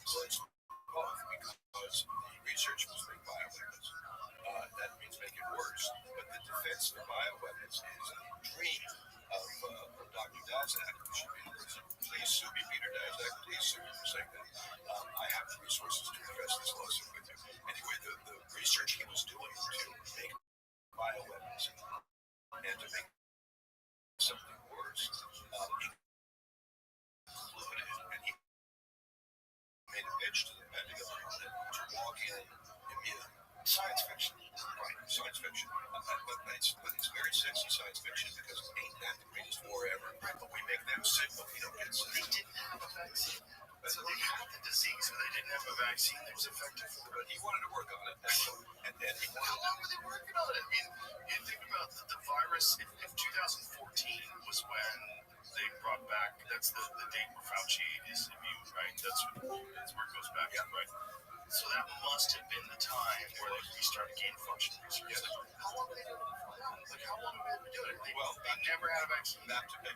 Well, it's both because the research was make bioweapons. That means make it worse. But the defense of bioweapons is a dream of Dr. Daszak, who should be in prison. Please sue me, Peter Daszak. Please sue me for saying that. I have the resources to address this lawsuit with you. Anyway, the research he was doing to make bioweapons and to make something worse included, and he made a pitch to the Pentagon on it, to walk in immune. Science fiction, right? Science fiction. But it's very sexy science fiction because ain't that the greatest war ever? But we make them sick, but we don't get sick. They didn't have a vaccine. So they had the disease, but they didn't have a vaccine that was effective for it. But he wanted to work on it, and then he wanted. How long were they working on it? I mean, you think about the virus. If 2014 was when they brought back, that's the date where Fauci is immune, right? That's where it goes back, right? So that must have been the time where they restarted gain of function research. Yes. How long were they doing it for? Like, how long have they been doing it? They never had a vaccine. Back to the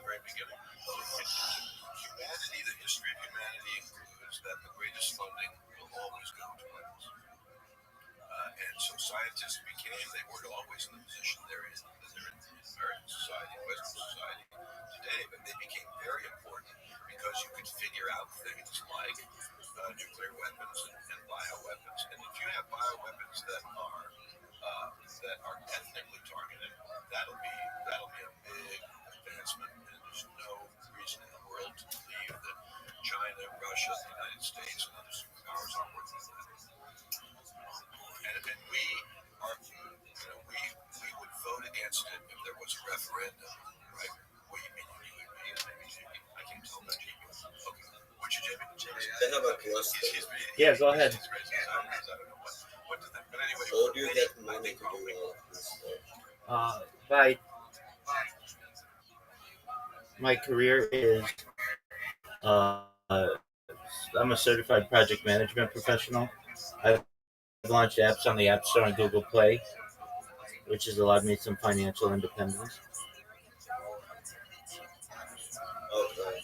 very beginning. Humanity, the history of humanity includes that the greatest funding will always go to weapons. And so scientists they weren't always in the position they're in American society, Western society today, but they became very important because you could figure out things like nuclear weapons and bioweapons. And if you have bioweapons that are ethnically targeted, that'll be a big advancement. And there's no reason in the world to believe that China, Russia, the United States, and other superpowers aren't working on that. And we would vote against it if there was a referendum, right? We, meaning you and me, and maybe Jamie. I can't tell about Jamie. Okay. Would you, Jamie? I have a question. Yeah, go ahead. I don't know what to think. But anyway, How do you get money to do all this stuff? My career is I'm a certified project management professional. I've launched apps on the App Store and Google Play, which has allowed me some financial independence. Okay.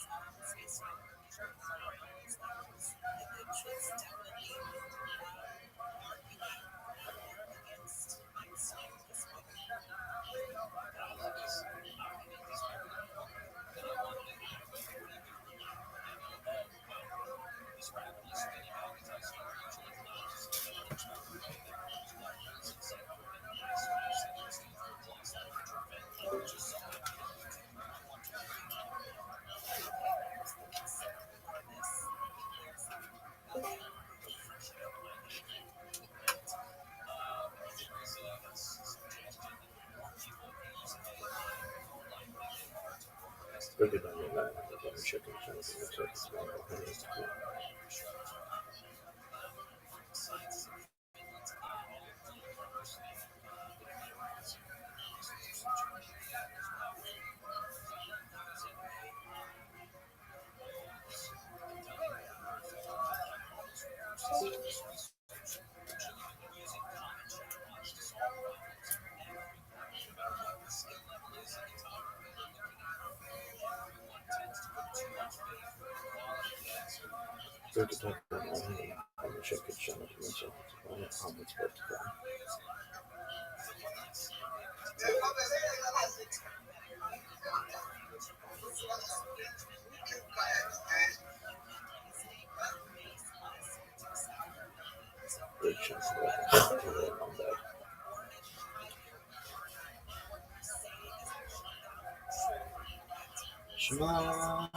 Shema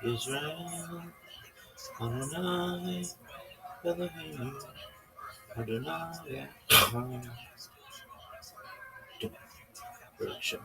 Israel, Adonai Elohim, Adonai Echad.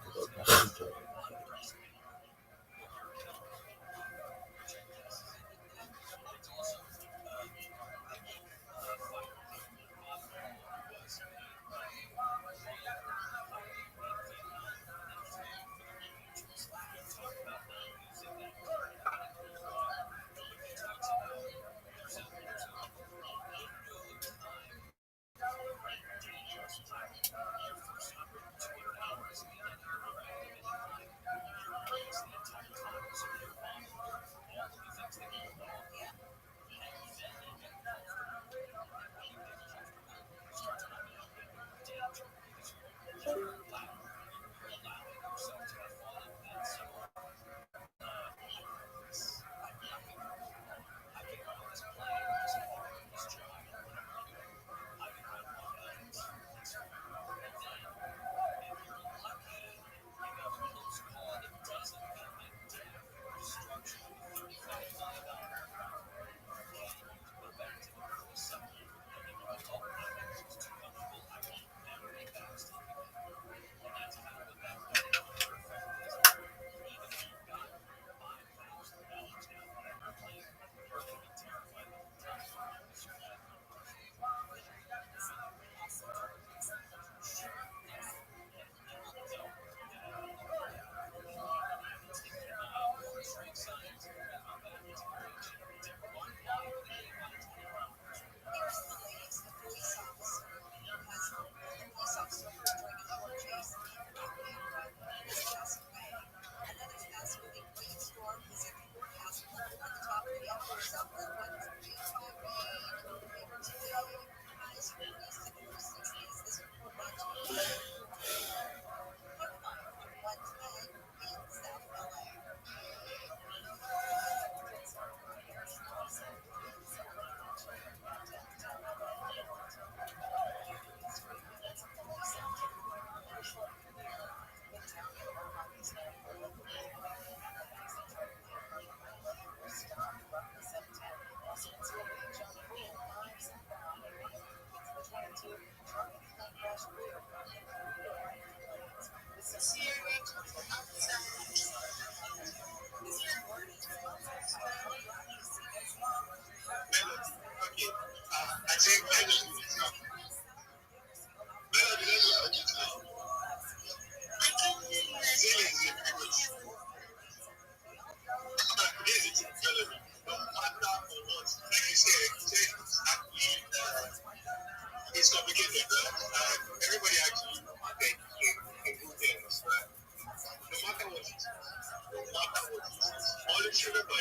Always remember,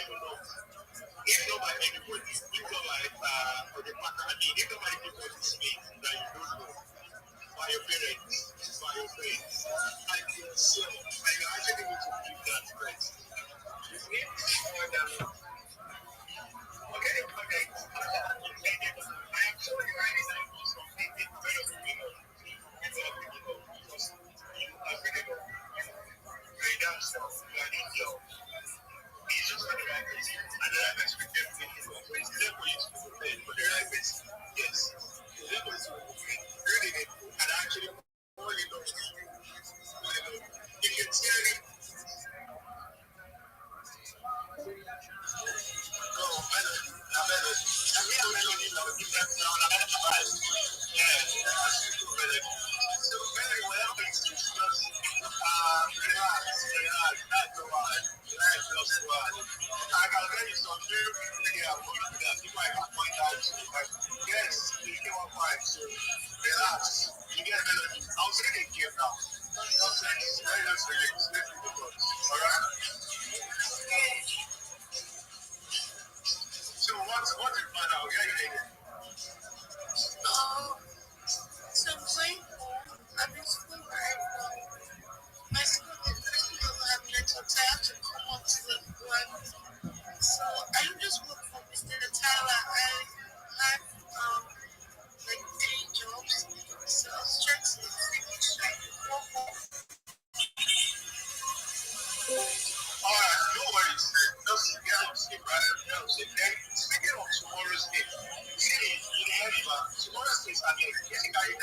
if nobody anybody, if nobody for the partner, I mean, if nobody people speak that you don't know, by your parents, by your friends, I feel so, and you actually need to give that friend. You need more than okay. I am so excited that you completely better people. You are people because you are people. Very damn stuff. You are in love. It's just for the right person. And the right person will get people. It's there for you to be prepared for the right person. Yes. It's there for you to be prepared. Really, and actually, all you know, if you tell him, no, melody, I mean, a melody, now, give them now, yeah, I see two melody. So, melody, whatever it is, just relax, that's the one. Relax, just the one. I can tell you some very people are going to that. People I can point out to, like, yes, you came up fine, so relax. You get melody. I'll say it again now. I'll say it, let's relax, let's go. Alright? So, what's the plan now? Yeah, yeah. So I'm playing pool. I'm in school right now. My school doesn't have mental time to come up to the work. So I'm just working for Mr. Tyler. I have like 3 jobs. So I was trying to finish like 4 more. Alright, no worries. Just get on sleep, right? Get on sleep. Then speaking of tomorrow's game, see, you hear me, man. Tomorrow's game, I mean, basically, I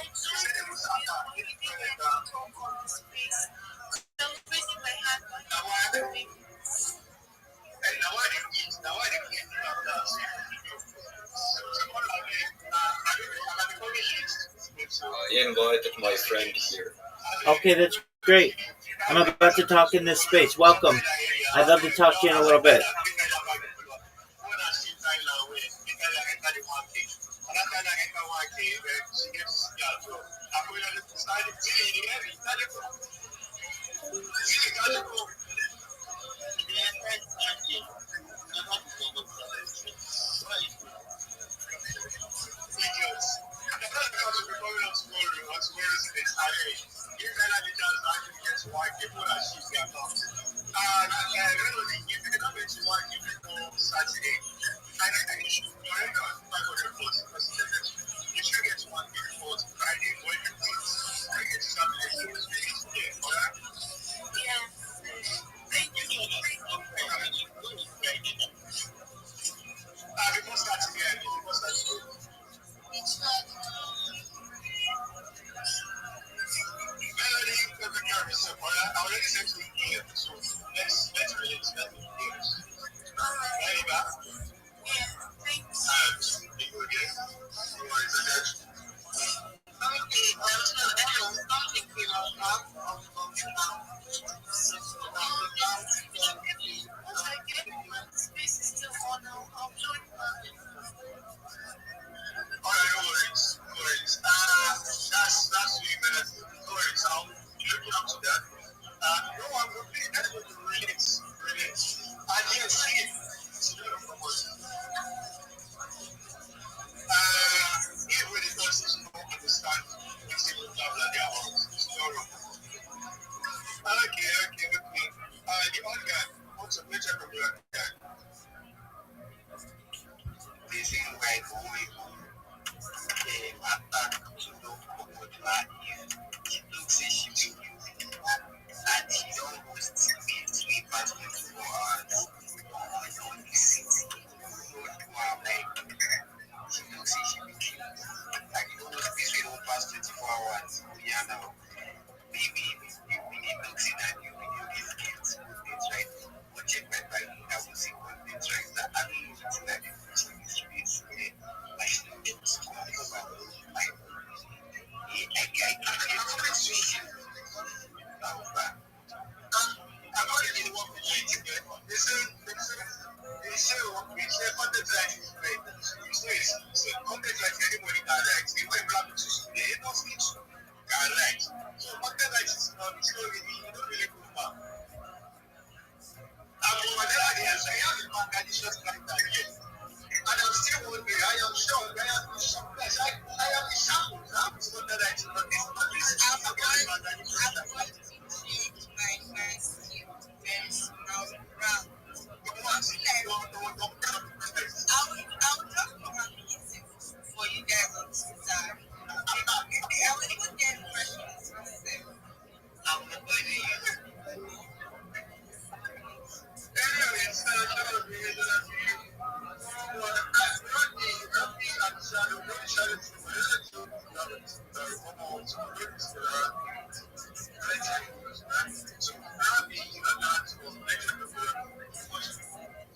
said it was after this talk on the space. I was raising my hand. Now why the thing? And now why the kids? Now why the kids? I invited my friend here. Okay, that's great. I'm about to talk in this space. Welcome. I'd love to talk to you in a little bit.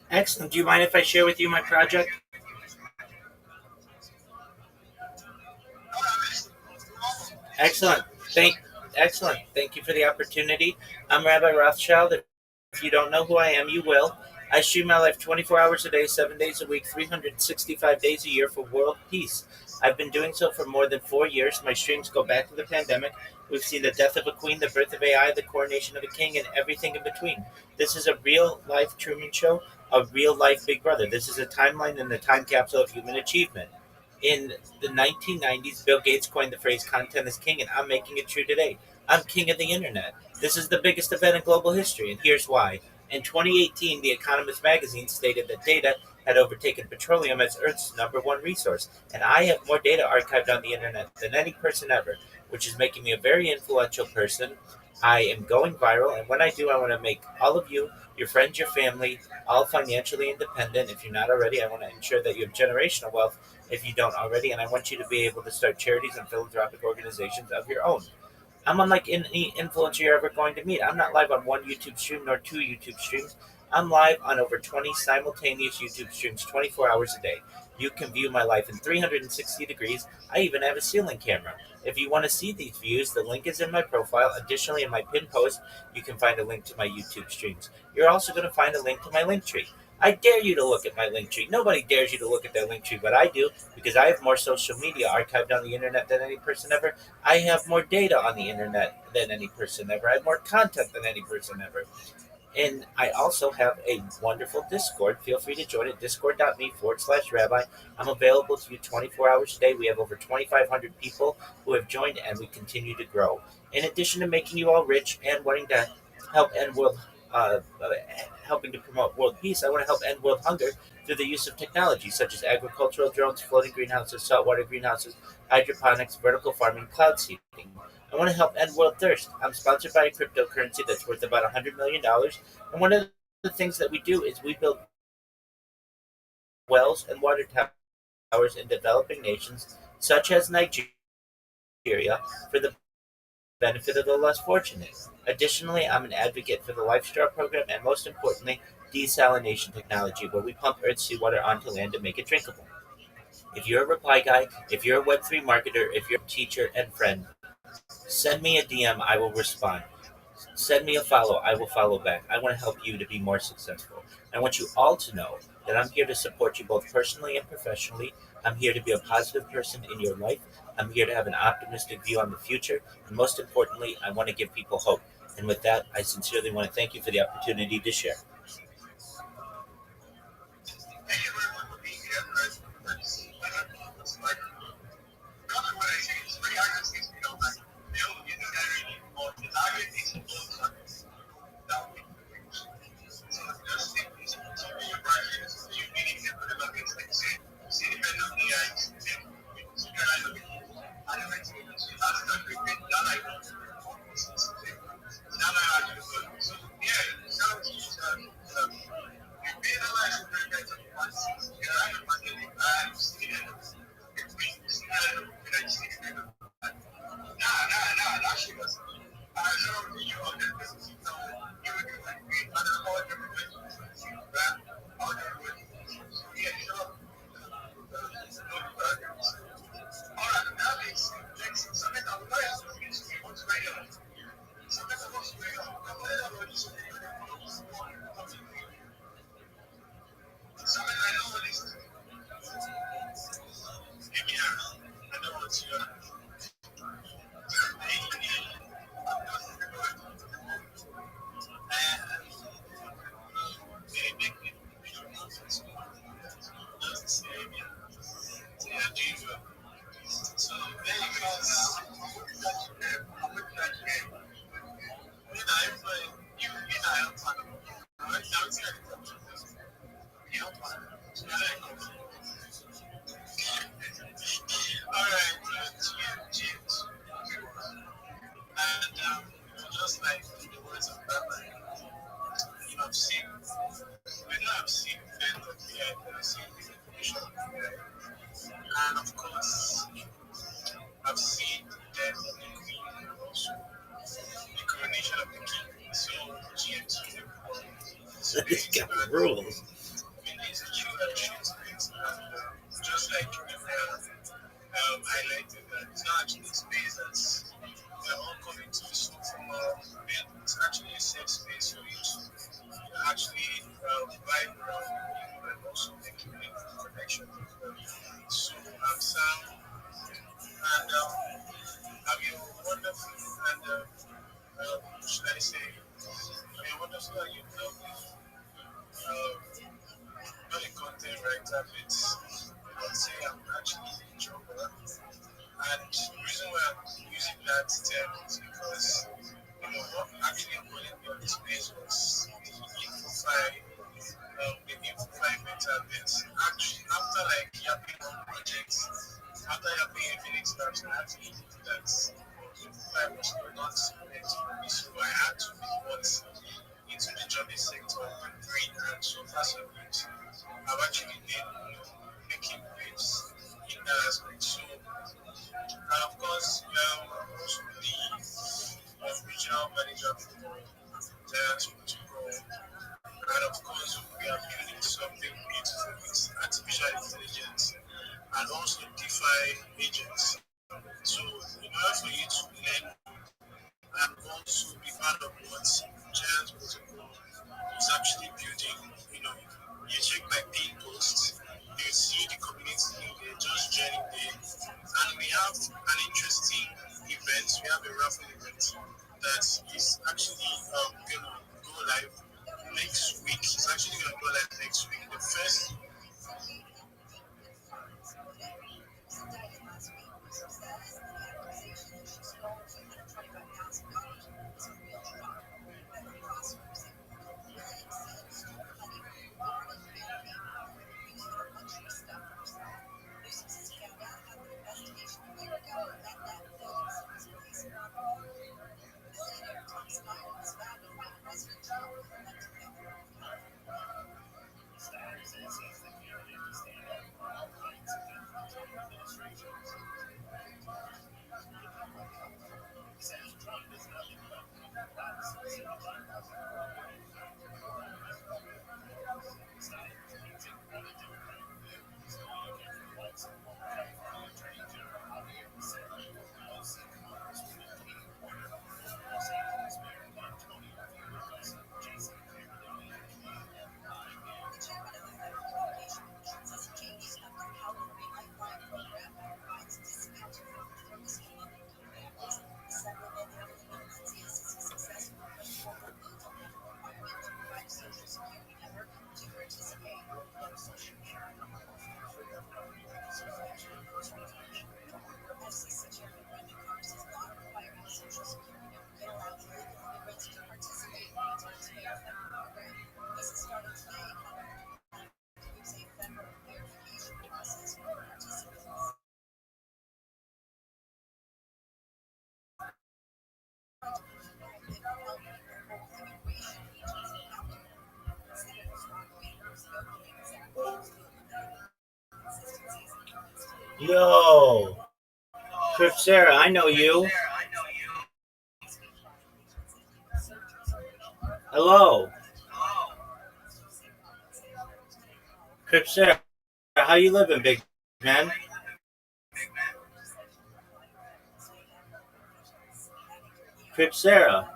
Excellent. Do you mind if I share with you my project? Excellent. Thank Excellent. Thank you for the opportunity. I'm Rabbi Rothschild. If you don't know who I am, you will. I stream my life 24 hours a day, 7 days a week, 365 days a year for world peace. I've been doing so for more than 4 years. My streams go back to the pandemic. We've seen the death of a queen, the birth of AI, the coronation of a king, and everything in between. This is a real life Truman Show, a real life Big Brother. This is a timeline in the time capsule of human achievement. In the 1990s, Bill Gates coined the phrase content is king, and I'm making it true today. I'm king of the internet. This is the biggest event in global history, and here's why. In 2018, The Economist magazine stated that data had overtaken petroleum as Earth's number one resource, and I have more data archived on the internet than any person ever, which is making me a very influential person. I am going viral, and when I do, I want to make all of you, your friends, your family, all financially independent. If you're not already, I want to ensure that you have generational wealth if you don't already, and I want you to be able to start charities and philanthropic organizations of your own. I'm unlike any influencer you're ever going to meet. I'm not live on one YouTube stream nor two YouTube streams. I'm live on over 20 simultaneous YouTube streams 24 hours a day. You can view my life in 360 degrees. I even have a ceiling camera. If you want to see these views, the link is in my profile. Additionally, in my pinned post, you can find a link to my YouTube streams. You're also going to find a link to my link tree. I dare you to look at my link tree. Nobody dares you to look at that link tree, but I do because I have more social media archived on the internet than any person ever. I have more data on the internet than any person ever. I have more content than any person ever. And I also have a wonderful Discord. Feel free to join it, discord.me/rabbi. I'm available to you 24 hours a day. We have over 2,500 people who have joined, and we continue to grow. In addition to making you all rich and wanting to help end world, helping to promote world peace, I want to help end world hunger through the use of technology such as agricultural drones, floating greenhouses, saltwater greenhouses, hydroponics, vertical farming, cloud seeding. I want to help end world thirst. I'm sponsored by a cryptocurrency that's worth about $100 million. And one of the things that we do is we build wells and water towers in developing nations such as Nigeria for the benefit of the less fortunate. Additionally, I'm an advocate for the Life Straw program and most importantly, desalination technology, where we pump Earth's seawater onto land to make it drinkable. If you're a reply guy, if you're a Web3 marketer, if you're a teacher and friend, send me a DM, I will respond. Send me a follow, I will follow back. I want to help you to be more successful. I want you all to know that I'm here to support you both personally and professionally. I'm here to be a positive person in your life. I'm here to have an optimistic view on the future. And most importantly, I want to give people hope. And with that, I sincerely want to thank you for the opportunity to share. Thank you very much for being here. Like, common what I say is very hard to say, like, you know that really, or the target is that way. So just think this. So when you practice, you really get the buckets, like say depend on the AI, so you can either be, I don't know, so that's not great, that I know. Now I actually good. So yeah, sounds you realize the benefits of one season. You know, I don't want to live bad, see it. It's been, see it, and I see it. Nah, that shit was. I don't know you on that business. So you would do like, I don't know what you're doing. That, I'll do it. So yeah, sure. Alright, now next, something I'm going to is what's regular. Something that was regular. I'm going to do something. Something I know what is. Give me a, I know what's your. So there you go. I'm with that game. You know, everybody, you know, I'm talking about. I'm scared of them. You know, so there you go. All right, cheers. And just like the words of Rabbi, you have seen, we know I've seen men of the earth, I've seen the evolution of the earth. And of course, I've seen the death of the queen and also the coronation of the king. So, GMT, This got rules. shoots it, and just like highlighted that it's not actually a space that's we're all coming to this formal. It's actually a safe space for you to actually vibe around people and also make meaningful connections as well. So I'm Sam, and have you wonderful and should I say, wonderful and you lovely, not a content writer, but I would say I'm actually a jogger. And the reason why I'm using that term is because what actually put me on the space was the Infofy mental bits. Actually, after like yapping on projects, after yapping Phoenix Labs, I actually knew that Infofy was not meant for me, so I had to pivot into the journey sector and green, and so far so good. I've actually been making waves in that aspect. So, and of course, I'm also the regional manager for Giants Protocol. And of course, we are building something beautiful with artificial intelligence and also DeFi agents. So, in order for you to learn and also be part of what Giants Protocol is actually building, you check my pin posts, you see the community link there, just joining there. And we have an interesting event. We have a raffle event that is actually going to go live next week. It's actually going to go live next week. The first. Yo, Sarah, I know you. Hello, Sarah, how you living, big man? Sarah.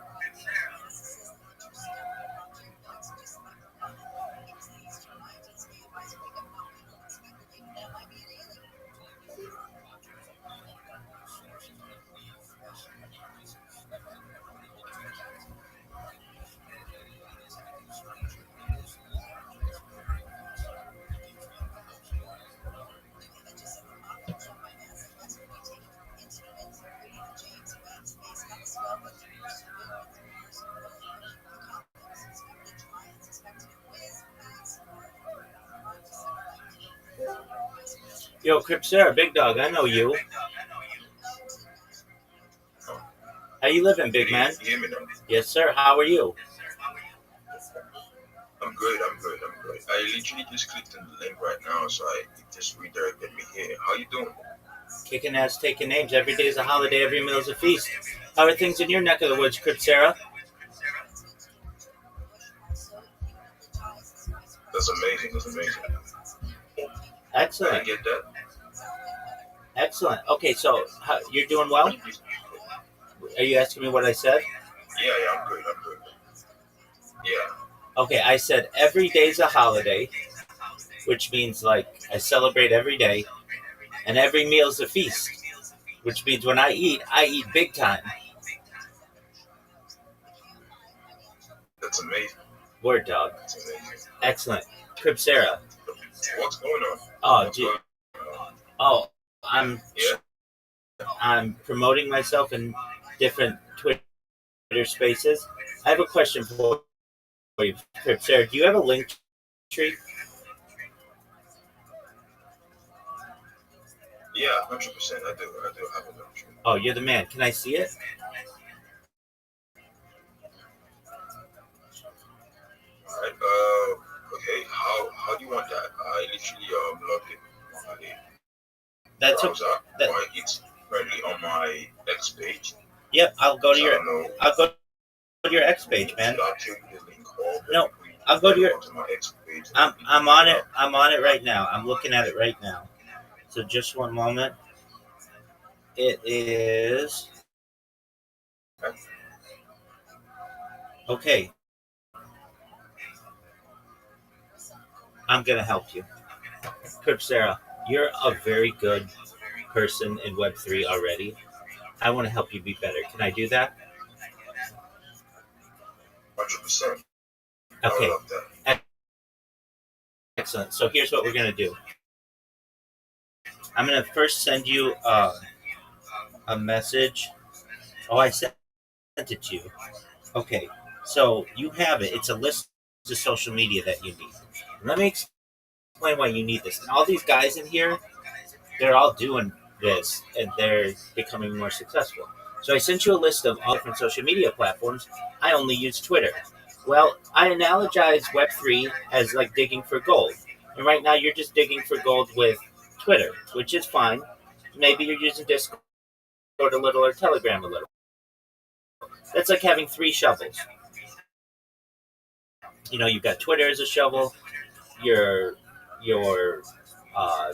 Yo, Sarah, big dog, I know you. How you living, big man? You hear me now? Yes, sir. How are you? I'm good. I literally just clicked on the link right now, so it just redirected me here. How you doing? Kicking ass, taking names. Every day is a holiday. Every meal is a feast. How are things in your neck of the woods, Sarah? That's amazing. I Excellent. get that. Excellent. Okay, so you're doing well? Are you asking me what I said? Yeah, I'm good. I'm good. Yeah. Okay, I said every day's a holiday, which means like I celebrate every day, and every meal's a feast, which means when I eat big time. That's amazing. Word dog. That's amazing. Excellent. Crib Sarah. What's going on? Oh, What's gee, going on? oh, I'm Yeah. I'm promoting myself in different Twitter spaces. I have a question for you, Crib Sarah. Do you have a link tree? Yeah, 100%. I do. I do have a lunch. Oh, you're the man. Can I see it? All right. Okay. How do you want that? I literally logged it on my That's a, browser, that. but it's currently on my X page. Yep, I'll go to So I your don't know. I'll go to your X page, man. Should I take the link or No, I'll go to your. to my X page? I'm on it. I'm on it right now. I'm looking at it right now. So just one moment. It is okay. I'm gonna help you, Crib Sarah. You're a very good person in Web3 already. I want to help you be better. Can I do that? 100%. Okay. I love that. Excellent. So here's what we're gonna do. I'm gonna first send you a message. Oh, I sent it to you. Okay. So you have it. It's a list of social media that you need. Let me explain why you need this. And all these guys in here, they're all doing this and they're becoming more successful. So I sent you a list of all different social media platforms. I only use Twitter. Well, I analogize Web3 as like digging for gold. And right now you're just digging for gold with Twitter, which is fine. Maybe you're using Discord a little or Telegram a little. That's like having three shovels. You know, you've got Twitter as a shovel, your uh,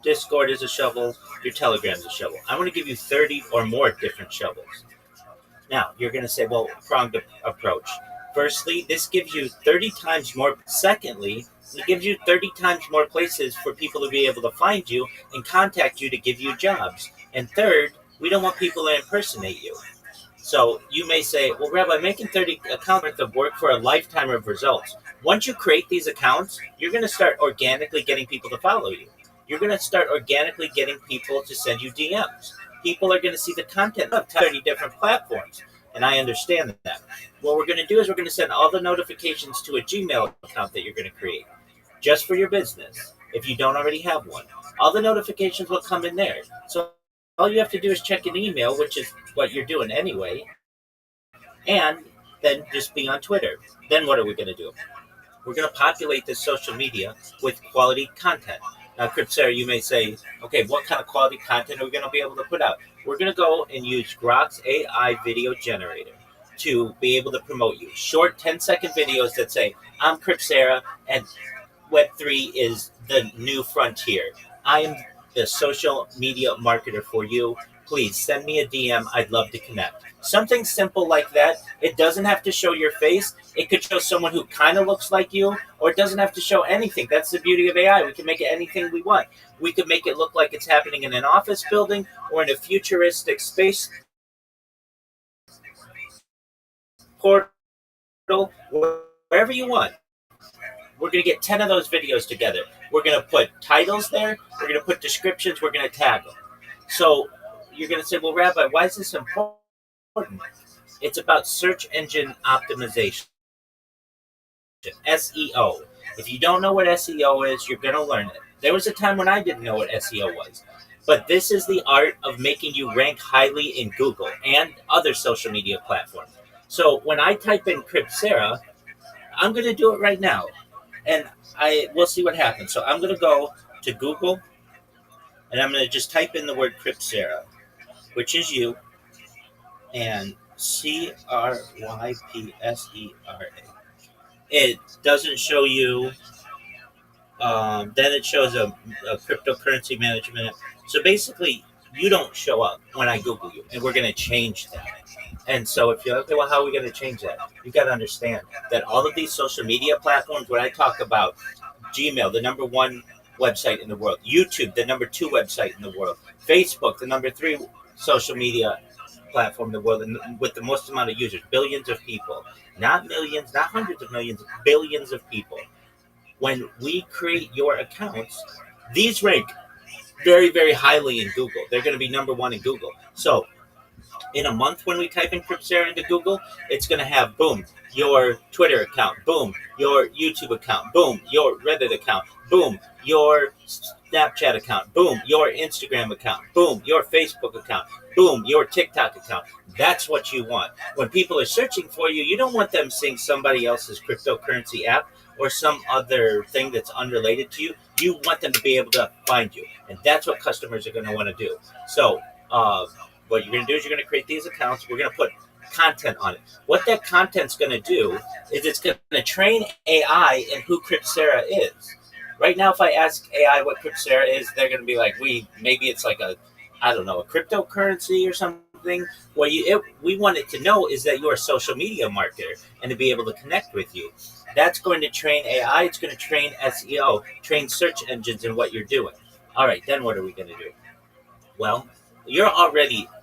Discord is a shovel, your Telegram is a shovel. I'm going to give you 30 or more different shovels. Now, you're going to say, well, pronged approach. Firstly, this gives you 30 times more. Secondly, it gives you 30 times more places for people to be able to find you and contact you to give you jobs. And third, we don't want people to impersonate you. So you may say, well, Rabbi, making 30 accounts worth of work for a lifetime of results. Once you create these accounts, you're going to start organically getting people to follow you. You're going to start organically getting people to send you DMs. People are going to see the content of 30 different platforms. And I understand that. What we're going to do is we're going to send all the notifications to a Gmail account that you're going to create just for your business if you don't already have one. All the notifications will come in there. So all you have to do is check an email, which is what you're doing anyway, and then just be on Twitter. Then what are we going to do? We're going to populate this social media with quality content. Now, Crib Sarah, you may say, okay, what kind of quality content are we going to be able to put out? We're going to go and use Grok's AI video generator to be able to promote you. Short 10-second videos that say, I'm Crib Sarah, and Web3 is the new frontier. I am the social media marketer for you. Please send me a DM. I'd love to connect. Something simple like that. It doesn't have to show your face. It could show someone who kind of looks like you, or it doesn't have to show anything. That's the beauty of AI. We can make it anything we want. We could make it look like it's happening in an office building or in a futuristic space portal, wherever you want. We're going to get 10 of those videos together. We're going to put titles there. We're going to put descriptions. We're going to tag them. So you're going to say, well, Rabbi, why is this important? It's about search engine optimization, SEO. If you don't know what SEO is, you're going to learn it. There was a time when I didn't know what SEO was. But this is the art of making you rank highly in Google and other social media platforms. So when I type in Crib Sarah, I'm going to do it right now. And we'll see what happens. So I'm going to go to Google, and I'm going to just type in the word Crib Sarah, which is you, and CRYPSERA. It doesn't show you Then it shows a cryptocurrency management app. So basically, you don't show up when I Google you, and we're going to change that. And so if you're okay, well, how are we going to change that? You got to understand that all of these social media platforms, when I talk about Gmail, the number one website in the world, YouTube, the number two website in the world, Facebook, the number three social media platform in the world, and with the most amount of users, billions of people, not millions, not hundreds of millions, billions of people. When we create your accounts, these rank very, very highly in Google. They're going to be number one in Google. So in a month when we type in Cryptsera into Google, it's going to have boom, your Twitter account, boom, your YouTube account, boom, your Reddit account, boom, your Snapchat account, boom, your Instagram account, boom, your Facebook account, boom, your TikTok account. That's what you want. When people are searching for you, you don't want them seeing somebody else's cryptocurrency app or some other thing that's unrelated to you. You want them to be able to find you. And that's what customers are going to want to do. So, what you're going to do is you're going to create these accounts. We're going to put content on it. What that content's going to do is it's going to train AI in who Cryptsera is. Right now, if I ask AI what Cryptsera is, they're going to be like, maybe it's like a cryptocurrency or something. What we want it to know is that you're a social media marketer and to be able to connect with you. That's going to train AI. It's going to train SEO, train search engines in what you're doing. All right, then what are we going to do? Well,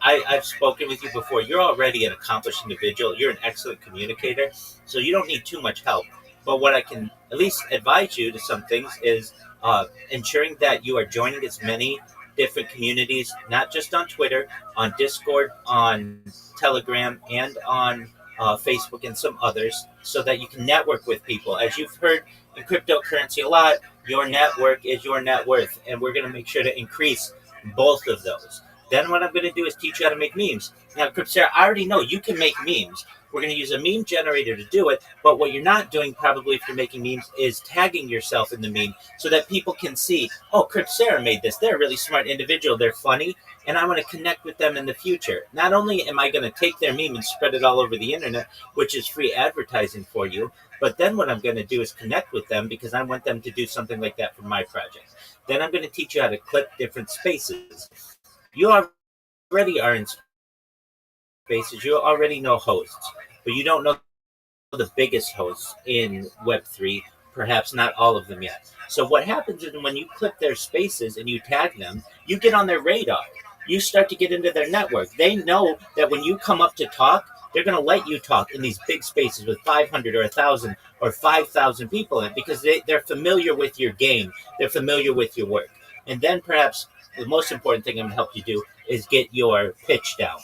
I've spoken with you before, you're already an accomplished individual. You're an excellent communicator, so you don't need too much help. But what I can at least advise you to some things is ensuring that you are joining as many different communities, not just on Twitter, on Discord, on Telegram, and on Facebook and some others, so that you can network with people. As you've heard in cryptocurrency a lot, your network is your net worth, and we're going to make sure to increase both of those. Then what I'm going to do is teach you how to make memes. Now, Cryptsera, I already know you can make memes. We're going to use a meme generator to do it, but what you're not doing probably if you're making memes is tagging yourself in the meme so that people can see, oh, Cryptsera made this. They're a really smart individual. They're funny, and I want to connect with them in the future. Not only am I going to take their meme and spread it all over the internet, which is free advertising for you, but then what I'm going to do is connect with them because I want them to do something like that for my project. Then I'm going to teach you how to clip different spaces. You already are in spaces. You already know hosts, but you don't know the biggest hosts in Web3, perhaps not all of them yet. So what happens is when you clip their spaces and you tag them, you get on their radar. You start to get into their network. They know that when you come up to talk, they're going to let you talk in these big spaces with 500 or 1,000 or 5,000 people in it because they're familiar with your game. They're familiar with your work. And then perhaps the most important thing I'm going to help you do is get your pitch down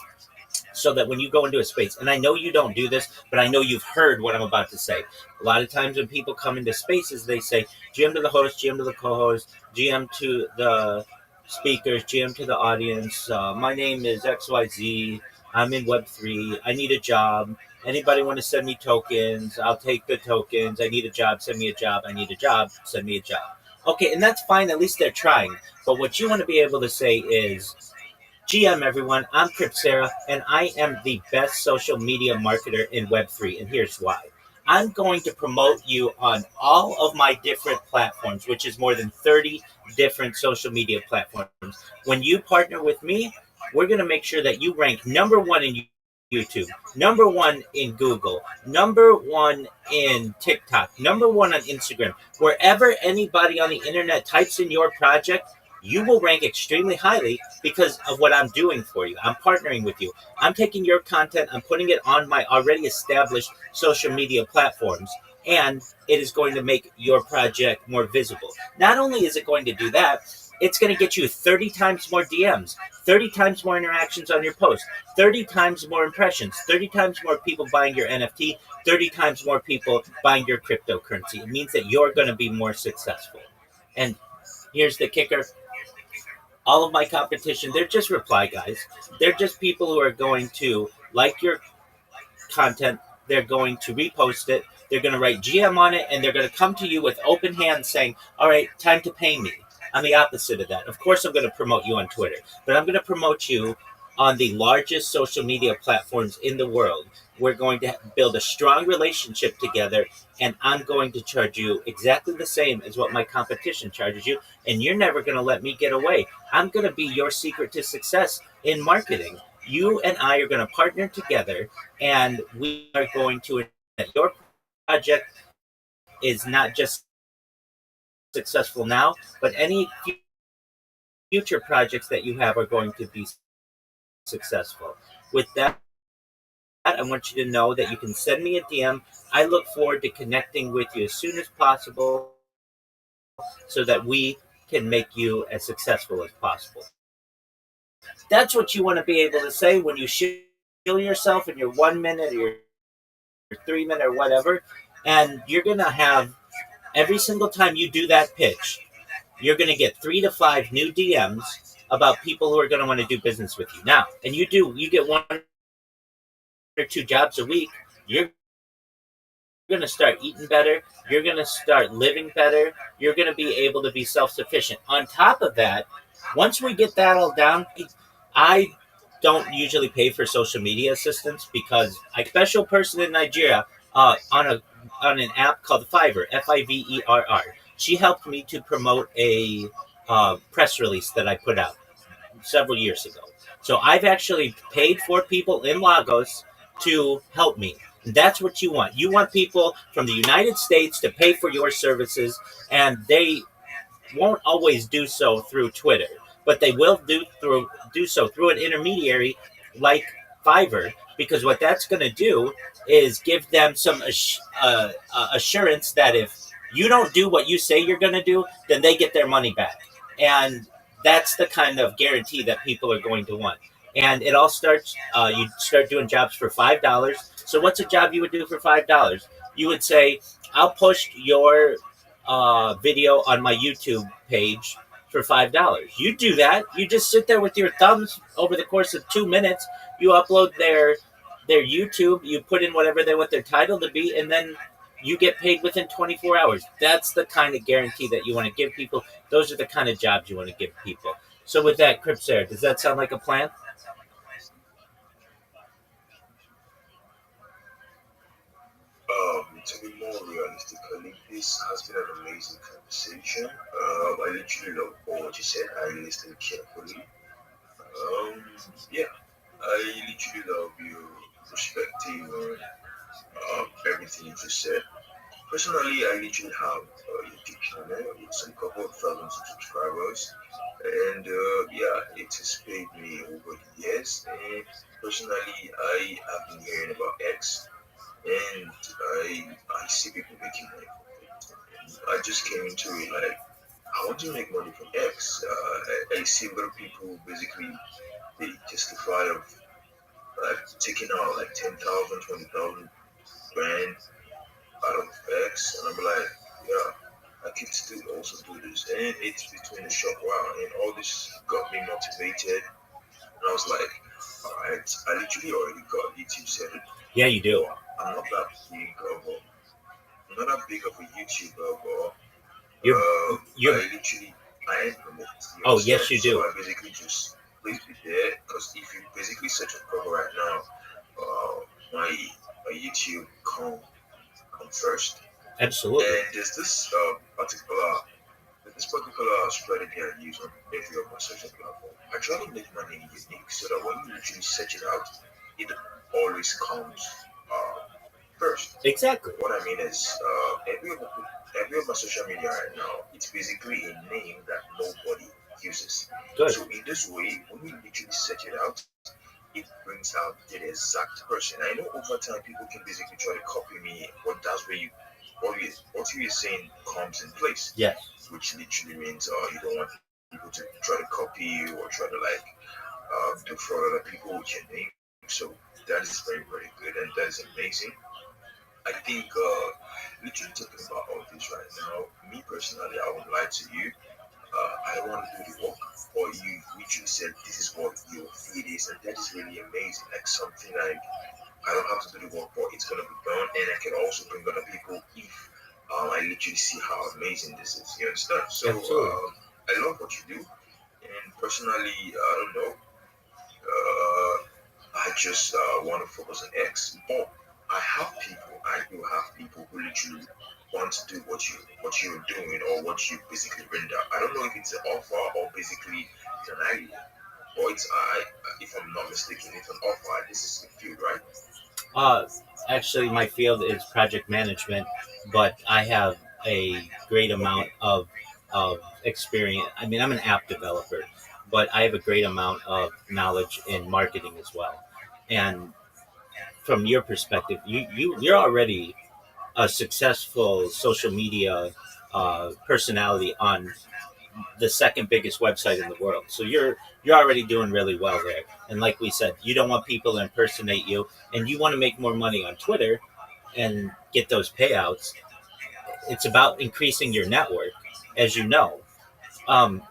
so that when you go into a space, and I know you don't do this, but I know you've heard what I'm about to say. A lot of times when people come into spaces, they say GM to the host, GM to the co-host, GM to the speakers, GM to the audience. My name is XYZ. I'm in Web3. I need a job. Anybody want to send me tokens? I'll take the tokens. I need a job. Send me a job. I need a job. Send me a job. Okay, and that's fine. At least they're trying. But what you want to be able to say is, GM everyone, I'm Cryptsera, and I am the best social media marketer in Web3, and here's why. I'm going to promote you on all of my different platforms, which is more than 30 different social media platforms. When you partner with me, we're going to make sure that you rank number one in YouTube, number one in Google, number one in TikTok, number one on Instagram. Wherever anybody on the internet types in your project, you will rank extremely highly because of what I'm doing for you. I'm partnering with you. I'm taking your content, I'm putting it on my already established social media platforms, and it is going to make your project more visible. Not only is it going to do that, it's going to get you 30 times more DMs, 30 times more interactions on your post, 30 times more impressions, 30 times more people buying your NFT, 30 times more people buying your cryptocurrency. It means that you're going to be more successful. And here's the kicker. All of my competition, they're just reply guys. They're just people who are going to like your content. They're going to repost it. They're going to write GM on it, and they're going to come to you with open hands saying, all right, time to pay me. I'm the opposite of that. Of course, I'm going to promote you on Twitter, but I'm going to promote you on the largest social media platforms in the world. We're going to build a strong relationship together, and I'm going to charge you exactly the same as what my competition charges you, and you're never going to let me get away. I'm going to be your secret to success in marketing. You and I are going to partner together, and we are going to your project is not just successful now, but any future projects that you have are going to be successful. With that, I want you to know that you can send me a DM. I look forward to connecting with you as soon as possible so that we can make you as successful as possible. That's what you want to be able to say when you show yourself in your 1 minute or your 3 minute or whatever. And you're going to have every single time you do that pitch, you're going to get 3 to 5 new DMs about people who are going to want to do business with you. Now, and you get 1 or 2 jobs a week, you're going to start eating better. You're going to start living better. You're going to be able to be self-sufficient. On top of that, once we get that all down, I don't usually pay for social media assistance because a special person in Nigeria on an app called Fiverr, Fiverr. She helped me to promote a press release that I put out several years ago. So I've actually paid for people in Lagos to help me. And that's what you want. You want people from the United States to pay for your services, and they won't always do so through Twitter, but they will do so through an intermediary like Fiverr, because what that's going to do is give them some assurance that if you don't do what you say you're going to do, then they get their money back, and that's the kind of guarantee that people are going to want. And it all starts. You start doing jobs for $5. So what's a job you would do for $5? You would say, "I'll push your video on my YouTube page for $5." You do that. You just sit there with your thumbs over the course of 2 minutes. You upload their YouTube. You put in whatever they want their title to be, and then you get paid within 24 hours. That's the kind of guarantee that you want to give people. Those are the kind of jobs you want to give people. So with that, Cripsare, does that sound like a plan? To be more realistically, this has been an amazing conversation. I literally love all what you said. I listened carefully. Yeah, I literally love your perspective on everything you just said. Personally, I literally have a YouTube channel with some couple of thousands of subscribers, and yeah, it has paid me over the years. And personally, I have been hearing about X, and I see people making money from it. I just came into it like I want to make money from X. I see a lot of people basically they justify of taking out like 10,000, 20,000 grand out of X, and I'm like, yeah, I can still also do this, and it's between a short while, and all this got me motivated, and I was like, all right, I literally already got YouTube set. Yeah, you do. I'm not that big of a, I'm not that big of a YouTuber, but You're, you're, I literally I implement. You oh, yes, understand? you So do. I basically just please be there because if you basically search a cover right now, my YouTube come first. Absolutely. And there's this particular strategy I use on every of my social platform. I try to make my name unique so that when you literally search it out, it always comes first. Exactly. What I mean is, every of my social media right now, it's basically a name that nobody uses. Good. So in this way, when you literally search it out, it brings out the exact person. I know over time people can basically try to copy me, but that's where what you're saying comes in place. Yes. Which literally means you don't want people to try to copy you or try to like defraud other people with your name. So that is very, very good and that is amazing. I think literally talking about all this right now, me personally, I won't lie to you. I don't want to do the work, or you literally said this is what your feed is, and that is really amazing. Like something like I don't have to do the work, but it's gonna be done, and I can also bring other people if I literally see how amazing this is. You understand? So I love what you do, and personally, I don't know. I just want to focus on X. But I do have people who literally want to do what you're doing or what you basically render. I don't know if it's an offer or basically it's an idea, or it's if I'm not mistaken, it's an offer. This is the field, right? Uh, Actually, my field is project management, but I have a great amount Okay. of experience. I mean, I'm an app developer, but I have a great amount of knowledge in marketing as well. And from your perspective, you're already a successful social media personality on the second biggest website in the world. So you're already doing really well there. And like we said, you don't want people to impersonate you, and you want to make more money on Twitter and get those payouts. It's about increasing your network, as you know.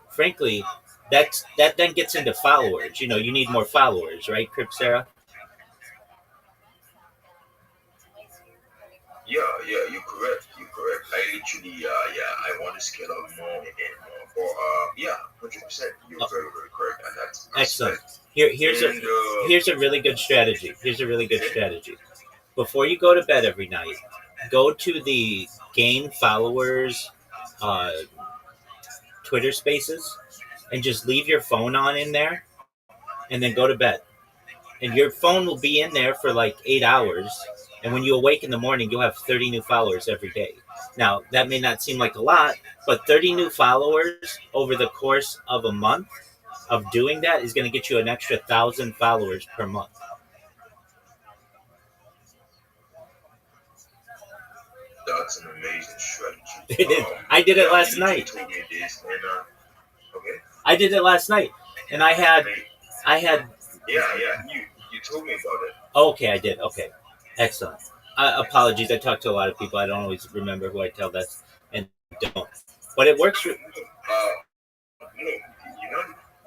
Frankly, that then gets into followers. You know, you need more followers, right, Cripsera? Yeah, yeah, you're correct. You're correct. I literally, yeah, I want to scale up more and more. But yeah, 100%. You're Oh, very, very correct at that excellent. aspect. Here's And here's a really good strategy. Here's a really good okay, strategy. Before you go to bed every night, go to the gain followers uh, Twitter Spaces and just leave your phone on in there, and then go to bed. And your phone will be in there for like 8 hours. And when you awake in the morning, you'll have 30 new followers every day. Now, that may not seem like a lot, but 30 new followers over the course of a month of doing that is going to get you an extra 1,000 followers per month. that's an amazing strategy. It is. I did it Yeah, you last literally night. told me this, and okay, I did it last night, and hey, I had. yeah, yeah, you told me about it. Oh, okay, I did. Okay, excellent. Apologies. I talk to a lot of people. I don't always remember who I tell that and don't. But it works. No,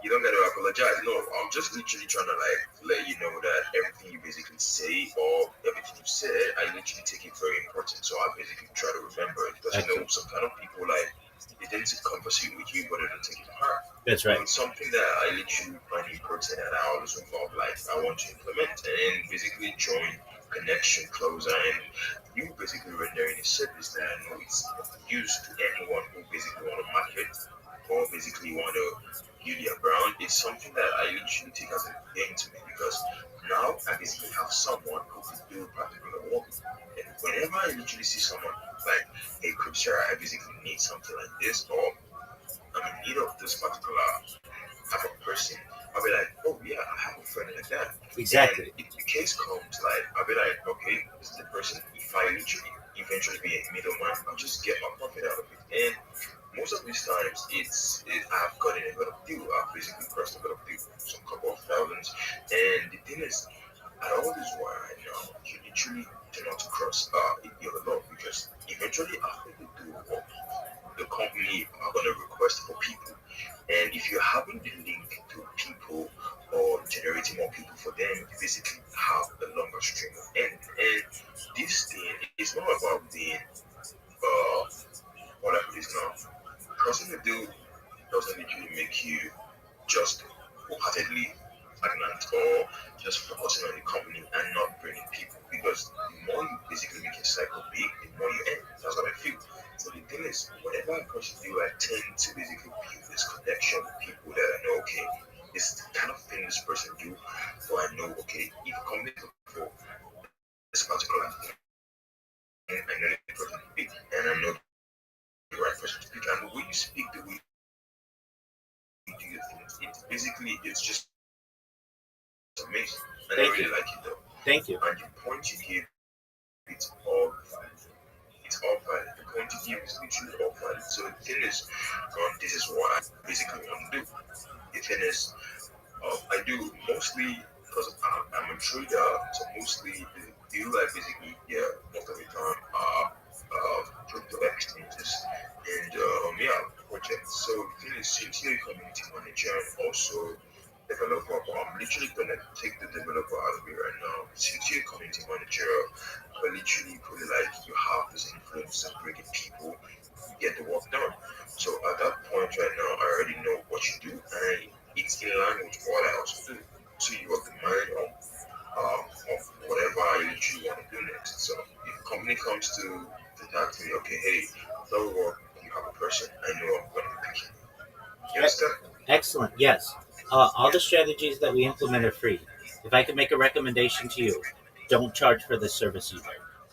you don't gotta apologize. No, I'm just literally trying to like let you know that everything you basically say or everything you said, I literally take it very important. So I basically try to remember it because Excellent. some kind of people like they tend to conversate with you, but they don't take it to heart. That's So right. it's something that I literally find important and I always involve like I want to implement and basically join connection closer and you basically rendering a service that I know it's of use to anyone who basically want to market or basically want to build their brand. It's something that I literally take as a gain to me because now I basically have someone who could do particular work. And whenever I literally see someone like, hey, Cripshare, I basically need something like this, or I'm in need of this particular type of person, I'll be like, oh yeah, I have a friend like that. And Exactly. if the case comes, like, I'll be like, okay, this is the person. If I literally eventually be a middleman, I'll just get my profit out of it. And most of these times, I've gotten a lot of deal. I've basically crossed a lot of deal, some couple of thousands. And the thing is, at all this while, you literally do not cross a deal a lot because eventually after you do work, the company are going to request for people. And if you're having the link to people or generating more people for them, you basically have a longer stream of end. And this thing is not about being, what I put this now, crossing the deal doesn't literally make you just wholeheartedly stagnant or just focusing on the company and not bringing people because the more you basically make a cycle big, the more you end. That's what I feel. So the thing is, whenever I cross the deal, I tend to basically build this connection with people that I know, okay, this is the kind of thing this person do, so I know, okay, if a company is looking for this particular thing, I know the person to speak, and I know the right person to speak, and the way you speak, the way you do your things, it's just amazing, and I Thank you. really like it though. Thank you. And the point you give, it's all valid. It's all valid. The point you give is literally all valid. So the thing is, this is what I basically want to do. The thing is, I do mostly because I'm a trader, so mostly the deal I basically get most of the time are crypto exchanges and yeah, projects. So the thing is, since you're a community manager and also developer, but I'm literally gonna take the developer out of it right now. Since you're a community manager, I literally put it like you have this influence of bringing people, get the work done. So at that point right now, I already know what you do, and it's in line with what I also do. So you have the mind of when it comes to that thing, okay, hey, no work, you have a person, I know I'm going to be picking. You understand? Excellent. Yes. All the strategies that we implement are free. If I could make a recommendation to you, don't charge for the service either.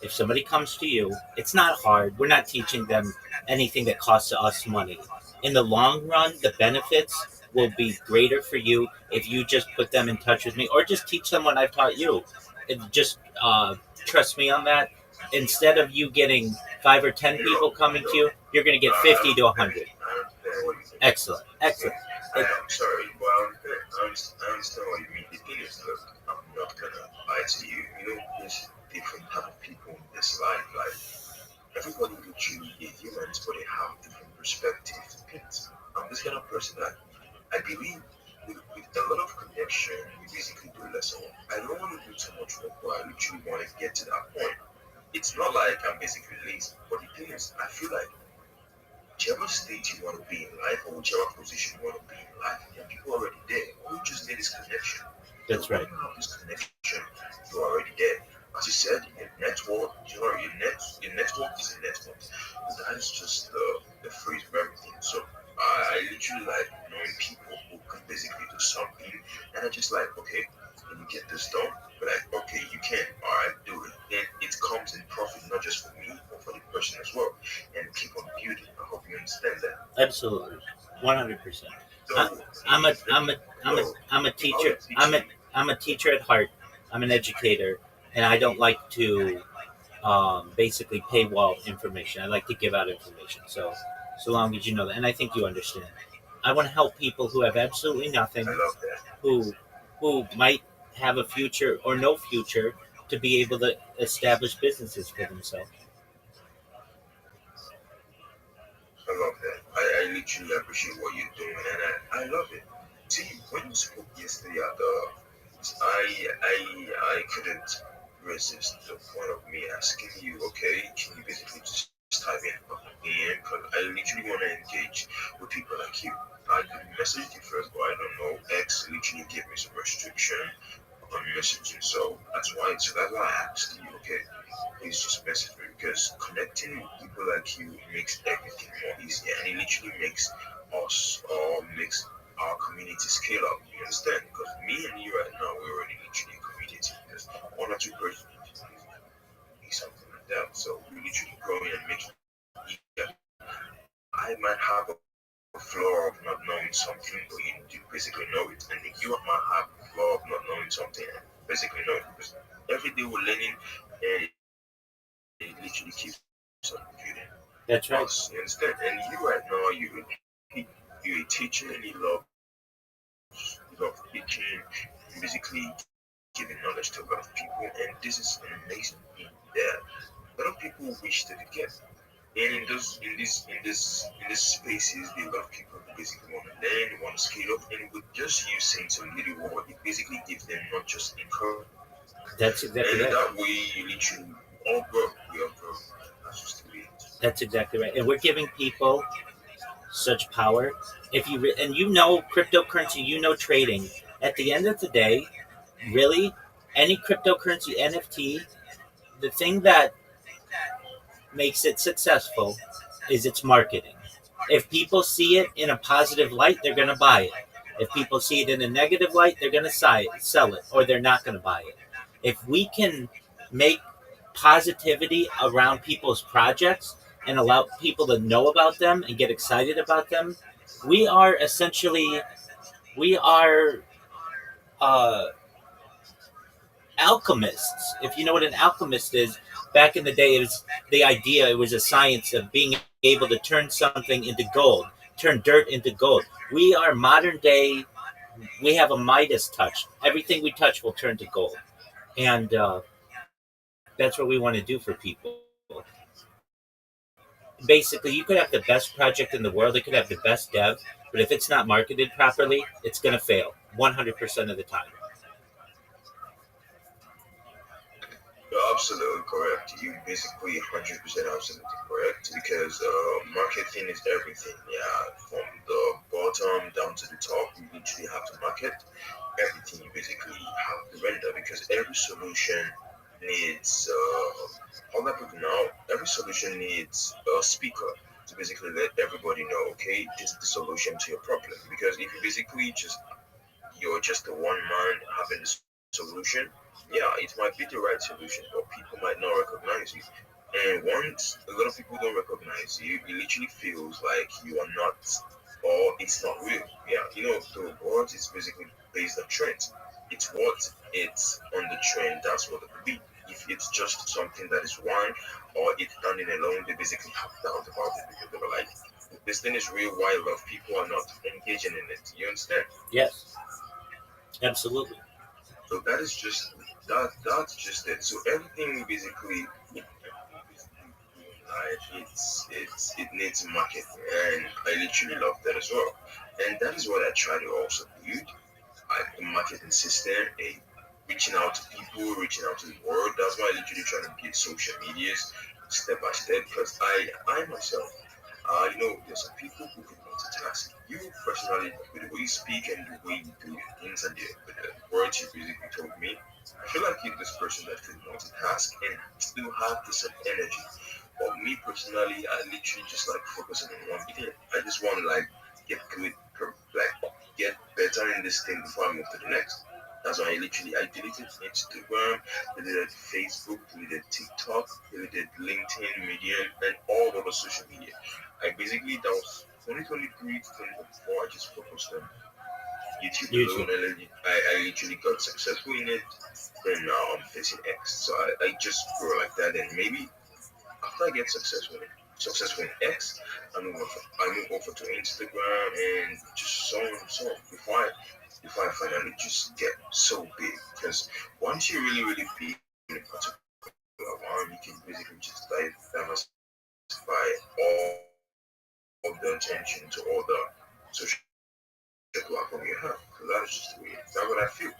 If somebody comes to you, it's not hard. We're not teaching them anything that costs us money. In the long run, the benefits will be greater for you if you just put them in touch with me or just teach them what I've taught you. Just trust me on that. Instead of you getting 5 or 10 people coming to you, you're going to get 50 to 100. I understand what you mean. Excellent. Excellent. I'm sorry. Well, I understand what you mean. The thing is, look, I'm not gonna lie to you. You know, there's different type of people in this life. Like everybody literally is humans, but they have different perspectives. I'm this kind of person that I believe with a lot of connection, we basically do less of. I don't want to do too much work, but I literally want to get to that point. It's not like I'm basically lazy, but the thing is, I feel like whichever state you want to be in life or whichever position you want to be in life, there are people already there. All you just need is connection. That's When right. you have this connection, you're already there. As you said, your network, your network is a network. That is just the phrase for everything. So I literally like knowing people who can basically do something, and I just like, okay, can you get this done? But like, okay, you can. All right, do it. Then it comes in profit not just for me, but for the person as well, and keep on building. I hope you understand that. Absolutely. 100%. So, I, I'm a I'm a I'm a so I'm a if I were teacher. to teach you, I'm a teacher at heart. I'm an educator, and I don't like to basically paywall information. I like to give out information. So long as you know that, and I think you understand. I want to help people who have absolutely nothing, I love that. who might have a future or no future, to be able to establish businesses for themselves. I love that. I literally appreciate what you're doing, and I love it. See, when you spoke yesterday at the, I couldn't resist the point of me asking you, okay, can you basically just type in, because I literally want to engage with people like you. I could message you first, but I don't know. X literally gave me some restriction on messaging, so that's why I asked you, okay, please just message me because connecting with people like you makes everything more easier and it literally makes us or makes our community scale up. You understand? Because me and you right now, we're already literally a community. Because one or two persons be something like that. So we're literally growing and making it easier. I might have a flaw of not knowing something, but you do basically know it. And you might have a flaw of not knowing something and basically know it. Because every day we're learning and it literally keeps on building That's us. right. You understand? And you right now, you're a teacher and you love teaching, you basically giving knowledge to a lot of people, and this is an amazing thing that a lot of people wish to get. And in this spaces, there are a lot of people who basically want to learn, want to scale up, and with just you saying some little word, it basically gives them not just encouragement, That's and exactly in right. that way, you literally all grow. We all grow. That's just the way it is. That's exactly right. And we're giving people such power. If you and you know cryptocurrency, you know trading. At the end of the day, really, any cryptocurrency NFT, the thing that makes it successful is its marketing. If people see it in a positive light, they're going to buy it. If people see it in a negative light, they're going to sell it, or they're not going to buy it. If we can make positivity around people's projects and allow people to know about them and get excited about them, we are essentially we are uh, alchemists. If you know what an alchemist is, back in the day, it was the idea. It was a science of being able to turn something into gold, turn dirt into gold. We are modern day. We have a Midas touch. Everything we touch will turn to gold, and that's what we want to do for people. Basically, you could have the best project in the world. It could have the best dev, but if it's not marketed properly, it's going to fail 100% of the time. You're absolutely correct. You basically 100% absolutely correct because marketing is everything. Yeah, from the bottom down to the top, you literally have to market everything. You basically have to render because every solution needs all that put now. Every solution needs a speaker to basically let everybody know, okay, this is the solution to your problem. Because if you basically just you're just the one man having the solution, yeah, it might be the right solution, but people might not recognize you. And once a lot of people don't recognize you, it literally feels like you are not, or it's not real. Yeah, the world is basically based on trends. It's what it's on the trend, that's what it will be. If it's just something that is one, or it's standing alone, they basically have doubt about it because they were like, this thing is real, why a lot of people are not engaging in it. You understand? Yes, absolutely. So that's just it. So everything basically it needs marketing, and I literally love that as well. And that is what I try to also build, a marketing system, a reaching out to people, reaching out to the world. That's why I literally try to build social medias step by step because I myself there's some people who can multitask. You personally, with the way you speak and the way you do your things and the words you basically told me, I feel like you're this person that can multitask and still have the same energy. But me personally, I literally just like focusing on one thing. I just want to like get good, like get better in this thing before I move to the next. That's why I deleted Instagram, deleted Facebook, deleted TikTok, deleted LinkedIn, Medium, and all other social media. I basically that was 2023 to 2024. I just focused on YouTube alone, YouTube. and then I literally got successful in it. Then now I'm facing X, so I just grow like that, and maybe after I get successful in X, I move over to Instagram and just so on and so on. Before I finally just get so big, because once you're really really big in a particular one, you can basically just diversify all the attention to all the social platform you have. So that is just the way. That's what I feel.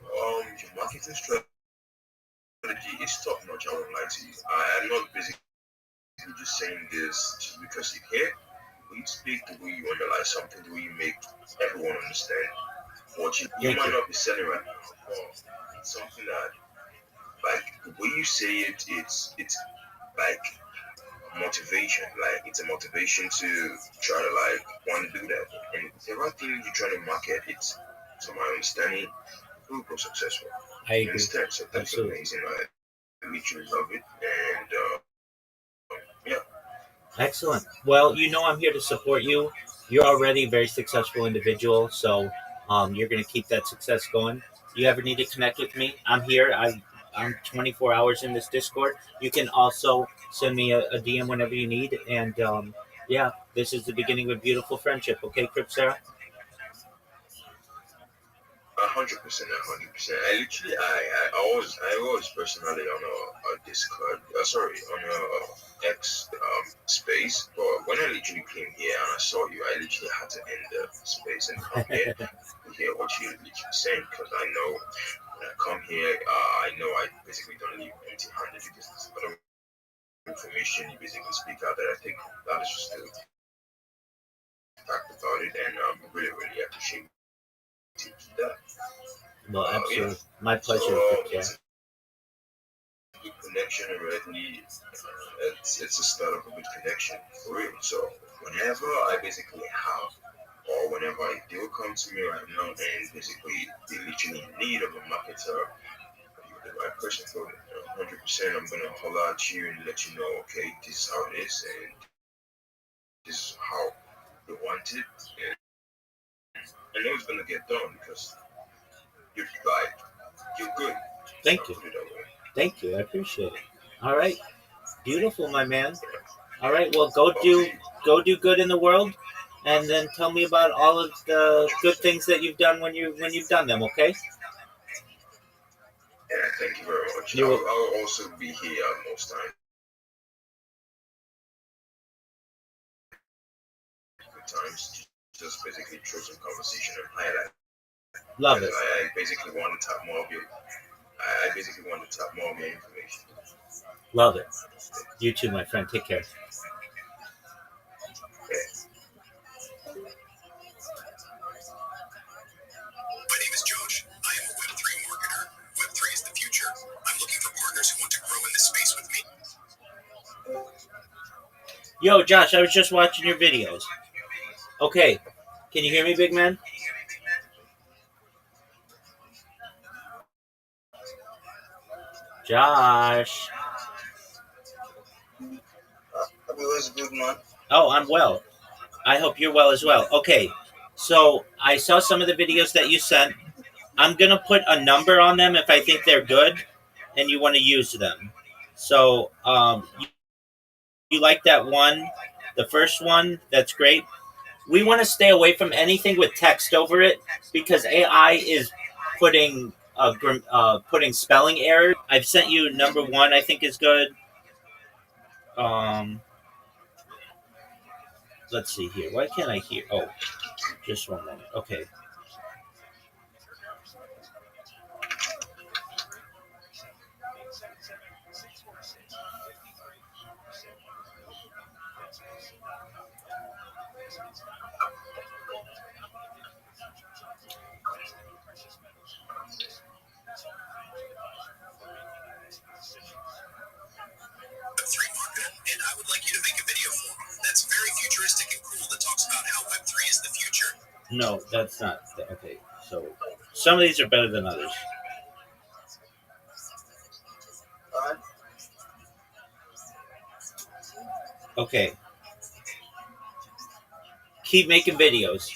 Your marketing strategy is top notch. I won't lie to you. I'm not basically just saying this just because you hear. The way you speak, the way you analyze something, the way you make everyone understand what you might not be selling right now, but Thank you. it's something that like the way you say it's like motivation. Like it's a motivation to try to like want to do that. And whatever thing you're trying to market, it's to my understanding will go successful. I You agree. understand? So that's Absolutely. amazing. I literally love it. And yeah, Excellent. Well, I'm here to support you. You're already a very successful individual, so you're going to keep that success going. You ever need to connect with me? I'm here. I'm 24 hours in this Discord. You can also send me a DM whenever you need. And yeah, this is the beginning of a beautiful friendship. Okay, Crip Sarah? 100%, 100%. I was personally on a Discord, sorry, on a X space. But when I literally came here and I saw you, I literally had to end the space and come here to hear what you literally saying because I know when I come here, I know I basically don't leave empty-handed because there's a lot of information you basically speak out that I think that is just the fact about it, and really, really appreciate that. Well, Yeah. absolutely. My So pleasure, Crip Sarah. it's a good connection already. It's a start of a good connection for real. So whenever I basically have, or whenever a deal comes to me right now, and basically they literally in need of a marketer, you're the right person for it. 100%. I'm gonna holler at you and let you know, okay, this is how it is, and this is how they want it, and I know it's gonna get done because you're like you're good. Thank I'll you. put it that way. Thank you. I appreciate it. All right. Beautiful, my man. All right. Well, Up to you. go do good in the world, and then tell me about all of the good 100%. things that you've done when you've done them. Okay. Yeah, thank you very much. You're I'll also be here most times, just basically through some conversation and highlight. love Because it. I basically want to tap more of your, I basically want to tap more of your information. Love it. You too, my friend. Take care. Yeah. My name is Josh. I am a Web3 marketer. Web3 is the future. I'm looking for Yo, Josh, I was just watching your videos. Okay, can you hear me, big man? Josh. Rabbi was good, man. Oh, I'm well. I hope you're well as well. Okay, so I saw some of the videos that you sent. I'm gonna put a number on them if I think they're good, and you want to use them. So, you like that one, the first one? That's great. We want to stay away from anything with text over it because AI is putting putting spelling errors. I've sent you number one. I think is good. Um, let's see here. Why can't I hear? Oh, just one moment. Okay. Web3 marketer, and I would like you to make a video for me that's very futuristic and cool that talks about how Web3 is the future. No, that's not. Okay. So some of these are better than others. Alright. Okay. Keep making videos.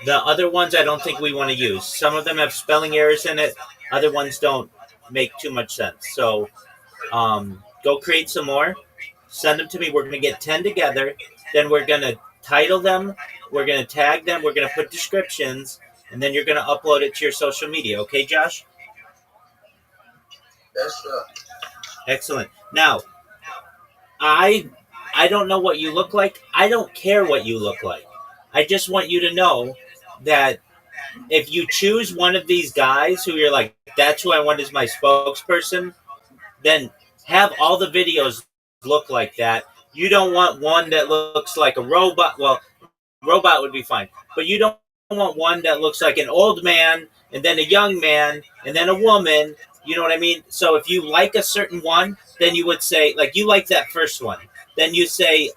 The other ones I don't think we want to use. Some of them have spelling errors in it. Other ones don't make too much sense. So go create some more. Send them to me. We're going to get 10 together. Then we're going to title them. We're going to tag them. We're going to put descriptions. And then you're going to upload it to your social media. Okay, Josh? Yes, sir. Excellent. Now, I don't know what you look like. I don't care what you look like. I just want you to know that if you choose one of these guys who you're like, that's who I want as my spokesperson, then have all the videos look like that. You don't want one that looks like a robot. Well, robot would be fine. But you don't want one that looks like an old man and then a young man and then a woman. You know what I mean? So if you like a certain one, then you would say, like, you like that first one. Then you say,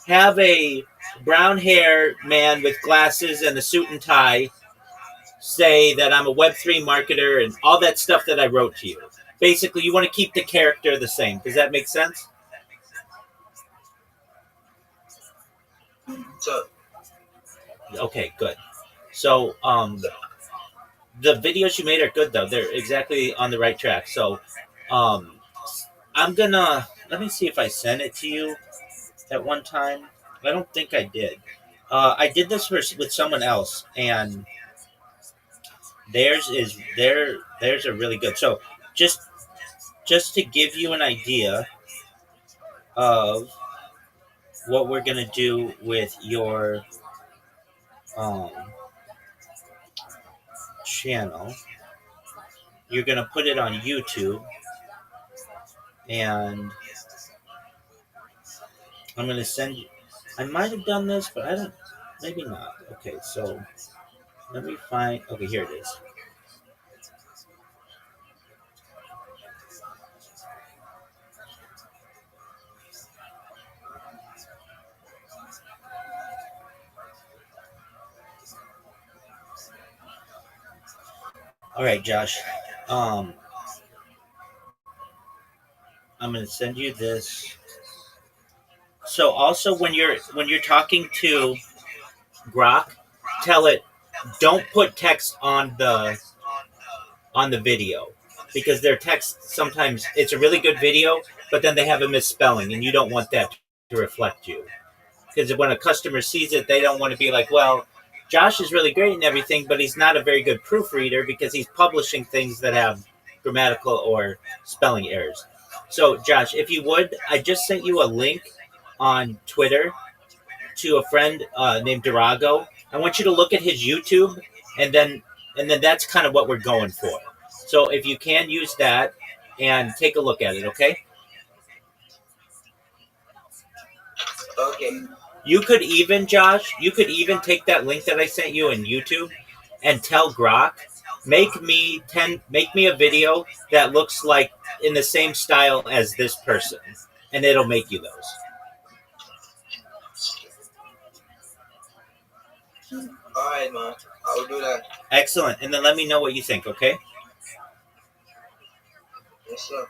have a brown hair man with glasses and a suit and tie say that I'm a Web3 marketer and all that stuff that I wrote to you. Basically, you want to keep the character the same. Does that make sense? So, Okay, good. So, the videos you made are good, though. They're exactly on the right track. So, I'm gonna let me see if I sent it to you at one time. I don't think I did. I did this with someone else, and theirs are really good. So, just to give you an idea of what we're gonna do with your um, channel, you're gonna put it on YouTube, and I'm gonna send you. I might have done this, but I don't. Maybe not. Okay, so let me find. Okay, here it is. All right, Josh. Um, I'm gonna send you this. So also when you're talking to Grok, tell it don't put text on the video because their text sometimes it's a really good video, but then they have a misspelling, and you don't want that to reflect you. Because when a customer sees it, they don't want to be like, well, Josh is really great and everything, but he's not a very good proofreader because he's publishing things that have grammatical or spelling errors. So, Josh, if you would, I just sent you a link on Twitter to a friend named Durago. I want you to look at his YouTube, and then that's kind of what we're going for. So, if you can use that and take a look at it, okay? okay. You could even, Josh, you could even take that link that I sent you in YouTube and tell Grok, make me a video that looks like in the same style as this person, and it'll make you those. All right, man. I will do that. Excellent. And then let me know what you think, okay? Yes, sir.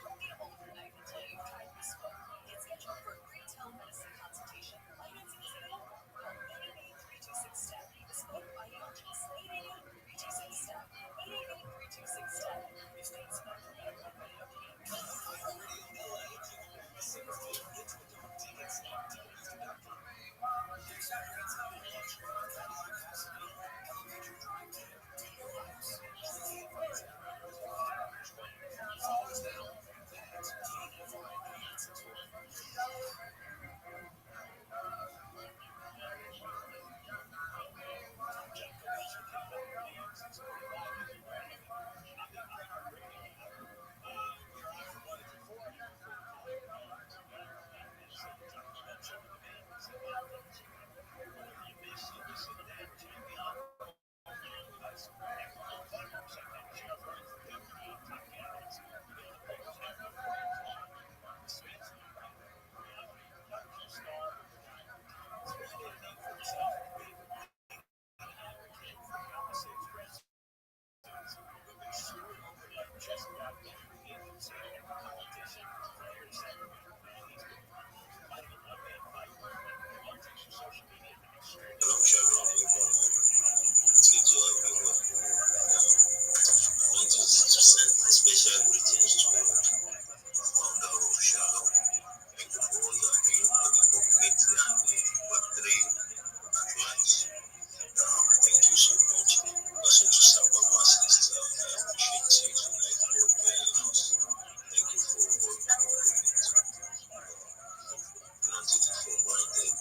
Shalom, shalom, everyone. It's good to have you all. I want to send my special greetings to founder of Shalom. Thank you for all you are doing for the community and the Web3 at large. Thank you so much. Also to Sabah Sister, I appreciate you tonight for joining us. Thank you for what you are doing. Not take it for granted.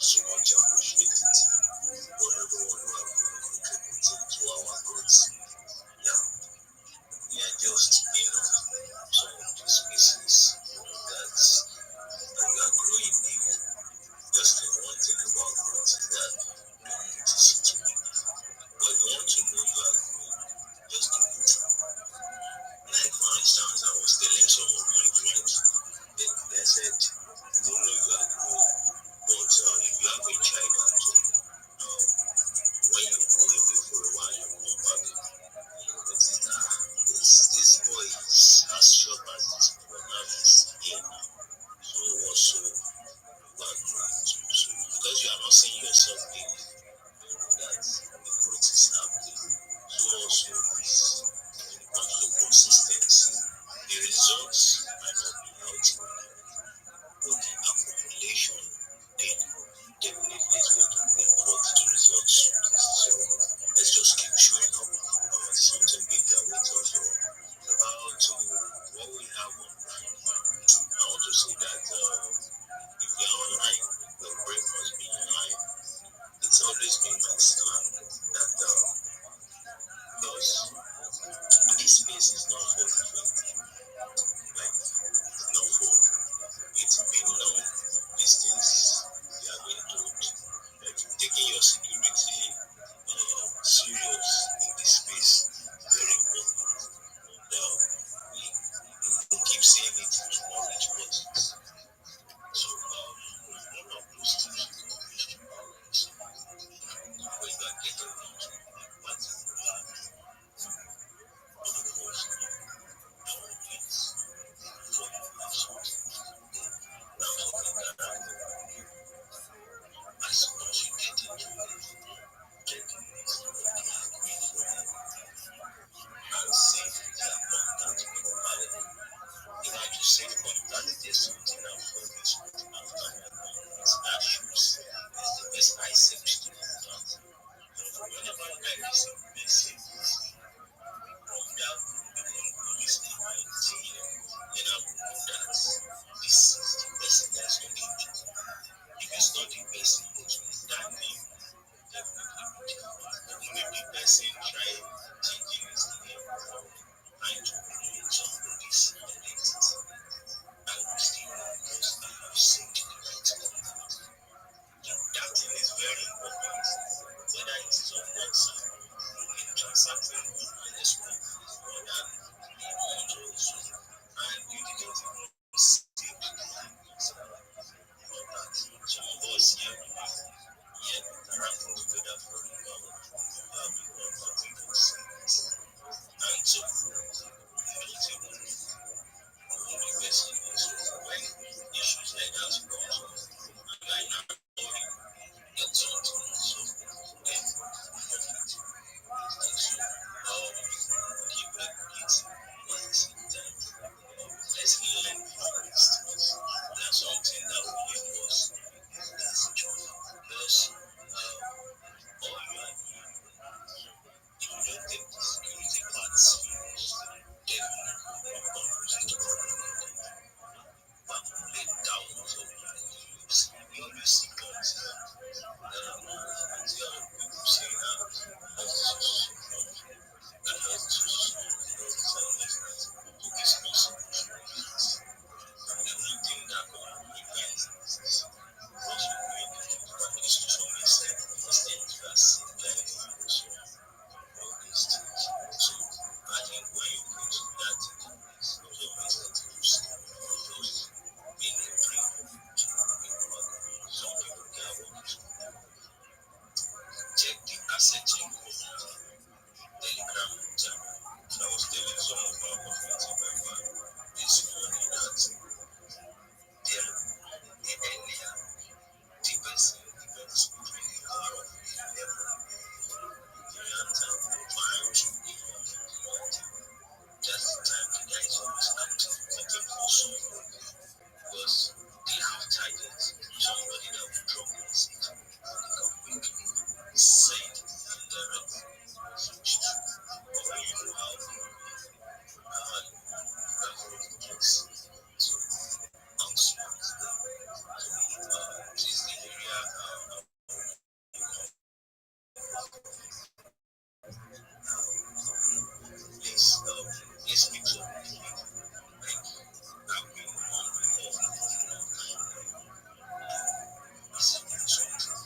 So much appreciated. For everyone who have been contributing to our growth. Yeah, we are just, some of these spaces that we are growing in. Just the one thing about growth is that you don't notice it. But you want to know you are growing, just do it. Like for instance, I was telling some of my friends, they said, you don't know you are growing, but if you have a child at home, uh, when you go away for a while, you come back, you notice that this boy is as sharp as this, but now he's here now. So also, you are growing too. So because you are not seeing yourself daily, you know that the growth is happening. So also, this, when it comes to consistency, the results might not be out immediately, but the accumulation daily definitely is going to bring forth the results. So let's just keep showing up. Something big that waits us all. About what we have online, I want to say that if you are online, your brain must be online. It's messaging Telegram channel. So I was telling some of our community members this morning that the earlier the person develops between the hour of 11 Nigerian time, 5 p.m. That's the time the guys always active, waiting for someone because they have targets. Somebody that will drop a message, they can quickly say it indirectly. But when you know how they that's what it takes to outsmart them. This is the area let's speak to people. Like, I've been on the call for a long time. This is not something.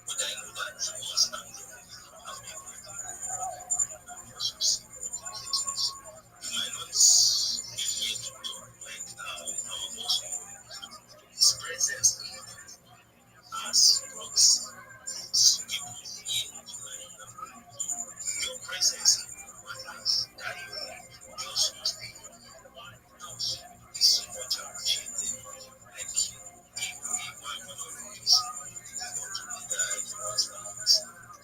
But I know that once I'm done, I'll be able to also see what it is. You might not be here to talk like our boss, his presence has brought some people here to your presence in my life. That you just must be knows. It's so much appreciated. Like, if one of the reasons for today that I was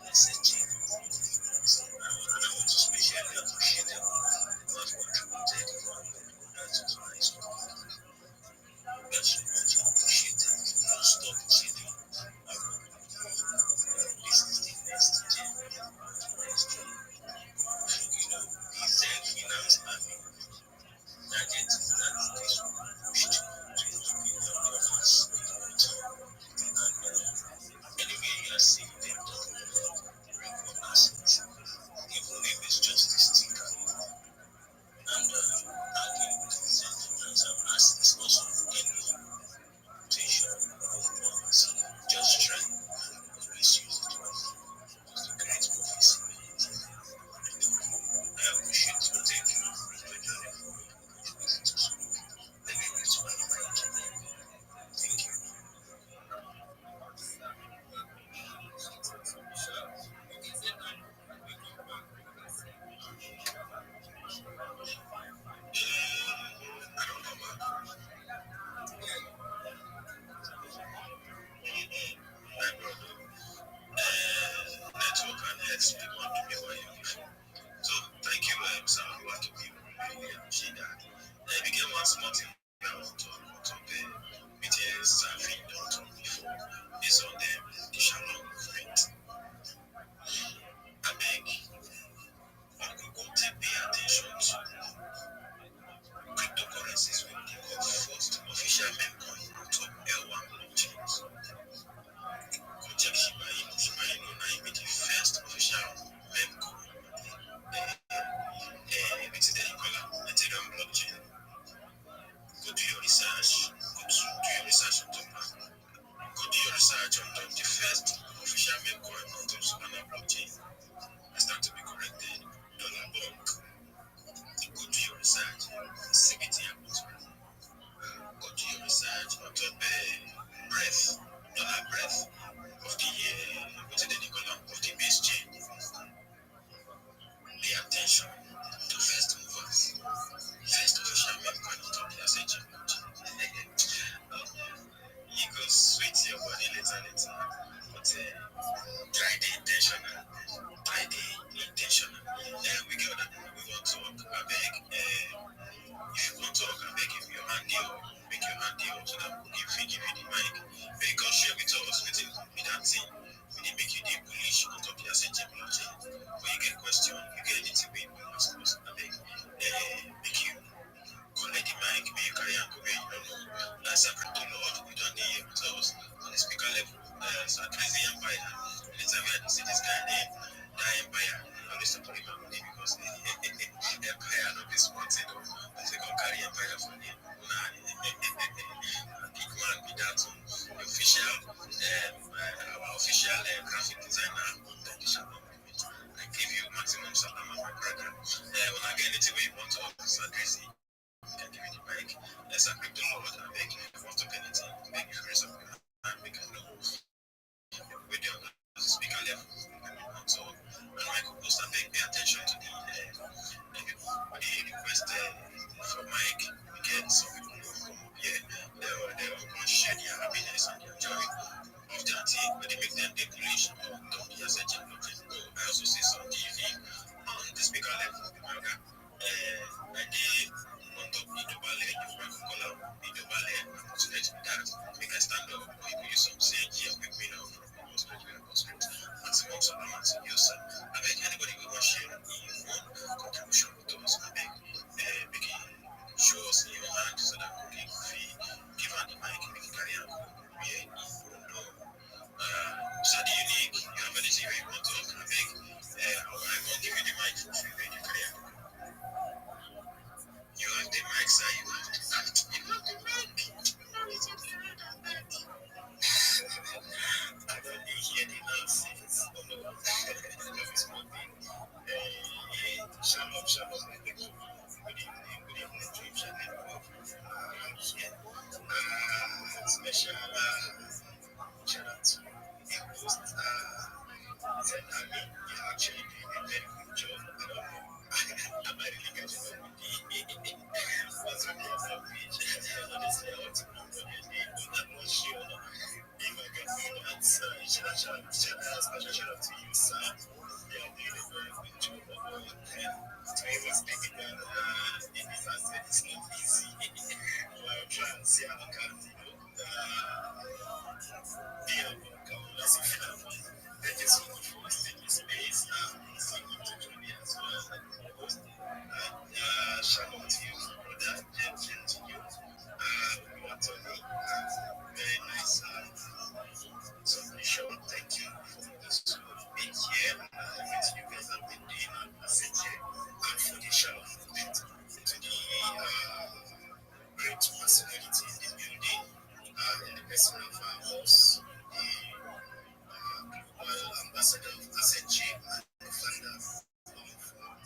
messaging, and I want to specially appreciate them who have contributed in one way or another to my story. That's so much appreciated. Don't stop chilling. This is the next gen. Next gen. You know, the self-finance army. That it is that this will be pushed to $1 billion and anywhere you are seeing them talking about record assets, even if it's just a sticker, and arguing with the self-finance and assets also any potential of funds, just try to misuse it to create more visibility. I appreciate you. Thank you, especially for contributing to school. Let me reach my mic. Thank you. I don't know about my brother. Network and heads we want to be aware before. So thank you, sir. I want to be really appreciate that. I became one small thing I want to which is I've done before. Is on them the shalom movement. I beg I could go take pay attention to cryptocurrencies with the first official memcoin on top L1 blockchains. Go check Shiba Inu. Shiba Inu now be the first official memcoin. Which is the Ethereum blockchain. Go do your research. Do your research on top. Go do your research on top. The first official memcoin on top Solana blockchain. I start to be corrected. Dollar Bank. Go do your research. CBT Account. Go do your research on top breath. Dollar breath of the what's the column of the base chain. Pay attention to first movers. First official memcoin on top the SHM blockchain. You go sweet your body later. But try the intentional. We get that. We want to talk. I beg. If you want to talk, I beg if your hand deal, make your hand deal so that we give you the mic. But you can share with us with that thing. We didn't make you the bullish on top of your SNG blockchain. When you get a question, you get anything we ask us. I beg. Make you collect the mic, make you carry and go where you don't know. That's a crypto lord. We don't need it with us on the speaker level. So crazy empire. Anytime I see this guy name, that empire, I always support him because empire not be sponsored. They can carry empire for him. Big man be that the official, our official graphic designer on the channel. I give you maximum salam, my brother. When I get anything where you want to officer crazy, you can give me the mic. Let's a crypto lord. I beg if you want to get anything, make you raise up your hand. We can know. We don't speaker level. We want to meeting, but they make them declaration. Don't be as a general. I also say something unique on the speaker level. I did on top of the ballet, you can call out the ballet, concentrate with that. We can stand up, or you can use some saying here, quick me now from the concentrate. Maximum supplements in your son. I beg anybody who wants to share your own contribution with us. I beg, making show us in your hand so that we can give her the mic, we can carry on. We don't know. So the unique, you have anything you want to talk, I beg, I won't give you the mic for free, then you carry on. You have the mic, sir. You have the mic. You have the mic. I don't hear the nonsense. Shalom, shalom. Good evening, dream channel. Special shout out to the host. Said you're actually doing a very good job. I don't know. I'm not really catching up with the what's on your page. Honestly, I want to know what you're doing, but I'm not sure if I can do that. So, special shout out to you, sir. You're doing a very good job. To me, was speaking that in this aspect, it's not easy. I'm trying to see how I can, be able to come as if thank you so much for taking space. So good to join me as well. Shout out to you, brother. Gentlemen to you. Tony. Very nice submission. Thank you for this being here. Everything you guys have been doing and messaging and for the shalom movement to the great personality in the building in the person of our host, the global ambassador of SNG and the founder of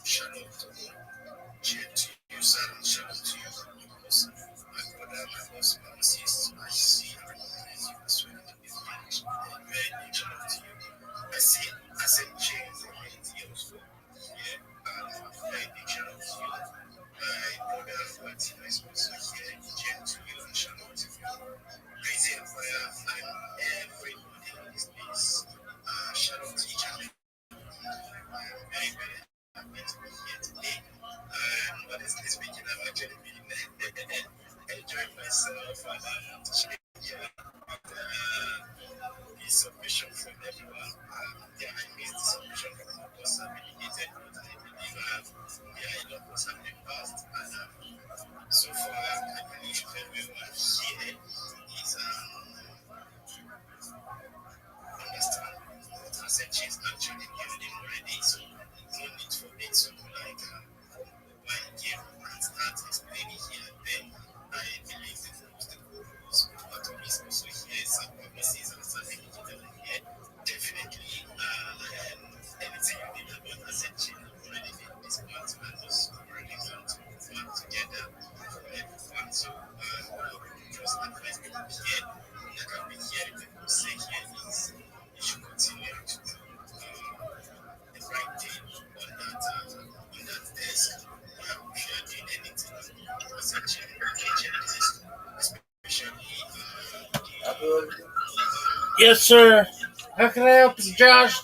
Shalom to you, sir, and shalom to you, because my brother, my boss, my sis, I see you as well in the business. Very big shalom to you. I see SNG from India also. Yeah, very big shalom to you. My brother, Fatima, is also here. Jen to you, and shalom to you. Crazy Empire and everybody in this place. Shalom to each other. Very, very happy to be here today. Honestly speaking, I've actually been enjoying myself and sharing the submission from everyone. Yeah, I missed the submission from the boss. I really needed, but I believe a lot was happening fast. And so far, I believe everyone here is understand what SNG is actually building already. So no need for me to like one game and start explaining here and there. I believe the rules part of this also here, some policies and strategy here. Definitely anything you need about SNG already been this part and just really want to work together for everyone. So just advise people here that can be here, people say here is you should continue to do the right thing on that desk. If you are doing anything essentially engaging this, especially Yes, sir. How can I help you, Josh?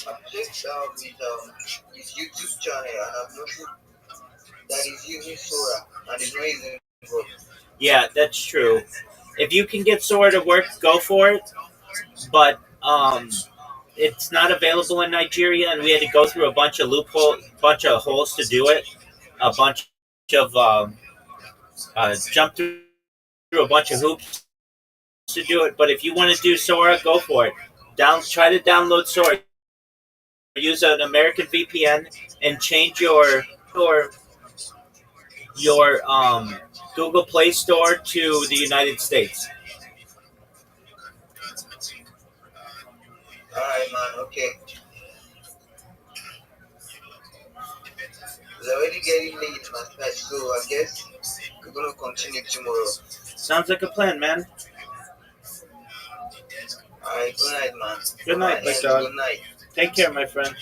I've checked out his YouTube channel and I've noticed that he's using Sora and he's not using involved. Yeah, that's true. If you can get Sora to work, go for it. But it's not available in Nigeria, and we had to go through a bunch of holes to do it. A bunch of jump through a bunch of hoops to do it. But if you want to do Sora, go for it. Try to download Sora. Use an American VPN and change your Google Play Store to the United States. Alright, man, okay. It's already getting late, man, so I guess we're gonna continue tomorrow. Sounds like a plan, man. Alright, good night, man. Good night, big dog. Good night. Take care, my friend.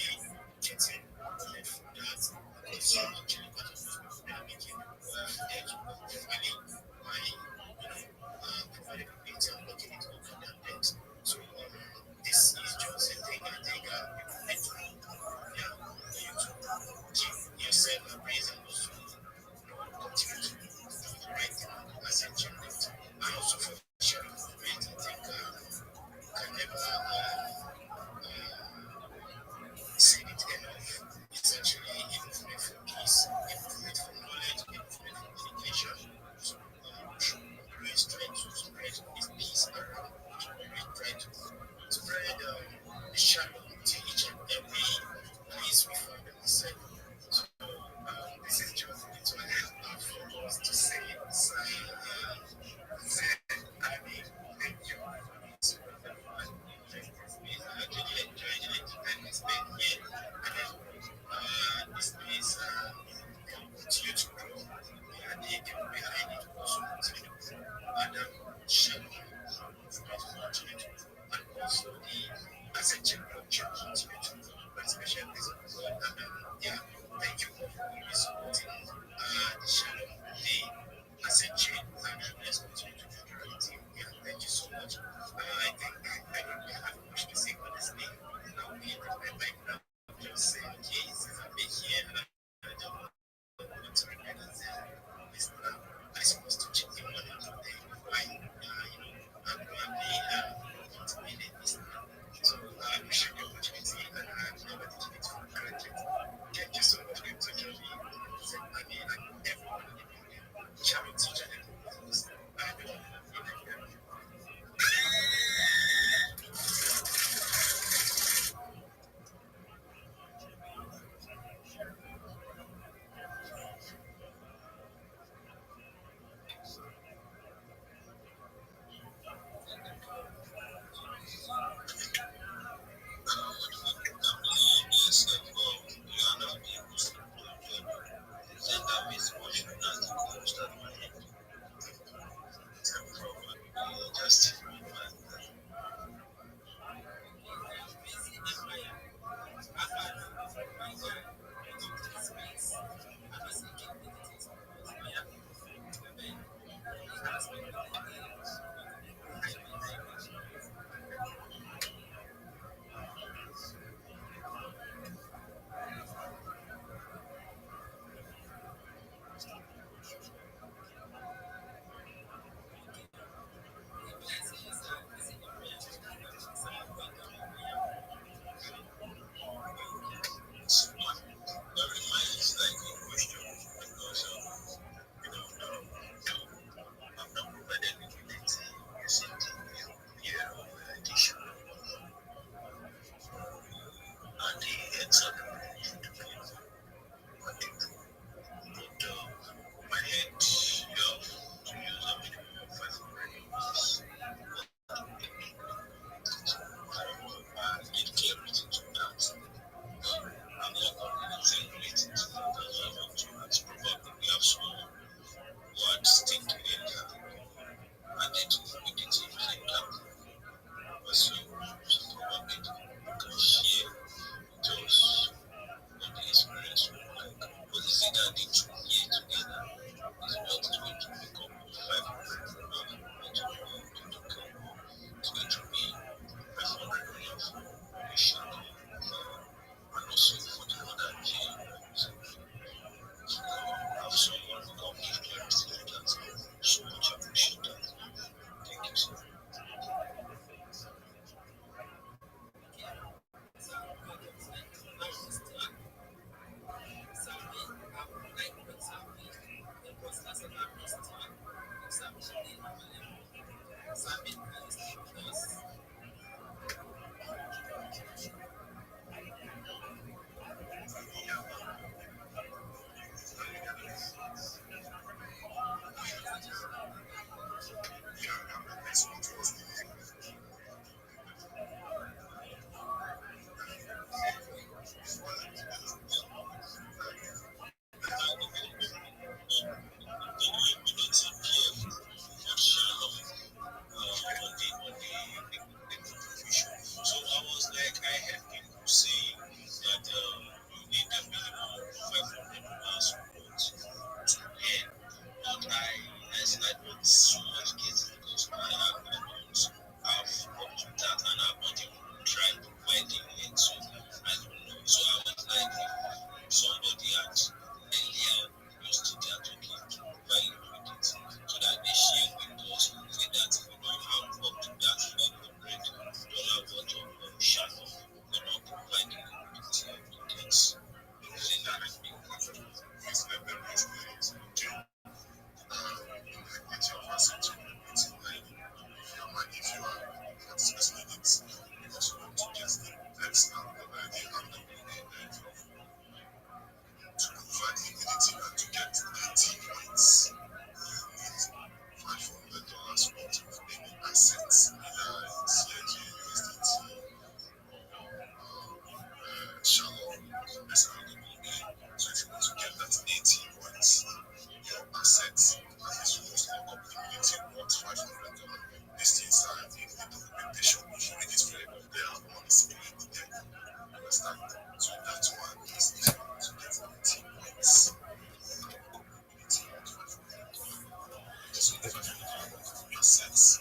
Makes sense.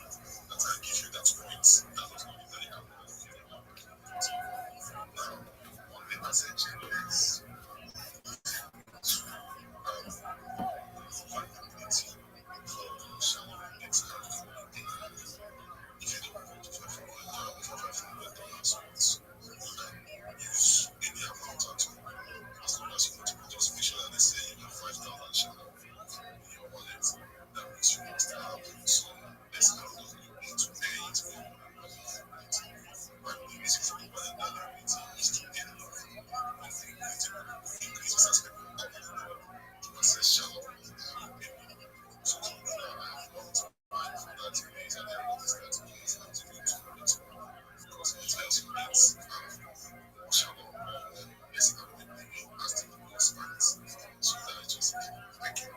That I give you that point. That was not very now. On the message is vulnerability for shallow next community. If you don't want to fight for $500 use any amount at all. As long as you want to put just visual, let's say you have 5,000 shallow in your wallet, that means you must have some less amount you need to pay it for. But the reason for the vulnerability is to get enough increases as people come to access shallow. So now I have not mind for that image and I noticed that it is actively to it because it tells you that shallow is actively as the people expands. So that is just it. Thank you.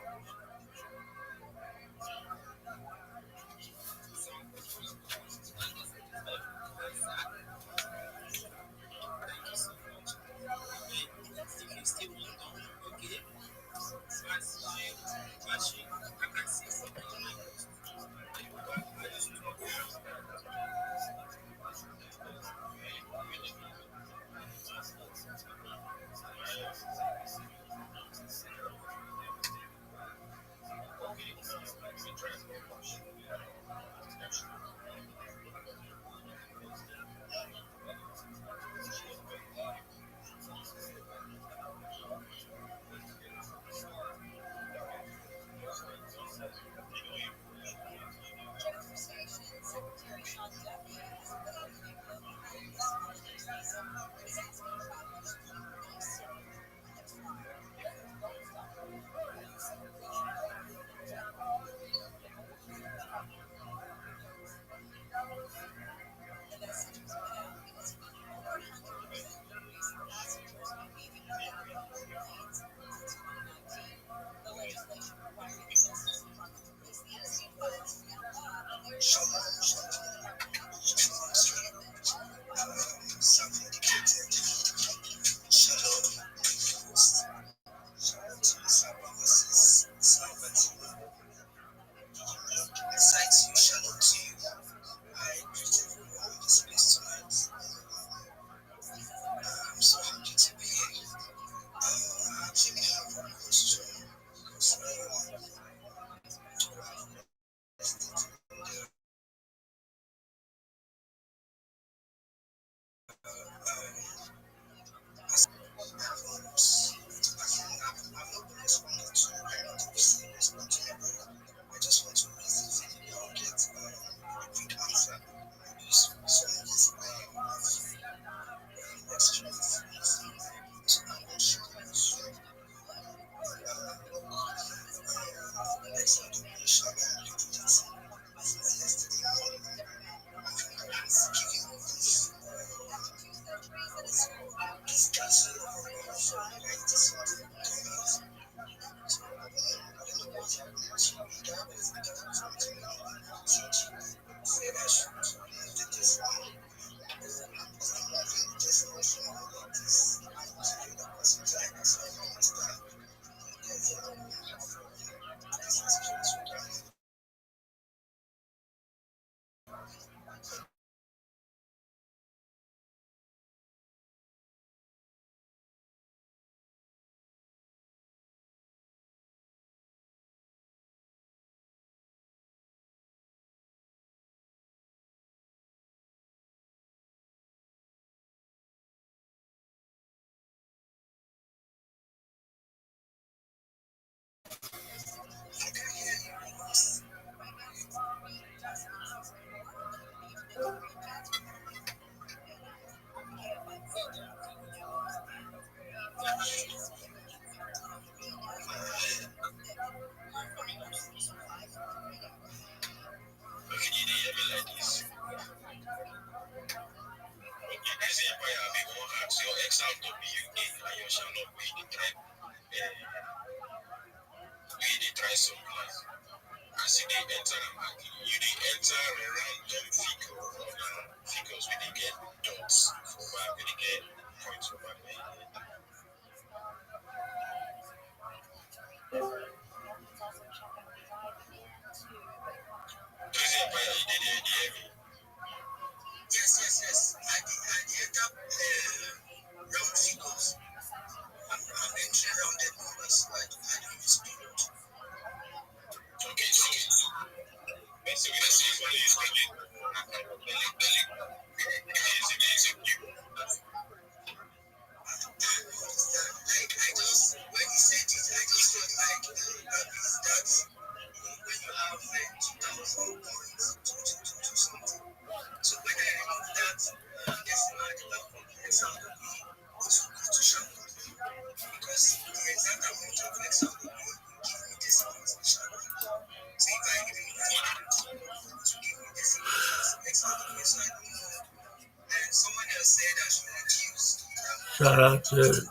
Shout out to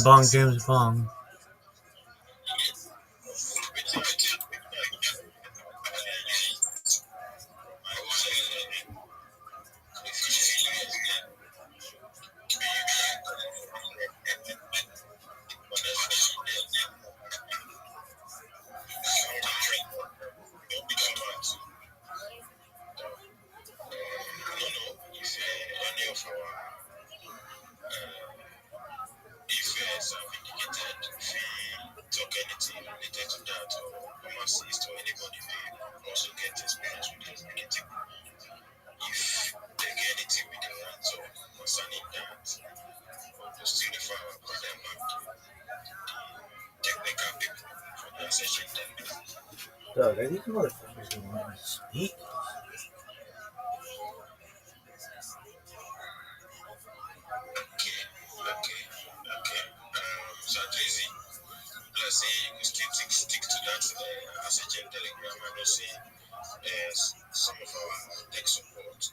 Bong James Bong. Doug, are these motherfuckers don't want to speak? So at least, let's say you could stick to that as a telegram. I don't say some of our tech support is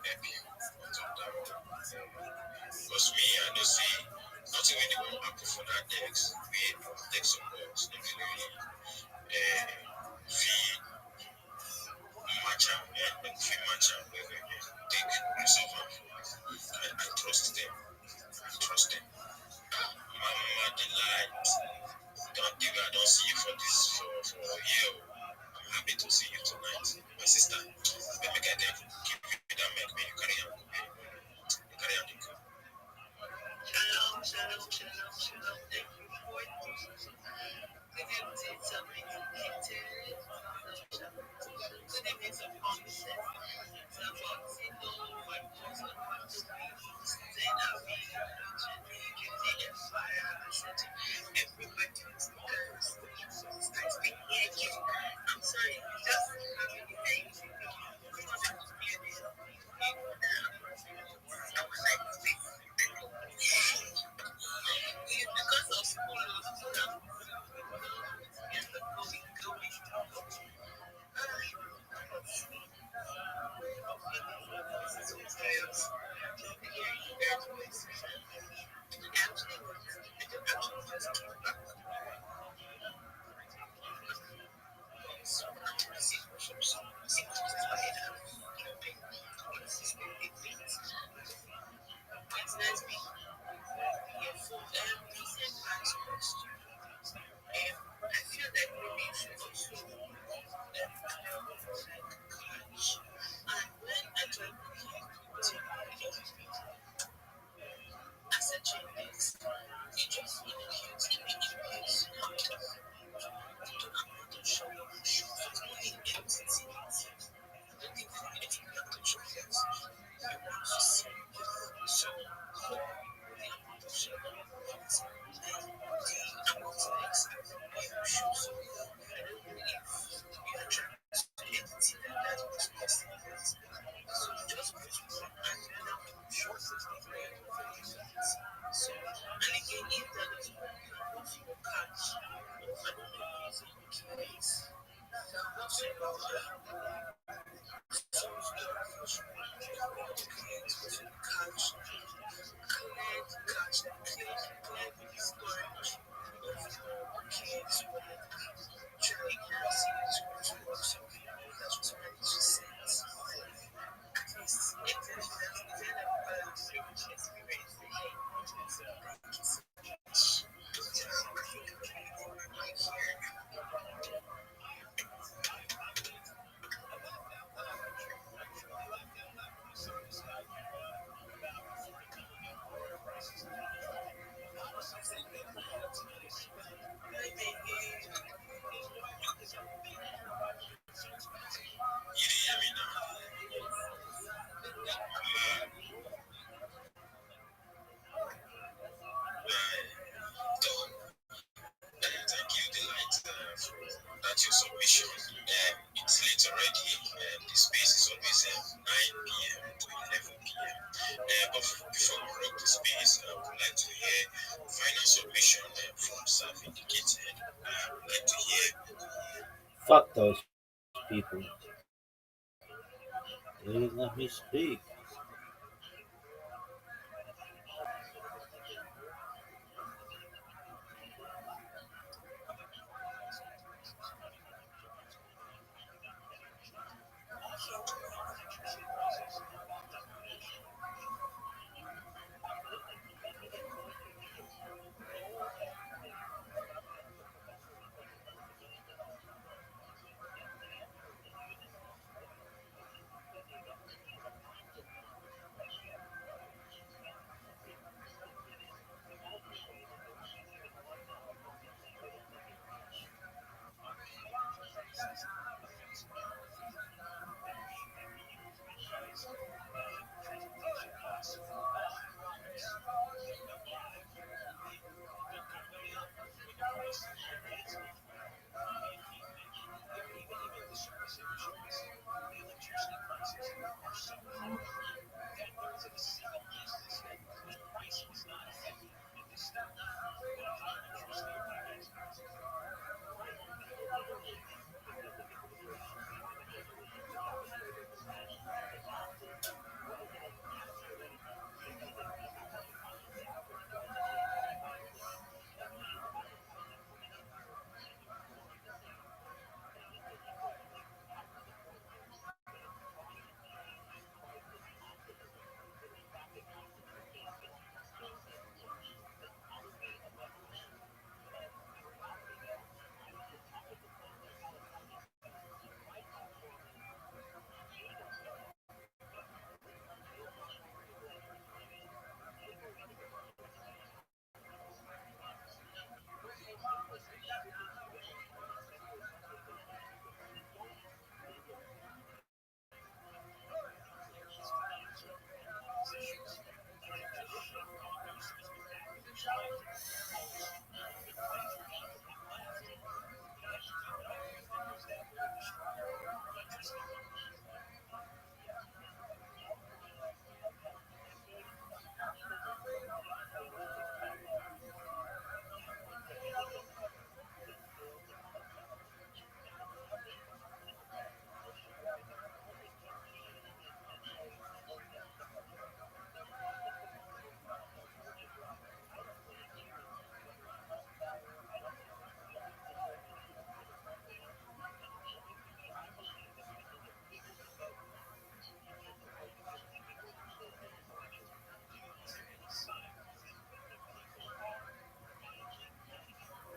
help you on top that one. Because me, I don't see nothing really going to happen for that text. We our tech support, definitely fee match up and fee match up with take resolve for us. I trust them. I trust them. Mama delight. I don't see you for this for a year. I'm happy to see you tonight. My sister, let me get them. Give you that milk, you carry on. You carry on. Shalom. Thank you for it. Good evening, something connected. Good evening, some promises. Some promises, no one was on the wheels. Then I'll be you take a fire. I said, everybody is nice. Nice to hear you. I'm sorry, just having the name. Come on, I'm feeling it. I was like, because of school, and the going. Fuck those people. Please let me speak.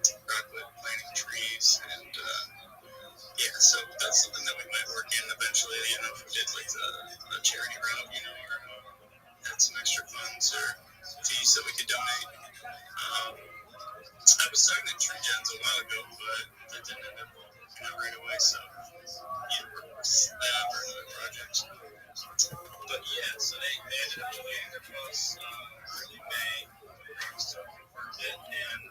Redwood planting trees, and yeah, so that's something that we might work in eventually. You know, if we did like a charity route, you know, or had some extra funds or fees that we could donate. I was talking to Tree Gens a while ago, but that didn't end up working out right away. So either work with them or another project. But yeah, so they ended up donating their posts early May. I was talking about it, and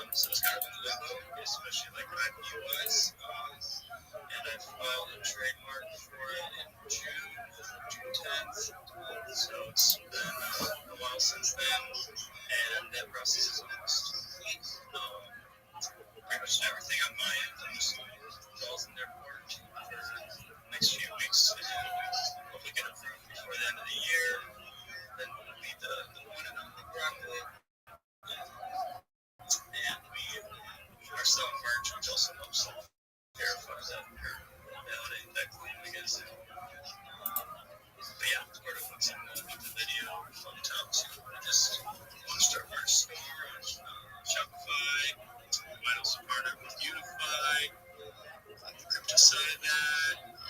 so it's kind of in limbo, especially like IP wise. And I filed a trademark for it in June 10th. So it's been a while since then, and that process is almost complete. Pretty much everything on my end, I'm just balls in their court for the next few weeks, and hopefully get approved before the end of the year. Then we'll be the one and only broccoli. And we are selling merch, which also helps verify that or validate that claim, I guess. But yeah, part of what's in the video from the top too. I just want to start merch store on Shopify. Might also partner with Unify on the crypto side of that.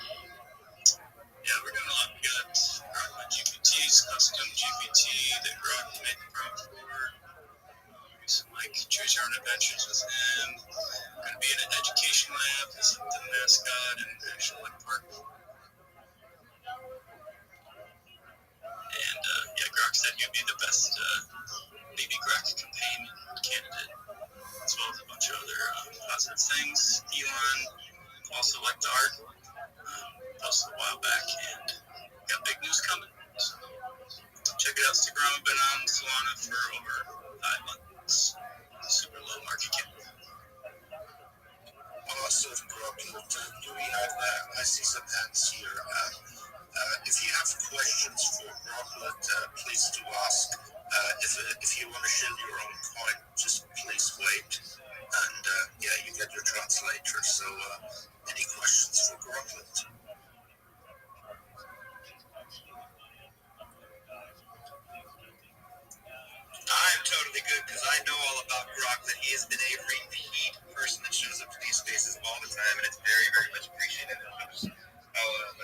Yeah, we're doing a lot. We got GPT's custom GPT that Grok made the prompt for. Some like choose your own adventures with him. Going to be in an education lab as the mascot and actual like park. And yeah, Grok said he'd be the best baby Grok campaign candidate, as well as a bunch of other positive things. Elon also liked the art, posted a while back, and got big news coming. So check it out, stick around. I've been on Solana for over 5 months. Super low market cap. Also, do we have, I see some hands here. If you have questions for Robert, please do ask. If you want to share your own coin, just please wait. And yeah, you get your translator. So, any questions for Robert? I'm totally good because I know all about Brock, that he has been a repeat person that shows up to these spaces all the time, and it's very, very much appreciated how much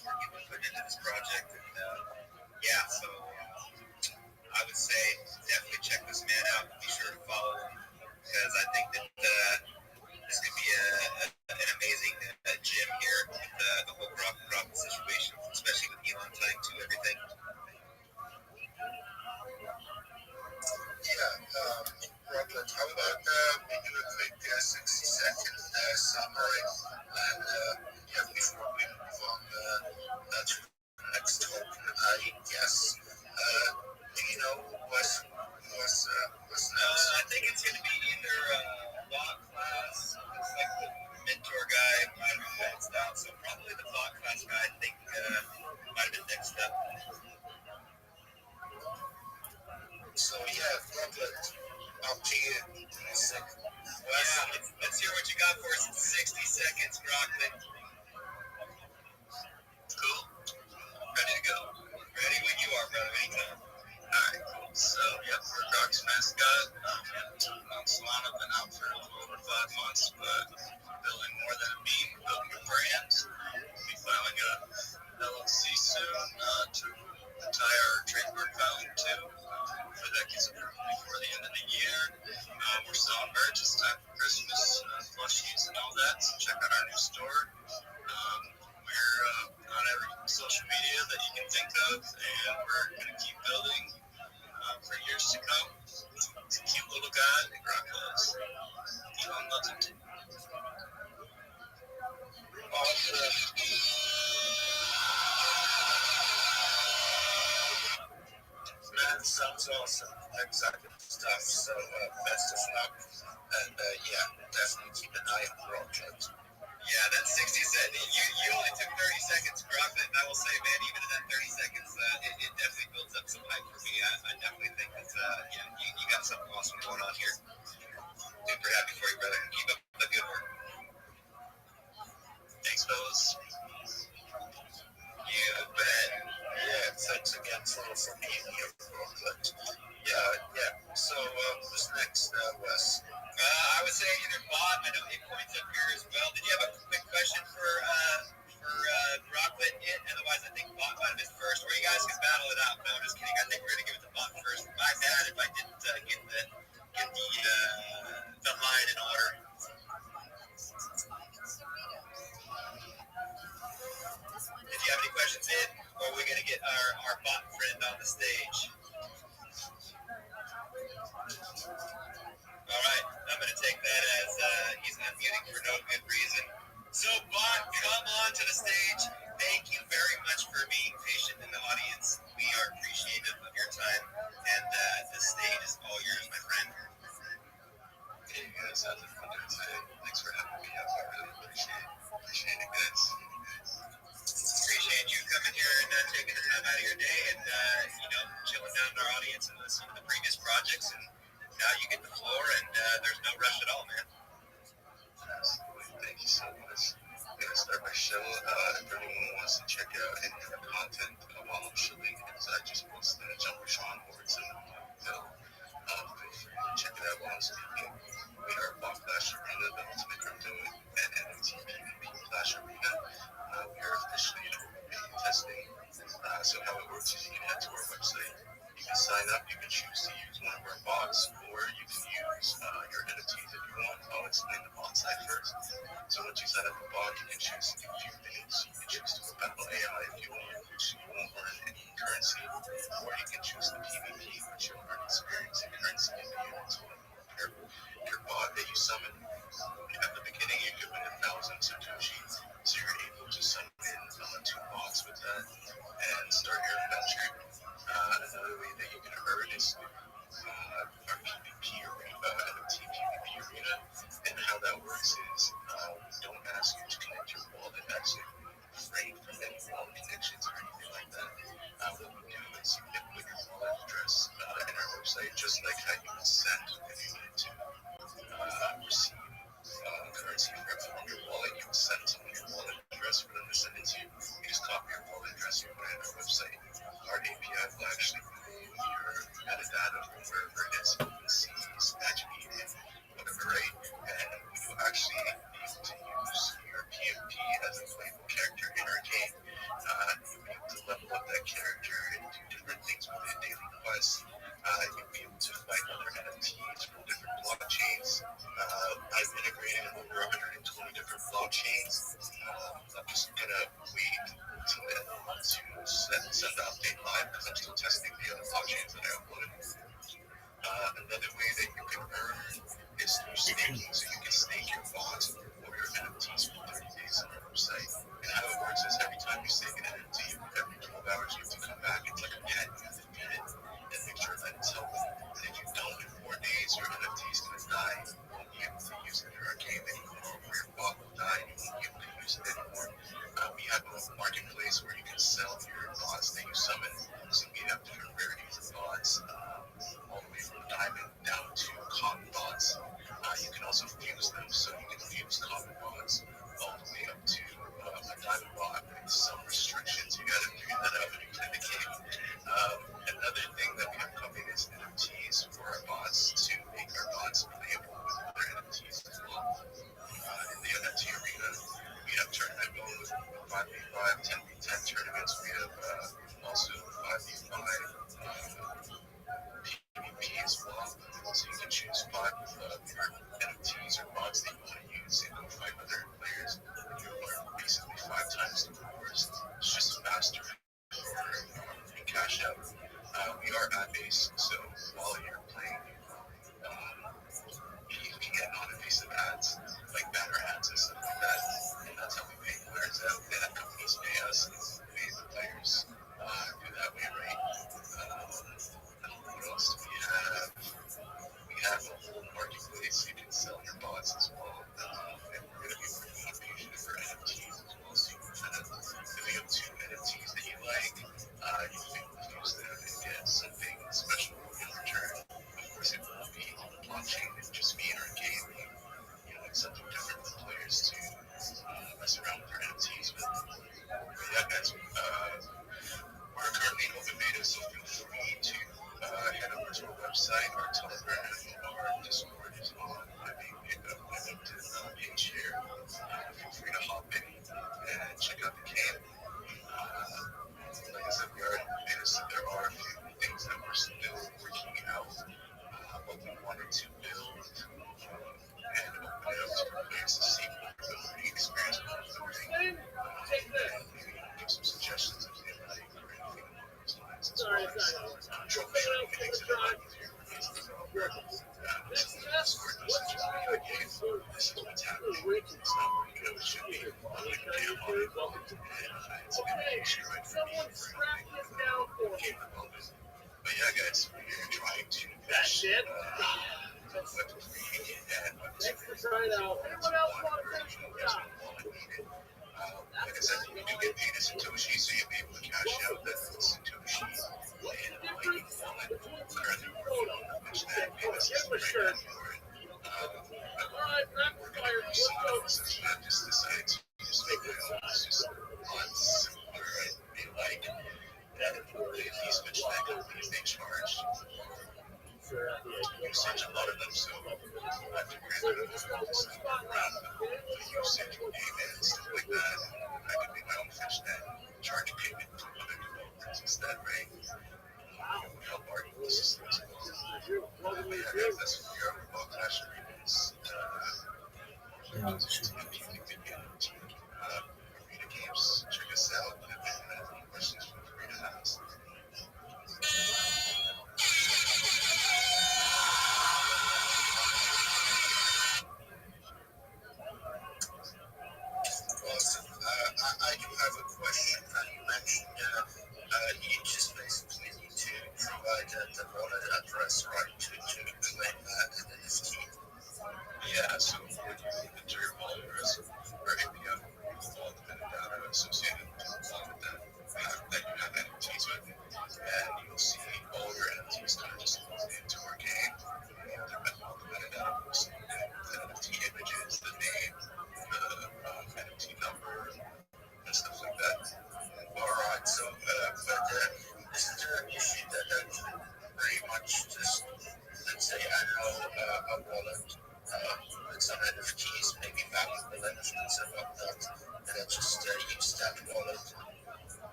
work you've been putting into this project. And yeah, so I would say definitely check this man out. Be sure to follow him because I think that this could be an amazing gym here with the whole Brock situation, especially with Elon tying to everything. Yeah, Robert, how about we do a quick 60-second summary, and yeah, before we move on to the next talk, I guess. Do you know what's next? I think it's going to be either law class, it's like the mentor guy, might have been next out, so probably the law class guy, I think, might have been next up. So yeah, Robert, up to you. Yeah, let's hear what you got for us in 60 seconds, Brockman. Cool. Ready to go. Ready when you are, brother. Anytime. Alright, cool. So, yeah, we're Brock's mascot. Solana, been out for a little over 5 months, but building more than a meme, building a brand. We'll be filing a LLC soon to tie our trademark filing too. Hopefully that gets approved before the end of the year. We're selling merch. It's time for Christmas, plushies and all that. So check out our new store. We're on every social media that you can think of, and we're going to keep building for years to come. He's a cute little guy. Big rock loves. Elon loves him too. Awesome. Man, sounds awesome. Exactly stuff. So, best of luck. And yeah, definitely keep an eye on Rothschild. Yeah, that 60 seconds. You only took 30 seconds, Brockman. I will say, man, even in that 30 seconds, it definitely builds up some hype for me. I definitely think that, yeah, you got something awesome going on here. Super happy for you, brother. Keep up the good work. Thanks, fellas. You bet. Yeah, thanks again for being here, Brooklyn. Yeah. So, who's next, Wes? I would say either Bob. I know he points up here as well. Did you have a quick question for Brooklyn? Otherwise, I think Bob might have been first, or you guys can battle it out. No, I'm just kidding. I think we're going to give it to Bob first. My bad if I didn't get the line in order. Did you have any questions in, or are we going to get our bot friend on the stage? All right, I'm going to take that as he's unmuting for no good reason. So, bot, come on to the stage. Thank you very much for being patient in the audience. We are appreciative of your time, and the stage is all yours, my friend. Hey guys, how's it going today? Thanks for having me up. I really appreciate it, guys. Appreciate you coming here and taking the time out of your day and chilling down in our audience and listening to the previous projects. And now you get the floor, and there's no rush at all, man. Absolutely. Thank you so much. I'm going to start my show. If anyone wants to check out any of the content while I'm chilling, I just posted a Jumbotron or it's in Phil. Feel free to check it out while I'm speaking. We are Block Clash Arena, the ultimate crypto and NFT PvP Clash Arena. We are officially in beta testing. So how it works is you can head to our website. You can sign up. You can choose to use one of our bots, or you can use your NFTs if you want. I'll explain the bot side first. So once you sign up a bot, you can choose to do a few things. You can choose to battle AI if you want. just like how you would send if you needed to receive currency from your wallet, you would send someone your wallet address for them to send it to you. You just copy your wallet address, you put it in our website. Our API will actually move your metadata from wherever it is you can see that you need it, whatever, right? And we will actually be able to use your PMP as a playable character in our game. You'll be able to level up that character and do different things with it, daily quests. You'll be able to find other NFTs from different blockchains. I've integrated over 120 different blockchains. I'm just gonna wait till then to send the update live because I'm still testing the other blockchains that I uploaded. Another way that you can earn is through staking. So you can stake your bonds or your NFTs for 30 days on our website. And how it works is every time you stake an NFT, every 12 hours you have to come back. It's like a pet. You have to feed it and make sure that it's healthy. And if you don't in 4 days, your NFT is going to die. You won't be able to use it in our game anymore. Or your bot will die. You won't be able to use it anymore. We have a marketplace where you can sell your bots that you summon. So we have different rarities of bots, all the way from diamond down to common bots. You can also fuse them, so you can fuse common bots all the way up to a diamond bot with some restrictions. You gotta figure that out when you play the game. Another thing that we have coming is NFTs for our bots to make our bots playable with other NFTs as well. In the NFT arena, we have tournament mode, 5v5, 10v10 tournaments. We have also 5v5 PvP as well. So you can choose 5 of your NFTs or bots that you want to use and go fight other players. You are basically 5 times the rewards. It's just faster for cash out. We are ad-based, so while you're playing, you can get non-invasive ads, like banner ads and stuff like that. And that's how we pay players out. The ad companies pay us, pay the players do that way, right? What else do we have? We have a whole marketplace. You can sell your bots as well. And we're going to be working on paging for NFTs as well. So you can kind of, if you have 2 NFTs that you like, you can use them and get something special in return. Of course, it won't be on the blockchain. It's just me in our game. It's something different for players to mess around with their NFTs with. But yeah, guys, we're currently in open beta, so feel free to head over to our website, our Telegram, our Discord is on my main LinkedIn page here. Feel free to hop in and check out the game. Like I said, we are in beta, so there are a few things that we're still working out. But we wanted to build and open it up to players to see what the learning experience was building. And maybe give some suggestions if they like or anything along those lines, as well as troubleshooting things that are not easier for me as a developer. This is the Discord message is me in the game. This is what's happening. It's not working how it should be. I'm like, okay, I'm on it. And it's been a huge stride for me for helping game development. But yeah, guys, we're trying to mesh Web 3 and Web 2. Anyone else want to finish the job? Like I said, you do get paid a Satoshi, so you'll be able to cash out that Satoshi in a Lightning wallet. Currently working on the Internet payment system right now for it. I'm working on a song, so I just decided to just make my own. It's just a lot simpler. I like that they at least mention that companies they charge usage, a lot of them, so I figured out around the usage of payment and stuff like that. I could make my own fishnet, charge payment to other developers instead, right? It would help our ecosystem as well. But yeah, guys, that's what we are about Clash Arenas. Arena games, check us out. If anyone has any questions, feel free to ask.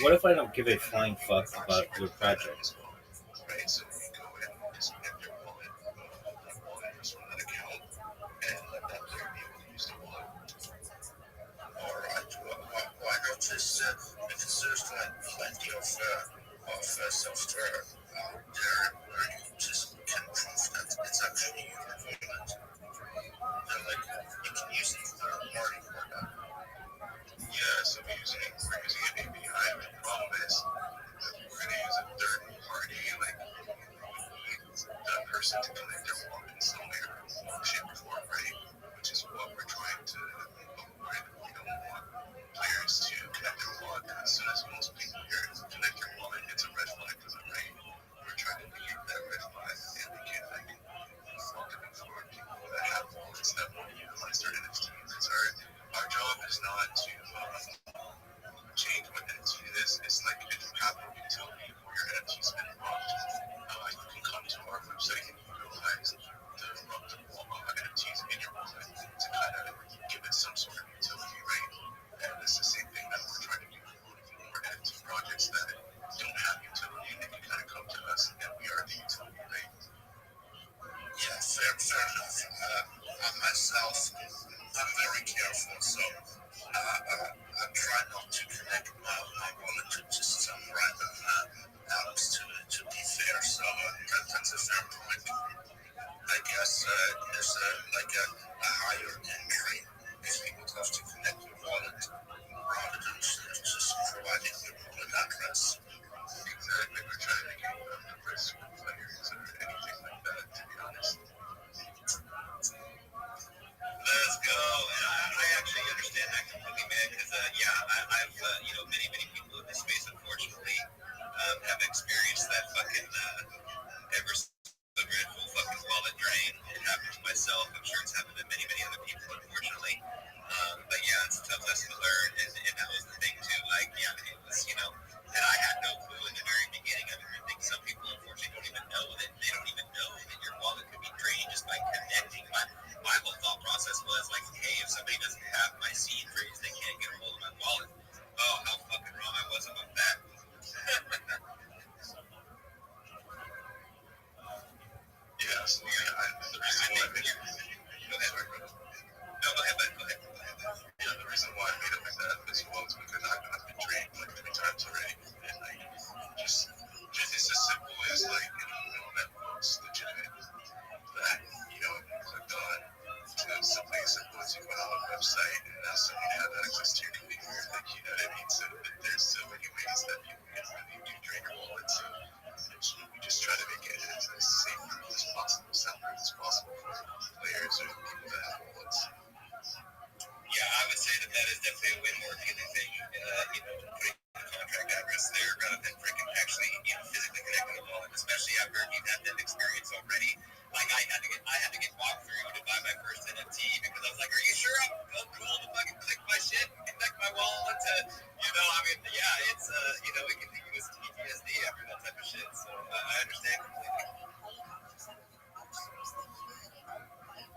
What if I don't give a flying fuck about your project? Right, so you go and disconnect your wallet from that account and let that player be able to use the wallet. All right. Well, I noticed there's plenty of software out there where you just can prove that it's actually your wallet. Like you can use a third party for that. Yeah, so we're using an API, but the problem is that we're going to use a third party, like we need that person to connect their wallet in some way or shape or form, right? Which is what we're trying to avoid. We don't want players to connect their wallet, and as soon as most people hear connect your wallet, it's a red flag to them, right? We're trying to negate that red flag, and we can like fuck them for people that have wallets that want to utilize their NFTs. It's our job is not to change what NFT it is. It's like if you have a utility or your NFT's been robbed, you can come to our website and utilize the robbed NFTs in your wallet to kind of give it some sort of utility, right? And it's the same thing that we're trying to do for NFT projects that don't have utility. They can kind of come to us and we are the utility, right? Yeah, fair enough. Myself, I'm very careful, so I try not to connect my wallet to just some random apps to be fair. So that's a fair point. I guess there's a higher entry if you would have to connect your wallet rather than just providing your wallet address. Exactly. We're trying to get the risk with players or anything like that, to be honest. Let's go. And I actually understand that completely, man. Because I've many people in this space, unfortunately, have experienced that fucking ever so dreadful fucking wallet drain. It happened to myself. I'm sure it's happened to many other people, unfortunately. But yeah, it's a tough lesson to learn, and that was the thing too. Like, yeah, it was, and I had no clue in the very beginning. I think some people unfortunately don't even know that your wallet could be drained just by connecting. My whole thought process was like, hey, if somebody doesn't have my seed phrase, they can't get a hold of my wallet. Oh, how fucking wrong I was about that. Yeah, so the reason why I made it. Go ahead. No, go ahead, bud. Go ahead. Yeah, the reason why I made it like that as well is because I've been trained like 3 times already, and like just it's as simple as like that looks legitimate that you clicked on to something as simple as you went on a website and now someone had access to your computer. Like you know what I mean? So there's so many ways that people can really do drain your wallet. So we just try to make it as safe as possible, soundproof as possible for players or people that have wallets. Yeah, I would say that is definitely a way more appealing thing, putting the contract address there rather than freaking actually, physically connecting the wallet, especially after you've had that experience already. Like I had to get walked through to buy my first NFT because I was like, are you sure I'm cool to fucking click my shit and connect my wallet to, it's, it can give us PTSD after that type of shit. So I understand completely.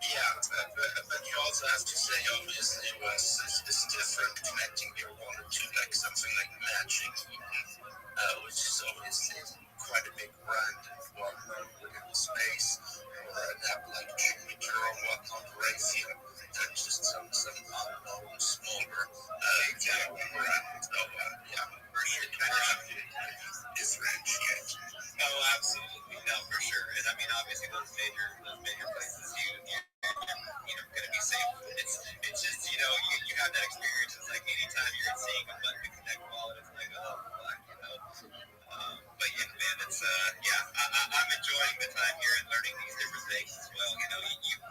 Yeah, but you also have to say, obviously, it's different connecting your wallet to like something like Magic, which is obviously quite a big brand and well-known within the space, or an app like Jupiter or whatnot, Raytheon, than just some unknown, smaller brand. So, for sure, you kind of have to differentiate. Oh, absolutely, no, for sure. And I mean, obviously, those major places, going to be safe. It's just, you have that experience. It's like anytime you're seeing a button to connect wallet, it's like, oh, fuck. But yeah, man, it's, I'm enjoying the time here and learning these different things as well.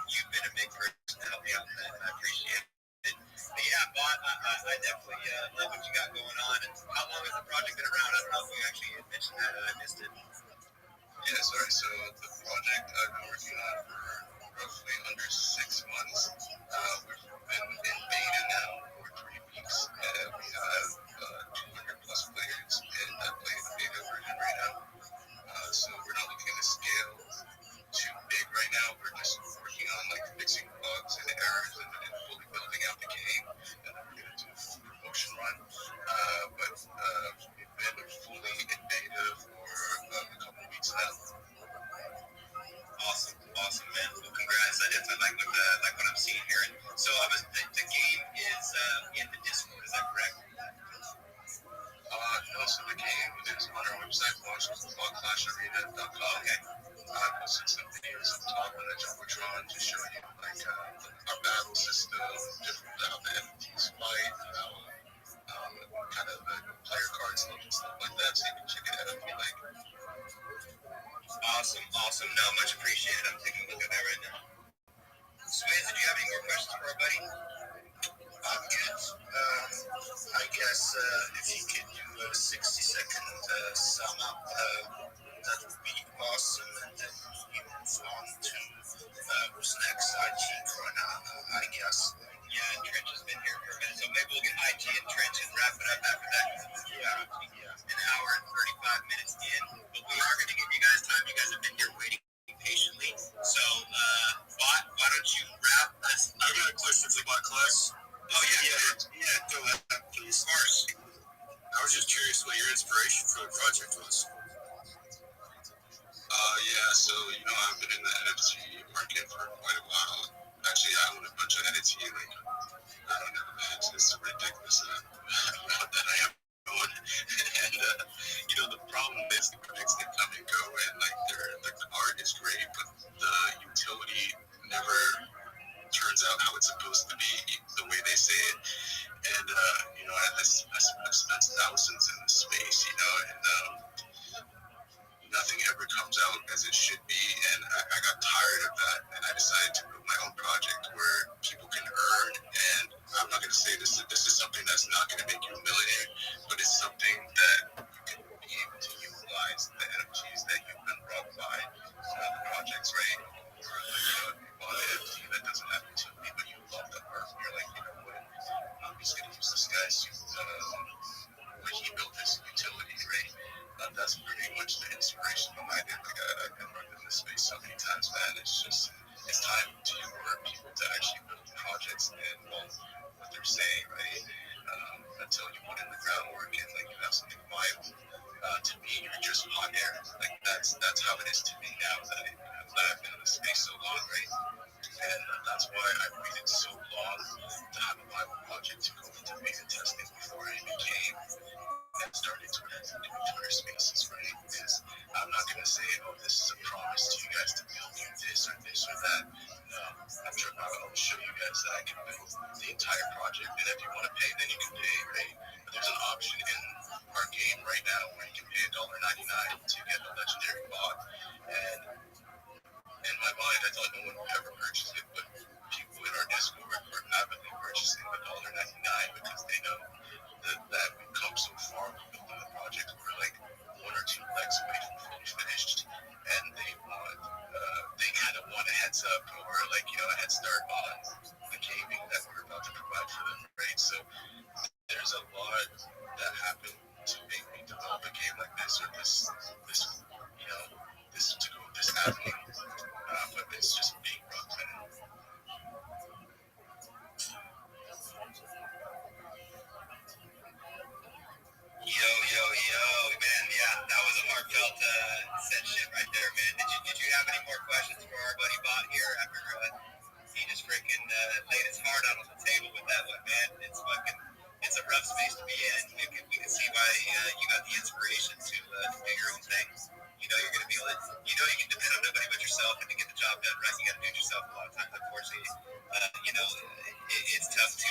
You've been a big person to help me out with that, and I appreciate it. But yeah, Bot, I definitely love what you got going on. And how long has the project been around? I don't know if we actually mentioned that and I missed it. Yeah, sorry. So the project I've been working on for roughly under 6 months. We've been in beta now for 3 weeks. We have 200 plus players that play the beta version right now. So we're not looking to scale too big right now. We're just working on like fixing bugs and errors and fully building out the game. And then we're going to do a full promotion run. But classarena.com. Okay. I posted some videos up top on the Jumbotron to show you like our battle system, different how the NFTs fight, how kind of the player cards look and stuff like that. So you can check it out if you like. Awesome. No, much appreciated. I'm taking a look at that right now. Swayze, did you have any more questions for our buddy? I'm good. I guess if you could do a 60-second sum up, that would be awesome. And then we move on to who's next, IT Corona, I guess. Yeah, and Trench has been here for a minute, so maybe we'll get IT and Trench and wrap it up after that. Yeah. An hour and 35 minutes in, but we are going to give you guys time. You guys have been here waiting patiently. So, why don't you wrap this? I got a question for my class. Oh, yeah, go ahead, please. Of course. I was just curious what your inspiration for the project was. So, I've been in the NFT market for quite a while. Actually, I own a bunch of NFT, like, I don't know, it's just a ridiculous amount that I have going. And, the problem is the projects that come and go, and, like, the art is great, but the utility never turns out how it's supposed to be, the way they say it. And, I spent thousands in the space, and nothing ever comes out as it should be. And I got tired of that, and I decided to build my own project where people can earn. And I'm not going to say this is something that's not going to make you a millionaire, but it's something that you can be able to utilize the NFTs that you've been brought by the projects, right? Or like, if you bought an NFT that doesn't happen to me, but you love the art, and you're like, what? I'm just going to use this guy's when he built his utility, right? That's pretty much the inspiration behind it. Like, I've been running in this space so many times, man. It's time to for people to actually build projects and what they're saying, right? Until you put in the groundwork and like you have something viable. To me, you're just hot air. Like that's how it is to me now that I've been in this space so long, right? And that's why I waited so long to have a viable project to go into beta testing before I became and started Twitter spaces, right? Because I'm not going to say, oh, this is a promise to you guys to build you this or that. No, I'll show you guys that I can build the entire project, and if you want to pay, then you can pay, right? But there's an option in our game right now where you can pay $1.99 to get a legendary bot, and in my mind, I thought no one would ever purchase it, but people in our Discord were avidly purchasing the $1.99 because they know that we've come so far with building the project. We're like 1 or 2 legs away from fully finished, and they kind of want a heads up or like a head start on the gaming that we're about to provide for them, right? So there's a lot that happened to make me develop a game like this or this avenue, but it's just being Brooklyn. Yo, man, yeah, that was a heartfelt said shit right there, man. Did you have any more questions for our buddy Bot here after he just freaking laid his heart out on the table with that one, man? It's a rough space to be in. We can see why you got the inspiration to do your own thing. You're going to be able to, you can depend on nobody but yourself, and to get the job done right, you got to do it yourself a lot of times, unfortunately. It's tough to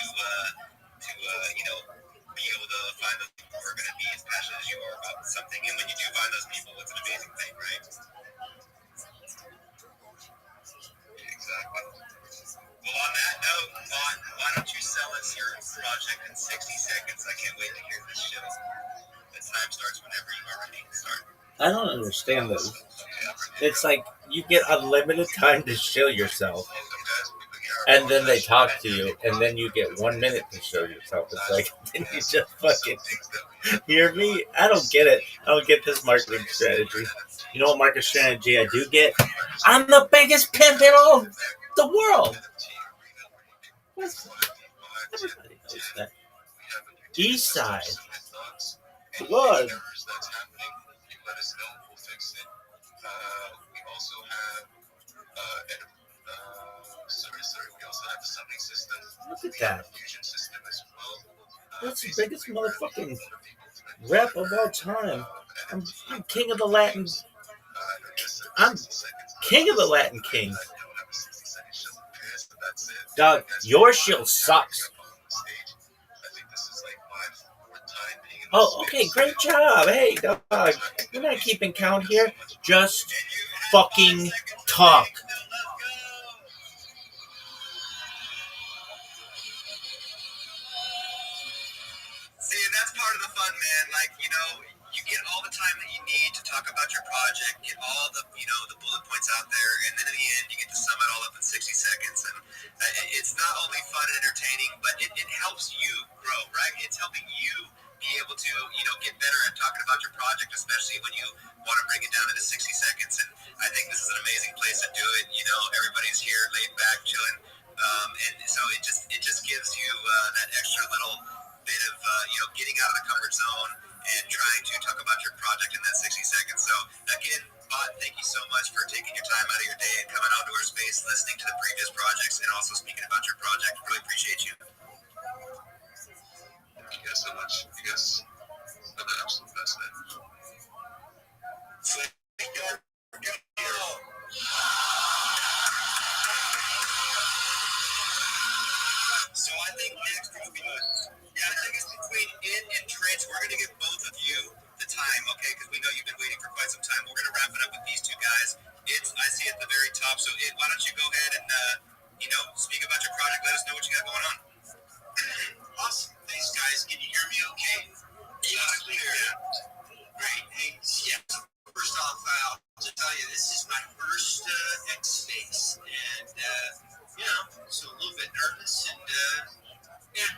be able to find those people who are going to be as passionate as you are about something. And when you do find those people, it's an amazing thing, right? Exactly. Well, on that note, Vaughn, why don't you sell us your project in 60 seconds? I can't wait to hear this shit. The time starts whenever you are ready to start. I don't understand this. It's like you get unlimited time to show yourself, and then they talk to you, and then you get 1 minute to show yourself. It's like, didn't you just fucking hear me? I don't get it. I don't get this marketing strategy. You know what marketing strategy I do get? I'm the biggest pimp in all the world. Everybody knows that. East side. Blood. We also have we also have the summoning system. Look at that. Fusion system as well. That's the biggest motherfucking rap of all time. And I'm king of the Latin. I'm king of the Latin Kings. Dog, your shield sucks. Oh, okay, great job. Hey, dog, we're not keeping count here. Just fucking talk. See, and that's part of the fun, man. Like, you know, you get all the time that you need to talk about your project, get all the, you know, the bullet points out there, and then in the end, you get to sum it all up in 60 seconds. And it's not only fun and entertaining, but it helps you grow, right? It's helping you be able to, you know, get better at talking about your project, especially when you want to bring it down into 60 seconds. And I think this is an amazing place to do it. You know, everybody's here, laid back, chilling. And so it just gives you that extra little bit of you know, getting out of the comfort zone and trying to talk about your project in that 60 seconds. So again, Bot, thank you so much for taking your time out of your day and coming out to our space, listening to the previous projects, and also speaking about your project. Really appreciate you. Thank you guys so much. You guys are the absolute best, man. So I think next we'll be good. Yeah, I think it's between it and Trent. We're going to give both of you the time, okay? Because we know you've been waiting for quite some time. We're going to wrap it up with these two guys. I see at the very top. So why don't you go ahead and, you know, speak about your project. Let us know what you got going on. Awesome. Thanks, guys. Can you hear me okay? Yeah, clear. Yeah. Great. Hey, yeah. First off, I'll just tell you, this is my first X Space. And, you know, so a little bit nervous and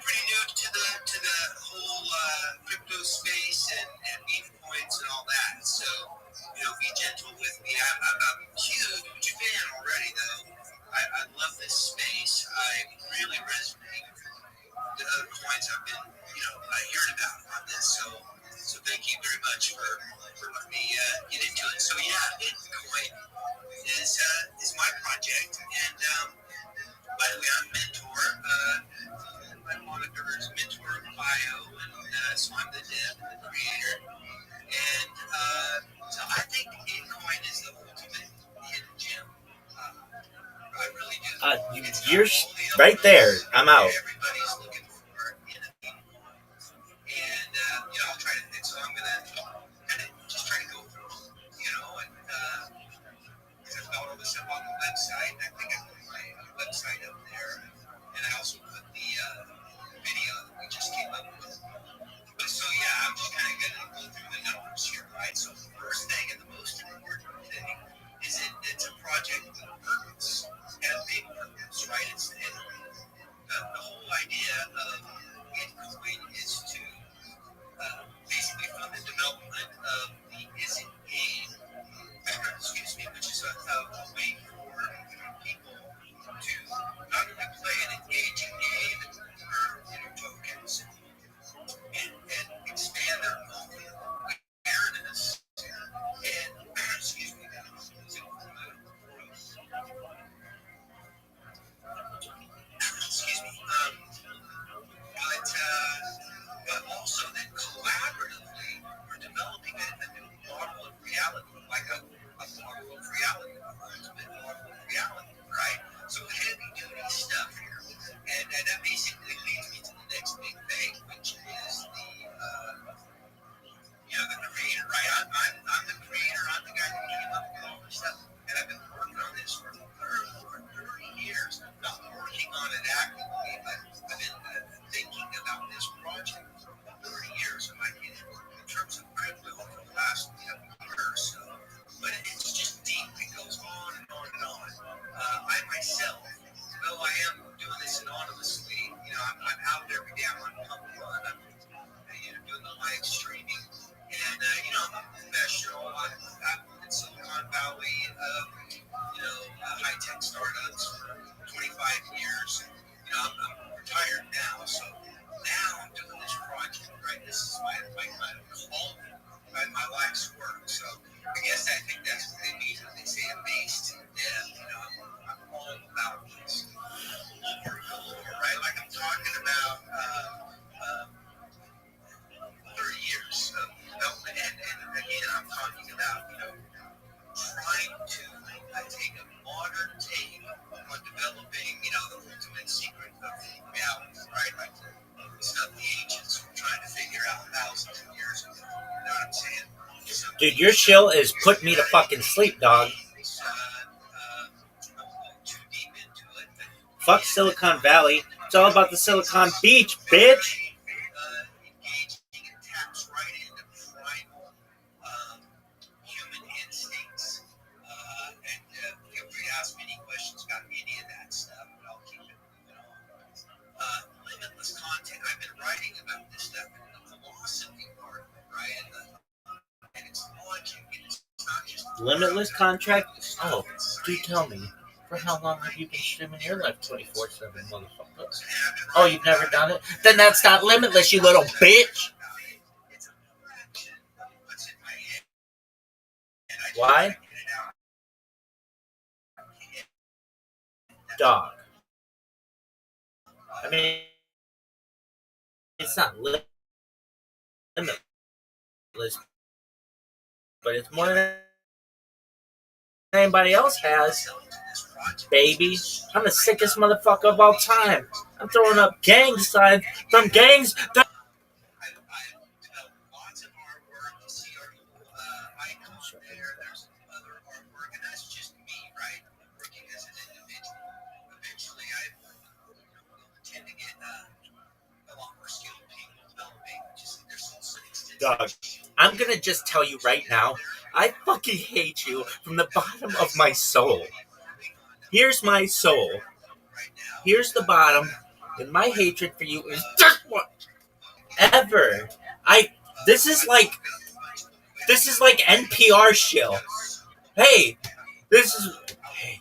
pretty new to the whole crypto space and meme coins and all that. So, you know, be gentle with me. I'm a huge fan already, though. I love this space. I really resonate with the other coins I've been, you know, hearing about on this. So thank you very much for letting me get into it. So yeah, Bitcoin is my project, and by the way, I'm mentor. My moniker is mentor of bio, and so I'm the dev, the creator. And so I think Bitcoin is the ultimate hidden gem. I really do. You're right there. I'm out. Everybody's looking for innovation. And, you know, I'll try to, so I'm going to kind of just try to go through, you know, and I've got all this up on the website. I think I put my website up there. And I also put the video that we just came up with. But so, yeah, I'm just kind of going to go through the numbers here, right? So the first thing and the most important thing is it's a project with a purpose, and a big purpose, right? The whole Dude, your shill is put me to fucking sleep, dog. Fuck Silicon Valley. It's all about the Silicon Beach, bitch. Limitless contract? Oh, do tell me. For how long have you been streaming your life 24/7, motherfucker? Oh, you've never done it? Then that's not limitless, you little bitch! Why? Dog. I mean, it's not limitless, but it's more than anybody else has. Baby, I'm the sickest motherfucker of all time. I'm throwing up gang signs from gangs. Dog, I'm gonna just tell you right now, I fucking hate you from the bottom of my soul. Here's my soul. Here's the bottom, and my hatred for you is just what ever. This is like NPR shill. Hey, this is hey.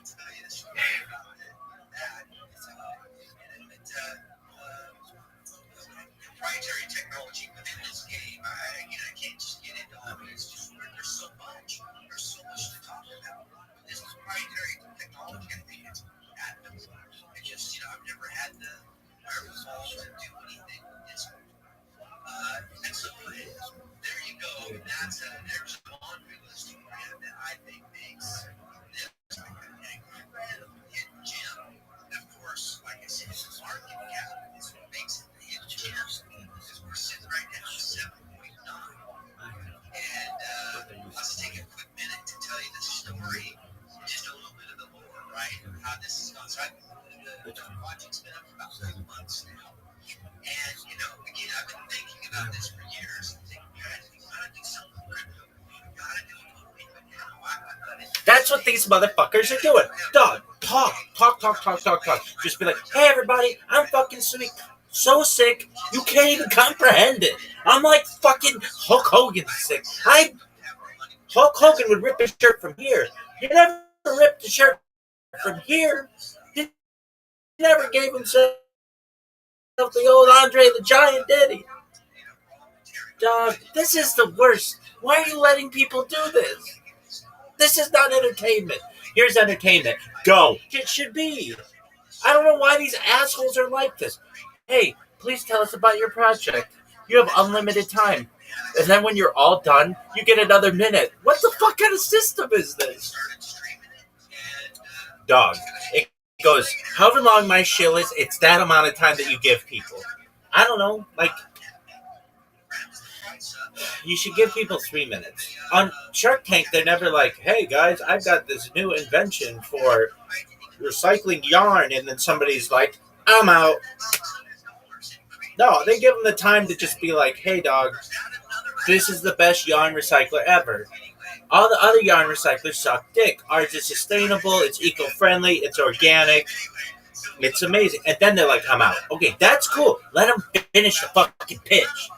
That's what these motherfuckers are doing. Dog, talk. Just be like, hey everybody, I'm fucking sick. So sick, you can't even comprehend it. I'm like fucking Hulk Hogan sick. Hulk Hogan would rip his shirt from here. He never ripped the shirt from here. He never gave himself the old Andre the Giant, did he? Dog, this is the worst. Why are you letting people do this? This is not entertainment. Here's entertainment. Go. It should be. I don't know why these assholes are like this. Hey, please tell us about your project. You have unlimited time. And then when you're all done, you get another minute. What the fuck kind of system is this? Dog. It goes, however long my shill is, it's that amount of time that you give people. I don't know. Like, you should give people 3 minutes. On Shark Tank, they're never like, hey guys, I've got this new invention for recycling yarn. And then somebody's like, I'm out. No, they give them the time to just be like, hey dog, this is the best yarn recycler ever. All the other yarn recyclers suck dick. Ours is sustainable, it's eco-friendly, it's organic, it's amazing. And then they're like, I'm out. Okay, that's cool. Let them finish the fucking pitch.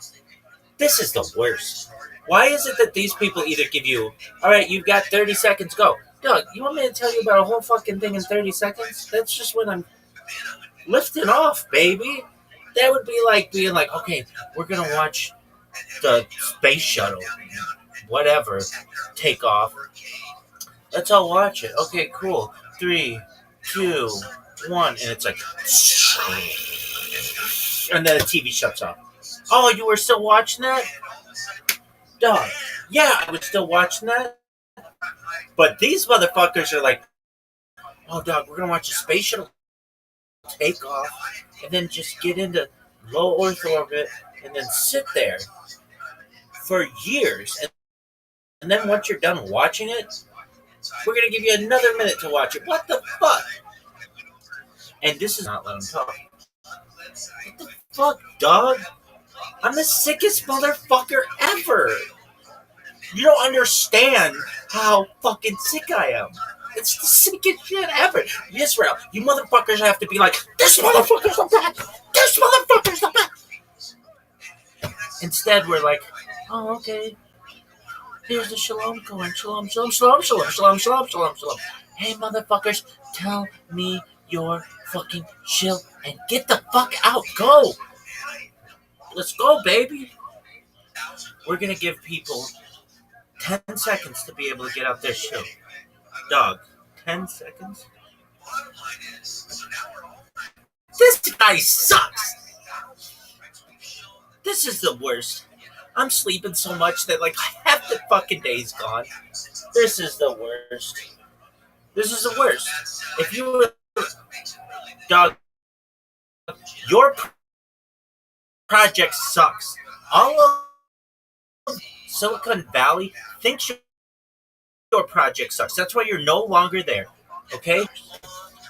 This is the worst. Why is it that these people either give you, all right, you've got 30 seconds, go. Doug, you want me to tell you about a whole fucking thing in 30 seconds? That's just when I'm lifting off, baby. That would be like being like, okay, we're going to watch the space shuttle, whatever, take off. Let's all watch it. Okay, cool. 3, 2, 1. And it's like, and then the TV shuts off. Oh, you were still watching that? Dog. Yeah, I was still watching that. But these motherfuckers are like, oh, dog, we're going to watch a space shuttle take off and then just get into low Earth orbit and then sit there for years. And And then once you're done watching it, we're going to give you another minute to watch it. What the fuck? And this is not let him talk. What the fuck, dog? I'm the sickest motherfucker ever. You don't understand how fucking sick I am. It's the sickest shit ever. Israel, you motherfuckers have to be like, this motherfucker's the best. This motherfucker's the best. Instead, we're like, oh, okay. Here's the shalom coin. Shalom, shalom, shalom, shalom, shalom, shalom, shalom, shalom. Hey, motherfuckers, tell me your fucking shill and get the fuck out. Go. Let's go, baby. We're going to give people 10 seconds to be able to get out their shill. Dog, 10 seconds? This guy sucks. This is the worst. I'm sleeping so much that like half the fucking day's gone. This is the worst. This is the worst. If you were dog, your project sucks. All of Silicon Valley thinks your project sucks. That's why you're no longer there. Okay?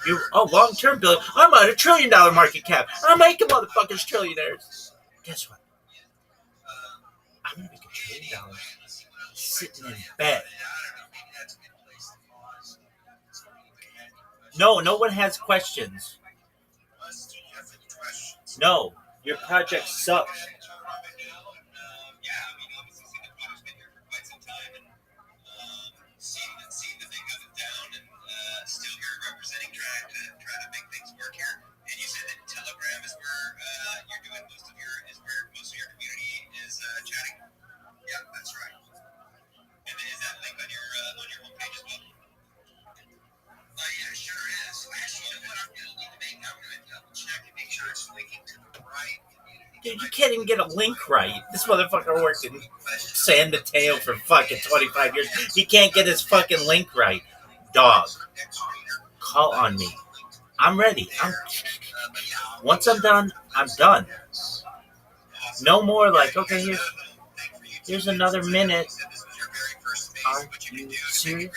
You're long-term billion. I'm at $1 trillion market cap. I'm making motherfuckers trillionaires. Guess what? I'm gonna make $1 trillion sitting in bed. No one has questions. No, your project sucks. Dude, you can't even get a link right. This motherfucker worked in San Mateo for fucking 25 years. He can't get his fucking link right. Dog, call on me. I'm ready. Once I'm done, I'm done. No more like, okay, here's another minute. Are you serious?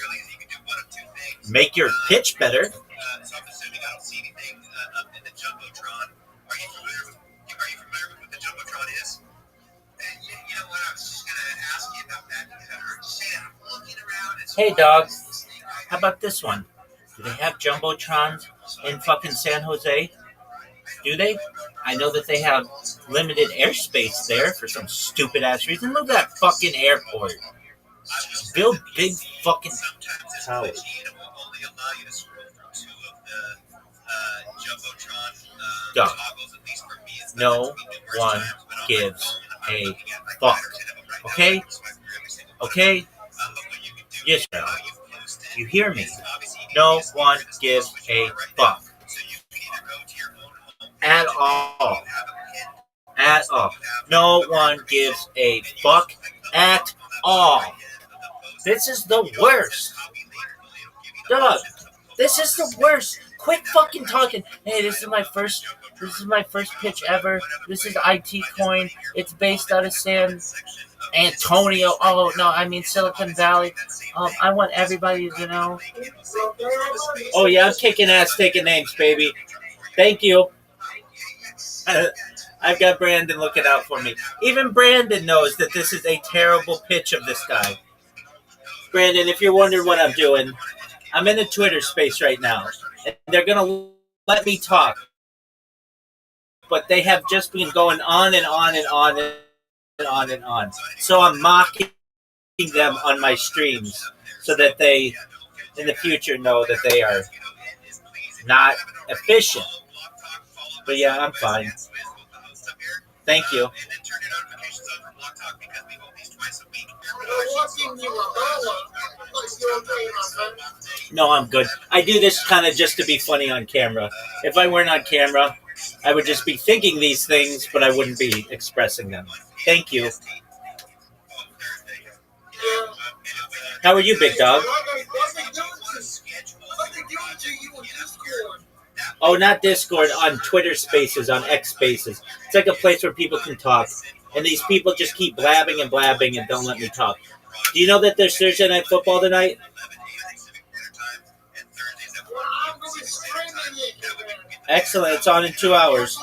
Make your pitch better. Hey, dog, how about this one? Do they have Jumbotrons in fucking San Jose? Do they? I know that they have limited airspace there for some stupid-ass reason. Look at that fucking airport. Build big fucking towers. Dog. No one gives a fuck. Okay? Okay? Yes, no. You hear me? No one gives a fuck. At all. At all. No one gives a fuck at all. This is the worst. Dog, this is the worst. Quit fucking talking. Hey, this is my first pitch ever. This is IT coin. It's based out of San Antonio. Oh no, I mean Silicon Valley. I want everybody to know. Oh yeah, I'm kicking ass, taking names, baby. Thank you. I've got Brandon looking out for me. Even Brandon knows that this is a terrible pitch of this guy. Brandon, if you're wondering what I'm doing, I'm in a Twitter space right now. And they're going to let me talk. But they have just been going on and on and on and on and on. So I'm mocking them on my streams so that they, in the future, know that they are not efficient. But yeah, I'm fine. Thank you. No, I'm good. I do this kind of just to be funny on camera. If I weren't on camera, I would just be thinking these things, but I wouldn't be expressing them. Thank you. How are you, big dog? Oh, not Discord, on Twitter Spaces, on X Spaces. It's like a place where people can talk. And these people just keep blabbing and blabbing and don't let me talk. Do you know that there's Thursday night football tonight? 11 a.m. Pacific Standard Time, and Thursdays at 1 p.m. Pacific Standard Time. That way we can get the Excellent. It's on in 2 hours.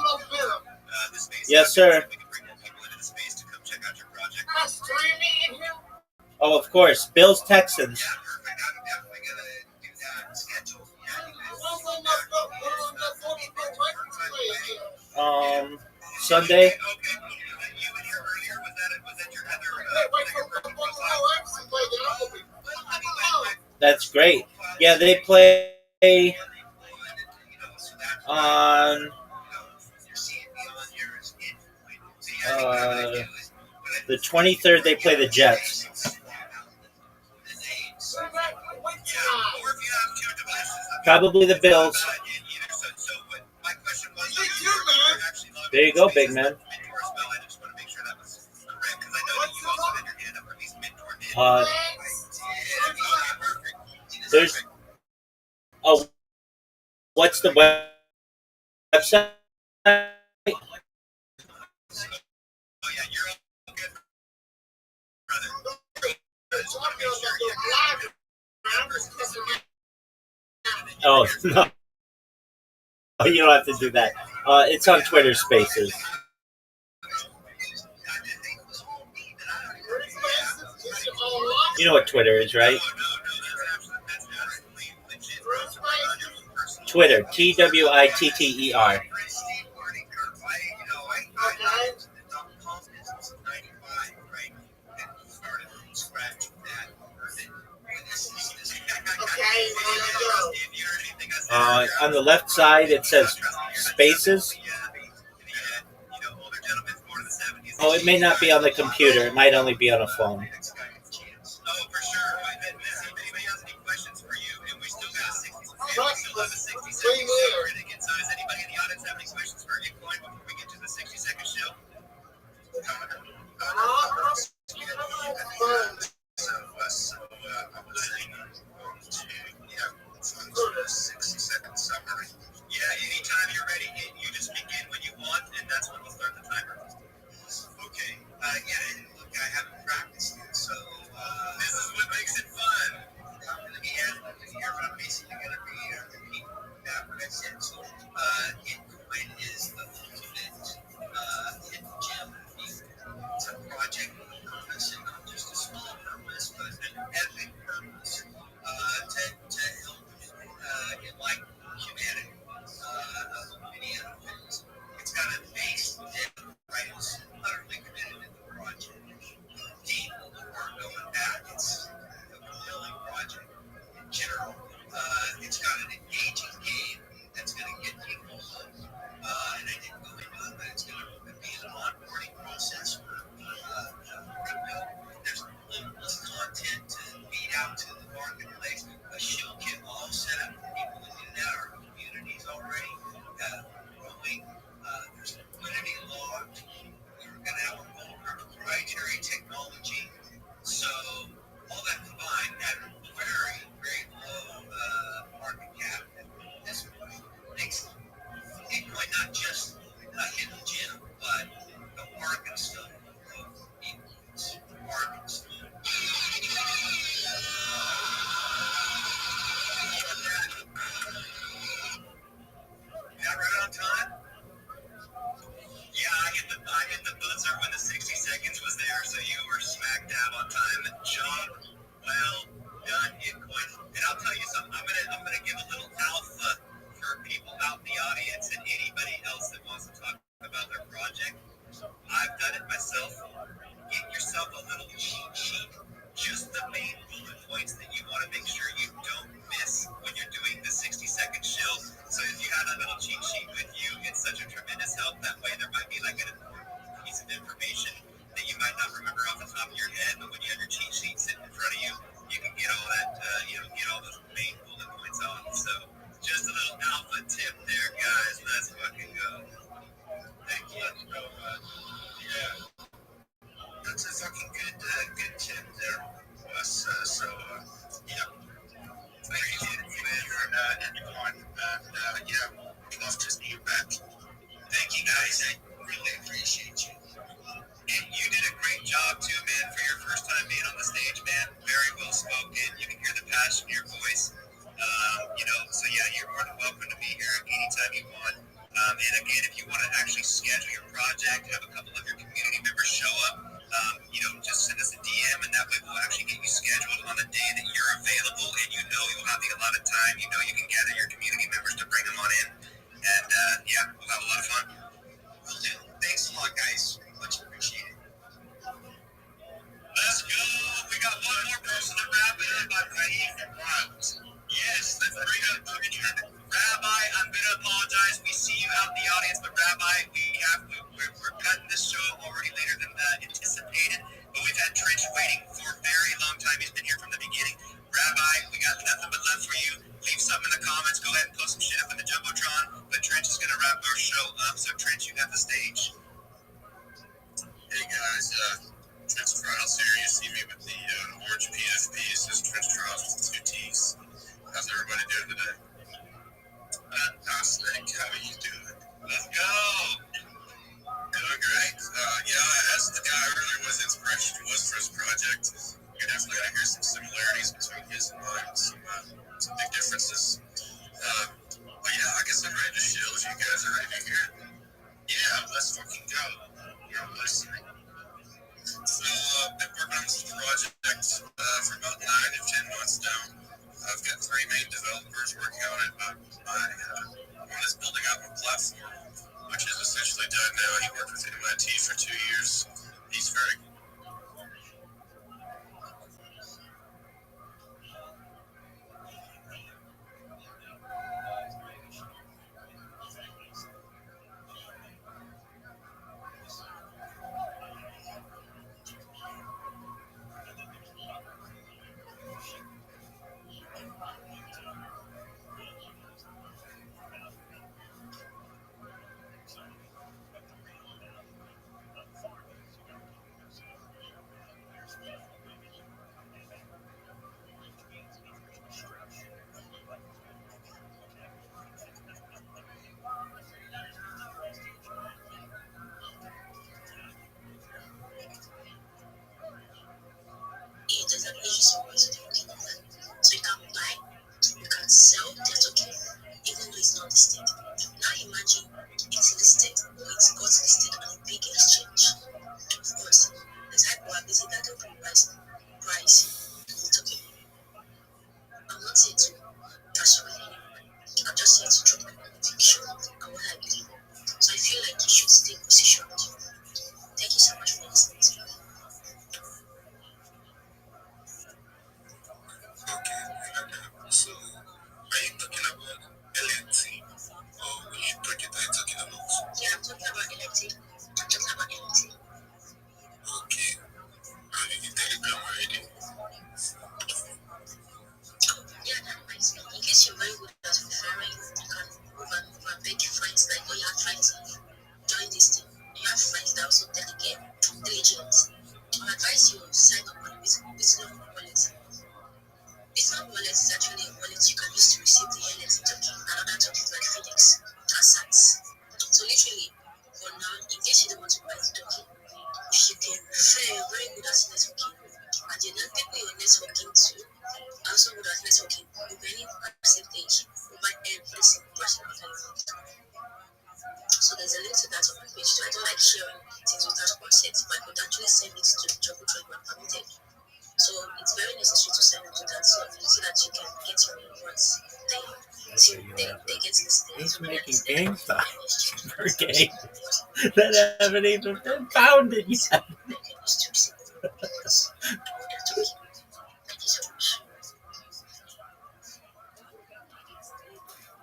the space Yes, out sir. there so we can bring more people into the space to come check out your project. Oh, of course. Bills Texans. Yeah, perfect. I'm definitely gonna do that schedule. Yeah, you guys. Sunday. Okay. You in here earlier? Was that your other? That's great. Yeah, they play on the 23rd. They play the Jets. Probably the Bills. There you go, big man. There's what's the website? Oh no, you don't have to do that. It's on Twitter Spaces. You know what Twitter is, right? Twitter, TWITTER. On the left side, it says Spaces. Oh, it may not be on the computer. It might only be on a phone. Anytime you're ready, you just begin when you want, and that's when we'll start the timer. Okay. Look, I haven't practiced yet, so this is what makes it fun. I'm going to be asking here, but I'm basically going to be repeating what I said. So, Bitcoin is the ultimate hidden gem. It's a project with a purpose, and not just a small purpose, but an epic purpose to help enlighten humanity of many other things. It's got a base depth, right? It's utterly committed to the project. Deep lore going back. It's a compelling project in general. It's got an engaging game that's going to get people hooked. And I didn't go into it, but it's going to be an onboarding process for crypto. There's limitless content to feed out to the marketplace. A shield kit all set up for people that do that. Our communities already growing. There's liquidity logged. We're going to have a full proprietary technology. So all that combined at a very, very low market cap at this point makes Bitcoin not just a hidden gem, but the market stuff of equals. Market stuff. Yeah, right on time. Yeah, I hit the buzzer when the 60 seconds was there, so you were smack dab on time. Job well done, Bitcoin. And I'll tell you something. I'm gonna give a little alpha for people out in the audience and anybody else that wants to talk about their project. I've done it myself. Get yourself a little cheat sheet. Just the main bullet points that you want to make sure you don't miss when you're doing the 60-second shill. So if you have a little cheat sheet with you, it's such a tremendous help. That way there might be like an important piece of information that you might not remember off the top of your head, but when you have your cheat sheet sitting in front of you, you can get all that, get all those main bullet points off. So just a little alpha tip there, guys. Let's fucking go. Thank you. Let's go. Yeah. That's a fucking good tip there, Wes. Appreciate it, everyone. And, we'd love to see you back. Thank you, guys. I really appreciate you. And you did a great job too, man, for your first time being on the stage, man. Very well spoken. You can hear the passion in your voice. So yeah, you're more than welcome to be here anytime you want. And again, if you want to actually schedule your project, have a couple of your community members show up, just send us a DM, and that way we'll actually get you scheduled on the day that you're available, and you'll have the allotted time. You can gather your community members to bring them on in, and yeah, we'll have a lot of fun. Will do. Thanks a lot, guys. Much appreciated. Let's go. We got one more person to wrap it up. I'm ready for wild. Yes, let's bring up Rabbi. I'm gonna apologize. We see you out in the audience, but Rabbi, we're cutting this show already later than anticipated. But we've had Trench waiting for a very long time. He's been here from the beginning. Rabbi, we got nothing but love for you. Leave something in the comments. Go ahead and post some shit up in the jumbotron. But Trench is gonna wrap our show up. So Trench, you have the stage. Hey guys, Trench Trials here. You see me with the orange PFP. It says Trench Trials with 2 T's. How's everybody doing today? Fantastic. How are you doing? Let's go. Doing great. I asked the guy earlier what his inspiration was for his project. You're definitely going to hear some similarities between his and mine, some big differences. But yeah, I guess I'm ready to chill if you guys are ready to hear it. Yeah, let's fucking go. You're listening. So, I've been working on this project for about 9 to 10 months now. I've got 3 main developers working on it, but one is building out my platform, which is essentially done now. He worked with MIT for 2 years. He's very there's an issue somewhere so they're working on that. So you can buy, you can sell their token, even though it's not listed. Now imagine it's listed or it's got listed on a big exchange. Of course, there's high probability that they'll price the token. I'm not here to persuade anyone. I'm just here to drop my conviction and what I believe. So I feel like you should stay positioned. Thank you so much for listening to me. Okay, so are you talking about LNT or which project are you talking about? Yeah, I'm talking about LNT. Okay, I'm in the Telegram already. Yeah, that reminds me. In case you're very good at referring, you can beg friends like, oh, you have friends join this thing. You have friends that also diligent. I advise you sign up on Bitcoin wallet. Bitcoin wallet is actually a wallet you can use to receive the NFT token and other tokens like Phoenix and Sats. So literally, for now, in case you don't want to buy the token, if you can refer, you're very good at networking, and you know people you're networking to are also good at networking, you'll be earning a percentage over every single person on the So there's a link to that on my page. So I don't like sharing things without consent, but I could actually send it to Jobu Trade when permitted. So it's very necessary to send it to that so that you can get your rewards. They get this thing. He's making GameStop for games that haven't even been founded yet.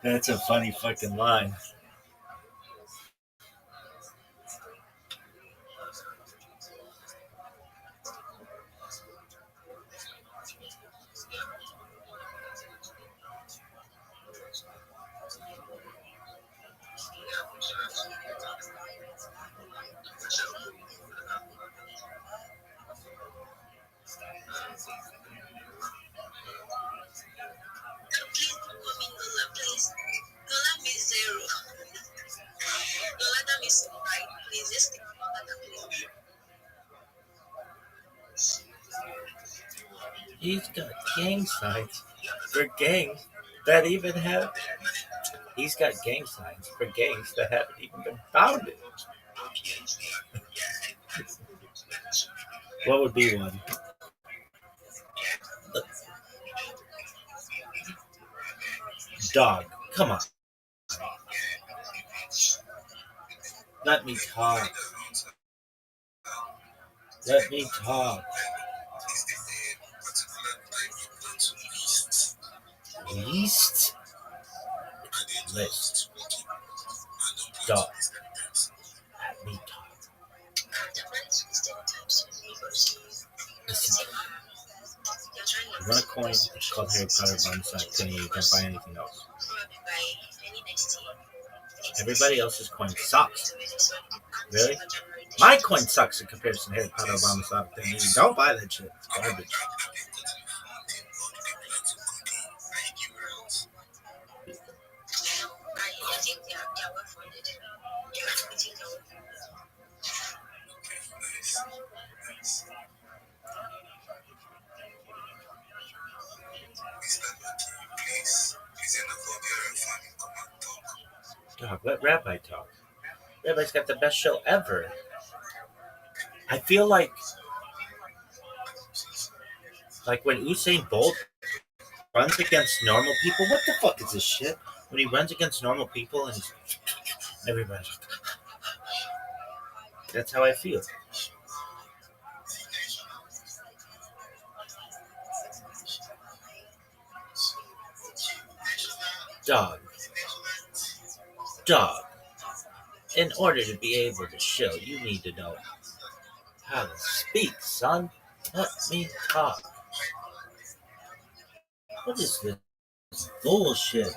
That's a funny fucking line. Please, Dollar means zero. He's got gang signs for gangs that even have. He's got gang signs for gangs that haven't even been founded. What would be one? Dog. Come on. Let me talk. Let me talk. Least list. Dog. Let me talk. Listen. You want a coin? It's called Harry Potter Bomb Sack. You can't buy anything else. Everybody else's coin sucks. Really? My coin sucks in comparison to Harry Potter Obama Sock thing. Don't buy that shit. It's garbage. Dog, let Rabbi talk. Rabbi's got the best show ever. I feel like when Usain Bolt runs against normal people. What the fuck is this shit? When he runs against normal people and everybody's like, that's how I feel. Dog. In order to be able to show, you need to know how to speak, son. Let me talk. What is this bullshit?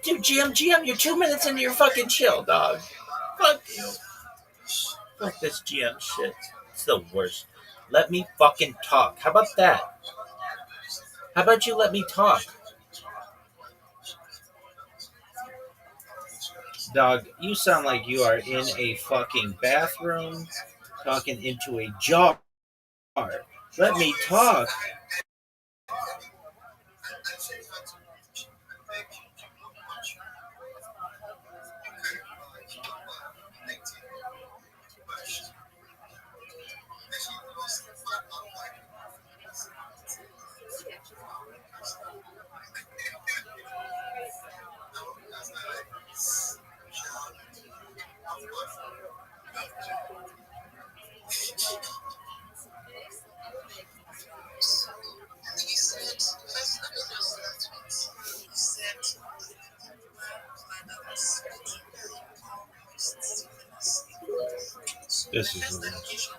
Dude, GM, you're 2 minutes into your fucking chill, dog. Fuck you. Fuck this GM shit. It's the worst. Let me fucking talk. How about that? How about you let me talk? Dog, you sound like you are in a fucking bathroom talking into a jar. Let me talk. This is the worst.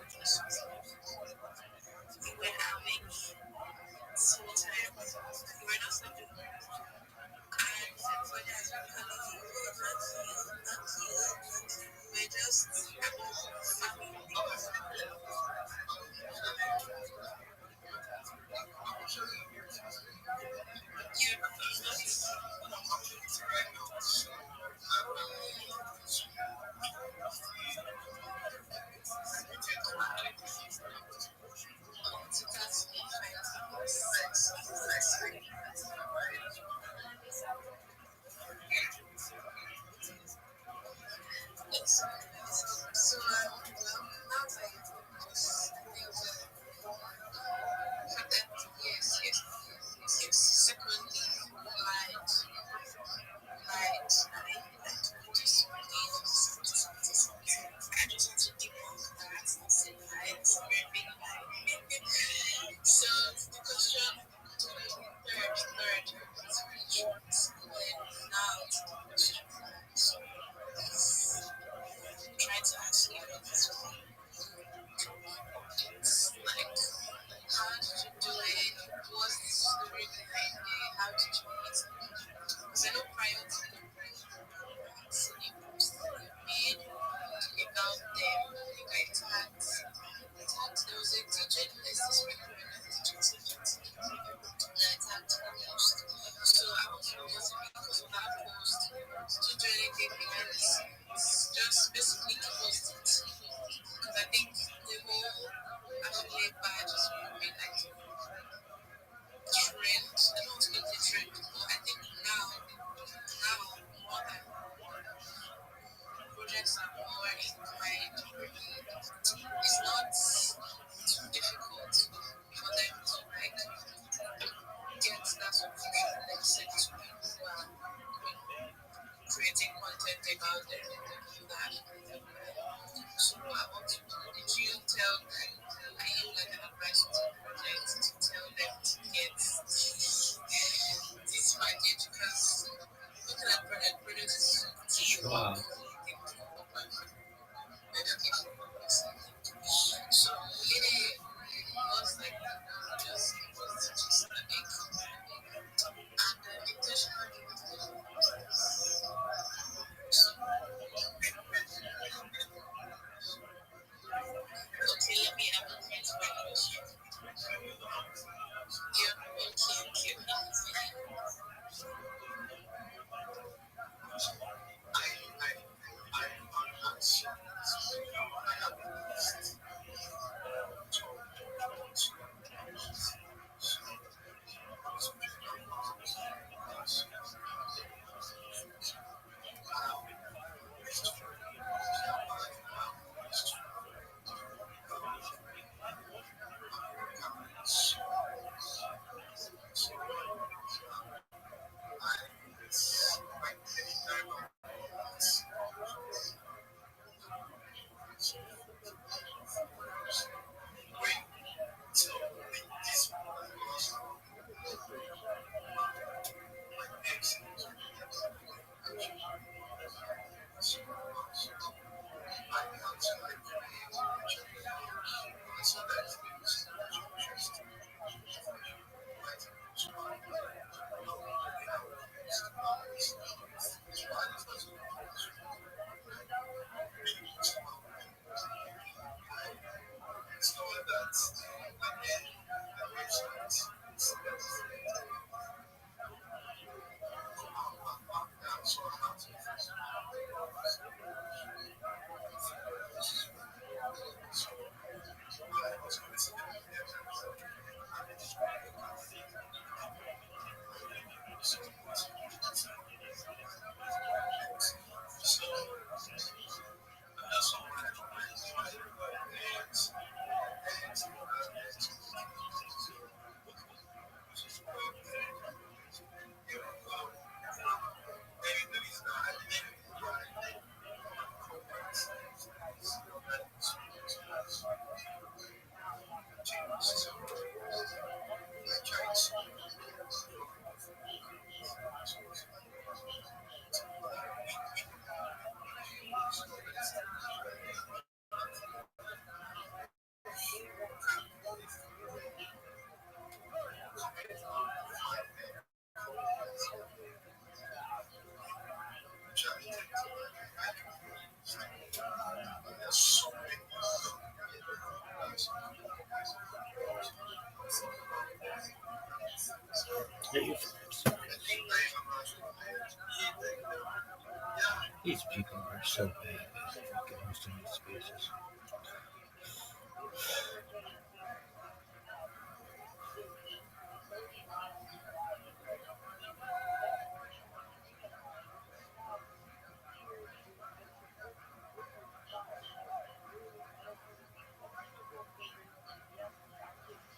These people are so bad at fucking hosting these spaces.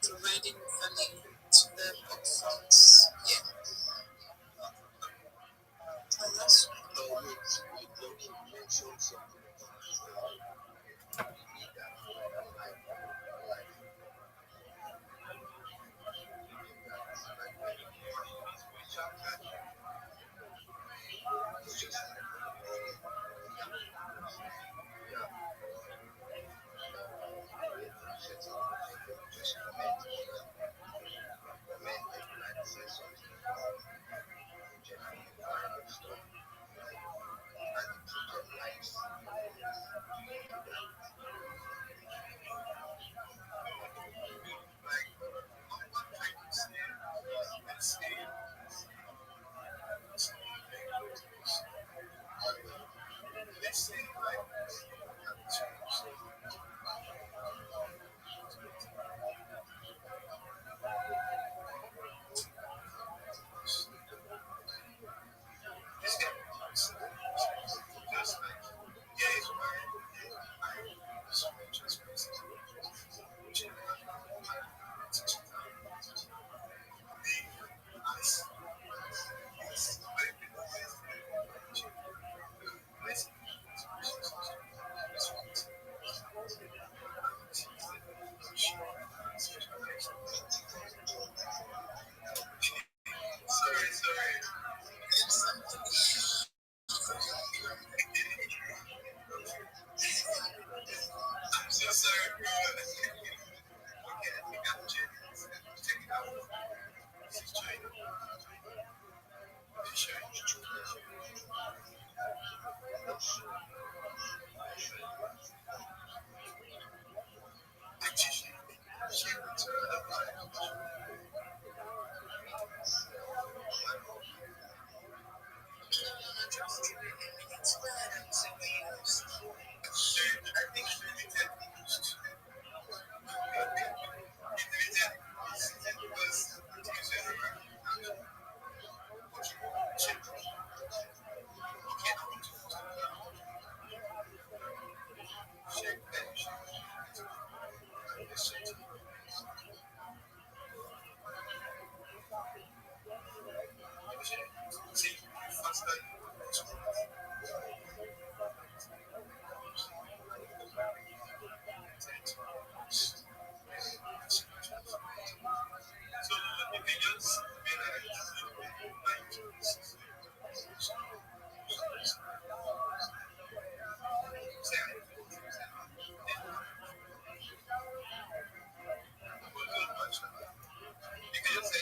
Providing funding to the platforms. Yeah. Unless You mentioned something about we need that like many communities which are kind of it's just like yeah, just comment and like say something about genuine kind of stuff and improve their lives. Like what I'm trying to say, let's say like this guy just like yeah, it's fine. I so just sorry. I'm so sorry, bro. Okay, I think I'm check it out. This is China. This I think so you can just be you can just say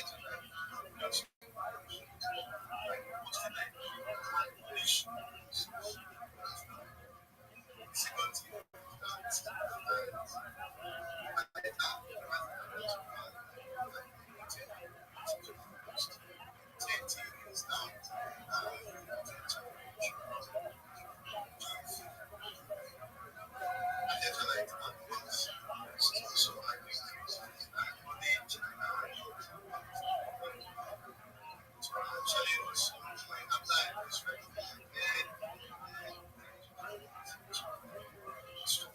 so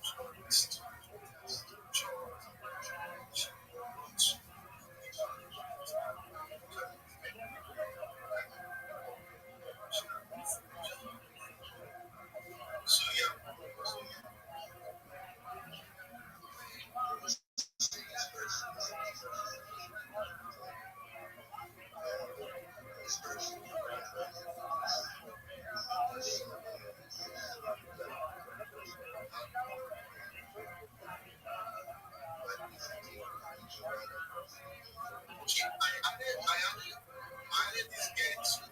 I did this game so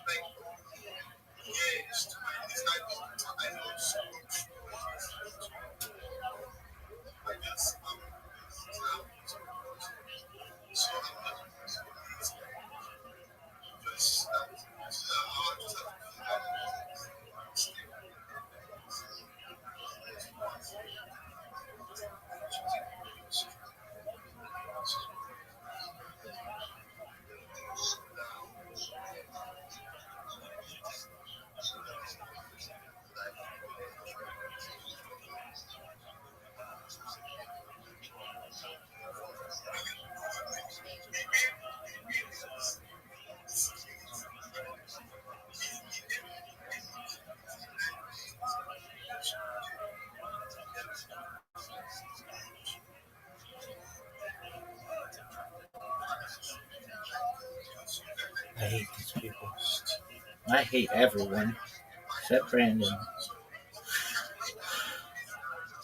like yeah, it's like I know so much. I just so I'm not I hate these people. I hate everyone except Brandon.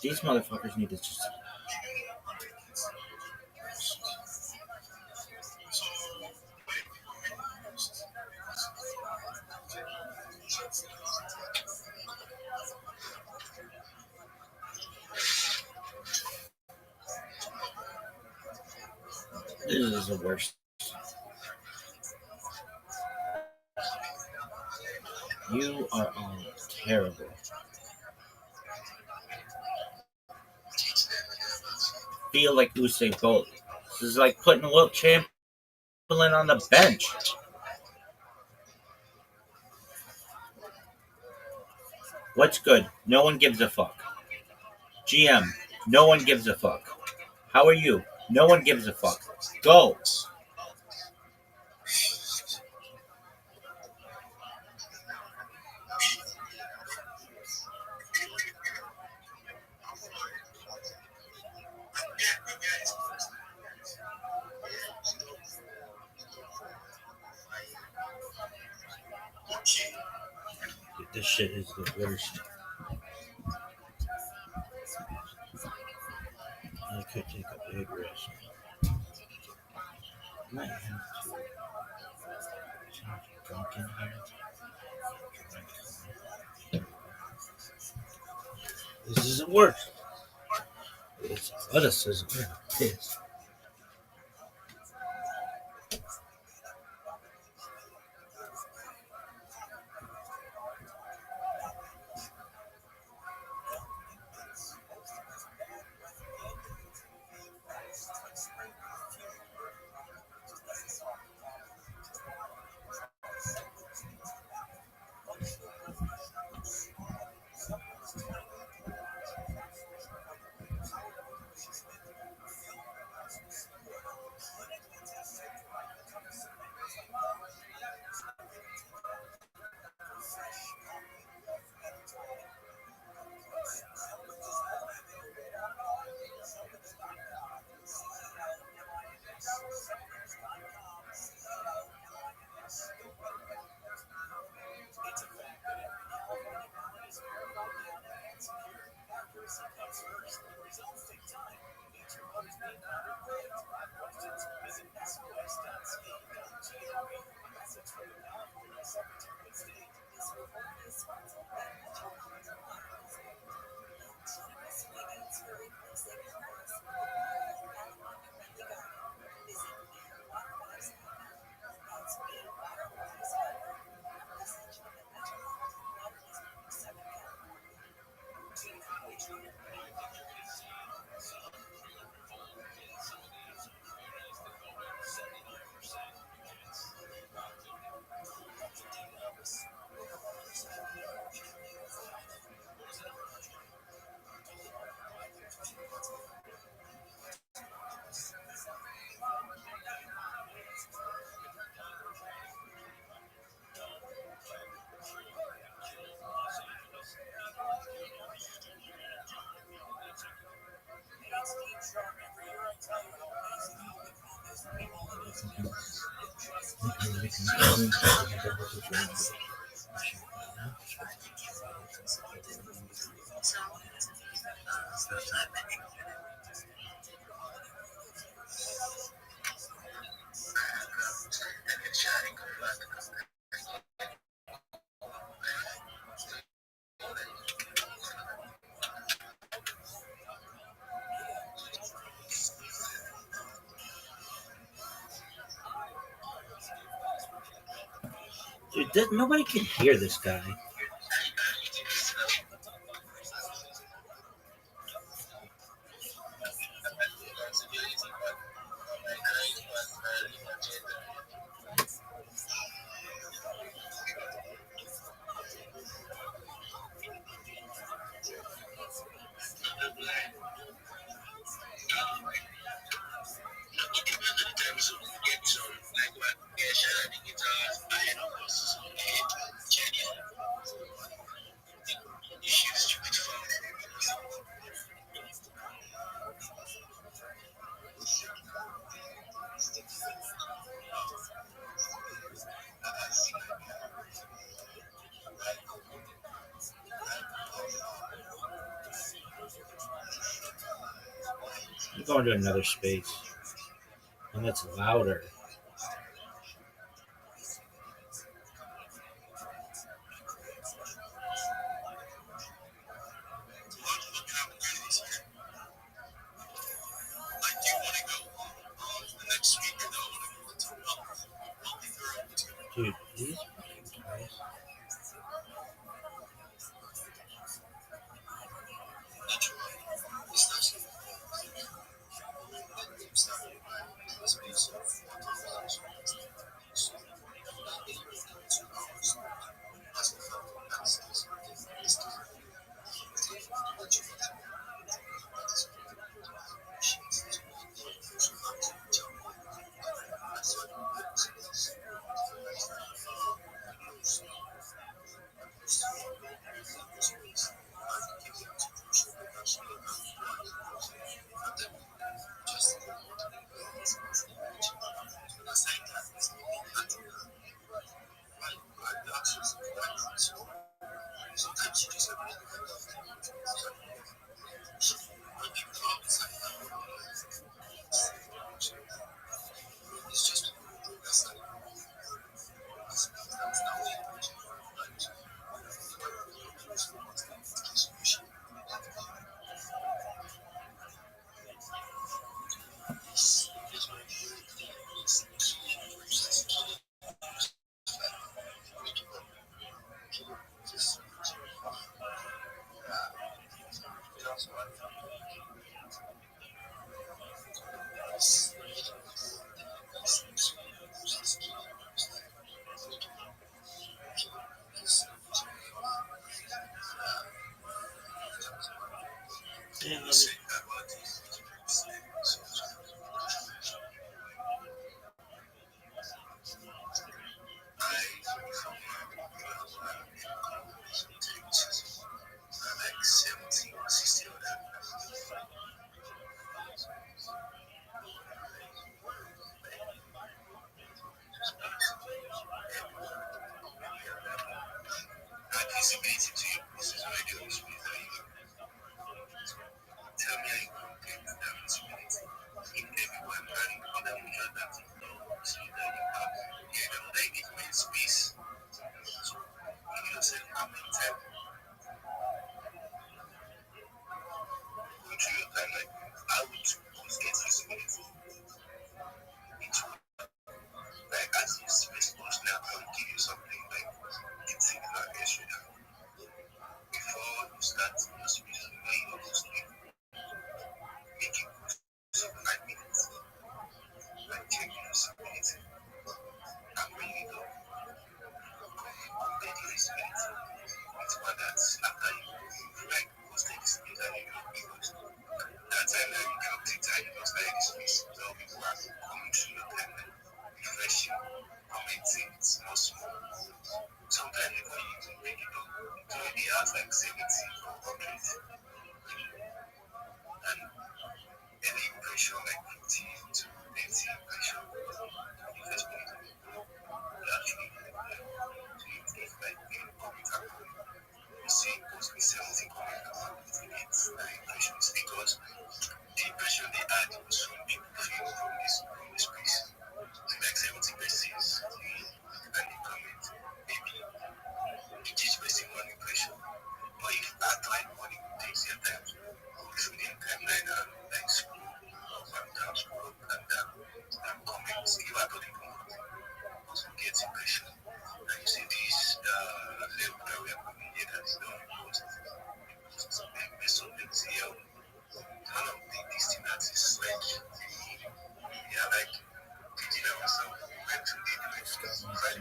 These motherfuckers need to just. This is the worst. You are all terrible. Feel like Usain Bolt. This is like putting Wilt Chamberlain on the bench. What's good? No one gives a fuck. GM, no one gives a fuck. How are you? No one gives a fuck. Go. This shit is the worst. I could take a big risk. Might have to change the drunk in here. This isn't worse. It's athleticism. This. Dude, nobody can hear this guy. going to another space. And that's louder. Dude, these fucking guys.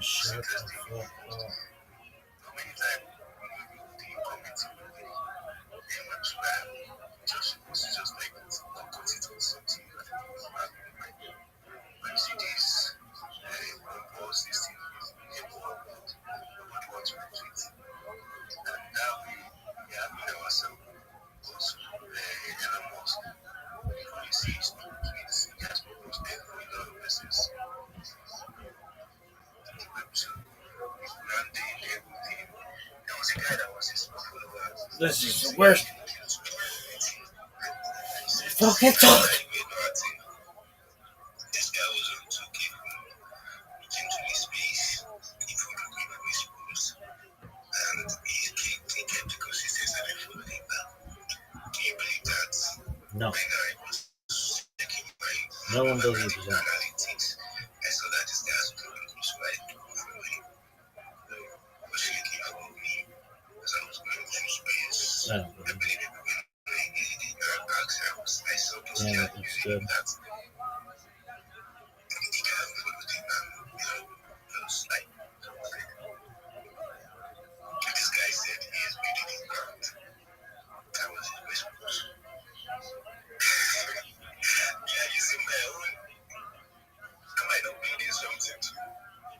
Shut the fuck up. This is the worst fucking talk. No, when I was checking my no one my believes that. analytics, I saw that this guy has broken through, so I do follow him. He was looking for me as I was going through space. I don't I believe believe it when I saw those it. Damn guys it, it's using good. that. I think I followed him and just like this guy said he is reading in ground. That was his response. Yeah, using my own. I might not be doing something too.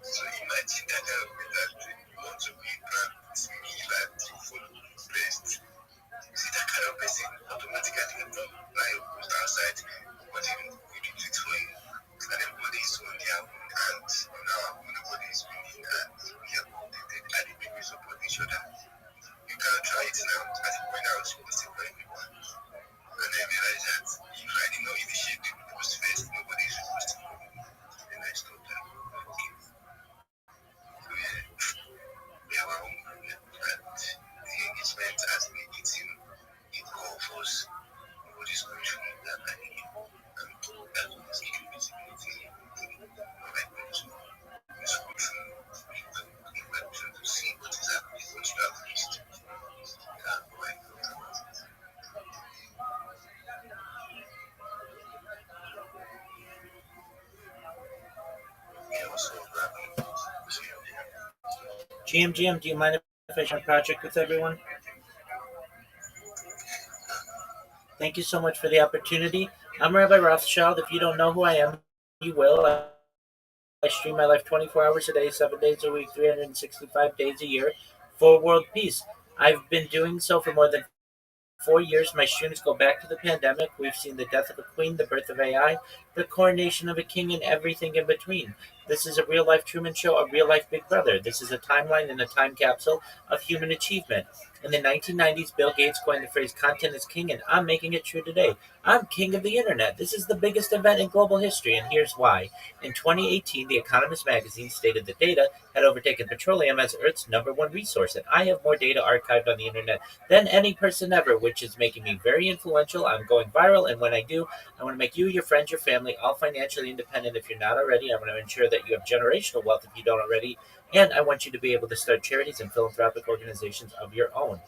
So imagine that you want to be brand to me that you follow best. You see that kind of person automatically like goes outside, but even we do it for you. And everybody is on their own hands. Now nobody is winning and we are connected and the people support each other. You can try it now. At the point I was supposed to for everyone. And then realize that if I did not initiate the post first, nobody is supposed to follow me. Then I stopped that. Okay. So yeah, we have our own problem. And the engagement has been eating it all for us. Nobody's going through that like and that is giving visibility in right now. So it's good to see what is happening, what you have missed. Right. Yeah, what's up, Rabbi? So, GM, do you mind if I share a project with everyone? Thank you so much for the opportunity. I'm Rabbi Rothschild. If you don't know who I am, you will. I stream my life 24 hours a day, 7 days a week, 365 days a year for world peace. I've been doing so for more than 4 years. My streams go back to the pandemic. We've seen the death of a queen, the birth of AI, the coronation of a king, and everything in between. This is a real life Truman Show, a real life Big Brother. This is a timeline and a time capsule of human achievement. In the 1990s, Bill Gates coined the phrase content is king, and I'm making it true today. I'm king of the internet. This is the biggest event in global history, and here's why. In 2018, The Economist magazine stated that data had overtaken petroleum as Earth's number one resource, and I have more data archived on the internet than any person ever, which is making me very influential. I'm going viral, and when I do, I want to make you, your friends, your family, all financially independent if you're not already. I want to ensure that you have generational wealth if you don't already, and I want you to be able to start charities and philanthropic organizations of your own.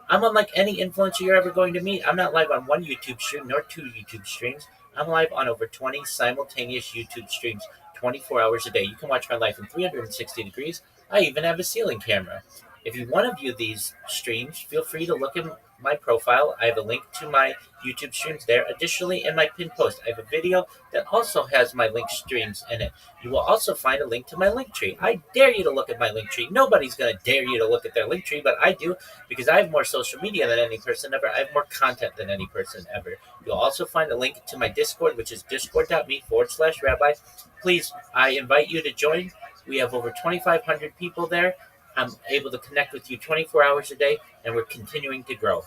I'm unlike any influencer you're ever going to meet. I'm not live on one YouTube stream nor two YouTube streams. I'm live on over 20 simultaneous YouTube streams 24 hours a day. You can watch my life in 360 degrees. I even have a ceiling camera. If you want to view these streams, feel free to look in my profile. I have a link to my YouTube streams there. Additionally, in my pinned post, I have a video that also has my link streams in it. You will also find a link to my link tree. I dare you to look at my link tree. Nobody's going to dare you to look at their link tree, but I do because I have more social media than any person ever. I have more content than any person ever. You'll also find a link to my Discord, which is discord.me/rabbi. Please, I invite you to join. We have over 2,500 people there. I'm able to connect with you 24 hours a day, and we're continuing to grow.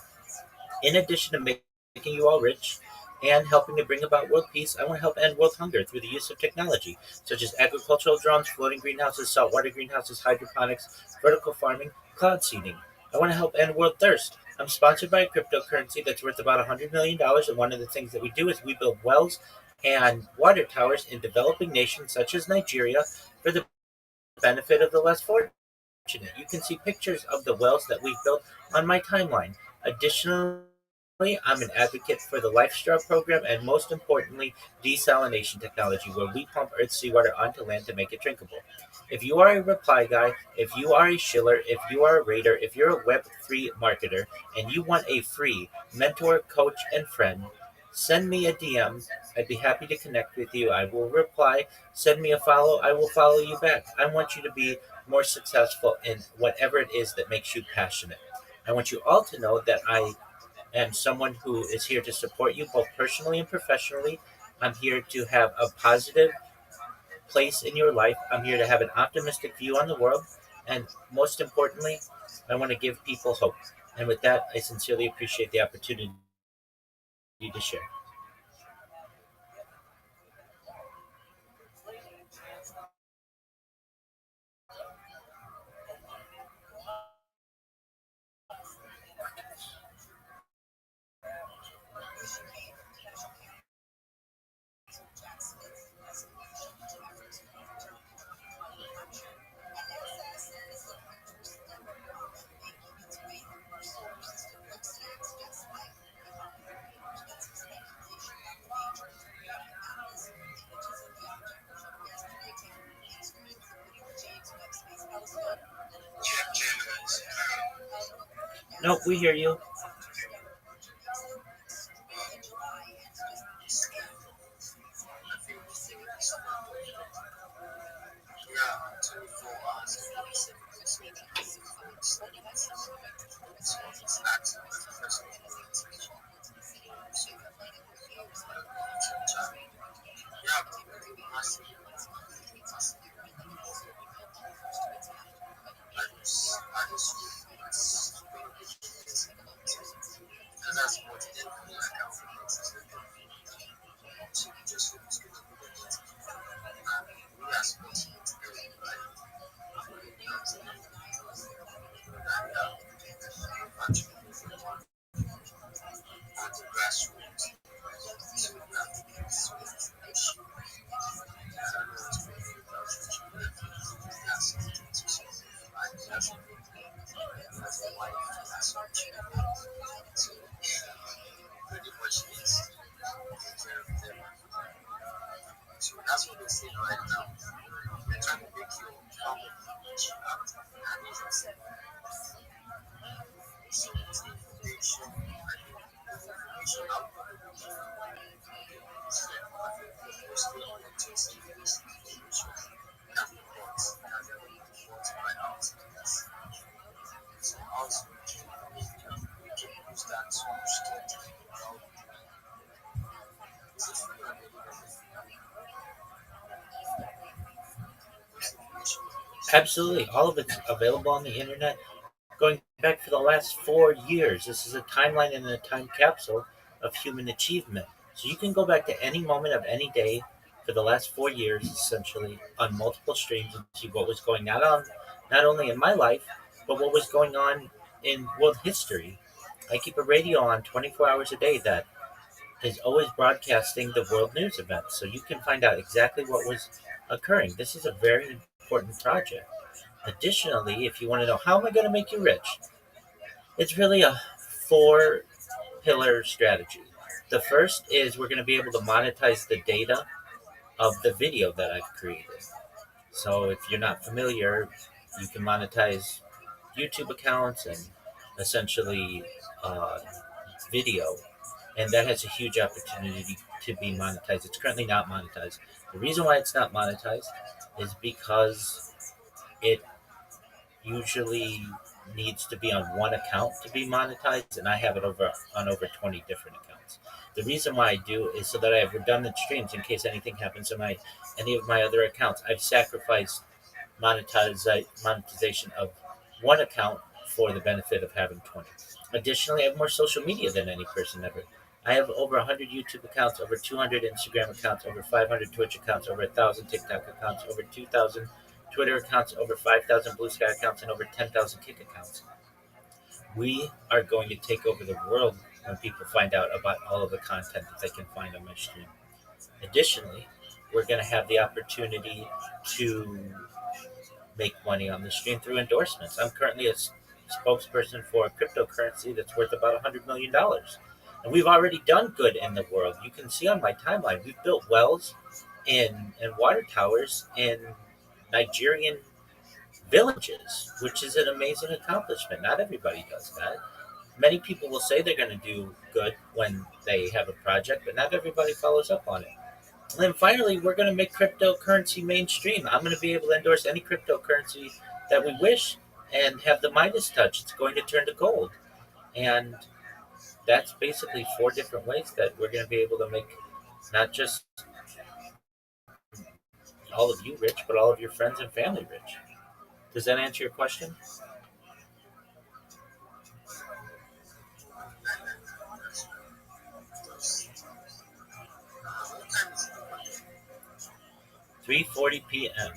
In addition to making you all rich and helping to bring about world peace, I want to help end world hunger through the use of technology, such as agricultural drones, floating greenhouses, saltwater greenhouses, hydroponics, vertical farming, cloud seeding. I want to help end world thirst. I'm sponsored by a cryptocurrency that's worth about $100 million, and one of the things that we do is we build wells and water towers in developing nations such as Nigeria for the benefit of the less fortunate. You can see pictures of the wells that we've built on my timeline. Additionally, I'm an advocate for the Life Straw program and, most importantly, desalination technology, where we pump Earth's seawater onto land to make it drinkable. If you are a reply guy, if you are a shiller, if you are a raider, if you're a Web3 marketer, and you want a free mentor, coach, and friend, send me a DM. I'd be happy to connect with you. I will reply. Send me a follow. I will follow you back. I want you to be more successful in whatever it is that makes you passionate. I want you all to know that I am someone who is here to support you both personally and professionally. I'm here to have a positive place in your life. I'm here to have an optimistic view on the world. And most importantly, I want to give people hope. And with that, I sincerely appreciate the opportunity to share. No, we hear you. Yeah, 24 hours, 47 minutes. It's active. Yeah, I just because that's what it did for me. Like, I so just focus on we are supposed to today, like, and actually on the grassroots. So we have to get this information. I don't know what's going on with that's something to say. Like, that's a wife, that's what so pretty much needs to take care of them. So that's what they're saying right now. They're trying to make you come out and it's so it's information, information out there. So I think most people want to see this information that reports by us. So also we can use that to state well, this is information. Absolutely. All of it's available on the internet. Going back for the last 4 years, this is a timeline and a time capsule of human achievement. So you can go back to any moment of any day for the last 4 years, essentially, on multiple streams and see what was going on, not only in my life, but what was going on in world history. I keep a radio on 24 hours a day that is always broadcasting the world news events, so you can find out exactly what was occurring. This is a very important project. Additionally, if you want to know how am I going to make you rich, it's really a four pillar strategy. The first is we're going to be able to monetize the data of the video that I've created. So if you're not familiar, you can monetize YouTube accounts and essentially uh, video, and that has a huge opportunity to be monetized. It's currently not monetized. The reason why it's not monetized is because it usually needs to be on one account to be monetized, and I have it over 20 different accounts. The reason why I do is so that I have redundant streams in case anything happens to my any of my other accounts. I've sacrificed monetization of one account for the benefit of having 20. Additionally, I have more social media than any person ever. I have over 100 YouTube accounts, over 200 Instagram accounts, over 500 Twitch accounts, over 1,000 TikTok accounts, over 2,000 Twitter accounts, over 5,000 Blue Sky accounts, and over 10,000 Kick accounts. We are going to take over the world when people find out about all of the content that they can find on my stream. Additionally, we're going to have the opportunity to make money on the stream through endorsements. I'm currently a spokesperson for a cryptocurrency that's worth about $100 million. And we've already done good in the world. You can see on my timeline, we've built wells and water towers in Nigerian villages, which is an amazing accomplishment. Not everybody does that. Many people will say they're going to do good when they have a project, but not everybody follows up on it. And then finally, we're going to make cryptocurrency mainstream. I'm going to be able to endorse any cryptocurrency that we wish and have the Midas touch. It's going to turn to gold. And that's basically four different ways that we're going to be able to make not just all of you rich, but all of your friends and family rich. Does that answer your question? What time is it? 3:40 p.m.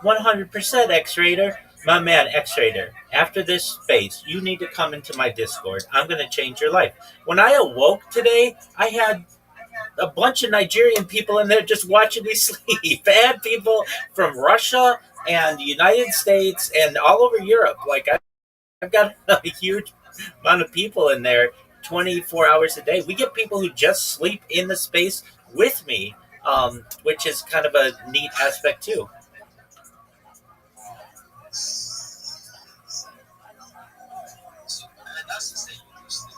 100% X Raider. My man, X Raider. After this space, you need to come into my Discord. I'm going to change your life. When I awoke today, I had a bunch of Nigerian people in there just watching me sleep. I had people from Russia and the United States and all over Europe. Like, I've got a huge amount of people in there 24 hours a day. We get people who just sleep in the space with me, which is kind of a neat aspect too. And that's the same you sleep,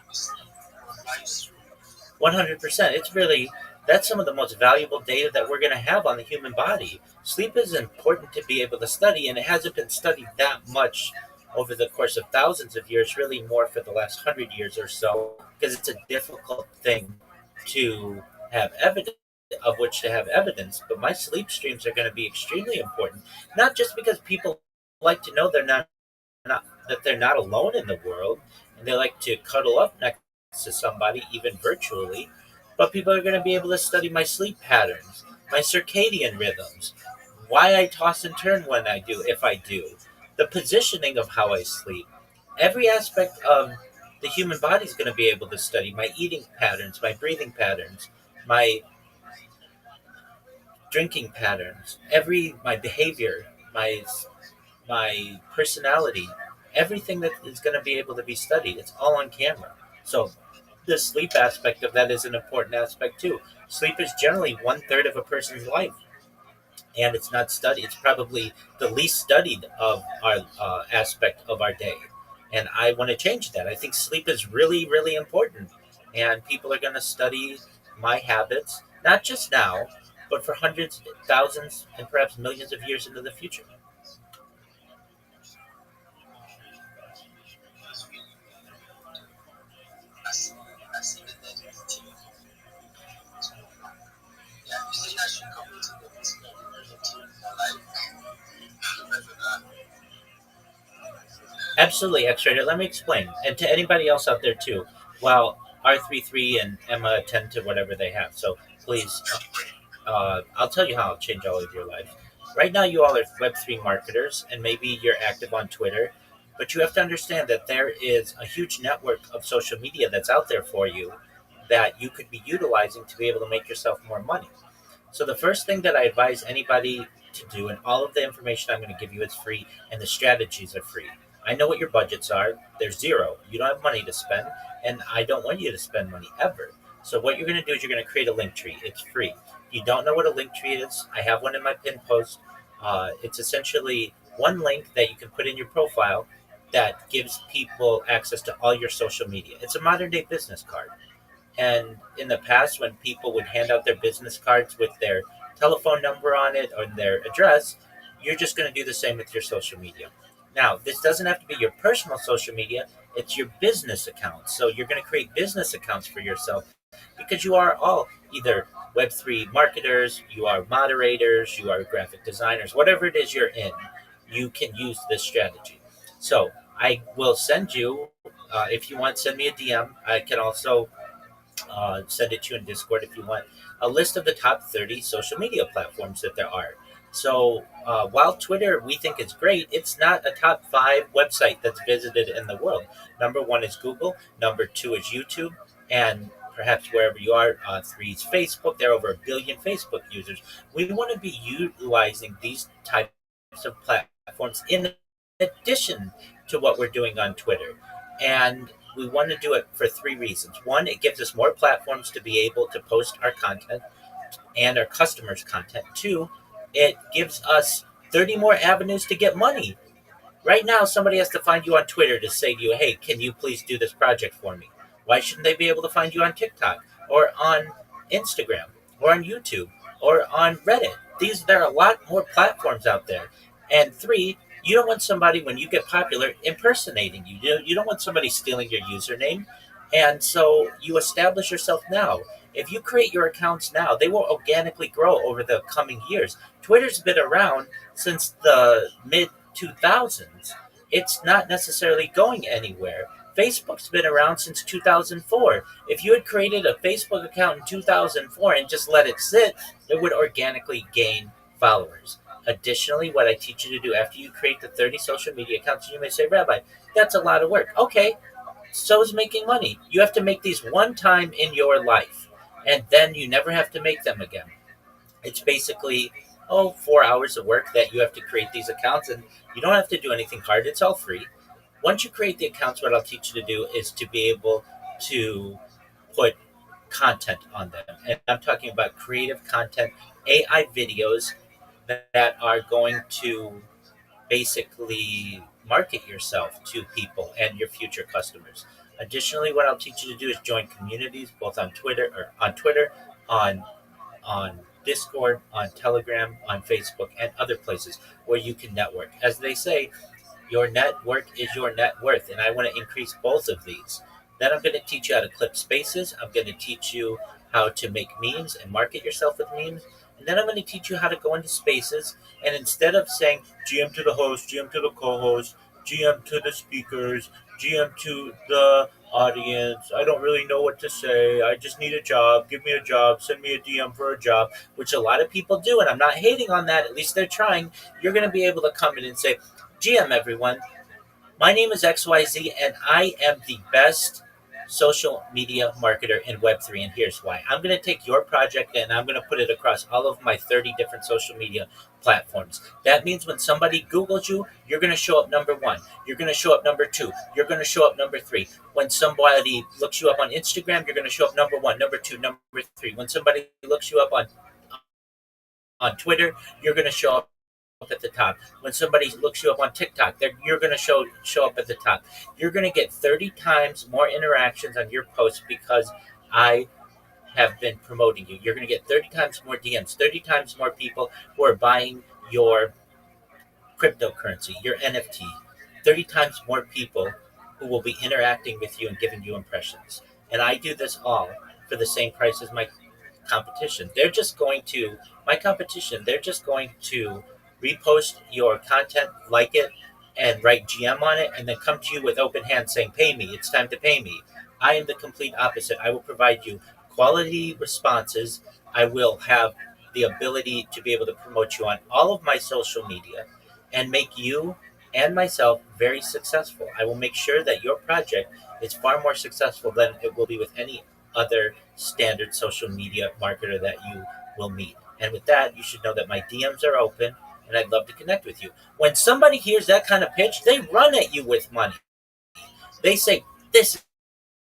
you sleep or life stream. 100%. It's really, that's some of the most valuable data that we're going to have on the human body. Sleep is important to be able to study, and it hasn't been studied that much over the course of thousands of years, really more for the last 100 years or so, because it's a difficult thing to have evidence of which to have evidence. But my sleep streams are going to be extremely important, not just because people like to know not that they're not alone in the world, and they like to cuddle up next to somebody, even virtually. But people are going to be able to study my sleep patterns, my circadian rhythms, why I toss and turn when I do, if I do, the positioning of how I sleep. Every aspect of the human body is going to be able to study my eating patterns, my breathing patterns, my drinking patterns, every my behavior, my personality, everything that is going to be able to be studied. It's all on camera. So the sleep aspect of that is an important aspect too. Sleep is generally one third of a person's life, and it's not studied. It's probably the least studied of our aspect of our day, and I want to change that. I think sleep is really, really important, and people are going to study my habits, not just now, but for hundreds, thousands, and perhaps millions of years into the future. I see, I see the negativity. Yeah, you say that should come into the negativity in your life. Remember that. Absolutely, X-rated. Let me explain, and to anybody else out there too. Well, R33 and Emma attend to whatever they have. So please, I'll tell you how I'll change all of your lives. Right now, you all are Web3 marketers, and maybe you're active on Twitter, but you have to understand that there is a huge network of social media that's out there for you that you could be utilizing to be able to make yourself more money. So the first thing that I advise anybody to do, and all of the information I'm going to give you is free, and the strategies are free. I know what your budgets are. They're zero. You don't have money to spend, and I don't want you to spend money ever. So what you're going to do is you're going to create a link tree. It's free. If you don't know what a link tree is, I have one in my pin post. It's essentially one link that you can put in your profile that gives people access to all your social media. It's a modern day business card. And in the past, when people would hand out their business cards with their telephone number on it or their address, you're just going to do the same with your social media. Now, this doesn't have to be your personal social media, it's your business accounts. So you're going to create business accounts for yourself because you are all either Web3 marketers, you are moderators, you are graphic designers, whatever it is you're in, you can use this strategy. So I will send you, if you want, send me a DM. I can also send it to you in Discord if you want, a list of the top 30 social media platforms that there are. So while Twitter we think is great, it's not a top five website that's visited in the world. Number one is Google, number two is YouTube, and perhaps wherever you are, three is Facebook. There are over 1 billion Facebook users. We want to be utilizing these types of platforms in addition to what we're doing on Twitter. And we want to do it for three reasons. One, it gives us more platforms to be able to post our content and our customers' content. Two, it gives us 30 more avenues to get money. Right now, somebody has to find you on Twitter to say to you, hey, can you please do this project for me? Why shouldn't they be able to find you on TikTok or on Instagram or on YouTube or on Reddit? There are a lot more platforms out there. And three, you don't want somebody, when you get popular, impersonating you. You don't want somebody stealing your username. And so you establish yourself now. If you create your accounts now, they will organically grow over the coming years. Twitter's been around since the mid 2000s. It's not necessarily going anywhere. Facebook's been around since 2004. If you had created a Facebook account in 2004 and just let it sit, it would organically gain followers. Additionally, what I teach you to do after you create the 30 social media accounts, you may say, Rabbi, that's a lot of work. Okay, so is making money. You have to make these one time in your life, and then you never have to make them again. It's basically 4 hours of work that you have to create these accounts, and you don't have to do anything hard. It's all free. Once you create the accounts, what I'll teach you to do is to be able to put content on them. And I'm talking about creative content, AI videos that are going to basically market yourself to people and your future customers. Additionally, what I'll teach you to do is join communities both on Twitter, on Discord, on Telegram, on Facebook, and other places where you can network. As they say, your network is your net worth, and I want to increase both of these. Then I'm going to teach you how to clip spaces. I'm going to teach you how to make memes and market yourself with memes. And then I'm going to teach you how to go into spaces and instead of saying GM to the host, GM to the co host, GM to the speakers, GM to the audience, I don't really know what to say. I just need a job. Give me a job. Send me a DM for a job, which a lot of people do. And I'm not hating on that. At least they're trying. You're going to be able to come in and say, GM, everyone. My name is XYZ, and I am the best social media marketer in Web3. And here's why. I'm going to take your project and I'm going to put it across all of my 30 different social media platforms. That means when somebody Googles you, you're going to show up number one. You're going to show up number two. You're going to show up number three. When somebody looks you up on Instagram, you're going to show up number one, number two, number three. When somebody looks you up on Twitter, you're going to show up at the top. When somebody looks you up on TikTok, you're going to show up at the top. You're going to get 30 times more interactions on your posts because I have been promoting you. You're going to get 30 times more DMs, 30 times more people who are buying your cryptocurrency, your NFT, 30 times more people who will be interacting with you and giving you impressions. And I do this all for the same price as my competition. My competition, they're just going to repost your content, like it, and write GM on it, and then come to you with open hands saying, pay me, it's time to pay me. I am the complete opposite. I will provide you quality responses. I will have the ability to be able to promote you on all of my social media and make you and myself very successful. I will make sure that your project is far more successful than it will be with any other standard social media marketer that you will meet. And with that, you should know that my DMs are open and I'd love to connect with you. When somebody hears that kind of pitch, they run at you with money. They say, this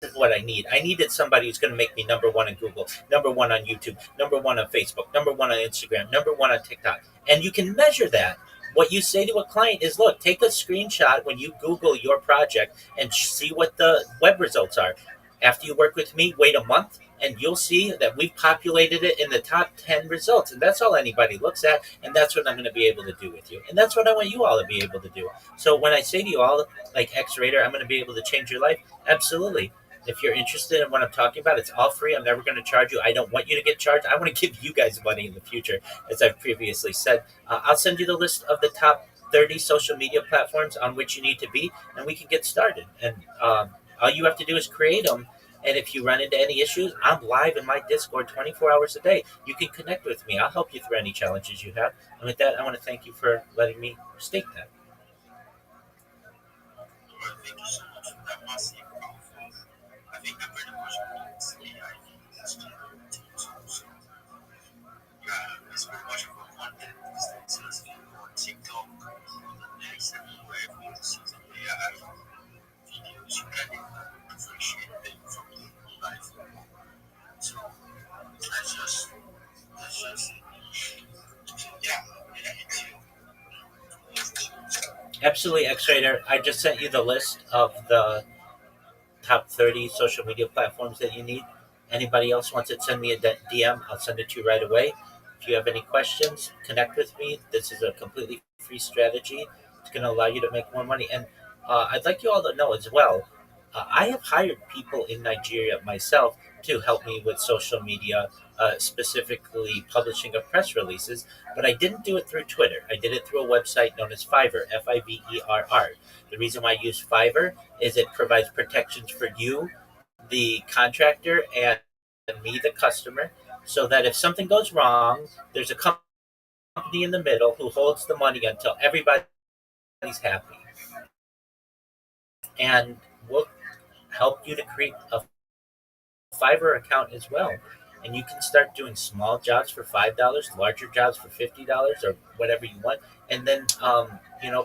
is what I need. I needed somebody who's going to make me number one in Google, number one on YouTube, number one on Facebook, number one on Instagram, number one on TikTok. And you can measure that. What you say to a client is, look, take a screenshot when you Google your project and see what the web results are. After you work with me, wait a month, and you'll see that we've populated it in the top 10 results. And that's all anybody looks at. And that's what I'm going to be able to do with you. And that's what I want you all to be able to do. So when I say to you all, like X-Rater, I'm going to be able to change your life, absolutely. If you're interested in what I'm talking about, it's all free. I'm never going to charge you. I don't want you to get charged. I want to give you guys money in the future, as I've previously said. I'll send you the list of the top 30 social media platforms on which you need to be, and we can get started. And all you have to do is create them. And if you run into any issues, I'm live in my Discord 24 hours a day. You can connect with me. I'll help you through any challenges you have. And with that, I want to thank you for letting me state that. Well, thank you so much for that massive powerful. I think I'm very much against AI industry. So, yeah, it's very much of a content business on TikTok, on the next everywhere. If you see some AI videos, you can differentiate them from the real life. So, that's just, yeah, I hit you. Absolutely, X-Rater. I just sent you the list of the top 30 social media platforms that you need. Anybody else wants it, send me a DM. I'll send it to you right away. If you have any questions, connect with me. This is a completely free strategy. It's going to allow you to make more money. And I'd like you all to know as well, I have hired people in Nigeria myself to help me with social media, specifically publishing of press releases, but I didn't do it through Twitter. I did it through a website known as Fiverr, Fiverr. The reason why I use Fiverr is it provides protections for you, the contractor, and me, the customer, so that if something goes wrong, there's a company in the middle who holds the money until everybody's happy. And we'll help you to create a Fiverr account as well. And you can start doing small jobs for $5, larger jobs for $50, or whatever you want. And then,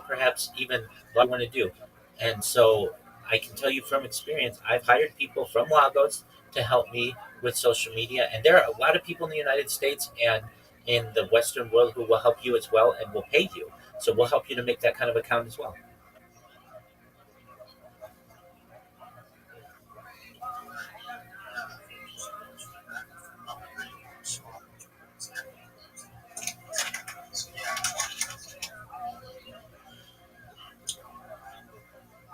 perhaps even what you want to do. And so I can tell you from experience, I've hired people from Lagos to help me with social media. And there are a lot of people in the United States and in the Western world who will help you as well and will pay you. So we'll help you to make that kind of account as well. So yeah,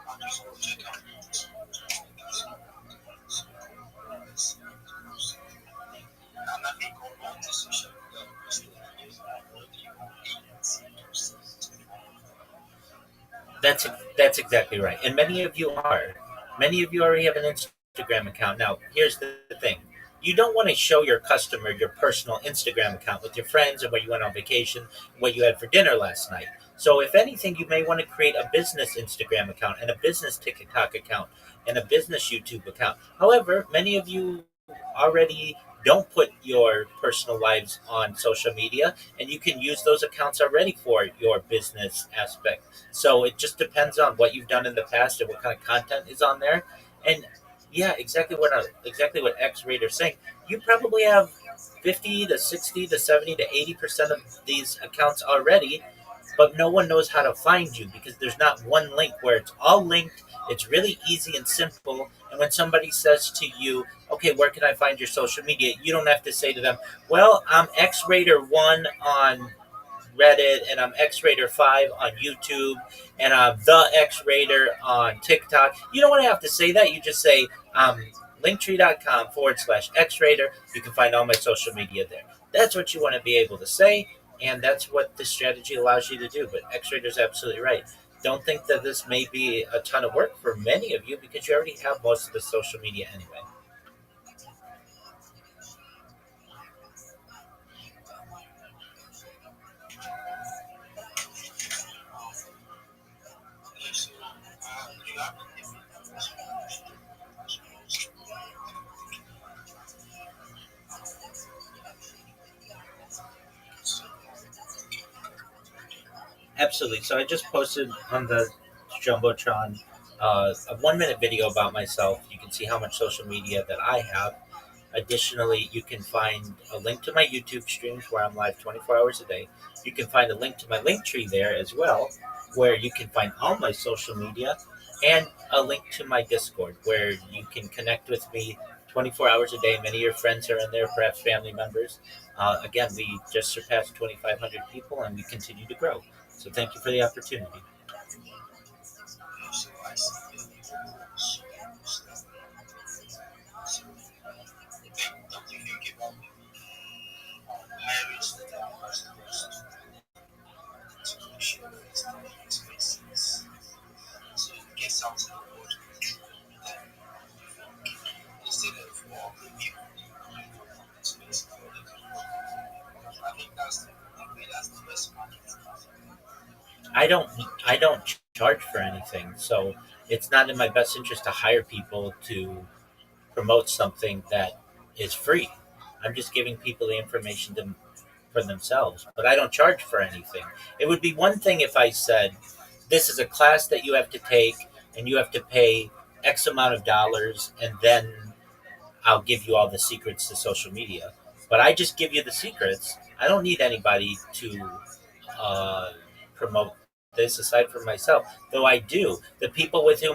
I just want to check out. I'm not being called on to social That's exactly right. And many of you are. Many of you already have an Instagram account. Now, here's the thing. You don't want to show your customer your personal Instagram account with your friends and where you went on vacation, what you had for dinner last night. So, if anything, you may want to create a business Instagram account and a business TikTok account and a business YouTube account. However, many of you already don't put your personal lives on social media, and you can use those accounts already for your business aspect. So it just depends on what you've done in the past and what kind of content is on there. And yeah, exactly what X Rater's saying. You probably have 50 to 60 to 70 to 80% of these accounts already, but no one knows how to find you because there's not one link where it's all linked. It's really easy and simple. And when somebody says to you, okay, where can I find your social media? You don't have to say to them, well, I'm X Rater 1 on Reddit, and I'm X Rater 5 on YouTube, and I'm the X Rater on TikTok. You don't want to have to say that. You just say linktree.com/, X Rater. You can find all my social media there. That's what you want to be able to say, and that's what this strategy allows you to do. But X Rater's absolutely right. Don't think that this may be a ton of work for many of you because you already have most of the social media anyway. you have Absolutely. So I just posted on the Jumbotron a 1 minute video about myself. You can see how much social media that I have. Additionally, you can find a link to my YouTube streams where I'm live 24 hours a day. You can find a link to my link tree there as well, where you can find all my social media, and a link to my Discord where you can connect with me 24 hours a day. Many of your friends are in there, perhaps family members. Again, we just surpassed 2,500 people and we continue to grow. So thank you for the opportunity. so I see don't you think about hiring spaces so you get something on board instead of all the people space for the I think that's the best market. I don't I don't charge for anything, so it's not in my best interest to hire people to promote something that is free. I'm just giving people the information for themselves, but I don't charge for anything. It would be one thing if I said, "This is a class that you have to take, and you have to pay X amount of dollars, and then I'll give you all the secrets to social media." But I just give you the secrets. I don't need anybody to uh, promote this aside from myself. Though I do. The people with who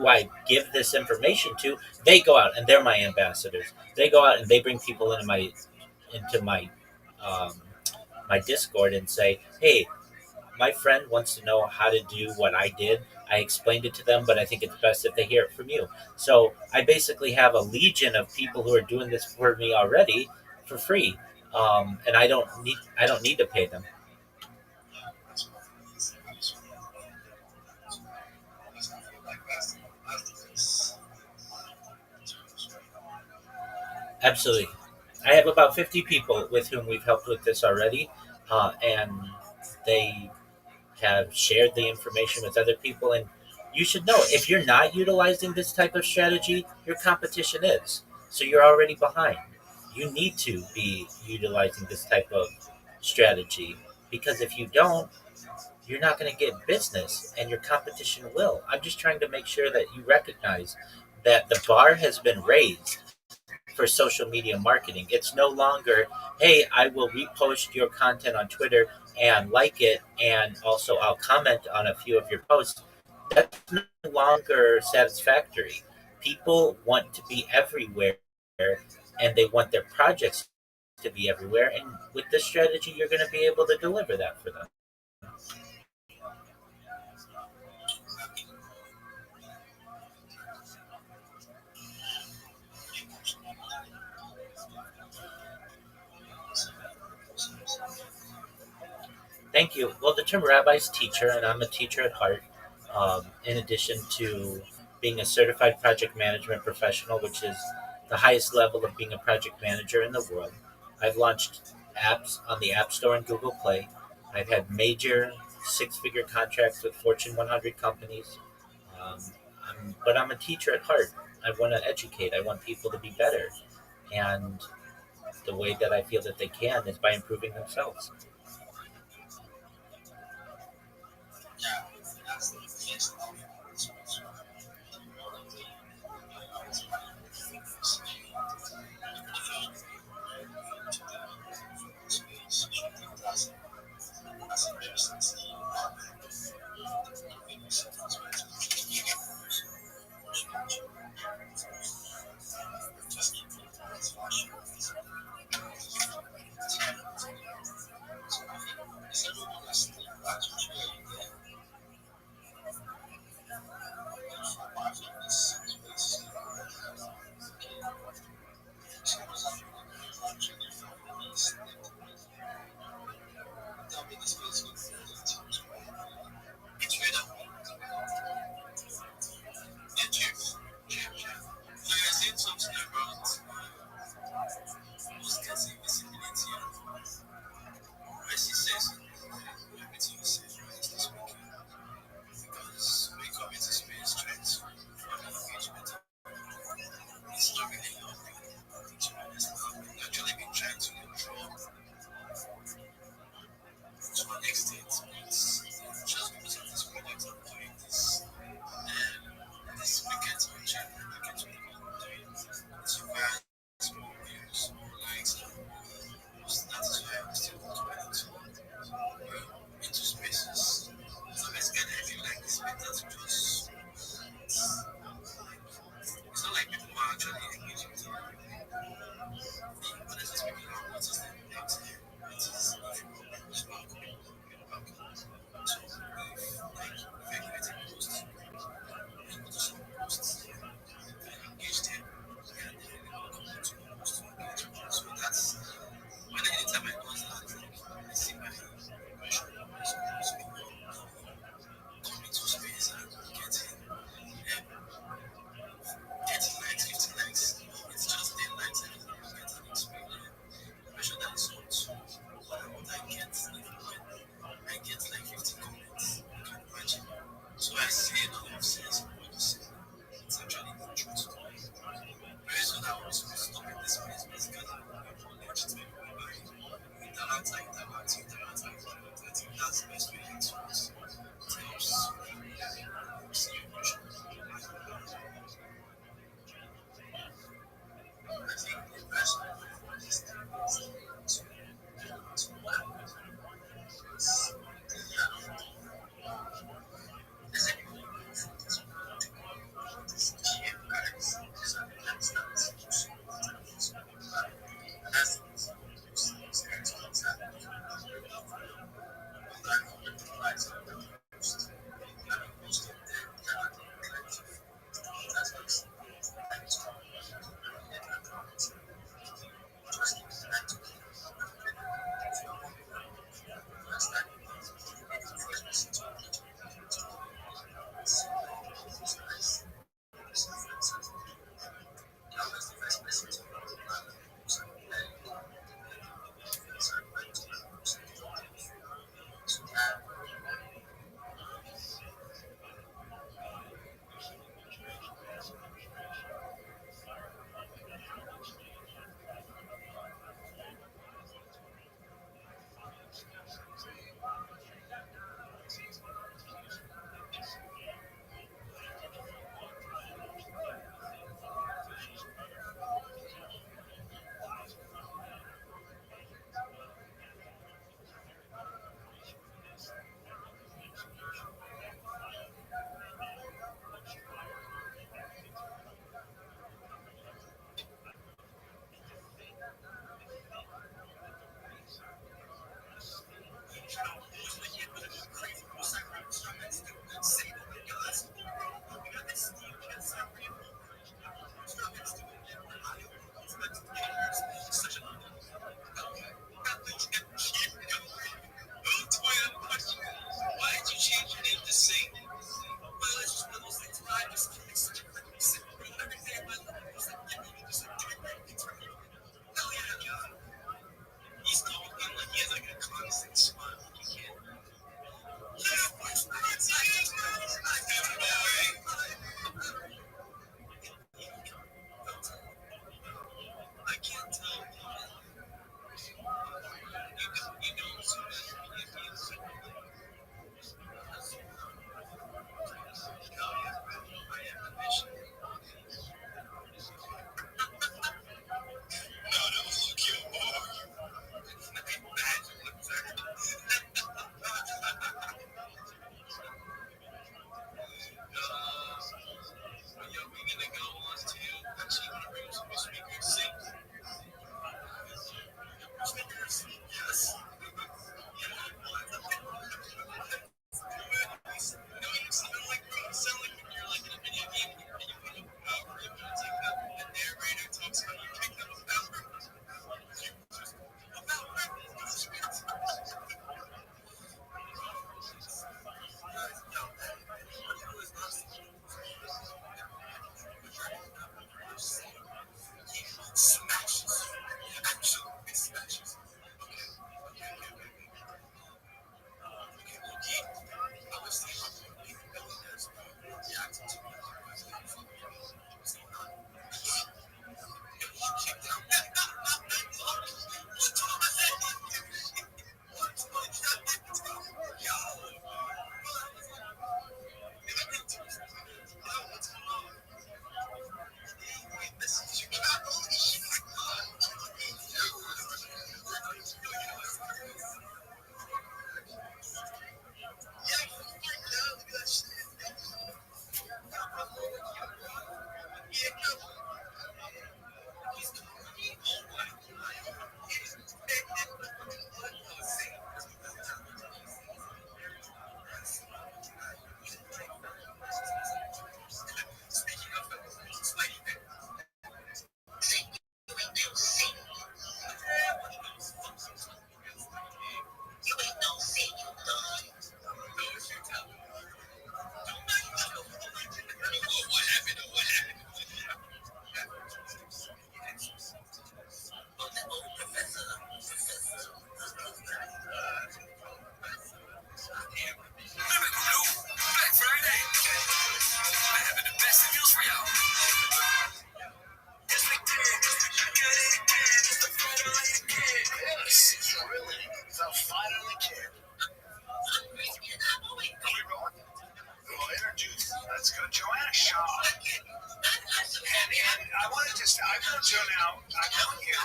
I give this information to, they go out and they're my ambassadors. They go out and they bring people into my um, my Discord and say, "Hey, my friend wants to know how to do what I did. I explained it to them, but I think it's best if they hear it from you." So I basically have a legion of people who are doing this for me already for free, and I don't need to pay them. That's what because I feel like that's the best. Absolutely. I have about 50 people with whom we've helped with this already, and they have shared the information with other people. And you should know if you're not utilizing this type of strategy, your competition is. So you're already behind. You need to be utilizing this type of strategy because if you don't, you're not going to get business and your competition will. I'm just trying to make sure that you recognize that the bar has been raised for social media marketing. It's no longer, hey, I will repost your content on Twitter and like it, and also I'll comment on a few of your posts. That's no longer satisfactory. People want to be everywhere and they want their projects to be everywhere. And with this strategy, you're going to be able to deliver that for them. Thank you. Well, the term rabbi is teacher, and I'm a teacher at heart. In addition to being a certified project management professional, which is the highest level of being a project manager in the world, I've launched apps on the App Store and Google Play. I've had major six-figure contracts with Fortune 100 companies. Um, but I'm a teacher at heart. I want to educate. I want people to be better, and the way that I feel that they can is by improving themselves. Yeah, that's the case of schools. That's interesting. Just This is really the fun of the kid. Are we rolling? We'll introduce, let's go, Joanna Shaw. And I want to just, I've known Joe now, I've known you,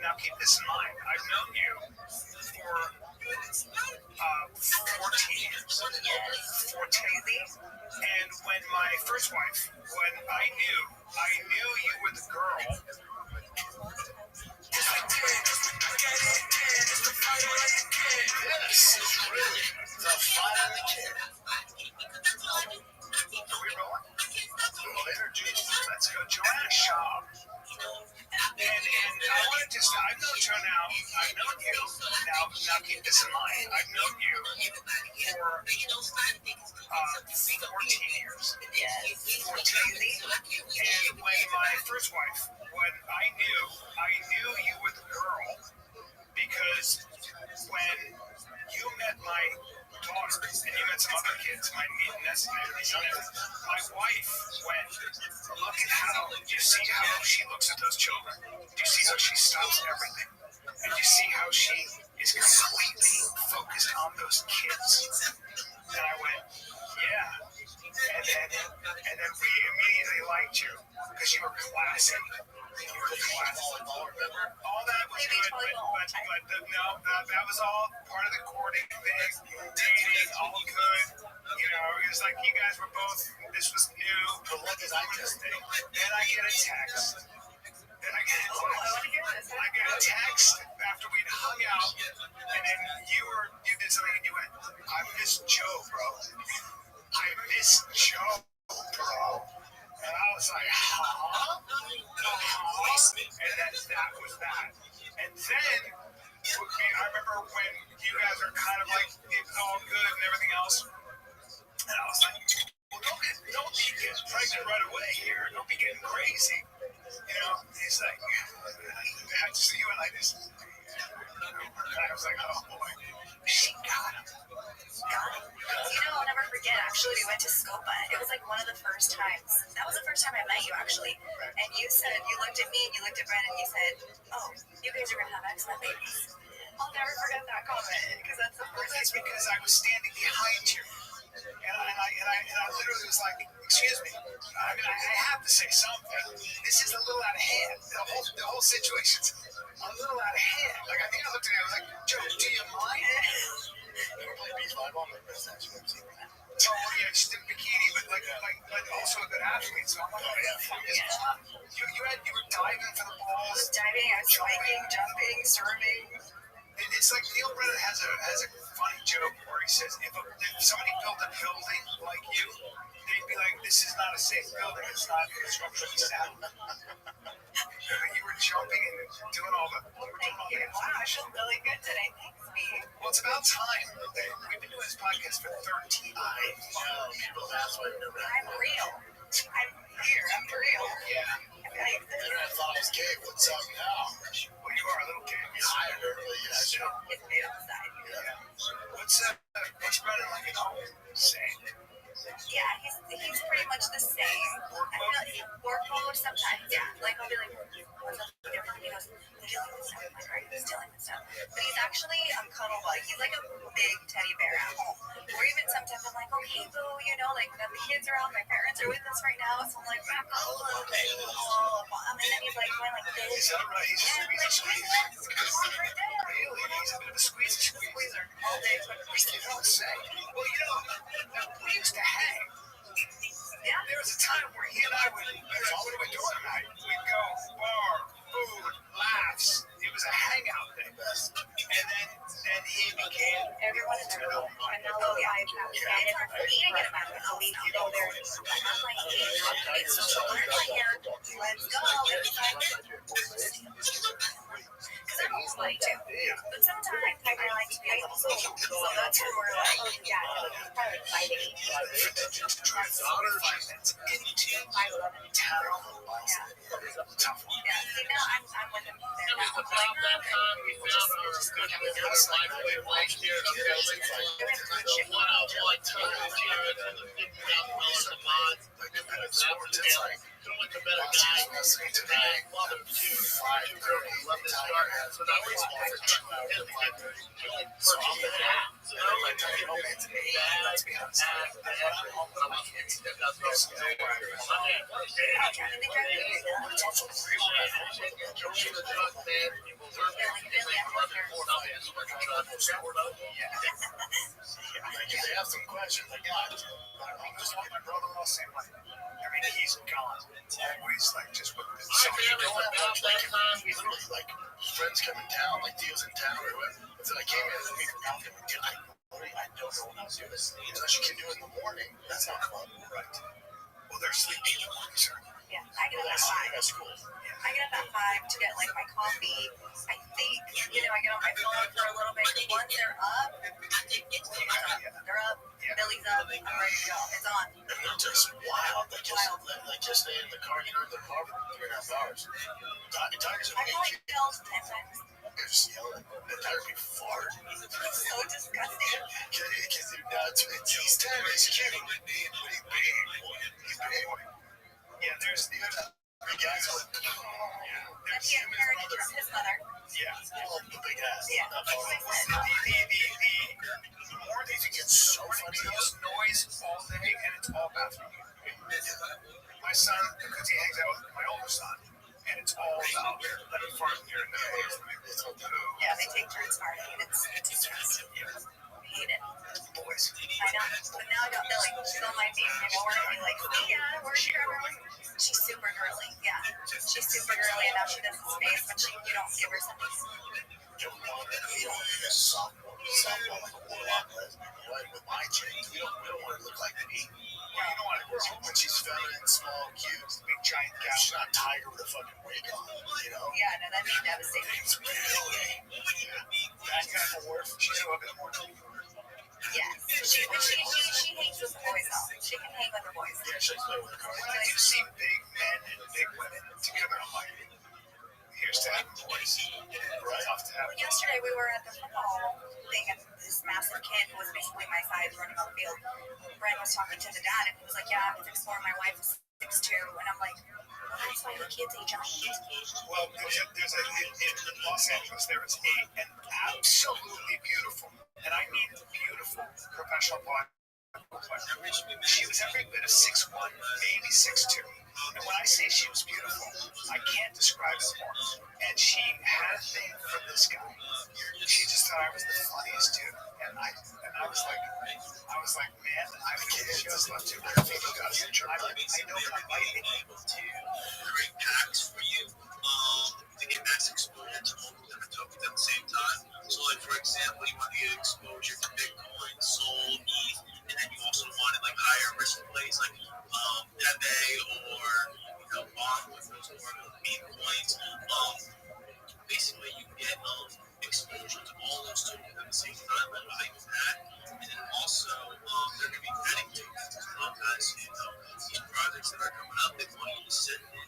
now keep this in mind, I've known you for 14 years. 14. And when my first wife, when I knew you were the girl. This is really the fun of the kid. Are we rolling? We'll introduce, let's go, Joanna Shaw. And I want to just, I've known Joe now, I've known you, now keep this in mind, I've known you for 14 years. 14. And when my first wife, when I knew you were the girl, because when you met my daughter, and you met some other kids, my niece and my wife went, look at how, you see how she looks at those children? Do you see how she stops everything? And you see how she is completely focused on those kids? And I went, yeah. And then we immediately liked you because you were classy. You were classy. All that was good, but that was all part of the courting thing, dating, all good. You know, it was like you guys were both. This was new. But what did I just think? Then I get a text. I got a text after we'd hung out, and then you did something, and you went, I miss Joe, bro. I miss Joe, bro. And I was like, huh? And then that was that. And then, I remember when you guys are kind of like, it was all good and everything else. And I was like, well, don't be getting pregnant right away here. Don't be getting crazy. You know, he's like, I just see you and I just, and I was like, oh boy, she got him. You know, I'll never forget, actually, we went to Scopa. It was like one of the first times. That was the first time I met you, actually. And you said, you looked at me and you looked at Brandon and you said, oh, you guys are going to have excellent babies. I'll never forget that comment, because that's the first. That's because I was standing behind you. And I literally was like, excuse me. I mean, I have to say something. This is a little out of hand. The whole situation's a little out of hand. Like, I think I looked at you, I was like, Joe, do you mind? Never played beach volleyball, but that's actually what I'm saying. Oh, yeah, just in bikini, but also a good athlete. So I'm like, oh, yeah. You were diving for the balls. I was diving, I was spiking, jumping, serving. It's like Neil Brennan has a funny joke where he says, if somebody built a building like you, they'd be like, this is not a safe building. It's not structurally sound. You were jumping and doing all the. Thank you. Wow, I feel really good today. Thanks, me. Well, it's about time. We've been doing this podcast for 13 years. People ask why I'm real. I'm here. I'm real. Yeah. I thought I was gay. What's up now? Well, you are a little gay. You hired her, but yeah. It's made on the side. Yeah. What's Brennan like at home? Same. Yeah, he's pretty much the same. I feel like work mode sometimes, yeah. Like I'll be like, what's up? He goes, I'm dealing with stuff. I'm like, right, he's dealing with stuff. But he's actually a cuddle bug. He's like a big teddy bear at home. Or even sometimes I'm like, okay, boo, you know, like the kids are out, my parents are with us right now, so I'm like, back up a little bit. And then he's like going like this. Is that right? He's just a bit of a squeeze. Come on, right there. Really? He's a bit of a squeezer. All day. Well, you know, we used to hang. Yeah. There was a time where he and I would, what are we doing tonight? We'd go bar, food, laughs. It was a hangout thing. And then he became everyone in their room. And now they'll be and if we're eating at a banquet, we go there. I'm like, hey, it's social learning here. Let's go. Because I'm homebody too. But sometimes I like to be social. So that's where we're like, yeah, probably fighting. Drive 45 minutes into 511 town. Tough one. Yeah, see, now I'm with him there now. ROTHSCHILD listening tonight. 5:30. So that was offered 2 So I'm like, you know, it's 8. Let's be honest. It's also if they have some questions, I got you. I'm just like my brother-in-law same way. I mean, he's gone. Always like just with so you don't have much like literally like friends come in town, like Theo's in town or whatever. So I came in and we were out there. I don't know what I was doing. So she can do it in the morning. That's not fun, right? Well, they're sleeping in the morning, sir. Yeah, I get up at 5. That's cool. I get up at 5 to get like my coffee. I think, I get on my phone for a little bit. Once they're up, they're up. Billy's up. I'm ready to go. It's on. And they're just wild. Like just stay in the car. In the car for 3.5 hours. Tigers are I probably yelled 10 times. They're just yelling. The tiger be fart. It's so disgusting. Because they're nuts. He's 10. He's cute. But he's big. He's big. Yeah, there's big guys. And he inherited from his mother. Yeah, the big ass. Yeah, that's what I said. The more they think it's so funny, there's noise all day, and it's all bathroom. My son, because he hangs out with my older son, and it's all about letting fart here and there. Yeah, they take turns farting, and it's disgusting. I hate it. Boys. I know, but now I got Billy. She's on my team. We're gonna be like, yeah, where's Trevor? She's super girly. Yeah, she's super girly, and now she does his face when you don't give her something. Softball like a warlock lesbian, with my chains. We don't want to look like me. Well, you know what? When she's feminine, small, cute, big giant gal, she's not a tiger with a fucking wig on. Yeah, no, that'd be devastating. It's really that kind of work. She's a little bit more. Yes, she hangs with the boys though. She can hang with the boys. Yeah, she's play with the car. When I do see big men and big women together, I'm like, here's to have boys. Right off to have. Yesterday we were at the football thing, and this massive kid who was basically my size running on the field. Brent was talking to the dad, and he was like, "Yeah, I'm 6'4". My wife is 6'2", and I'm like, well, that's why the kid's a giant. Well, in Los Angeles, there is an absolutely beautiful, and I mean beautiful, professional player. She was every bit of 6'1", maybe 6'2". And when I say she was beautiful, I can't describe it more. And she had a thing for this guy. She just thought I was the funniest dude. And I was like, man, I just love to. I think I got it. I know I might be able to create packs for you to get mass exposure to multiple different tokens at the same time. So, like for example, you want to get exposure to Bitcoin, Sol, ETH, and then you also wanted like higher risk plays like Pepe or bonds or meme coins. Basically, you get exposure to all those tokens at the same time by buying that, and then also they're going to be adding tokens as well, guys. These projects that are coming up, they want you to send in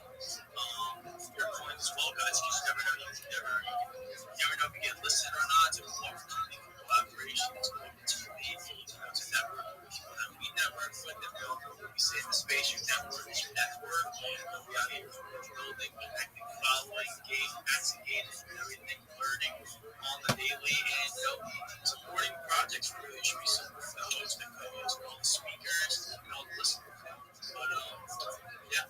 your coins as well, guys. You just never know. You never know if you get listed or not. To opportunity for collaborations, opportunity to network with people that we network with, that we all know what we say in the space. Your network is your network. We out here building, connecting, following, engaging, and everything, learning on the daily, and supporting projects. Really, should be supporting the host, the co-host, all the speakers, and all the listeners. But yeah.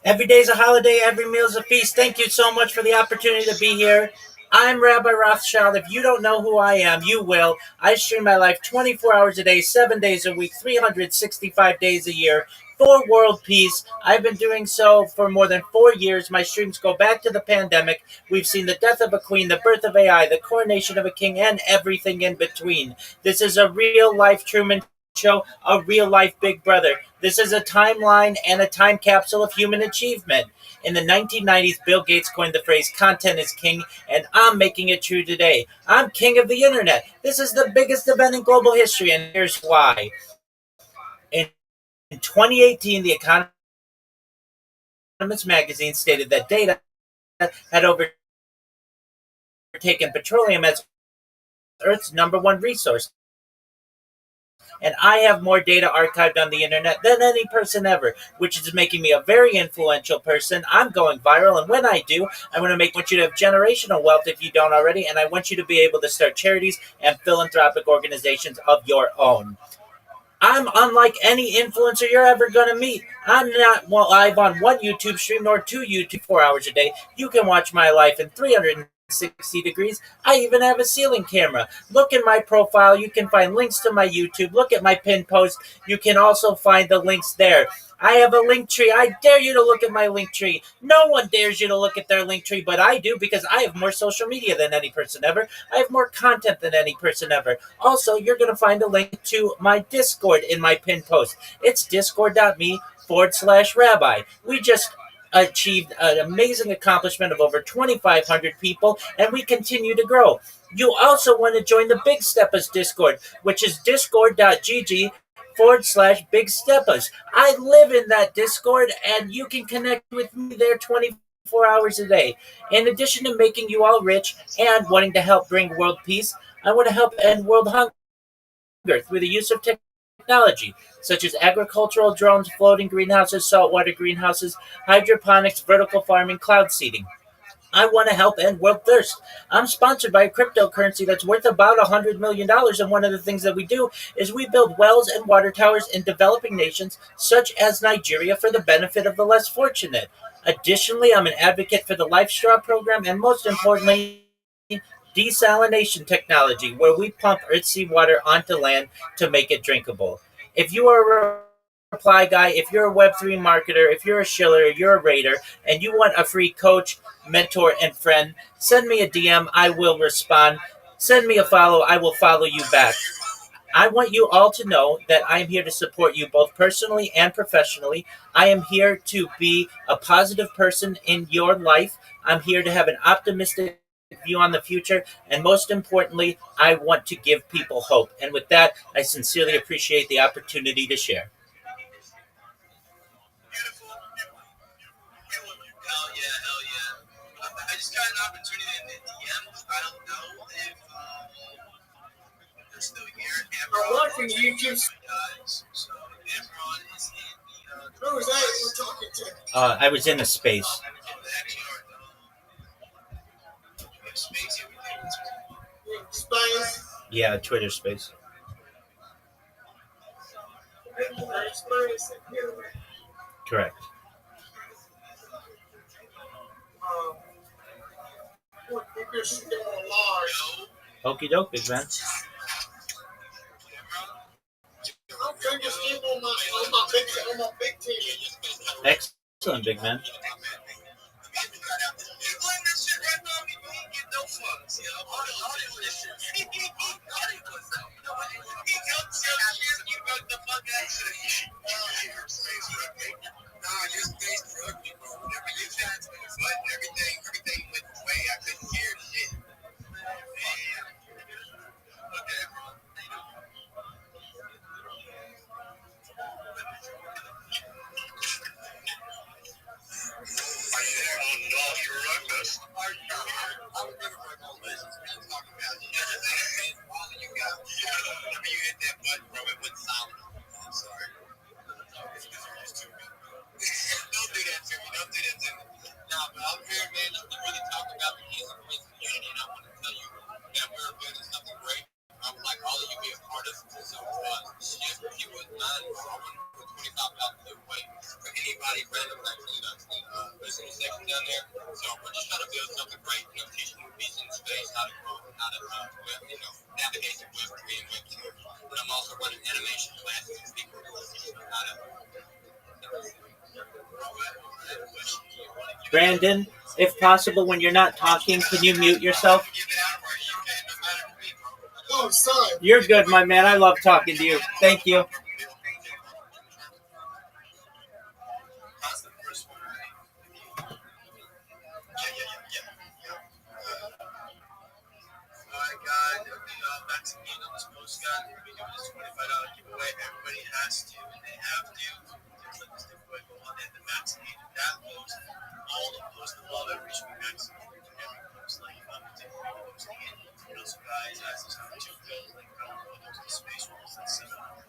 Every day's a holiday, every meal's a feast. Thank you so much for the opportunity to be here. I'm Rabbi Rothschild. If you don't know who I am, you will. I stream my life 24 hours a day, 7 days a week, 365 days a year for world peace. I've been doing so for more than 4 years. My streams go back to the pandemic. We've seen the death of a queen, the birth of AI, the coronation of a king, and everything in between. This is a real-life Truman Show, a real-life Big Brother. This is a timeline and a time capsule of human achievement. In the 1990s, Bill Gates coined the phrase, content is king, and I'm making it true today. I'm king of the internet. This is the biggest event in global history, and here's why. In 2018, the Economist magazine stated that data had overtaken petroleum as Earth's #1 resource. And I have more data archived on the internet than any person ever, which is making me a very influential person. I'm going viral, and when I do, I want you to have generational wealth if you don't already, and I want you to be able to start charities and philanthropic organizations of your own. I'm unlike any influencer you're ever going to meet. I'm not live on one YouTube stream nor two YouTube 4 hours a day. You can watch my life in 360 degrees. I even have a ceiling camera. Look in my profile. You can find links to my YouTube. Look at my pin post. You can also find the links there. I have a link tree. I dare you to look at my link tree. No one dares you to look at their link tree, but I do because I have more social media than any person ever. I have more content than any person ever. Also, you're going to find a link to my Discord in my pin post. It's discord.me/rabbi. We just achieved an amazing accomplishment of over 2,500 people, and we continue to grow. You also want to join the Big Steppers Discord, which is discord.gg/Big Steppers. I live in that Discord, and you can connect with me there 24 hours a day. In addition to making you all rich and wanting to help bring world peace, I want to help end world hunger through the use of technology, such as agricultural drones, floating greenhouses, saltwater greenhouses, hydroponics, vertical farming, cloud seeding. I want to help end world thirst. I'm sponsored by a cryptocurrency that's worth about $100 million, and one of the things that we do is we build wells and water towers in developing nations such as Nigeria for the benefit of the less fortunate. Additionally, I'm an advocate for the Life Straw program, and most importantly, desalination technology, where we pump earthsea water onto land to make it drinkable. If you are a reply guy, if you're a Web3 marketer, if you're a shiller, you're a raider, and you want a free coach, mentor, and friend, send me a DM. I will respond. Send me a follow. I will follow you back. I want you all to know that I am here to support you both personally and professionally. I am here to be a positive person in your life. I'm here to have an optimistic view on the future. And most importantly, I want to give people hope. And with that, I sincerely appreciate the opportunity to share. Beautiful. Hell yeah, hell yeah. I just got an opportunity in the DMs. I don't know if they're still here. I'm watching YouTube. Guys, so Amron is in the. Who was that you were talking to? I was in a space. Space. Yeah, Twitter space. Correct. Okie doke, big man. Excellent, big man. Everything went away. I couldn't hear shit. Okay, bro. Are you there? Oh no, you're right, best. Are you there? I'm gonna break all this. We're talking about all of you guys. Whenever you hit that button, bro, it went silent. I'm sorry. It's because you're just too good, bro. Don't do that to me. Don't do that to me. Nah, but I'm here, man, to really talk about the kids and Queens community, and I want to tell you that we're building something great. I would like all of you to be a part of it. So, shift people at 9 or 25,000 away for anybody random that listening section down there. So, we're just trying to build something great, teaching you peace in space, how to grow, how to, navigate the Web 3 and Web 2. But I'm also running animation classes and people teaching them how to. Brandon, if possible, when you're not talking, can you mute yourself? Oh, son. You're good, my man. I love talking to you. Thank you. $25 giveaway. Everybody has to, and they have to. Just like this giveaway go on, and the vaccinated that post, all the posts above it reach me vaccinated. Every post, like if I'm particularly posting it, so guys, as this number 2 goes, like I don't know, those space rules and stuff.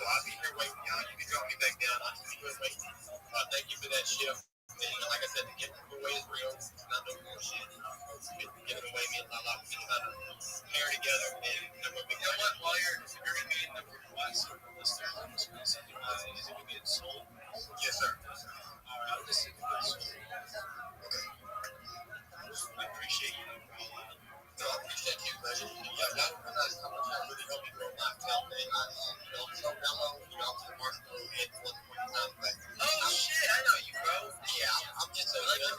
I'll be here waiting, y'all. You can drop me back down. I'll just be here waiting. Thank you for that shift. And like I said, the giveaway is real. It's not no bullshit. Giving away means a lot. We kind of pair together. And you know what? While you're going to be in the request or list there, I'm just going to send you is it going to get sold? Yes, sir. All right, I'll just send you this. I appreciate you. No, I appreciate you, man. Yeah, I'm trying to really help you grow my account, man. So download, to the market at one point in time. But, shit, I know you, bro. Yeah, I'm just so good.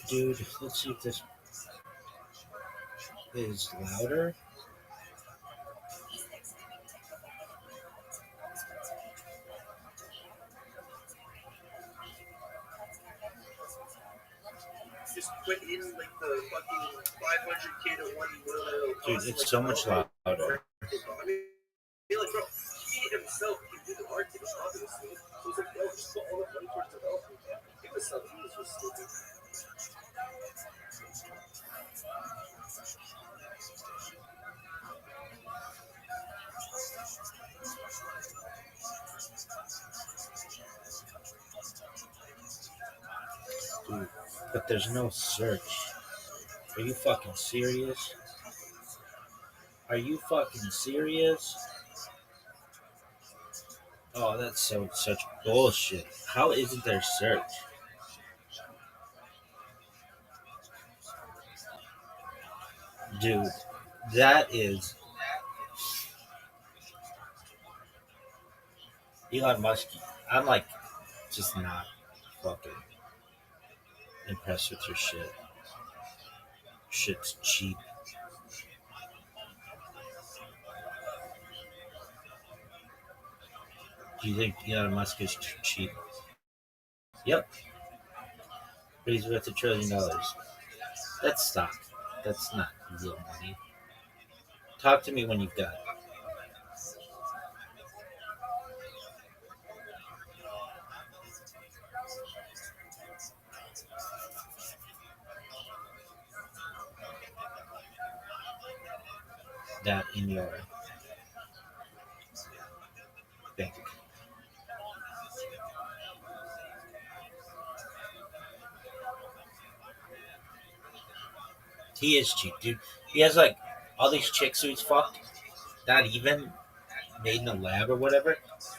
Dude, let's see if this is louder. Just put in like the fucking 500K to 1 million. Dude, it's so much louder. I mean, like, bro, he himself can do the marketing, obviously. So it's like, bro, just put all the money towards development. If the subsidy is just stupid. Dude, but there's no search. Are you fucking serious? Are you fucking serious? Oh, that's such bullshit. How isn't there search? Dude, that is Elon Musk. I'm like just not fucking impressed with your shit. Shit's cheap. Do you think Elon Musk is cheap? Yep. But he's worth $1 trillion. That's stock. That's not real money. Talk to me when you've got it. That in your bank account. He is cheap, dude. He has like all these chicks who he's fucked, not even made in a lab or whatever,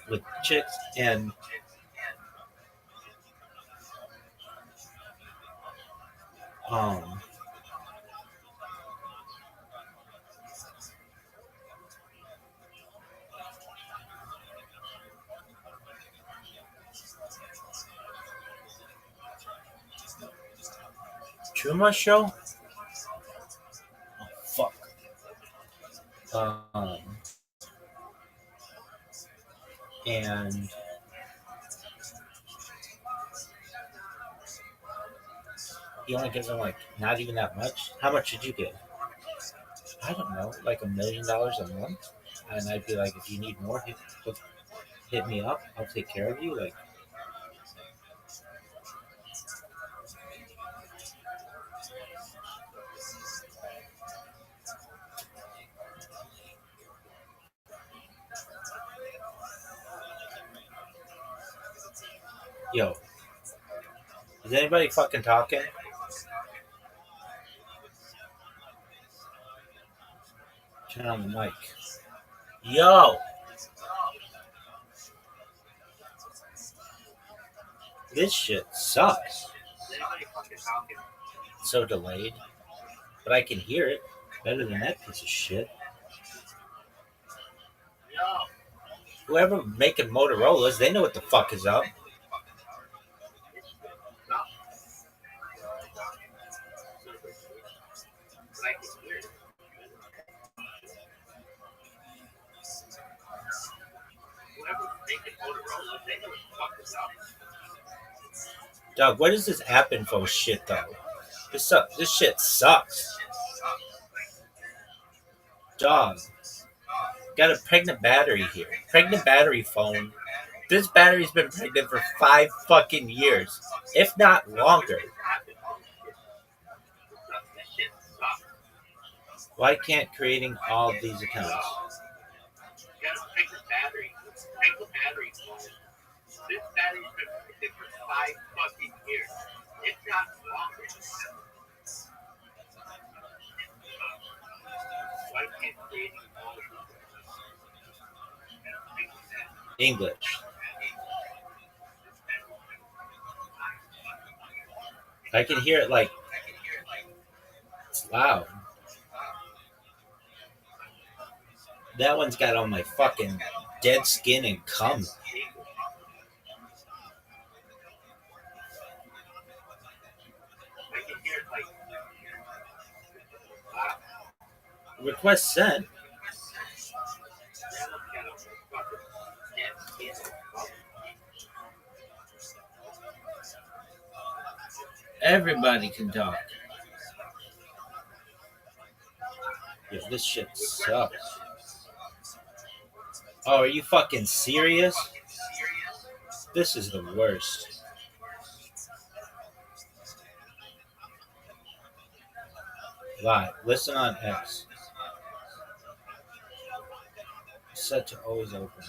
with chicks, and um Truma show. Oh fuck. Um and he only gives him like not even that much. How much did you get? I don't know, like $1 million a month. And I'd be like, if you need more, hit me up. I'll take care of you. Like, yo, is anybody fucking talking? Turn on the mic. Yo, this shit sucks. It's so delayed, but I can hear it better than that piece of shit. Whoever making Motorola's, they know what the fuck is up. Dog, what is this app info shit though? This shit sucks. Dog, got a pregnant battery here. Pregnant battery phone. This battery's been pregnant for 5 fucking years, if not longer. Why can't creating all of these accounts? This battery's been pregnant for 5 fucking years, if not longer. Why can't creating all of these English? I can hear it like it's loud. That one's got all my fucking dead skin and cum. Request sent. Everybody can talk. Yo, this shit sucks. Oh, are you fucking serious? This is the worst. Live. Listen on X. Set to always open.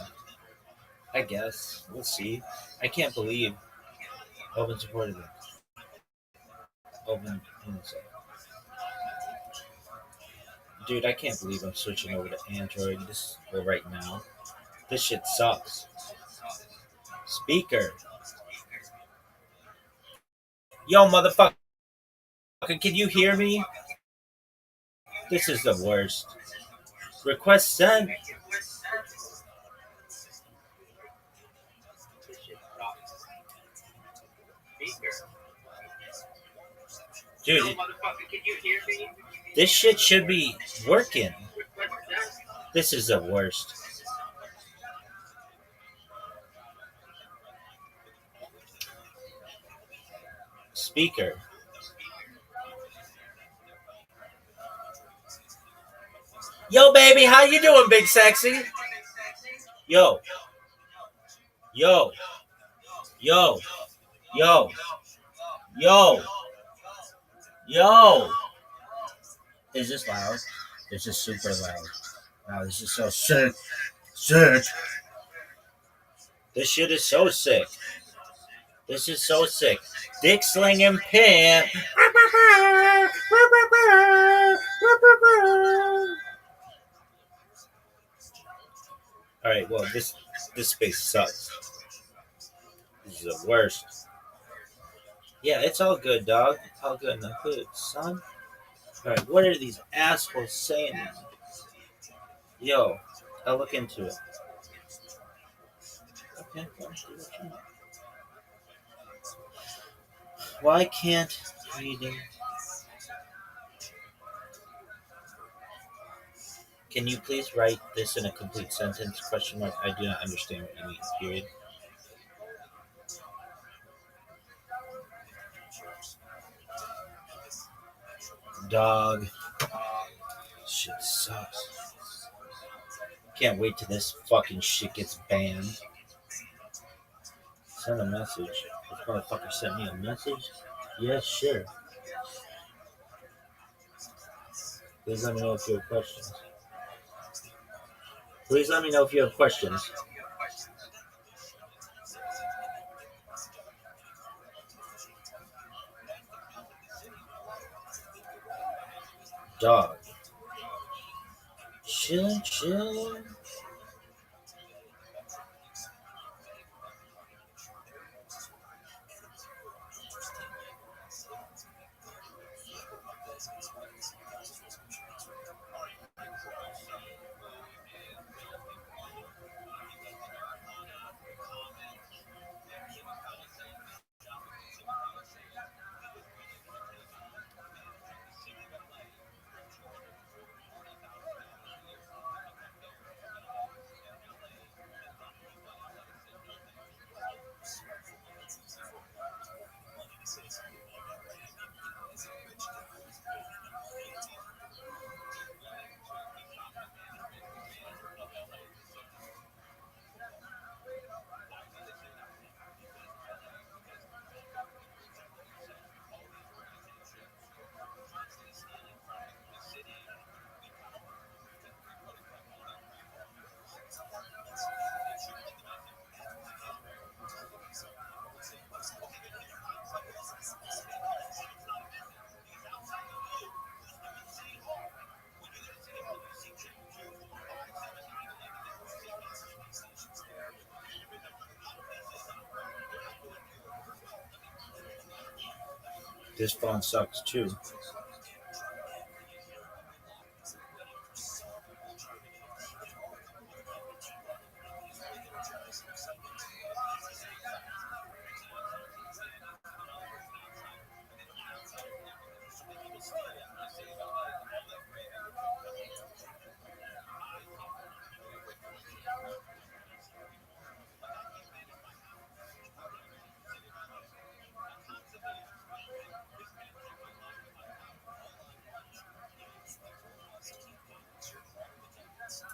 I guess. We'll see. I can't believe open supported it. Open inside. Dude, I can't believe I'm switching over to Android right now. This shit sucks. Speaker. Yo, motherfucker. Can you hear me? This is the worst. Request sent. Dude, this shit should be working. This is the worst. speaker. Yo, baby, how you doing, big sexy? Yo, yo, yo, yo, yo, yo. Is this loud? This is super loud. Wow, this is so sick. Sick. This shit is so sick. This is so sick. Dick slinging pimp. All right, well, this space sucks. This is the worst. Yeah, it's all good, dog. All good in the hood, son. All right, what are these assholes saying? Yo, I'll look into it. Okay, why can't reading? Can you please write this in a complete sentence? Question mark. I do not understand what you mean. Period. Dog. Shit sucks. Can't wait till this fucking shit gets banned. Send a message. This motherfucker sent me a message? Yes, sure. Please let me know if you have questions. Please let me know if you have questions. Dog. Chill. This phone sucks too.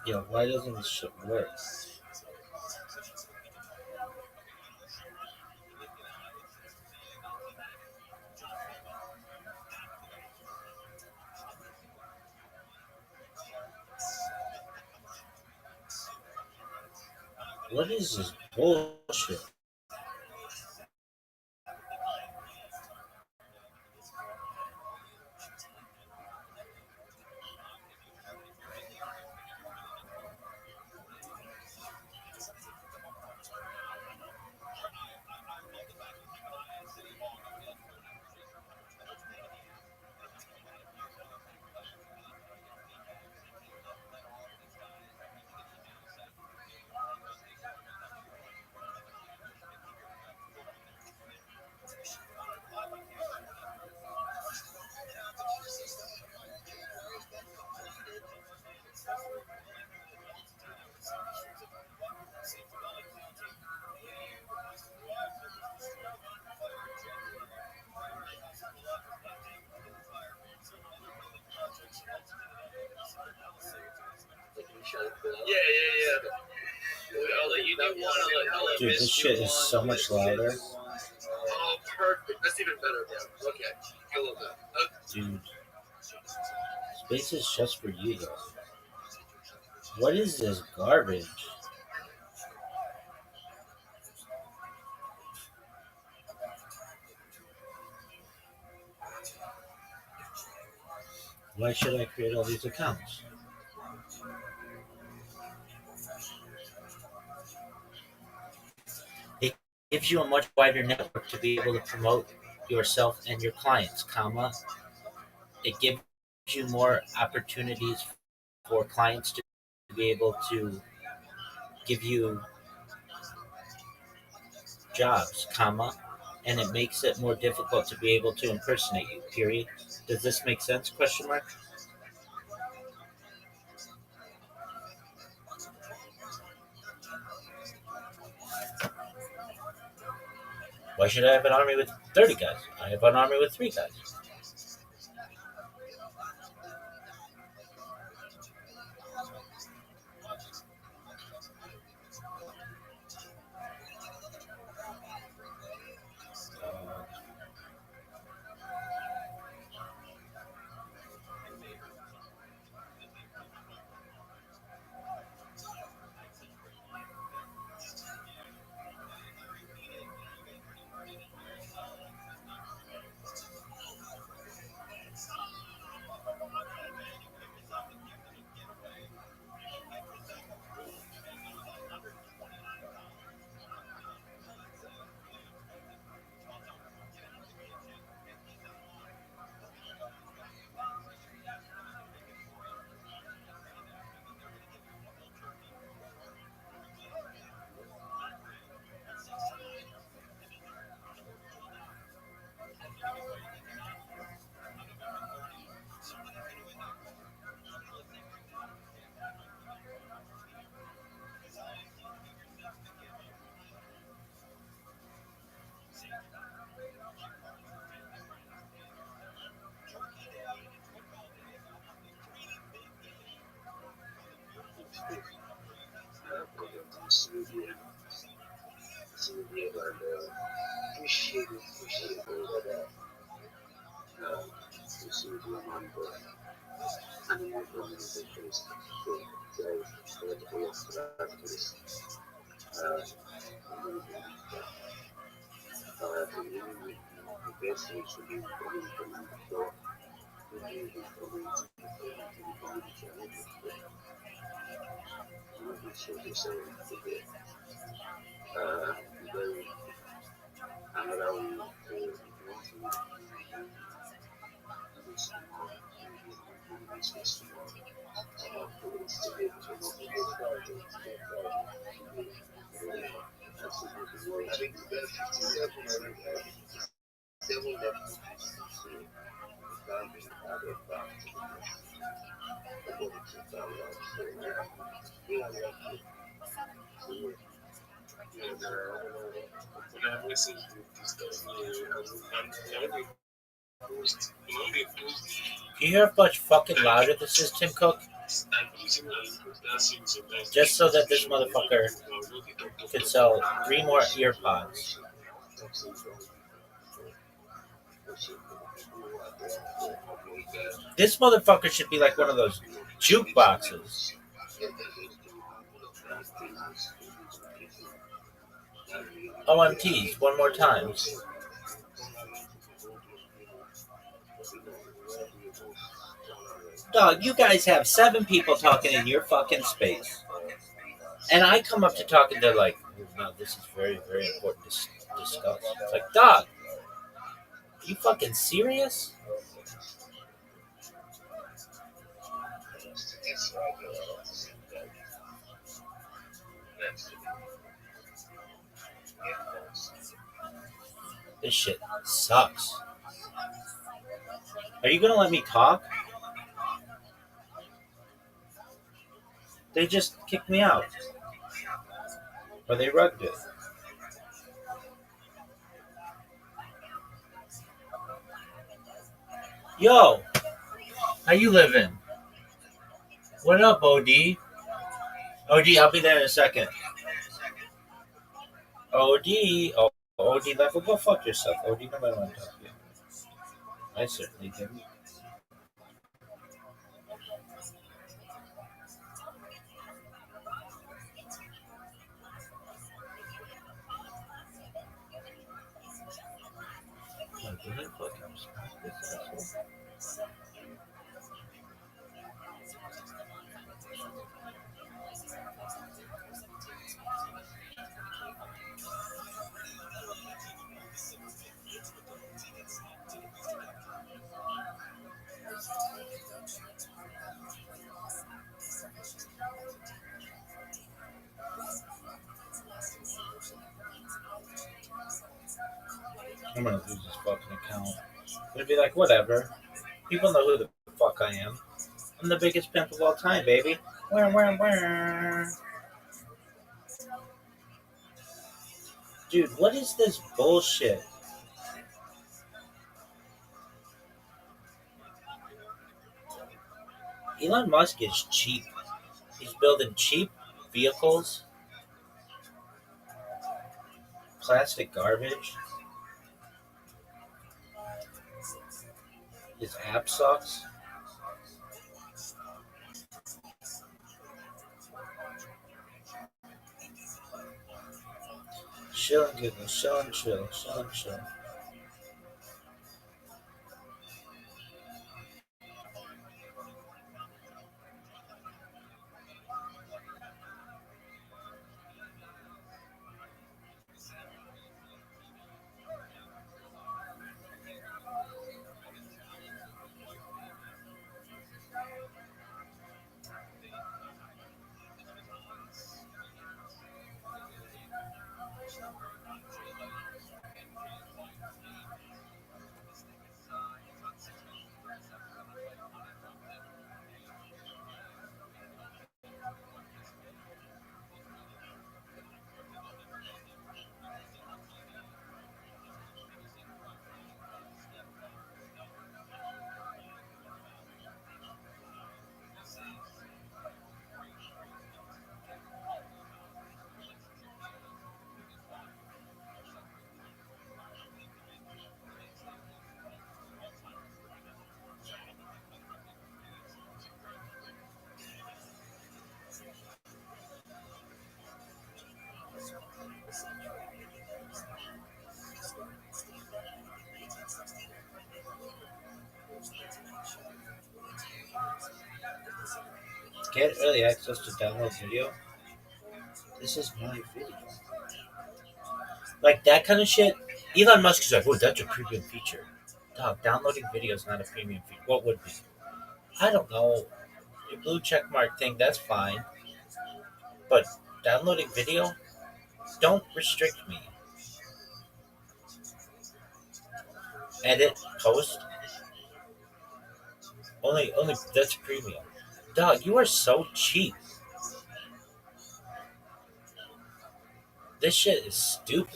Yo, why doesn't this shit work? What is this bullshit? You do want to Dude, this shit is so much louder. Oh, perfect. That's even better, bro. Okay. I love that. Dude, space is just for you, though. What is this garbage? Why should I create all these accounts? It gives you a much wider network to be able to promote yourself and your clients, comma. It gives you more opportunities for clients to be able to give you jobs, comma, and it makes it more difficult to be able to impersonate you, period. Does this make sense? Question mark. Why should I have an army with 30 guys? I have an army with 3 guys. Can you hear how much fucking louder this is, Tim Cook? Just so that this motherfucker could sell 3 more earpods. This motherfucker should be like one of those jukeboxes. OMTs, one more time. Dog, you guys have 7 people talking in your fucking space. And I come up to talk and they're like, no, this is very, very important to discuss. It's like, dog, are you fucking serious? This shit sucks. Are you gonna let me talk? They just kicked me out. Or they rugged it. Yo! How you living? What up, OD? OD, I'll be there in a second. OD, oh, OD level, go fuck yourself. OD, nobody want to talk to you. I certainly do. I'm gonna lose this fucking account. It'll be like, whatever. People know who the fuck I am. I'm the biggest pimp of all time, baby. Wah, wah, wah. Dude, what is this bullshit? Elon Musk is cheap. He's building cheap vehicles, plastic garbage. His app sucks. Chill and giggle, chill and chill, chill and chill. Get early access to download video. This is my video. Like that kind of shit. Elon Musk is like, oh, that's a premium feature. Dog, downloading video is not a premium feature. What would be? I don't know. Your blue check mark thing, that's fine. But downloading video, don't restrict me. Edit, post, only that's premium. Dog, you are so cheap. This shit is stupid.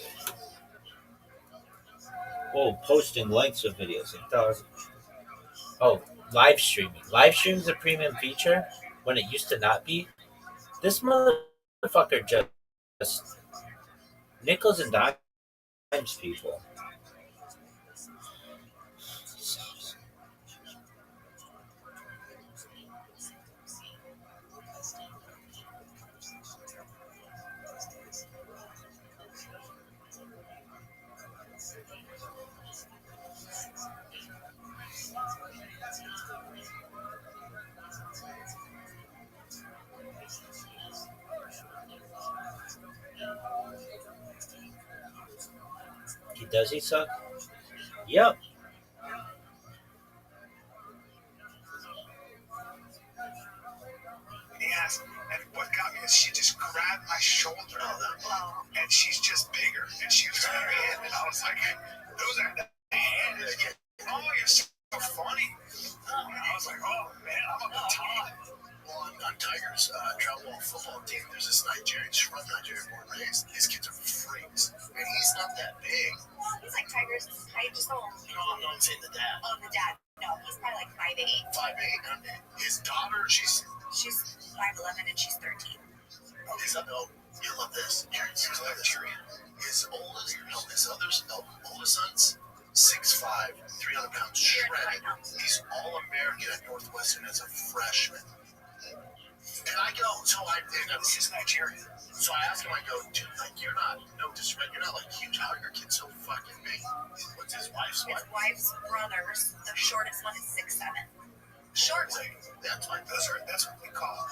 Oh, posting lengths of videos. Dog. Oh, live streaming. Live streaming is a premium feature when it used to not be. This motherfucker just nickels and dimes people. Does he suck? Yep. Yes, and what got me is she just grabbed my shoulder, and she's just bigger, and she was her hand, and I was like, those are the hands. Oh, you're so funny. And I was like, oh man, I'm a baton. Well, on Tiger's travel football team, there's this Nigerian, she's from Nigeria, born and raised. These kids are freaks, and he's not that big. He's like Tiger's height, just old. No, I'm saying the dad. Oh, the dad. No, he's probably like 5'8". 5'8", and his daughter, she's 5'11" and she's 13. His you love this. Here's Nigerian. His oldest son's 6'5", 300 pounds, shredded. He's All-American at Northwestern as a freshman. And I go, this is Nigerian. So I ask him, I go, dude, like, you're not, no disrespect, you're not like huge. How are your kids so fucking big? What's his wife's wife? His wife's brothers. The shortest one is 6'7". Short. That's what we call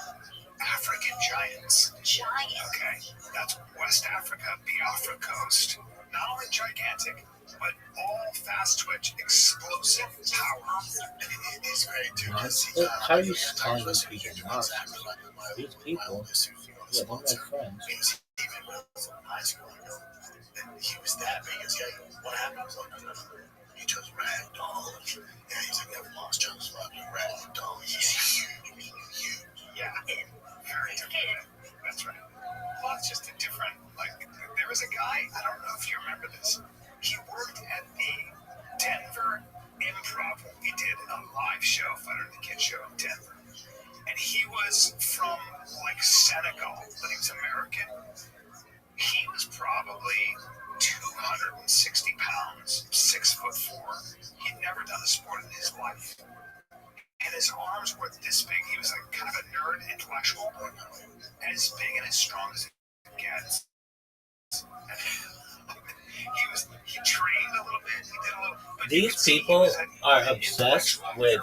African giants. Giant. Okay, that's West Africa, Biafra coast. Not only gigantic, but all fast twitch, explosive power. It is great too. How are you telling these people not? These people, yeah, they're my friends. Even when I was in high school, he was that big. What happened? I was like, he chose ragdoll. Yeah, he's like, never lost Joe's fucking ragdoll. He's huge. Yeah. Very different. That's right. Well, it's just a different, there was a guy, I don't know if you remember this. He worked at the Denver Improv. He did a live show, Fighter and the Kid show in Denver. And he was from, Senegal, but he was American. He was probably 260 pounds, 6'4". He'd never done a sport in his life. And his arms were this big. He was kind of a nerd intellectual, as big and as strong as it gets. And he trained a little bit. He did a little. But These people are obsessed with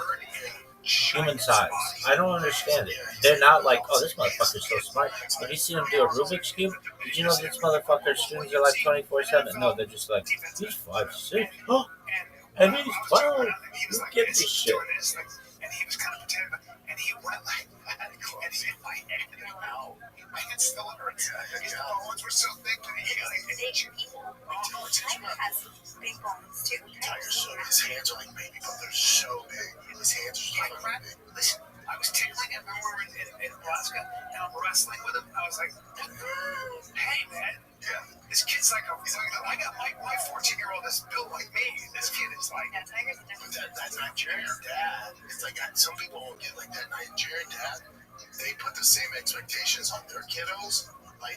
human size. I don't understand it. They're not like, oh, this motherfucker's so smart. Have you seen him do a Rubik's Cube? Did you know this motherfucker's students are like 24/7? No, they're just like, he's 5'6". Oh, and he's 12. You get this shit. And he was kind of pretending, and he went like that, and in my head, my head still hurts. His bones were so thick, and he Big people. Tiger has big bones too. His hands are like baby, but they're so big. His hands are so big. Listen, I was tickling him when we were in Alaska, and I'm wrestling with him. I was like, hey, man. Yeah. This kid's I got my 14-year-old is built like me. This kid is like. Yeah, Tiger's a different. That's Nigerian dad. It's like some people won't get like that Nigerian dad. They put the same expectations on their kiddos, like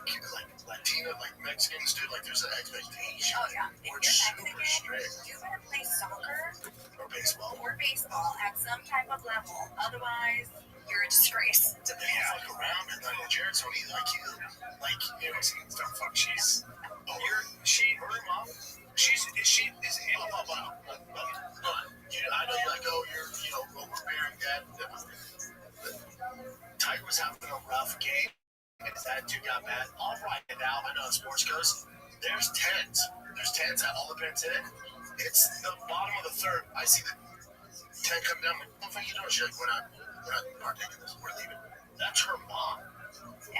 Latina, like Mexicans do. Like there's an expectation. Oh yeah. If We're you're super Mexican, strict. you better play soccer Or baseball. at some type of level. Otherwise, you're a disgrace to the Yeah, around it. Nigerians don't eat like you. Mexicans don't fuck. Her mom. I know you're like, you're overbearing dad. Tiger was having a rough game, and his attitude got bad. All right, now I know how sports goes. There's tens. There's tens at all the pins in it. It's the bottom of the third. I see the 10 come down. What the fuck are you doing? She's like, we're not partaking this. We're leaving. That's her mom.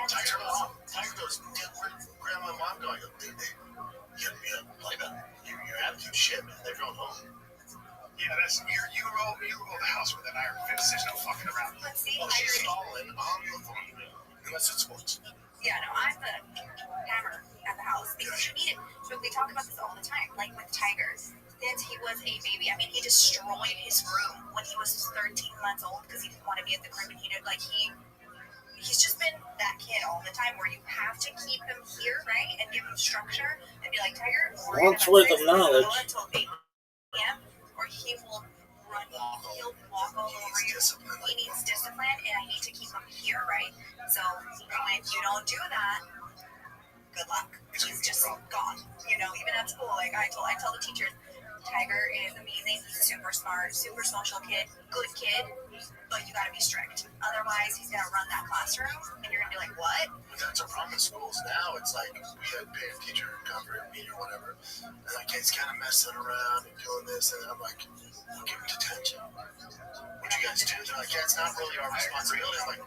Tiger's mom. Tiger goes, dude, where's grandma and mom going? You play that. Your attitude shit, man. They're going home. Yeah, that's you roll the house with an iron fist. There's no fucking around. Let's see. She's stalling on the phone. Unless it's sports. Yeah, no, I'm the hammer at the house because you need it. So we talk about this all the time, like with Tiger. Since he was a baby, he destroyed his room when he was 13 months old because he didn't want to be at the crib, and he's just been that kid all the time where you have to keep him here, right, and give him structure and be like, Tiger, Once worth of knowledge. Until 8 p.m. or he will run. He'll walk all over you. He needs discipline, and I need to keep him here, right? So when you don't do that, good luck. He's just gone. Even at school, I tell the teachers, Tiger is amazing. He's a super smart, super social kid, good kid, but you gotta be strict. Otherwise, he's gonna run that classroom, and you're gonna be like, what? But that's a problem in schools now. It's like we had pay a teacher cover at me or whatever, and my kid's kind of messing around and doing this, and I'm like, we'll give him detention. What you guys do? They're like, yeah, it's not really our responsibility. I'm like,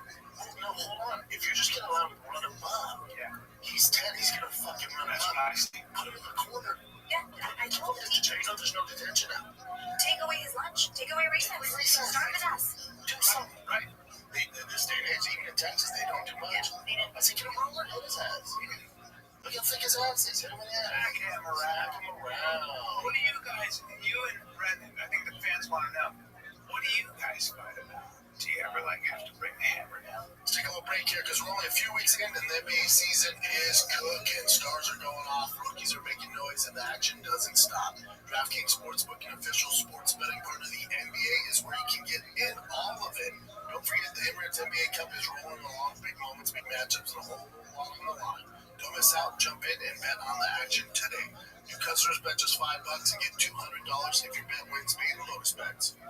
no, hold on. If you're just gonna let him run amok, he's 10. He's gonna fucking run amok. Put him in the corner. Yeah, I told the teacher. There's no detention now. Take away his lunch. Take away recess. Start with us. Do something, right? This day and age, even in Texas, they don't do much. Yeah, they didn't. I said, get him around, hit his ass. Look how thick his ass is. Hit him in the ass. Back him around. What do you guys, you and Brendan, I think the fans want to know, what do you guys fight about? Do you ever have to bring the hammer down? Let's take a little break here because we're only a few weeks in and the NBA season is cooking. Stars are going off, rookies are making noise, and the action doesn't stop. DraftKings Sportsbook, an official sports betting partner of the NBA, is where you can get in all of it. Don't forget the Emirates NBA Cup is rolling along. Big moments, big matchups, and a whole lot on the line. Don't miss out. Jump in and bet on the action today. New customers bet just $5 and get $200 if your bet wins big and bonus bets.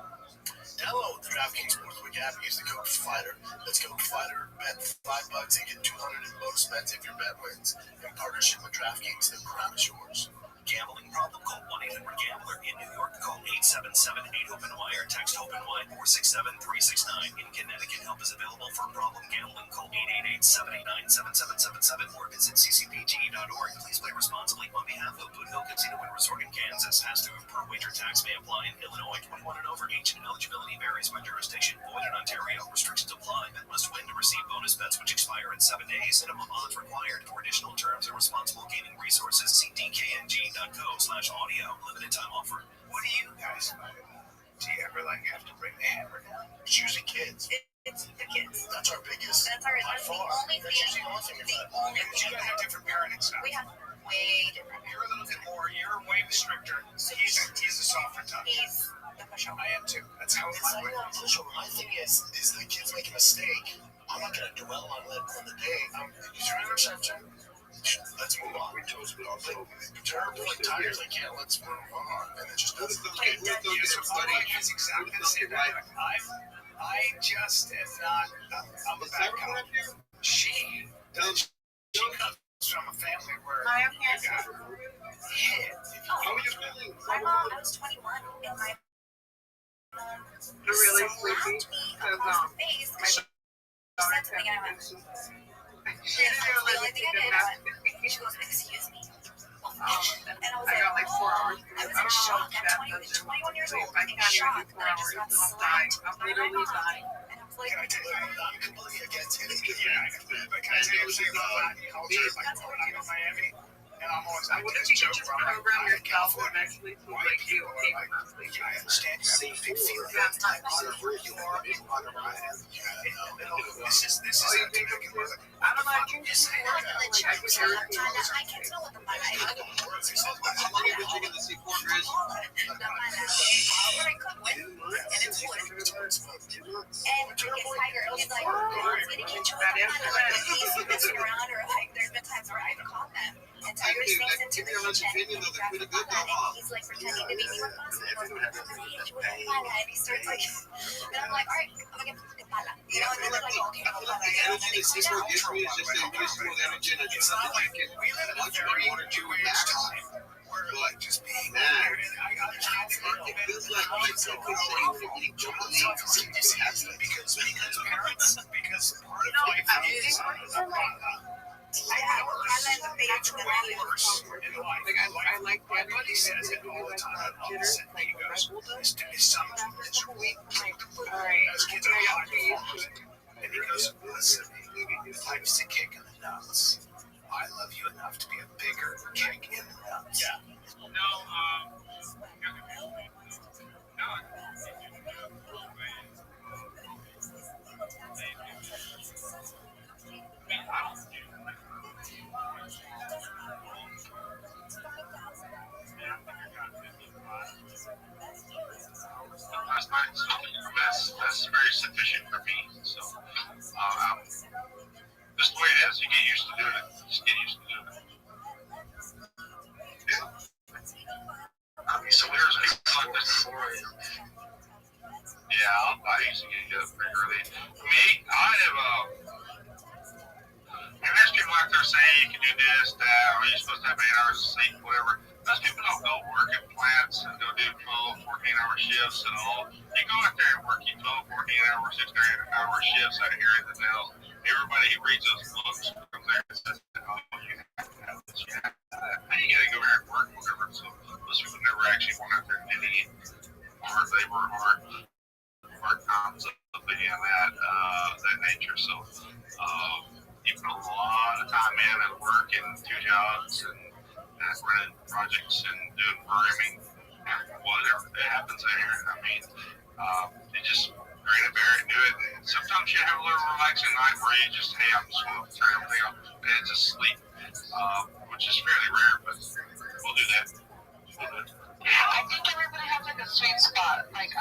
Download the DraftKings Sportsbook app. Use the code FIGHTER. That's code FIGHTER. Bet $5 and get $200 in bonus bets if your bet wins. In partnership with DraftKings, the crown is yours. Gambling problem? Call 1-800-GAMBLER. In New York, call 877-8-OPEN-Y or text OPEN-Y 467-369. In Connecticut, help is available for problem gambling. Call 888-789-7777 or visit ccpg.org. Please play responsibly on behalf of Boot Hill Casino and Resort in Kansas. Has to per wager tax may apply in Illinois. 21 and over. Age and eligibility varies by jurisdiction. Void in Ontario. Restrictions apply. Bet must win to receive bonus bets which expire in 7 days. Minimum odds required. For additional terms and responsible gaming resources, see dkng.co/audio. Limited time offer. What do you guys do? Do you ever have to bring the hammer down? It's usually kids. It's the kids. That's our biggest. That's our by far. That's usually the only thing. You gotta have different parenting styles. We have way different. You're a little bit more. You're way stricter. He's a softer touch. He's the pushover. I am too. That's how it's like. My thing is the kids make a mistake. I'm not gonna dwell on it on the day. Is your interception? Let's move on. We chose, but also terrible tires. Yeah, let's move on. And it just doesn't. It's exactly the same. I just am not. I'm a bad guy. She comes from a family where you got hit. How are you feeling? My mom, I was 21, and my mom really slapped me across the face because she said something, and I went. She didn't The really only thing I did, she goes, excuse me. And I was I got like, 4 hours. I was in shock. I'm 21 years old. I'm in shock that I just got slapped I'm by my literally mom. dying. And I was like, Can I tell you, I'm completely against it. Yeah, but can I tell you something about Latin culture? Like growing up in Miami, and I'm always I wonder if you could just program yourself eventually to like you okay with that. I understand you have a big feeling. Honor where you are and honor where I am. This is I don't know. I can just say I can't tell what the fuck I am. How long have you been drinking the C4, Chris? But I cook with, and it's wood. And it's tiger. It's like, it's gonna get you with the he's messing around, or like, there's been times where I've caught them. And Tiger sneaks into the kitchen, and he's like pretending to be me with us. And he goes, and he starts like, and I'm like, all right, I'm gonna get the pala. You know, and they're like, okay, no pala. The energy that C4 gives me is just a wasteful energy, and it's not like it. We live in a very Jewish time where like just being there, and I understand It feels like it's so insane that you don't believe something happening. because parents, because part of No, life is I have a pala in the face, that's and way then worse in life. I like My buddy says it all the time. He goes, this son is weak. As kids are high performers. And he goes, listen, life's a kick in the nuts. I love you enough to be a bigger kick in the nuts. Yeah. Last night, so that's very sufficient for me. So, just the way it is, you get used to doing it. Just get used to doing it. Yeah. So there's people like this. Yeah, I used to get up pretty early. Me, I have and there's people out there saying you can do this, that, or you're supposed to have 8 hours of sleep, whatever. Those people don't go work at plants and go do 12, 14-hour shifts and all. You go out there and work your 12, 14-hour, 16-hour shifts out here in the Dells. Everybody who reads those books from there and says, oh, you have to have this, you have to have that. Now you got to go out and work, whatever. So those people never actually went out there and did any hard labor, hard times, something of that nature. So, you put a lot of time in at work and 2 jobs and running projects and doing programming, whatever that happens out here. I mean, it just Bring it there and do it. And sometimes you have a little relaxing night where you just, hey, I'm just going to turn everything off and just sleep, which is fairly rare, but we'll do that. We'll do it. Yeah, I think everybody has like a sweet spot. Like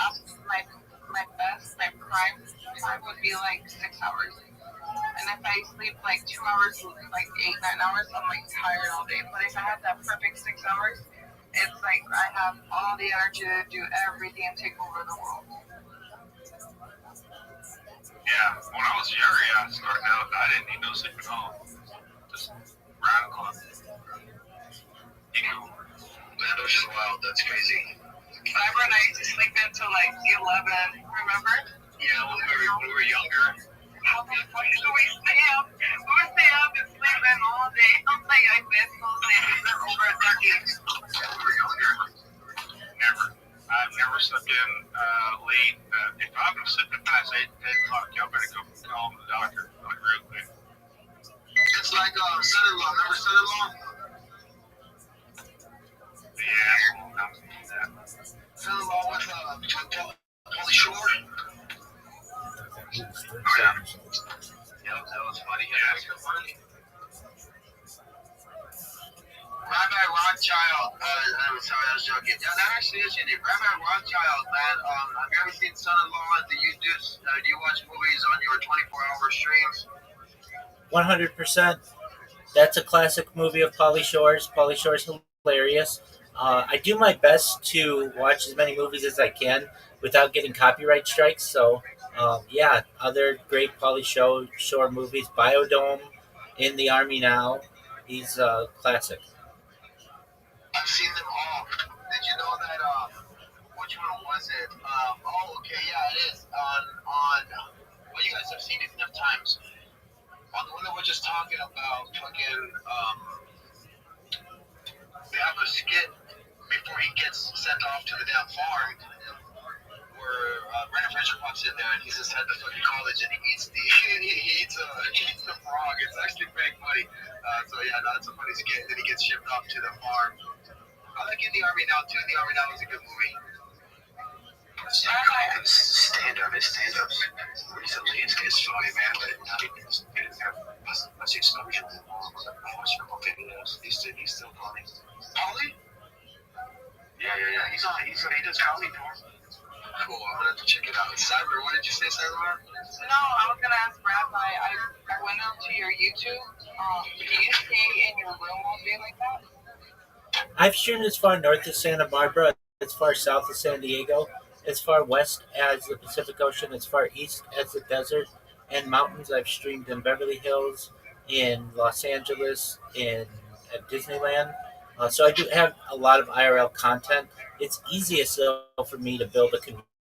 my best, my prime time would be like 6 hours. And if I sleep like 2 hours, like 8, 9 hours, I'm like tired all day. But if I have that perfect 6 hours, it's like I have all the energy to do everything and take over the world. Yeah, when I was younger, yeah, starting out, I didn't need no sleep at all. Just round the clock. You know, Man, that was just wild. That's crazy. Cyber and I used to sleep until like 11, remember? Yeah, when we were younger. How the fuck do we stay up? We would stay up and sleep in all day. I'm like, I miss those days. They're over a decade. when we were younger, never. I've never slept in late. If I'm sleeping past 8 o'clock, y'all better go call the doctor. Like real quick. It's like son-in-law. Remember son-in-law? Yeah, that's that. Son-in-law with Pauly Shore. Oh, yeah. Yep, that was funny. Yeah. Rabbi Rothschild. I'm sorry, I was joking. Yeah, that actually is your name. Rabbi Rothschild, man. Have you ever seen Son-in-Law? Do you watch movies on your 24-hour streams? 100%. That's a classic movie of Pauly Shore's. Pauly Shore's hilarious. I do my best to watch as many movies as I can without getting copyright strikes. So, yeah, other great Pauly Shore movies. Biodome, In the Army Now. He's classic. I've seen them all. Did you know that? Which one was it? Okay, yeah, it is on. Well, you guys have seen it enough times. On the one that we're just talking about, fucking. They have a skit before he gets sent off to the damn farm, where Brendan Fraser pops in there and he's just at the fucking college and he eats the frog. It's actually pretty funny. So yeah, no, it's a funny skit. Then he gets shipped off to the farm. I like In the Army Now too. In the Army Now is a good movie. Stand-up. Recently, it's funny, man, but much exposure. I watch him on videos. He's still funny. Pauly? Yeah. He does comedy for him. Cool, I'm gonna have to check it out. Cyber, what did you say, Cyber? No, I was gonna ask Rabbi. I went onto your YouTube. Do you stay in your room all day like that? I've streamed as far north as Santa Barbara, as far south as San Diego, as far west as the Pacific Ocean, as far east as the desert and mountains. I've streamed in Beverly Hills, in Los Angeles, at Disneyland. So I do have a lot of IRL content. It's easiest though for me to build a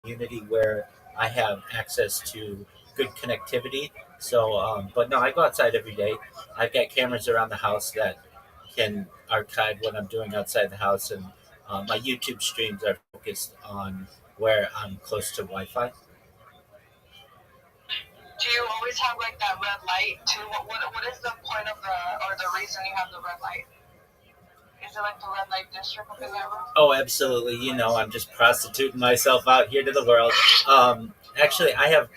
community where I have access to good connectivity. So, but no, I go outside every day. I've got cameras around the house that can archive what I'm doing outside the house, and my YouTube streams are focused on where I'm close to Wi-Fi. Do you always have like that red light too? What is the point of the reason you have the red light? Is it like the red light district up in that room? Oh, absolutely. I'm just prostituting myself out here to the world. Actually, I have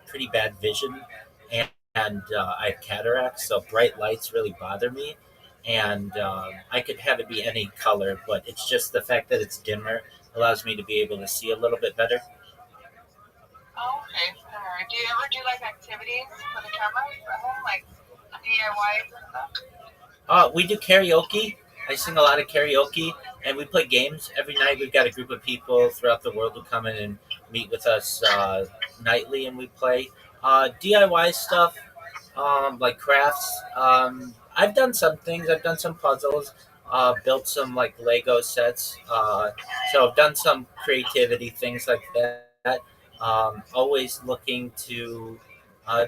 pretty bad vision, and I have cataracts, so bright lights really bother me. And I could have it be any color, but it's just the fact that it's dimmer allows me to be able to see a little bit better. Oh, okay. Alright. Do you ever do like activities for the cameras at home, like DIYs and stuff? We do karaoke. I sing a lot of karaoke, and we play games every night. We've got a group of people throughout the world who come in and meet with us nightly, and we play DIY stuff, like crafts. I've done some things. I've done some puzzles, built some like Lego sets. So I've done some creativity things like that. Always looking to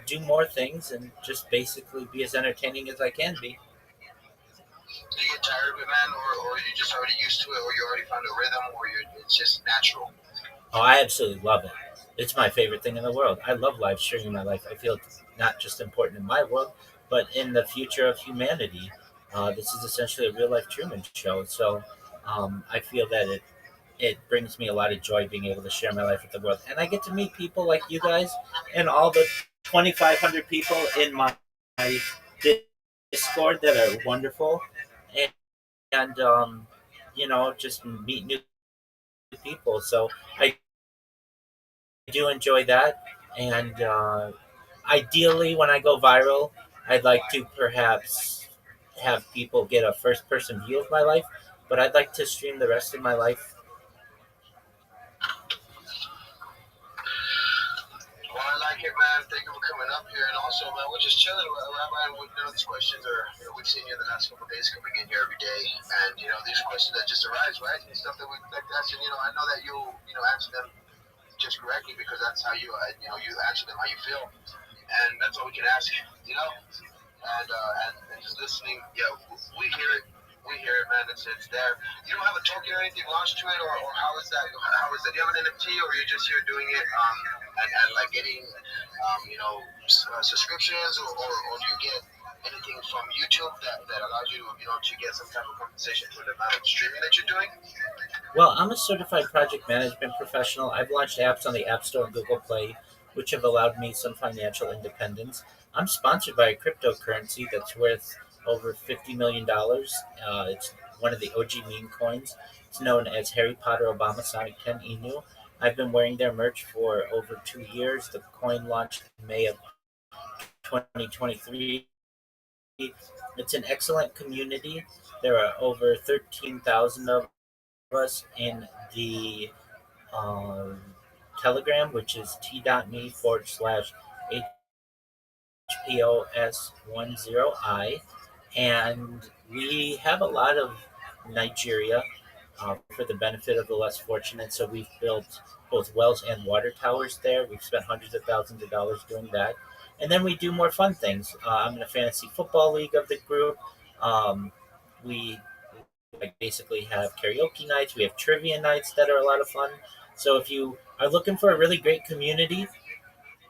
do more things and just basically be as entertaining as I can be. Do you get tired of it, man, or you just already used to it, or you already found a rhythm, or it's just natural? Oh, I absolutely love it. It's my favorite thing in the world. I love live streaming my life. I feel it's not just important in my world, but in the future of humanity. This is essentially a real life Truman show. So I feel that it brings me a lot of joy being able to share my life with the world, and I get to meet people like you guys and all the 2,500 people in my Discord that are wonderful, and just meet new people. So I do enjoy that, and ideally, when I go viral, I'd like to perhaps have people get a first person view of my life, but I'd like to stream the rest of my life. Well, I like it, man. Thank you for coming up here. And also, man, we're just chilling. Rabbi, these questions are, we've seen you the last couple of days coming in here every day. And, these questions that just arise, right? And stuff that we like to ask. And, I know that you answer them just correctly because that's how you answer them how you feel. And that's all we can ask, and just listening, yeah, we hear it. We hear it, man. It's there. You don't have a token or anything launched to it, or how is that? How is that? Do you have an NFT, or you're just here doing it, and like getting, subscriptions, or do you get anything from YouTube that allows you to get some type of compensation for the amount of streaming that you're doing? Well, I'm a certified project management professional. I've launched apps on the App Store and Google Play, which have allowed me some financial independence. I'm sponsored by a cryptocurrency that's worth over $50 million. It's one of the OG meme coins. It's known as Harry Potter Obama Sonic 10 Inu. I've been wearing their merch for over 2 years. The coin launched in May of 2023. It's an excellent community. There are over 13,000 of us in the um, Telegram, which is t.me/HPOS10I. And we have a lot of Nigeria for the benefit of the less fortunate. So we've built both wells and water towers there. We've spent hundreds of thousands of dollars doing that. And then we do more fun things. I'm in a fantasy football league of the group. We like basically have karaoke nights. We have trivia nights that are a lot of fun. So if you are looking for a really great community,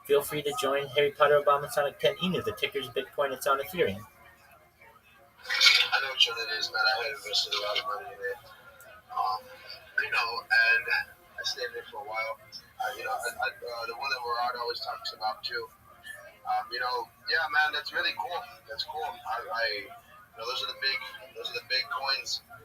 feel free to join Harry Potter Obama Sonic 10 Inu. The ticker's Bitcoin. It's on Ethereum. I know which one it is, man. I had invested a lot of money in it. And I stayed in it for a while. The one that Murad always talks about too. Yeah, man, that's really cool. That's cool. Those are the big coins, and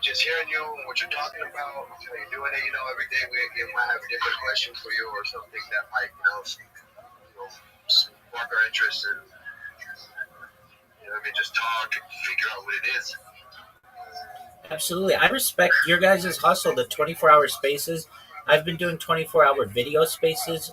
just hearing you and what you're talking about, how you're doing it. Every day we might have a different question for you or something that might, spark our interest and just talk and figure out what it is. Absolutely. I respect your guys' hustle, the 24-hour spaces. I've been doing 24-hour video spaces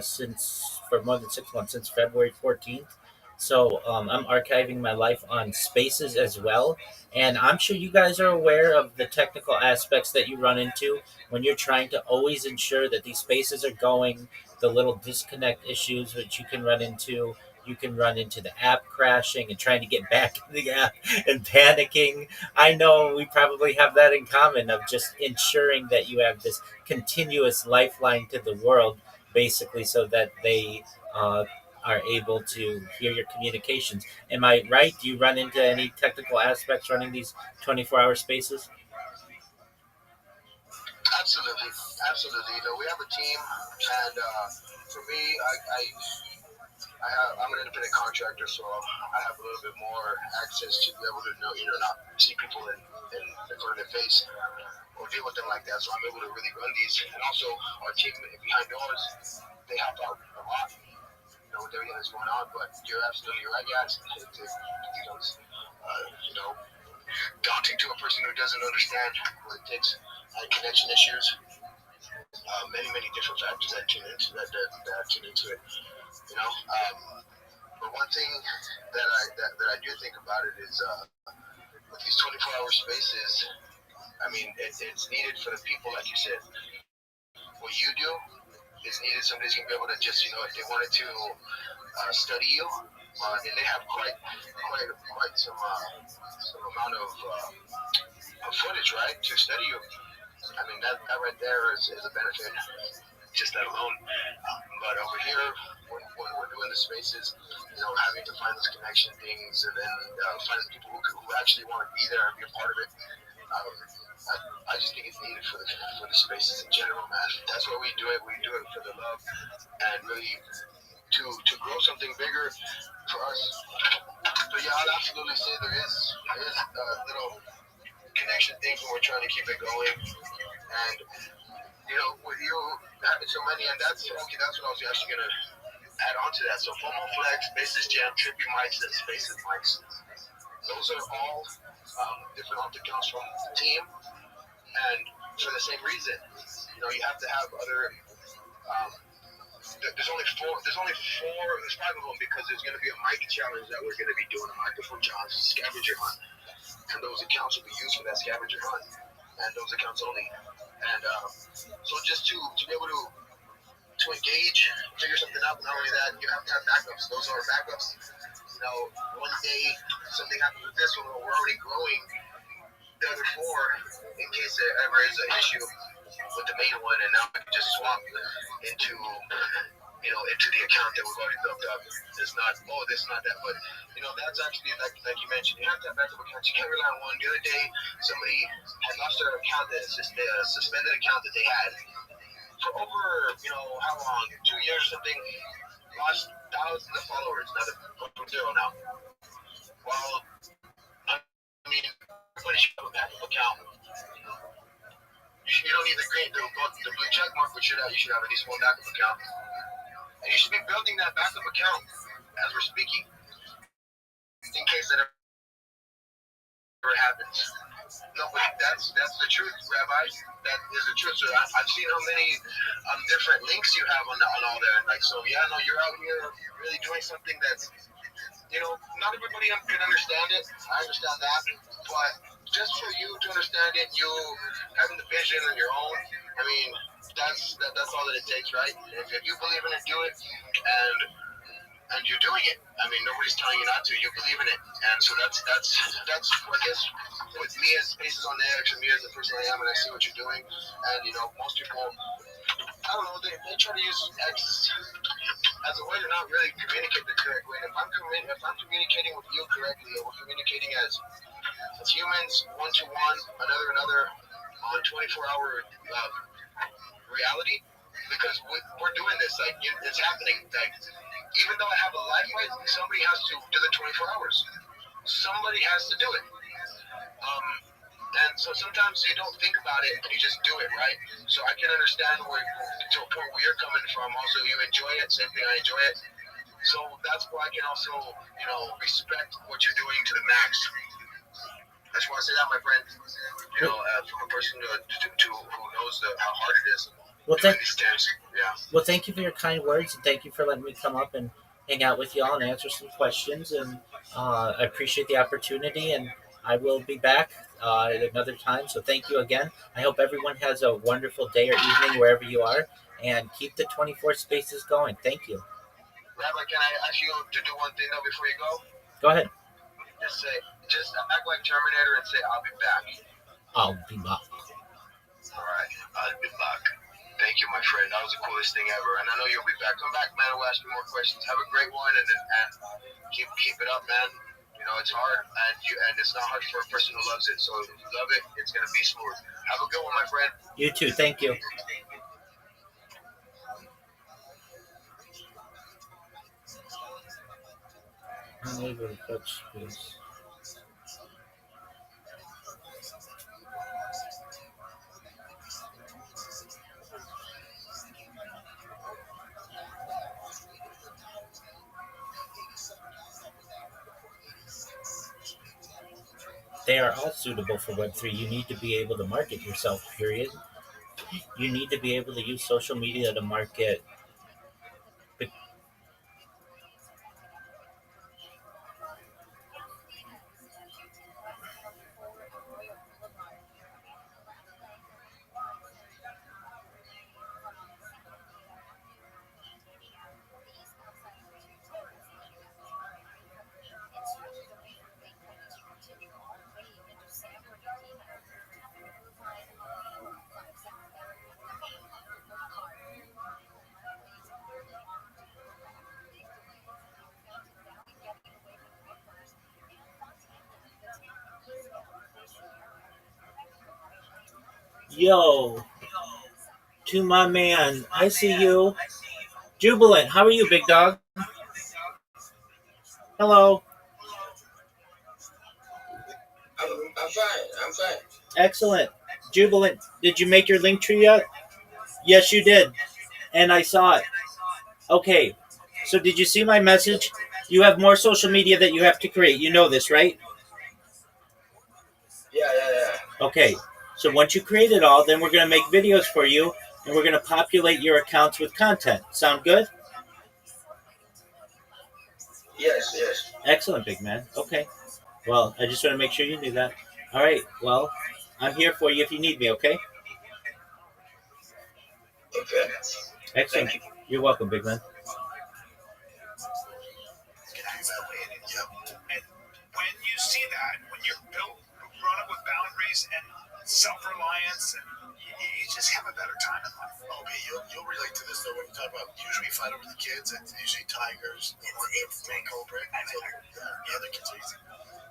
since for more than 6 months, since February 14th. So I'm archiving my life on spaces as well. And I'm sure you guys are aware of the technical aspects that you run into when you're trying to always ensure that these spaces are going, the little disconnect issues which you can run into. You can run into the app crashing and trying to get back in the app and panicking. I know we probably have that in common of just ensuring that you have this continuous lifeline to the world, basically, so that they are able to hear your communications. Am I right? Do you run into any technical aspects running these 24-hour spaces? Absolutely, absolutely. We have a team, and for me, I'm an independent contractor, so I have a little bit more access to be able to know, not see people in front of their face or deal with them like that. So I'm able to really run these, and also our team behind doors, they help out a lot, with everything that's going on. But you're absolutely right. Yeah, it becomes, daunting to a person who doesn't understand what it takes. Connection issues, many different factors that tune into it. But one thing that I do think about it is with these 24-hour spaces. I mean, it's needed for the people, like you said. What you do is needed. Somebody's gonna be able to just, if they wanted to study you, and they have quite some amount of footage, right, to study you. I mean, that right there is a benefit, just that alone. But over here, when we're doing the spaces, having to find those connection things, and then find the people who actually want to be there and be a part of it. I just think it's needed for the spaces in general, man. That's why we do it. We do it for the love and really to grow something bigger for us. But yeah, I'd absolutely say there is little connection things when we're trying to keep it going. And with you having so many, and that's okay. That's what I was actually gonna add on to that. So FOMO Flex, Basis Jam, Trippy Mics, and Spaces Mics. Those are all different alt accounts from the team, and for the same reason. You have to have other. There's only four. There's five of them because there's going to be a mic challenge that we're going to be doing, a microphone challenge, a scavenger hunt, and those accounts will be used for that scavenger hunt, and those accounts only. And so just to be able to engage, figure something out. Not only that, you have to have backups. Those are backups. One day something happens with this one, we're already growing the other four in case there ever is an issue with the main one, and now we can just swap into the account that we've already built up. It's not this, not that, but that's actually like you mentioned. You have to have backup accounts. You can't rely on one. The other day, somebody had lost their account, that it's just a suspended account that they had for over how long, 2 years or something. Lost thousands of followers. Now they're going from zero now. Well, everybody should have a backup account. You don't need the blue check mark, but you should have at least one backup account. And you should be building that backup account as we're speaking, in case that ever happens. No, but that's the truth, Rabbi. That is the truth. So I've seen how many different links you have on all there. You're out here really doing something that's, not everybody can understand it. I understand that, but just for you to understand it, you having the vision on your own. That's all that it takes, right? If you believe in it, do it, and you're doing it. Nobody's telling you not to. You believe in it, and so that's I guess with me as Spaces on the Edge, and me as the person I am, and I see what you're doing, and most people, I don't know, they try to use X as a way to not really communicate the correct way. If I'm communicating with you correctly, and we're communicating as humans, one-to-one, another on 24-hour reality, because we're doing this, it's happening. Even though I have a life, right, somebody has to do the 24 hours. Somebody has to do it. And so sometimes you don't think about it and you just do it, right? So I can understand to a point where you're coming from. Also, you enjoy it. Same thing, I enjoy it. So that's why I can also, respect what you're doing to the max. I just want to say that, my friend. From a person who knows how hard it is. Well, thank you for your kind words, and thank you for letting me come up and hang out with y'all and answer some questions. And I appreciate the opportunity, and I will be back at another time. So thank you again. I hope everyone has a wonderful day or evening wherever you are, and keep the 24 spaces going. Thank you. Rabbi, can I ask you to do one thing though before you go? Go ahead. Just act like Terminator and say, "I'll be back." I'll be back. All right, I'll be back. Thank you, my friend. That was the coolest thing ever, and I know you'll be back. Come back, man. We'll ask you more questions. Have a great one, and keep it up, man. It's hard, and it's not hard for a person who loves it. So if you love it, it's gonna be smooth. Have a good one, my friend. You too. Thank you. Unable to touch space. They are all suitable for Web3. You need to be able to market yourself, period. You need to be able to use social media to market. Yo, to my man. I see you. Jubilant. How are you, big dog? Hello. I'm fine. I'm fine. Excellent. Jubilant. Did you make your link tree yet? Yes, you did. And I saw it. Okay. So did you see my message? You have more social media that you have to create. You know this, right? Yeah. Okay. So once you create it all, then we're going to make videos for you and we're going to populate your accounts with content. Sound good? Yes. Excellent, big man. Okay. Well, I just want to make sure you knew that. All right. Well, I'm here for you if you need me, okay? Okay. Excellent. Thank you. You're welcome, big man. Yep. And when you see that, when you're grown up with boundaries and self-reliance, and you just have a better time in life. Okay, you'll relate to this though when you talk about usually we fight over the kids. It's usually tigers. It's main culprit. The other kids are easy.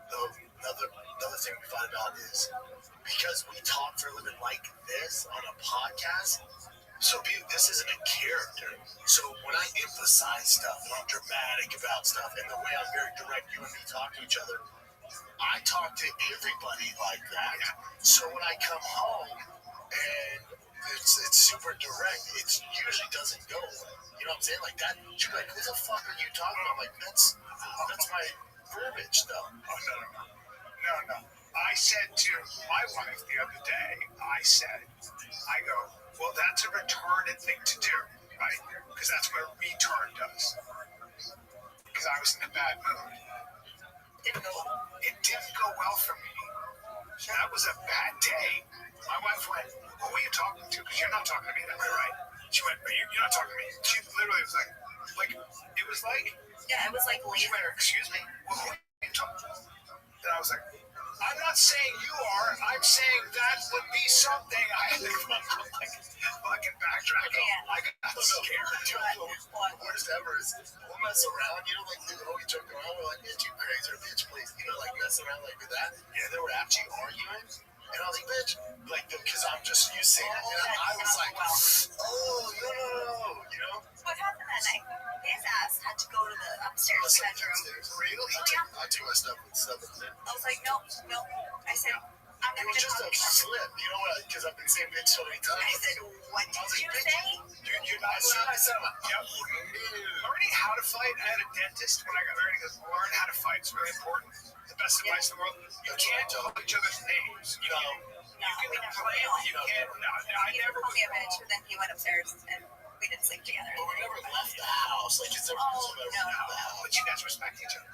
Another thing we fight about is because we talk for a living like this on a podcast. So this isn't a character. So when I emphasize stuff and I'm dramatic about stuff and the way I'm very direct, you and me talk to each other, I talk to everybody like that. So when I come home and it's super direct, it usually doesn't go away. You know what I'm saying? Like that, she's like, who the fuck are you talking about? I'm like, that's my verbiage though. Oh, no. I said to my wife the other day, I go, well, that's a retarded thing to do, right? Because that's what a retard does. Because I was in a bad mood. It didn't go well for me. That was a bad day. My wife went, well, who are you talking to? Because you're not talking to me that way, right? She went, you're not talking to me. She literally was like, it was like. Yeah, it was like, she went, excuse me? Well, who are you talking to? And I was like, I'm not saying you are. I'm saying that would be something. I had to fucking backtrack. Yeah. I got scared. Worst ever is we'll mess around. You know, like, we joke around. We're like, bitch, you crazy, or bitch, please. You know, like, mess around like with that. Yeah. They were actually arguing. And I was like, bitch, like, because I'm just used to it. And I was like, oh, no. You know? What happened that night? His ass had to go to the upstairs bedroom. Really? I took my stuff in there. I was like, nope. I said, I'm going to just a slip, you know what? Because I've been saying bitch so many times. I said, what did you say? I said, learning how to fight. I had a dentist when I got married. He goes, learn how to fight. It's really important. The best advice in the world. You can't tell each other's names. You know, you can complain, but you can't. No, I never. He a bitch, but then he went upstairs and we didn't sleep together. But we never left the house. Like, it's never no. But you guys respect each other.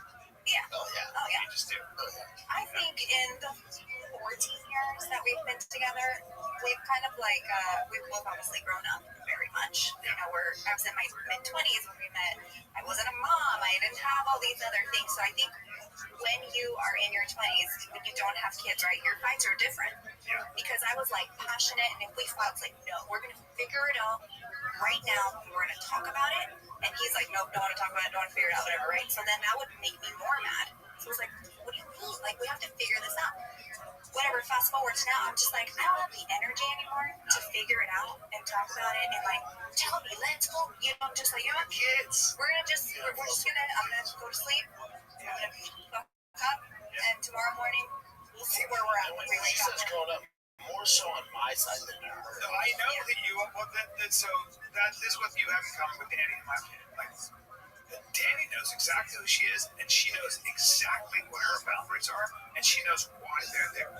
Yeah. Oh, yeah. You just do. Oh, yeah. I think in the 14 years that we've been together, we've kind of like, we've both obviously grown up very much. You know, I was in my mid-20s when we met. I wasn't a mom. I didn't have all these other things. So I think when you are in your 20s, when you don't have kids, right, your fights are different. Yeah. Because I was like passionate, and if we fought, it's like, no, we're going to figure it out right now. We're going to talk about it. And he's like, nope, don't want to talk about it, don't want to figure it out, whatever, right? So then that would make me more mad. So I was like, what do you mean? Like, we have to figure this out. Whatever, fast forward to now, I'm just like, I don't have the energy anymore to figure it out and talk about it and like, tell me, let's go. You know, I'm just like, you know, kids, I'm just gonna go to sleep. I'm gonna fuck up, and tomorrow morning, we'll see where we're at when we wake up. More so on my side than her. No, I know that you. Well, that is what you have in common with Danny, in my opinion. Like, Danny knows exactly who she is, and she knows exactly what her boundaries are, and she knows why they're there.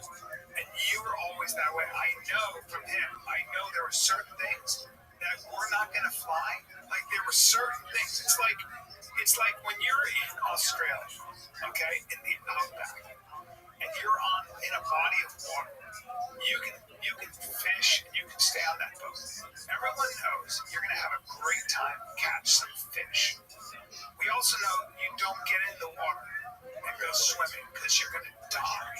And you were always that way. I know from him. I know there were certain things that were not going to fly. Like, there were certain things. It's like when you're in Australia, okay, in the outback, and you're in a body of water. You can fish and you can stay on that boat. Everyone knows you're going to have a great time, catch some fish. We also know you don't get in the water and go swimming because you're going to die.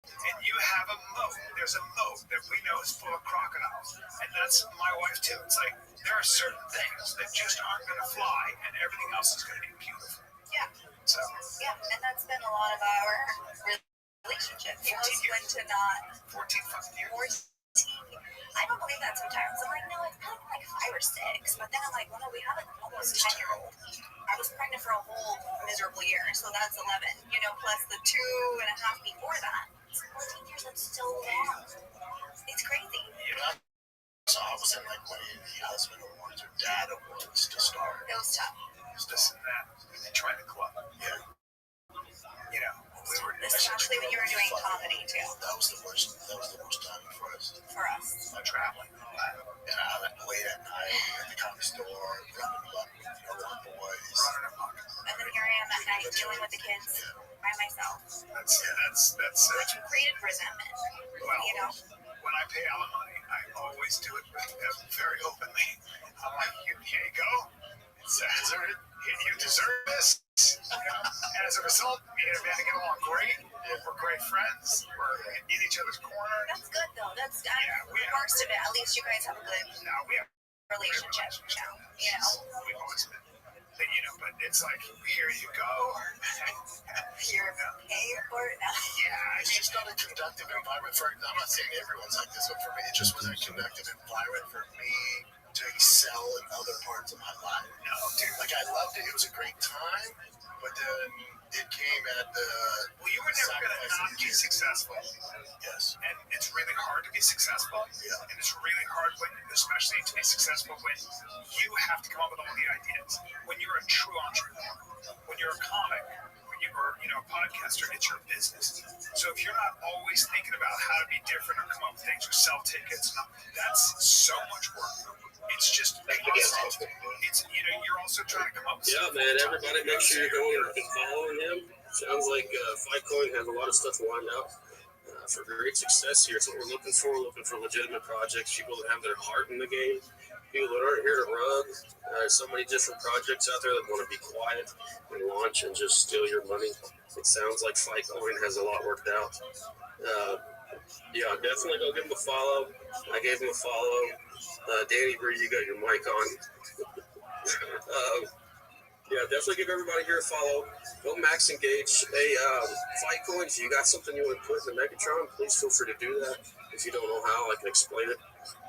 And you have a moat. There's a moat that we know is full of crocodiles. And that's my wife too. It's like there are certain things that just aren't going to fly and everything else is going to be beautiful. Yeah. So. Yeah, and that's been a lot of our relationship. 14 years. 14 fucking years. 14 I don't believe that sometimes. I'm like, no, it's kind of like 5 or 6. But then I'm like, well, no, we have an almost 10-year-old. I was pregnant for a whole miserable year, so that's 11. Plus the 2.5 before that. It's 14 years. That's so long. It's crazy. So I was in like when the husband awards or dad awards to start. It was tough. It's this and that. And then trying to go up. Yeah. Especially when you were doing comedy too. That was the worst. That was the worst time for us. For us. Traveling. And I was late at night at the comedy store, running amok with the boys. Running amok. And then here I am at night dealing with the kids by myself. That's which created resentment. Well, when I pay alimony, I always do it very openly. I'm like, here you go. You deserve this. And as a result, me and Amanda get along great. We're great friends. We're in each other's corner. That's good, though. That's the worst of it. At least you guys have a good relationship now. We've always been. But it's like, here you go. You're paying for it now. Yeah, it's just not a conductive environment for. I'm not saying everyone's like this, but for me, it just wasn't a conductive environment for me to excel in other parts of my life. No, dude. Like, I loved it. It was a great time, but then it came at the. Well, you were never going to not be successful. Yes. And it's really hard to be successful. Yeah. And it's really hard especially to be successful when you have to come up with all the ideas. When you're a true entrepreneur, when you're a comic, when you're a podcaster, it's your business. So if you're not always thinking about how to be different or come up with things or sell tickets, that's so much work. It's just constant. It's you're also trying to come up with something. Man, everybody make sure you're going and following him. Sounds like Fightcoin has a lot of stuff lined up for great success here. It's what we're looking for. We're looking for legitimate projects, people that have their heart in the game, people that aren't here to run. There's so many different projects out there that want to be quiet and launch and just steal your money. It sounds like Fightcoin has a lot worked out. Definitely go give him a follow. I gave him a follow. Danny Bree, you got your mic on. Definitely give everybody here a follow. Go max engage. Hey, Fightcoin, if you got something you want to put in the Megatron, please feel free to do that. If you don't know how, I can explain it.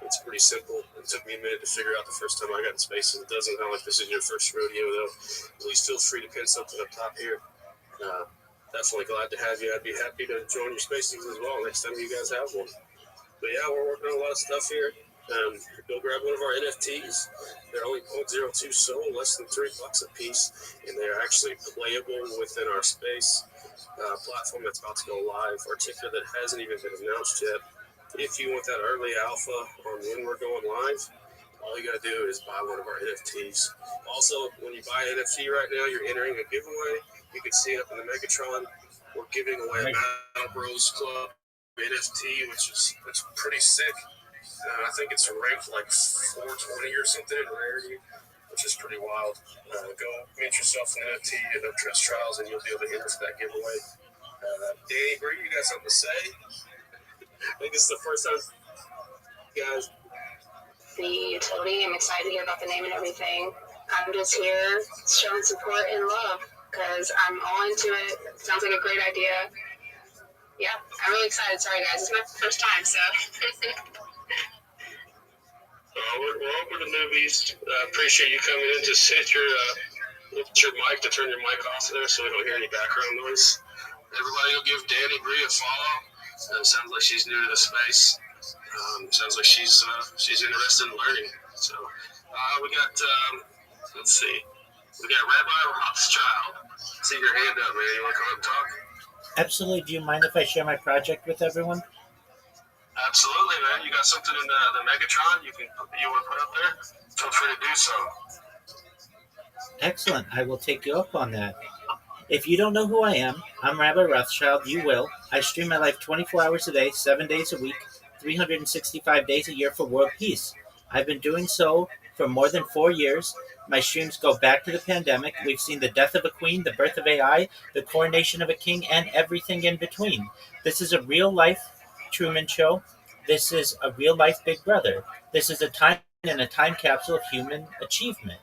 It's pretty simple. It took me a minute to figure out the first time I got in space. It doesn't sound like this is your first rodeo, though. Please feel free to pin something up top here. Definitely glad to have you. I'd be happy to join your spaces as well next time you guys have one. But we're working on a lot of stuff here. Go grab one of our NFTs. They're only 0.02 SOL, less than $3 a piece, and they're actually playable within our space platform that's about to go live. Our ticker that hasn't even been announced yet. If you want that early alpha on when we're going live, all you gotta do is buy one of our NFTs. Also, when you buy an NFT right now, you're entering a giveaway. You can see it up in the Megatron. We're giving away a Battle Bros Club NFT, which is pretty sick. I think it's ranked like 420 or something in rarity, which is pretty wild. Go mint yourself an NFT at the dress trials, and you'll be able to enter for that giveaway. Danny Bree, you got something to say? I think this is the first time, guys. The utility, I'm excited to hear about the name and everything. I'm just here showing support and love because I'm all into it. Sounds like a great idea. Yeah, I'm really excited. Sorry, guys. It's my first time, so. We're open to newbies. Appreciate you coming in. Just hit your mic to turn your mic off there so we don't hear any background noise. Everybody will give Danny Bree a follow. Sounds like she's new to the space. Sounds like she's interested in learning. So we got, let's see. We got Rabbi ROTHSCHILD. See your hand up, man. You want to come up and talk? Absolutely. Do you mind if I share my project with everyone? Absolutely, man. You got something in the Megatron you want to put up there? Feel free to do so. Excellent. I will take you up on that. If you don't know who I am, I'm Rabbi ROTHSCHILD. You will. I stream my life 24 hours a day, 7 days a week, 365 days a year for world peace. I've been doing so for more than 4 years. My streams go back to the pandemic. We've seen the death of a queen, the birth of AI, the coronation of a king, and everything in between. This is a real-life Truman Show. This is a real-life Big Brother. This is a time capsule of human achievement.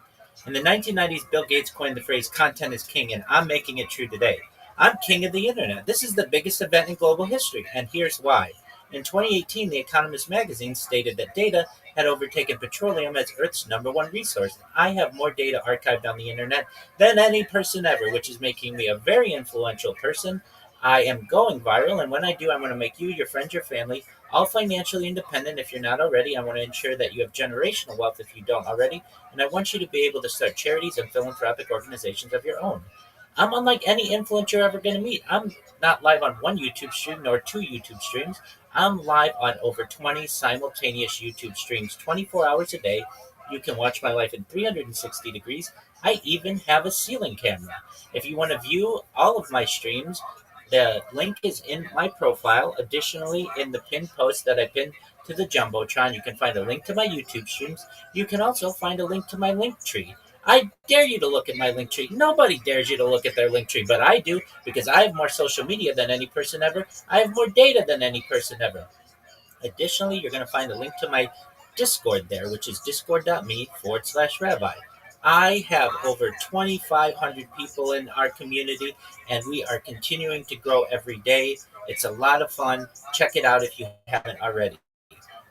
In the 1990s, Bill Gates coined the phrase, content is king, and I'm making it true today. I'm king of the internet. This is the biggest event in global history, and here's why. In 2018, The Economist magazine stated that data had overtaken petroleum as Earth's number one resource. I have more data archived on the internet than any person ever, which is making me a very influential person. I am going viral, and when I do, I want to make you, your friends, your family, all financially independent if you're not already. I want to ensure that you have generational wealth if you don't already, and I want you to be able to start charities and philanthropic organizations of your own. I'm unlike any influencer you're ever going to meet. I'm not live on one YouTube stream nor two YouTube streams. I'm live on over 20 simultaneous YouTube streams 24 hours a day. You can watch my life in 360 degrees. I even have a ceiling camera. If you want to view all of my streams, the link is in my profile. Additionally, in the pinned post that I pinned to the Jumbotron, you can find a link to my YouTube streams. You can also find a link to my link tree. I dare you to look at my link tree. Nobody dares you to look at their link tree, but I do because I have more social media than any person ever. I have more data than any person ever. Additionally, you're going to find a link to my Discord there, which is discord.me/rabbi. I have over 2,500 people in our community, and we are continuing to grow every day. It's a lot of fun. Check it out if you haven't already.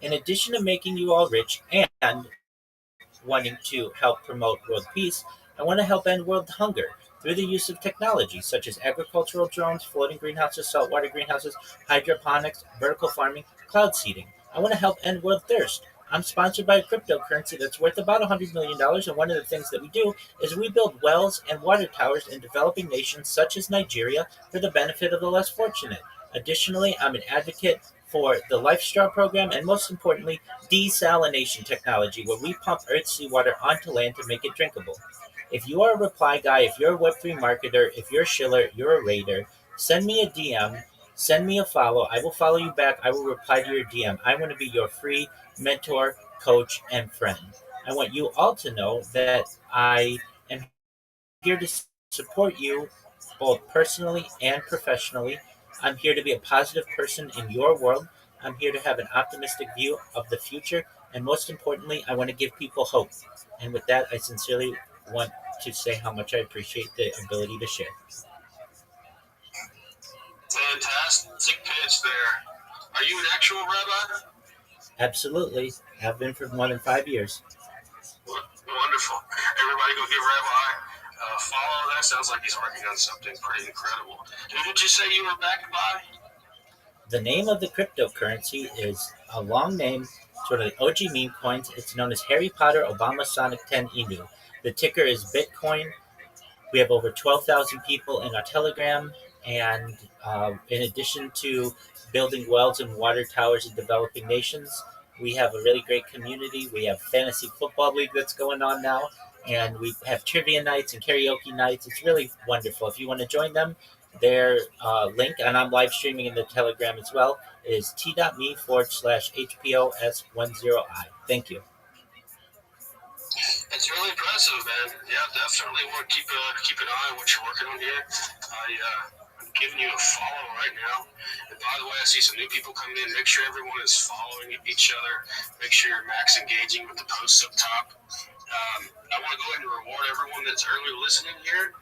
In addition to making you all rich and wanting to help promote world peace, I want to help end world hunger through the use of technology such as agricultural drones, floating greenhouses, saltwater greenhouses, hydroponics, vertical farming, cloud seeding. I want to help end world thirst. I'm sponsored by a cryptocurrency that's worth about $100 million, and one of the things that we do is we build wells and water towers in developing nations such as Nigeria for the benefit of the less fortunate. Additionally, I'm an advocate for the Life Straw program and, most importantly, desalination technology, where we pump Earth's seawater onto land to make it drinkable. If you are a reply guy, if you're a Web3 marketer, if you're a shiller, you're a raider, send me a DM, send me a follow. I will follow you back. I will reply to your DM. I want to be your free mentor, coach, and friend. I want you all to know that I am here to support you both personally and professionally. I'm here to be a positive person in your world. I'm here to have an optimistic view of the future. And most importantly, I want to give people hope. And with that, I sincerely want to say how much I appreciate the ability to share. Fantastic pitch there. Are you an actual rabbi? Absolutely. Have been for more than 5 years. Wonderful. Everybody go give Rabbi a follow. That sounds like he's working on something pretty incredible. Who did you say you were backed by? The name of the cryptocurrency is a long name. It's one of the OG meme coins. It's known as Harry Potter Obama Sonic 10 Inu. The ticker is Bitcoin. We have over 12,000 people in our Telegram. And in addition to building wells and water towers in developing nations, we have a really great community. We have fantasy football league that's going on now. And we have trivia nights and karaoke nights. It's really wonderful. If you want to join them, their link, and I'm live streaming in the Telegram as well, is t.me/HPOS10I. Thank you. It's really impressive, man. Yeah, definitely want to keep an eye on what you're working on here. I'm giving you a follow right now. And by the way, I see some new people coming in. Make sure everyone is following each other. Make sure you're max engaging with the posts up top. I want to go ahead and reward everyone that's early listening here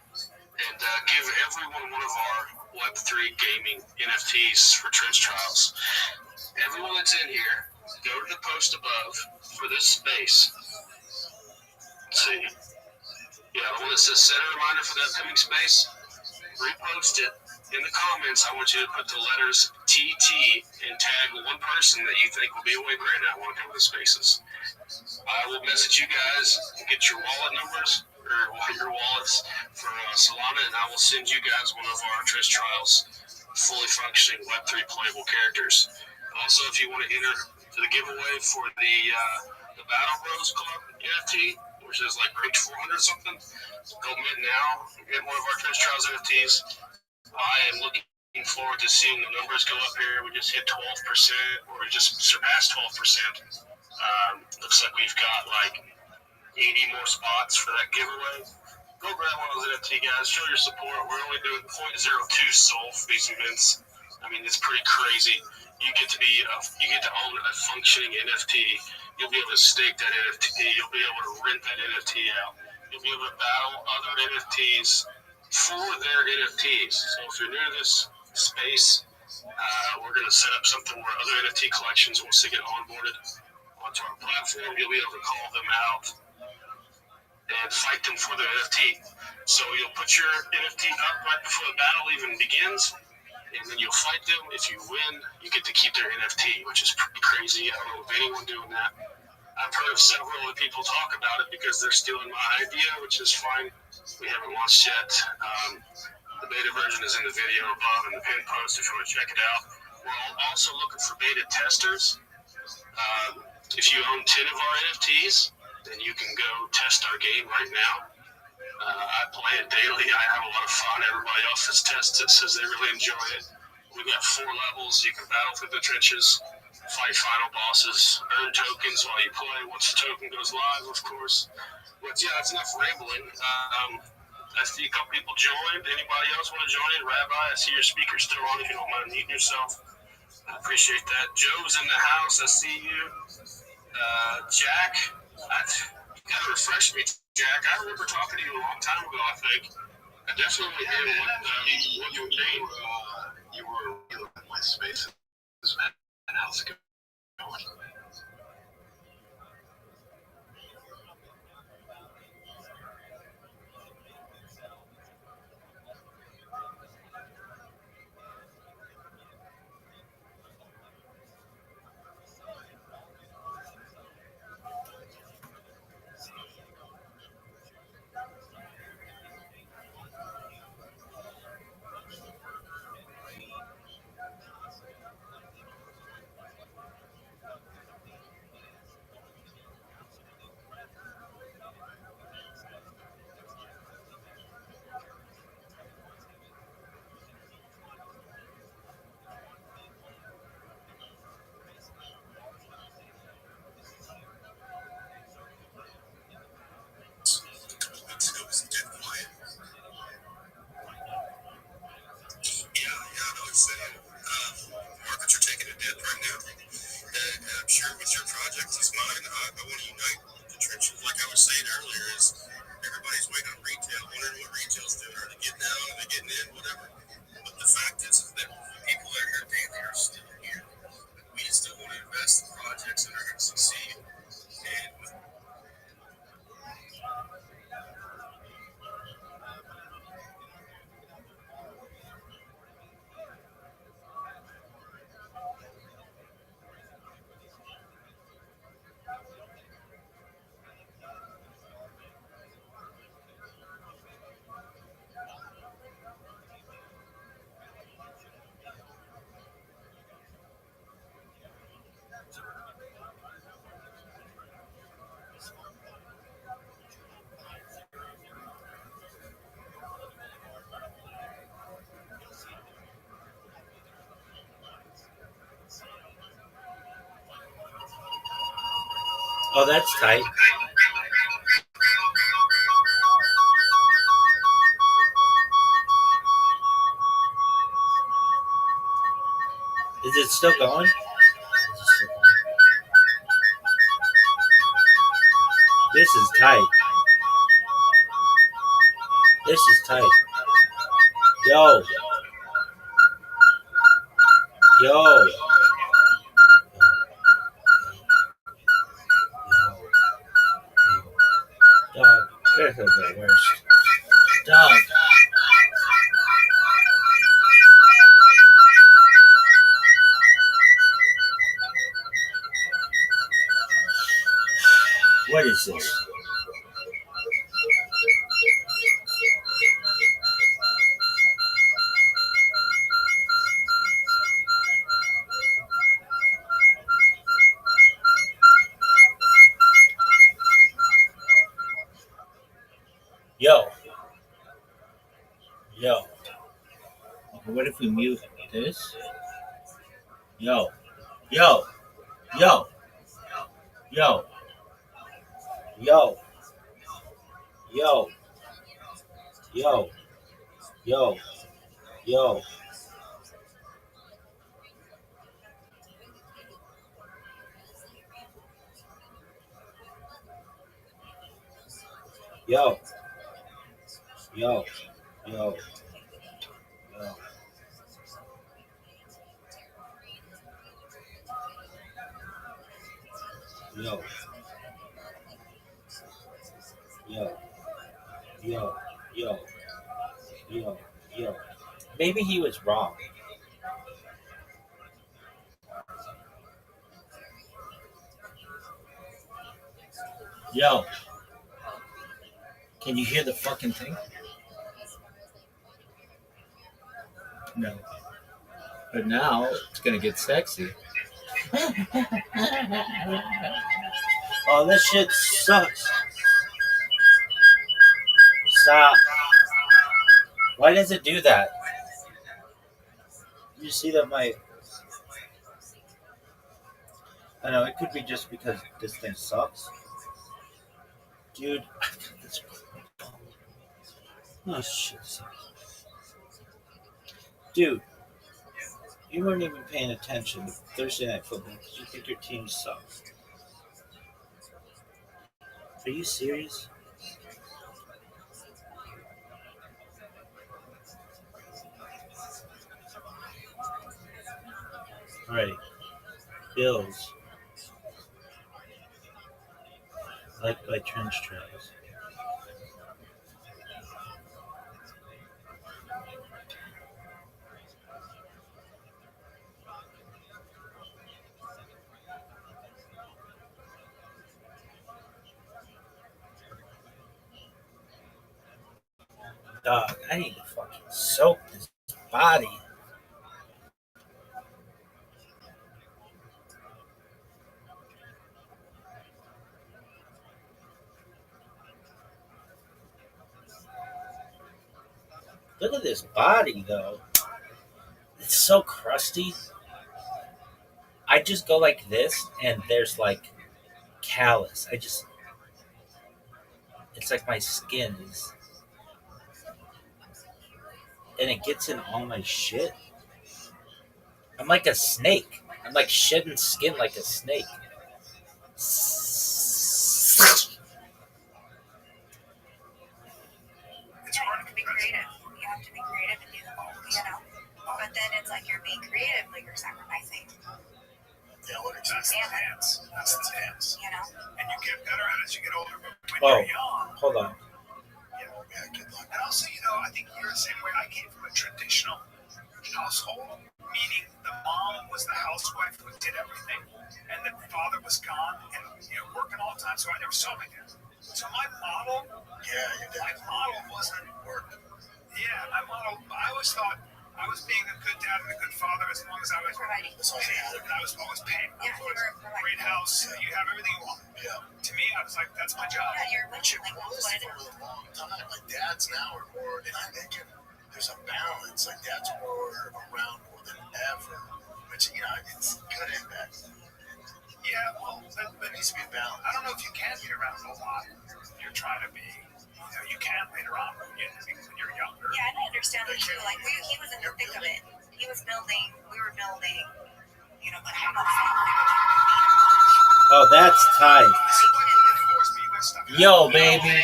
and give everyone one of our Web3 gaming NFTs for Trench Trials. Everyone that's in here, go to the post above for this space. Let's see. Yeah, the one that says set a reminder for the upcoming space. Repost it. In the comments, I want you to put the letters TT and tag one person that you think will be awake right now when we come to the spaces. I will message you guys and get your wallet numbers or your wallets for Solana, and I will send you guys one of our Trish Trials fully functioning Web3 playable characters. Also, if you want to enter to the giveaway for the Battle Bros Club NFT, which is like reach 400 something, go mint now and get one of our Trish Trials NFTs. I am looking forward to seeing the numbers go up here. We just hit 12%, or we just surpassed 12%. Looks like we've got like 80 more spots for that giveaway. Go grab one of those NFT guys. Show your support. We're only doing 0.02 SOL for these events. I mean, it's pretty crazy. You get to own a functioning NFT. You'll be able to stake that NFT. You'll be able to rent that NFT out. You'll be able to battle other NFTs for their NFTs. So if you're new to this space, We're going to set up something where other NFT collections, once they get onboarded onto our platform, you'll be able to call them out and fight them for their NFT. So you'll put your NFT up right before the battle even begins, and then you'll fight them. If you win, you get to keep their NFT, which is pretty crazy. I don't know of anyone doing that. I've heard of several other people talk about it because they're stealing my idea, which is fine. We haven't launched yet. The beta version is in the video above in the pin post if you want to check it out. We're also looking for beta testers. If you own 10 of our NFTs, then you can go test our game right now. I play it daily. I have a lot of fun. Everybody else that's tested says they really enjoy it. We got 4 levels. You can battle through the trenches, fight final bosses, earn tokens while you play. Once the token goes live, of course. But yeah, that's enough rambling. I see a couple people joined. Anybody else want to join in? Rabbi, I see your speaker still on if you don't mind muting yourself. I appreciate that. Joe's in the house. I see you. Jack, you got to refresh me, Jack. I remember talking to you a long time ago, I think. I definitely hear what you were doing. You were in my space. And how's it going? Markets are taking a dip right now. I'm sure with your project as mine, I want to unite the trenches. Like I was saying earlier, is everybody's waiting on retail, wondering what retail's doing. Are they getting out? Are they getting in? Whatever. But the fact is that people that are here daily are still here. We still want to invest in projects that are going to succeed. And with Oh, that's tight. Is it still going? This is tight. This is tight. Yo. Yo. Dog. This is the worst. Dog. What is this? Yo. Yo. Okay, what if we mute this? Yo. Yo. Yo. Yo. Yo. Yo. Yo. Yo. Yo. Yo. Yo. Yo. Yo. Yo, yo, yo, yo, yo, yo. Maybe he was wrong. Yo, can you hear the fucking thing? No. But now it's gonna get sexy. Oh, this shit sucks. Stop. Why does it do that? You see that my... I know, it could be just because this thing sucks. Dude, I got this... Oh, shit. Dude, you weren't even paying attention to Thursday Night Football because you think your team sucks. Are you serious? Alright. Bills. Like by trench trails. Dog, I need to fucking soak this body. Look at this body, though. It's so crusty. I just go like this, and there's like callus. It's like my skin is, and it gets in all my shit. I'm like a snake. I'm like shedding skin like a snake. It's hard to be creative. You have to be creative and do the whole, But then it's like you're being creative, but you're sacrificing. Yeah, look, that's the dance. That's the dance. And you get better at it as you get older. But when you're young, Hold on. yeah, good luck. And also, I think you're the same way. I came from a traditional household, meaning the mom was the housewife who did everything, and the father was gone and working all the time. So I never saw my dad. So my model, wasn't work. Yeah, my model. I always thought I was being a good dad and a good father as long as I was providing. And I was always paying. Yeah, you were providing. Great house. You have everything you want. Yeah. To me, I was like, that's my job. Yeah, you're like for a long time. Like dads now are more. There's a balance. Like dads more around more than ever. Which it's good and bad. Yeah, well, there needs to be a balance. I don't know if you can be around a lot. You're trying to be. You can later on when you're younger. Yeah, and I understand that too. Like he was in the thick of it. He was building. We were building. But how about Oh, that's tight. Yo, baby.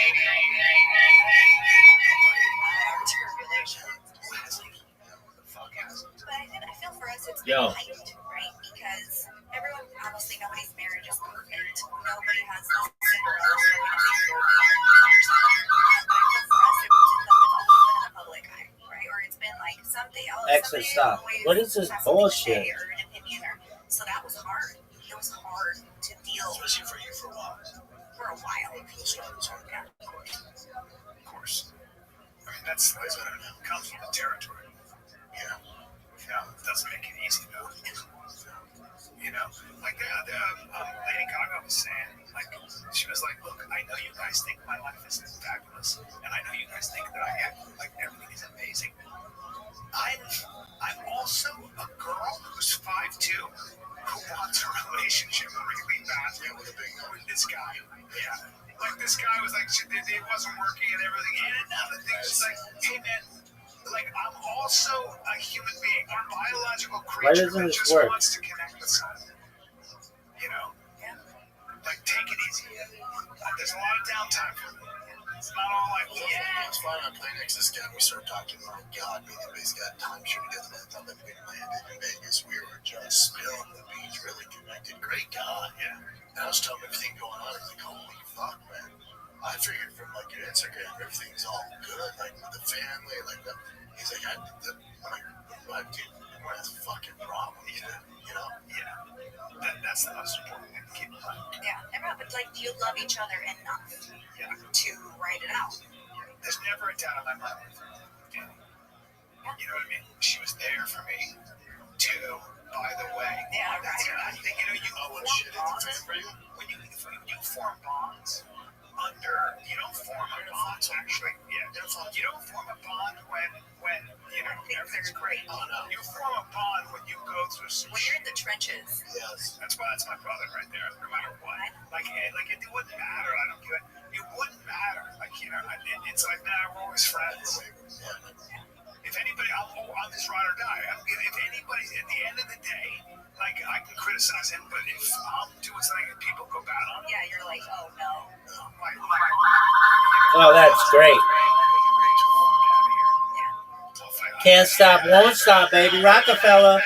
But I feel for us it's been hyped, right? Because obviously nobody's marriage is perfect. Nobody has this Cinderella story to make sure. But I feel for us it's always been in the public eye, right? Or it's been like something else. Exit stop. What is this bullshit? Or an opinion, so that was hard. It was hard to deal with. Especially for you for a while. For a while. Yeah. Of course. I mean, that's what comes with the territory. Yeah. It doesn't make it easy, though. Like Lady Gaga was saying, she was like, look, I know you guys think my life is fabulous, and I know you guys think that I am, everything is amazing. I'm also a girl who's 5'2", who wants a relationship really badly with this guy. Yeah. Like, this guy was like, it wasn't working and everything. And another thing, she's like, hey, man, I'm also a human being. I'm a biological creature that just wants to connect with someone. Yeah. Take it easy. There's a lot of downtime for me. not all like, yeah. It's fine. I'm playing next to this guy. We started talking. My God, me and him got timeshare together. I thought that we landed in Vegas. We were just spilling the beach, really connected. Great guy. Yeah. And I was telling him everything going on. He's like, holy fuck, man. I figured from like your Instagram, everything's all good, like with the family, like that. He's like, I'm like, dude, we're a fucking problem, you know? Yeah. That's the most important thing to keep in mind. Yeah, and Rob, it's like, do you love each other enough to write it out? There's never a doubt in my mind. Yeah. You know what I mean? She was there for me to, by the way. Yeah, right. You form bonds. When you form bonds you don't form a bond actually. Yeah. You don't form a bond when everything's great. Oh no. You form a bond when you go through some when you're in the trenches. Yes. That's my brother right there. No matter what. Like it wouldn't matter. I don't give it. It wouldn't matter. Like it's like we're always friends. If anybody, I'm this ride or die. If anybody, at the end of the day, like I can criticize him, but if I'm doing something and people go bad on him, yeah, you're like, oh no. Oh, that's great. Can't stop, won't stop, baby. Rockefeller.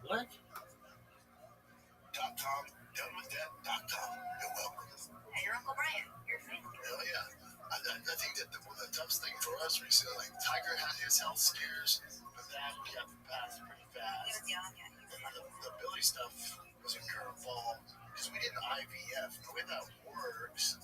What? .com, donewithdebt.com. You're welcome. Hey, your Uncle Brian, your family. Hell yeah. I think that the toughest thing for us recently, like Tiger had his health scares, but that we got passed pretty fast. He was young, yeah. The Billy stuff was a curveball because we did IVF. The way that works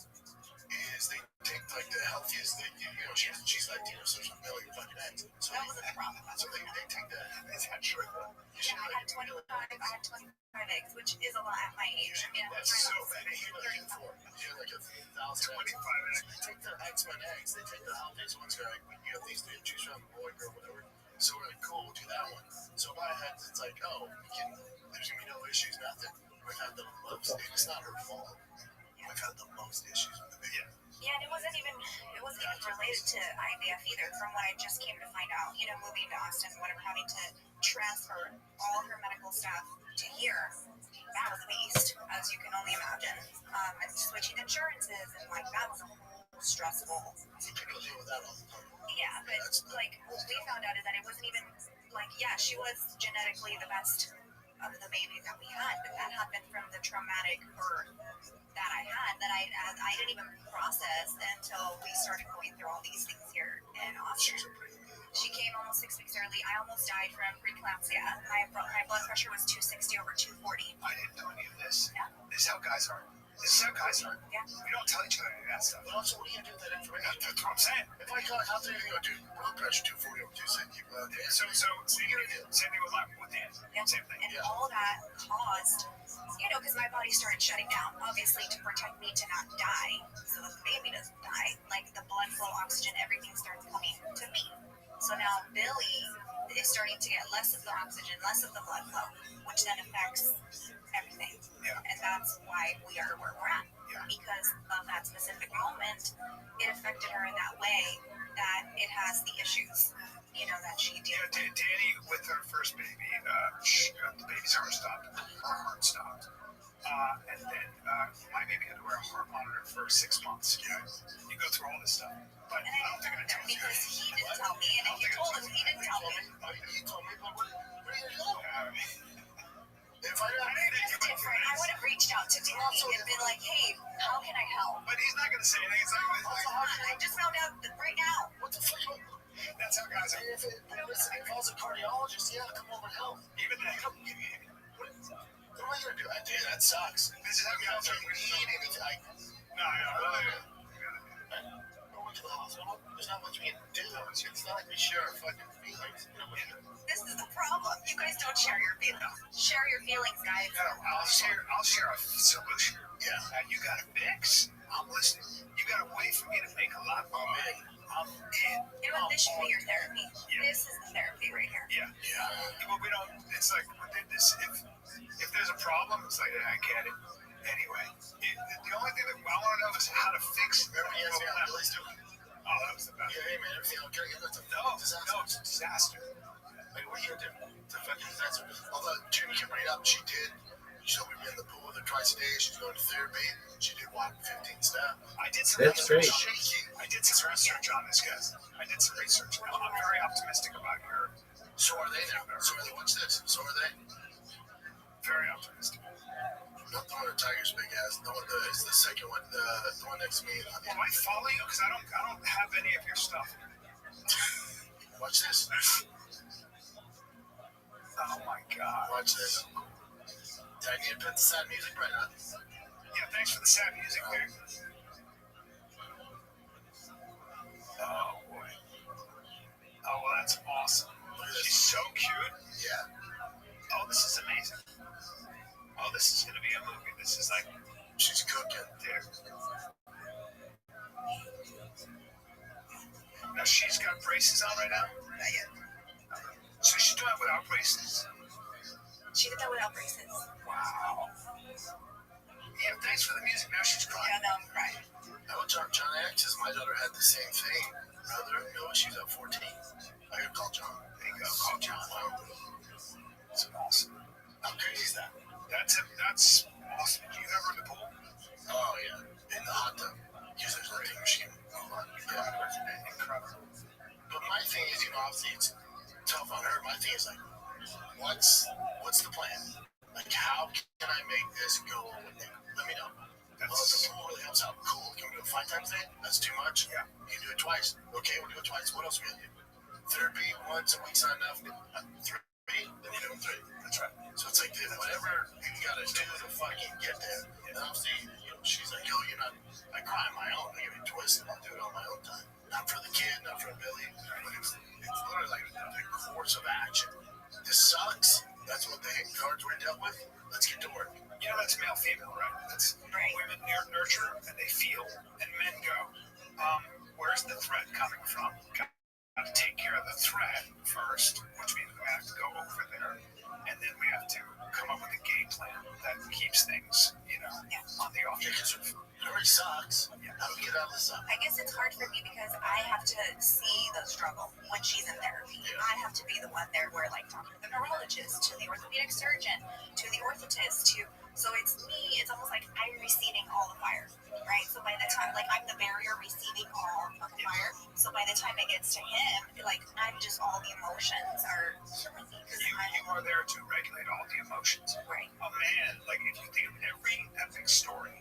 is they take like the healthiest thing, she's like, so there's a million fucking eggs. So that was a problem. So they take that. Is that true? Yeah, I had 25 eggs, which is a lot at my age. That's so many. You had like 1,000 25 eggs. They take the X-Men eggs. They take the healthiest ones. They're like, you have these to choose from, boy, girl, whatever. So we're like, cool, we'll do that one. So my head, it's like, oh, there's gonna be no issues, nothing. We've had the most. It's not her fault. We've had the most issues with the video. Yeah, and it wasn't even related to IVF either. From what I just came to find out, moving to Austin, whatever, having to transfer all her medical stuff to here, that was a beast, as you can only imagine. And switching insurances and that was a whole stressful. People deal with that all the time. Yeah, but what we found out is that it wasn't even she was genetically the best of the babies that we had, but that happened from the traumatic birth that I had that I didn't even process until we started going through all these things here in Austin. She came almost 6 weeks early. I almost died from preeclampsia. My blood pressure was 260 over 240. I didn't know any of this. Yeah. This is how guys are. Yeah. We don't tell each other any of that stuff. But also, what do you do with that information? That's what I'm saying. If I go out there and go, dude, blood pressure 240 over 260, so you're going to do same thing with Dan. Yeah. Same thing. And all that caused, because my body started shutting down, obviously to protect me to not die, so that the baby doesn't die. The blood flow, oxygen, everything starts coming to me. So now Billy is starting to get less of the oxygen, less of the blood flow, which then affects everything. that's why we are where we're at. Yeah. Because of that specific moment, it affected her in that way that it has the issues, that she Yeah, deals with. Danny, with her first baby, the baby's heart stopped. Her heart stopped. And then my baby had to wear a heart monitor for 6 months. Yeah. You go through all this stuff. But And I don't think I told you. because he didn't tell me, and if you told him, he didn't tell me. He told me, but what are you gonna do? If I It's different. I would have reached out to Danny and been like, hey, how can I help? But he's not gonna say anything. He's not gonna I just found out that right now. what the fuck? That's how guys are. If it involves a cardiologist, yeah, come over and help. Even then, What am I gonna do? That sucks. this is how guys are. Need anything? No, really. I went to the hospital. There's not much we can do. It's not like we share our fucking feelings. This is the problem. You guys don't share your feelings. Share your feelings, guys. No, I'll share a solution. Yeah. You got a fix. I'm listening. You got a way for me to make a lot more money. I'm in. This should be your therapy. Yeah. This is the therapy right here. Yeah. Well, we don't. It's like this. If there's a problem, it's like I get it. Anyway, the only thing that I want to know is how to fix. Remember he asked me how Billy's doing? Oh, that was the best. Yeah, hey man, everything okay? It's a No, disaster. it's a disaster. Like, what are you gonna do? It's a fucking disaster. Although Judy can bring it up, she did. She told me to be in the pool with her twice a day. She's going to therapy. She did walk 15 steps. I did some That's research. great. I did some research on this, guys. I did some research. I'm very optimistic about your. So are they now. So are they. Watch this. So are they. Very optimistic. Not the one with Tiger's big ass. The one it's the second one. The one next to me. Do I follow you? Because I don't have any of your stuff. Watch this. Oh my God. Watch this. I need to put the sad music right now. Yeah, thanks for the sad music, dude. Oh boy. Oh well, that's awesome. She's so cute. Yeah. Oh, this is amazing. Oh, this is gonna be a movie. This is like She's cooking. there. Now she's got braces on right now. Not yet. So she's doing it without braces. She did that without braces. Wow. Yeah, thanks for the music. Now she's crying. Yeah, no, I'm crying. I would John X's. My daughter had the same thing. Brother, no, she's at 14. I gotta call John. There you go. Call John. That's awesome. How crazy is that? That's awesome. Do you ever in the pool? Oh yeah, in the hot tub. Use a lifting machine. Yeah, Incredible. but my thing is, obviously it's tough on her. My thing is like, what's the plan? Like, how can I make this go with it? Let me know. Oh, the pool really helps out. Cool. Can we do it 5 times a day? That's too much. Yeah. You can do it twice. Okay, we'll do it twice. What else we gonna do? Therapy once a week's not enough. 3, then you do 3. That's right. So it's like, dude, whatever you gotta do to fucking get there. And obviously, she's like, yo, you're not. I cry on my own. I get it twisted. I'll do it on my own time. Not for the kid, not for Billy. But it's literally like the course of action. This sucks. That's what the cards were dealt with. Let's get to work. That's male female, right? That's Right. women nurture and they feel, and men go. Where's the threat coming from? Got to take care of the threat first, which means we have to go over there, and then we have to come up with a game plan that keeps things, on the off. Yeah, because it already sucks. How do we get out of this suck? I guess it's hard for me because I have to see the struggle when she's in therapy. I have to be the one there where, like, talking to the neurologist, to the orthopedic surgeon, to the orthotist, so it's me. It's almost like I'm receiving all the fire, right? So by the time, like, I'm the barrier receiving all of the fire. So by the time it gets to him, like, I'm just all the emotions are killing me. You are there to regulate all the emotions. Right. A man, like, if you think of every epic story,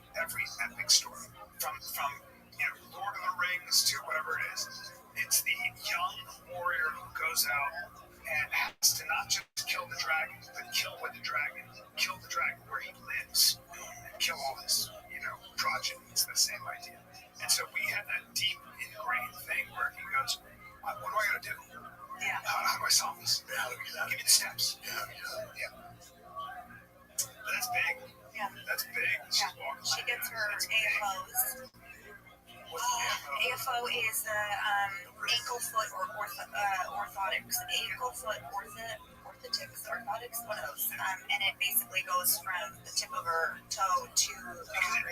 from Lord of the Rings to whatever it is, it's the young warrior who goes out and has to not just kill the dragon, but kill with the dragon, kill the dragon where he lives, and kill all his, progeny. It's the same idea. And so we have that deep ingrained thing where he goes, what do I got to do? Yeah. How do I solve this? Yeah, how do we get out? Give me the steps. Yeah. But that's big. Yeah. That's big. Yeah. She gets her AFOs. What's the AFO is the ankle foot or orthotics. Ankle foot orthotics. the tips, orthotics, one of those. And it basically goes from the tip of her toe to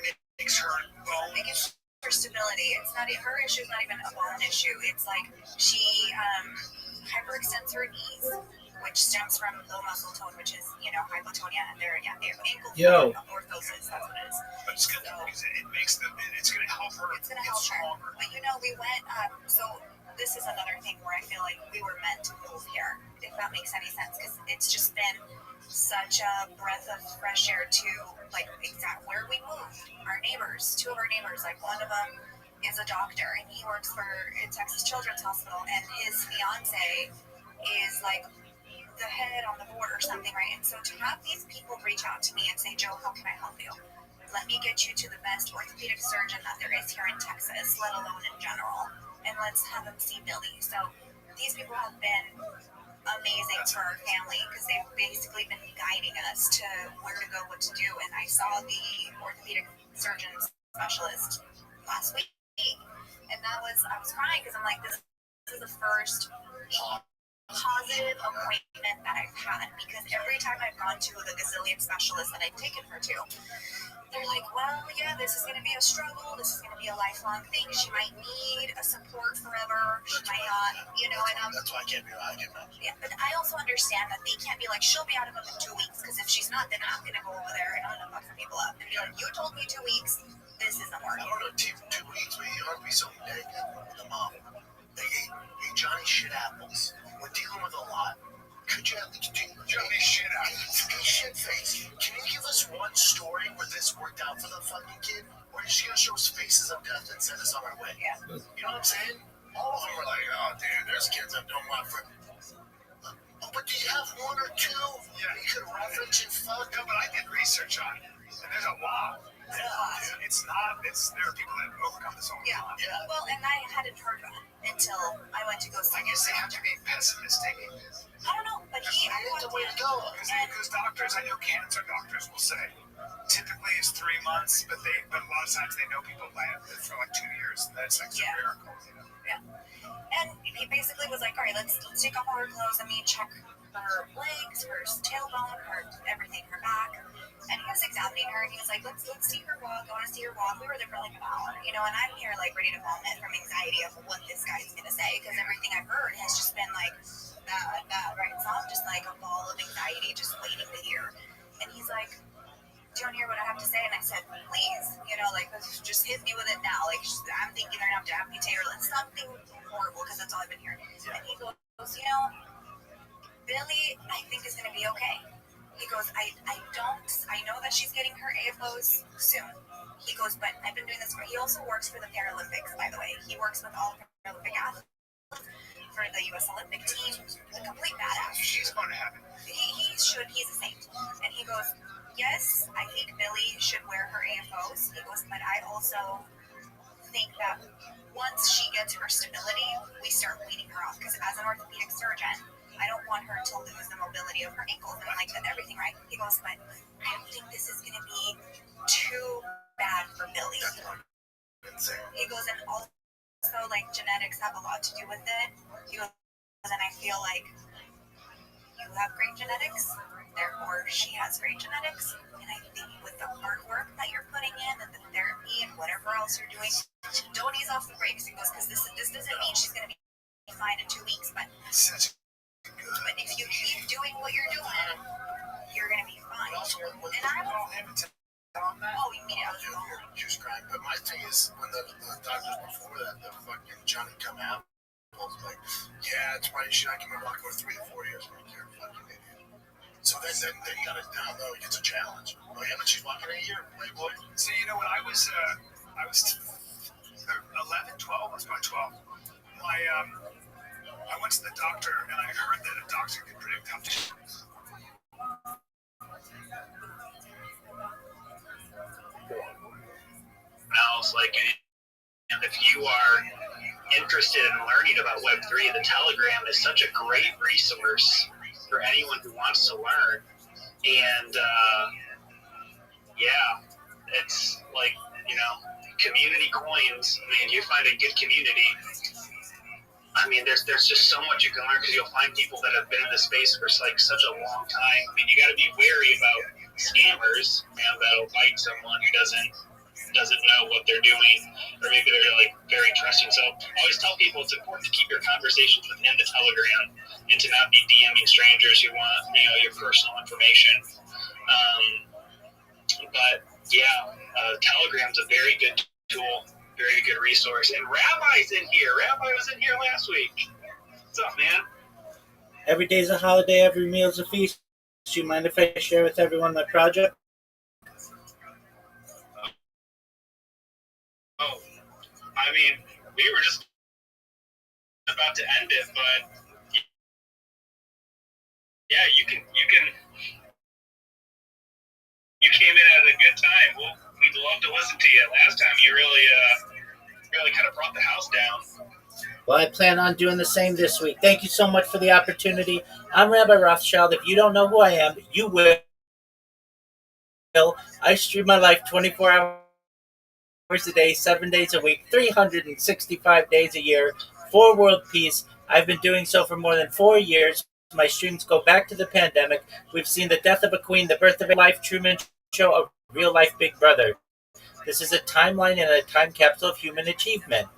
It makes her bone. it gives her stability. It's not her issue. Is not even a bone issue. It's like she hyperextends her knees, which stems from low muscle tone, which is hypotonia, and they have ankle orthosis. That's what it is. But it's good because it makes it's going to help her. It's going to help her. But we went. So this is another thing where I feel like we were meant to move here, if that makes any sense, because it's just been such a breath of fresh air to exact where we moved. Our neighbors, two of our neighbors, one of them is a doctor and he works for Texas Children's Hospital, and his fiance is the head on the board or something, right? And so to have these people reach out to me and say, Joe, how can I help you? Let me get you to the best orthopedic surgeon that there is here in Texas, let alone in general, and let's have him see Billy. So these people have been amazing for our family because they've basically been guiding us to where to go, what to do. And I saw the orthopedic surgeon specialist last week, and I was crying because I'm like, this is the first positive appointment that I've had, because every time I've gone to the gazillion specialists that I've taken her to, they're like, well, yeah, this is going to be a struggle. This is going to be a lifelong thing. She might need a support forever. She might not, and that's why I can't be right. Yeah, but I also understand that they can't be like, she'll be out of them in 2 weeks, because if she's not, then I'm going to go over there and I'm going to fuck some people up and be like, you told me 2 weeks. This isn't working. I don't know, 2 weeks, but you ought to be so negative with the mom. Hey, Johnny shit apples. We're dealing with a lot. Could you at least do Johnny shit apples? Hey, shit face. Can you give us one story where this worked out for the fucking kid? Or is she gonna show us faces of death and send us on our way? Yeah. You know what I'm saying? All of them were like, oh, dude, there's kids that don't want for. But do you have one or two? Yeah. You could reference and fuck. No, but I did research on it, and there's a lot. Yeah, dude. There are people that overcome this all the time. Yeah. Well, and I hadn't heard that until I went to go see. I guess they have to be pessimistic. I don't know, but That's the way to go. Because doctors, I know cancer doctors will say, typically it's 3 months, but a lot of times they know people live for 2 years. And that's a miracle. Yeah. And he basically was like, all right, let's take off all her clothes. Let me check her legs, her tailbone, her everything, her back. And he was examining her, and he was like, let's see her walk. I want to see her walk. We were there for an hour, and I'm here ready to vomit from anxiety of what this guy's going to say, because everything I've heard has just been that, right? So I'm just a ball of anxiety just waiting to hear. And he's like, do you want to hear what I have to say? And I said, please, just hit me with it now. I'm thinking they're going to have to amputate her, something horrible, because that's all I've been hearing. And he goes, Billy, I think is going to be okay. He goes, I know that she's getting her AFOs soon. He goes, but I've been doing this he also works for the Paralympics, by the way. He works with all Paralympic athletes for the U.S. Olympic team. He's a complete badass. She's going to have it. He's a saint. And he goes, yes, I think Billy should wear her AFOs. He goes, but I also think that once she gets her stability, we start weaning her off. Because as an orthopedic surgeon, I don't want her to lose the mobility of her ankles and everything, right? He goes, but I don't think this is going to be too bad for Billy. He goes, and also genetics have a lot to do with it. He goes, and I feel like you have great genetics, therefore she has great genetics. And I think with the hard work that you're putting in and the therapy and whatever else you're doing, don't ease off the brakes. He goes, because this doesn't mean she's going to be fine in 2 weeks, but if you keep doing what you're doing, you're going to be fine. And I was... Oh, you mean You're crying. But my thing is, when the doctors before that, the fucking Johnny come out, I was like, yeah, it's why she's not going to walk for 3 to 4 years. You're a fucking idiot. So then you got it down, though. It's a challenge. Oh, yeah, but she's walking a year, Playboy. So, when I was 11, 12, I was about 12. I went to the doctor, and I heard that a doctor could predict how to. Else, if you are interested in learning about Web3, the Telegram is such a great resource for anyone who wants to learn. And it's community coins. I mean, you find a good community, I mean, there's just so much you can learn because you'll find people that have been in this space for like such a long time. I mean, you got to be wary about scammers, that'll bite someone who doesn't know what they're doing, or maybe they're like very trusting. So I always tell people it's important to keep your conversations within the Telegram and to not be DMing strangers who want your personal information. But yeah, Telegram's a very good tool, very good resource. And Rabbi's in here. Rabbi was in here last week. What's up, man? Every day's a holiday, every meal's a feast. Do you mind if I share with everyone my project? Oh, I mean, we were just about to end it, but yeah, you came in at a good time. We'd love to listen to you. Last time you really kind of brought the house down. Well, I plan on doing the same this week. Thank you so much for the opportunity. I'm Rabbi Rothschild. If you don't know who I am, you will. I stream my life 24 hours a day, 7 days a week, 365 days a year for world peace. I've been doing so for more than 4 years. My streams go back to the pandemic. We've seen the death of a queen, the birth of a life, Truman Show, a real-life Big Brother. This is a timeline and a time capsule of human achievement.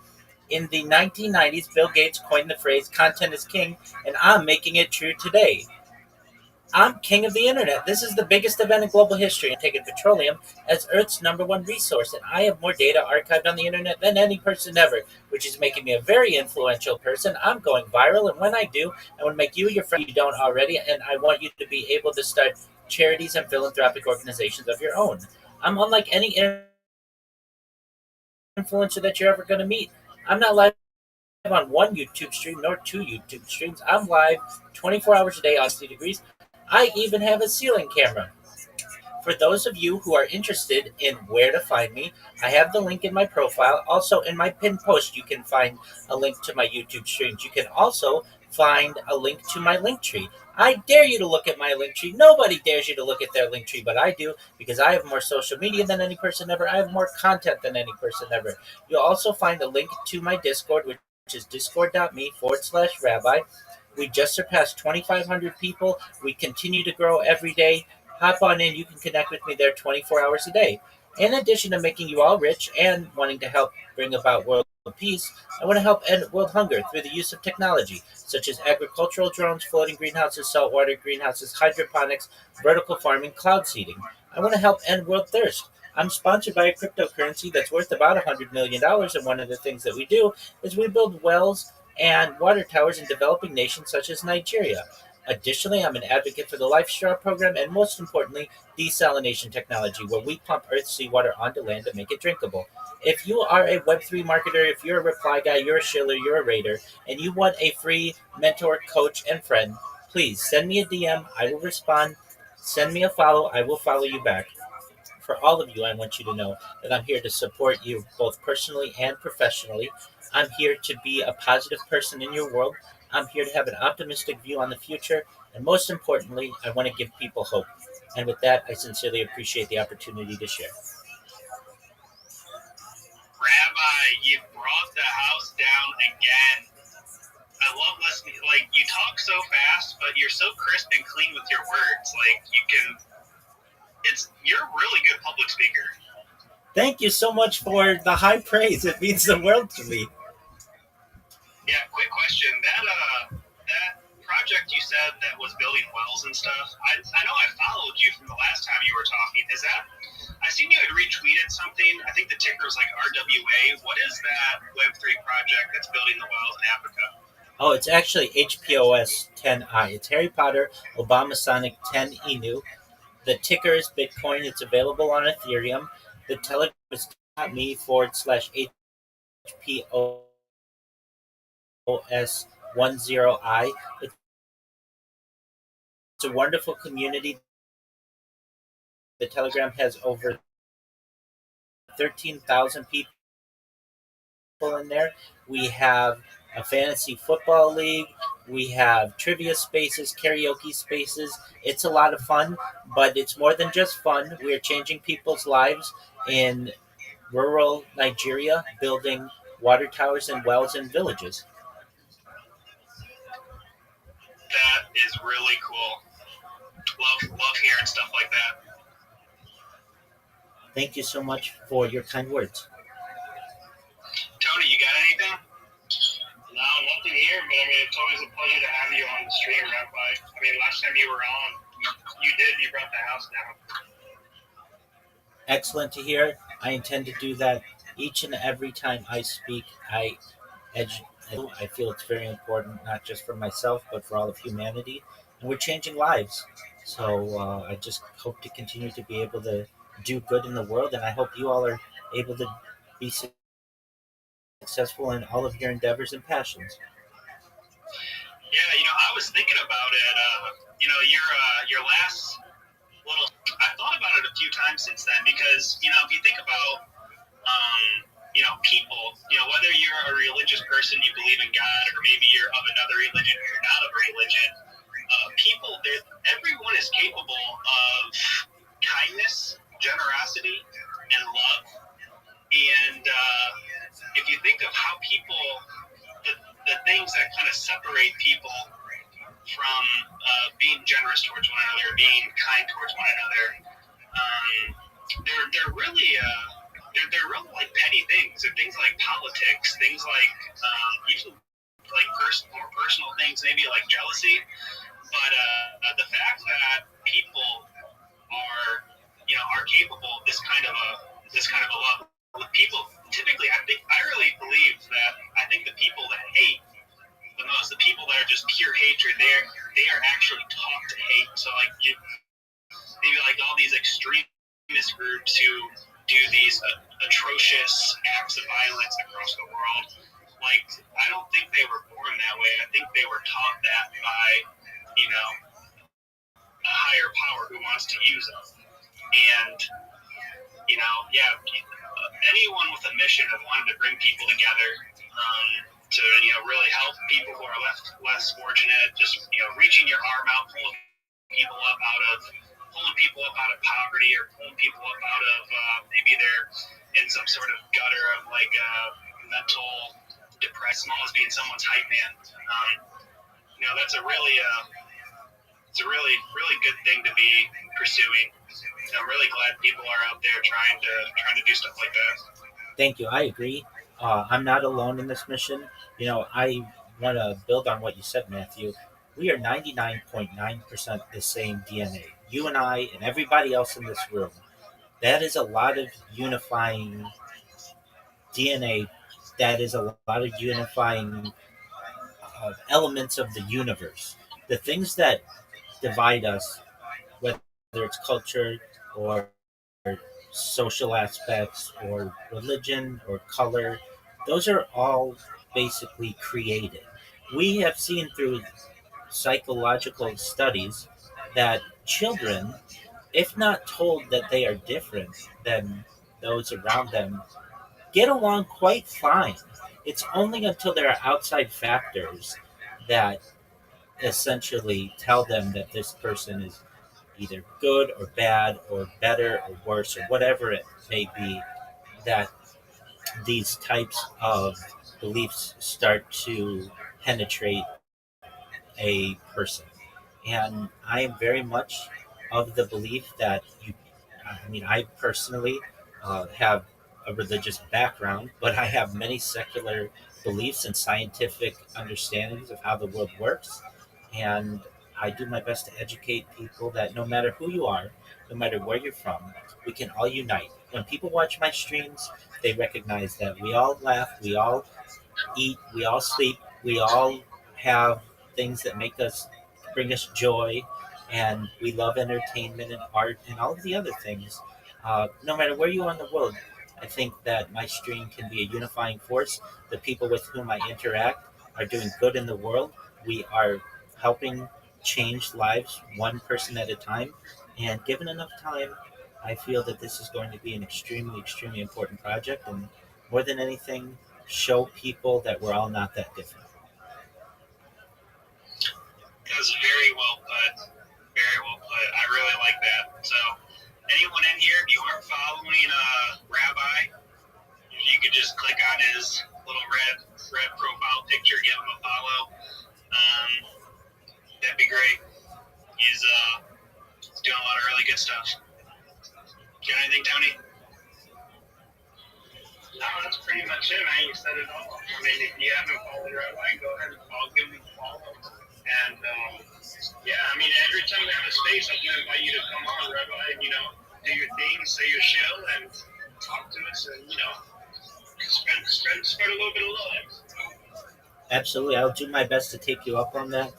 In the 1990s, Bill Gates coined the phrase, content is king, and I'm making it true today. I'm king of the internet. This is the biggest event in global history. I'm taking petroleum as Earth's #1 resource, and I have more data archived on the internet than any person ever, which is making me a very influential person. I'm going viral, and when I do, I want to make you your friend if you don't already, and I want you to be able to start charities and philanthropic organizations of your own. I'm unlike any influencer that you're ever going to meet. I'm not live on one YouTube stream nor 2 YouTube streams. I'm live 24 hours a day on 60 degrees. I even have a ceiling camera. For those of you who are interested in where to find me, I have the link in my profile. Also, in my pinned post, you can find a link to my YouTube streams. You can also find a link to my link tree. I dare you to look at my link tree. Nobody dares you to look at their link tree, but I do because I have more social media than any person ever. I have more content than any person ever. You'll also find a link to my Discord, which is discord.me/rabbi. We just surpassed 2,500 people. We continue to grow every day. Hop on in. You can connect with me there 24 hours a day. In addition to making you all rich and wanting to help bring about world peace, I want to help end world hunger through the use of technology, such as agricultural drones, floating greenhouses, saltwater greenhouses, hydroponics, vertical farming, cloud seeding. I want to help end world thirst. I'm sponsored by a cryptocurrency that's worth about $100 million, and one of the things that we do is we build wells and water towers in developing nations such as Nigeria. Additionally, I'm an advocate for the Life Straw program and, most importantly, desalination technology, where we pump Earth's seawater onto land to make it drinkable. If you are a Web3 marketer, if you're a reply guy, you're a shiller, you're a raider, and you want a free mentor, coach, and friend, please send me a DM. I will respond. Send me a follow. I will follow you back. For all of you, I want you to know that I'm here to support you both personally and professionally. I'm here to be a positive person in your world. I'm here to have an optimistic view on the future. And most importantly, I want to give people hope. And with that, I sincerely appreciate the opportunity to share. Rabbi, you brought the house down again. I love listening. Like, you talk so fast, but you're so crisp and clean with your words. Like, you're a really good public speaker. Thank you so much for the high praise. It means the world to me. Yeah, quick question. That project you said that was building wells and stuff, I know I followed you from the last time you were talking. I seen you had retweeted something. I think the ticker was like RWA. What is that Web3 project that's building the wells in Africa? Oh, it's actually HPOS 10I. It's Harry Potter, Obama Sonic 10 Inu. The ticker is Bitcoin. It's available on Ethereum. The Telegram is me/HPOS10I. It's a wonderful community. The Telegram has over 13,000 people in there. We have a fantasy football league. We have trivia spaces, karaoke spaces. It's a lot of fun, but it's more than just fun. We're changing people's lives in rural Nigeria, building water towers and wells in villages. that is really cool. Love hearing stuff like that. Thank you so much for your kind words. Tony, you got anything? No, nothing here, but I mean, it's always a pleasure to have you on the stream, Rabbi. I mean, last time you were on, you brought the house down. Excellent to hear. I intend to do that each and every time I speak. I feel it's very important, not just for myself, but for all of humanity. And we're changing lives. So I just hope to continue to be able to do good in the world. And I hope you all are able to be successful in all of your endeavors and passions. Yeah, I was thinking about it. Your last little. I thought about it a few times since then because if you think about people, whether you're a religious person, you believe in God, or maybe you're of another religion, or you're not of a religion. Everyone is capable of kindness, generosity, and love. And if you think of how people, the things that kind of separate people from being generous towards one another, being kind towards one another, they're really like petty things. They're things like politics, things like even like more personal things, maybe like jealousy. But the fact that people are capable of this kind of a love. People typically, I really believe that I think the people that hate the most, the people that are just pure hatred, they are actually taught to hate. So like maybe like all these extremist groups who do these atrocious acts of violence across the world. Like I don't think they were born that way. I think they were taught that by a higher power who wants to use them. And anyone with a mission of wanting to bring people together to really help people who are less fortunate, just reaching your arm out, pulling people up out of poverty, or pulling people up out of maybe they're in some sort of gutter of like mental depressed, small as being someone's hype man. That's a really really good thing to be pursuing. I'm really glad people are out there trying to do stuff like that. Thank you. I agree. I'm not alone in this mission. I want to build on what you said, Matthew. We are 99.9% the same DNA. You and I and everybody else in this room. That is a lot of unifying DNA. That is a lot of unifying elements of the universe. The things that divide us, whether it's culture or social aspects or religion or color, those are all basically created. We have seen through psychological studies that children, if not told that they are different than those around them, get along quite fine. It's only until there are outside factors that essentially tell them that this person is either good or bad or better or worse or whatever it may be, that these types of beliefs start to penetrate a person. And I am very much of the belief that I personally have a religious background, but I have many secular beliefs and scientific understandings of how the world works. And I do my best to educate people that no matter who you are, no matter where you're from, we can all unite. When people watch my streams, they recognize that we all laugh, we all eat, we all sleep, we all have things that bring us joy, and we love entertainment and art and all of the other things. No matter where you are in the world, I think that my stream can be a unifying force. The people with whom I interact are doing good in the world. We are helping change lives one person at a time. And given enough time, I feel that this is going to be an extremely, extremely important project. And more than anything, show people that we're all not that different. That was very well put. Very well put. I really like that. So, anyone in here, if you aren't following Rabbi, if you could just click on his little red profile picture, give him a follow. That said it all. I mean, if you haven't followed Rabbi, go ahead and give him a follow. And yeah, I mean, every time we have a space, I can invite you to come on, Rabbi, and do your thing, say your shill, and talk to us, and spread a little bit of love. Absolutely. I'll do my best to take you up on that.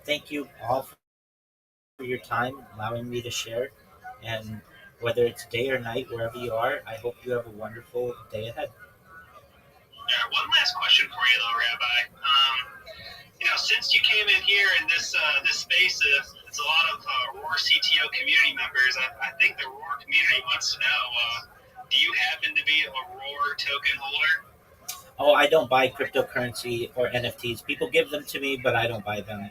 Thank you all for your time, allowing me to share. And whether it's day or night, wherever you are, I hope you have a wonderful day ahead. Yeah, one last question for you, though, Rabbi. Since you came in here in this space, it's a lot of Roar CTO community members. I think the Roar community wants to know, do you happen to be a Roar token holder? Oh, I don't buy cryptocurrency or NFTs. People give them to me, but I don't buy them.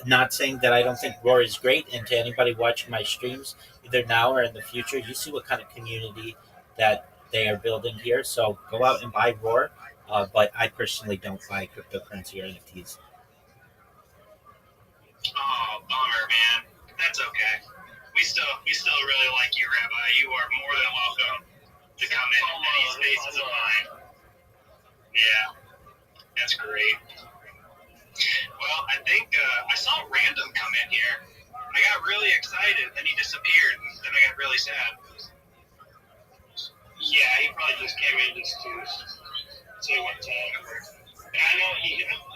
Not saying that I don't think Roar is great, and to anybody watching my streams, either now or in the future, you see what kind of community that they are building here. So go out and buy Roar, but I personally don't buy cryptocurrency or NFTs. Oh, bummer, man. That's okay. We still really like you, Rabbi. You are more than welcome to come in any spaces of mine. Yeah, that's great. Well, I think I saw Random come in here. I got really excited, then he disappeared, and then I got really sad. Yeah, he probably just came in just to say what's up. And I know I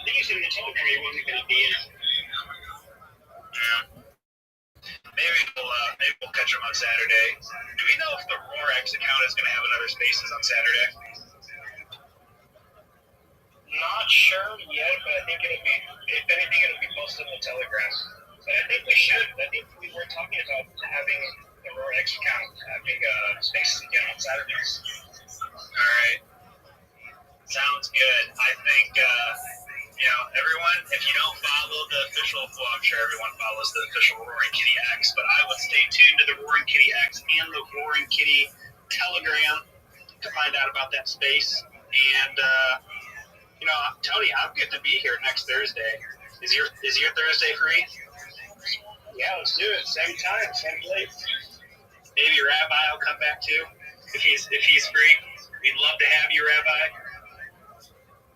think he said in the telegram he wasn't going to be in. Yeah. Maybe we'll catch him on Saturday. Do we know if the RoarX account is going to have another Spaces on Saturday? Not sure yet, but I think it'll be, if anything, it'll be posted in the Telegram. But I think we should. I think we were talking about having the RoarX account having Spaces again on Saturdays. All right. Sounds good. I think, everyone, if you don't follow the official, well, I'm sure everyone follows the official Roaring Kitty X, but I would stay tuned to the Roaring Kitty X and the Roaring Kitty Telegram to find out about that space. And, Tony, I'm good to be here next Thursday. Is your Thursday free? Yeah, let's do it. Same time, same place. Maybe Rabbi will come back too, if he's free. We'd love to have you, Rabbi.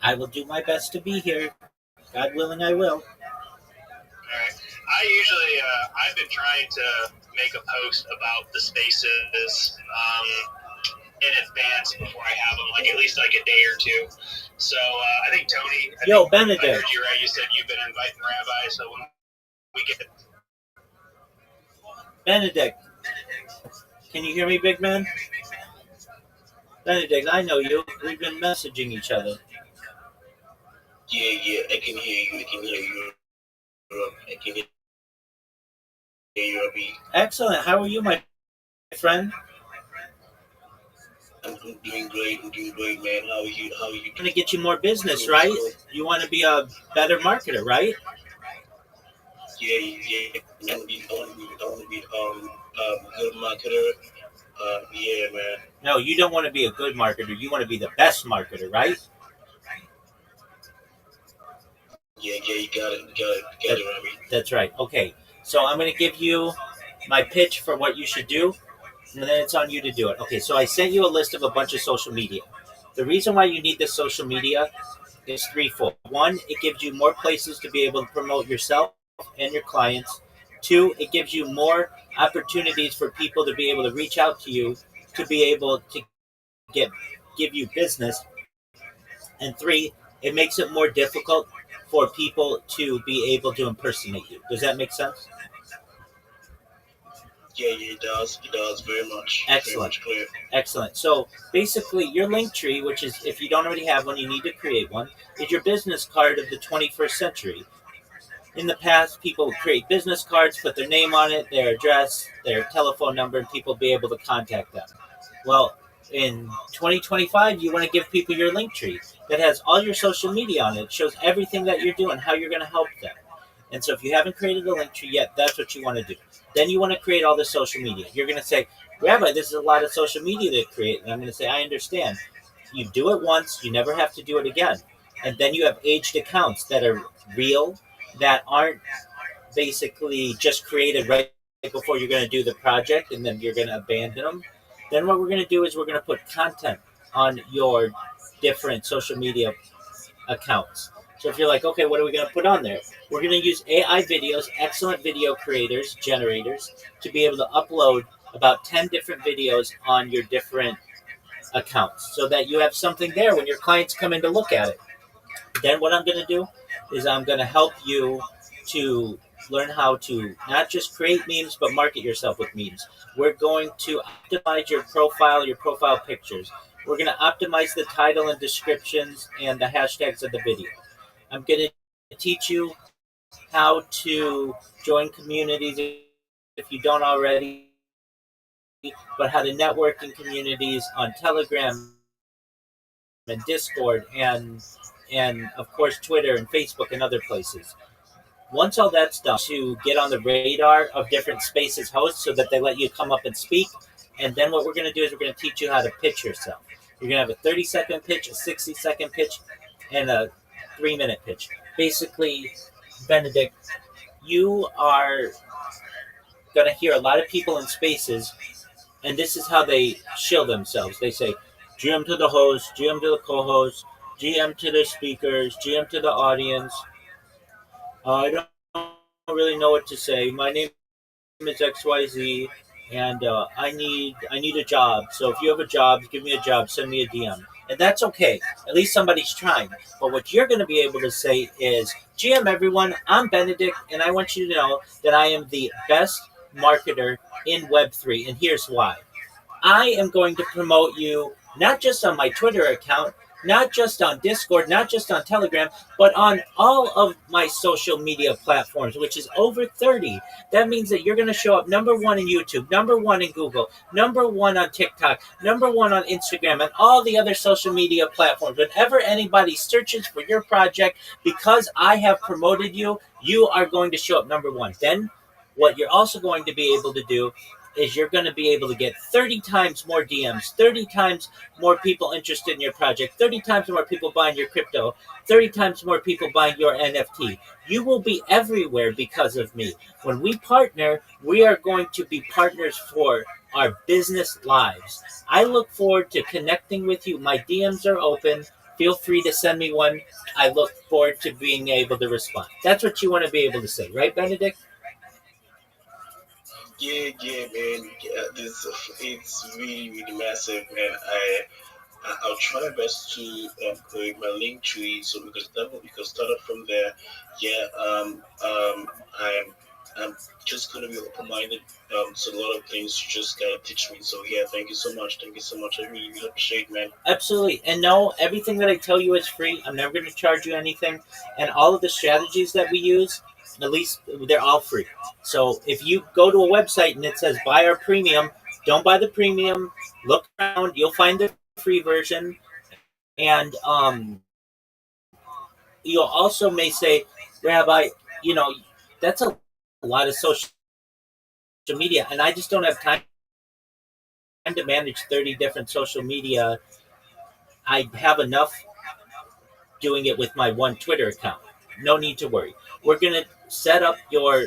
I will do my best to be here. God willing, I will. All right. I've been trying to make a post about the spaces in advance before I have them, at least a day or two. So I think Tony. Benedict. I heard you right. You said you've been inviting Rabbi, so when we get. Benedict, can you hear me, big man? Benedict, I know you. We've been messaging each other. Yeah, I can hear you. I can hear you, Rabbi. Excellent. How are you, my friend? I'm doing great, man. How are you? I'm going to get you more business, right? You want to be a better marketer, right? Yeah. I want to be good marketer. Yeah, man. No, you don't want to be a good marketer. You want to be the best marketer, right? Yeah, you got it, Rabbi. That's right. Okay, so I'm going to give you my pitch for what you should do, and then it's on you to do it. Okay, so I sent you a list of a bunch of social media. The reason why you need this social media is threefold. One, it gives you more places to be able to promote yourself and your clients. Two, it gives you more opportunities for people to be able to reach out to you to be able to give you business. And three, it makes it more difficult for people to be able to impersonate you. Does that make sense? Yeah, it does. It does very much. Excellent. Very much clear. Excellent. So basically, your link tree, which is, if you don't already have one, you need to create one, is your business card of the 21st century. In the past, people would create business cards, put their name on it, their address, their telephone number, and people would be able to contact them. Well, in 2025, you want to give people your link tree that has all your social media on it. It shows everything that you're doing, how you're going to help them. And so if you haven't created a link tree yet, that's what you want to do. Then you want to create all the social media. You're going to say, Rabbi, this is a lot of social media to create. And I'm going to say, I understand. You do it once, you never have to do it again. And then you have aged accounts that are real, that aren't basically just created right before you're going to do the project and then you're going to abandon them. Then what we're going to do is we're going to put content on your different social media accounts. So if you're like, okay, what are we going to put on there? We're going to use AI videos, excellent video creators, generators, to be able to upload about 10 different videos on your different accounts so that you have something there when your clients come in to look at it. Then what I'm going to do is I'm going to help you to learn how to not just create memes, but market yourself with memes. We're going to optimize your profile pictures. We're going to optimize the title and descriptions and the hashtags of the video. I'm going to teach you how to join communities if you don't already, but how to network in communities on Telegram and Discord and of course Twitter and Facebook and other places. Once all that's done, to get on the radar of different spaces hosts so that they let you come up and speak. And then what we're going to do is we're going to teach you how to pitch yourself. You're going to have a 30-second pitch, a 60-second pitch, and a 3-minute pitch. Basically, Benedict, you are going to hear a lot of people in spaces, and this is how they shill themselves. They say, GM to the host, GM to the co-host, GM to the speakers, GM to the audience. I don't really know what to say. My name is XYZ, and I need a job. So if you have a job, give me a job, send me a DM. And that's okay. At least somebody's trying. But what you're going to be able to say is, GM everyone, I'm Benedict, and I want you to know that I am the best marketer in Web3, and here's why. I am going to promote you not just on my Twitter account, not just on Discord, not just on Telegram, but on all of my social media platforms, which is over 30. That means that you're going to show up number one in YouTube, number one in Google, number one on TikTok, number one on Instagram, and all the other social media platforms. Whenever anybody searches for your project, because I have promoted you, you are going to show up number one. Then what you're also going to be able to do is you're going to be able to get 30 times more DMs, 30 times more people interested in your project, 30 times more people buying your crypto, 30 times more people buying your NFT. You will be everywhere because of me. When we partner, we are going to be partners for our business lives. I look forward to connecting with you. My DMs are open. Feel free to send me one. I look forward to being able to respond. That's what you want to be able to say, right, Benedict? Yeah, man. Yeah, it's really, really massive, and I'll try my best to create my link to it so we can start up from there. Yeah, I'm just gonna be open minded. So a lot of things you just gotta teach me. So yeah, thank you so much. Thank you so much. I really, really appreciate it, man. Absolutely. And no, everything that I tell you is free. I'm never going to charge you anything. And all of the strategies that we use, at least they're all free. So if you go to a website and it says buy our premium, don't buy the premium. Look around. You'll find the free version. And you'll also may say, Rabbi, that's a lot of social media. And I just don't have time to manage 30 different social media. I have enough doing it with my one Twitter account. No need to worry. We're going to set up your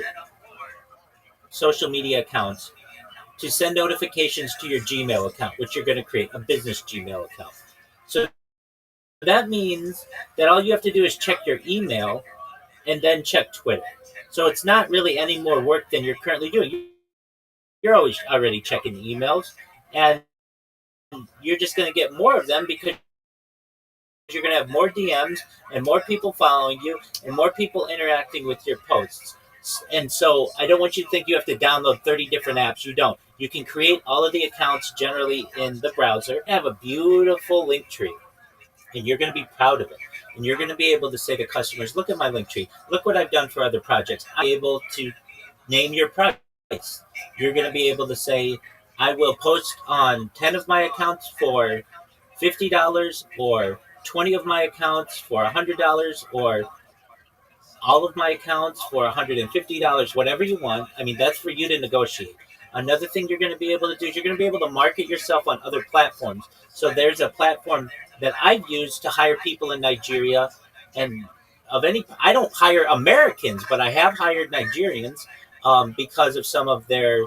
social media accounts to send notifications to your Gmail account, which you're going to create, a business Gmail account. So that means that all you have to do is check your email and then check Twitter. So it's not really any more work than you're currently doing. You're always already checking the emails, and you're just going to get more of them because you're going to have more DMs and more people following you and more people interacting with your posts. And so I don't want you to think you have to download 30 different apps. You don't. You can create all of the accounts generally in the browser, have a beautiful link tree, and you're going to be proud of it. And you're going to be able to say to customers, look at my link tree. Look what I've done for other projects. I'm able to name your price. You're going to be able to say, I will post on 10 of my accounts for $50 or 20 of my accounts for $100 or all of my accounts for $150, whatever you want. I mean, that's for you to negotiate. Another thing you're going to be able to do is you're going to be able to market yourself on other platforms. So there's a platform that I've used to hire people in Nigeria, and I don't hire Americans, but I have hired Nigerians because of some of their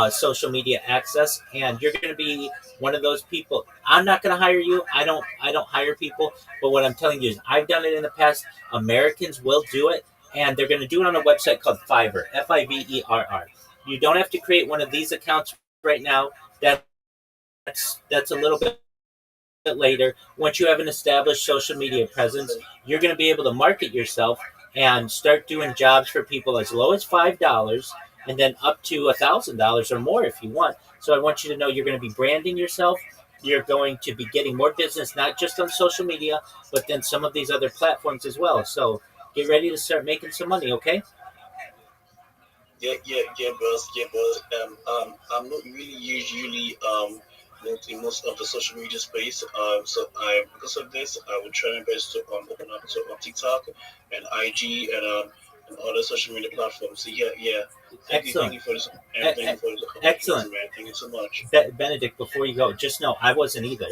social media access, and you're going to be one of those people. I'm not going to hire you. I don't hire people, but what I'm telling you is I've done it in the past. Americans will do it, and they're going to do it on a website called Fiverr, Fiverr. You don't have to create one of these accounts right now. That's a little bit later. Once you have an established social media presence, you're going to be able to market yourself and start doing jobs for people as low as $5, and then up to $1,000 or more if you want. So I want you to know you're going to be branding yourself. You're going to be getting more business, not just on social media, but then some of these other platforms as well. So get ready to start making some money, okay? Yeah, boss. I'm not really usually not in most of the social media space. So I because of this, I will try my best to open up to TikTok and IG and other social media platforms. So yeah. Thank you for this. And thank you for the Excellent. man. Thank you so much. Benedict, before you go, just know I wasn't either.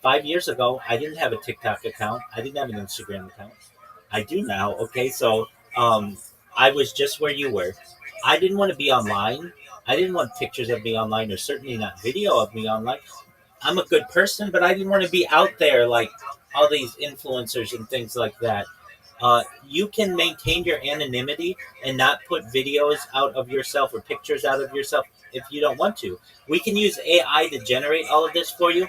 5 years ago, I didn't have a TikTok account. I didn't have an Instagram account. I do now. Okay, so um, I was just where you were. I didn't want to be online. I didn't want pictures of me online, or certainly not video of me online. I'm a good person, but I didn't want to be out there like all these influencers and things like that. You can maintain your anonymity and not put videos out of yourself or pictures out of yourself if you don't want to. We can use AI to generate all of this for you.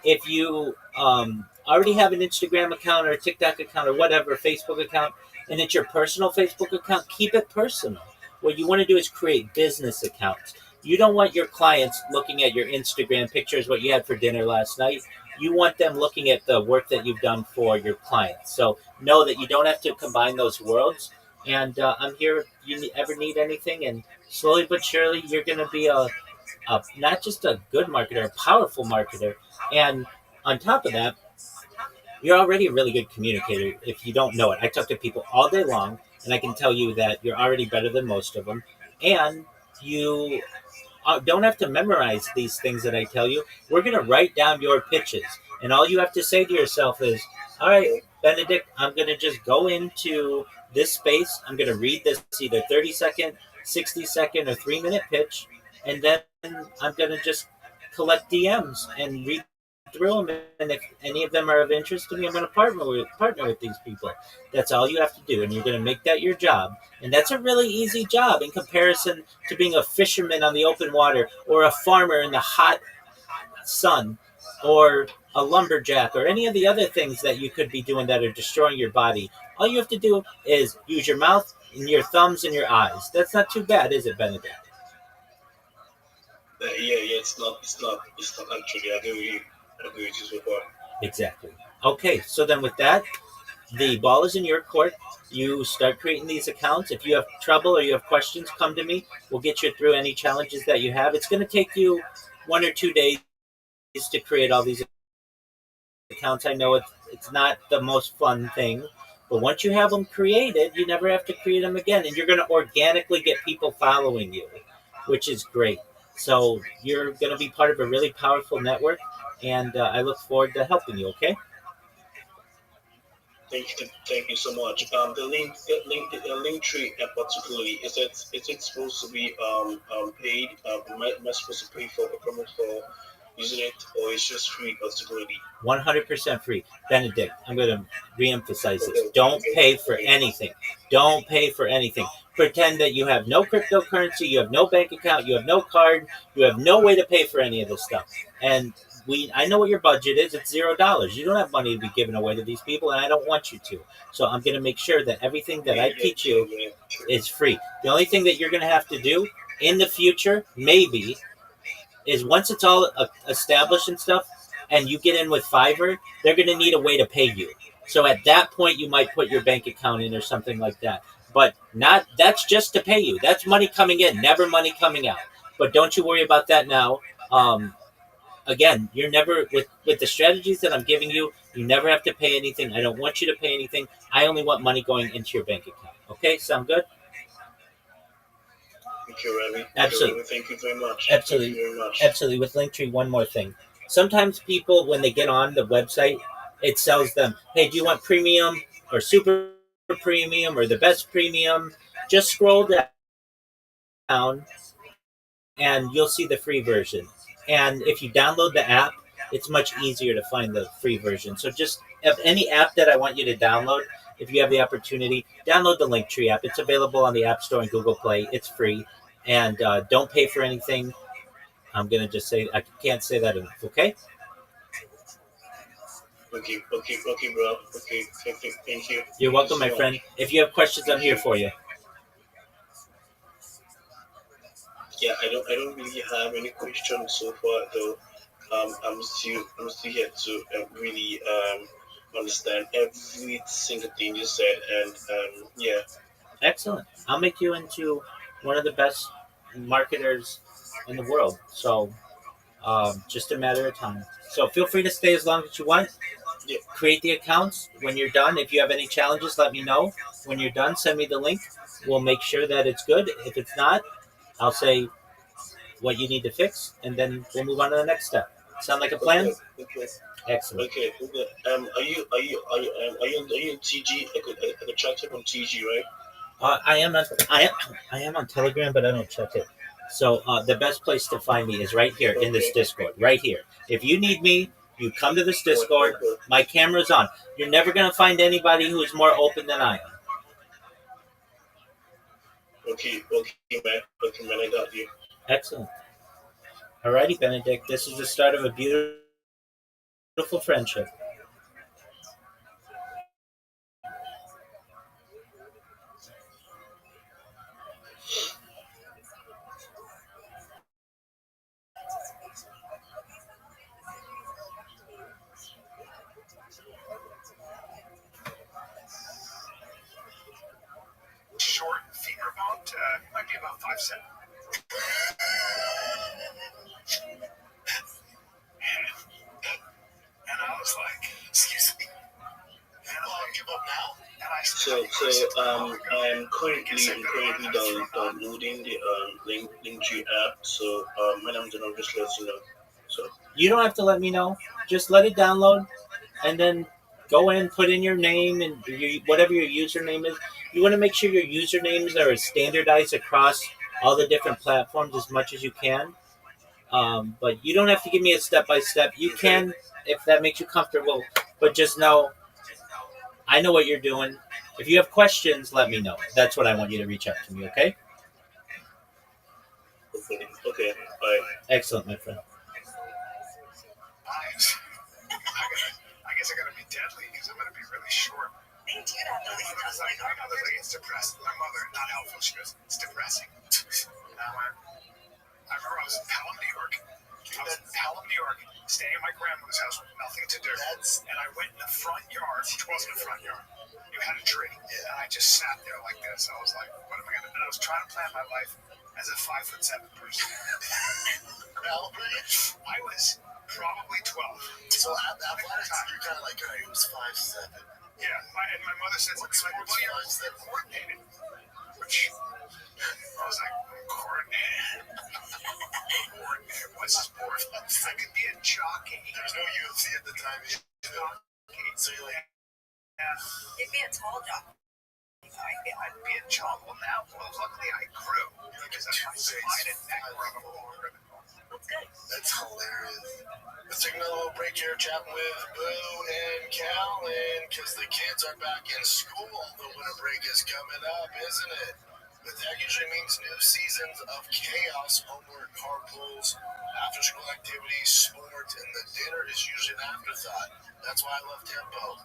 If you already have an Instagram account or a TikTok account or whatever, Facebook account, and it's your personal Facebook account, keep it personal. What you want to do is create business accounts. You don't want your clients looking at your Instagram pictures, what you had for dinner last night. You want them looking at the work that you've done for your clients. So know that you don't have to combine those worlds. And I'm here if you ever need anything. And slowly but surely, you're going to be a not just a good marketer, a powerful marketer. And on top of that, you're already a really good communicator if you don't know it. I talk to people all day long, and I can tell you that you're already better than most of them. And you don't have to memorize these things that I tell you. We're going to write down your pitches. And all you have to say to yourself is, all right, Benedict, I'm going to just go into this space. I'm going to read this either 30-second, 60-second, or 3-minute pitch. And then I'm going to just collect DMs and read through them. And if any of them are of interest to me, I'm going to partner with these people. That's all you have to do. And you're going to make that your job. And that's a really easy job in comparison to being a fisherman on the open water, or a farmer in the hot sun, or a lumberjack, or any of the other things that you could be doing that are destroying your body. All you have to do is use your mouth and your thumbs and your eyes. That's not too bad, is it, Benedict? Yeah. It's not actually. I agree with you so far. Exactly. Okay, so then with that, the ball is in your court. You start creating these accounts. If you have trouble or you have questions, come to me. We'll get you through any challenges that you have. It's going to take you 1 or 2 days to create all these accounts. I know it's not the most fun thing, but once you have them created, you never have to create them again, and you're going to organically get people following you, which is great. So you're going to be part of a really powerful network, and I look forward to helping you. Okay. Thank you so much. The link tree, particularly, is it supposed to be paid? Am I supposed to pay for a promote for using it, or it's just free, particularly? 100% free. Benedict, I'm going to reemphasize this. Okay, Don't okay, pay for okay. anything. Don't pay for anything. Pretend that you have no cryptocurrency, you have no bank account, you have no card, you have no way to pay for any of this stuff. And I know what your budget is. It's $0. You don't have money to be giving away to these people, and I don't want you to. So I'm going to make sure that everything that I teach you is free. The only thing that you're going to have to do in the future, maybe, is once it's all established and stuff, and you get in with Fiverr, they're going to need a way to pay you. So at that point, you might put your bank account in or something like that. But not that's just to pay you. That's money coming in, never money coming out. But don't you worry about that now. Again, you're never with the strategies that I'm giving you. You never have to pay anything. I don't want you to pay anything. I only want money going into your bank account. Okay, sound good? Thank you, Rabbi. Absolutely. Thank you very much. Absolutely. Thank you very much. Absolutely. With Linktree, one more thing. Sometimes people, when they get on the website, it sells them, hey, do you want premium or super premium or the best premium? Just scroll down and you'll see the free version. And if you download the app, it's much easier to find the free version. So just if any app that I want you to download, if you have the opportunity, download the Linktree app. It's available on the App Store and Google Play. It's free, and don't pay for anything. I'm gonna just say I can't say that enough. Okay. Okay, bro. Okay, thank you. You're welcome, my friend. If you have questions, I'm here for you. Yeah, I don't really have any questions so far though. I'm still here to really understand every single thing you said, and yeah. Excellent. I'll make you into one of the best marketers in the world. So just a matter of time. So feel free to stay as long as you want. Yeah. Create the accounts. When you're done, if you have any challenges, let me know. When you're done, send me the link. We'll make sure that it's good. If it's not, I'll say what you need to fix, and then we'll move on to the next step. Sound like a plan? Okay. Excellent. Okay. Are you in TG? I could chat you from TG, right? I am on Telegram, but I don't check it. So the best place to find me is right here in this Discord. Right here. If you need me, you come to this Discord. My camera's on. You're never gonna find anybody who is more open than I am. Okay, man, I got you. Excellent. Alrighty, Benedict. This is the start of a beautiful friendship. Short femur bone might be about 5'7". And I was like, excuse me. And I'm like, give up now. And I I'm currently downloading the Linktree app. So when I'm done, I'll just let you know. So You don't have to let me know. Just let it download, and then go in, put in your name and whatever your username is. You want to make sure your usernames are standardized across all the different platforms as much as you can. But you don't have to give me a step by step. You can, if that makes you comfortable. But just know, I know what you're doing. If you have questions, let me know. That's what I want you to reach out to me. Okay? okay, bye. Excellent, my friend. I guess I gotta be deadly because I'm gonna be really short. They do that though. My mother's like, it's depressing. My mother, not helpful. She goes, it's depressing. I remember I was in Pelham, New York. Staying at my grandmother's house with nothing to do. And I went in the front yard, which wasn't a front yard. You had a tree. And I just sat there like this. I was like, what am I gonna do? And I was trying to plan my life as a 5'7" person. I was probably 12. So athletics, you're kind of like, all right, he was 5'7". Yeah, and my mother said, well, you're coordinated. Which I was like, coordinated. What's this sport? I could be a jockey. There's no UFC at the time. So you're like, You'd be a tall jock. I'd be a jock. Well, luckily I grew because my spine and neck were a little longer than normal. That's good. that's hilarious. Let's take another little break here, chatting with Boo and Callan, because the kids are back in school. The winter break is coming up, isn't it? But that usually means new seasons of chaos, homework, carpools, after-school activities, sports, and the dinner is usually an afterthought. That's why I love Tempo.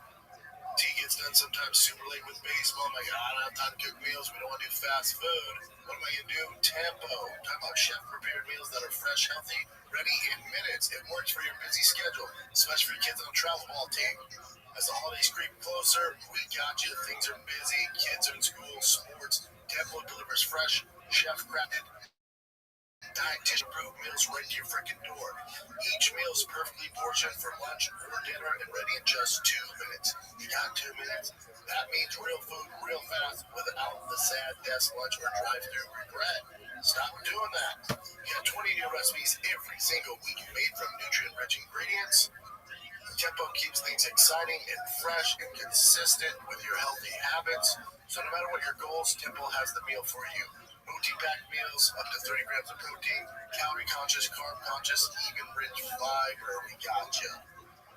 T gets done sometimes super late with baseball. I'm like, I don't have time to cook meals. We don't want to do fast food. What am I going to do? Tempo. Talk about chef-prepared meals that are fresh, healthy, ready in minutes. It works for your busy schedule, especially for your kids on travel ball team. As the holidays creep closer, we got you. Things are busy. Kids are in school, sports. Tempo delivers fresh, chef-crafted, dietitian-approved meals right to your freaking door. Each meal is perfectly portioned for lunch or dinner and ready in just 2 minutes. You got 2 minutes? That means real food real fast without the sad desk lunch or drive-through regret. Stop doing that. You got 20 new recipes every single week made from nutrient-rich ingredients. Tempo keeps things exciting and fresh and consistent with your healthy habits. So no matter what your goals, Tempo has the meal for you. Multi-pack meals, up to 30 grams of protein, calorie conscious, carb conscious, even rich fiber. We got you.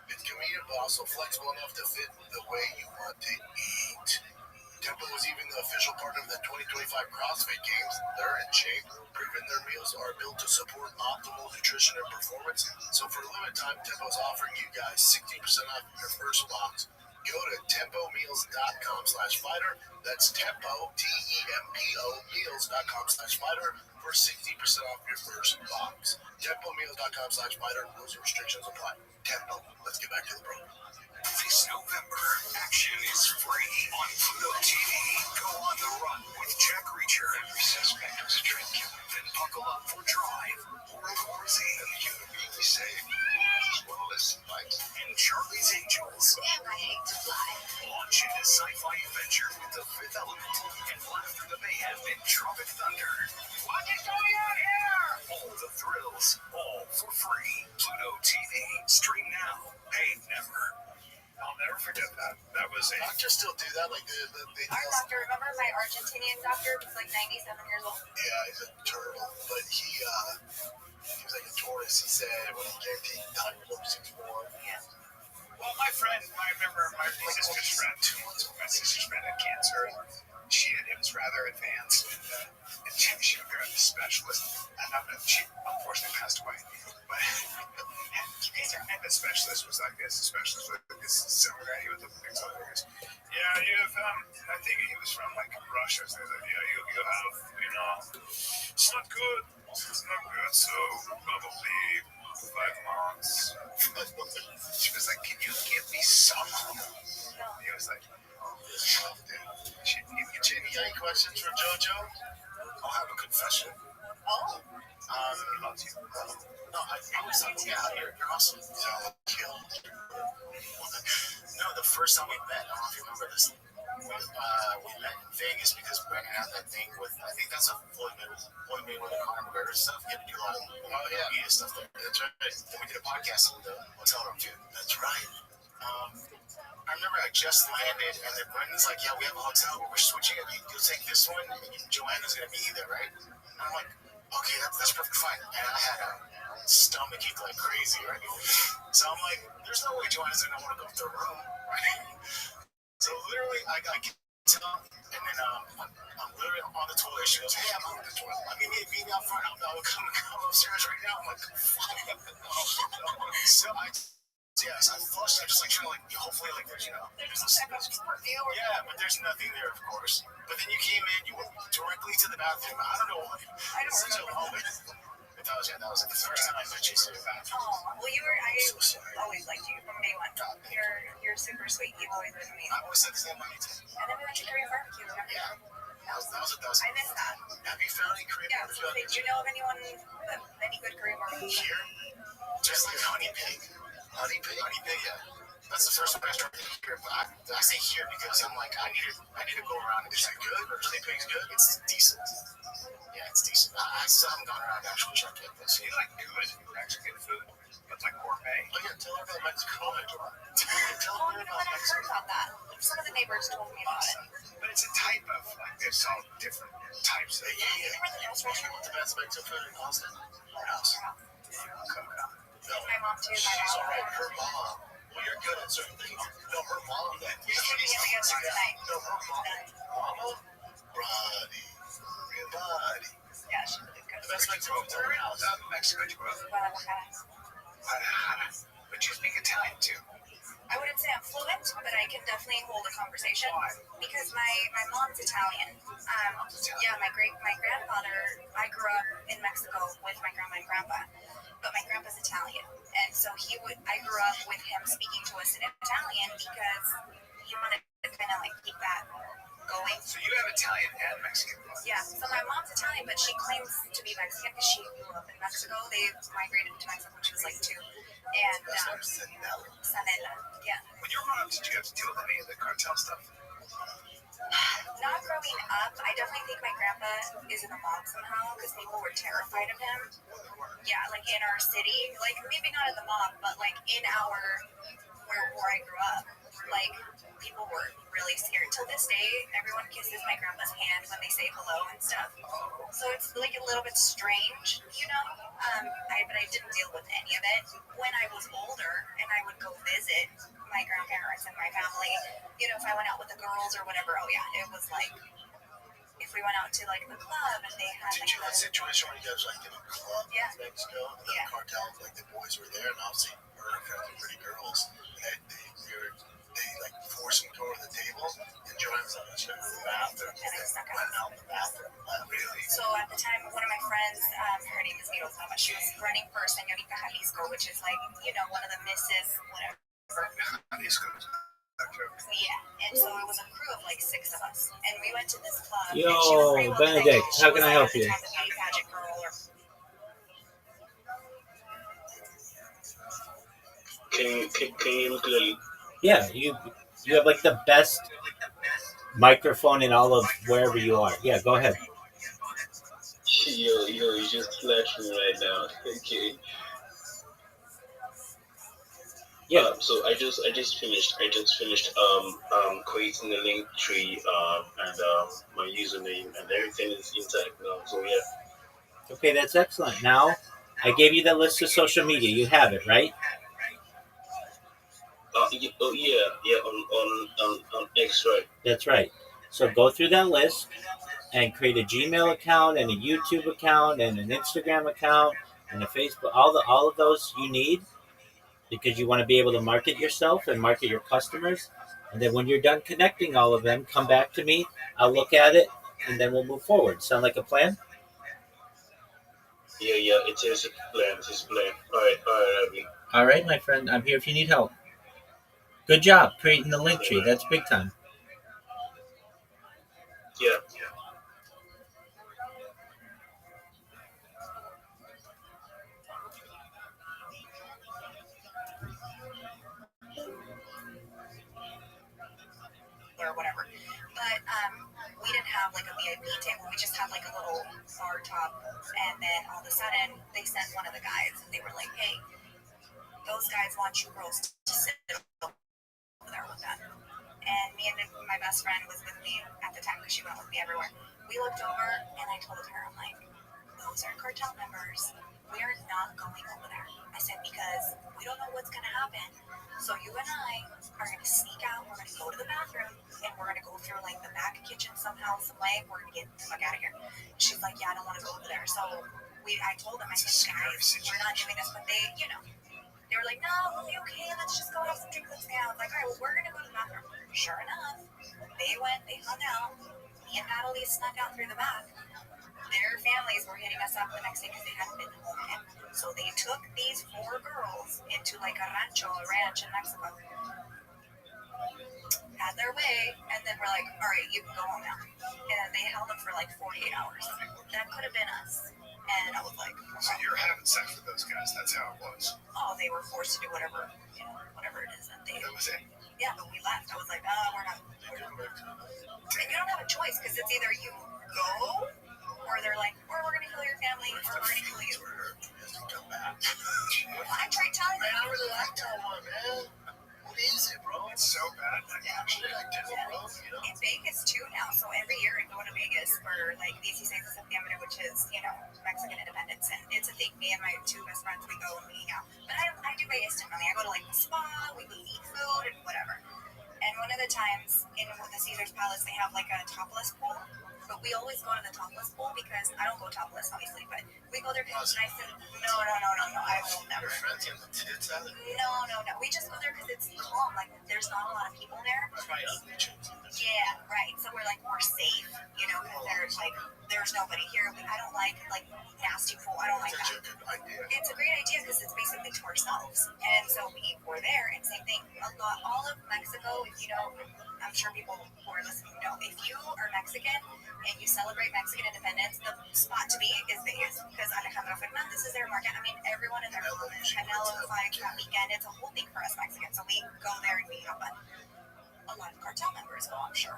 It's convenient, but also flexible enough to fit the way you want to eat. Tempo was even the official partner of the 2025 CrossFit Games. They're in shape, proving their meals are built to support optimal nutrition and performance. So for a limited time, Tempo is offering you guys 60% off your first box. Go to tempomeals.com/fighter. That's Tempo, TEMPO, meals.com/fighter for 60% off your first box. Tempomeals.com/fighter. Rules and restrictions apply. Tempo. Let's get back to the program. This November, action is free on Pluto TV. Go on the run with Jack Reacher. Every suspect was a train killer. Then buckle up for Drive, World War Z, and the human being we saved, as well as Mike and Charlie's Angels. Damn, I hate to fly. Launch into sci-fi adventure with The Fifth Element and fly through the mayhem in Tropic Thunder. What is going on here? All the thrills, all for free. Pluto TV. Stream now. Pay never. I'll never forget that. That was a... Doctors still do that? Like, Our doctor, remember my Argentinian doctor who's like 97 years old? Yeah, he's a turtle. But he was like a tortoise. He said when he guaranteed time to 6 more. Yeah. Well, I remember my sister's friend. My sister's friend had cancer. It was rather advanced. And she went to a specialist. And she unfortunately passed away. But and the specialist was like this. The specialist was like this similar guy. He was looking at something. Yeah, you have, I think he was from like Russia. So like, yeah, you have, it's not good. It's not good. So probably 5 months. She was like, can you give me some? He was like, Jenny, any questions for JoJo? I'll have a confession. Oh? He loves you. No, I was like, yeah, you're awesome. So, killed. No, the first time we met, I don't know if you remember this, we met in Vegas because Brandon had that thing with, I think that's a Floyd Mayweather Conor McGregor stuff. You had to do a lot of media stuff there. That's right. Then we did a podcast in the hotel room too. That's right. I remember I just landed, and then Brendan's like, yeah, we have a hotel, but we're switching it. You'll take this one, and Joanna's going to be there, right? And I'm like, okay, that's perfectly fine. And I had a stomach ache like crazy, right? So I'm like, there's no way Joanna's going to want to go to the room, right? So literally, I get to them, and then I'm literally on the toilet. She goes, hey, I'm on the toilet. I mean, meet me out front. I'm come upstairs right now. I'm like, fuck. So Yes, I flushed. I'm just like trying to hopefully there's there's no space. Yeah, but there's nothing there, of course. But then you came in, you went directly to the bathroom. I don't know why. I don't Such a remember. moment. But that was like the first time I met you in the bathroom. Oh, well, I So sorry. always liked you from day one. You're super sweet. You've always been amazing. I always said the same about you too. And then we went to Korean barbecue. Remember? Yeah. That was a dozen. I missed that. Have you found any Korean Yeah. barbecue? Did you know of anyone any good Korean barbecue? Here? Just like Honey Pig. Honey Pig, yeah. That's the first one I started here, but I say here because I'm like, I need to go around. Is it good? Honey Pig's good? It's decent. Yeah, it's decent. I still haven't gone around to actually check it. so you like good Mexican food? It's like gourmet. Oh yeah, tell her about Mexico. Oh, you know what? I've heard about that. Some of the neighbors told me about it. But it's a type of, there's all different types of Remember the best restaurant? The best Mexican food in Austin? Our house. My mom too. She's alright. Her mom. Well, you're good at certain things. No, her mom. She's gonna be in the other tonight. No, her mama. Roddy. Yeah, she's really good. The best Mexican food in our house. Mexico. But you speak Italian too. I wouldn't say I'm fluent, but I can definitely hold a conversation. Why? Because my mom's Italian. Yeah, my grandfather. I grew up in Mexico with my grandma and grandpa, but my grandpa's Italian, and so I grew up with him speaking to us in Italian because he wanted to kind of keep that going. So you have Italian and Mexican blood. Yeah. So my mom's Italian, but she claims to be Mexican because she grew up in Mexico. They migrated to Mexico when she was 2. And Sanela. Yeah. When you were growing up, did you have to deal with any of the cartel stuff? Not growing up, I definitely think my grandpa is in the mob somehow because people were terrified of him. Yeah, in our city, maybe not in the mob, but in our where I grew up, people were really scared. Till this day, everyone kisses my grandpa's hand when they say hello and stuff. So it's like a little bit strange, you know. But I didn't deal with any of it. When I was older and I would go visit my grandparents and my family, you know, if I went out with the girls or whatever, oh yeah, it was like if we went out to like the club and they had Did you have a situation where you guys like in a club in Mexico and the cartel, like the boys were there and obviously her pretty girls, they like forced them to go to the table and Joanne was like, go to the bathroom and they went out the bathroom. Really? So at the time, one of my friends, her name is Miroslava, she was running for Señorita Jalisco, which is like, you know, one of the misses, whatever. Jalisco. Yeah, and so it was a crew of like 6 of us, and we went to this club. Yo, Benedict, how can I help you? Can you look clearly? Yeah, you have like the best microphone in all of wherever you are. Yeah, go ahead. Yo, you just flashed me right now. Okay. Yeah. So I just finished creating the link tree and my username and everything is intact now. So yeah. Okay, that's excellent. Now, I gave you the list of social media. You have it, right? Yeah, on X, right? That's right. So go through that list and create a Gmail account and a YouTube account and an Instagram account and a Facebook. All of those you need because you want to be able to market yourself and market your customers. And then when you're done connecting all of them, come back to me. I'll look at it and then we'll move forward. Sound like a plan? Yeah, it is a plan. It is a plan. All right, Rabbi. All right, my friend. I'm here if you need help. Good job creating the link tree. That's big time. Yeah. Or whatever. But we didn't have like a VIP table. We just had like a little bar top. And then all of a sudden, they sent one of the guys. And they were like, hey, those guys want you girls to sit over there with them. And me and my best friend was with me at the time because she went with me everywhere. We looked over and I told her, I'm like, those are cartel members. We are not going over there. I said, because we don't know what's going to happen. So you and I are going to sneak out. We're going to go to the bathroom and we're going to go through like the back kitchen somehow, some way. We're going to get the fuck out of here. She's like, yeah, I don't want to go over there. So I told them, I said, guys, we're not doing this. But they, you know, they were like, no, we'll be okay. Let's just go have some drinks. Let's stay out. I was like, all right, well, we're going to go to the bathroom. Sure enough, they went, they hung out. Me and Natalie snuck out through the back. Their families were hitting us up the next day because they hadn't been home yet. So they took these 4 girls into like a ranch in Mexico. Had their way, and then we're like, all right, you can go home now. And they held them for like 48 hours. That could have been us. And I was like, so you're having sex with those guys? That's how it was. Oh, they were forced to do whatever, you know, whatever it is that they. That was it. Yeah, but we left. I was like, we're not. And you don't have a choice because it's either you go, or they're like, or we're gonna kill your family, or we're gonna kill you. Come back. I tried telling them. Man, I really like that one, man. What is it, bro? It's so bad. Actually, I do, bro. You know? In Vegas too now, so every year I go to Vegas for like 16 de septiembre, which is, you know, Mexican independence, and it's a thing. Me and my 2 best friends, we go and we hang out. But I do Vegas differently. I go to like the spa, we go eat food and whatever. And one of the times in the Caesar's Palace, they have like a topless pool. But we always go to the topless pool because I don't go topless, obviously, but we go there because it's nice and no, I will never. Your friends in the tits out of it? No. We just go there because it's calm. Like there's not a lot of people there. That's my ugly chicks. Yeah, right. So we're like more safe, you know, because there's nobody here. I don't like nasty pool. I don't like that. It's a good idea. It's a great idea because it's basically to ourselves. And so we were there, and same thing. All of Mexico, if you know, I'm sure people who are listening know, if you are Mexican and you celebrate Mexican independence, the spot to be is Vegas because Alejandro Fernandez is there, Mark. I mean, everyone in there. Canelo fight that weekend. It's a whole thing for us Mexicans. So we go there and we have fun. A lot of cartel members go, I'm sure.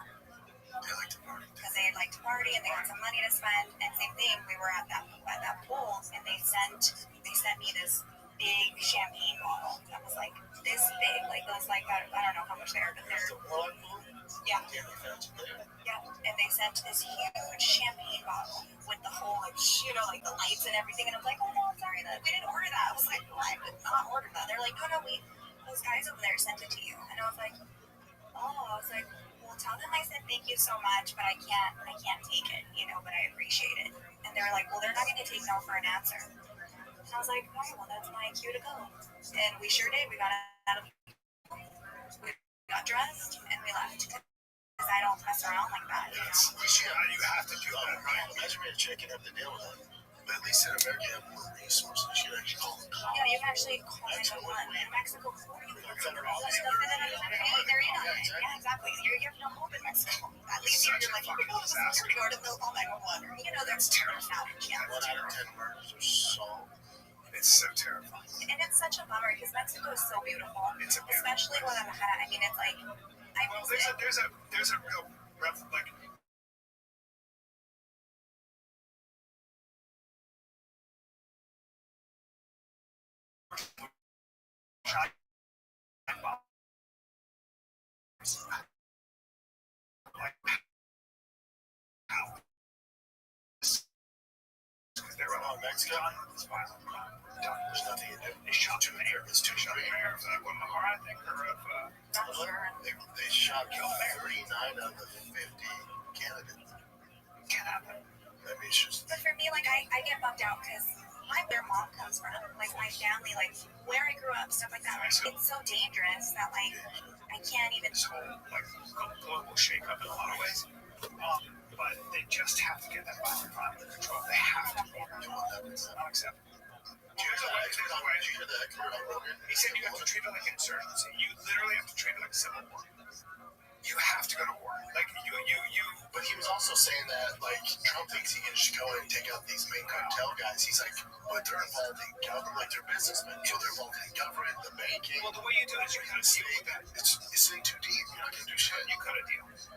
They like to party. Because they like to party and they had some money to spend. And same thing, we were at that pool and they sent me this big champagne bottle that was like this big, like those, like I don't know how much they are, but they're yeah. Yeah, and they sent this huge champagne bottle with the whole, like, like the lights and everything. And I'm like, oh no, I'm sorry, we didn't order that. I was like, well, I did not order that. They're like, no, those guys over there sent it to you. And I was like, oh, well, tell them I said thank you so much, but I can't take it, but I appreciate it. And they're like, well, they're not going to take no for an answer. And I was like, okay, well, that's my cue to go. And we sure did. We got out of, we got dressed, and we left. Because I don't mess around like that. You have to do that, right? Imagine being a chick and have to deal with that. But at least in America, you have more resources. You can actually call them. Yeah, you can actually call 911. In Mexico, they're in on it. Yeah, exactly. You have no hope in Mexico. At least you're like, you can go to the security guard and they'll call 911. That's terrible. Yeah. 1 out of 10 murders are so. It's so terrifying. And it's such a bummer because Mexico is so beautiful. Especially Guadalajara. I mean, it's like, there's a real like. They were on Mexico. There's nothing to do. They shot too many airplanes. Two shot mayor of Guadalajara, I think, or of. They shot 39 out of the 50 candidates. Can't happen. I mean, it's just. But for me, like, I get bummed out because where mom comes from, like my family, like where I grew up, stuff like that. It's so dangerous that like I can't even. This whole like global shakeup in a lot of ways. But they just have to get that violent crime under control. They have to. It's unacceptable. He said you have to treat it like insurgency. You literally have to treat it like civil war. You have to go to war. Like you. But he was also saying that like Trump thinks he can just go and take out these main cartel guys. He's like, but they're involved in government, like they're businessmen, so they're involved in government, the banking. Well, the way you do it is you kind of deal with that. It's in too deep. You're not gonna do shit. You gotta deal. Let's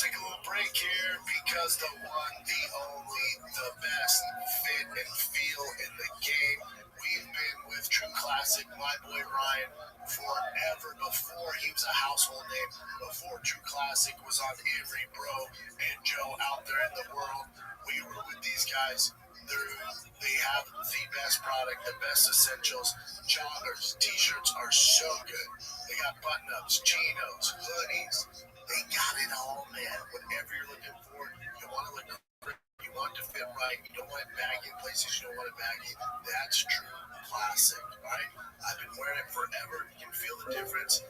take a little break here because the one, the only, the best fit and feel in the game. We've been with True Classic, my boy Ryan, forever. Before he was a household name, before True Classic was on every bro and Joe out there in the world, we were with these guys. They have the best product, the best essentials. Joggers, t-shirts are so good. They got button-ups, chinos, hoodies. They got it all, man. Whatever you're looking for, you want to look different, you want it to fit right, you don't want it baggy in places you don't want it baggy. That's True Classic, right? I've been wearing it forever. You can feel the difference.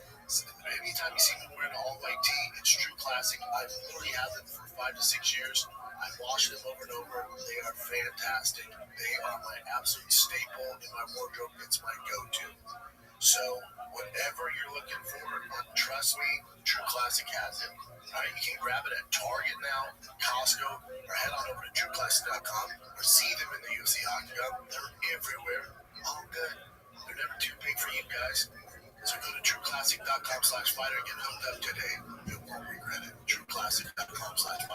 Anytime you see me wearing an all-white tee, it's True Classic. I've literally had them for 5 to 6 years. I wash them over and over. They are fantastic. They are my absolute staple in my wardrobe. It's my go-to. So whatever you're looking for, trust me, True Classic has it. Right, you can grab it at Target now, Costco, or head on over to TrueClassic.com or see them in the UFC Octagon. They're everywhere. All good. They're never too big for you guys. So go to TrueClassic.com/fighter and get hooked up today. You won't regret it. TrueClassic.com/fighter.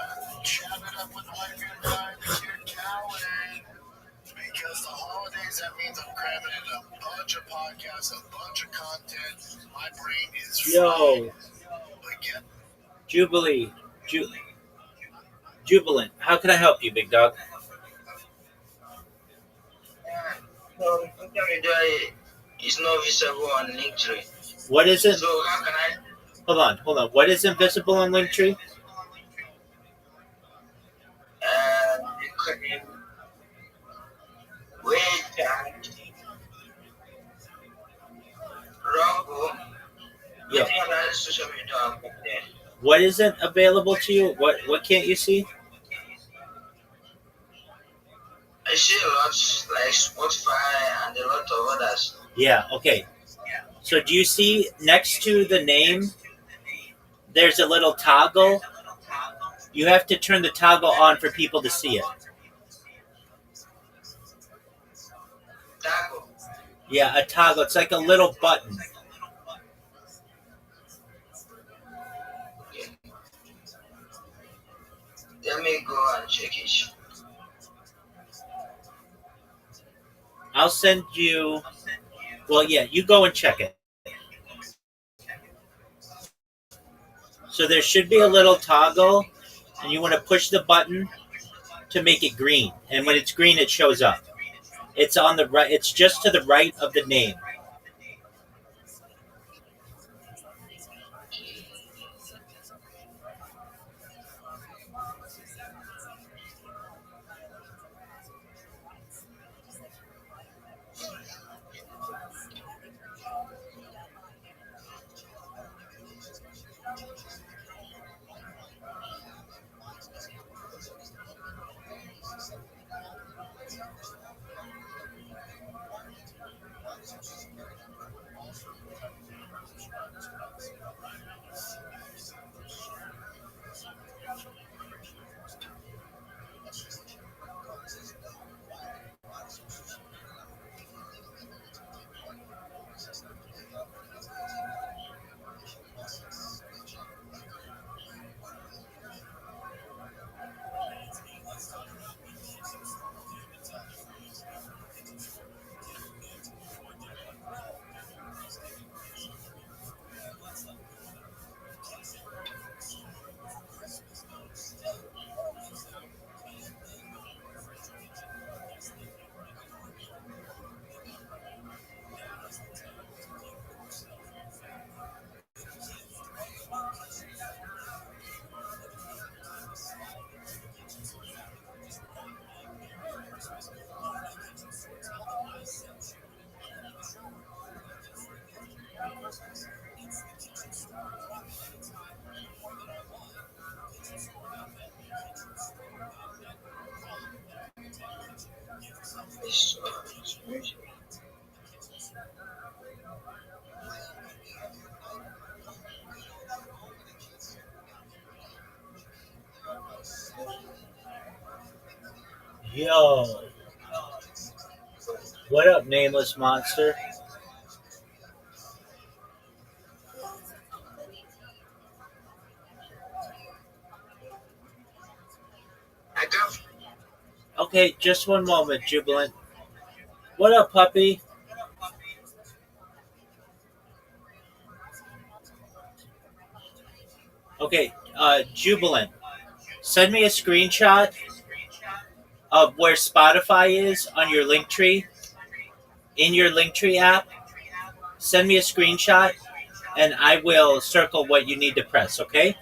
Chat it up with the wife and guy that you're cowing. Because the holidays, that means I'm cramming in a bunch of podcasts, a bunch of content. My brain is Yo. But get Jubilant. How can I help you, big dog? It's not visible on Linktree. What is it? So how can I? Hold on. What is invisible on Linktree? Wait and Rumble. Yeah. Social media there. What isn't available to you? What can't you see? I see a lot like Spotify and a lot of others. Yeah, okay. So do you see next to the name, there's a little toggle? You have to turn the toggle on for people to see it. Toggle? Yeah, a toggle. It's like a little button. Okay. Let me go and check it. I'll send you Well, yeah, you go and check it. So there should be a little toggle, and you want to push the button to make it green. And when it's green, it shows up. It's on the right. It's just to the right of the name. Yo, what up, nameless monster? I do. Okay, just one moment, Jubilant. What up, puppy? Okay, Jubilant. Send me a screenshot of where Spotify is on your Linktree, in your Linktree app. Send me a screenshot, and I will circle what you need to press, okay?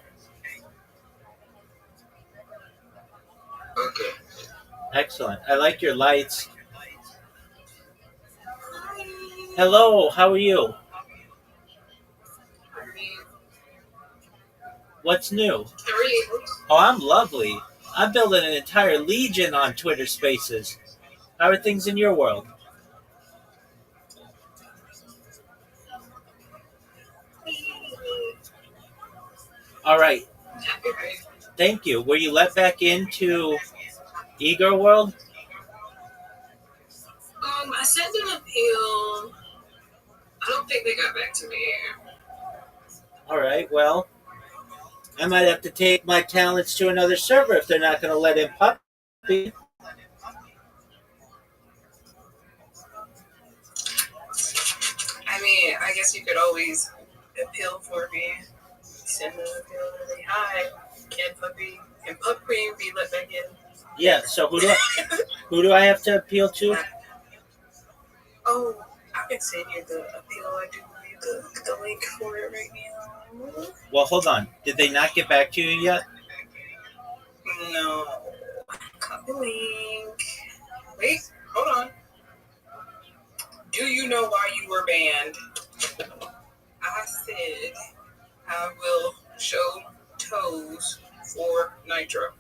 Okay. Excellent. I like your lights. Hello, how are you? What's new? How are you? Oh, I'm lovely. I'm building an entire legion on Twitter Spaces. How are things in your world? All right. Thank you. Were you let back into Eager World? I sent an appeal. I don't think they got back to me. All right. Well, I might have to take my talents to another server if they're not going to let in puppy. I mean, I guess you could always appeal for me. Send an appeal and say, hi, can puppy, can pup cream be let back in? Yeah. So who do I have to appeal to? Oh, I can send you the appeal. I do need the link for it right now. Well, hold on. Did they not get back to you yet? No. Copy link. Wait, hold on. Do you know why you were banned? I said I will show toes for Nitro.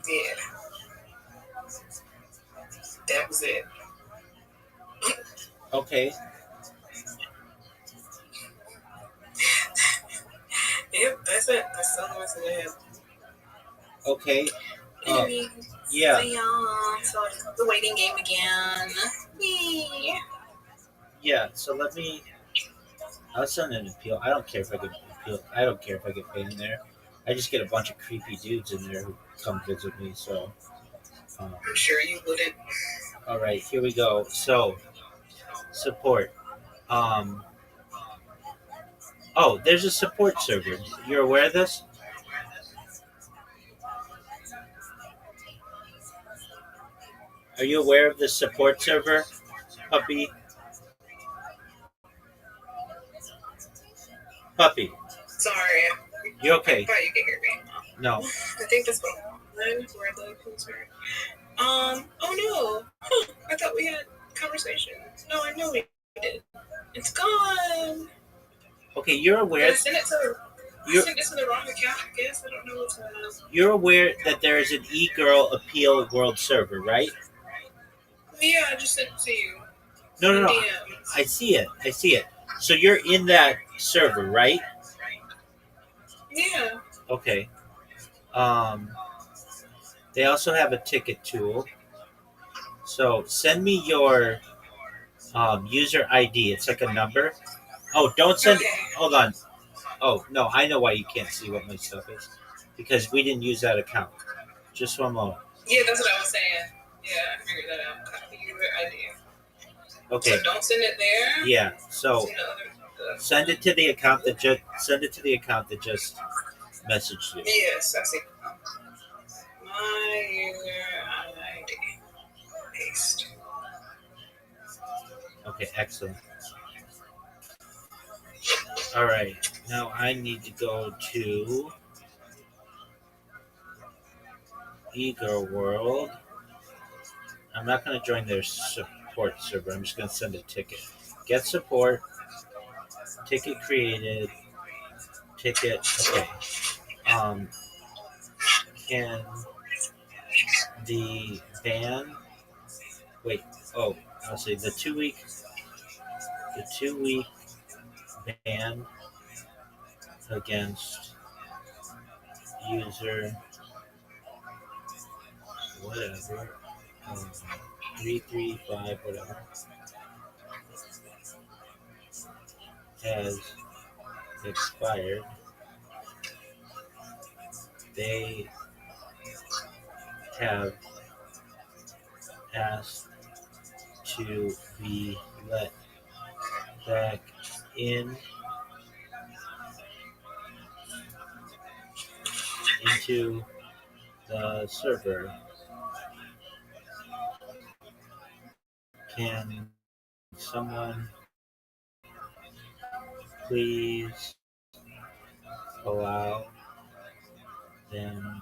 Yeah. That was it. Okay. Yep, that's it. That's the only reason it is. Okay. Yeah. So the waiting game again. Yay. Yeah. So I'll send an appeal. I don't care if I get appeal. I don't care if I get paid in there. I just get a bunch of creepy dudes in there who come visit me. So. I'm sure you wouldn't. All right, here we go. So, support. Um, oh, there's a support server. You're aware of this? Are you aware of the support server, puppy? Puppy, Sorry. you I okay? thought you could hear me. No. I think that's what one where the concern. Oh no. Huh, I thought we had conversation. No, I know we did. It's gone. Okay, you're Did aware. I send it to You're, send it to the wrong account, I guess. I don't know what's going on. you're aware that there is an e-girl appeal world server, right? Yeah, I just sent it to you. No, no, In no. DMs. I see it. I see it. So you're in that server, right? Yeah. Okay. They also have a ticket tool. So send me your user ID. It's like a number. Oh, don't send. Okay. Hold on. Oh no, I know why you can't see what my stuff is, because we didn't use that account. Just one moment. Yeah, that's what I was saying. Yeah, I figured that out. Copy user ID. Okay. So don't send it there. Yeah. So Send the other. send it to the account that just messaged you. Yes, I see. My user ID. Paste. Okay. Excellent. All right. Now I need to go to e-girl world. I'm not going to join their support server. I'm just going to send a ticket. Get support. Ticket created. Ticket. Okay. Can the ban? Wait. Oh, I'll say the 2 week. The 2 week ban against user whatever. 335 whatever has expired. They have asked to be let back in into the server. Can someone please allow them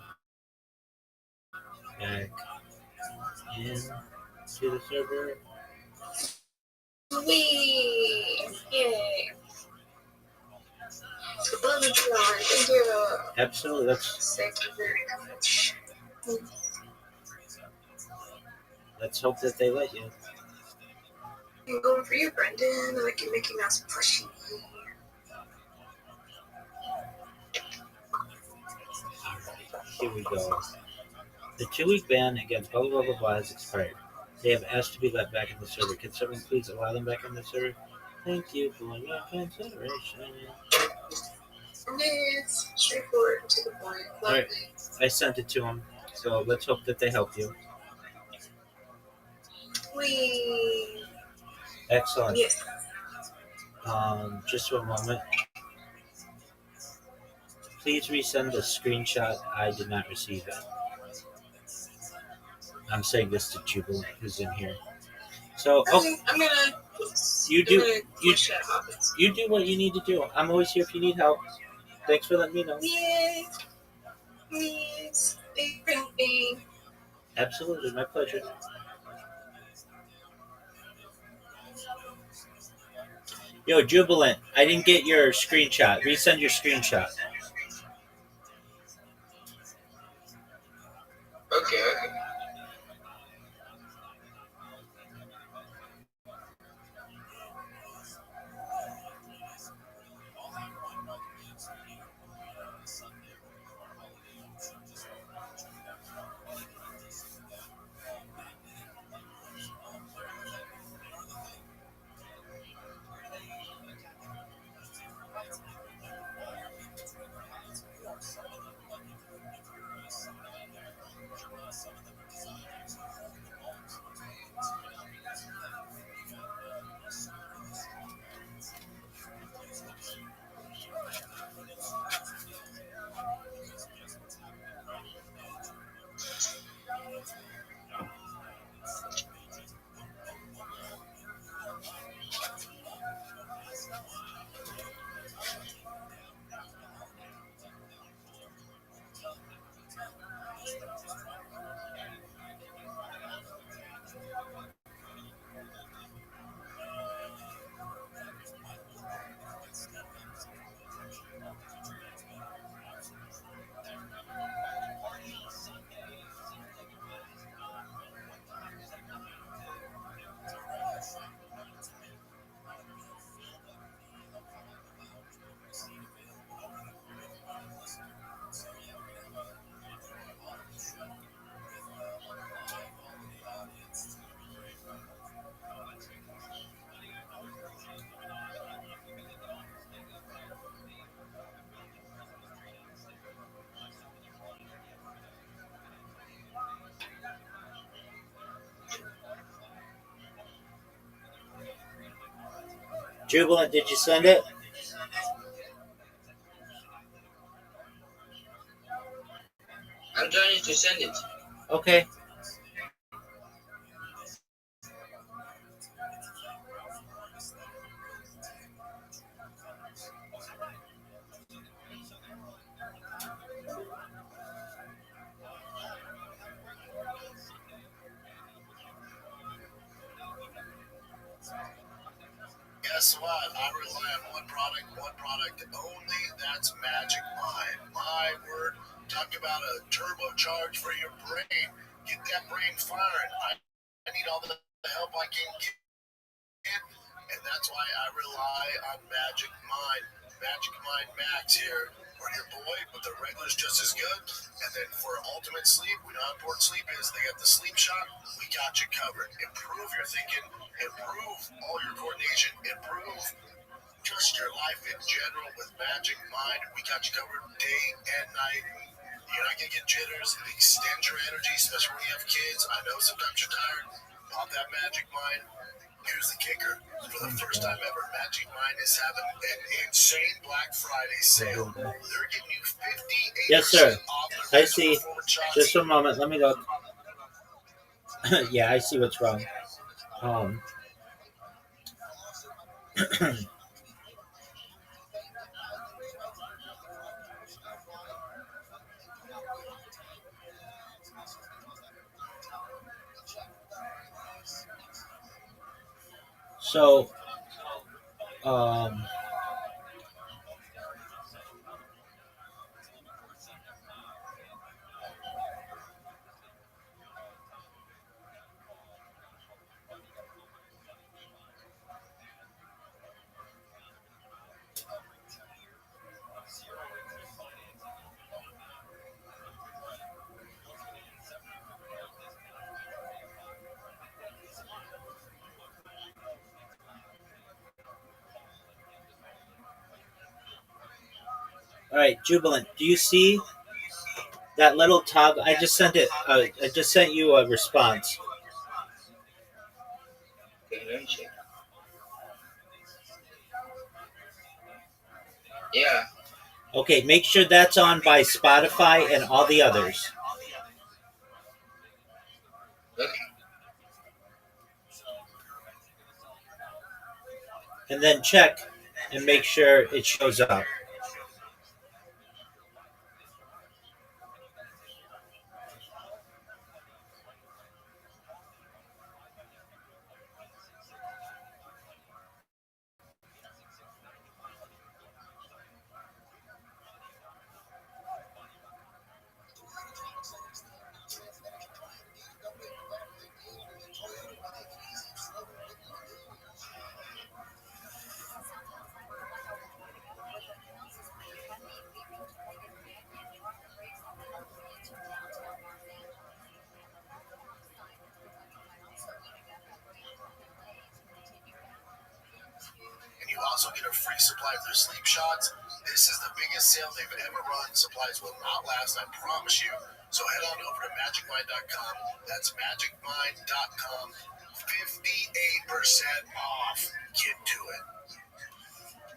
back in to the server? Wee! Yay! Love you, John. Thank you. Absolutely. Thank you very much. Let's hope that they let you. I'm going for you, Brendan. I like your Mickey Mouse plushie. Alright, here we go. The 2 week ban against blah blah blah blah has expired. They have asked to be let back in the server. Can someone please allow them back in the server? Thank you for your consideration. It's straightforward and to the point. Lovely. Alright, I sent it to them. So let's hope that they help you. Wee! Excellent. Yes. Just one moment. Please resend the screenshot. I did not receive it. I'm saying this to Jubilant, who's in here. So, Okay, I'm gonna. you do what you need to do. I'm always here if you need help. Thanks for letting me know. Yes. Yes. Everything. Absolutely, my pleasure. Yo, Jubilant, I didn't get your screenshot. Resend your screenshot. Okay. Jubilant, did you send it? I'm trying to send it. Okay. Guess what? I rely on one product only. That's Magic Mind. My word, talk about a turbocharge for your brain. Get that brain firing. I need all the help I can get, and that's why I rely on Magic Mind. Magic Mind Max here for your boy, but the regular's just as good. And then for ultimate sleep, we know how important sleep is. They got the sleep shot. We got you covered. Improve your thinking. Improve all your coordination. Improve just your life in general with Magic Mind. We got you covered day and night. You're not gonna get jitters. It extends your energy, especially when you have kids. I know sometimes you're tired. Pop that Magic Mind. Here's the kicker. For the first time ever, Magic Mind is having an insane Black Friday sale. They're giving you 58% Yes, sir. off I see. Just a moment. Let me look. Yeah, I see what's wrong. So, um, all right, Jubilant. Do you see that little toggle? I just sent it. I just sent you a response. Okay, let me check. Yeah. Okay, make sure that's on by Spotify and all the others. Okay. And then check and make sure it shows up. And you also get a free supply of their sleep shots. This is the biggest sale they've ever run. Supplies will not last, I promise you. So head on over to magicmind.com. That's magicmind.com. 58% off. Get to it.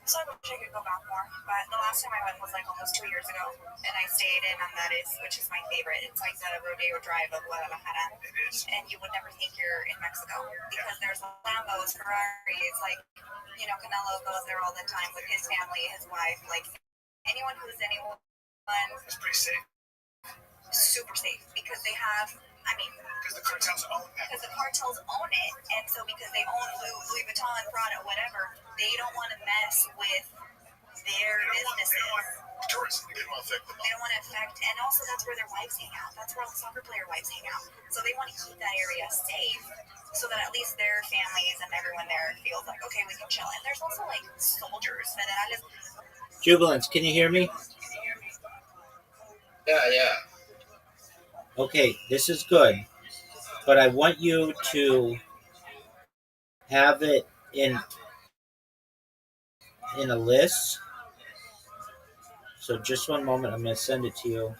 So I wish I could go back more, but the last time I went was like almost 2 years ago, and I stayed in Andares, which is my favorite. It's like the Rodeo Drive of Guadalajara. It is. And you would never think you're in Mexico because there's Lambos, Ferraris, like, you know, Canelo goes there all the time with his family, his wife, like anyone who's anyone. It's pretty safe. Super safe because they have, I mean, because the cartels own that. Because the cartels own it, and so because they own Louis Vuitton, Prada, whatever, they don't want to mess with their businesses. They don't want tourists. They don't want to affect them. They don't want to affect, and also that's where their wives hang out. That's where all the soccer player wives hang out. So they want to keep that area safe, so that at least their families and everyone there feels like, okay, we can chill. And there's also like soldiers, federales. Jubilance, can you hear me? Yeah. Okay, this is good. But I want you to have it in a list. So just one moment, I'm going to send it to you.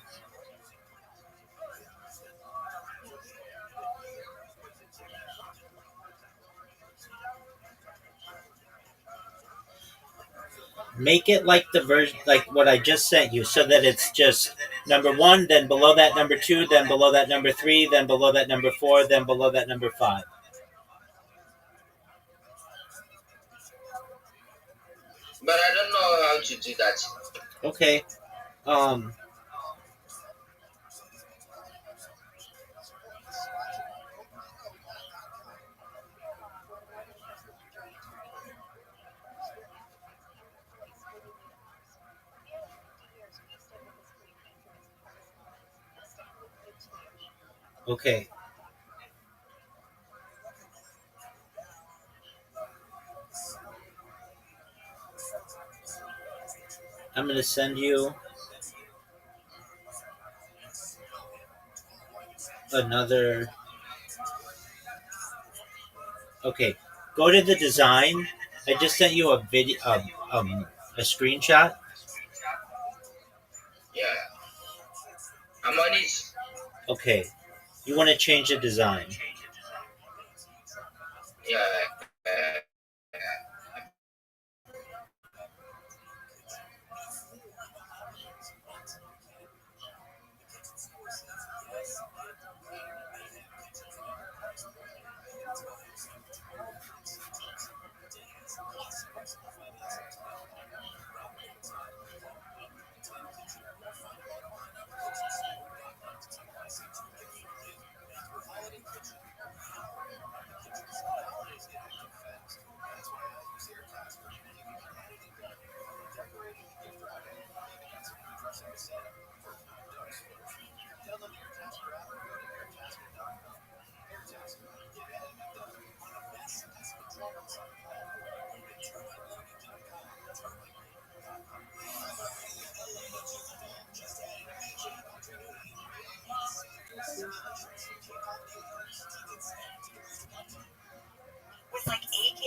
Make it like the version, like what I just sent you, so that it's just number one, then below that number two, then below that number three, then below that number four, then below that number five. But I don't know how to do that. Okay. Okay. I'm gonna send you another. Okay. Go to the design. I just sent you a video, a screenshot. Yeah. I'm on it. Okay. You want to change the design. Yeah. With like AK,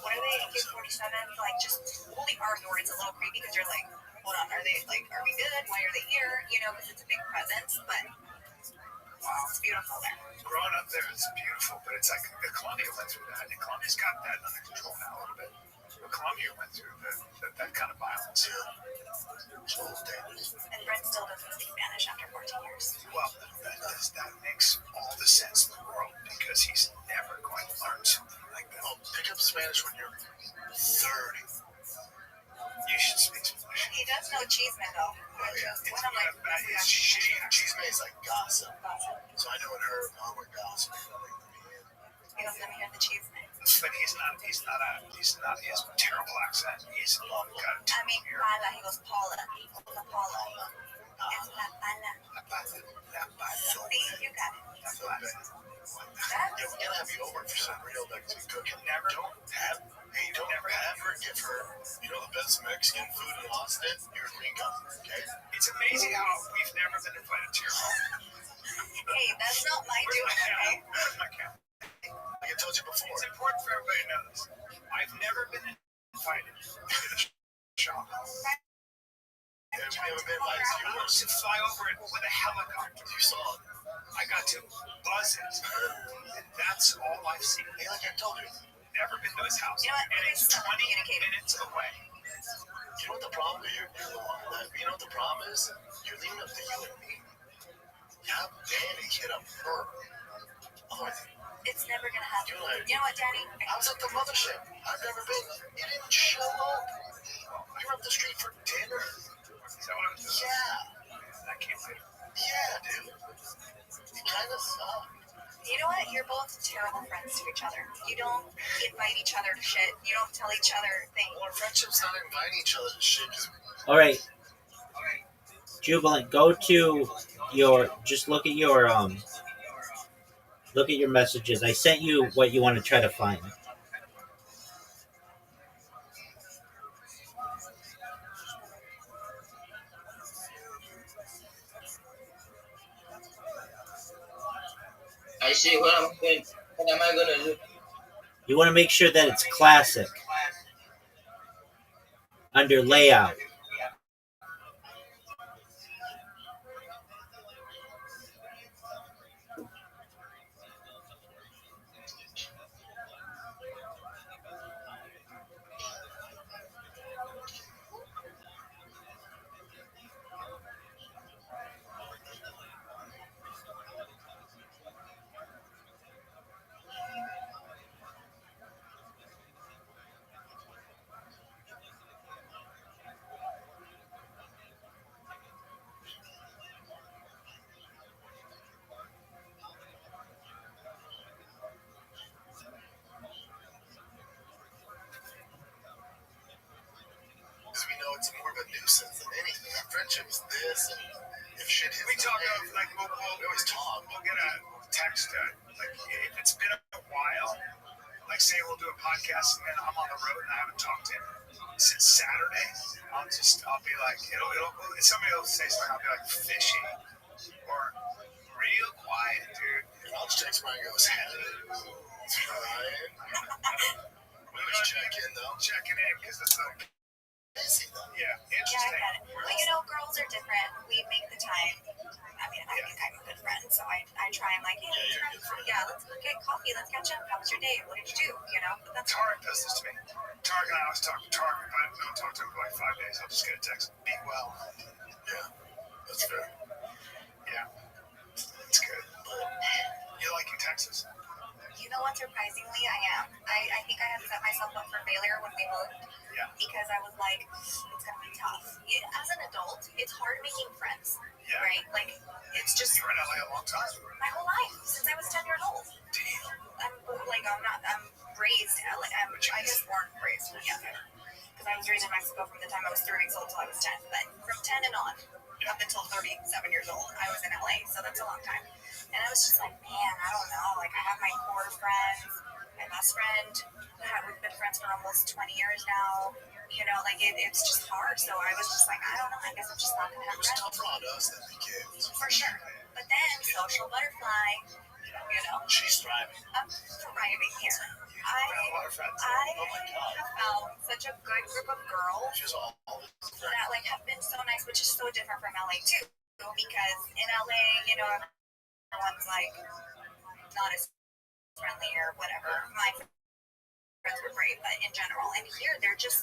what are they? AK-47? Like just holding our door, it's a little creepy because you're like, hold on, are we good? Why are they here? You know, because it's a big presence, but wow, it's beautiful there. Growing up there, it's beautiful, but it's like the Columbia went through that, and Columbia's got that under control now a little bit. But Columbia went through that kind of violence. And Brent still doesn't speak Spanish after 14 years. Well, that makes all the sense in the world because he's never going to learn something like that. Oh, pick up Spanish when you're 30. You should speak Spanish. He does know Cheeseman though. Oh, yeah. One of my It's she's made like gossip. So I know when her and mom were gossiping. He doesn't even hear the Cheeseman. But he's not, he has a terrible accent. He's got I mean, Paula, he goes Paula. Paula. It's La Pala. See, you got it. Yeah, we're gonna have you over for some real Mexican cooking. Don't ever have her give her, the best Mexican food in Austin, your green copper, okay? It's amazing how we've never been invited to your home. Hey, that's not my doing, okay? Where's my camera? Like I told you before. It's important for everybody to know this. I've never been invited to the shop. Yeah, we haven't been invited to yours. To fly over it with a helicopter. You saw it. I got to buzz it. And that's all I've seen. Hey, like I told you. Never been to his house. You know what? And it's 20 minutes away. You know what the problem is? You're the one that, you know what the problem is? You're leaving up to you and me. Have Danny hit up her. Otherwise, it's never gonna happen. You know what, Danny? I was at the mothership. I've never been. You didn't show up. You were up the street for dinner. Is that what I was doing? Yeah. That came later. Yeah, dude. You kind of suck. You know what? You're both terrible friends to each other. You don't invite each other to shit. You don't tell each other things. Well, our friendship's not inviting each other to shit. All right. Jubilant, go to your. Just look at your Look at your messages. I sent you what you want to try to find. I see what am I gonna do? You want to make sure that it's classic. Under layout. nuisance than anything. That friendship's this, and if shit hits, we talk of like we always talk. We'll get a text like if it's been a while. Like say we'll do a podcast and then I'm on the road and I haven't talked to him since Saturday. I'll be like somebody will say something. I'll be like fishy or real quiet, dude. And I'll just text mine and goes, hey, it's Ryan. We always check in though. Checking in because it's like busy though. Yeah, Yeah, interesting. I get it. But girls are different. We make the time. I mean, I think I'm a good friend, so I try. I'm like, hey, let's go get coffee. Let's catch up. How was your day? What did you do? But that's Tarek does this to me. Tarek and I always talk to Tarek, but I don't talk to him for like 5 days. I'll just get a text. Be well. Yeah, that's fair. Yeah, it's good. You like your Texas? You know what? Surprisingly, I am. I think I had set myself up for failure when we moved. Yeah. Because I was like, it's gonna be tough. As an adult, it's hard making friends. Yeah. Right? Like, it's just. You were in LA a long time. My whole life, since I was 10 years old. Damn. I'm raised. I guess born and raised. Yeah. Because I was raised in Mexico from the time I was 3 weeks old till I was 10. But from 10 and on, up until 37 years old, I was in LA. So that's a long time. And I was just like, man, I don't know. Like, I have my core friends, my best friend. We've been friends for almost 20 years now. It's just hard. So I was just like, I don't know. I guess I'm just not going to have friends. It was tougher on us than the kids. For sure. But then, social butterfly, she's thriving. I'm thriving here. I have found such a good group of girls that have been so nice, which is so different from LA too. Because in LA, everyone's not as friendly or whatever. My friends were great, but in general, and here they're just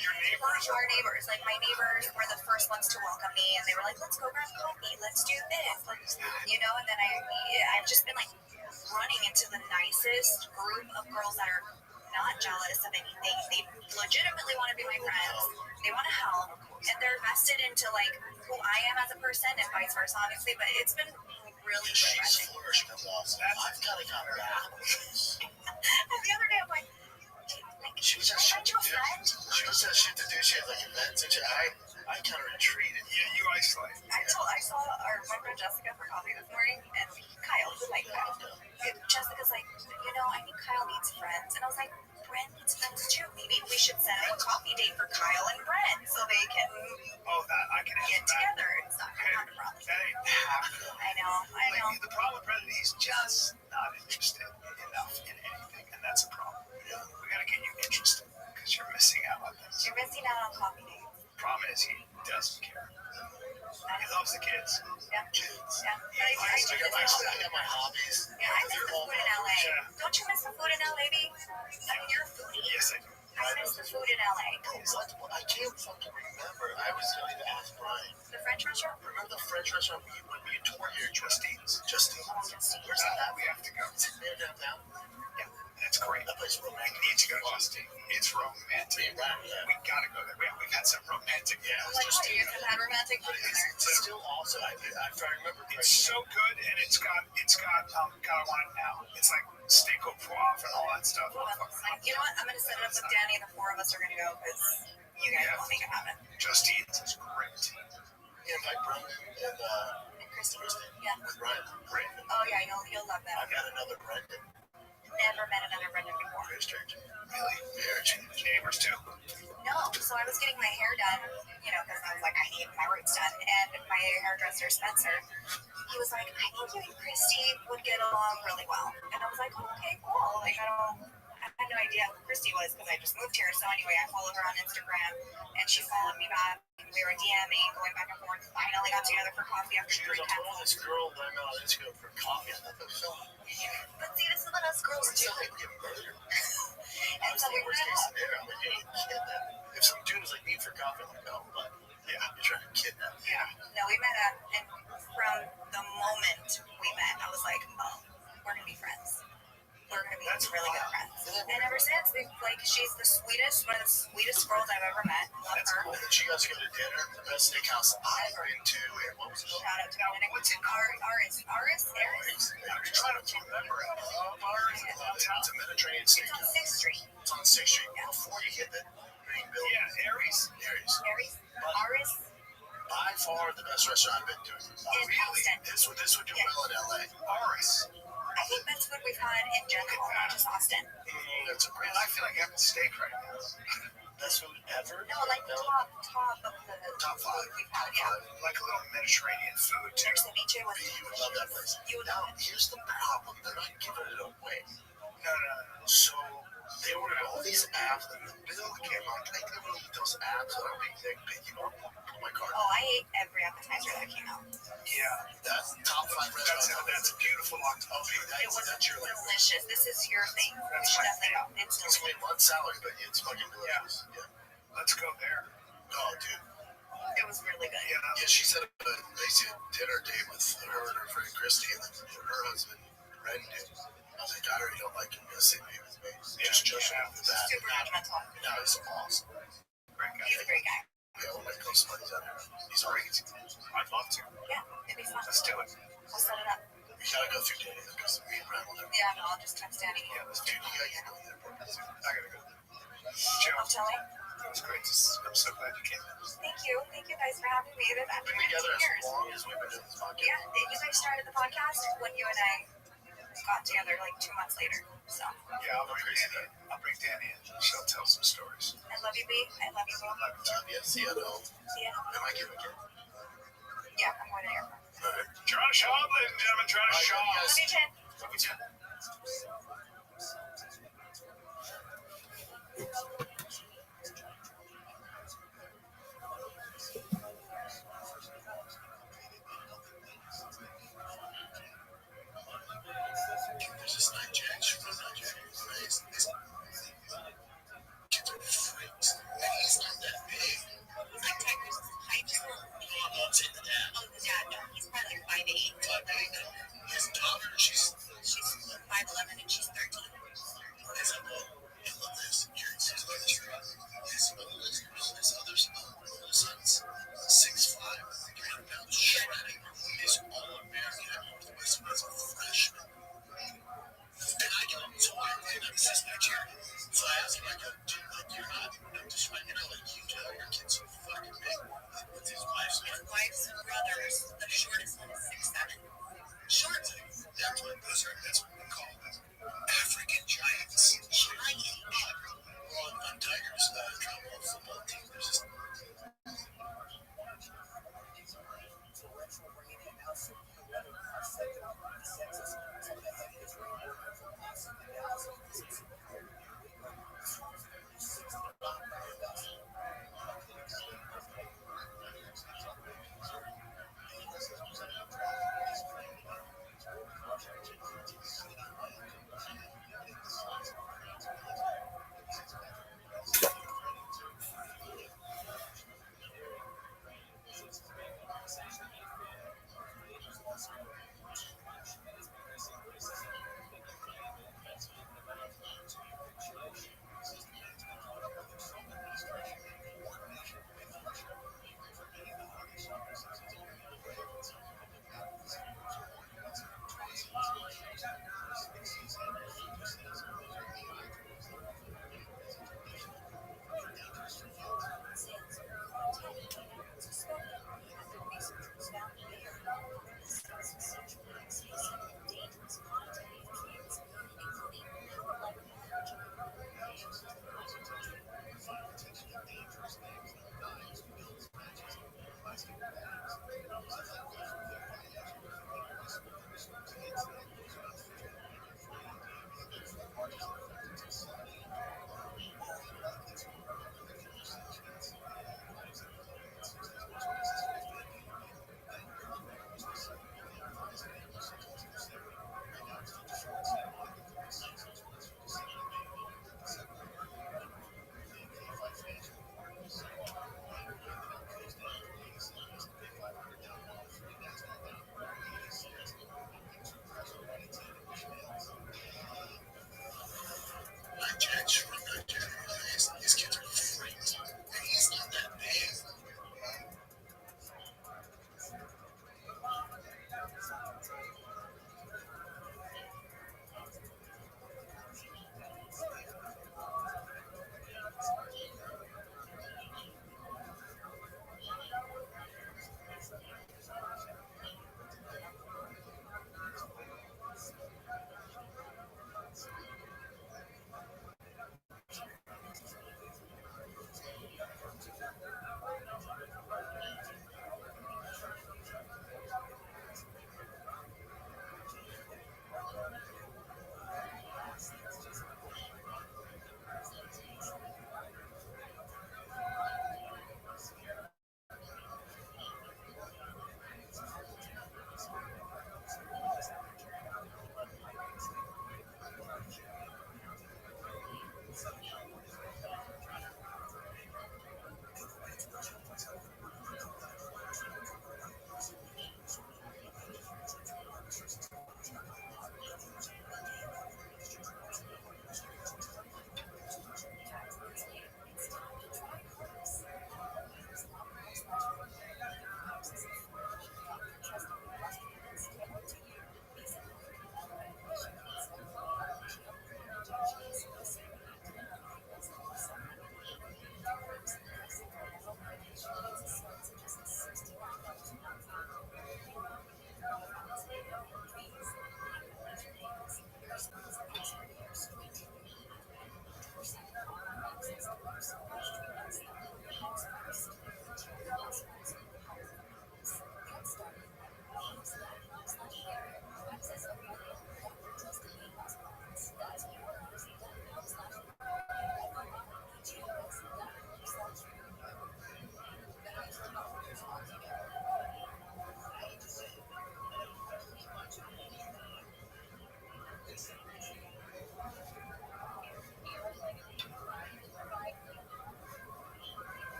your neighbors. Our neighbors, my neighbors were the first ones to welcome me, and they were like, "Let's go grab coffee. Let's do this." And then I've just been running into the nicest group of girls that are not jealous of anything. They legitimately want to be my friends. They want to help, and they're vested into who I am as a person, and vice versa, obviously. But it's been really refreshing. She's flourishing. I've kind of got her back. And the other day, I'm like, she was just shit to do. She was just shit to do. She had events and shit. I kind of retreated. Yeah, you isolate. I saw my friend Jessica for coffee this morning, and Kyle, Kyle. Jessica's like, I think Kyle needs friends. And I was like, Brent needs friends too. Maybe we should set up a coffee date for Kyle and Brent so they can I can get together. It's not a problem. That ain't happening. I know. The problem with Brent, he's just not interested enough in anything, and that's a problem. Yeah. We gotta get you interested because you're missing out on this. You're missing out on coffee dates. Problem is he doesn't care. He loves the kids. Yeah. Kids. Yeah. I got my hobbies. Yeah, I miss the food in LA. Don't you miss the food in LA, baby? You're a foodie. Yes, I do. I miss the food in LA. I can't fucking remember. I was going to ask Brian. The French restaurant? Remember the French restaurant when we toured here? Justine's. Where's that at? We have to go. Is it near downtown? Yeah, that's great. That place is romantic. We need to go to Justine. It's romantic. We gotta go there. We've had some romantic. Yeah, what you have had romantic food in there? It's still also, if I remember correctly. It's so good, and it's got God, I want it now. It's like steak au poivre and all that stuff. You know what? I'm gonna set it up with Danny, and the four of us are gonna go because you guys won't make it happen. Justine's is great. Yeah, like Brendan and Christy. Yeah. With Ryan. Oh yeah, you'll love that. I've got another Brendan. Never met another Brendan before. Very strange. Really? Very strange. Neighbors too. No, so I was getting my hair done, because I was like, I need my roots done, and my hairdresser Spencer, he was like, I think you and Christy would get along really well, and I was like, oh, okay, cool. I had no idea who Christy was because I just moved here. So anyway, I followed her on Instagram, and she followed me back. We were DMing, going back and forth. Finally got together for coffee after 3 times. She was this girl that I met on Instagram for coffee. I thought that was so weird. But see, this is what us girls do. Like we get murdered. And so we were worst case scenario. I'm like, hey, kidnap. If some dude was like, meet for coffee, I'm like, no, but yeah, you're trying to kidnap me. Yeah. No, we met up, and from the moment we met, I was like, oh, we're gonna be friends. We're gonna be really good friends. And ever since, she's the sweetest, one of the sweetest girls I've ever met. Love her. Cool. And then she got to go to dinner, the best steakhouse I've been to. And what was it called? Shout out to Dominic. What's it? Aris. I'm trying to remember it. It's a Mediterranean steakhouse. It's on 6th Street. It's on 6th Street. Yeah. Before you hit the green building. Yeah, Aries. Aris. the best restaurant I've been to. In Austin. This would do well in LA. Ours. I think best food we've had in general, not just Austin. That's a Man, I feel like having steak right now. best food ever. No, like the top of the Top 5. we've had, yeah. Like a little Mediterranean food too. There's ceviche with You would love that place. You would Now, love it. here's the problem. They're not giving it away. No. So they ordered all these apps, and the bill came out. I never eat those apps. I don't make that picky on my card. Oh, I ate every appetizer that came out. Yeah. That's top 5 restaurants. That's a beautiful octopus. Okay, It was that's your like. delicious. This is your thing. You That's should my definitely go. It's It's delicious. only one salary, but it's fucking delicious. Yeah. Let's go there. Oh, dude. It was really good. You know? Yeah, she said a basic dinner date with her and her friend Christy, and then her husband, Ren, dude. I was like, I already don't like him. He'll sit me with me. Just off the bat. Super judgmental. Now he's awesome. Great guy. He's a great guy. Yeah, one of my close buddies out there. He's great. I'd love to. Yeah, it'd be fun. Let's do it. We'll set it up. We gotta go through dating because me and Ren will never. Yeah, no, I'll just text Danny. Yeah, let's do Dude, it. you gotta get going there. I gotta go. Joe, I'm telling. it was great. I'm so glad you came in. Thank you. Thank you guys for having me. This We've after been together 15 years. as long as we've been doing this podcast. Yeah, you guys started the podcast when you and I got together like 2 months later. So Yeah, I'll bring Danny in. She'll tell some stories. I love you, B. I love you, Bo. Yeah, see you at home. See ya. Am I giving it? Yeah, I'm going to airport. All right. Toronto Shaw, ladies and gentlemen, Toronto All right, Shaw. guys. Love you, Jen. Love you too. There's this Nigerian, she's from Nigeria. These kids are freaks. And he's not that big. He's like Tiger's height. I'm saying the dad. Oh, the dad. No, he's probably like 5'8". 5'8". His daughter, she's 5'11" and she's 13. I love this. She's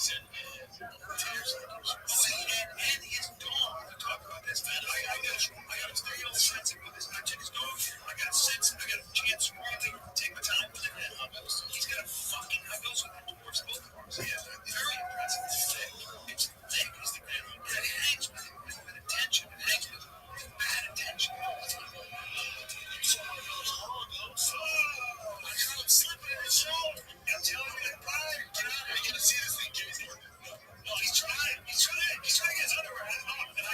said, Tanner's like, see, and his dog. I talk about this, man. I gotta stay all sensitive with this. I check his dog. I got sense. I got a chance to really take my time with it. And he's got a fucking high goes with it towards both arms. He has a very impressive. It's thick. It's thick. It's the kind of, and it hangs with him with attention. It hangs with bad attention. So I got him slipping in his shoulder. I'm telling you, Brian, get out here. You gotta see this thing, Casey. No, he's trying. He's trying to get his underwear off. And I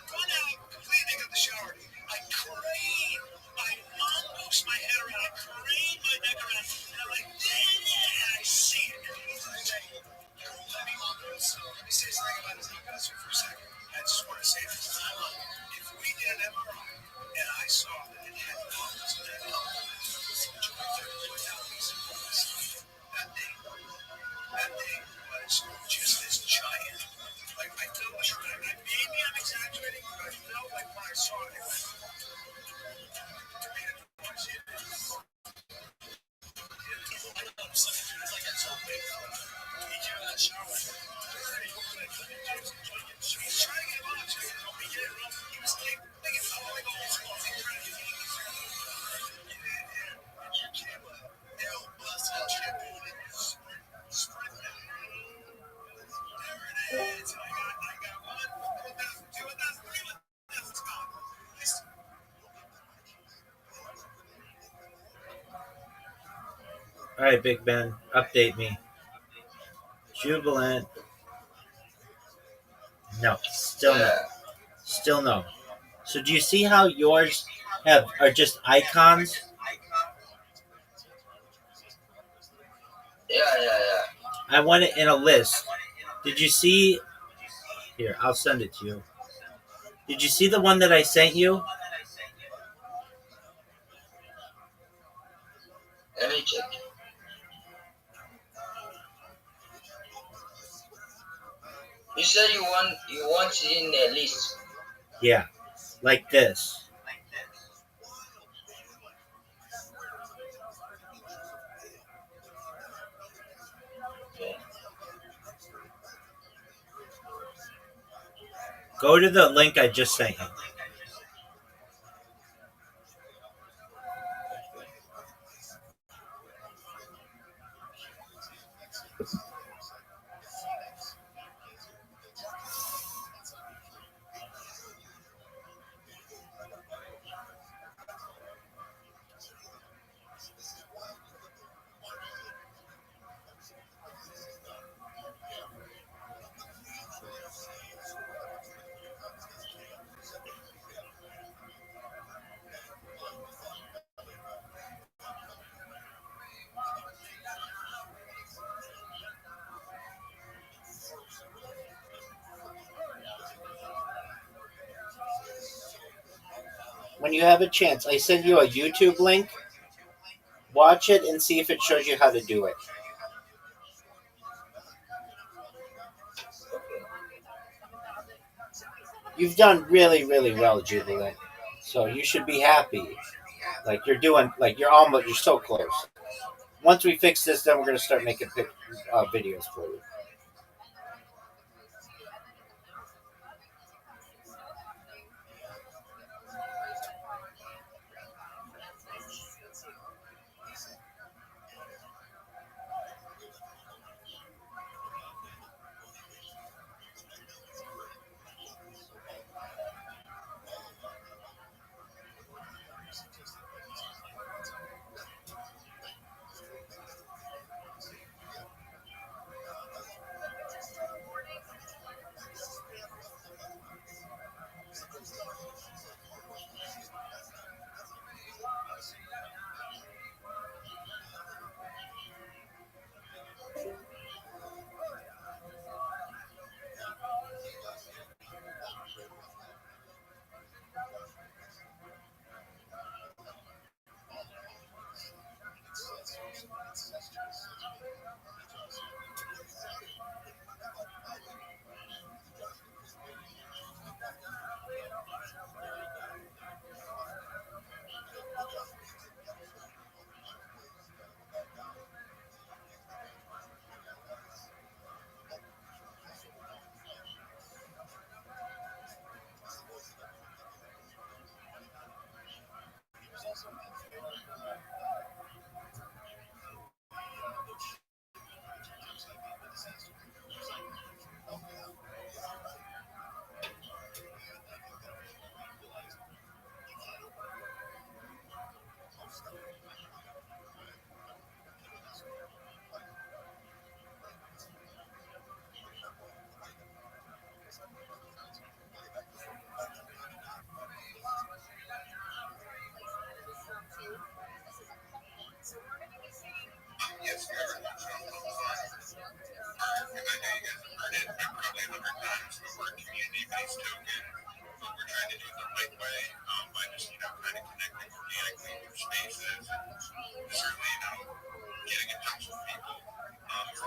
run out, completely got the shower. I crane. I unloose my head around. I crane my neck around. And I'm like, yeah, I see it. Let me say something about this knockout for a second. I just want to say this. If we did an MRI and I saw that it had problems with that thing was just this giant. Like I felt like maybe I'm exaggerating, but I felt like when I saw it, it's like that's so big. He came in that shower. He's trying to get him on, trying to help me get it wrong. He was thinking, I'm like, oh, it's wrong. He's trying to get it. You can't let L bust that shit. Sprint that. There it is. I got one. 1,000, 2,000, 3,000. It's gone. All right, Big Ben, update me. Jubilant. No, still no. Still no. So do you see how yours are just icons? Yeah. I want it in a list. Did you see? Here, I'll send it to you. Did you see the one that I sent you? Let me check. You said you want it in the list. Yeah, like this. Okay. Go to the link I just sent you. When you have a chance, I send you a YouTube link. Watch it and see if it shows you how to do it. You've done really, really well, Jubilant. So you should be happy. Like you're so close. Once we fix this, then we're going to start making videos for you.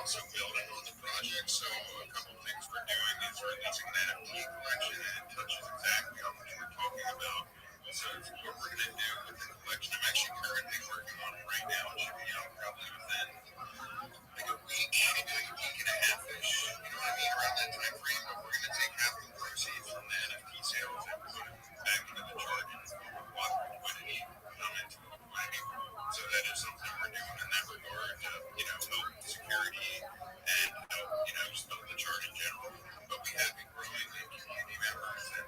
also building on the project. So a couple things we're doing is releasing an NFT collection, and it touches exactly on what you were talking about. So what we're going to do with the collection, I'm actually currently working on it right now. It should be out probably within like a week, maybe like a week and a half-ish. You know what I mean? Around that time frame. But we're going to take half the proceeds from the NFT sales and put them back into the chart and block liquidity into it. So that is something we're doing in that regard to, help security and help, just build the chart in general. But we have been growing the community members and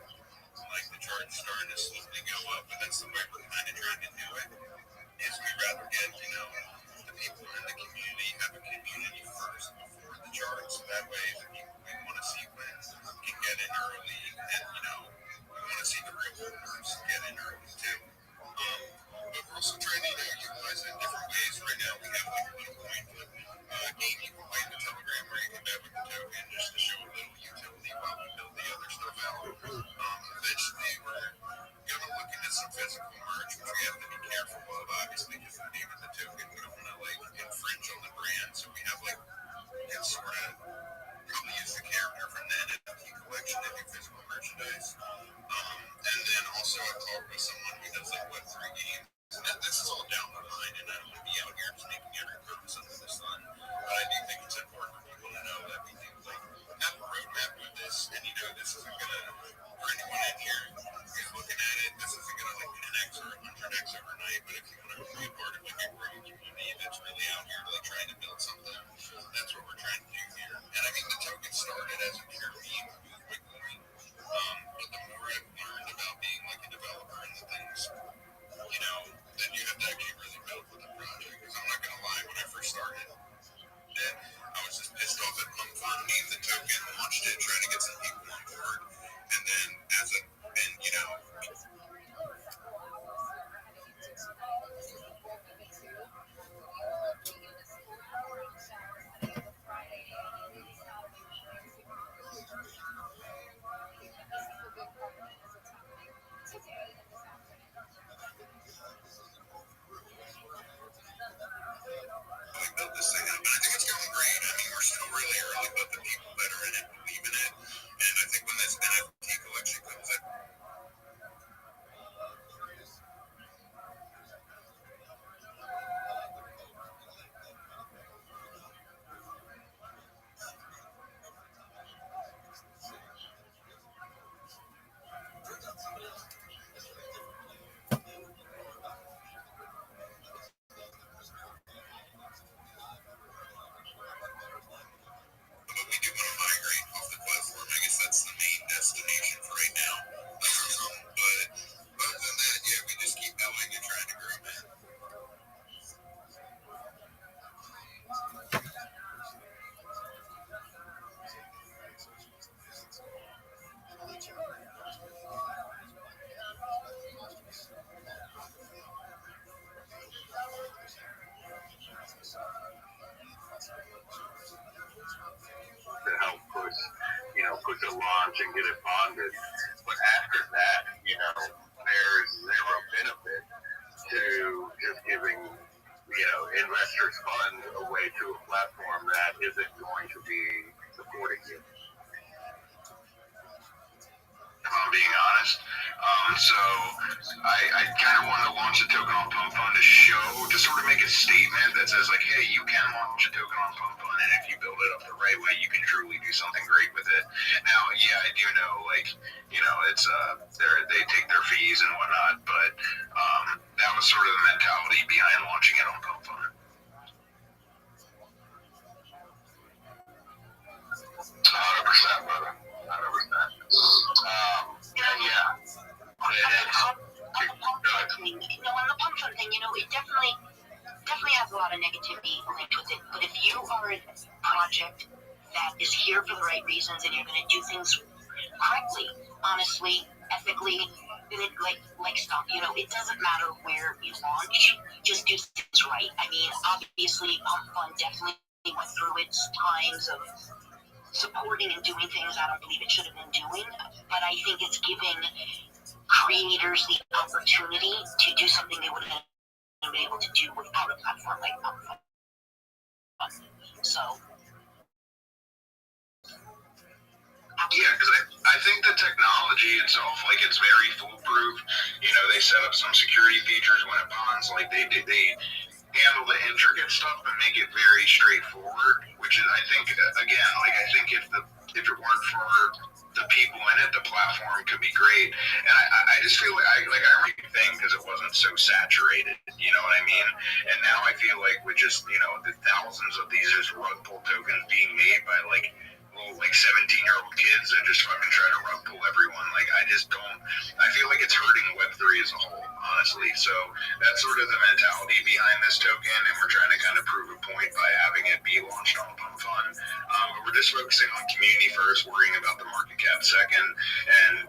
like the chart's starting to slowly go up, but that's the way we're kind of trying to do it. Is we rather get, the people in the community have a community first before the chart, so that way the people we want to see win can get in early, and we want to see the real holders get in early too. But we're also trying to utilize it in different ways. Right now we have like a little point game you can play in the Telegram where you can bet with the token just to show a little utility while we build the other stuff out. Eventually we're going to look into some physical merch, which we have to be careful of, obviously, because the name of the token, we don't want to like infringe on the brand. So we have like, we can sort of probably use the character from the NFT collection to do physical merchandise. And then also I've talked with someone who does like Web3 games. And this is all down the line, and I don't want to be out here just making every purpose under the sun. But I do think it's important for people to know that we do like have a roadmap with this, and this isn't gonna, for anyone in here who's looking at it, this isn't gonna like 10x or 100x overnight. But if you want to be a part of like a growing community that's really out here like trying to build something, that's what we're trying to do here. And I mean the token started as a pure meme with Bitcoin, but the more I've learned about being like a developer and the things, then you have to actually really build with the project. Because I'm not gonna lie, when I first started, I was just pissed off at Pump Fund, named the token, launched it, trying to get some people on board, and then built this thing up. And I think it's going great. I mean, we're still really early, but the people that are in it believe in it. And I think when this NFT collection comes out, but we do want to migrate off the platform. I guess that's the main destination for right now. But other than that, yeah, we just keep going and trying to grow, man. To help push a launch and get it bonded. But after that, there's zero benefit to just giving, investors funds away to a platform that isn't going to be supporting you. If I'm being honest. So I kind of wanted to launch a token on Pump Fund to sort of make a statement that says like, hey, you can launch a token on Pump Fund, and if you build it up the right way, you can truly do something great with it. Now, yeah, I do know, it's they take their fees and whatnot, but that was sort of the mentality behind launching it on Pump Fund. 100%, brother. 100%. Yeah. On the pump fund thing, it definitely has a lot of negativity linked with it. But if you are a project that is here for the right reasons and you're going to do things correctly, honestly, ethically, like stuff, it doesn't matter where you launch, just do things right. I mean, obviously, Pump Fund definitely went through its times of supporting and doing things I don't believe it should have been doing, but I think it's giving creators the opportunity to do something they wouldn't have been able to do without a platform like Pump Fund. So think the technology itself, like, it's very foolproof. You know, they set up some security features when it bonds. Like, they handle the intricate stuff and make it very straightforward, which is, I think, again, like, I think if it weren't for the people in it, the platform could be great. And I just feel like I remember the thing because it wasn't so saturated, you know what I mean? And now I feel like with just, you know, the thousands of these just rug pull tokens being made by like little like 17-year-old kids that just fucking try to rug pull everyone, like I feel like it's hurting Web3 as a whole, honestly. So that's sort of the mentality behind this token, and we're trying to kind of prove a point by having it be launched on Pump Fund. But we're just focusing on community first, worrying about the market cap second. And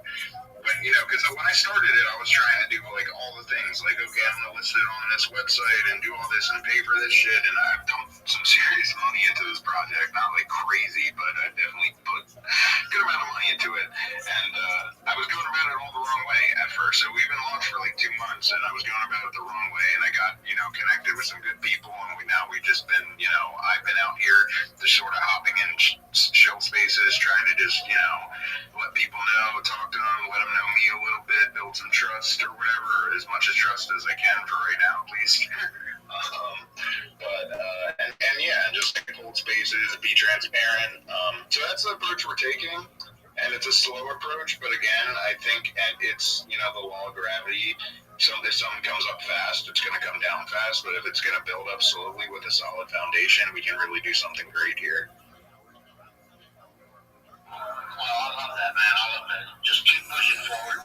when, you know, because when I started it, I was trying to do like all the things, like, okay, I'm gonna list it on this website and do all this and pay for this shit, and I've dumped some serious money into this project, not like crazy, but I definitely put a good amount of money into it. And I was going about it all the wrong way at first. So we've been launched for like 2 months, and I was going about it the wrong way, and I got, you know, connected with some good people, and we've just been, you know, I've been out here just sort of hopping in shell spaces, trying to just, you know, let people know, talk to them, let them know me a little bit, build some trust or whatever, as much as trust as I can for right now, please. And yeah, just like hold spaces, be transparent. So that's the approach we're taking, and it's a slow approach, but again, I think it's, you know, the law of gravity. So if something comes up fast, it's going to come down fast, but if it's going to build up slowly with a solid foundation, we can really do something great here. Well, I love that, man. I love that. Just keep pushing forward.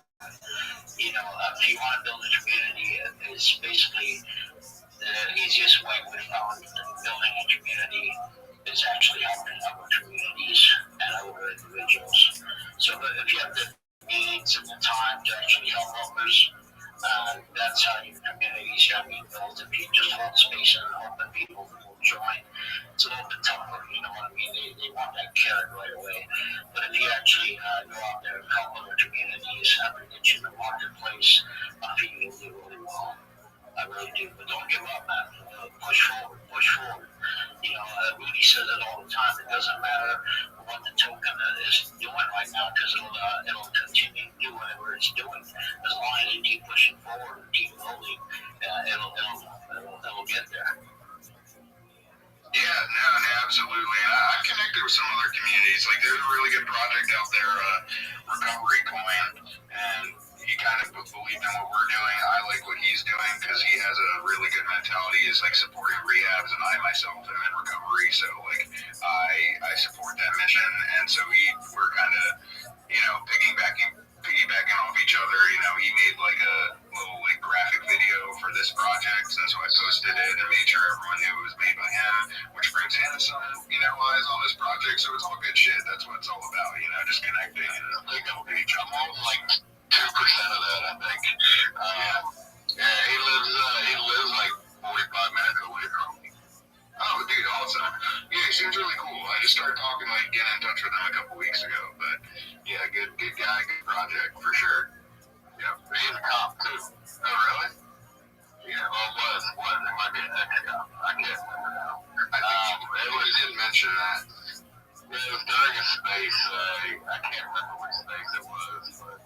You know, if you want to build a community, it's basically the easiest way we found building a community is actually helping other communities and other individuals. So if you have the means and the time to actually help others, that's how your community is going to be built. If you just hold space and hope that people will join, it's a little bit tougher, you know what I mean? They want that carrot right away. But if you actually go out there and help other communities, have a niche in the marketplace, I think you'll do really well. I really do. But don't give up, man. Push forward, push forward. You know, Rudy says it all the time. It doesn't matter what the token is doing right now, because it'll continue to do whatever it's doing. As long as you keep pushing forward and keep building, it'll get there. Yeah, no, absolutely. I've connected with some other communities. Like, there's a really good project out there, Recovery Coin, and he kind of believed in what we're doing. I like what he's doing because he has a really good mentality. He's like supporting rehabs, and I myself am in recovery, so like I support that mission. And so we're kind of, you know, piggybacking off each other. You know, he made like a little like graphic video for this project, and so I posted it and made sure everyone knew it was made by him, which brings him some, you know, eyes on this project. So it's all good shit. That's what it's all about, you know, just connecting. And I think I'm on like 2% of that, I think. Yeah, he lives like 45 minutes away from me. Oh, dude, awesome. Yeah, he seems really cool. I just started talking, like, getting in touch with him a couple weeks ago. But, yeah, good guy, good project, for sure. Yeah, he's a cop, too. Oh, really? Yeah, well, it might be an ex-cop. I can't remember now. I think he did mention that. Yeah, it was during a space, I can't remember which space it was, but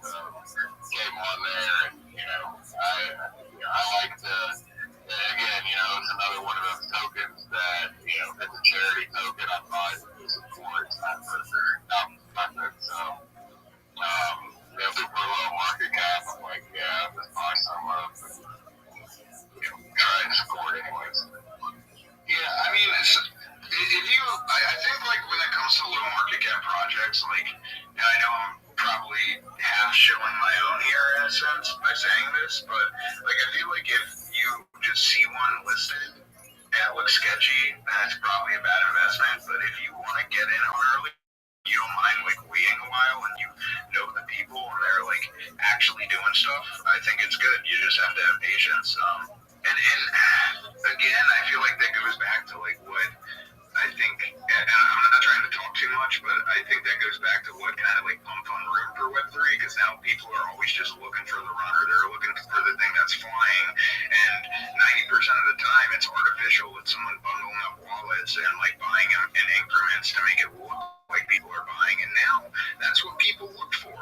came on there, and, you know, I like again, you know, it's another one of those tokens that, you know, it's a charity token, I buy to support, not for nothing, so, you know, super low market cap, I'm like, yeah, I'll just buy some of it, you know, try and support anyways. Yeah, I mean, I think, like, when it comes to low market cap projects, like, and I know I'm probably half shilling my own here in a sense by saying this, but, like, I feel like if you just see one listed and it looks sketchy, then it's probably a bad investment. But if you want to get in early, you don't mind, like, waiting a while and you know the people and they're, like, actually doing stuff, I think it's good. You just have to have patience. And again, I feel like that goes back to, like, what I think, and I'm not trying to talk too much, but I think that goes back to what kind of, like, pumped on room for Web3, because now people are always just looking for the runner. They're looking for the thing that's flying, and 90% of the time it's artificial. It's someone bundling up wallets and, like, buying them in increments to make it look like people are buying, and now that's what people look for.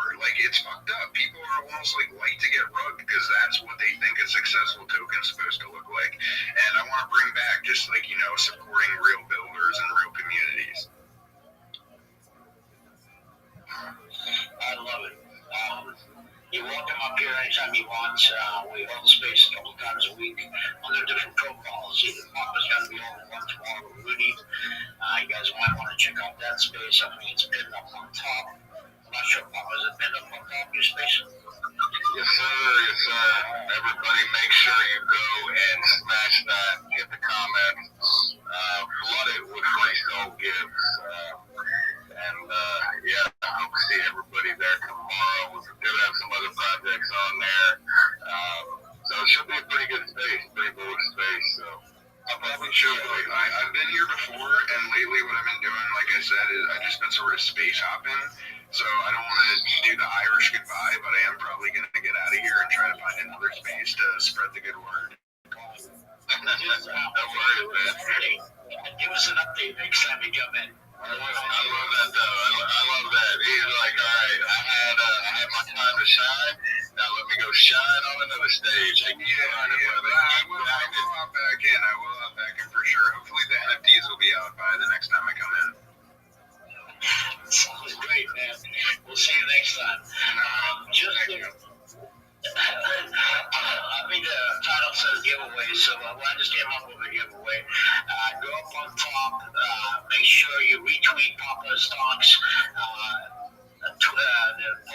it's fucked up. People are almost like light to get rugged because that's what they think a successful token is supposed to look like. And I want to bring back just like, supporting real builders and real communities. I love it. You're welcome up here anytime you want. We hold the space a couple times a week on their different profiles. Either Papa's going to be on one tomorrow or Rudy. You guys might want to check out that space. I think it's pinned up on top. I'm not sure, Papa, is it pinned up on top of your space? Yes, sir. Yes, sir. Everybody make sure you go and smash that. Hit the comments. Flood it with free soul gifts. Yeah, I hope to see everybody there tomorrow. We do have some other projects on there. So it should be a pretty good space, pretty bullish space. So I probably should. I've been here before, and lately what I've been doing, like I said, is I've just been sort of space hopping. So I don't want to do the Irish goodbye, but I am probably going to get out of here and try to find another space to spread the good word. Don't worry, man. Give us an update next time you come in. I love that though. I love that. He's like, all right, I had my time to shine. Now let me go shine on another stage. I will hop back in. I will hop back in for sure. Hopefully the NFTs will be out by the next time I come in. Sounds great, man. We'll see you next time. I mean, the title says giveaway, so I just came up with a giveaway. Go up on top, make sure you retweet Papa's talks. The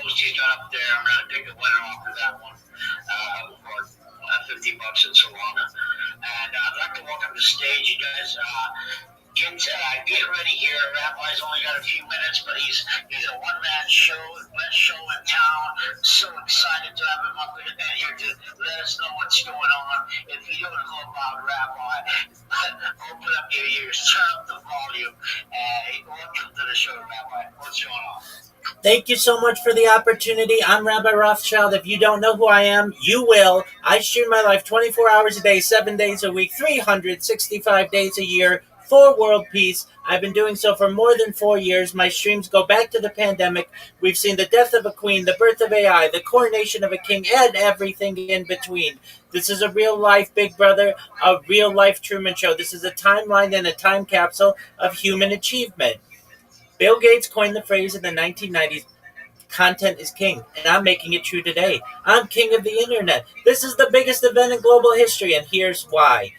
post he's got up there, I'm going to pick the winner off of that one for $50 in Solana. And I'd like to welcome to the stage, you guys. Get ready here. Rabbi's only got a few minutes, but he's a one-man show, best show in town. So excited to have him up here to let us know what's going on. If you don't know about Rabbi, open up your ears, turn up the volume, and welcome to the show, Rabbi. What's going on? Thank you so much for the opportunity. I'm Rabbi Rothschild. If you don't know who I am, you will. I stream my life 24 hours a day, 7 days a week, 365 days a year, for world peace. I've been doing so for more than 4 years. My streams go back to the pandemic. We've seen the death of a queen, the birth of AI, the coronation of a king, and everything in between. This is a real-life Big Brother, a real-life Truman Show. This is a timeline and a time capsule of human achievement. Bill Gates coined the phrase in the 1990s, content is king, and I'm making it true today. I'm king of the internet. This is the biggest event in global history, and here's why.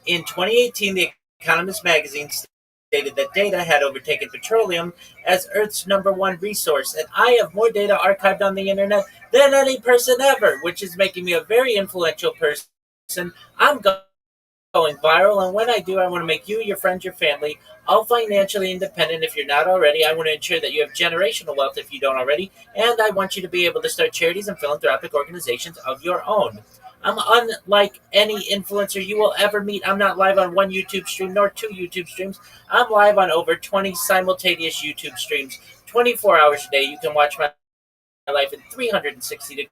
In 2018, The Economist magazine stated that data had overtaken petroleum as Earth's #1 resource, and I have more data archived on the internet than any person ever, which is making me a very influential person. I'm going viral, and when I do, I want to make you, your friends, your family, all financially independent if you're not already. I want to ensure that you have generational wealth if you don't already, and I want you to be able to start charities and philanthropic organizations of your own. I'm unlike any influencer you will ever meet. I'm not live on one YouTube stream nor 2 YouTube streams. I'm live on over 20 simultaneous YouTube streams, 24 hours a day. You can watch my life in 360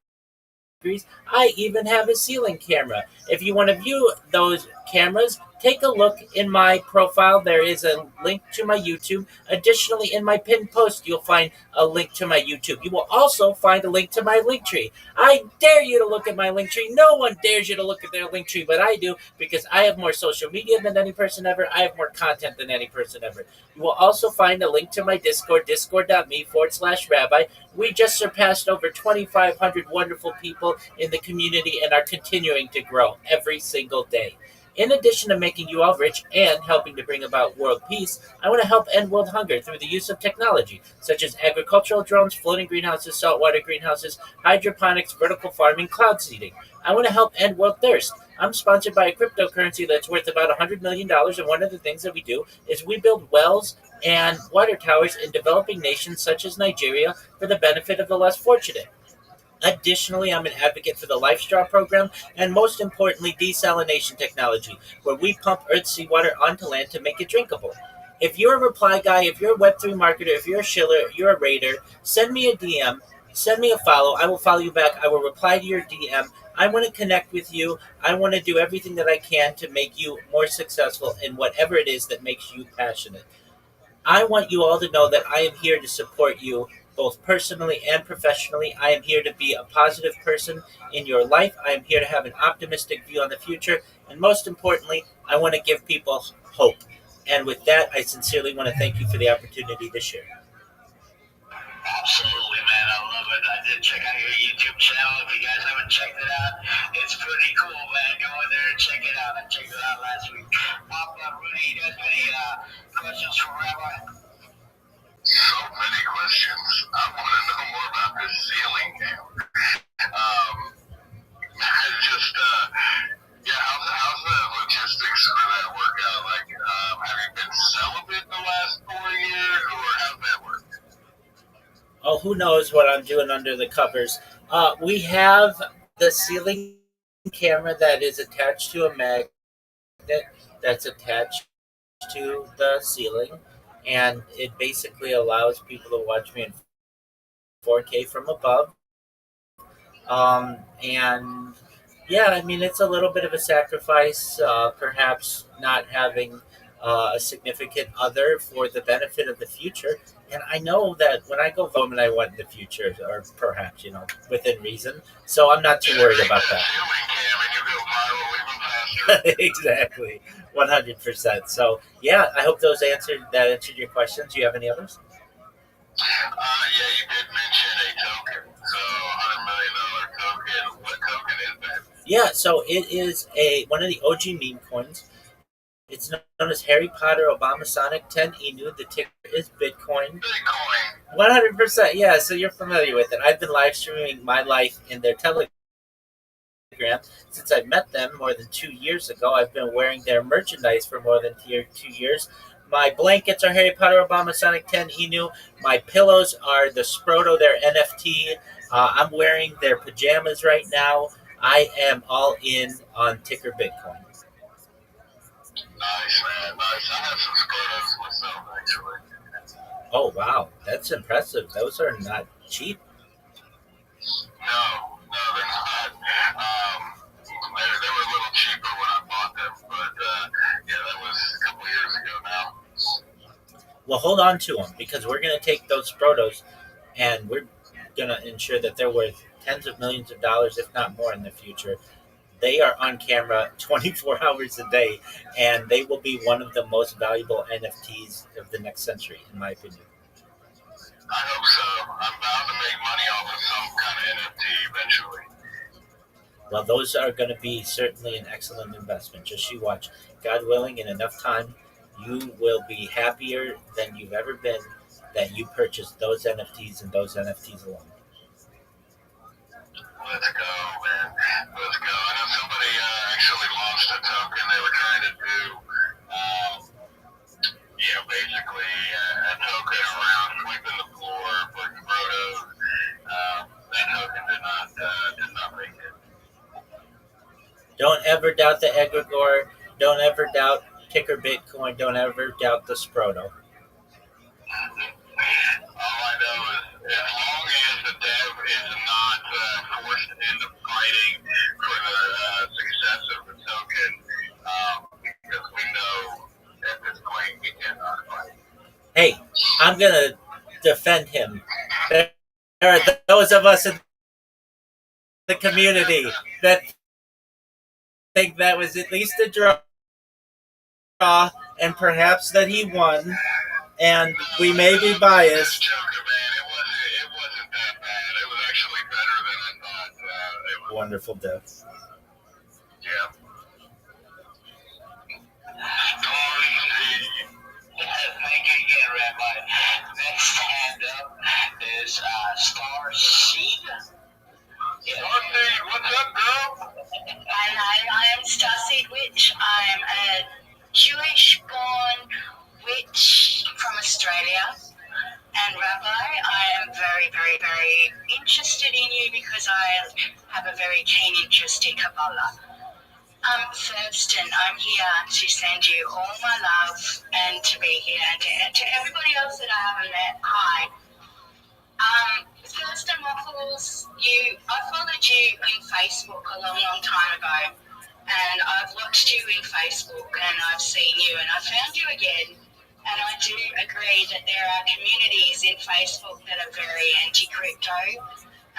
degrees. I even have a ceiling camera. If you want to view those cameras, take a look in my profile. There is a link to my YouTube. Additionally, in my pinned post, you'll find a link to my YouTube. You will also find a link to my Linktree. I dare you to look at my Linktree. No one dares you to look at their Linktree, but I do, because I have more social media than any person ever. I have more content than any person ever. You will also find a link to my Discord, discord.me/Rabbi. We just surpassed over 2,500 wonderful people in the community and are continuing to grow every single day. In addition to making you all rich and helping to bring about world peace, I want to help end world hunger through the use of technology, such as agricultural drones, floating greenhouses, saltwater greenhouses, hydroponics, vertical farming, cloud seeding. I want to help end world thirst. I'm sponsored by a cryptocurrency that's worth about $100 million, and one of the things that we do is we build wells and water towers in developing nations such as Nigeria for the benefit of the less fortunate. Additionally, I'm an advocate for the LifeStraw program and, most importantly, desalination technology, where we pump Earth's seawater onto land to make it drinkable. If you're a reply guy, if you're a Web3 marketer, if you're a shiller, you're a raider, send me a DM, send me a follow. I will follow you back. I will reply to your DM. I want to connect with you. I want to do everything that I can to make you more successful in whatever it is that makes you passionate. I want you all to know that I am here to support you, both personally and professionally. I am here to be a positive person in your life. I am here to have an optimistic view on the future. And most importantly, I want to give people hope. And with that, I sincerely want to thank you for the opportunity to share. Absolutely, man. I love it. I did check out your YouTube channel. If you guys haven't checked it out, it's pretty cool, man. Go in there and check it out. I checked it out last week. Papa, Rudy, you guys got any questions for Rabbi? So many questions. I want to know more about this ceiling cam. Just, how's the logistics for that work out? Like, have you been celibate the last 4 years, or how's that work? Oh, who knows what I'm doing under the covers. We have the ceiling camera that is attached to a magnet that's attached to the ceiling, and it basically allows people to watch me in 4K from above. And yeah, I mean, it's a little bit of a sacrifice, perhaps not having a significant other for the benefit of the future. And I know that when I go home and I want the future, or perhaps, within reason. So I'm not too worried about that. Exactly. 100%. So yeah, I hope that answered your questions. Do you have any others? Yeah, you did mention a token. So $100 million token. What token is that? Yeah, so it is one of the OG meme coins. It's known as Harry Potter Obama Sonic 10 Inu. The ticker is Bitcoin. 100%. Yeah, so you're familiar with it. I've been live streaming my life in their Telegram since I met them more than 2 years ago. I've been wearing their merchandise for more than 2 years. My blankets are Harry Potter Obama Sonic 10 Inu. My pillows are the Sproto, their NFT. I'm wearing their pajamas right now. I am all in on ticker Bitcoin. Nice, man. Nice. I have some Sprotos myself, actually. Oh, wow. That's impressive. Those are not cheap. No, they're not. They were a little cheaper when I bought them, but yeah, that was a couple years ago now. Well, hold on to them, because we're going to take those Sprotos and we're going to ensure that they're worth tens of millions of dollars, if not more, in the future. They are on camera 24 hours a day, and they will be one of the most valuable NFTs of the next century, in my opinion. I hope so. I'm bound to make money off of some kind of NFT eventually. Well, those are going to be certainly an excellent investment. Just you watch. God willing, in enough time, you will be happier than you've ever been that you purchased those NFTs and those NFTs alone. Let's go, man. Let's go. I know somebody actually launched a token. They were trying to do, basically a token around sweeping the floor for Sprotos. That token did not make it. Don't ever doubt the egregore. Don't ever doubt ticker Bitcoin. Don't ever doubt the Sproto. All I know is as long as the dev is not forced into fighting for the success of the token, because we know at this point he cannot fight. Hey, I'm going to defend him. There are those of us in the community that think that was at least a draw, and perhaps that he won, and we may be biased. It wasn't that bad. It was actually better than I thought. Wonderful death. Yeah. Thank you again, Rabbi. Next hand up is Star Seed. Starseed, what's up, girl? I am Starseed Witch. I'm a Jewish-born witch from Australia. And Rabbi, I am very, very, very interested in you because I have a very keen interest in Kabbalah. First, and I'm here to send you all my love and to be here, and to everybody else that I haven't met. Hi. First and foremost, I followed you on Facebook a long, long time ago, and I've watched you in Facebook, and I've seen you, and I found you again, And I do agree that there are communities in Facebook that are very anti-crypto.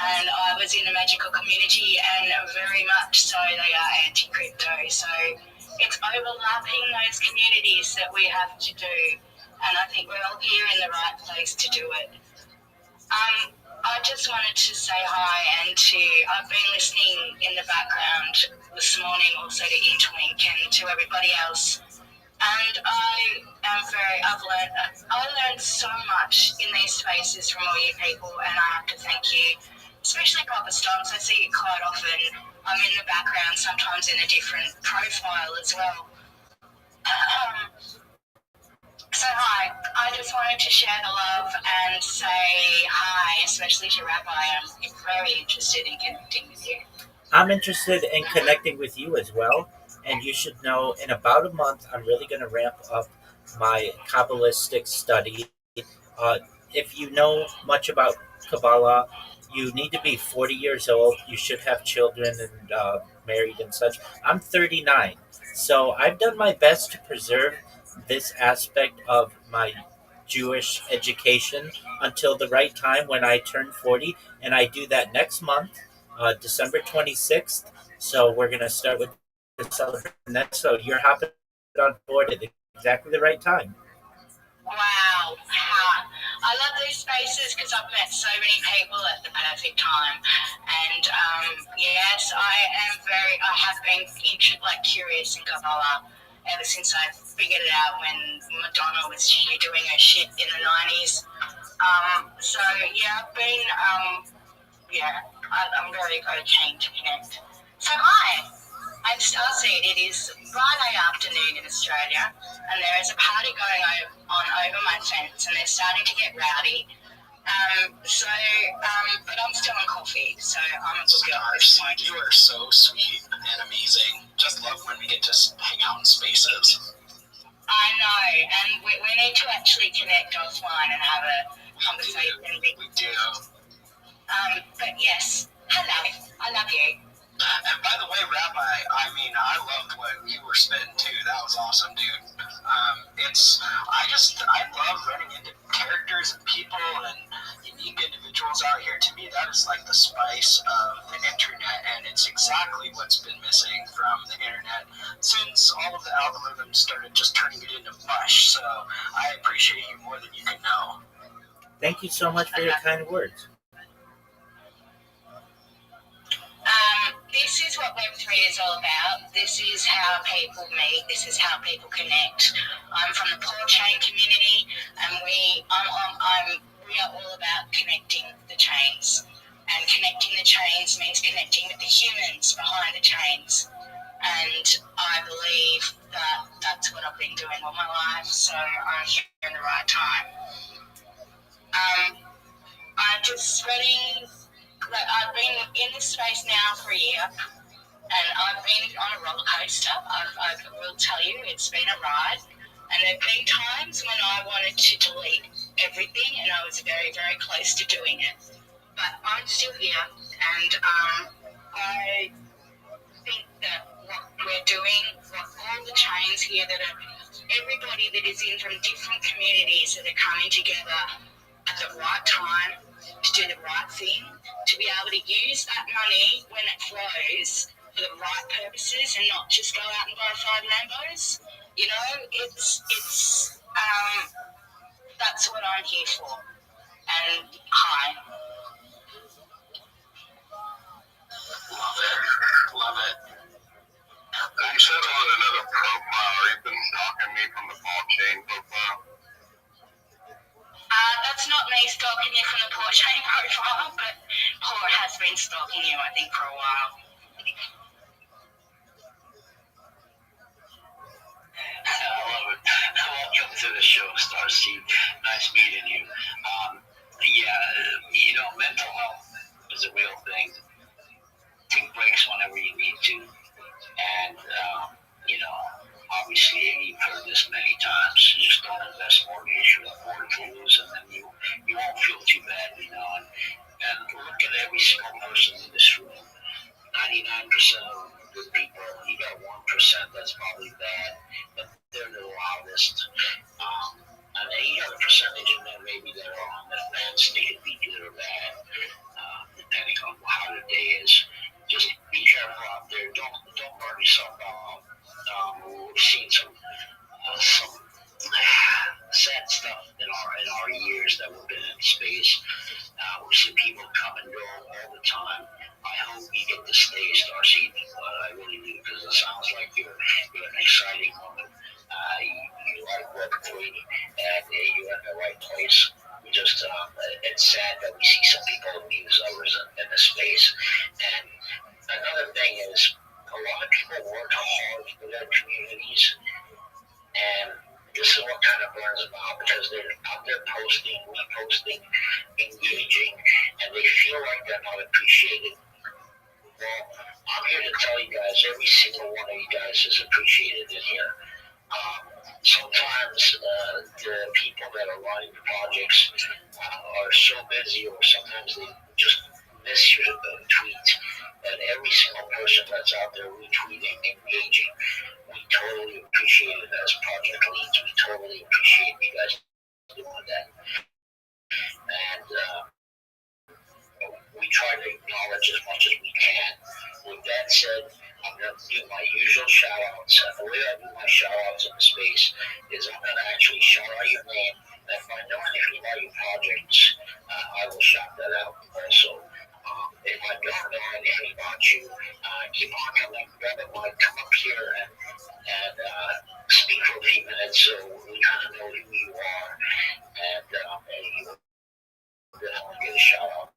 And I was in a magical community, and very much so they are anti-crypto. So it's overlapping those communities that we have to do. And I think we're all here in the right place to do it. I just wanted to say hi, and I've been listening in the background this morning also to Interlink and to everybody else. And I learned so much in these spaces from all you people, and I have to thank you, especially Papa Stonks. I see you quite often. I'm in the background, sometimes in a different profile as well. So hi, I just wanted to share the love and say hi, especially to Rabbi. I'm very interested in connecting with you. I'm interested in connecting with you as well. And you should know in about a month, I'm really going to ramp up my Kabbalistic study. If you know much about Kabbalah, you need to be 40 years old. You should have children and married and such. I'm 39. So I've done my best to preserve this aspect of my Jewish education until the right time when I turn 40. And I do that next month, December 26th. So we're going to start with the celebration then. So you're hopping on board at exactly the right time. Wow. I love these spaces because I've met so many people at the perfect time. And yes, I have been curious in Kabbalah ever since I figured it out when Madonna was doing her shit in the 90s. So yeah, I've been, I'm very, very keen to connect. So hi. I'm Starseed. It is Friday afternoon in Australia, and there is a party going on over my fence, and they're starting to get rowdy. But I'm still on coffee, so I'm a good girl. You are so sweet and amazing. Just love when we get to hang out in spaces. I know, and we need to actually connect offline and have a conversation. We do. But yes, hello. I love you. And by the way, Rabbi, I loved what you were spitting too. That was awesome, dude. I love running into characters and people and unique individuals out here. To me, that is like the spice of the internet, and it's exactly what's been missing from the internet since all of the algorithms started just turning it into mush. So I appreciate you more than you can know. Thank you so much for your kind words. This is what Web3 is all about. This is how people meet. This is how people connect. I'm from the Paul Chain community, and we are all about connecting the chains. And connecting the chains means connecting with the humans behind the chains. And I believe that that's what I've been doing all my life, so I'm here in the right time. I'm just spreading. I've been in this space now for a year, and I've been on a roller coaster. I will tell you, it's been a ride, and there have been times when I wanted to delete everything, and I was very, very close to doing it. But I'm still here, and I think that what we're doing, all the chains here that are, everybody that is in from different communities that are coming together at the right time to do the right thing, to be able to use that money when it flows for the right purposes and not just go out and buy 5 Lambos. You know, that's what I'm here for. And hi. Love it. You said on another profile, you've been stalking me from the Paul Chain profile. That's not me stalking you from the Paul Chain profile, but Paul has been stalking you, I think, for a while. I love it. Welcome to the show, Starseed. Nice meeting you. Mental health is a real thing. Take breaks whenever you need to. And, obviously, you've heard this many times. You just don't invest mortgage, you afford to lose, and then you won't feel too bad, And look at every single person in this room. 99% of good people. You got 1% that's probably bad, but they're the loudest. had stuff in our years that we've been in space. We see people come and go all the time. I hope you get to stay, Starseed. I really do, because it sounds like you're an exciting woman. You like Web3, and you're in the right place. It's sad that we see some people abuse others in the space. And another thing is, a lot of people work hard for their communities, and this is what kind of burns them out, because they're out there posting, reposting, engaging, and they feel like they're not appreciated. Well, I'm here to tell you guys, every single one of you guys is appreciated in here. Sometimes the people that are running the projects are so busy, or sometimes they just miss your tweets. And every single person that's out there retweeting, engaging, we totally appreciate it as project leads. We totally appreciate you guys doing that. And we try to acknowledge as much as we can. With that said, I'm going to do my usual shout outs. And the way I do my shout outs in the space is I'm going to actually shout out your name. And if I know anything about your projects, I will shout that out also. If I don't know anything about you, keep on coming, grab a mic, come up here and speak for a few minutes so we kind of know who you are. And you will definitely get a shout out.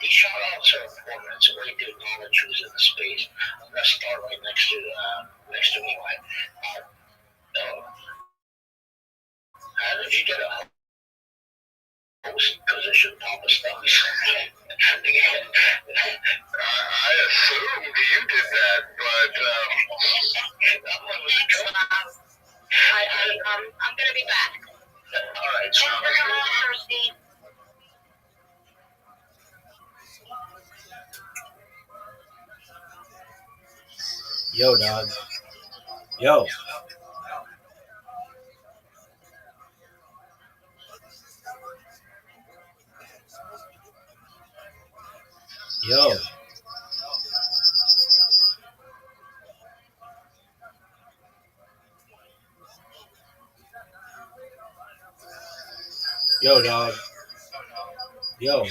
These shout outs are important. It's a way to acknowledge who's in the space. I'm going to start right next to me. How did you get a host position, Papa Stubbies? I assumed you did that, but I'm gonna be back. All right. Thanks for coming on, Thirsty. Yo, dog. Yo. Yo. Yo, dog. Yo.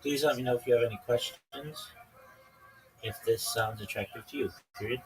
Please let me know if you have any questions. If this sounds attractive to you, period.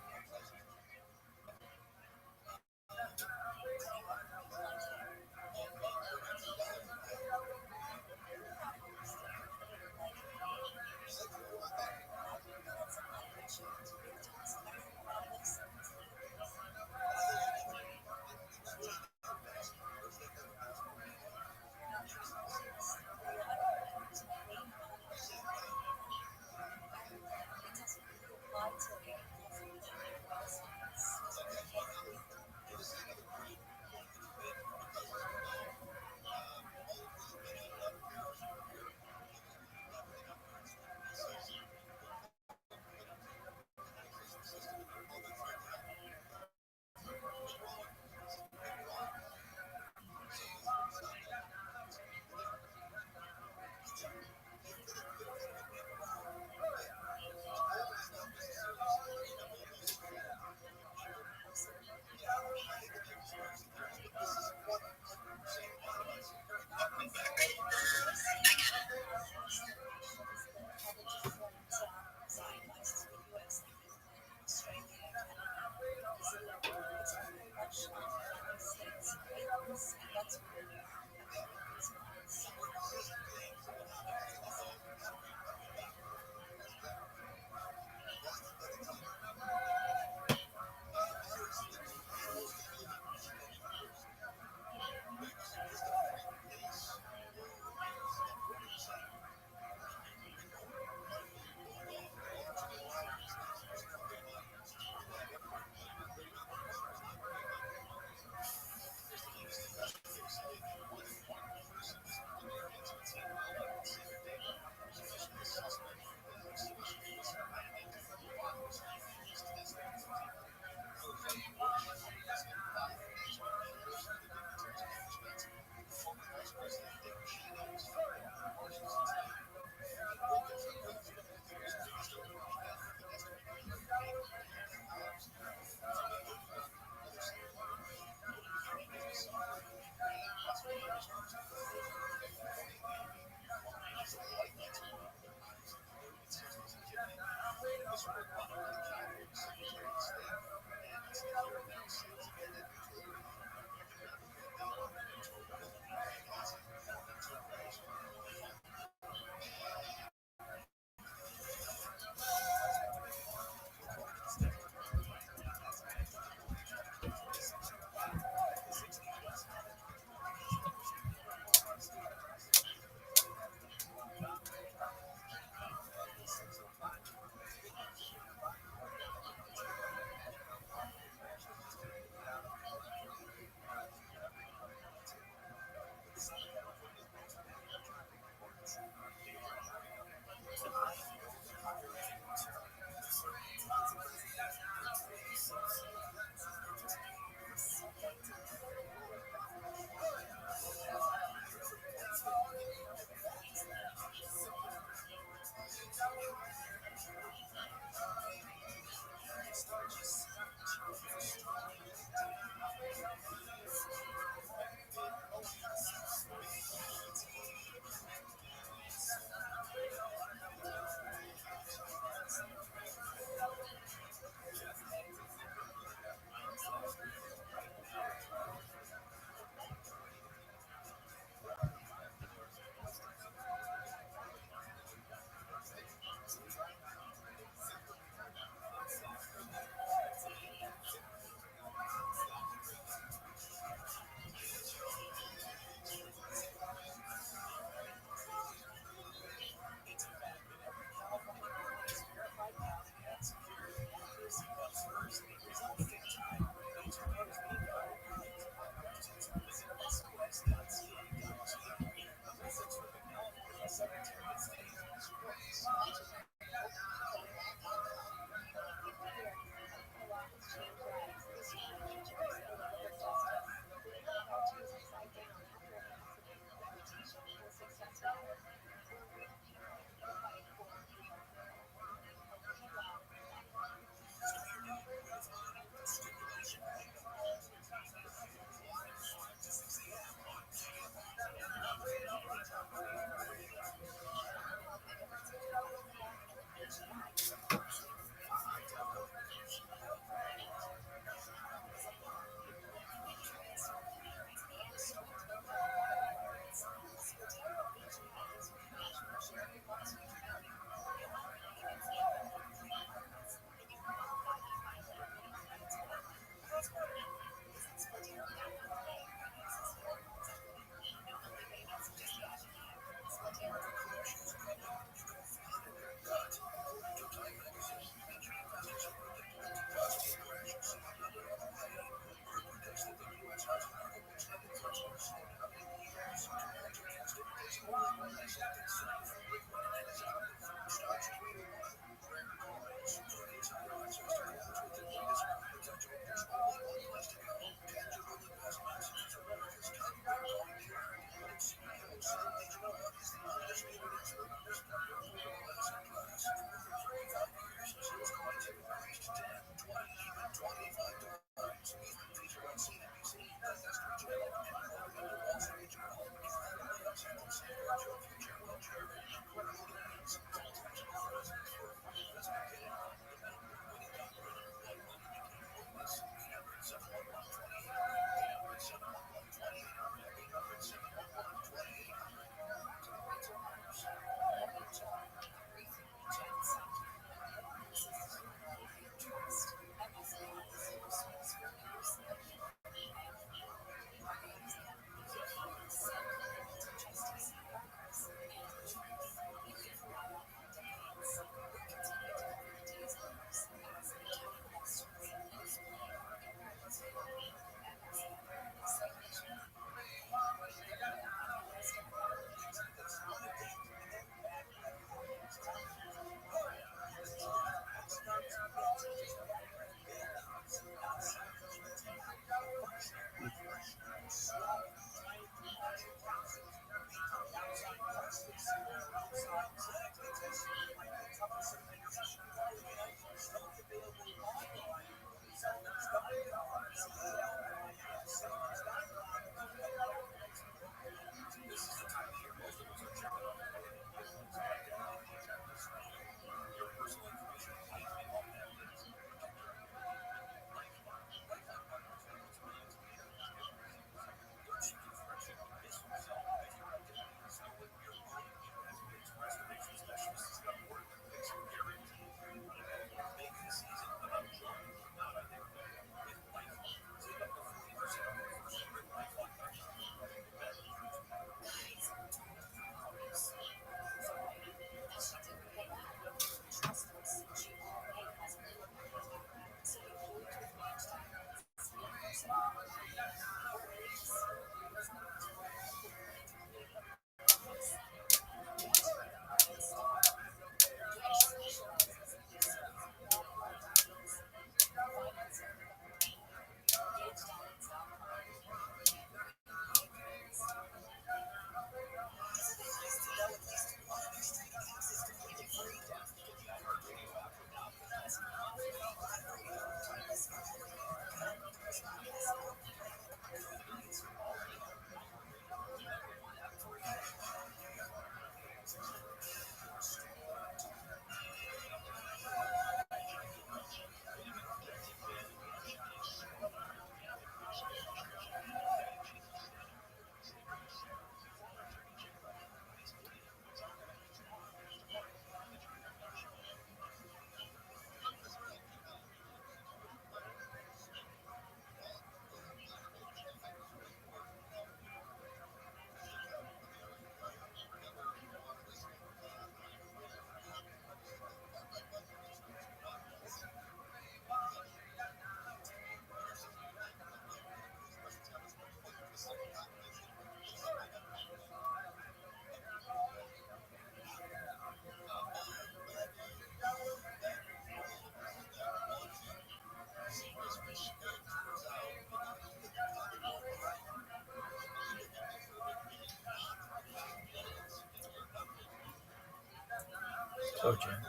Toe jam.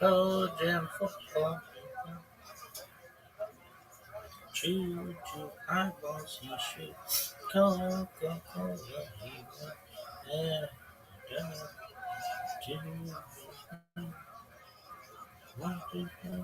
Toe jam football. Choo choo eyeballs he shoot. Coca-Cola he went. Yeah, yeah. Two, one, two, three.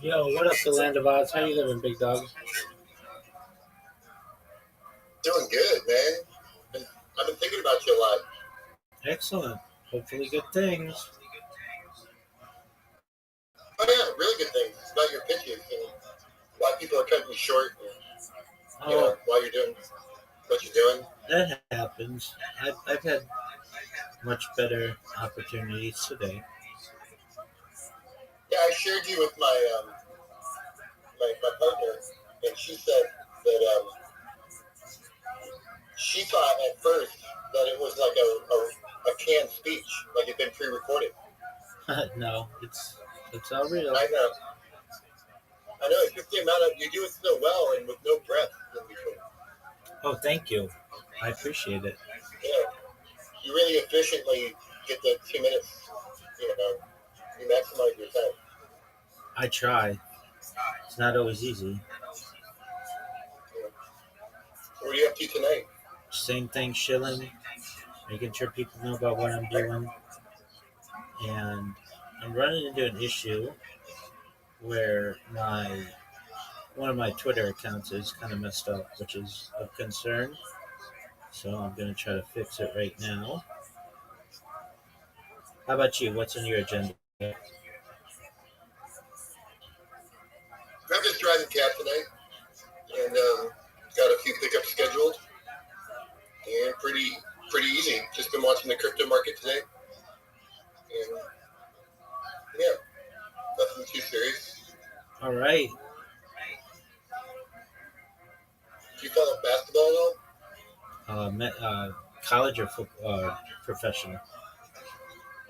Yo, what up, the land of Oz? How you living, big dog? Doing good, man. I've been thinking about you a lot. Excellent. Hopefully good things. Oh yeah, really good things about your pitches and why people are cutting you short. And, why you're doing what you're doing. That happens. I've had much better opportunities today. Yeah, I shared you with my my partner, and she said that she thought at first that it was like a canned speech, like it'd been pre-recorded. No, it's all real. I know. It's just the amount of you do it so well and with no breath in between. Oh, thank you. I appreciate it. Yeah, you really efficiently get the 2 minutes. You maximize your time. I try. It's not always easy. What are you up to tonight? Same thing, shilling, making sure people know about what I'm doing. And I'm running into an issue where one of my Twitter accounts is kind of messed up, which is of concern. So I'm going to try to fix it right now. How about you? What's on your agenda? I'm just driving cab tonight, and got a few pickups scheduled, and pretty easy. Just been watching the crypto market today, and yeah, nothing too serious. All right. Do you follow basketball at all? College or professional?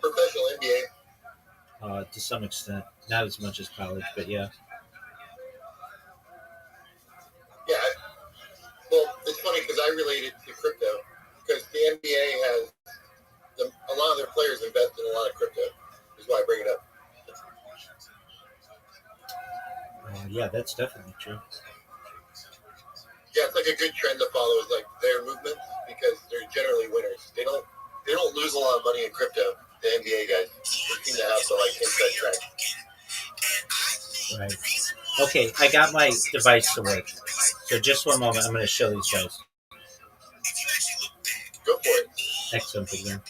Professional NBA. To some extent, not as much as college, but yeah. Yeah. Well, it's funny because I relate it to crypto because the NBA has a lot of their players invest in a lot of crypto. Is why I bring it up. Yeah, that's definitely true. Yeah, it's like a good trend to follow is like their movements because they're generally winners. They don't lose a lot of money in crypto. The NBA guys they seem to have the inside track. Right. Okay, I got my device to work. So just one moment, I'm going to show these guys. Go for it. Excellent again.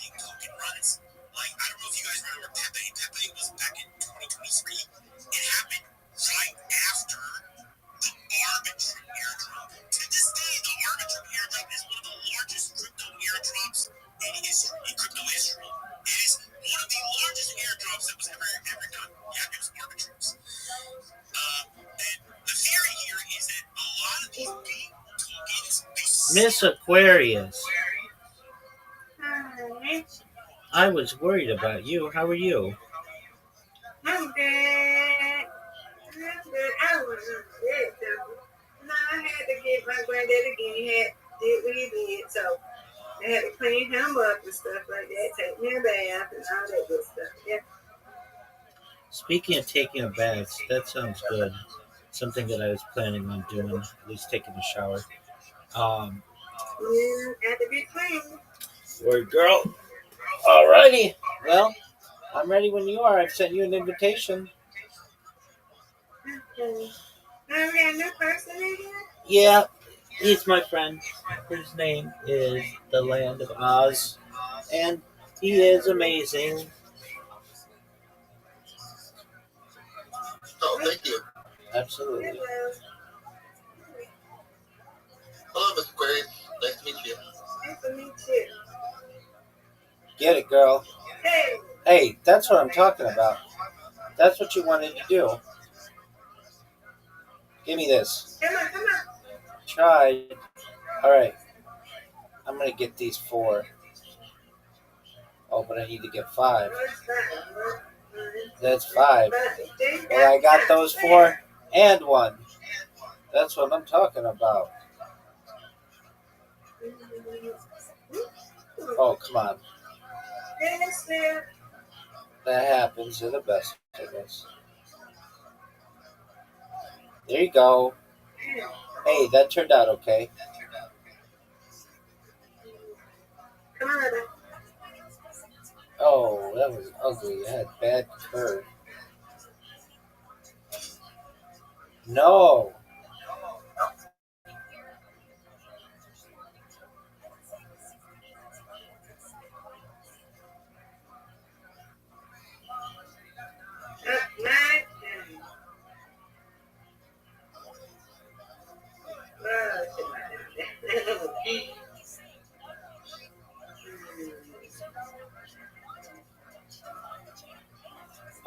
Miss Aquarius. Hi. I was worried about you. How are you? I'm good. I was good though. No, I had to get my granddad again. He did what he did, so I had to clean him up and stuff like that. Take me a bath and all that good stuff. Yeah. Speaking of taking a bath, that sounds good. Something that I was planning on doing, at least taking a shower. Yeah, had to be clean. Word girl. Alrighty. Well, I'm ready when you are. I've sent you an invitation. Okay. Now we got a new person in here? Yeah, he's my friend. His name is the Land of Oz, and he is amazing. Oh, thank you. Absolutely. Hello, Miss Aquarius. Nice to meet you. Nice to meet you. Get it, girl. Hey. Hey, that's what I'm talking about. That's what you wanted to do. Give me this. Come on. Tried. All right. I'm going to get these 4. Oh, but I need to get 5. That's 5. Well, I got those 4 and 1. That's what I'm talking about. Oh, come on. That happens to the best of us. There you go. Hey, that turned out okay. Come on, Rabbi. Oh, that was ugly. It had bad curve. No.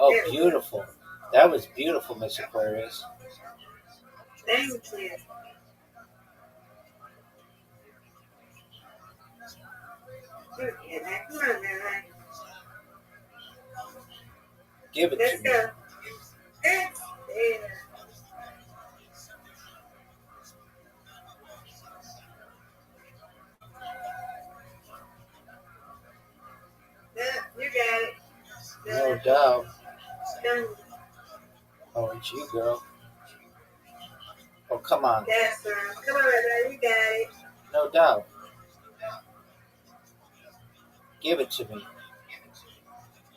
Oh, beautiful. That was beautiful, Miss Aquarius. Thank you. Come on, man. Give it Let's to me. go. That's it. You got it. No doubt. Done. Oh, it's you, girl. Oh, come on. That's right. Come on, Rabbi. You got it. No doubt. Give it to me.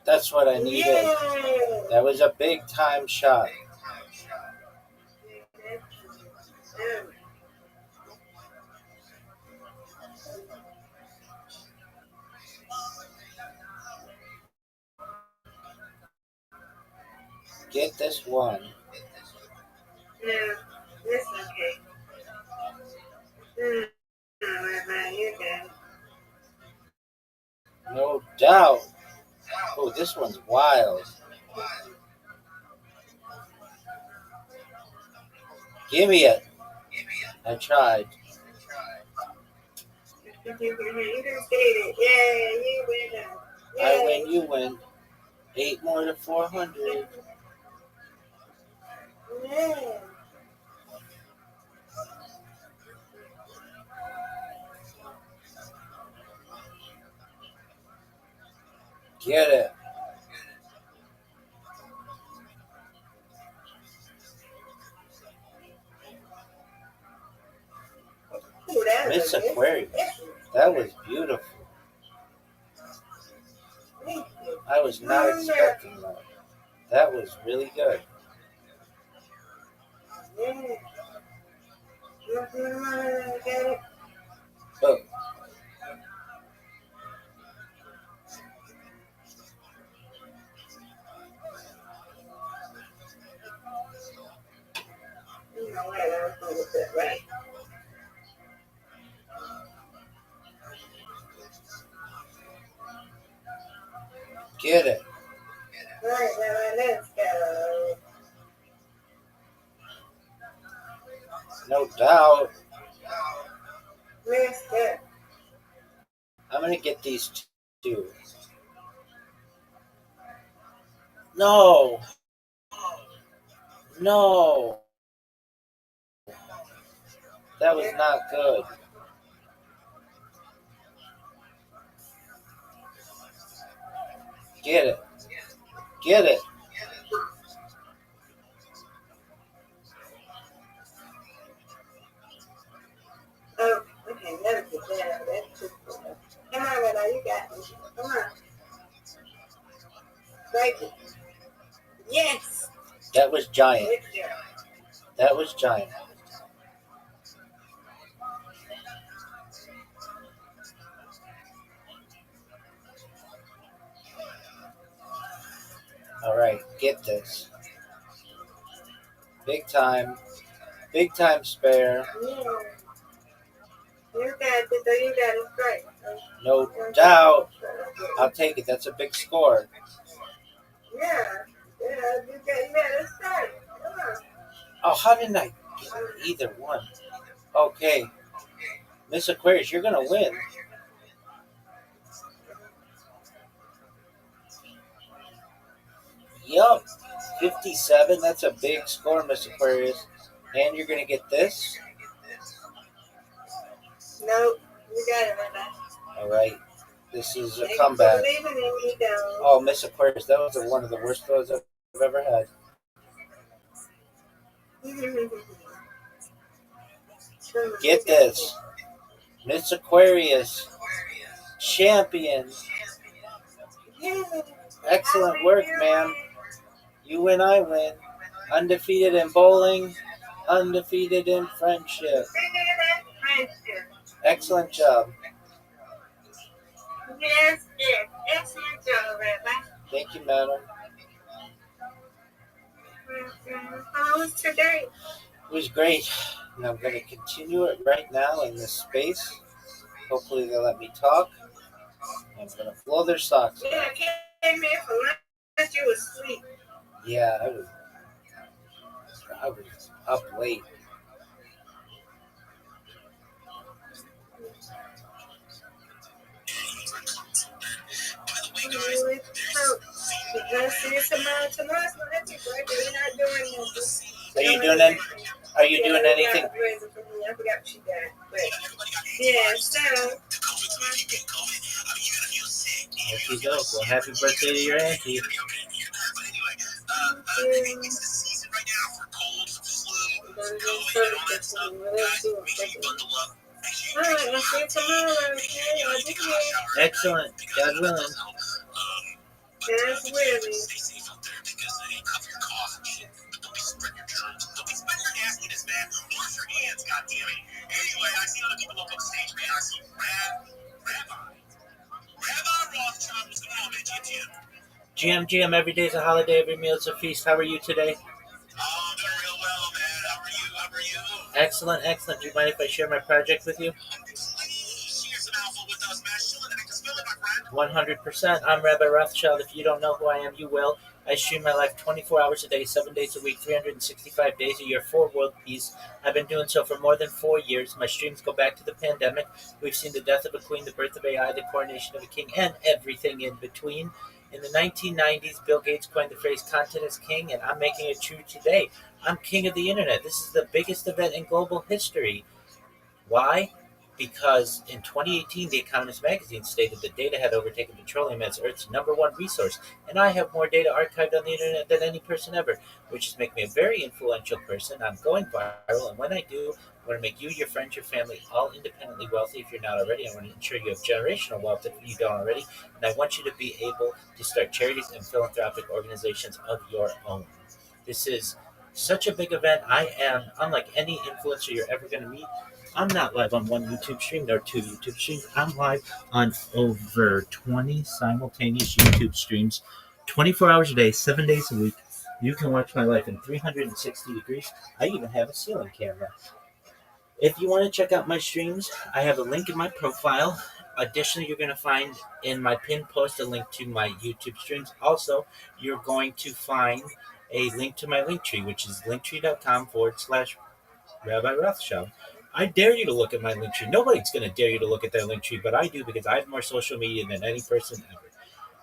That's what I needed. Yeah. That was a big time shot. Get this one. No, that's okay. Rabbi, you got it. No doubt. Oh, this one's wild. Give me it. I tried. You just did it. Yeah, you win. I win, you win. 8 more to 400. Yeah. Get it. Ooh, that was Miss a good Aquarius. one. That was beautiful. Thank you. I was not expecting that. That was really good. Yeah. You got it. Oh, You know what? I was going to put right. get it. All right, Rabbi, let's go. No doubt. Let's go. I'm going to get these two. No. No. That was not good. Get it. Get it. Oh, okay, never get that out of that. Come on, Rabbi, you got it. Come on. Break it. Yes. That was giant. Good job. That was giant. All right, get this. Big time. Big time spare. Yeah. You got it, so you got it straight. No doubt. I'll take it. That's a big score. Yeah. Yeah, you got it straight. Come on. Oh, how didn't I get either one? Okay. Miss Aquarius, you're going to win. Yup. 57. That's a big score, Miss Aquarius. And you're going to get this. Nope. You got it, Rabbi. All right. This is a Thank you comeback. for believing in me, though. Oh, Miss Aquarius, that was one of the worst throws I've ever had. Get this. Miss Aquarius. Champion. Excellent work, ma'am. You win, I win. Undefeated in bowling. Undefeated in friendship. Friendship. Excellent job. Yes. Excellent job, Rabbi. Thank you, madam. How was today? It was great. And I'm going to continue it right now in this space. Hopefully they'll let me talk. I'm going to blow their socks Yeah, off. I came here for lunch. You was asleep. Yeah, I was up late. Let's see tomorrow. Tomorrow's my auntie birthday. We're not doing nothing. Are you doing anything? I forgot what she got. But yeah, so. There she goes. Well, happy birthday to your auntie. Alright, I'll see you tomorrow. Excellent. God willing. God's willing. Anyway, I see other people up on stage, man. I see Rabbi Rothschild. What's going on, man? GM, every day's a holiday, every meal's a feast. How are you today? Oh, doing real well, man. How are you? Excellent. Do you mind if I share my project with you? Please share some alpha with us, man. Show that I can spill it, my friend. 100%. I'm Rabbi Rothschild. If you don't know who I am, you will. I stream my life 24 hours a day, 7 days a week, 365 days a year for world peace. I've been doing so for more than 4 years. My streams go back to the pandemic. We've seen the death of a queen, the birth of AI, the coronation of a king, and everything in between. In the 1990s, Bill Gates coined the phrase content is king, and I'm making it true today. I'm king of the internet. This is the biggest event in global history. Why? Because in 2018, The Economist magazine stated that data had overtaken petroleum as Earth's #1 resource, and I have more data archived on the internet than any person ever, which is making me a very influential person. I'm going viral, and when I do, I want to make you, your friends, your family, all independently wealthy if you're not already. I want to ensure you have generational wealth if you don't already, and I want you to be able to start charities and philanthropic organizations of your own. This is such a big event. I am unlike any influencer you're ever going to meet. I'm not live on one YouTube stream nor two YouTube streams. I'm live on over 20 simultaneous YouTube streams, 24 hours a day, 7 days a week. You can watch my life in 360 degrees. I even have a ceiling camera. If you want to check out my streams, I have a link in my profile. Additionally, you're going to find in my pinned post a link to my YouTube streams. Also, you're going to find a link to my Linktree, which is linktree.com/Rabbi Rothschild. I dare you to look at my Linktree. Nobody's going to dare you to look at their Linktree, but I do because I have more social media than any person ever.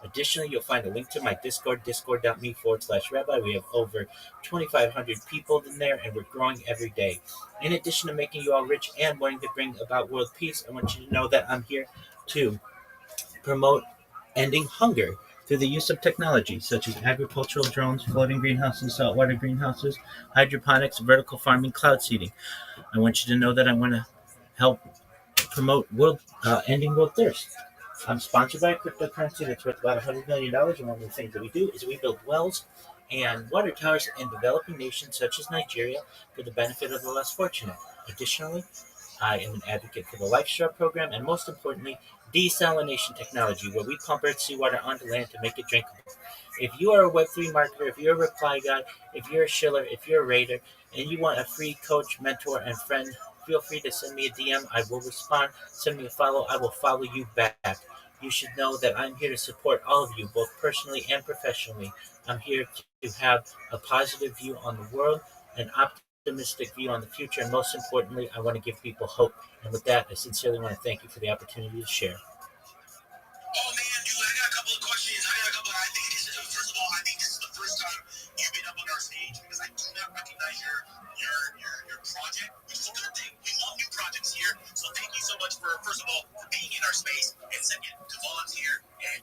Additionally, you'll find a link to my Discord, discord.me/Rabbi. We have over 2,500 people in there, and we're growing every day. In addition to making you all rich and wanting to bring about world peace, I want you to know that I'm here to promote ending hunger through the use of technology such as agricultural drones, floating greenhouses, saltwater greenhouses, hydroponics, vertical farming, cloud seeding. I want you to know that I want to help promote ending world thirst. I'm sponsored by a cryptocurrency that's worth about $100 million, and one of the things that we do is we build wells and water towers in developing nations such as Nigeria for the benefit of the less fortunate. Additionally, I am an advocate for the Life Straw program, and most importantly, desalination technology, where we pump earth seawater onto land to make it drinkable. If you are a Web3 marketer, if you're a reply guy, if you're a shiller, if you're a raider, and you want a free coach, mentor, and friend, feel free to send me a DM. I will respond. Send me a follow. I will follow you back. You should know that I'm here to support all of you, both personally and professionally. I'm here to have a positive view on the world, an optimistic view on the future, and most importantly, I want to give people hope. And with that, I sincerely want to thank you for the opportunity to share. Oh man, dude, I got a couple of questions. I think first of all, I think this is the first time you've been up on our stage because I do not recognize your project, which is a good thing. We love new projects here, so thank you so much for first of all for being in our space, and second to volunteer and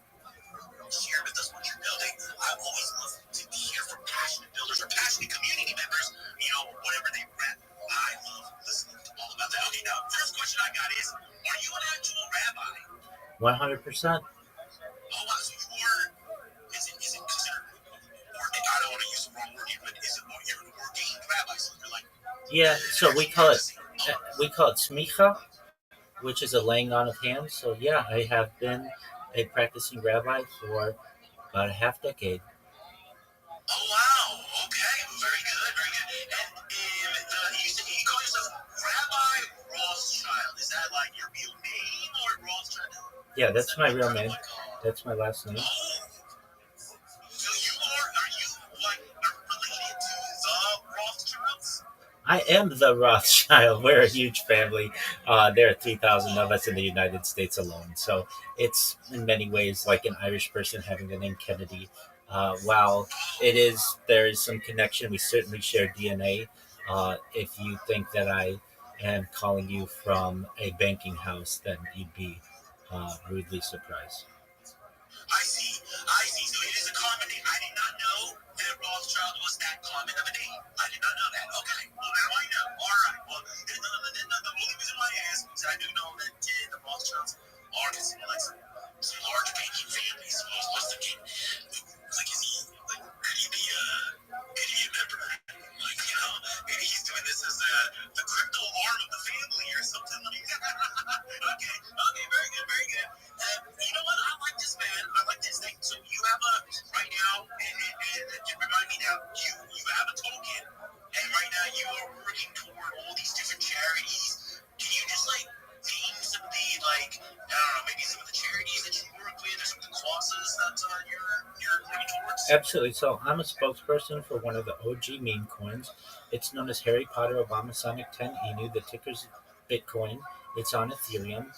share with us what you're building. I always love to hear from passionate builders or passionate community members. Whatever they rep. I love listening to all about that. Okay, now first question I got is: are you an actual rabbi? 100%. Oh, wow. So you are, is it considered, I don't want to use the wrong word here, but is it more, you're an ordained rabbi, so you're like Yeah, so we call it smicha, which is a laying on of hands. So yeah, I have been a practicing rabbi for about a half decade. Oh wow. Okay. Very good. Very good. And you call yourself Rabbi Rothschild. Is that like your real name or Rothschild? Yeah, that's my real name. That's my last name. Oh, so are you like are related to the Rothschilds? I am the Rothschild. We're a huge family. There are 3,000 of us in the United States alone. So it's in many ways like an Irish person having the name Kennedy. While there is some connection, we certainly share DNA. If you think that I am calling you from a banking house, then you'd be rudely surprised. I see. I see. So it is a common name. I did not know that Rothschild was that common of a name. I did not know that. Okay. Well, now I know. All right. Well, the only reason why I asked is I do know that the Rothschilds are considered like some large banking families. So I was thinking, like, could he be a member? Like, maybe he's doing this as the crypto arm of the family or something. Like, okay. Okay. Very good. Very good. You know what? I like this, man. I like this thing. So you have right now, and remind me now, you have a token, and right now you are working toward all these different charities. Can you just like name some of the I don't know, maybe some of the charities that you work with, or some of the causes that you're working towards? Absolutely. So I'm a spokesperson for one of the OG meme coins. It's known as Harry Potter Obama Sonic 10 Inu. The ticker's Bitcoin. It's on Ethereum.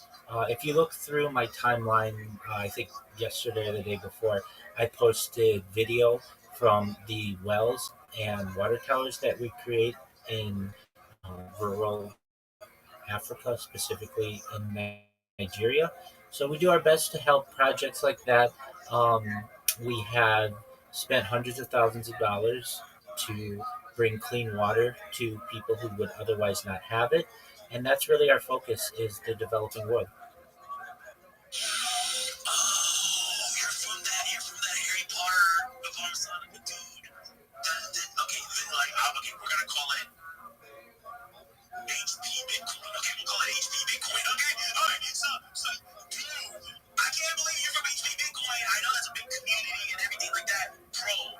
If you look through my timeline, I think yesterday or the day before, I posted video from the wells and water towers that we create in rural Africa, specifically in Nigeria. So we do our best to help projects like that. We have spent hundreds of thousands of dollars to bring clean water to people who would otherwise not have it, and that's really our focus: is the developing world. Oh, you're from that Harry Potter Obama Sonic dude. Okay, okay, we're gonna call it HP Bitcoin. Okay, we'll call it HP Bitcoin. Okay, all right. So, dude, I can't believe you're from HP Bitcoin. I know that's a big community and everything like that, bro.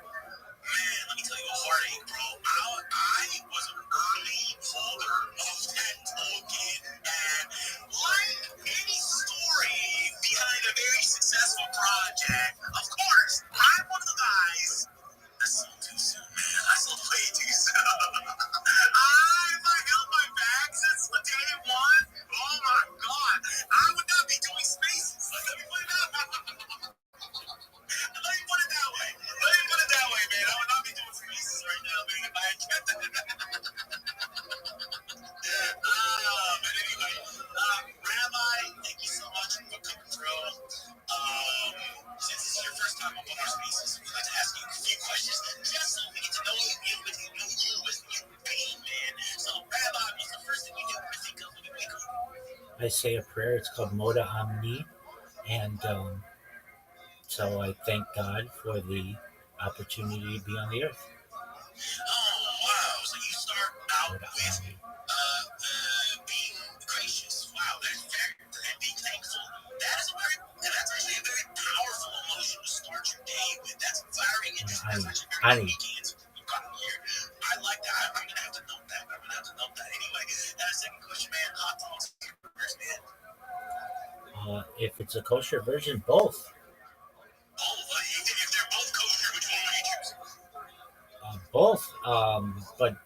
Man, let me tell you a heartache, bro. I was an early holder of that token, and like any story behind a very successful project, of course, I'm one of the guys. That's so too soon, man. I sold way too soon. I held my bag since the day one. Oh my god. I would not be doing spaces. Let me put it that way. Let me put it that way. Let me put it that way, man. I would not be doing spaces right now, man. If I had kept it. But anyway, Rabbi, thank you so much for coming through. Since this is your first time on one of our spaces, we'd like to ask you a few questions just so we get to know you, know you as a human being, man. So, Rabbi, what's the first thing you do when you think of when you wake up? I say a prayer. It's called Moda Amni, and so I thank God for the opportunity to be on the earth. Oh, wow. So you start out Moda with Amni. being gracious. Wow, that's very, and being thankful. That's actually a very powerful emotion to start your day with. That's very interesting. That's actually very Ani. unique answer you've gotten here. I like that. I'm gonna have to note that. Anyway, second question, man. Hot dogs, hamburgers, man. If it's a kosher version, both. If they're both kosher, which one would you choose? Both. But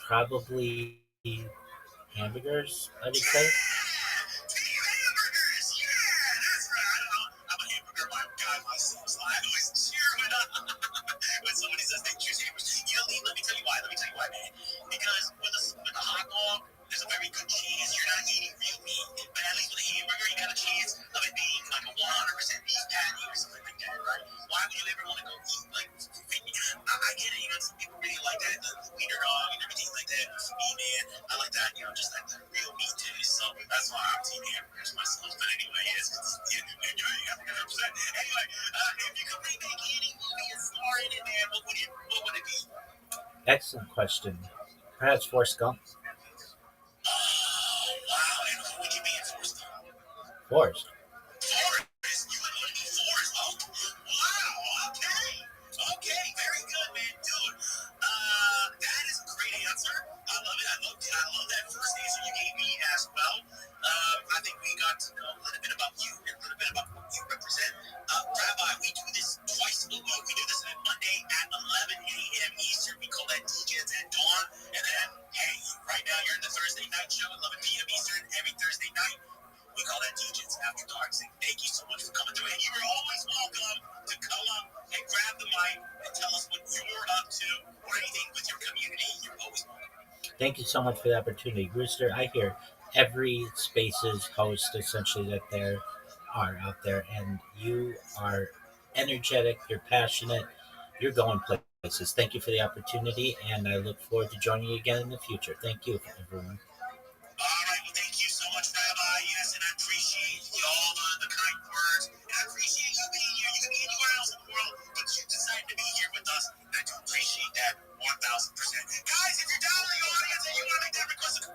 probably hamburgers, I would say. Team hamburgers! Yeah, that's right. I'm a hamburger guy myself, so I always cheer when somebody says they choose hamburgers. Let me tell you why. Man. Because with a hot dog, there's a very good chance you're not eating real meat. But at least with a hamburger, you got a chance of it being like a 100% beef patty or something like that, right? Why would you ever want to go eat like? I get it. Some people really like that, the wiener dog and everything like that. But for me, man, I like that. Just like the real meat taste. So that's why I'm team hamburgers myself. But anyway, you 100%. Anyway, if you could remake any movie and star in it, man, what would it be? Excellent question. Perhaps Forrest Gump. Oh, wow. And who would you be in Forrest Gump? Forrest. Forrest. You would want to be Forrest. Oh, wow. Okay. Okay. Very good, man. Dude, that is a great answer. I love it. I love that first answer you gave me as well. I think we got to know a little bit about you and a little bit about what you represent. Rabbi, we do this twice a week. We do this on Monday at 11 a.m. Eastern. We call that DJs at dawn. And then, hey, right now you're in the Thursday night show, 11 p.m. Eastern, every Thursday night. We call that DJs After Dark. So thank you so much for coming through. And you are always welcome to come up and grab the mic and tell us what you're up to or anything with your community. You're always welcome. Thank you so much for the opportunity. Rooster, I hear every Spaces host essentially that there are out there, and you are energetic, you're passionate, you're going places. Thank you for the opportunity, and I look forward to joining you again in the future. Thank you, everyone. All right, well, thank you so much, Rabbi. Yes, and I appreciate all the kind words, and I appreciate you being here. You could be anywhere else in the world, but you decided to be here with us, and I do appreciate that 1,000%. Guys, if you're down in the audience and you want to make that request,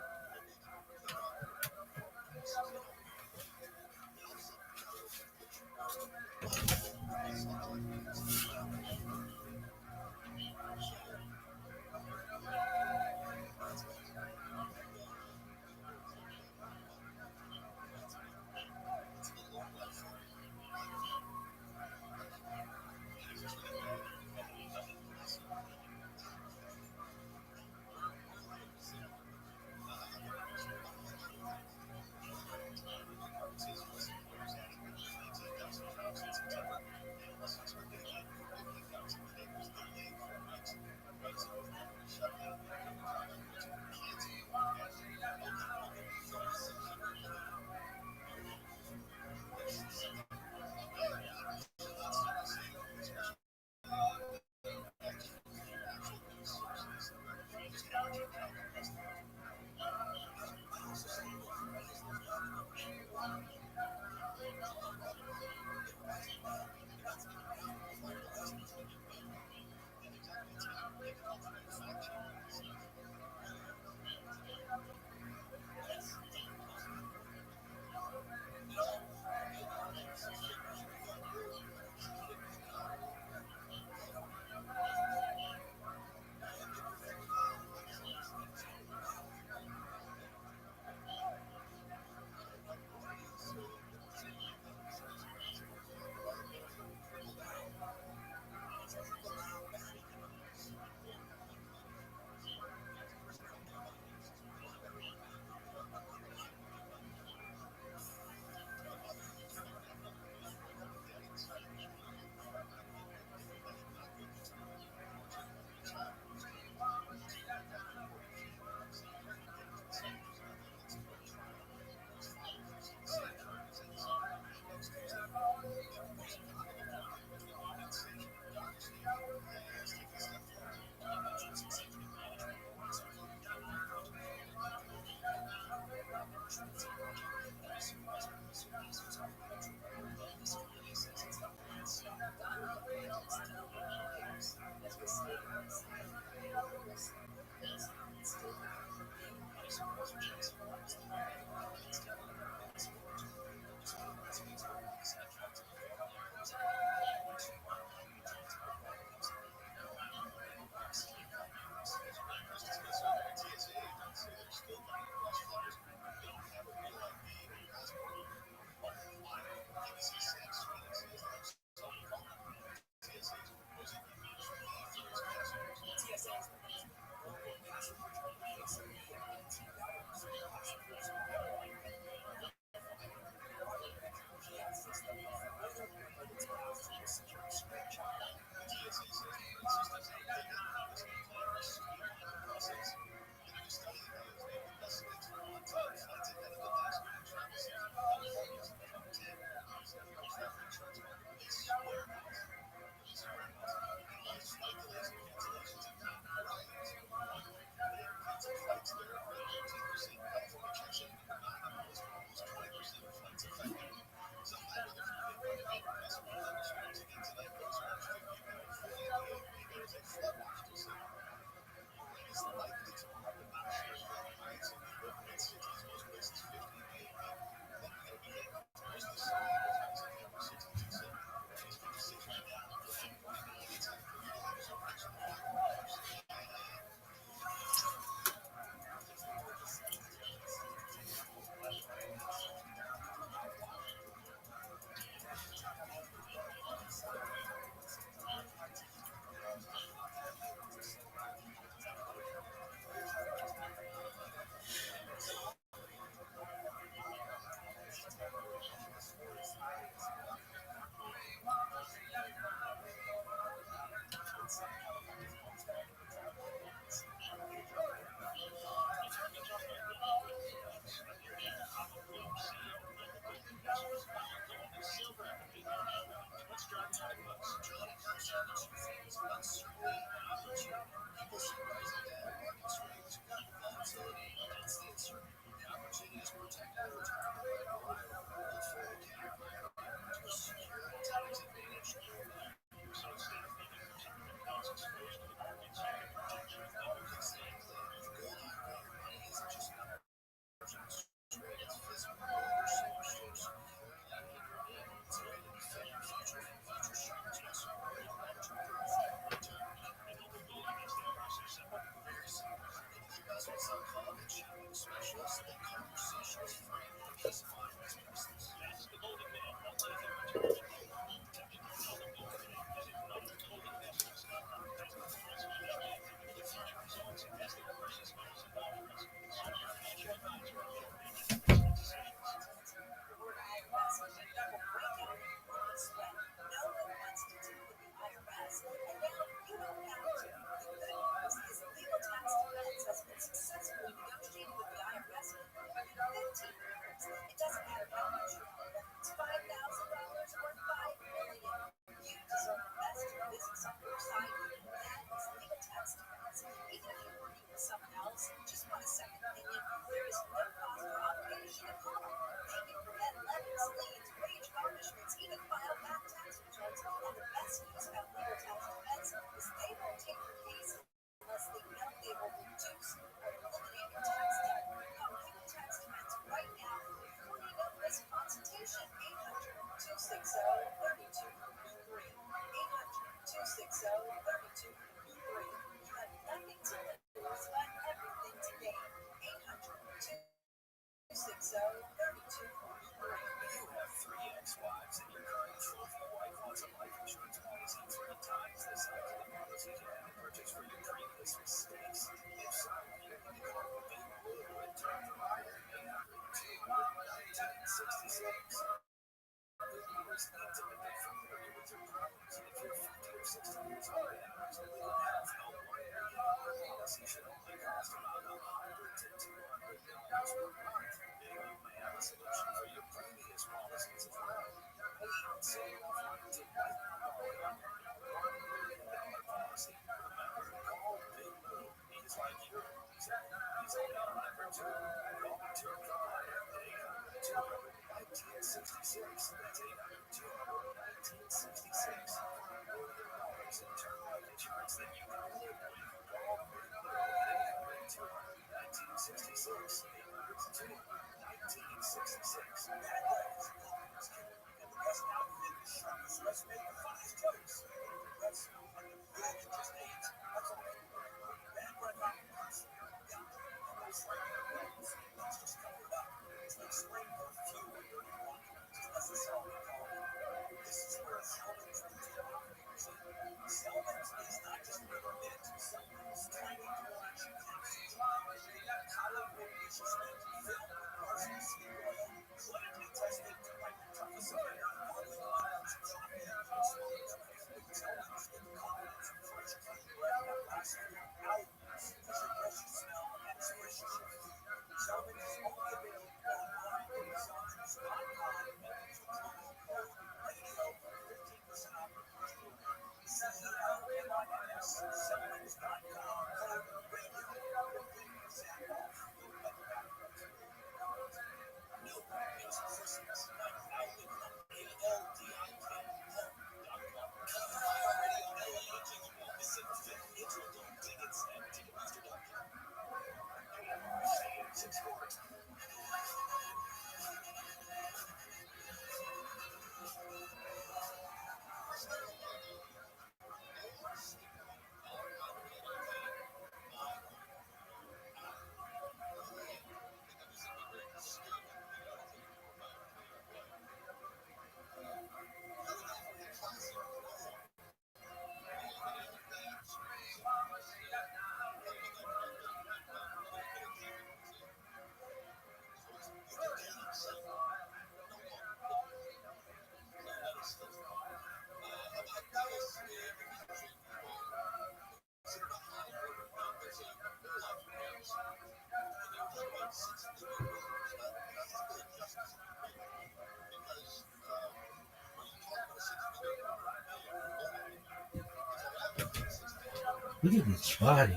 Look at this body.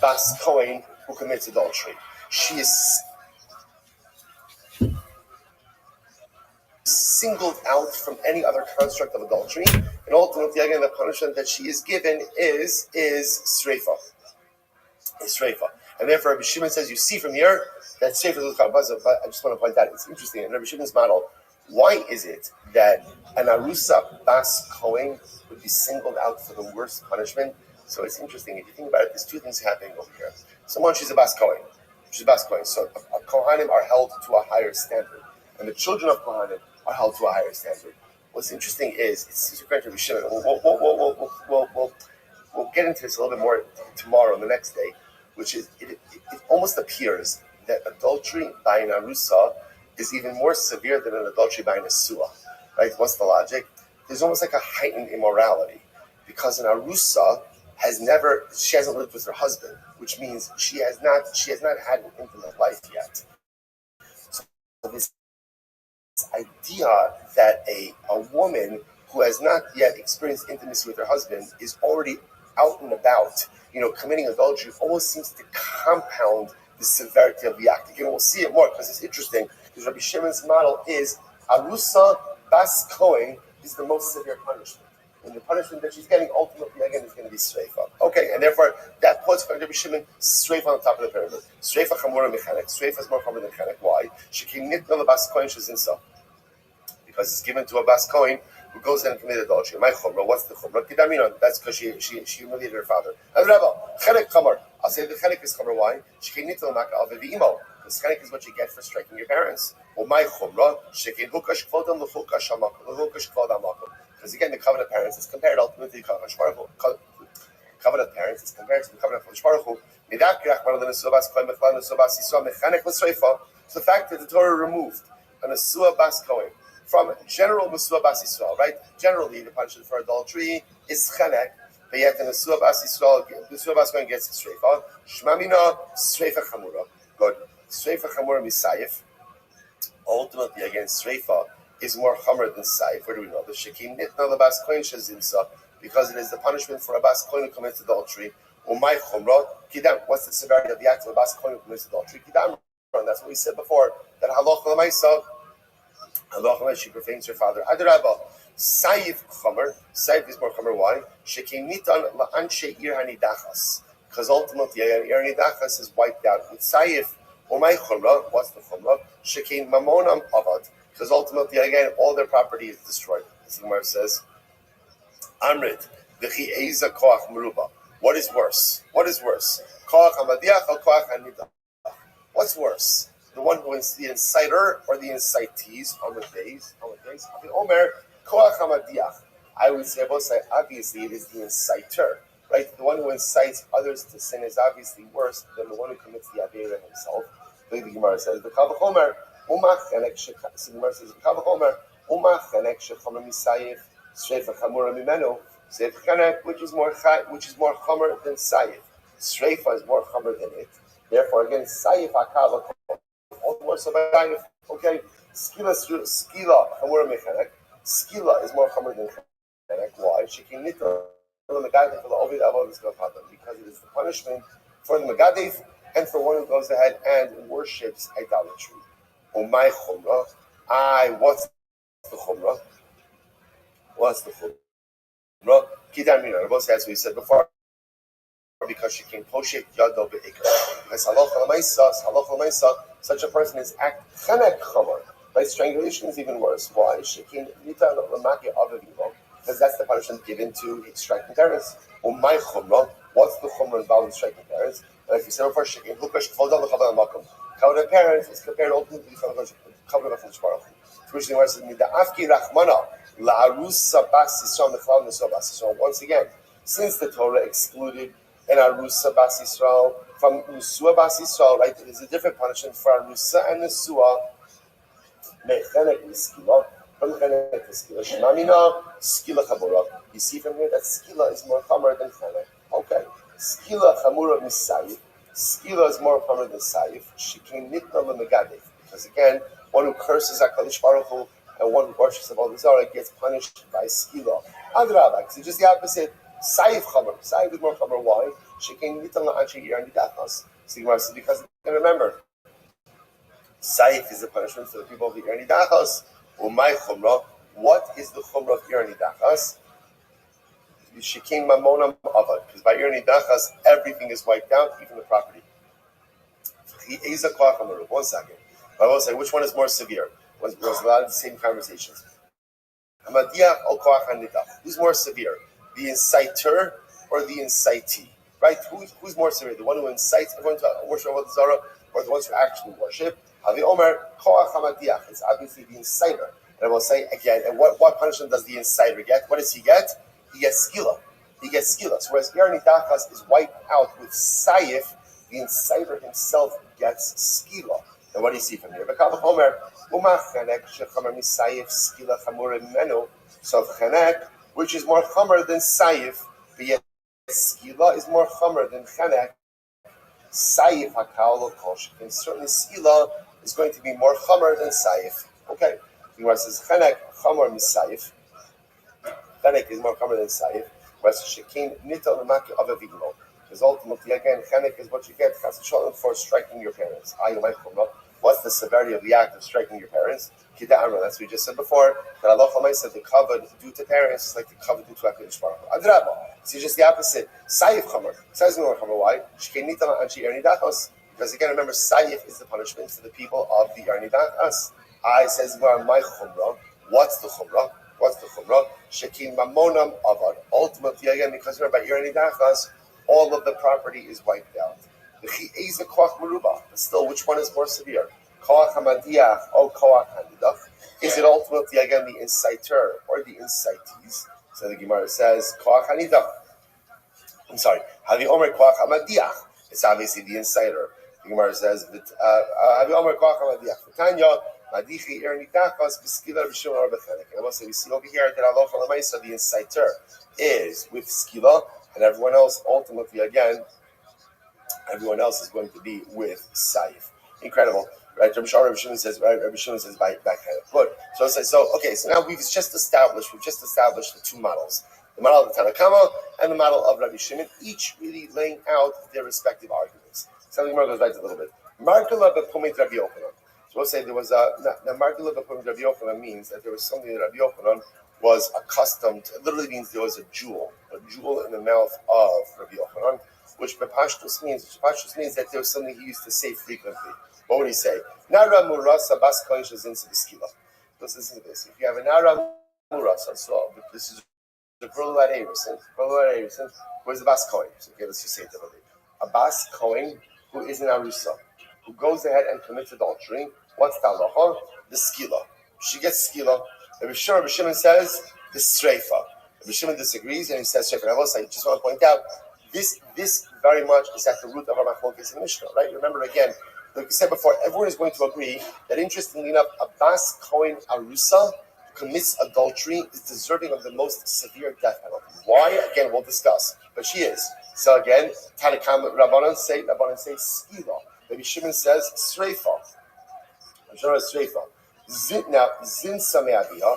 Bas Cohen who commits adultery. She is singled out from any other construct of adultery, and ultimately, again, the punishment that she is given is sreifa. And therefore, Rabbi Shimon says, you see from here that sreifa is carbazah. But I just want to point out, it's interesting in Rabbi Shimon's model. Why is it that an arusa bas Cohen would be singled out for the worst punishment? So it's interesting. If you think about it, there's two things happening over here. Someone, she's a bas Cohen. She's a bas Cohen. So Kohanim are held to a higher standard. And the children of Kohanim are held to a higher standard. What's interesting is, it's according to Rabbi Shimon, we'll get into this a little bit more tomorrow, the next day, which is, it almost appears that adultery by an arusa is even more severe than an adultery by an asua. Right? What's the logic? There's almost like a heightened immorality, because an arusa she hasn't lived with her husband, which means she has not had an intimate life yet. So this idea that a woman who has not yet experienced intimacy with her husband is already out and about, committing adultery, almost seems to compound the severity of the act. Again, we'll see it more because it's interesting, because Rabbi Shimon's model is arusa bas Cohen is the most severe punishment. And the punishment that she's getting ultimately, again, is going to be sreifa. Okay, and therefore, that puts Rabbi Shimon sreifa on top of the pyramid. Sreifa chamura mechanek. Sreifa is more common than chenek. Why? Shekinit no bas Cohen shezinsa. Because it's given to a bas Cohen who goes in and commits adultery. My chumrah, what's the chumrah? Kidaminon. That's because she humiliated her father. And Rabbi, chenek chamar. I'll say the chenek is chamar. Why? Shekinit no maka alvevi imo. The chenek is what you get for striking your parents. Or my chumrah, shekin hukash kvodam lechukash hamakom lechukash kvodam hamakom. Because again, the covenant of parents is compared ultimately to the covenant of parents is compared to the covenant of Baruch Hu. So the fact that the Torah removed an asua bas Cohen from general Mesua Bas Yisrael, right? Generally, the punishment for adultery is chenek, but yet in Mesua Bas Yisrael, Mesua Bas Cohen gets sreifa. Shmamina sreifa chamura. Good. Sreifa chamura misayif. Ultimately, again, sreifa is more chamer than saif. Where do we know? The shekim nitna lebas Cohen shezinsa, because it is the punishment for a bas Cohen who commits adultery. Umay chumra kidam. What's the severity of the act of a bas Cohen who commits adultery? Kidam. That's what we said before. That halach l'maisa. She profanes her father. Adarabah, Saif Chomer. Saif is more Chomer. Why? Shekim nitan la'anshe ir hanidachas. Because ultimately, ir hanidachas is wiped out. With Saif, Omay Chomra. What's the Chomra? Shekim mamonam avad. Because ultimately, again, all their property is destroyed. As the Gemara says, Amrit v'chi eiza koach meruba. What is worse? Koach hamadiach or koach hanidach? What's worse? The one who is the inciter or the incitees on the days. Omer koach hamadiach. I would say both sides. Obviously, it is the inciter, right? The one who incites others to sin is obviously worse than the one who commits the avera himself. The Gemara says, "The kavachomer umach chenek shekha." The Gemara says, "The kavachomer umach chenek shechomer misayif shreifa chamura mimenu." Seif chenek, which is more chomer than sayif. Shreifa is more chomer than it. Therefore, again, sayif hakavachomer. All the worse about sayif. Okay, skila chamura mechanek. Skila is more chomer than chenek. Why? Shekin nitra. Because it is the punishment for the Megadef and for one who goes ahead and worships idolatry. My chumrah. What's the chumrah? Kidamina. As we said before, because she came poshet yado be'ikar. Because halacha l'maisa, such a person is act chenek chomer. By strangulation is even worse. Why? She came nita l'maki avavivo. Because that's the punishment given to striking parents. My chumrah, what's the chumrah involved in striking parents? And if you say before, shekin hukash kvodam l'chavan makom. Covenant of parents is compared ultimately to the covenant of Baruch Hu. Which the Gemara says, "Mida'afki rachmana la'arusa bas Yisrael mechal nesuah bas Yisrael." Once again, since the Torah excluded an arusa bas Yisrael from nesuah bas Yisrael, right? It is a different punishment for arusa and nesuah. Mechenek miskila. You see from here that skila is more chamer than chenek. Okay. Skila chamura misayif. Skila is more chamer than sayif. Shikin nitna lemegadef. Because again, one who curses HaKadosh Baruch Hu and one who worships Avodah Zarah gets punished by skila. Adrabah, because it's just the opposite. Saif chamer. Saif is more chamer. Why? Shekin nitala anshi yirani dachas. So because remember, Saif is the punishment for the people of the Irani Dachas. Umay chumrah. What is the chumrah of Irani Dachas? Shekin mamonam avad. Because by Irani Dachas, everything is wiped out, even the property. 1 second. I will say, which one is more severe? Was a lot of the same conversations. Who's more severe? The inciter or the incitee? Right? Who's more severe? The one who incites everyone to worship Avodah Zarah, or the ones who actually worship? Havi Omer Koach HaMadiach. It's obviously the inciter. And I will say again, and what punishment does the inciter get? What does he get? He gets skila. He gets skila. So whereas Irani Dachas is wiped out with sayif, the inciter himself gets skila. And what do you see from here? So chenek, which is more chamer than sayif, but yet skila is more chamer than chenek. Sayif hakal kosh, and certainly skila is going to be more chamer than sayif. Okay, the Gemara says chenek chamer misayif. Chenek is more chamer than sayif. Whereas shekin nita lemaki avaviglo. Because ultimately, again, chenek is what you get for striking your parents. What's the severity of the act of striking your parents? That's what we just said before. That Allah said the kavod due to parents is like the kavod due to HaKadosh Baruch Hu. Adrabah. So just the opposite. Sayif chamer. Sayif is more chamer. Why? Because again, remember, sayif is the punishment for the people of the Irani Dachas. I says, my chumrah. What's the chumrah? What's the chumrah? Shekin mamonam avad. Ultimately, again, because remember, by Irani Dachas, all of the property is wiped out. But still, which one is more severe? Koach hamadiach or koach hanidach? Is it ultimately again the inciter or the incitees? So the Gemara says koach hanidach. I'm sorry. Havi omer koach hamadiach. It's obviously the inciter. The Gemara says havi omer koach hamadiach. Tanya madichi irni dachas b'skila b'shul or b'chenek. And I will say we see over here that Allah for the the inciter is with skila, and everyone else ultimately again. Everyone else is going to be with Saif. Incredible, right? Rabbi Shimon says by backhand. Good. So now we've just established the two models: the model of the Tanakama and the model of Rabbi Shimon, each really laying out their respective arguments. So the Gemara goes back a little bit. Markala b'pumit Rabbi Yochanan. So we'll say there was the Markala b'pumit Rabbi Yochanan means that there was something that Rabbi Yochanan was accustomed to. It literally means there was a jewel in the mouth of Rabbi Yochanan. Which Pashtus means that there was something he used to say frequently. What would he say? Nara murasa bas koish into the skila. Listen to this. If you have a nara murasa, so this is the plural at Arison. Where's the bas koin? So, okay, let's just say it differently. A bas koin who is an arusa, who goes ahead and commits adultery. What's the halacha? The skila. She gets skila. Rabbi Shimon says the streifa. Rabbi Shimon disagrees and he says streifa. I just want to point out. This very much is at the root of our machlokes in the Mishnah, right? Remember again, like we said before, everyone is going to agree that interestingly enough, a bas kohen arusa who commits adultery is deserving of the most severe death penalty. Why? Again, we'll discuss. But she is. So again, Tanakam Rabbanan say skila. Rabbi Shimon says sreifa. Now, zin sameavia.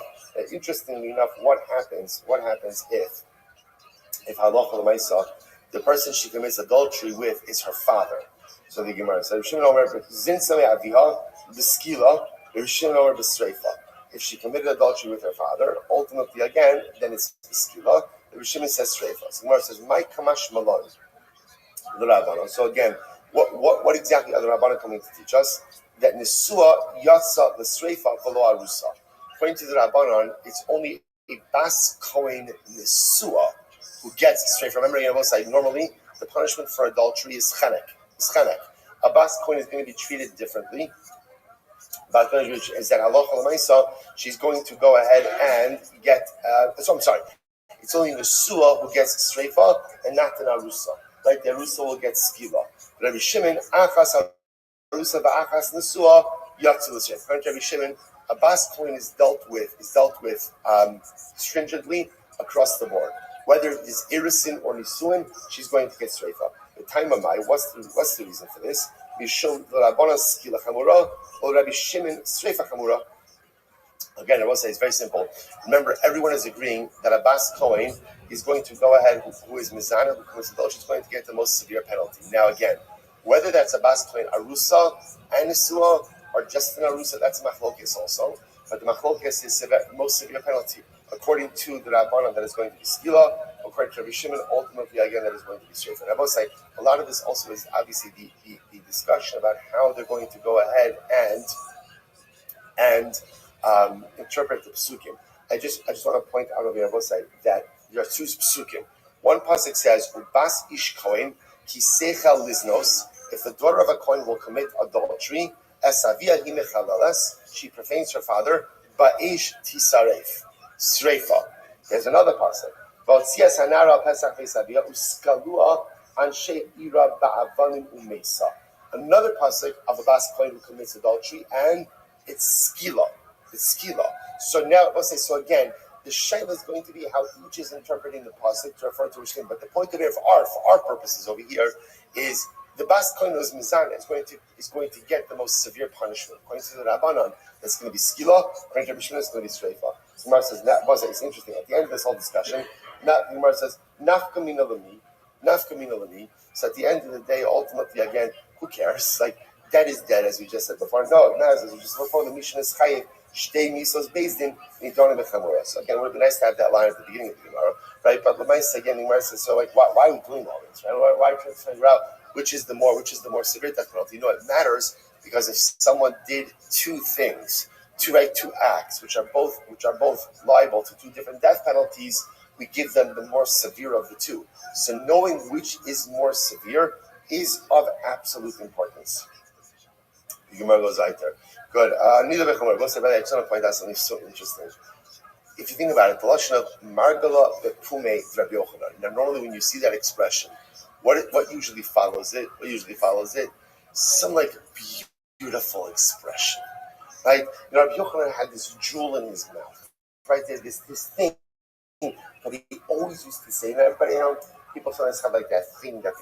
Interestingly enough, what happens if halacha l'maisa, the person she commits adultery with is her father? So the Gemara says, if she committed adultery with her father, ultimately again, then it's skila. The Shimon says streifa. So the Gemara says, "My kamash malon." The Rabbanon. So again, what exactly are the Rabbanon coming to teach us? That nisua yatsa the streifa v'lo arusa. According to the Rabbanon, it's only a bas kohen nisua who gets straight. Remember, normally the punishment for adultery is chenek. A bas kohen is going to be treated differently. Bas kohen is that halacha l'maisa, she's going to go ahead and get. I'm sorry. It's only the nesua who gets streifa and not the arusa. Right, the arusa will get skila. Rabbi Shimon, achas arusa v'achas nesua yatzu l'streifa. According to Rabbi Shimon, a bas kohen is dealt with stringently across the board. Whether it is irisin or nisuin, she's going to get streifa. The time of my, what's the reason for this? Mishum Rabbanan skila chamura or Rabbi Shimon streifa chamura. Again, I will say it's very simple. Remember, everyone is agreeing that a Bas Kohen is going to go ahead, who is Mizana, who commits adultery, is going to get the most severe penalty. Now, again, whether that's a Bas Kohen Arusa and Nesua, or just an Arusa, that's a Machlokes also. But the Machlokes is the most severe penalty. According to the Rabbanan, that is going to be Skila. According to Rabbi Shimon, ultimately, again, that is going to be Shrefa. And I will say, a lot of this also is obviously the discussion about how they're going to go ahead and interpret the psukim. I just want to point out over here, I will say, that there are two psukim. One pasuk says, "Ubas ish kohen kisechel liznos." If the daughter of a kohen will commit adultery, esavia himechalalas, she profanes her father. Ba'ish tisaref, sreifa. There's another pasuk. V'otzias hanara pesach ve'savia uskalua anshe ira ba'avanim umesa. Another pasuk of a bas kohen who commits adultery, and it's skila. It's skila. So now, let's say, so again, the shayla is going to be how each is interpreting the pasuk to refer to Rishon. But the point of it for our purposes over here is the bas kohen who is mizana is going to get the most severe punishment. According to the Rabbanan, it's going to be skila. According to Rishon, it's going to be streifa. So Gemara says, it's interesting. At the end of this whole discussion, Gemara says, nafka mina l'mi. So at the end of the day, ultimately, again, who cares? Like, dead is dead, as we just said before. No, it matters. As we just before, the mission is chayiv. Shtei misos based in Nidona Bechamura. So again, it would be nice to have that line at the beginning of the Gemara, right? But the mice again, the Gemara says, so like, why are we doing all this, right? Why are we trying to figure out which is the more severe death penalty? You know, it matters because if someone did two acts, which are both liable to two different death penalties, we give them the more severe of the two. So knowing which is more severe is of absolute importance. The Gemara goes right there. Good. Neither Bechomer. I just want to point out something so interesting. If you think about it, the lashon of Margala Bepume Rabbi Yochanan. Now, normally when you see that expression, what usually follows it? Some like beautiful expression, right? You know, Rabbi Yochanan had this jewel in his mouth, right? There's this thing that he always used to say. And everybody, people sometimes have like that thing that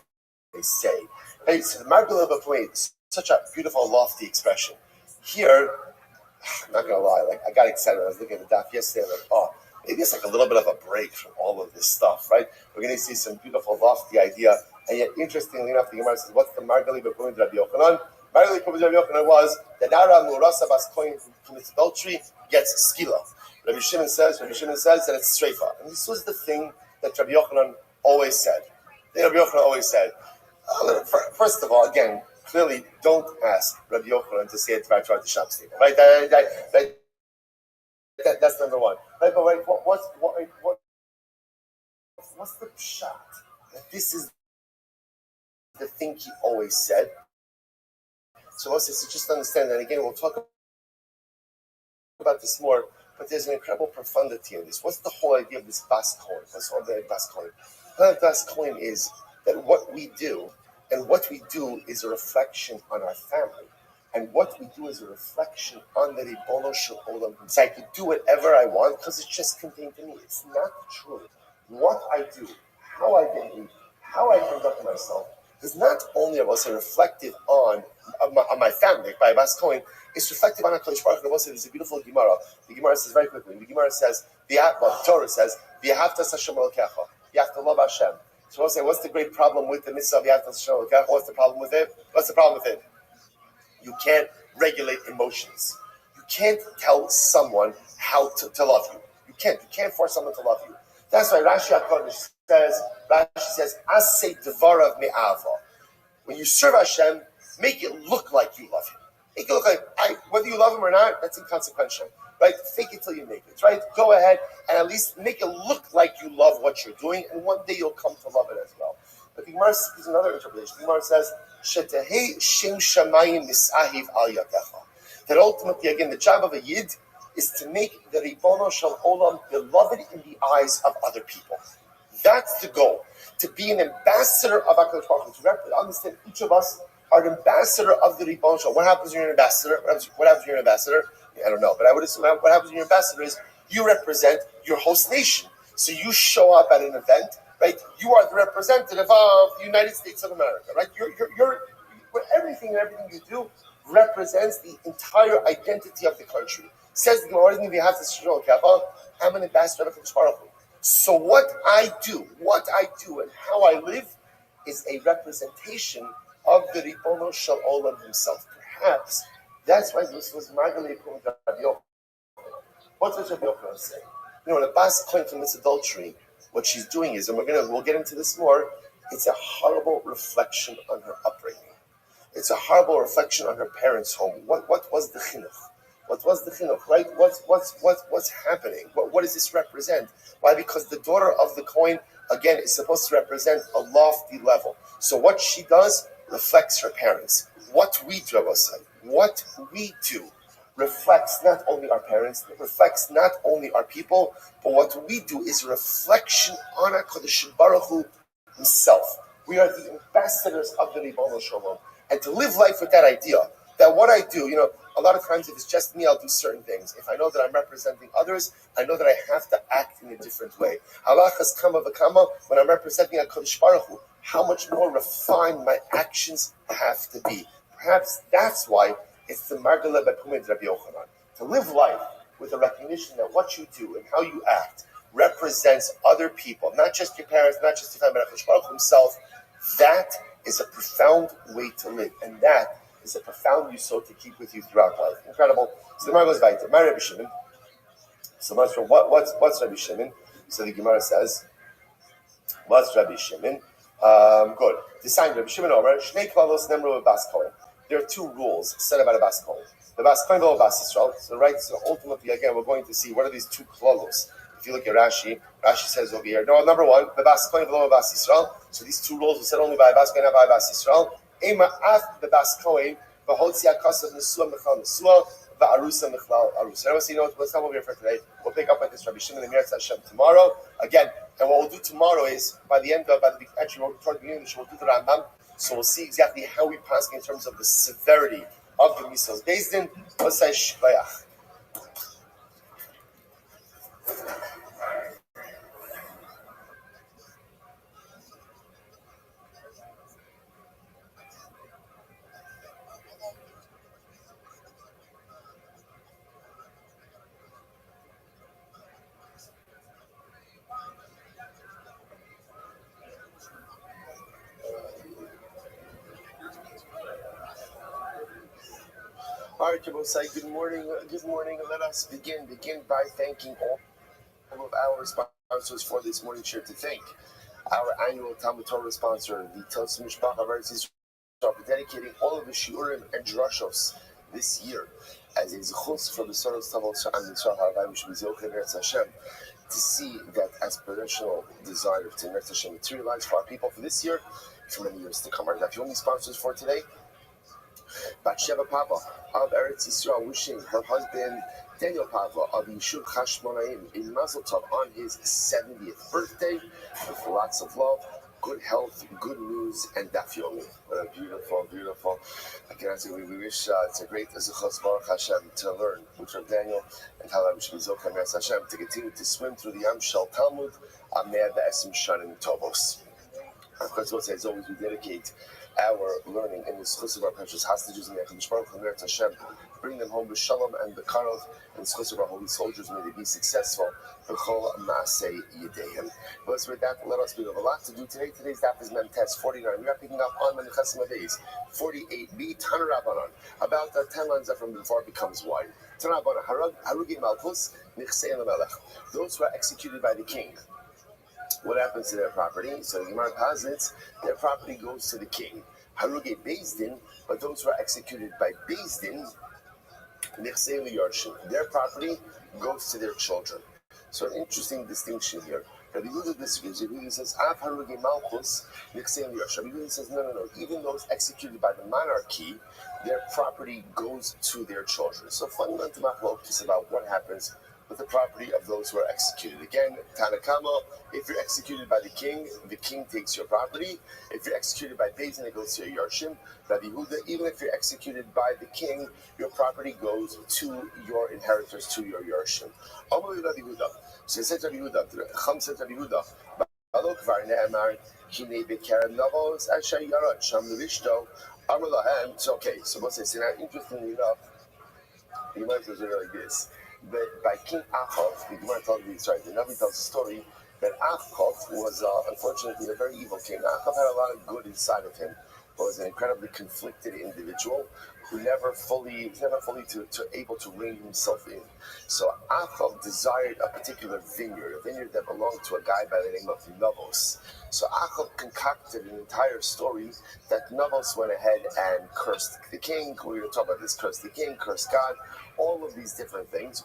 they say. Right? So the Margala Bepume is such a beautiful, lofty expression. Here, I'm not gonna lie, like I got excited. I was looking at the daf yesterday, like, maybe it's like a little bit of a break from all of this stuff, right? We're gonna see some beautiful, lofty idea, and yet interestingly enough, the Gemara says, "What's the Margali B'Purim Rabbi Yochanan?" Margali B'Purim Rabbi Yochanan was the Nara Murasa Bas Kohen who commits adultery gets skila. Rabbi Shimon says that it's streifa, and this was the thing that Rabbi Yochanan always said. First of all, again. Clearly, don't ask Rabbi Yochanan to say it right to Shabbos table, right? That's number one. Right, but what's the pshat? This is the thing he always said. So just understand that. Again, we'll talk about this more. But there's an incredible profundity in this. What's the whole idea of this bas kohen? What's all the bas kohen? The bas kohen is that what we do. And what we do is a reflection on our family. And what we do is a reflection on the Ribono Shel Olam. So I could do whatever I want because it's just contained to me. It's not true. What I do, how I behave, how I conduct myself is not only about reflective on my family, by Bas Kohen, it's reflective on HaKadosh Baruch Hu. There's a beautiful Gemara. The Gemara says very quickly, the Gemara says, the Torah says, V'ahavta Hashem Elokecha. You have to love Hashem. So we'll say, what's the great problem with the mitzvah of Yad Hashem? What's the problem with it? You can't regulate emotions. You can't tell someone how to love you. You can't force someone to love you. That's why Rashi HaKodesh says, Aseh devarav me'ava. When you serve Hashem, make it look like you love him. Make it look like, whether you love him or not, that's inconsequential. Right? Fake it till you make it, right? Go ahead and at least make it look like you love what you're doing, and one day you'll come to love it as well. But the Gemara gives another interpretation. The Gemara says, "Shetehei shem shamayim misahiv al yadecha." That ultimately, again, the job of a yid is to make the Ribono Shel Olam beloved in the eyes of other people. That's the goal. To be an ambassador of HaKadosh Baruch Hu. To understand each of us are an ambassador of the Ribono Shel Olam. What happens when you're an ambassador? What happens when you're an ambassador? I don't know, but I would assume what happens when you're an ambassador is you represent your host nation. So you show up at an event, right? You are the representative of the United States of America, right? You're everything you do represents the entire identity of the country. Says the Gemara, I'm an ambassador of HaKadosh Baruch Hu. So what I do and how I live is a representation of the Ribono Shel Olam himself. Perhaps that's why this was Margaret Rabbi Yochanan. What's Rabbi Yochanan saying? When a bas claims from this adultery, what she's doing is, and we'll get into this more, it's a horrible reflection on her upbringing. It's a horrible reflection on her parents' home. What was the chinuch? What was the chinuch, right? What's happening? What does this represent? Why? Because the daughter of the Kohen, again, is supposed to represent a lofty level. So what she does reflects her parents. What we do, what we do reflects not only our parents, it reflects not only our people, but what we do is a reflection on HaKadosh Baruch Hu himself. We are the ambassadors of the Ribono Shel Olam. And to live life with that idea, that what I do, a lot of times if it's just me, I'll do certain things. If I know that I'm representing others, I know that I have to act in a different way. Halachas kama v'kama, when I'm representing HaKadosh Baruch Hu, how much more refined my actions have to be. Perhaps that's why it's the Margala B'Pumed Rabbi Yochanan. To live life with a recognition that what you do and how you act represents other people, not just your parents, not just your family, but HaKadosh Baruch Hu himself. That is a profound way to live, and that is a profound yesod to keep with you throughout life. Incredible. So the Gemara goes weiter. My Rabbi Shimon. So what's Rabbi Shimon? So the Gemara says, what's Rabbi Shimon? Good. Design Rabbi Shimon over. Shnei klalos nemru bas kohen. There are two rules said about a bas kohen. The bas kohen and bas Yisrael. So ultimately, again, we're going to see what are these two klalos. If you look at Rashi says over here, no, number one, the bas kohen and bas Yisrael. So these two rules were said only by a bas kohen and by a bas Yisrael. Ema af the bas kohen v'hotzi akasav nesua mechal nesua v'arusa mechal arusa. Everyone say, what's not what we're here for today. We'll pick up with this Rabbi Shimon and Meretz Hashem tomorrow. Again, and what we'll do tomorrow is, toward the beginning of the show, we'll do the Rambam. So we'll see exactly how we pass in terms of the severity of the misos. Based in, let's say, shbayach. All right, Jabosai, good morning. Let us begin by thanking all of our sponsors for this morning share. To thank our annual Talmud Torah sponsor, the Tos Mishpach of Eretz Yisrael, for dedicating all of the shiurim and drashos this year as a zechus for the Soros Tavos and Yisrael Harabai, which was Yochel Eretz Hashem, to see that aspirational desire to Eretz Hashem materialize for our people for this year, for many years to come. Our only sponsors for today. Batsheva Pava of Eretz Yisrael wishing her husband Daniel Pava of Yishuv Chashmonaim in Mazel Tov on his 70th birthday with lots of love, good health, good news, and daf yomi. What a beautiful. I can say we wish it's a great Zechus Baruch Hashem to learn with Rav Daniel and how Rabbi Zochar Meretz Hashem to continue to swim through the Yam Shel Talmud Ameh Be'esim Shanim Tovos. As always, we dedicate our learning in the schus of our precious hostages and HaKadosh Baruch Hu Meretz Hashem, bring them home with shalom and bekarov, and the schus of our holy soldiers, may they be successful. B'chol maaseh yedehem. But with that, let us be. We have a lot to do today. Today's daf is Mem Tes 49. We are picking up on Menuchas Mavez 48b Tana Rabbanon, about 10 lines from before it becomes wide. Tana Rabbanon Harugi Malchus Nichsei Lamelech. Those who are executed by the king. What happens to their property? So the Gemara posits their property goes to the king. Haruge Beis Din, but those who are executed by Beis Din, Nechsei Liyarshim, their property goes to their children. So an interesting distinction here. Rabbi Yehuda disagrees. Rabbi Yehuda says, Av Haruge Malchus, Nechsei Liyarshim. Rabbi Yehuda says, no. Even those executed by the monarchy, their property goes to their children. So fundamental machlokes is about what happens with the property of those who are executed. Again, Tanakama, if you're executed by the king takes your property. If you're executed by Beis Din, it goes to your Yarshim. Rabbi Yehuda, even if you're executed by the king, your property goes to your inheritors, to your Yarshim. Amalei Rabbi Yehuda. So it says Rabbi Yehuda, Chum says Rabbi Yehuda, Balok Var Ne'emar, Hinei Bekerem Navos Asher Yarot Sham Levishto So okay, so what's this? Now, interestingly enough, you might as well like this. But by King Achav, the Gemara tells me, sorry, the Navi tells the story that Achav was unfortunately a very evil king. Achav had a lot of good inside of him, but was an incredibly conflicted individual who was never fully able to rein himself in. So Achav desired a particular vineyard, a vineyard that belonged to a guy by the name of Navos. So Achav concocted an entire story that Navos went ahead and cursed the king. We're going to talk about this: cursed the king, cursed God, all these different things.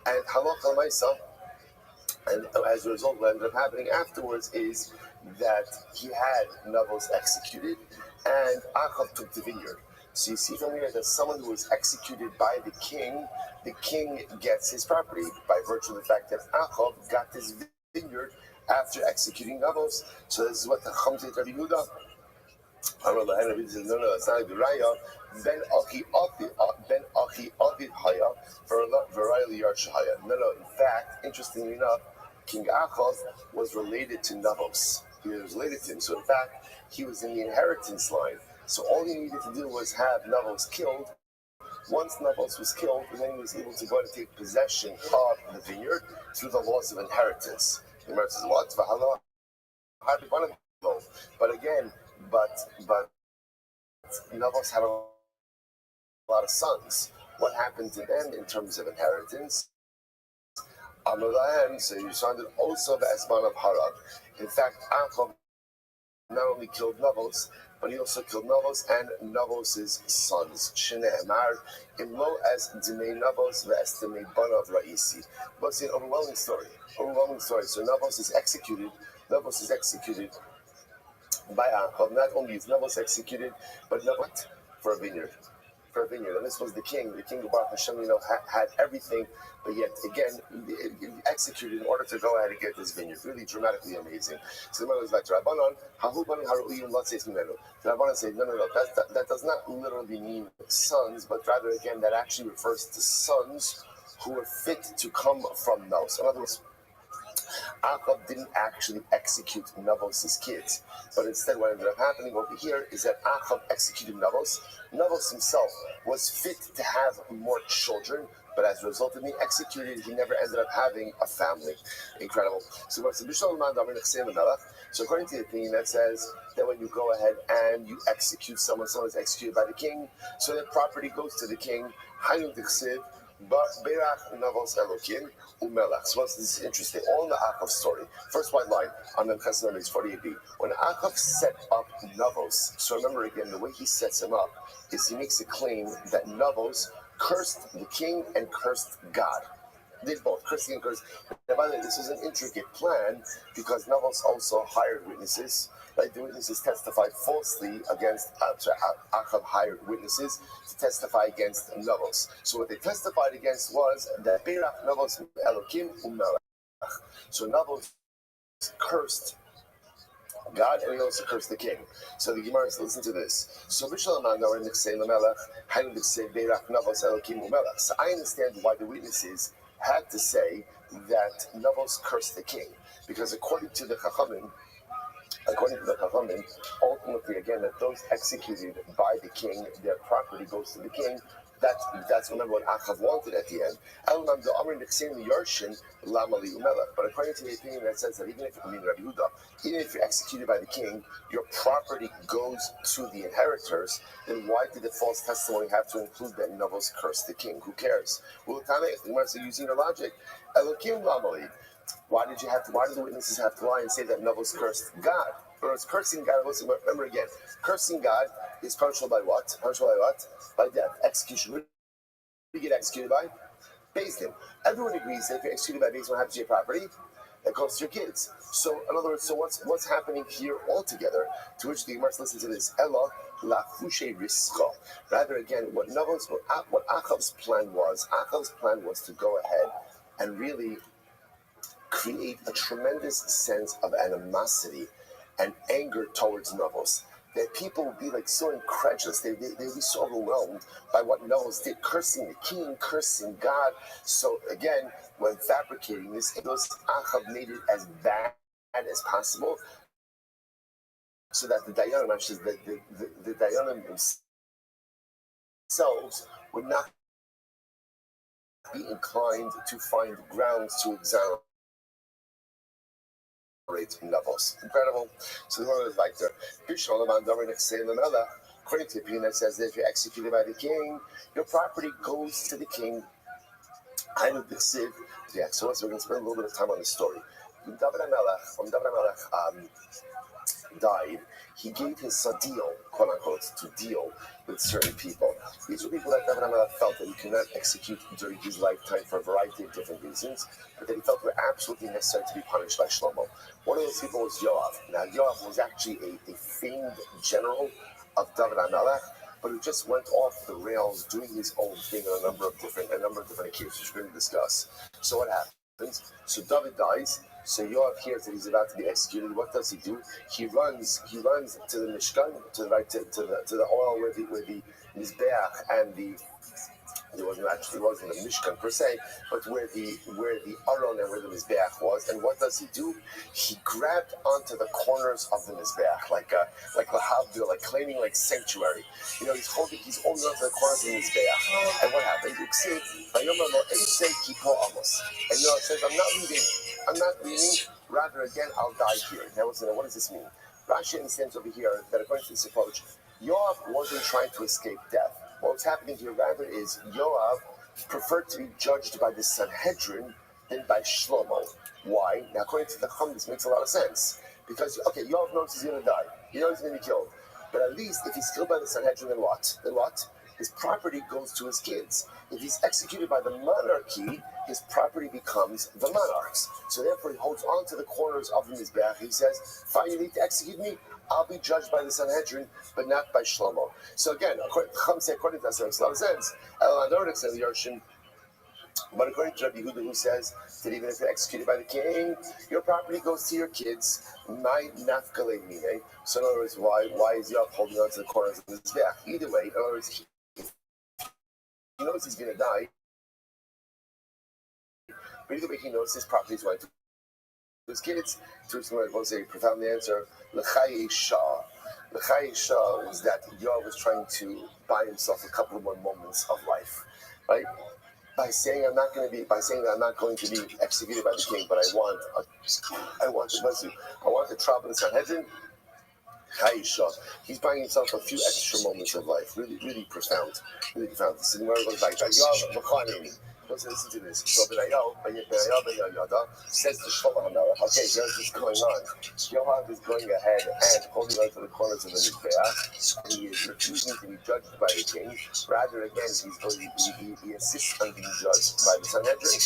And Halacha Maisa, and as a result, what ended up happening afterwards is that he had Navos executed, and Achav took the vineyard. So you see from here that someone who was executed by the king gets his property by virtue of the fact that Achav got this vineyard after executing Navos. So this is what the Chum said to Rabbi Yehuda. Rabbi says, no, it's not the Raya. Ben Achi Avid Haya for Varayli Yarshahaya. No, in fact, interestingly enough, King Achav was related to Navos. He was related to him. So in fact, he was in the inheritance line. So all he needed to do was have Navos killed. Once Navos was killed, then he was able to go and take possession of the vineyard through the laws of inheritance. The Gemara says, what? But again, but Navos had a lot of sons. What happened to them in terms of inheritance? So you sounded also the Esman of Harab. In fact, Achav not only killed Navos, but he also killed Navos and Navos' sons. Shneemar, Imlo as Dimei Navos v'es Dimei Banav Ra'isi. But it's an overwhelming story. So Navos is executed by Achav. Not only is Navos executed, but what? For a vineyard. And this was the king. The king of Baruch Hashem, had everything, but yet again executed in order to go ahead and get this vineyard. Really dramatically amazing. So the man goes back to Rabbanon. The Rabbanon say, no. That does not literally mean sons, but rather again that actually refers to sons who were fit to come from Navos. In other words, Achav didn't actually execute Navos' kids, but instead what ended up happening over here is that Achav executed Navos. Navos himself was fit to have more children, but as a result of being executed, he never ended up having a family. Incredible. So according to the opinion that says that when you go ahead and you execute someone is executed by the king, so that property goes to the king. Berach Navos Elokim Umelach. So this is interesting. All in the Achav story. First white line on the Chesed is 48b. When Achav set up Navos, so remember again, the way he sets him up is he makes a claim that Navos cursed the king and cursed God. They both cursed and cursed. Now, by the way, this was an intricate plan because Navos also hired witnesses. Like the witnesses testified falsely against Achav hired witnesses to testify against Navos. So what they testified against was that Berach Navos Elokim Umelech. So Navos cursed God and he also cursed the king. So the Gemara says, listen to this. So I understand why the witnesses had to say that Navos cursed the king, because according to the Chachamim, ultimately, again, that those executed by the king, their property goes to the king. That's remember what Achav wanted at the end. But according to the opinion that says that even if you're executed by the king, your property goes to the inheritors, then why did the false testimony have to include that Navos cursed the king? Who cares? Well, using your logic, why did the witnesses have to lie and say that Navos cursed God? Or it's cursing God. Remember again, cursing God is punishable by what? By death. Execution. Who do you get executed by? Beis Din. Everyone agrees that if you're executed by Beis Din, what happens to your property? That goes to your kids. So in other words, what's happening here altogether? To which the Gemara listen to this. Ella lachushe riska. Rather again, what Achav's plan was. Achav's plan was to go ahead and really create a tremendous sense of animosity and anger towards Navos. That people would be like so incredulous, they'd be so overwhelmed by what Navos did, cursing the king, cursing God. So again, when fabricating this, Achav made it as bad as possible. so that the Dayanim, actually, the Dayanim themselves would not be inclined to find grounds to exonerate Navos. Incredible. So the Lord is like there. According to the opinion that says that if you're executed by the king, your property goes to the king. I know this is, yeah, so we're going to spend a little bit of time on this story. When David HaMelech died, he gave his deal, quote unquote, to deal with certain people. These were people that David HaMelech felt that he could not execute during his lifetime for a variety of different reasons, but that he felt were absolutely necessary to be punished by Shlomo. One of those people was Yoav. Now, Yoav was actually a famed general of David HaMelech, but who just went off the rails doing his own thing on a number of different occasions, which we're going to discuss. So what happens? So David dies. So Yoav hears that he's about to be executed. What does he do? He runs to the Mishkan, to the oil where the Mizbeach and it wasn't a Mishkan per se, but where the Aron and where the Mizbeach was. And what does he do? He grabbed onto the corners of the Mizbeach, like Lahavdil, like claiming like sanctuary. You know, he's holding onto the corners of the Mizbeach. And what happened? And Yoav says, I'm not leaving. Rather, again, I'll die here. Now, what does this mean? Rashi understands over here that according to this approach, Yoav wasn't trying to escape death. What's happening here rather is Yoav preferred to be judged by the Sanhedrin than by Shlomo. Why? Now, according to the Chum, this makes a lot of sense. Because, okay, Yoav knows he's going to die. He knows he's going to be killed. But at least if he's killed by the Sanhedrin, then what? His property goes to his kids. If he's executed by the monarchy, his property becomes the monarch's. So therefore, he holds on to the corners of the Mizbeach. He says, fine, you need to execute me. I'll be judged by the Sanhedrin, but not by Shlomo. So again, according to that, makes a lot of sense. But according to Rabbi Yehuda, who says that even if you're executed by the king, your property goes to your kids. My nafkale mine. So in other words, why is Yoav holding on to the corners of the Mizbeach? Either way, in other words, he knows he's going to die. But either way, he knows his property is going to his kids. To which the Lord will say, profound answer, L'chai Shah. L'chai Shah was that Yoav was trying to buy himself a couple of more moments of life, right? By saying that I'm not going to be executed by the king, but I want the trial of the Sanhedrin. He's buying himself a few extra moments of life. Really, really profound. Really profound. The Gemara goes back. Listen to this. So Benayahu says to Shlomo HaMelech, okay, here's what's going on. Yoav is going ahead and holding on to the corners of the Mizbeach, and he is refusing to be judged by the king. Rather, again, he insists on being judged by the Sanhedrin.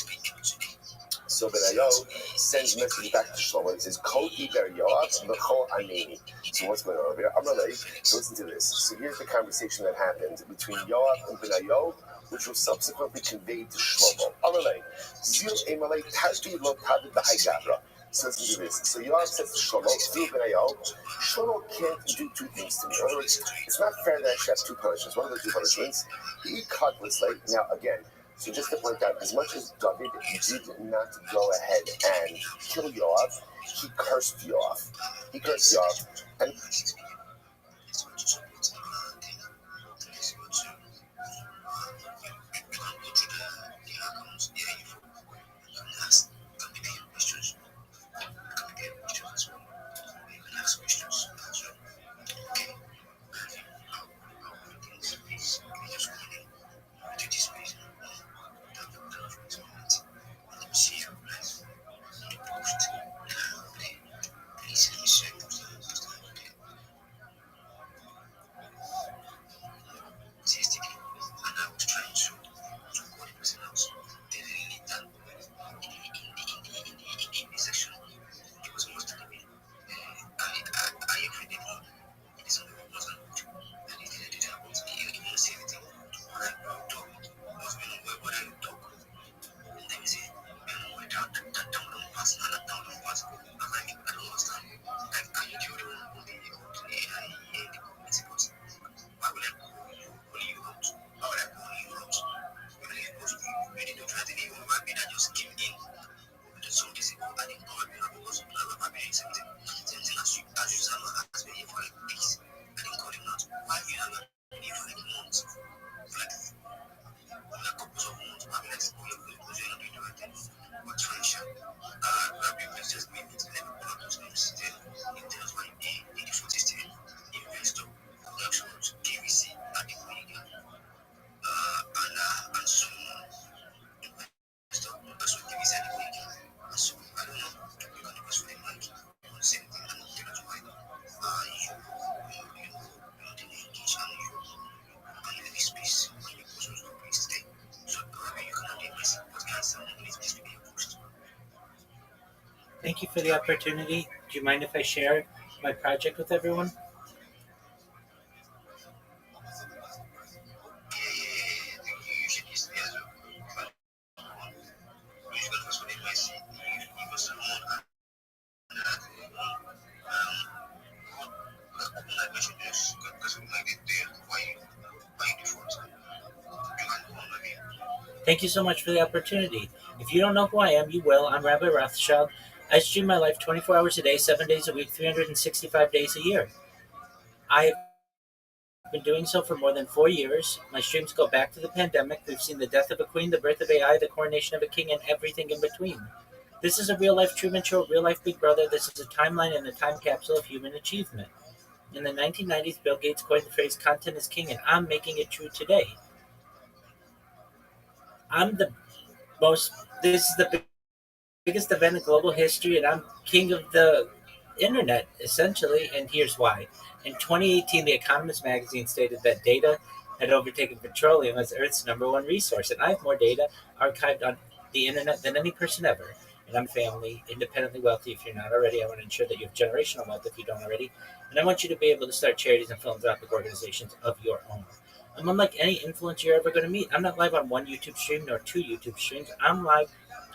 So Benayahu sends message back to Shlomo and says, Kol Iber Yoav v'chol aneni. So what's going on over here? So listen to this. So here's the conversation that happened between Yoav and Benayahu, which was subsequently conveyed to Shlomo. Zil emalei tadbi lo tadbi b'haygadra. So listen to this. So Yoav says to Shlomo, Zil Benayahu, Shlomo can't do two things to me. In other words, it's not fair that I should have two punishments. What are the two punishments? He cut this late. Now again, so just to point out, as much as David did not go ahead and kill Yoav, he cursed Yoav. And Thank you for the opportunity. Do you mind if I share my project with everyone? Thank you so much for the opportunity. If you don't know who I am, you will. I'm Rabbi Rothschild. I stream my life 24 hours a day, 7 days a week, 365 days a year. I've been doing so for more than 4 years. My streams go back to the pandemic. We've seen the death of a queen, the birth of AI, the coronation of a king, and everything in between. This is a real life Truman Show, real life Big Brother. This is a timeline and a time capsule of human achievement. In the 1990s, Bill Gates coined the phrase content is king, and I'm making it true today. I'm the this is the biggest event in global history, and I'm king of the internet, essentially, and here's why. In 2018, The Economist magazine stated that data had overtaken petroleum as Earth's number one resource, and I have more data archived on the internet than any person ever. And I'm family, independently wealthy if you're not already. I want to ensure that you have generational wealth if you don't already. And I want you to be able to start charities and philanthropic organizations of your own. I'm unlike any influencer you're ever going to meet. I'm not live on one YouTube stream nor two YouTube streams. I'm live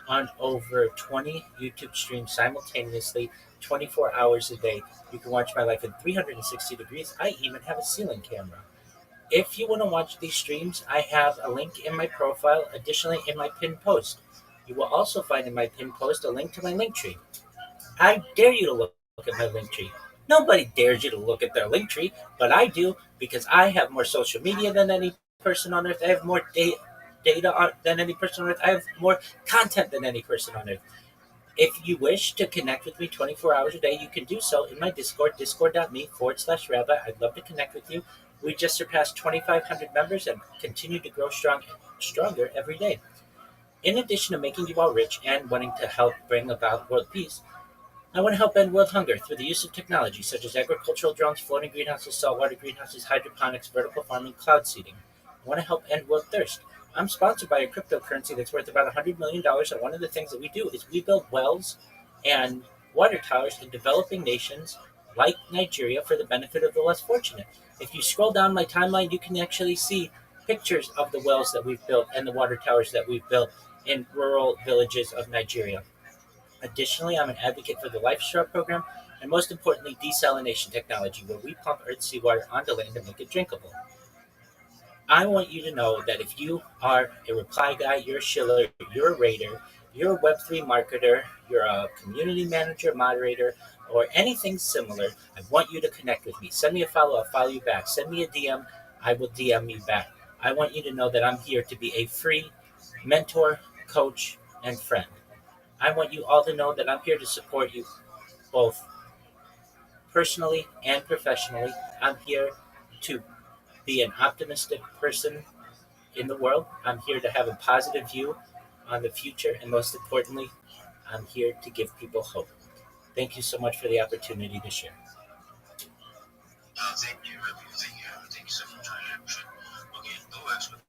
on over 20 YouTube streams simultaneously, 24 hours a day. You can watch my life in 360 degrees. I even have a ceiling camera. If you want to watch these streams, I have a link in my profile, additionally in my pinned post. You will also find in my pinned post a link to my link tree. I dare you to look at my link tree. Nobody dares you to look at their link tree, but I do because I have more social media than any person on earth. I have more data than any person on earth. I have more content than any person on earth. If you wish to connect with me 24 hours a day, you can do so in my Discord, discord.me/rabbi. I'd love to connect with you. We just surpassed 2,500 members and continue to grow stronger every day. In addition to making you all rich and wanting to help bring about world peace, I want to help end world hunger through the use of technology such as agricultural drones, floating greenhouses, saltwater greenhouses, hydroponics, vertical farming, cloud seeding. I want to help end world thirst. I'm sponsored by a cryptocurrency that's worth about $100 million, and one of the things that we do is we build wells and water towers in developing nations like Nigeria for the benefit of the less fortunate. If you scroll down my timeline, you can actually see pictures of the wells that we've built and the water towers that we've built in rural villages of Nigeria. Additionally, I'm an advocate for the Life Straw program and, most importantly, desalination technology, where we pump Earth's seawater onto land and make it drinkable. I want you to know that if you are a reply guy, you're a shiller, you're a raider, you're a Web3 marketer, you're a community manager, moderator, or anything similar, I want you to connect with me. Send me a follow, I'll follow you back. Send me a DM, I will DM you back. I want you to know that I'm here to be a free mentor, coach, and friend. I want you all to know that I'm here to support you both personally and professionally. I'm here to be an optimistic person in the world. I'm here to have a positive view on the future, and most importantly, I'm here to give people hope. Thank you so much for the opportunity to share. Thank you, Rabbi. Thank you so much. I appreciate it. Okay, no expert.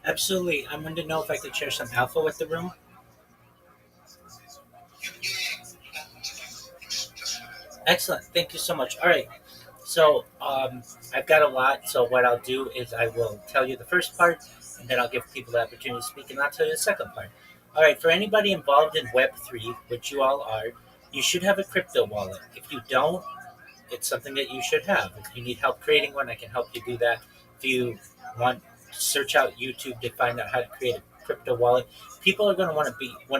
Absolutely. I wanted to know if I could share some alpha with the room. Excellent. Thank you so much. All right. So I've got a lot. So what I'll do is I will tell you the first part, and then I'll give people the opportunity to speak, and I'll tell you the second part. All right. For anybody involved in Web3, which you all are, you should have a crypto wallet. If you don't, it's something that you should have. If you need help creating one, I can help you do that. If you want, search out YouTube to find out how to create a crypto wallet. People are going to want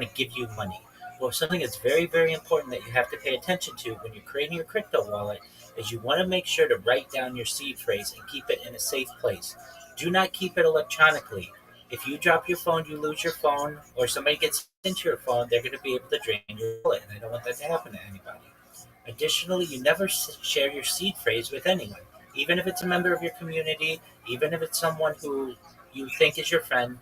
to give you money. Well, something that's very, very important that you have to pay attention to when you're creating your crypto wallet is you want to make sure to write down your seed phrase and keep it in a safe place. Do not keep it electronically. If you drop your phone, you lose your phone, or somebody gets into your phone, they're going to be able to drain your wallet, and I don't want that to happen to anybody. Additionally, you never share your seed phrase with anyone, even if it's a member of your community, even if it's someone who you think is your friend.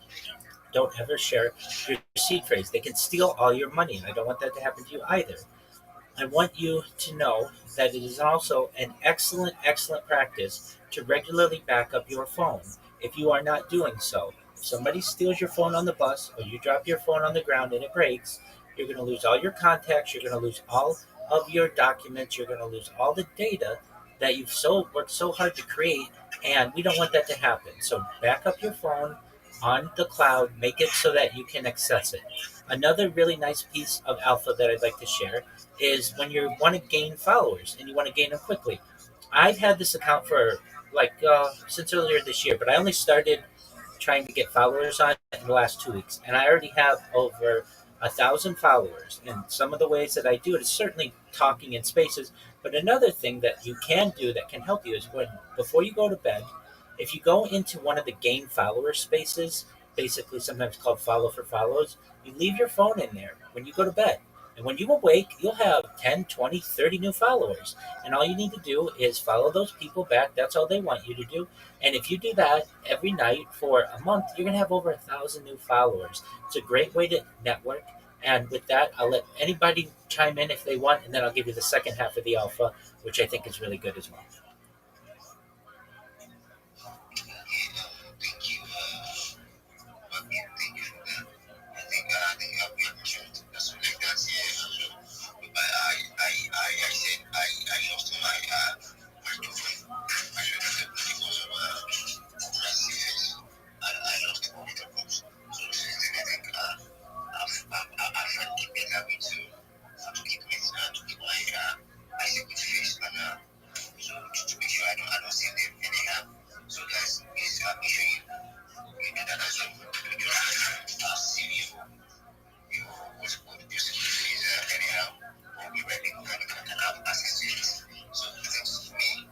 Don't ever share your seed phrase. They can steal all your money, and I don't want that to happen to you either. I want you to know that it is also an excellent, excellent practice to regularly back up your phone. If you are not doing so, if somebody steals your phone on the bus or you drop your phone on the ground and it breaks, you're going to lose all your contacts, you're going to lose all of your documents, you're going to lose all the data that you've worked so hard to create, and we don't want that to happen. So back up your phone on the cloud, make it so that you can access it. Another really nice piece of alpha that I'd like to share is when you want to gain followers and you want to gain them quickly. I've had this account for since earlier this year, but I only started trying to get followers on it in the last 2 weeks, and I already have over 1,000 followers. And some of the ways that I do it is certainly talking in spaces. But another thing that you can do that can help you is when before you go to bed, if you go into one of the gain follower spaces, basically sometimes called follow for follows, you leave your phone in there when you go to bed. And when you awake, you'll have 10, 20, 30 new followers. And all you need to do is follow those people back. That's all they want you to do. And if you do that every night for a month, you're going to have over 1,000 new followers. It's a great way to network. And with that, I'll let anybody chime in if they want, and then I'll give you the second half of the alpha, which I think is really good as well. help me to keep my secret face and to make sure I don't see them anyhow. So guys, please make sure you do that as well. You don't see you what's called your secret face anyhow. Or be ready and have access to it. So thanks to me.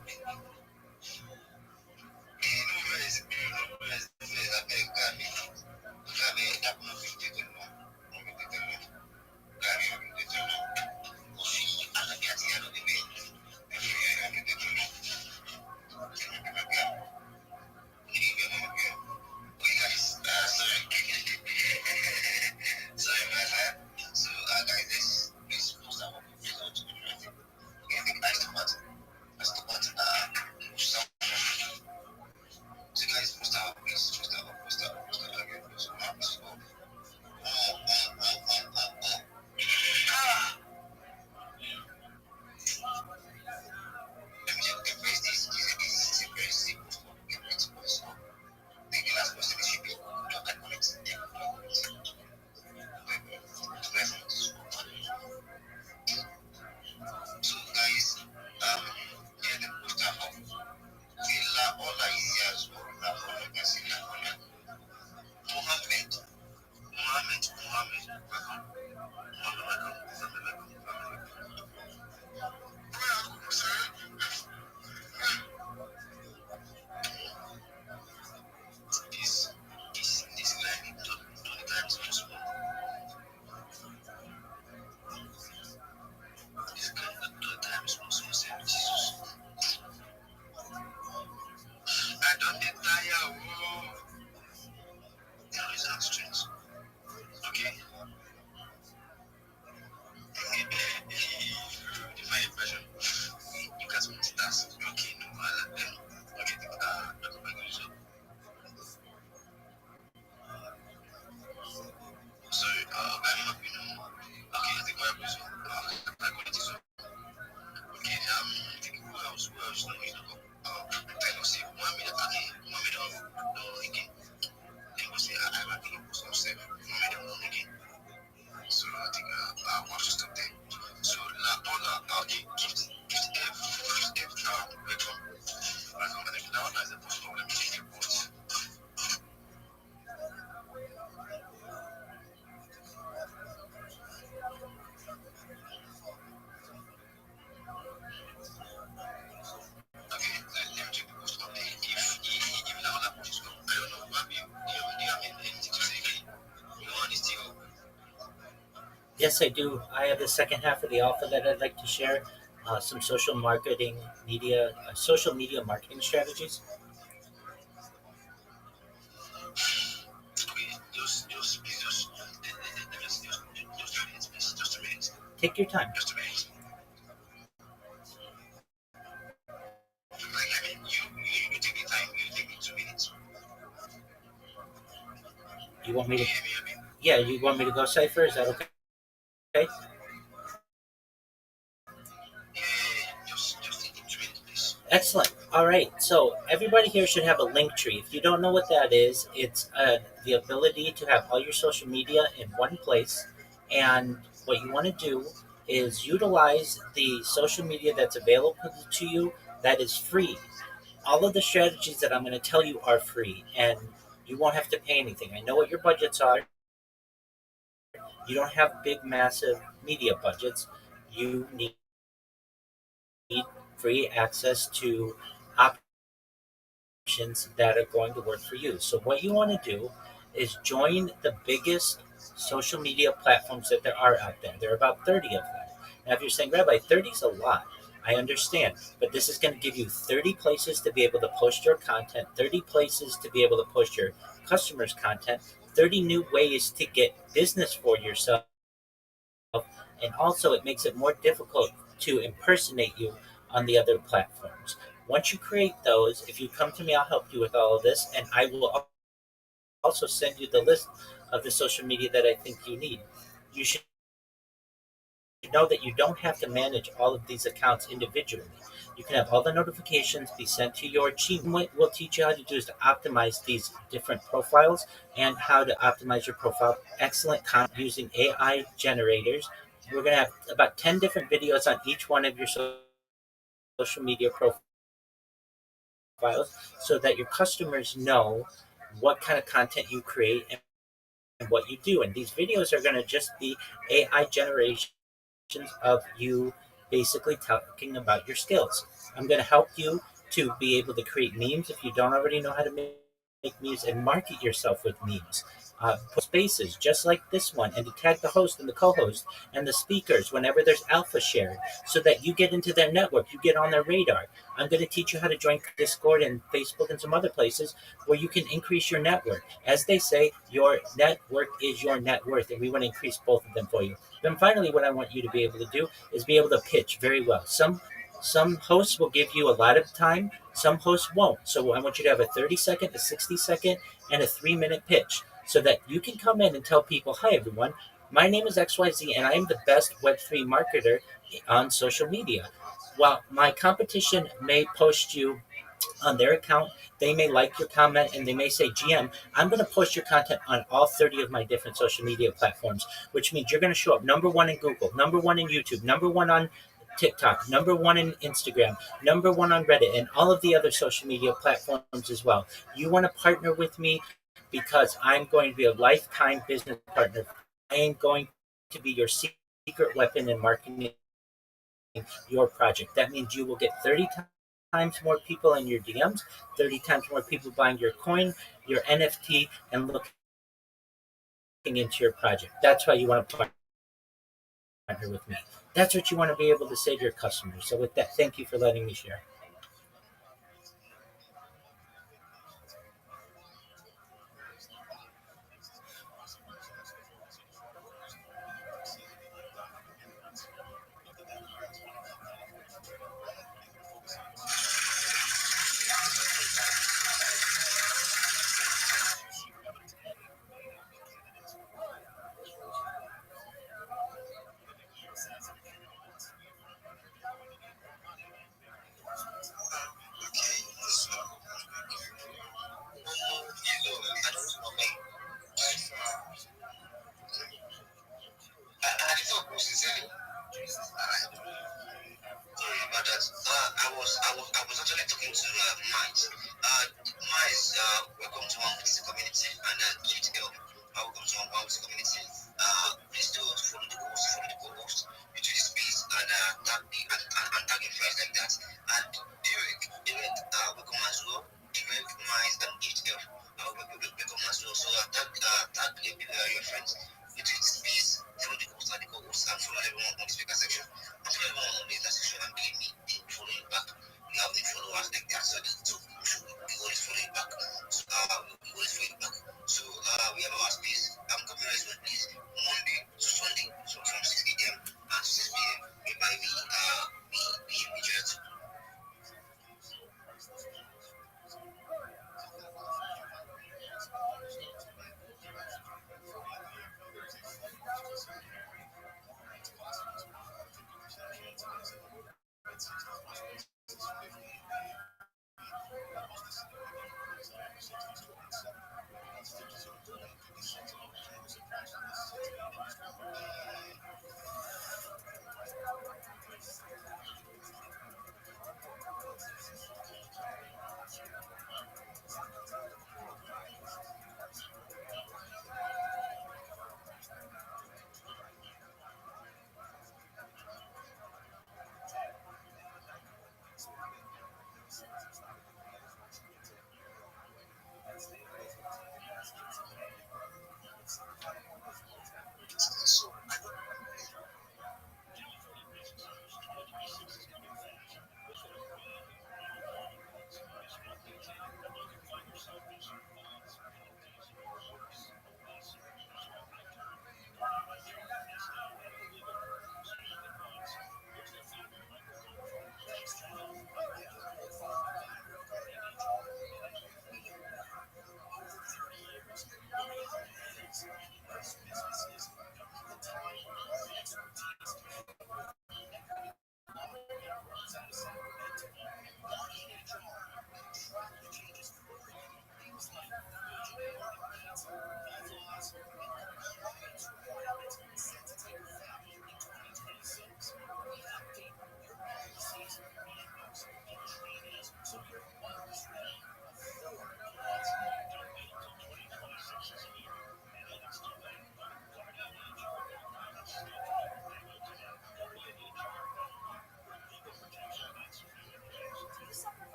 Sorry about that. So, guys, let's post our result to be ready. Okay, I think I still want some. So, guys, post our please. Post our again. So, now, let's go. Let me just erase this. This is a very simple form. Get rid of this one. Then the last person should be don't connect. So guys, yeah, the poster of Villa Ola is here as well. La Ola, you can see La Ola. Mohammed, welcome. This line is 20 times more small. This guy is 20 times more small. Jesus. I don't get tired. There is no strings. Okay. Define impression. You guys want to task. Okay, no, I like them. Okay, that's my good job. So, I'm not, okay, I think my episode, I got it so. Okay, I think who else know, I don't say, Mohammed, okay, Mohammed, no, again. Then we say, I might be able to say, Mohammed, no, again. So, I think, I want to stop there. So, okay, gift F, welcome. And then now, as a post, let me change your post. Okay, let me check the post update. If now that post is gone, I don't know, Rabbi, do you have anything to say? Your one is still. Yes, I do. I have the second half of the alpha that I'd like to share. Some social media marketing strategies. Take your time. Just a minute. You take the time. You take me 2 minutes. You want me to? Yeah, you want me to go cipher? Is that okay? Okay. Just take 2 minutes, please. Excellent. All right. So everybody here should have a link tree. If you don't know what that is, it's the ability to have all your social media in one place. And what you want to do is utilize the social media that's available to you that is free. All of the strategies that I'm going to tell you are free, and you won't have to pay anything. I know what your budgets are. You don't have big, massive media budgets. You need free access to options that are going to work for you. So, what you want to do is join the biggest social media platforms that there are out there. There are about 30 of them. Now, if you're saying, Rabbi, 30 is a lot, I understand, but this is going to give you 30 places to be able to post your content, 30 places to be able to post your customers' content, 30 new ways to get business for yourself, and also it makes it more difficult to impersonate you on the other platforms. Once you create those, if you come to me, I'll help you with all of this, and I will also send you the list of the social media that I think you need. You should know that you don't have to manage all of these accounts individually. You can have all the notifications be sent to your Gmail. What we'll teach you how to do is to optimize these different profiles and how to optimize your profile. Excellent content using AI generators. We're going to have about 10 different videos on each one of your social media profiles so that your customers know what kind of content you create and what you do. And these videos are going to just be AI generations of you basically talking about your skills. I'm going to help you to be able to create memes if you don't already know how to make memes, and market yourself with memes. Put spaces just like this one, and to tag the host and the co-host and the speakers whenever there's alpha shared, so that you get into their network, you get on their radar. I'm going to teach you how to join Discord and Facebook and some other places where you can increase your network. As they say, your network is your net worth, and we want to increase both of them for you. Then finally, what I want you to be able to do is be able to pitch very well. Some hosts will give you a lot of time, some hosts won't. So I want you to have a 30-second, a 60-second, and a 3-minute pitch so that you can come in and tell people, hi, everyone, my name is XYZ, and I am the best Web3 marketer on social media. While my competition may post you on their account, they may like your comment and they may say, GM, I'm going to post your content on all 30 of my different social media platforms, which means you're going to show up number one in Google, number one in YouTube, number one on TikTok, number one in Instagram, number one on Reddit, and all of the other social media platforms as well. You want to partner with me because I'm going to be a lifetime business partner. I am going to be your secret weapon in marketing your project. That means you will get 30 times more people in your DMs, 30 times more people buying your coin, your NFT, and looking into your project. That's why you want to partner with me. That's what you want to be able to say to your customers. So with that, thank you for letting me share.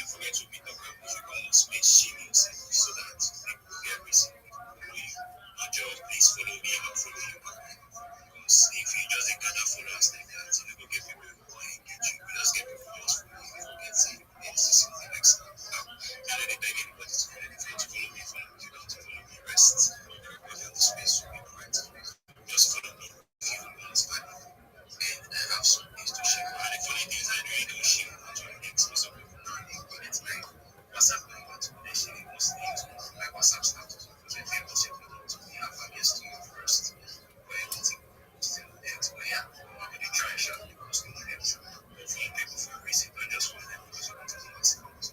forget to meet up with you on speech so that people get receipt. Not just please follow me, I'm follow you back. Because if you just gather followers like that, you never get people who will engage you. You just get people who just follow you, get it's something excellent. And then they beg anybody to follow me, if you follow me, if you don't follow me, rest. Everybody on the space will be alright. Just follow me if you understand. And I have some things to share. And the funny things I don't share actually things for some people learning, but it's like WhatsApp number to they share most things on my WhatsApp status. Because if they was able to me, I have guess to you first. But I don't think still there. But yeah, I'm going to try and shout because no one else. But for people for a reason, don't just follow them because you want to know what's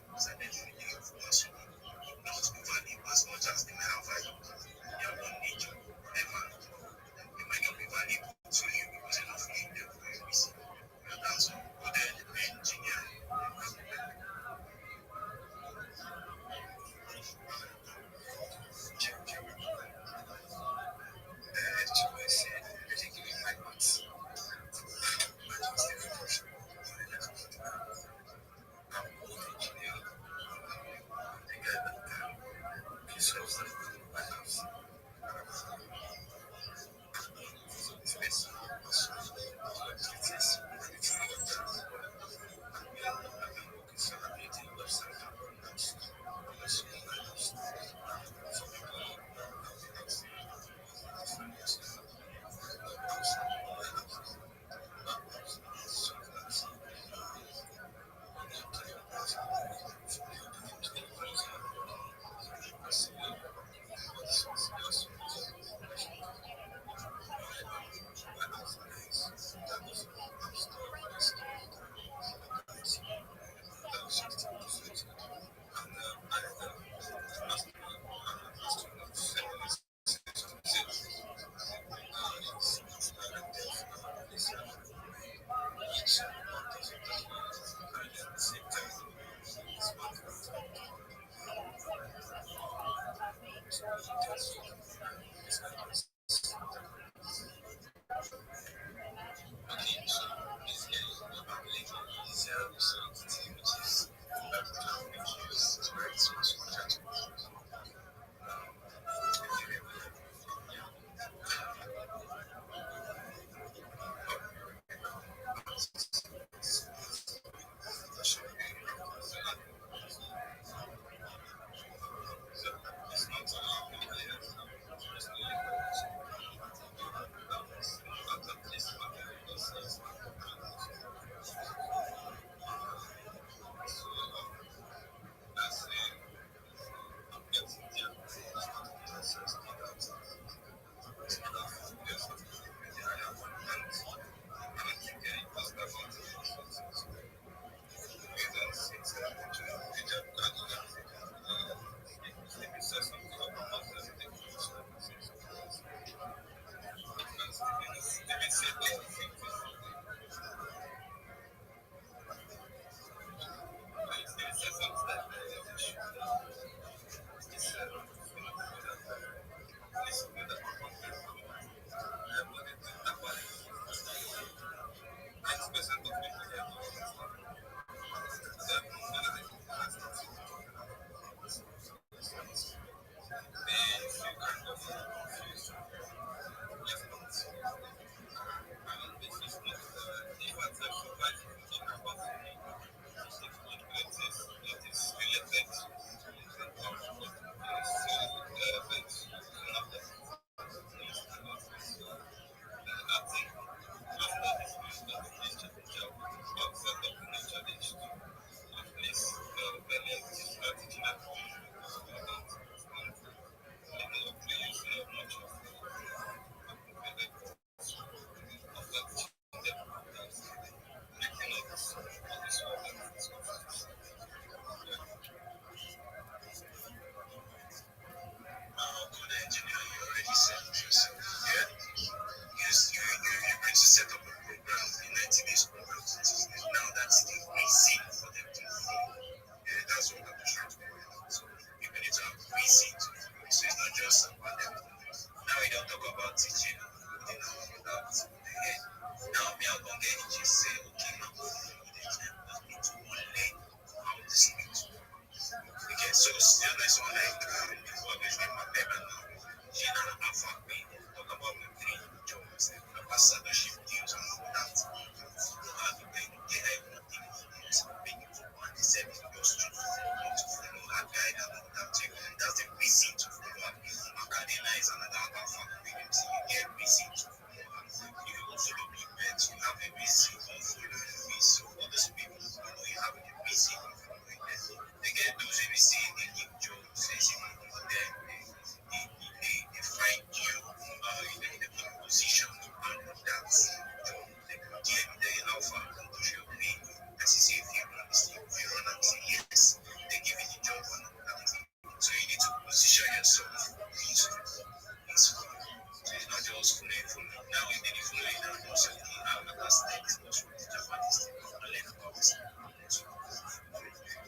So still nice on like before this with my baby now. She not a fuck me. Talk about the three jobs and the ambassadorship deals and all that. They have nothing else. Being for one is everything goes to follow that guide and all that. That's the reason to follow. Macadena is another fuck with him. So you get reason to follow. You follow big bets, you have a reason to follow. So others people you have a reason to follow. They get those everything they give jobs, says for them. They find you in a good position to handle that job. They can give the alpha and push your pain. As you say, if you run and say yes, they give you the job and all that. So you need to position yourself into school. So it's not just fully. Now we did it fully and also that's the Japanese thing. I learn about this.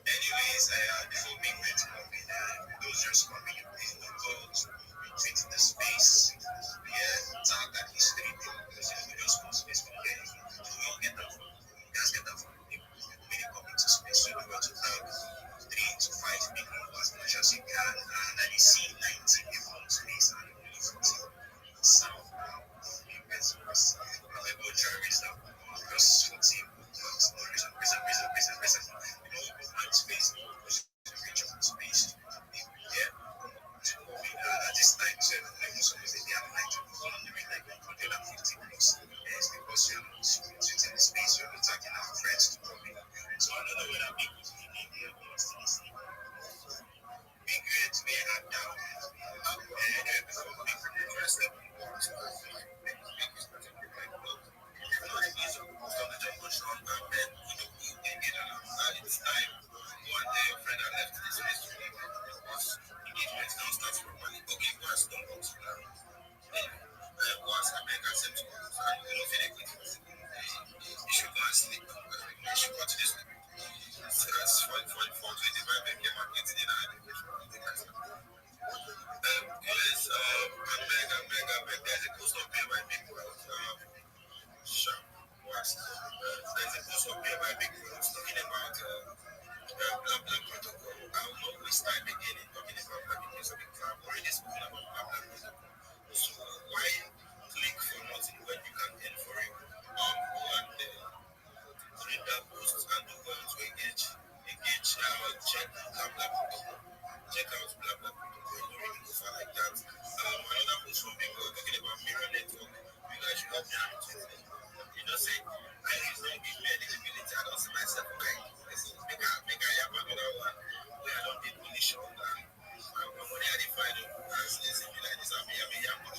Anyways, before me those just coming in the world, into the space, talk that history, because we just go space from there. So we all get that from, guys get that from people when they come into space. So we got to have 3 to 5 people as much as you can, and then you see 90 people in space and really 40 sound now. However, Jarvis now, because 40 reason, space, reach of space. Yeah. At this time, so most of the other night, like 150 plus. It's because you're not sitting in space, you're attacking our friends to probably. So I don't know whether people in India wants to listen. Big great to be had down. Before big first step, it's time. One day, a friend I left this place to leave engagement now starts properly. Okay, once don't go to now. Once I make a sense of it, I will not finish with it. You should go and sleep. You should go to this. So that's for 25 make market in yes, I beg. There's a post up here by people. Sure. There's a post up here by people talking about blah protocol. I will not waste time again in talking about blah because I've already spoken about blah protocol. So why click for nothing when you can earn for it? Go and read that post and do well to engage, check blah protocol. Check out blah protocol. You don't really go far like that. Another post from people talking about mirror network. You guys should help me out with it. You know, say, I use no big eligibility. I don't see myself right. Make a yap another one where I don't need position. I'm already defined as this. If you like this, I'm a yap. I'm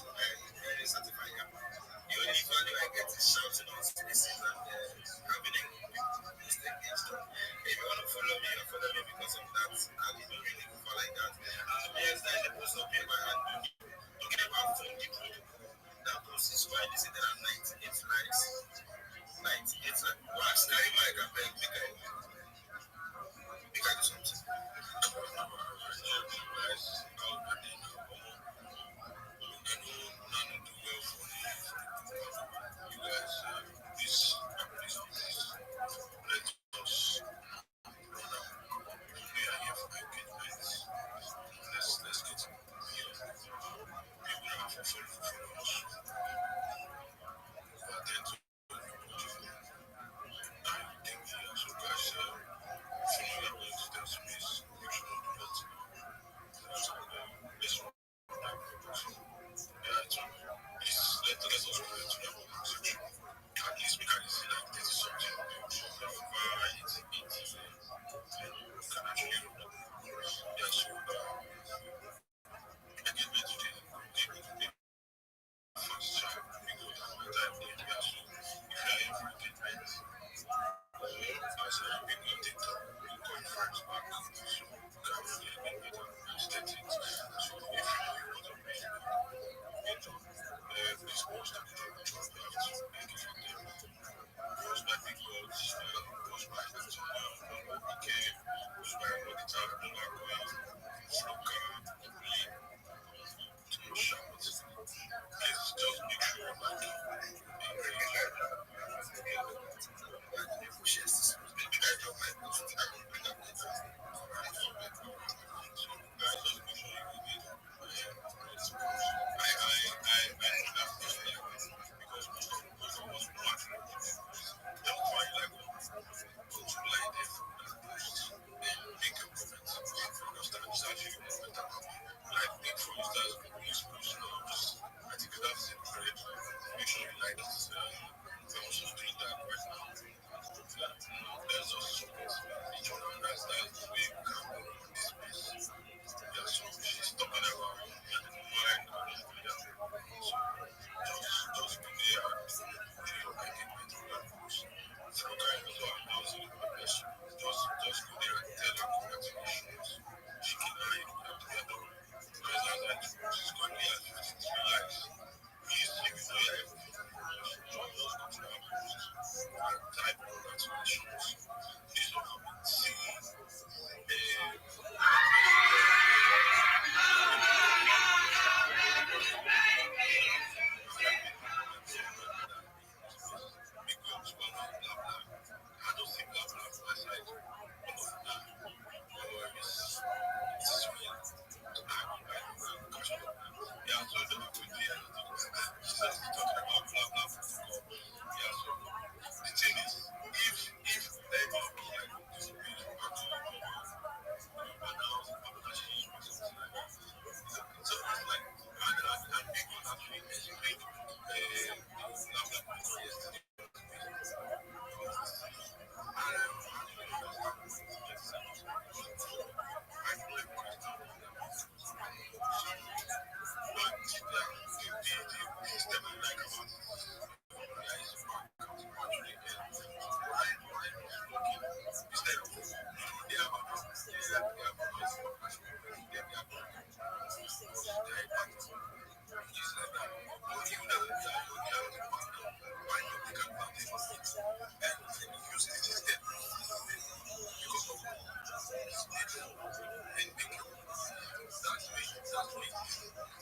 certified yap. The only value I get is shouting on citizens and having a post against them. If you want to follow me, you follow me because of that. And you don't really go like that. Yes, there's a post up here by hand. Talking about phone protocol. That post is why they say there are 98 likes. 98 likes. Watch, carry my beg, make I do something.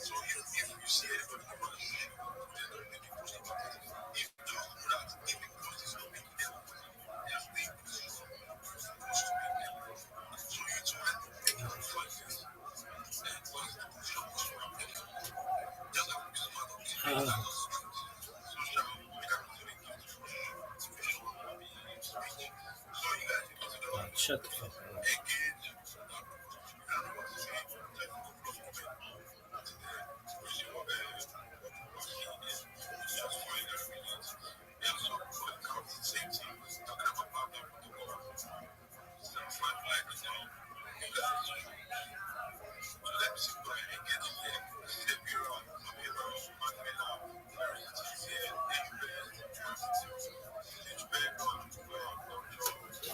So if you see anybody come out and say, there's no make you post about it, if those who not if you post is not making them there's no make you post to make them. So you too have to make your choices and what is the position of what you are making. Just like this man of this page that was social make a position in motivation speech. So you guys you consider Shut the fuck up. engage I don't know what to say, like a couple of women at the position of just fine and everything. Yeah, so for the count the same thing, talking about Pablo Protocol. So fine like right now, you guys so let me see what I engage in here. See the bureau, Manila,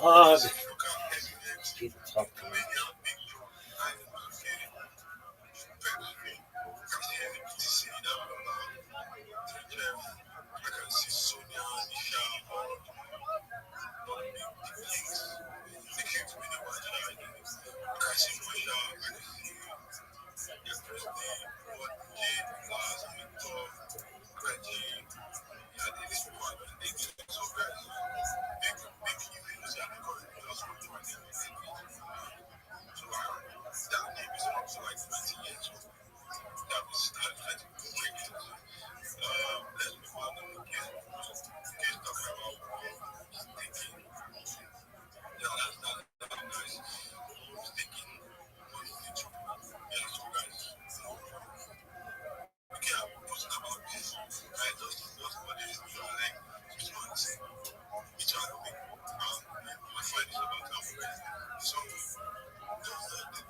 Dog. Keep talking. I can see Sonia, Nisha, all of them. The kids with the white eye. I can see Masha, I can see the Christy, what Jade, Laz, Victor, Reggie, and this one, and they did so guys. Big events are recorded just for 20 minutes. So that name is up to like 20 years old. That was started 20 years ago. Let's move on to the case. Case talking about thinking. Yeah, that's nice. Thinking what is the truth. Yeah, so guys, we can post about this. Right, just what it is we are like. Just want to say each other thing. My fight is about confidence. So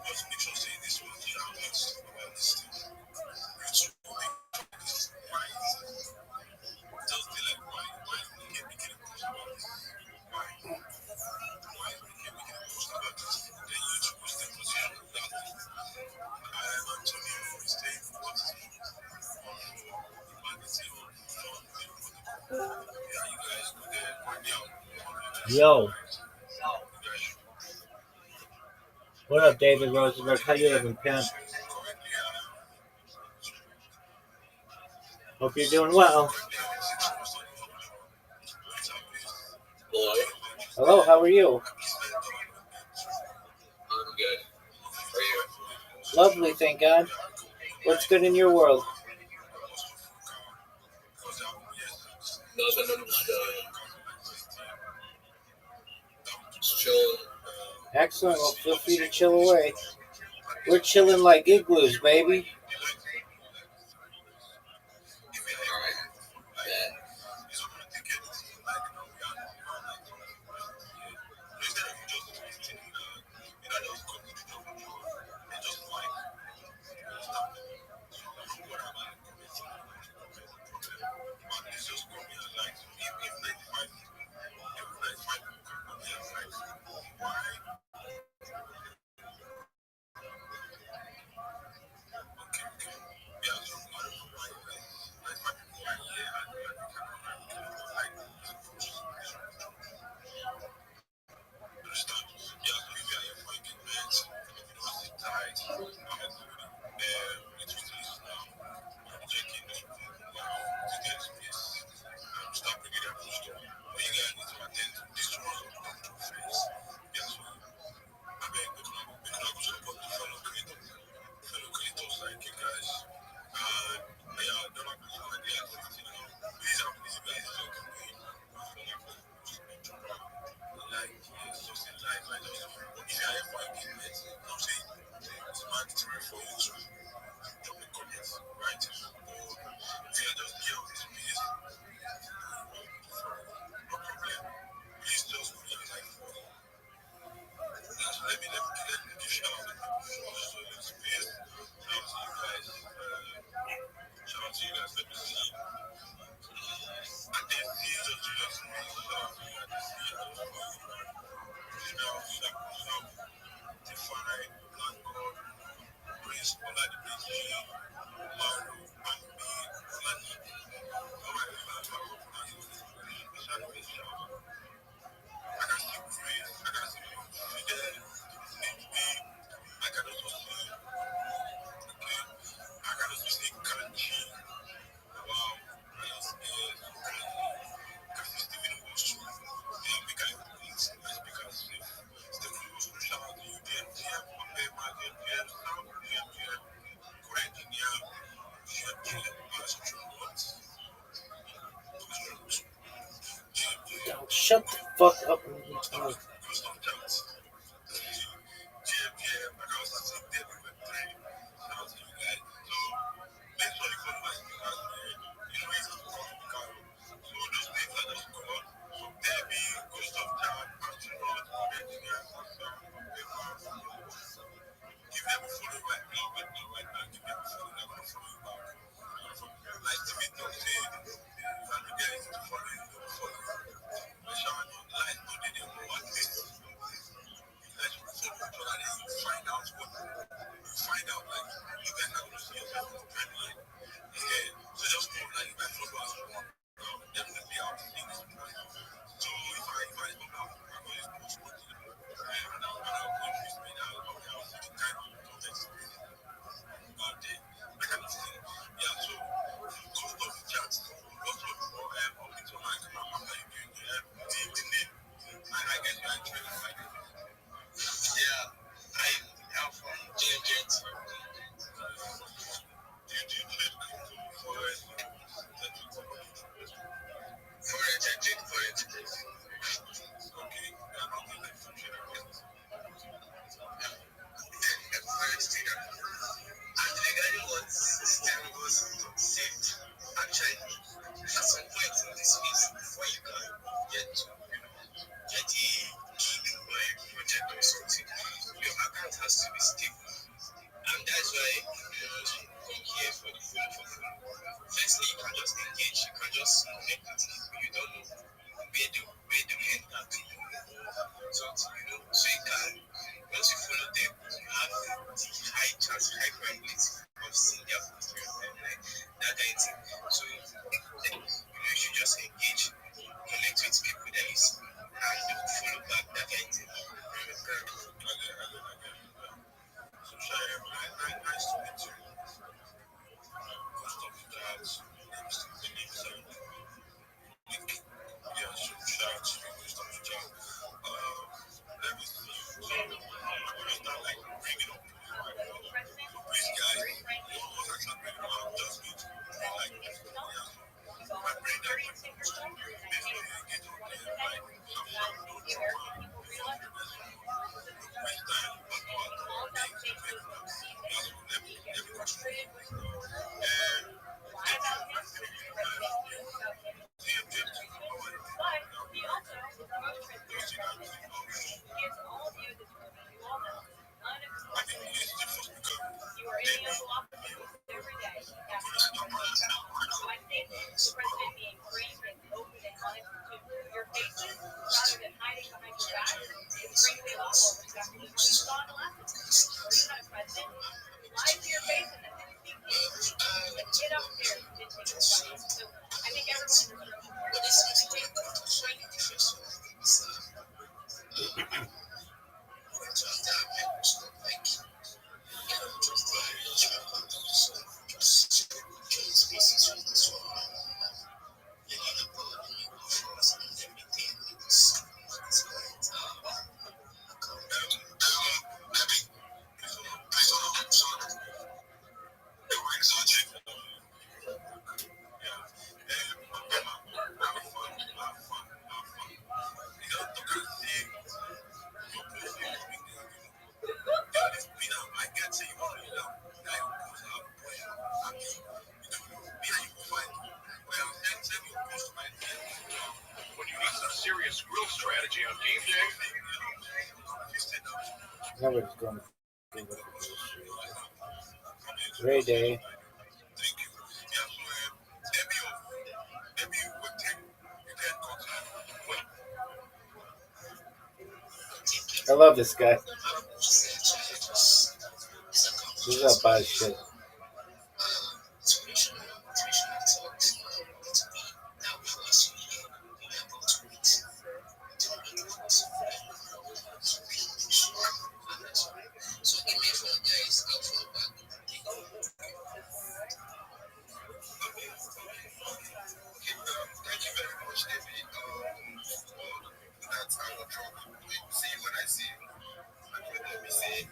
just make sure say this one shout out about this thing. You should make sure this is why just be like why is we can't make it post about this? Why is we can't make it post about this? Then you choose the position of that. I am Antonio State what is yeah, you guys go there right now. Yo. What up, David Rosenberg? How you living, pimp? Hope you're doing well. Hello, how are you? I'm good. How are you? Lovely, thank God. What's good in your world? Nothing, just chilling. Excellent. Well, feel free to chill away. We're chilling like igloos, baby. Alright. Yeah. Shut the fuck up. Serious grill strategy on game day. Nobody's going to great day. I love this guy. This is not bad shit. See when I see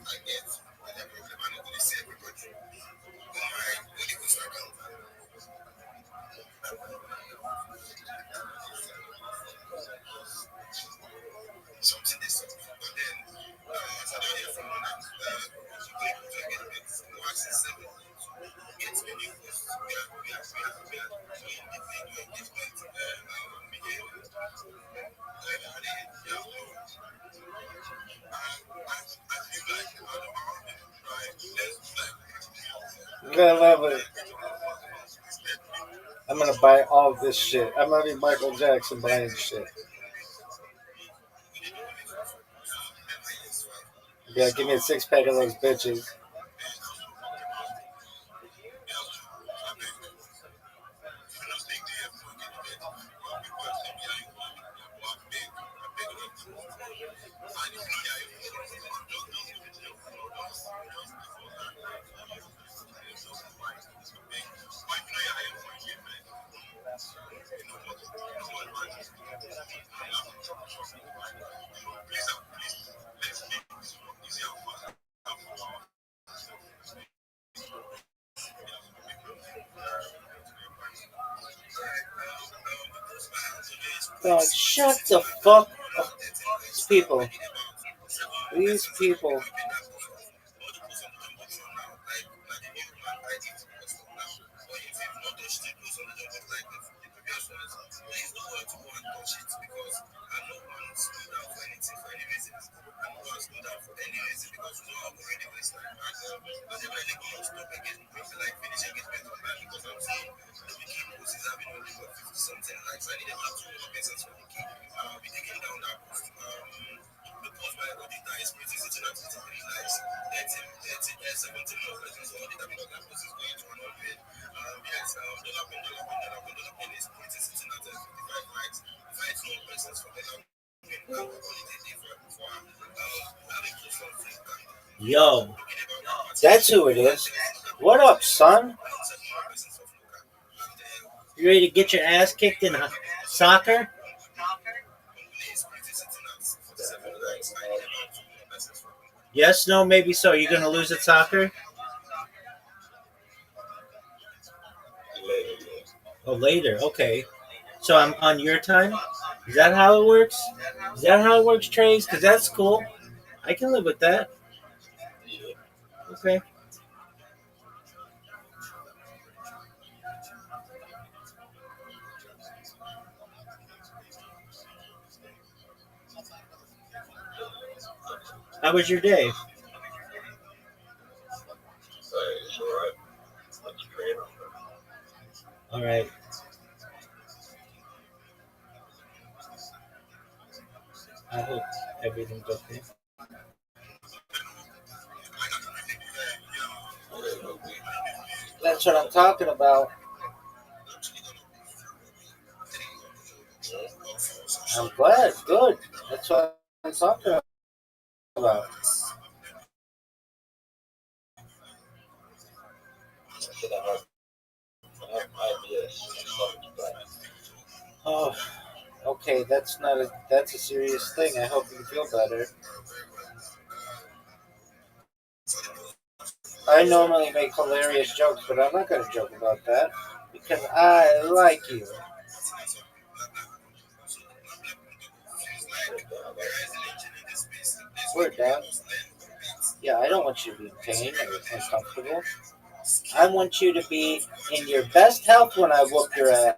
I get whatever problem I know they say everybody. I love it. I'm gonna buy all this shit. I'm gonna be Michael Jackson buying shit. Yeah, give me a 6-pack of those bitches. God, shut the fuck up. These people. These people. Yo, that's who it is. What up, son? You ready to get your ass kicked in soccer? Yes, no, maybe so. You're gonna lose at soccer? Oh, later. Okay. So I'm on your time? Is that how it works? Is that how it works, Trace? Because that's cool. I can live with that. Okay. How was your day? All right. I hope everything's okay. That's what I'm talking about. I'm glad. Good. That's what I'm talking about. Oh, okay. That's a serious thing. I hope you feel better. I normally make hilarious jokes, but I'm not going to joke about that because I like you. Word, Dad. Yeah, I don't want you to be in pain or uncomfortable. I want you to be in your best health when I whoop your ass.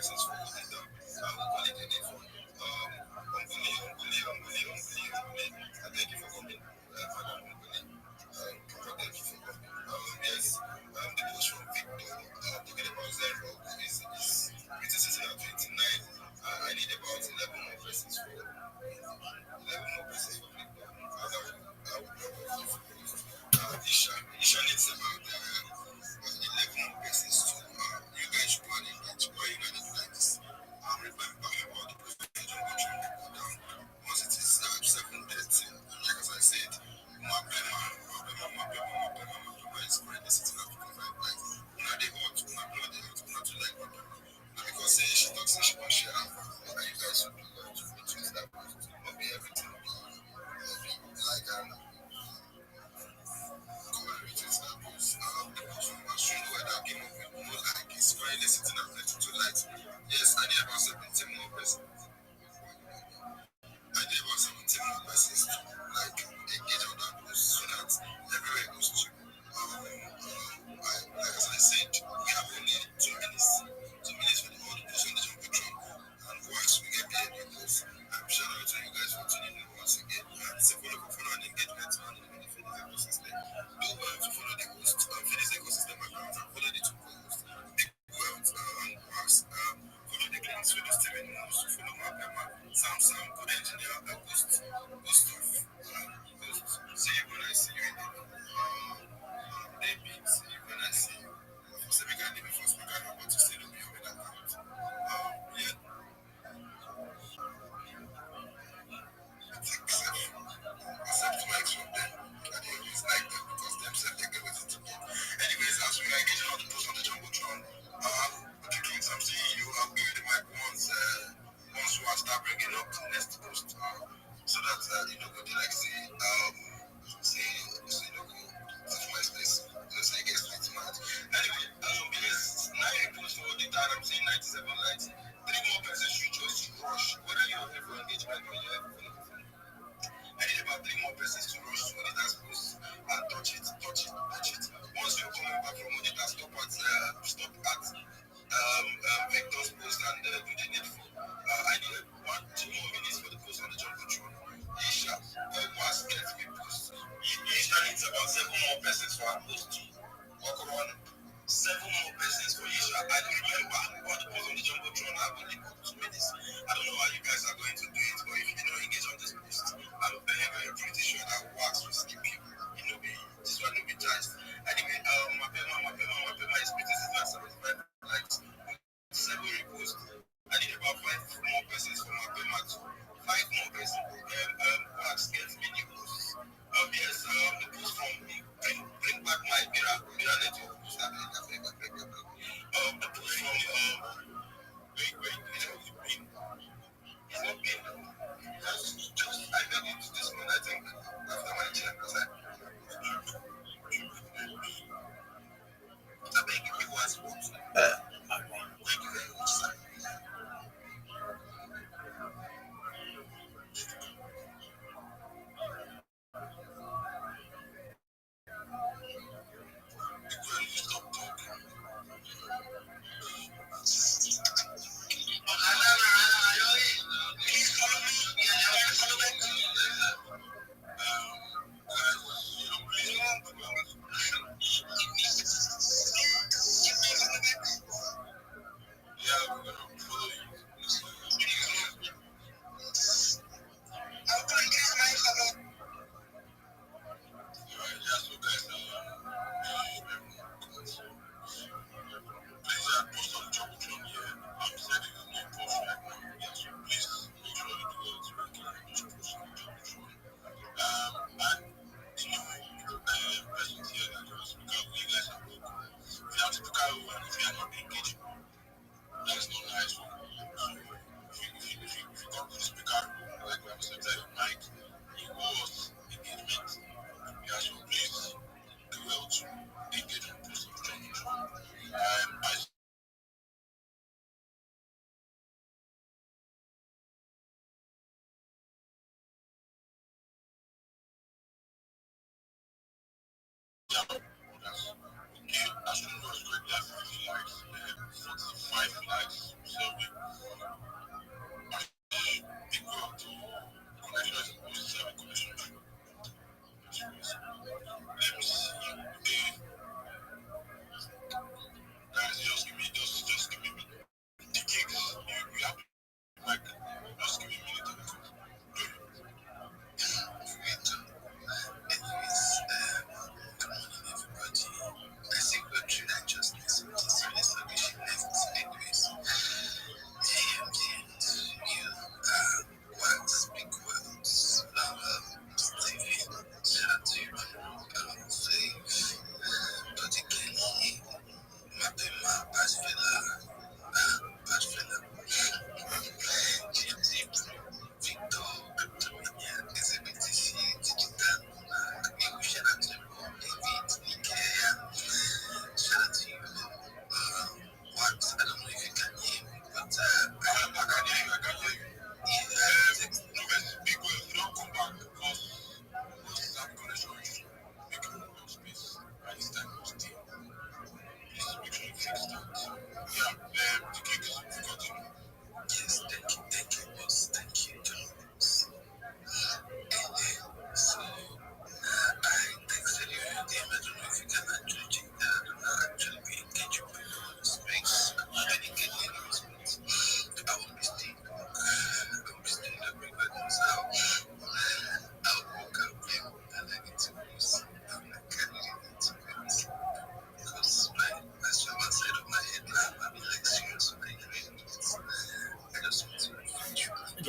persons for holding down. Call it a day for I thank you for coming, Madam Unguli. Papa, thank you for coming. Yes, the post from Victor talking about Zero is criticism at 29. I need about 11 more persons for Victor. Isha needs about 11 more persons to you guys should go and engage. Why you not do like this? Remember about the president down. Once it is 7:30, like as I said, Mapema is currently sitting at 55 likes. Una dey hot, una blood dey hot, una too like Mapema. Not because she talks and she won't share her, but you guys should retweet that post. Not be everything be like go and retweet that post. The post from Australia where that came up with no like is currently sitting at 32 likes. Yes, I need about 17 more persons. I did about 17 more persons to like engage on that post so that everywhere goes to like as I said, we have only 2 minutes. 2 minutes for the whole post on the Jumbotron. And once we get paid because shout out to you guys for tuning in once again. And say follow and engagement on the Phoenix ecosystem. Do well to follow the host Phoenix ecosystem account and follow the two co-hosts. Big Wealth and Wax. Follow the Cleans with the Steven Moss. Follow Mapema. Sam, good engineer, Ghost of Ghost. See you when I see you in the David, see you when I see you. So we can even first speak about to say to be on that account. Yeah. Accept likes from them. I don't always like them because them said they get with it. Anyways, as we are engaging on the post on the Jumbotron, the Kings, I'm seeing you. I'll give you the mic once we start bringing up the next post, so that you know go to like say you know go to my space. Let's say get straight to that. Anyway, because now you post for the time I'm seeing 97 likes. 3 more persons you just rush. Whether you're here for engagement or you're here for I need about 3 more persons to rush to Monitor's post and touch it. Once you're coming back from Monitor, stop at Victor's post and do the needful. I need 1-2 more minutes for the post on the Jumbotron. Isha, was get me post. Isha needs about 7 more persons for our post to walk around. 7 more persons for Isha. And remember, on the post on the Jumbotron, I will leave up 2 minutes. I don't know how you guys are going to do it, but if you did not engage on this post, I'm very pretty sure that Wax will skip you. This one will be judged. Anyway, Mapema is pretty last 75 likes. 7 reposts. I need about 5 more persons for Mapema to 5 more persons. Wax gets me new posts. Yes, the post from bring back my Mira network. The post from wait, it's not been just I got into this one, I think, after my check, because I beg you, it was what? Thank you very much, sir. Stop talking. Please follow me. Yeah, follow me. Yeah, we're gonna follow you. That's not nice for me. If you come to the speaker, like we have said, Mike, he was engagement. Yeah, so please do well to engage on post of Jumbotron. I As soon as great, 50 likes, 45 likes, 70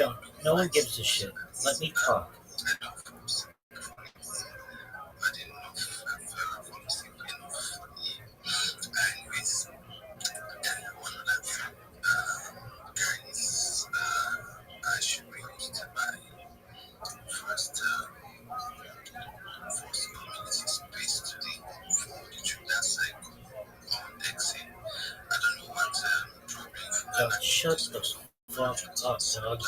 don't. No one gives a shit. Let me talk. Dog, shut the fuck up, dog.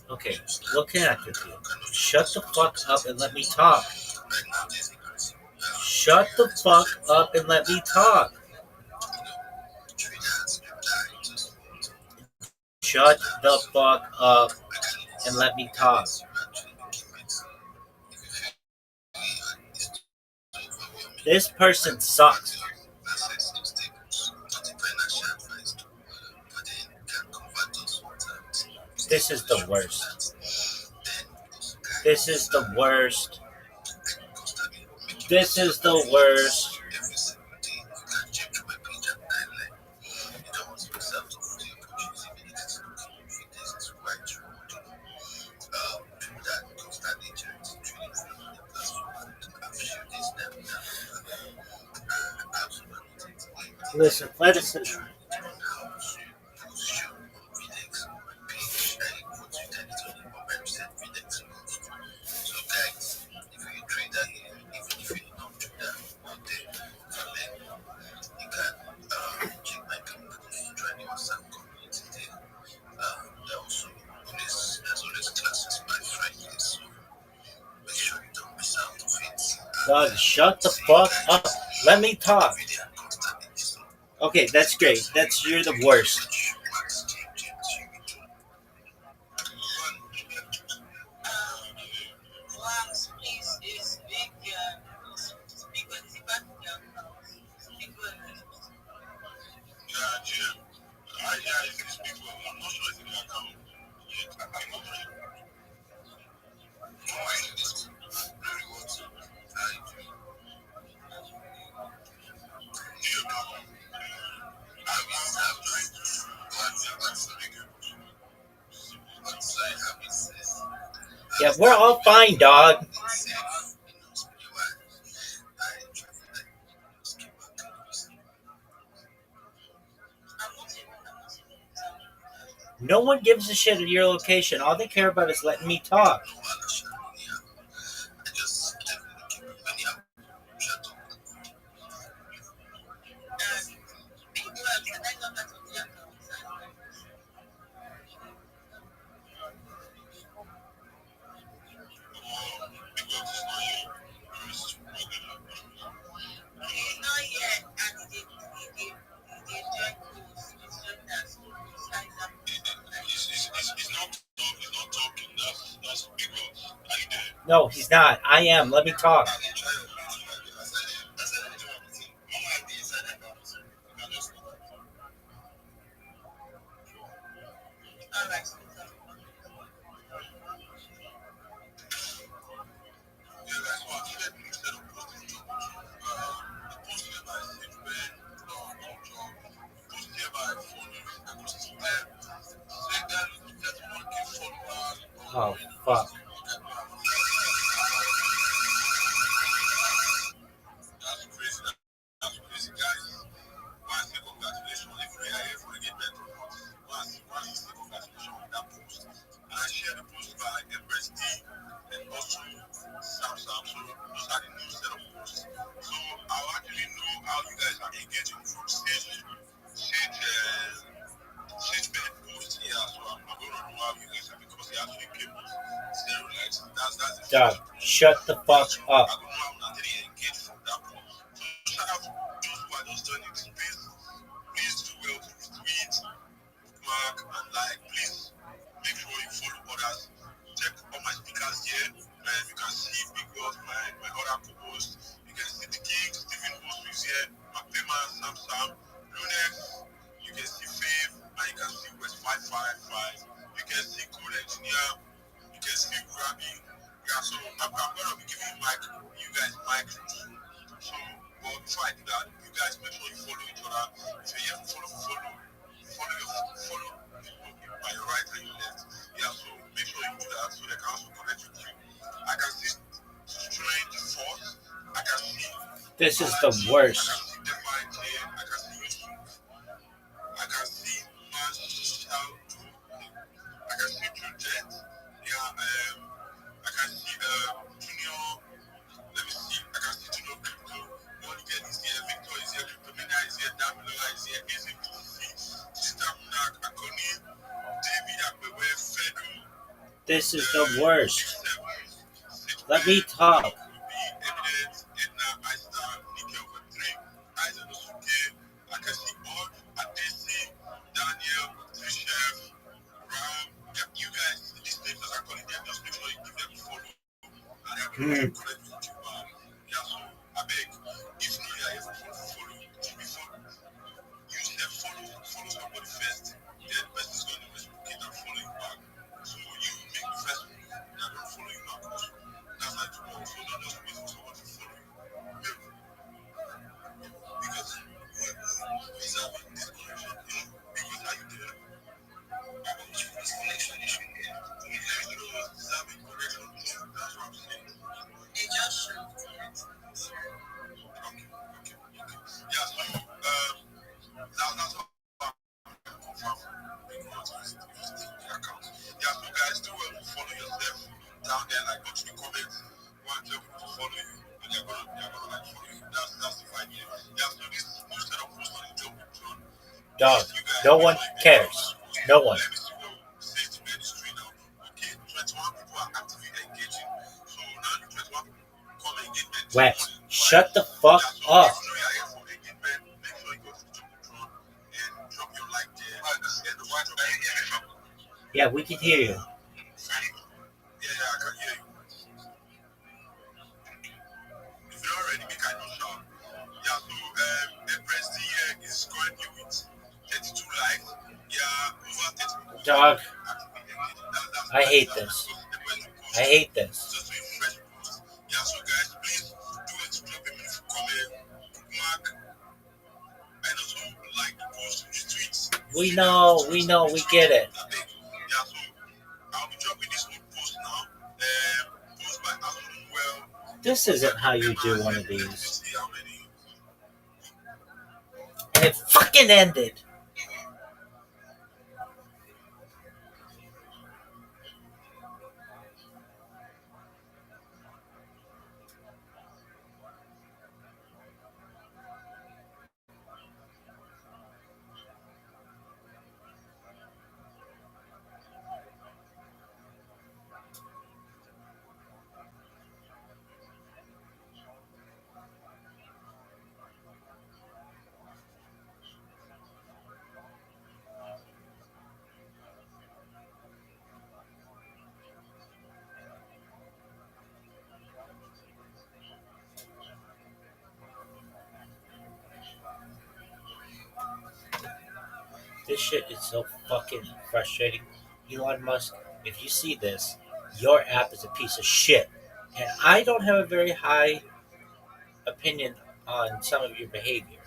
Okay, we'll connect with you. Shut the fuck up and let me talk. Shut the fuck up and let me talk. Shut the fuck up and let me talk. This person sucks. This is the worst. This is the worst. This is the worst. Listen, listen. Dog, shut the fuck up. Let me talk. Okay, that's great. You're the worst. Yeah, we're all fine, dog. No one gives a shit at your location. All they care about is letting me talk. No, he's not. I am. Let me talk. Oh, fuck. Dog, shut the fuck up. You can see Fave, and you can see West 555. You can see Cool Engineer. You can see Rabbi. Yeah, so I'm gonna be giving you guys mic. So, well, before I do that, you guys make sure you follow each other. If you have follow people by your right and your left. Yeah, so make sure you do that so they can also connect with you. I can see Strange Force. I can see This is the worst. I can see Divine J. I can see Yusuf. I can see Child. I can see True Jet. Yeah, I can see Junior. Let me see. I can see Junior Crypto. Monique is here. Victor is here. Cryptomania is here. Damila is here. Easy BTC. Sister Munak. Akoni. David Akwewe. Fedu. This is the worst. Let me talk. Evidence. Edna. iStar. Nickel over 3. Aizen Osuke. I can see Bod. Adesi. Daniel. Chef. Ram. Yeah, you guys, these names that are calling them, just make sure you give them a follow. And I'm going to connect with you. Yeah, so I beg, if you are here for follow, before you say follow somebody first, then the person is going to reciprocate and follow you back. So you make the first move, and I don't follow you back. That's how it works. So don't just wait for someone to follow you. Because we have this connection issue. Because how you do it? This connection issue here. Is that a connection issue? That's what I'm saying. It just showed. Okay. Yeah, so that's what I'm confirm because the account. Yeah, so guys, do well to follow yourself down there, like go to the comments, want to follow you, and they're gonna like follow you. That's the vibe here. Yeah, so this is most of the post on the job John. Dog, no one cares. No one. Let me see what safety ministry now. Okay, 21 people are actively engaging. So now the 21 people come engagement. Wet. Shut the fuck up. Yeah, we can hear you. Yeah, I can hear you. If you're not ready, make I know shout. Yeah, so Empress D here is currently with 32 likes. Yeah, over 30 people. Dog, I hate this. I hate this. Just doing fresh posts. Yeah, so guys, please do it to drop a minute comment, bookmark, and also like the post, retweet. We know, we get it. Yeah, so I'll be dropping this one post now. Post by Ashton Well. This isn't how you do one of these. And it fucking ended. This shit is so fucking frustrating. Elon Musk, if you see this, your app is a piece of shit. And I don't have a very high opinion on some of your behavior,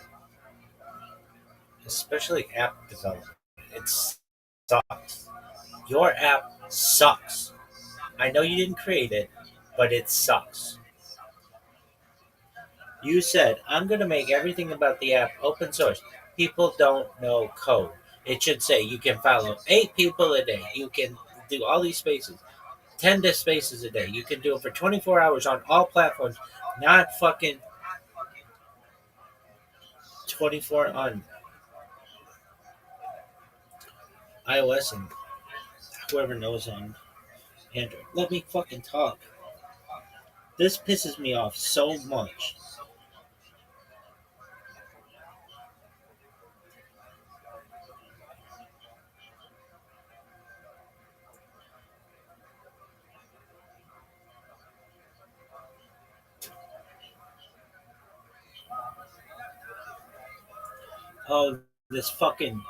especially app development. It sucks. Your app sucks. I know you didn't create it, but it sucks. You said, I'm going to make everything about the app open source. People don't know code. It should say you can follow 8 people a day. You can do all these spaces, 10 to spaces a day. You can do it for 24 hours on all platforms, not fucking 24 on iOS and whoever knows on Android. Let me fucking talk. This pisses me off so much. Oh, this fucking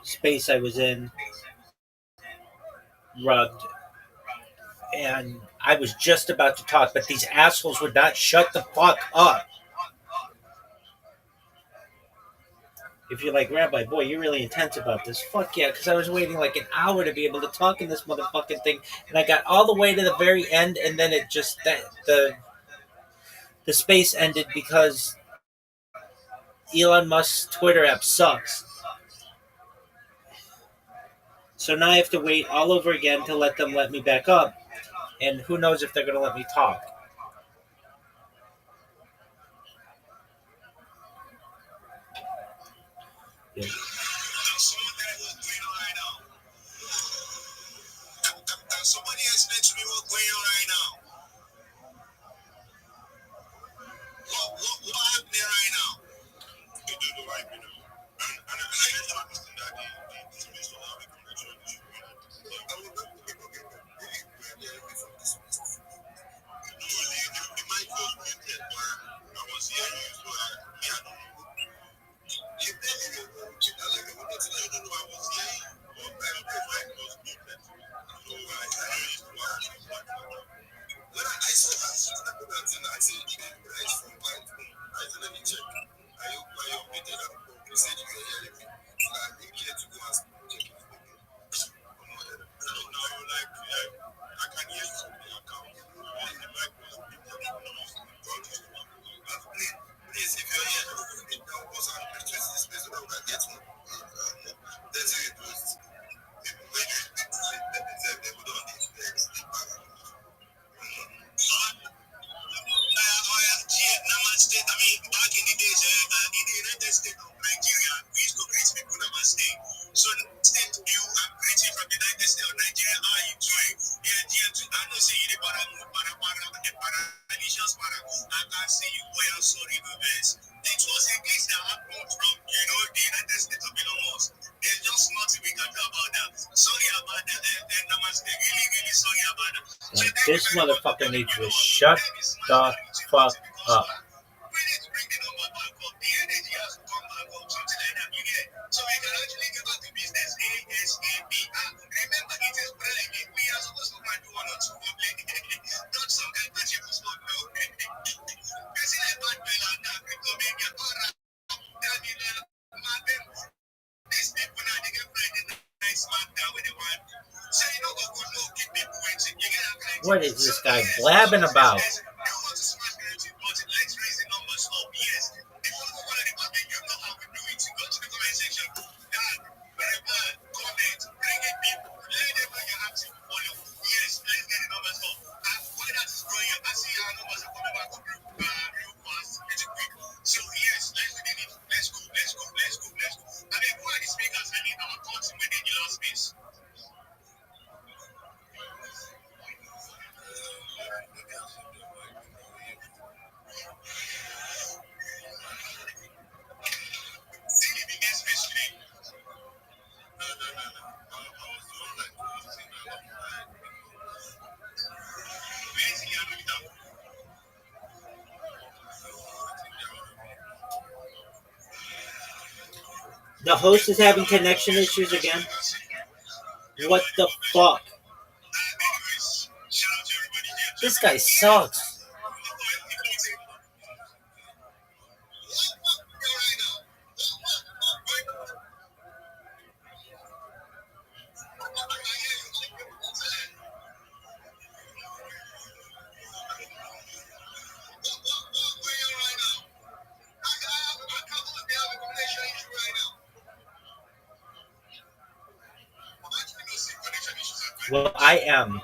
space I was in rugged, and I was just about to talk, but these assholes would not shut the fuck up. If you're like, Rabbi, boy, you're really intense about this. Fuck yeah, because I was waiting like an hour to be able to talk in this motherfucking thing, and I got all the way to the very end, and then it just the space ended because Elon Musk's Twitter app sucks. So now I have to wait all over again to let them let me back up, and who knows if they're going to let me talk. Yeah. Somebody explain to me what's going on right now. What happening right now? You do the right thing. And I understand that the space will have a connection issue. I will not be able to get the mic was muted, but I was hearing you, so I don't know. If they didn't know, like I wanted to let you know I was hearing you, but I don't know if I was muted. So I used to ask you what when I saw that thing, I said, you guys from my phone. I said, let me check. I updated that. You said you were hearing me. So I think you had to go and check it. So now you're like, I can hear you from the account. The mic was muted. Please, if you're here, also I'm going to this place so that we can get one. That's how it was. When you speak to them, they would not need to sleep back. Namaste. I mean, back in the days, in the United States of Nigeria, we used to greet people Namaste. So, state you, I'm greeting from the United States of Nigeria. How are you doing? I know say you the paradisious para. I can see you where I'm sorry the best. It was a case that happened from, the United States of Elon Musk. There's just nothing we can do about that. Sorry about that. Namaste. Really, really sorry about that. This motherfucker needs to shut the fuck up. So we can actually get back to business ASAP. Remember, it is private. We are supposed to do one or two public. Not some kind of people stop. No. Person like bad bill and that crypto media. These people now they get Friday night SmackDown with the one. So you know what good look keep people waiting. You get that kind of What is this guy blabbing about? The host is having connection issues again. What the fuck? This guy sucks. Well, I am.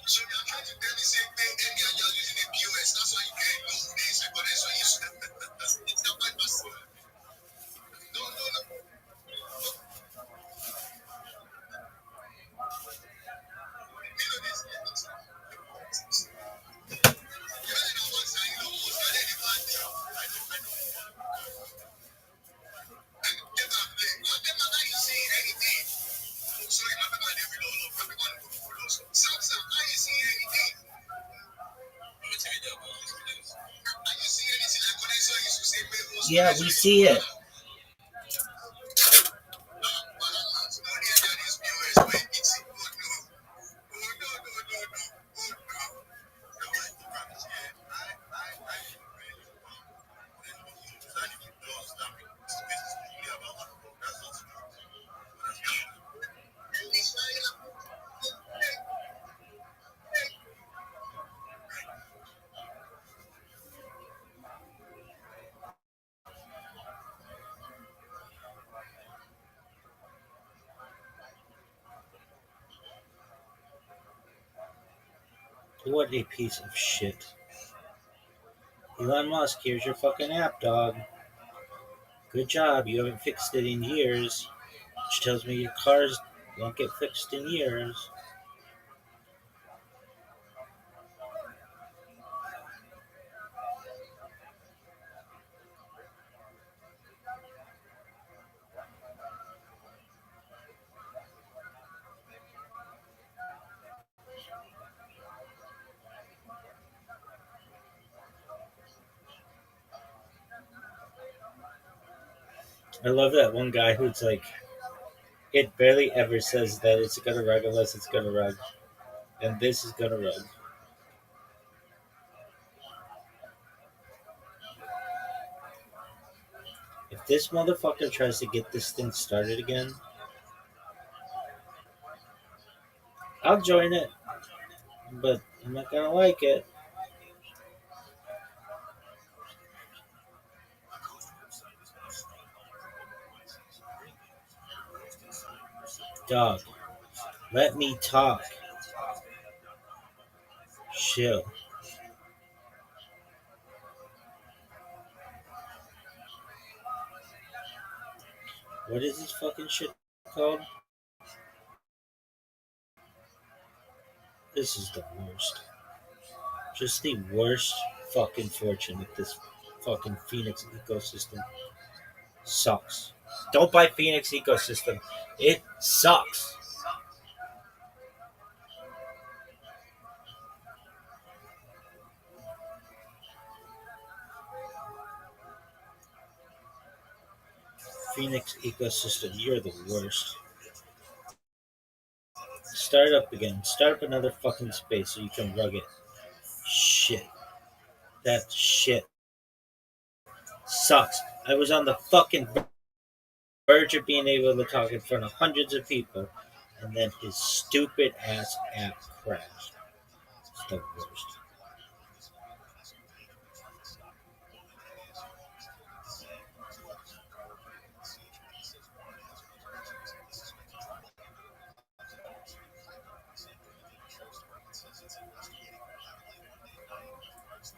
So you're trying to tell me same thing, then you're using a POS. That's why you get no days record. So it's not my password. No. Yeah, we see it. What a piece of shit. Elon Musk, here's your fucking app, dog. Good job, you haven't fixed it in years. Which tells me your cars won't get fixed in years. I love that one guy who's like, it barely ever says that it's gonna rug unless it's gonna rug. And this is gonna rug. If this motherfucker tries to get this thing started again, I'll join it. But I'm not gonna like it. Dog, let me talk. Chill. What is this fucking shit called? This is the worst. Just the worst fucking fortune at this fucking Phoenix ecosystem. Sucks. Don't buy Phoenix ecosystem. It sucks. Phoenix ecosystem, you're the worst. Start up again. Start up another fucking space so you can rug it. Shit. That shit sucks. I was on the fucking verge of being able to talk in front of hundreds of people, and then his stupid ass app crashed. It's the worst.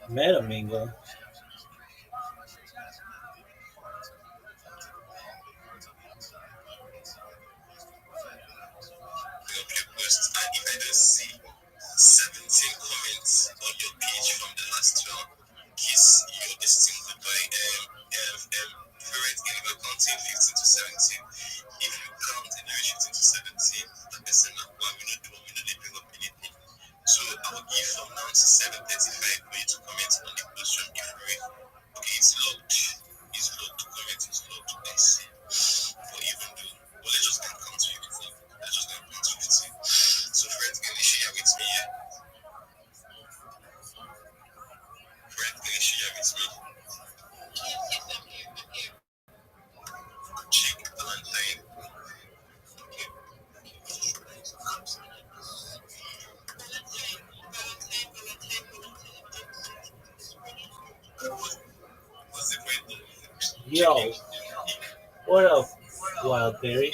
Metamingle. Post, and if I don't see 17 comments on your page from the last round, kiss your this thing goodbye. Parent illegal counting 15 to 17. If you count and you reach 15 to 17, the person now one minute do 1 minute they pick up anything. So I'll give from now to 7:35 for you to comment on the question if you read. Okay, it's locked. It's locked. Comment is locked. I see. For even though, well, let's just count 15. Let's just count 15. So friend, can you share with me? Yeah? Friend, can you share with me? Check Valentine. Okay. What's the point? Yo, what up, Wildberry?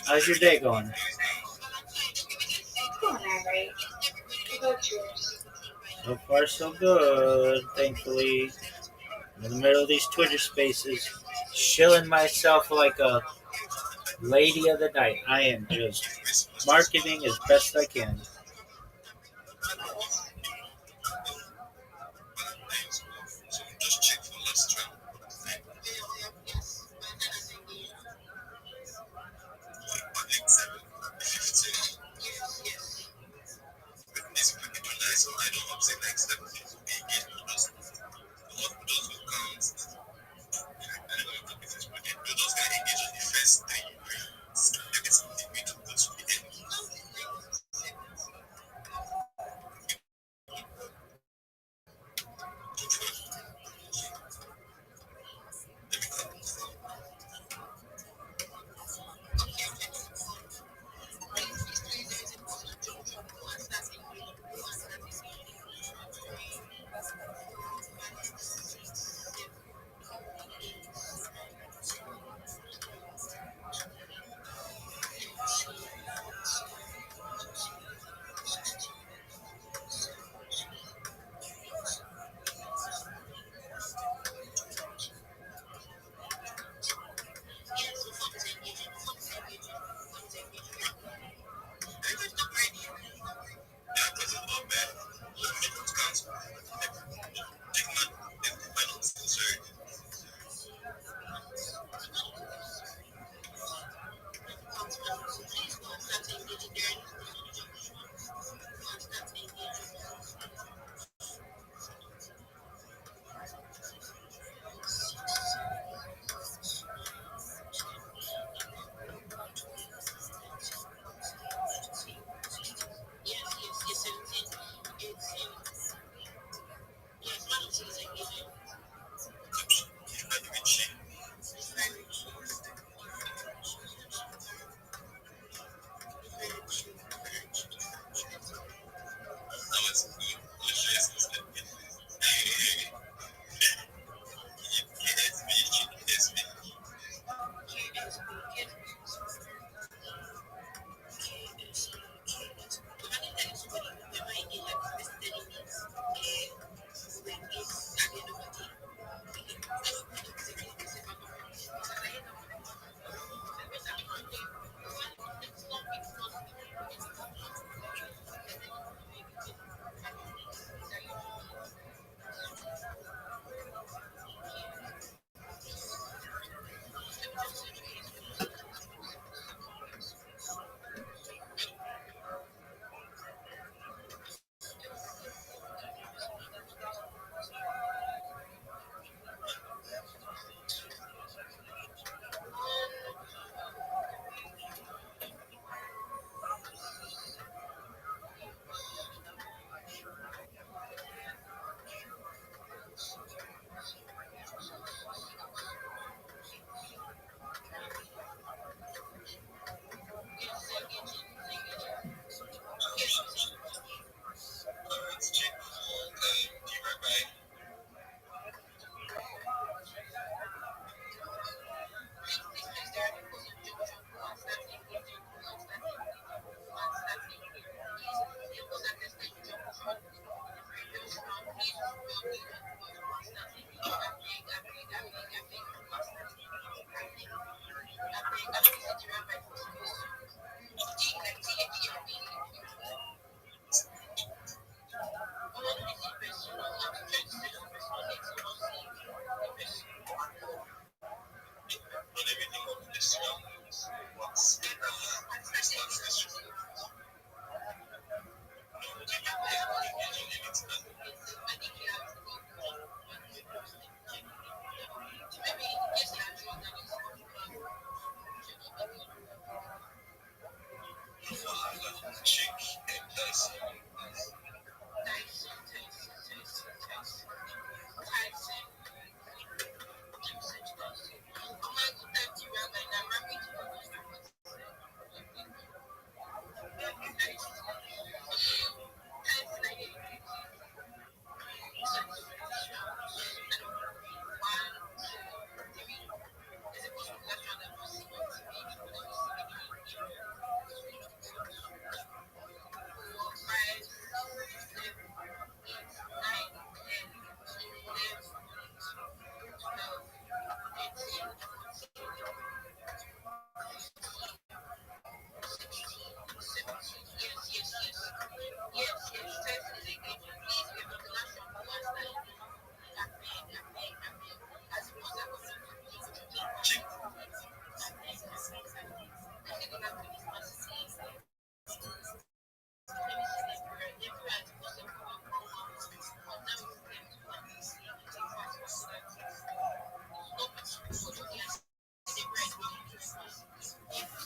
How's your day going? Alright. How about yours? So far, so good, thankfully. I'm in the middle of these Twitter spaces, chilling myself like a lady of the night. I am just marketing as best I can. Just check for last round. Public 7:15. This will be too nice, so I don't have the next step. Engage with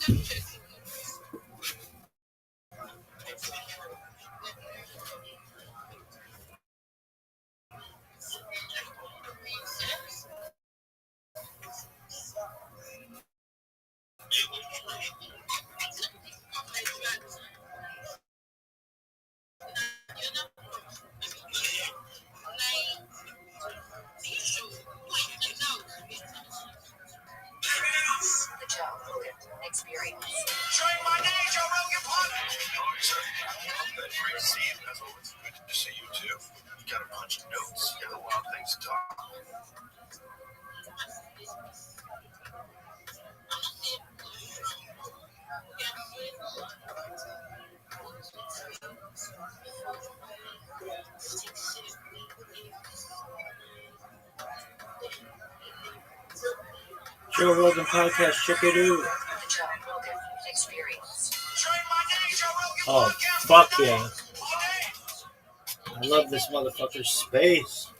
The Joe Rogan Experience. Join my day, Joe Rogan podcast. Great to see you. As always, good to see you too. You got a bunch of notes. You got a lot of things to talk about. Joe Rogan podcast, check it out. The Joe Rogan Experience. Oh, fuck yeah. I love this motherfucker's space.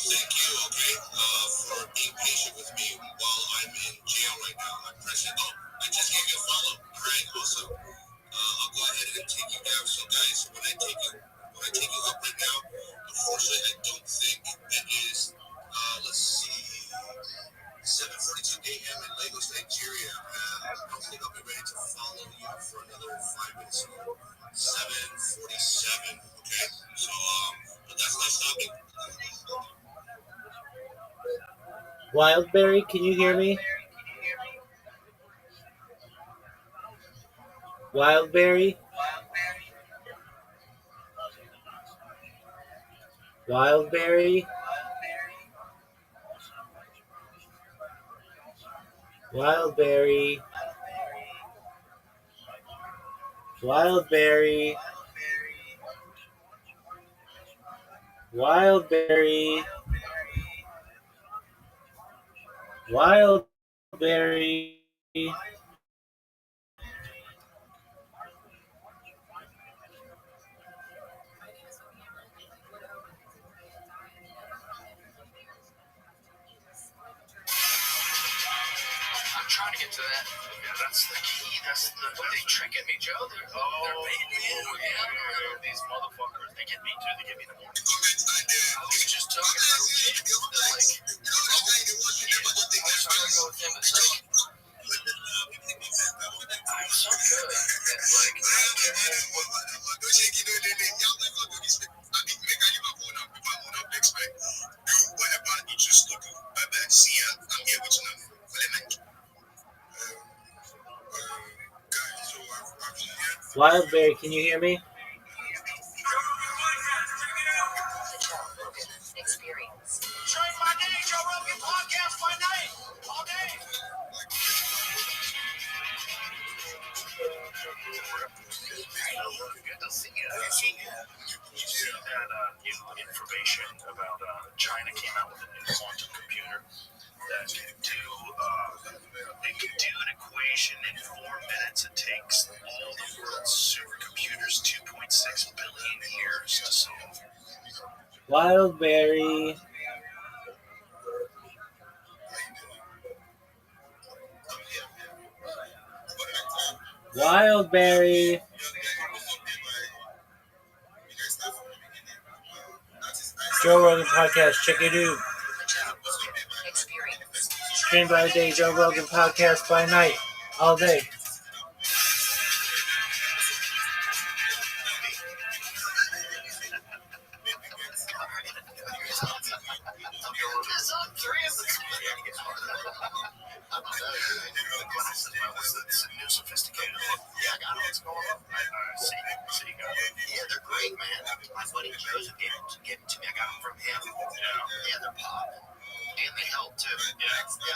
Thank you, okay, for being patient with me while I'm in jail right now. I'm pressing. Oh, I just gave you a follow. All right, awesome. I'll go ahead and take you down. So, guys, when I take you up right now, unfortunately, I don't think it is. Let's see, 7:42 a.m. in Lagos, Nigeria. I don't think I'll be ready to follow you for another 5 minutes. So 7:47. Okay, so but that's not stopping. Wildberry, can you hear me? Wildberry? Wildberry? Wildberry? Wildberry? Wildberry? Wildberry? I'm trying to get to that. Yeah, that's the key. That's the what they tricking me, Joe. They're baiting me in. Yeah, these motherfuckers. They get me too. They get me in the morning. I was just talking about Jim. Like, I was talking about him. It's like, I'm so good. Like, I don't care what. Wildberry, can you hear me? The Joe Rogan Experience. Join my day, Joe Rogan podcast by night, all day. Good to see you. You see that information about China came out with a new quantum computer that can do an equation in 4 minutes. It takes all the world's supercomputers 2.6 billion years to solve. Wildberry? Wildberry? Joe Rogan podcast, check it out. Stream by day, Joe Rogan podcast by night, all day. It's a new sophisticated look. Yeah, I got what's going on. See, yeah, they're great, man. My buddy Joseph gave them to me. I got them from him. Yeah, they're popping. And they help too. Yeah, that's good.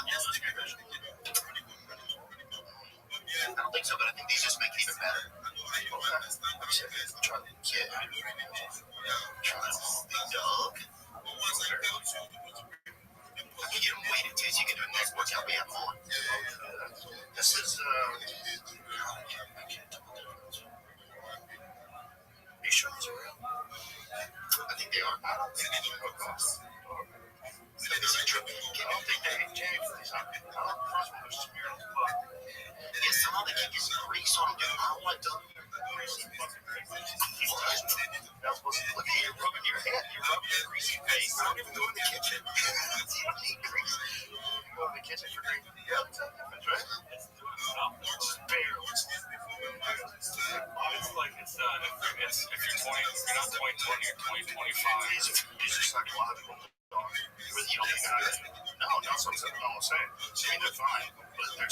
you don't think about it. No, that's what I'm saying. I mean, they're fine, but they're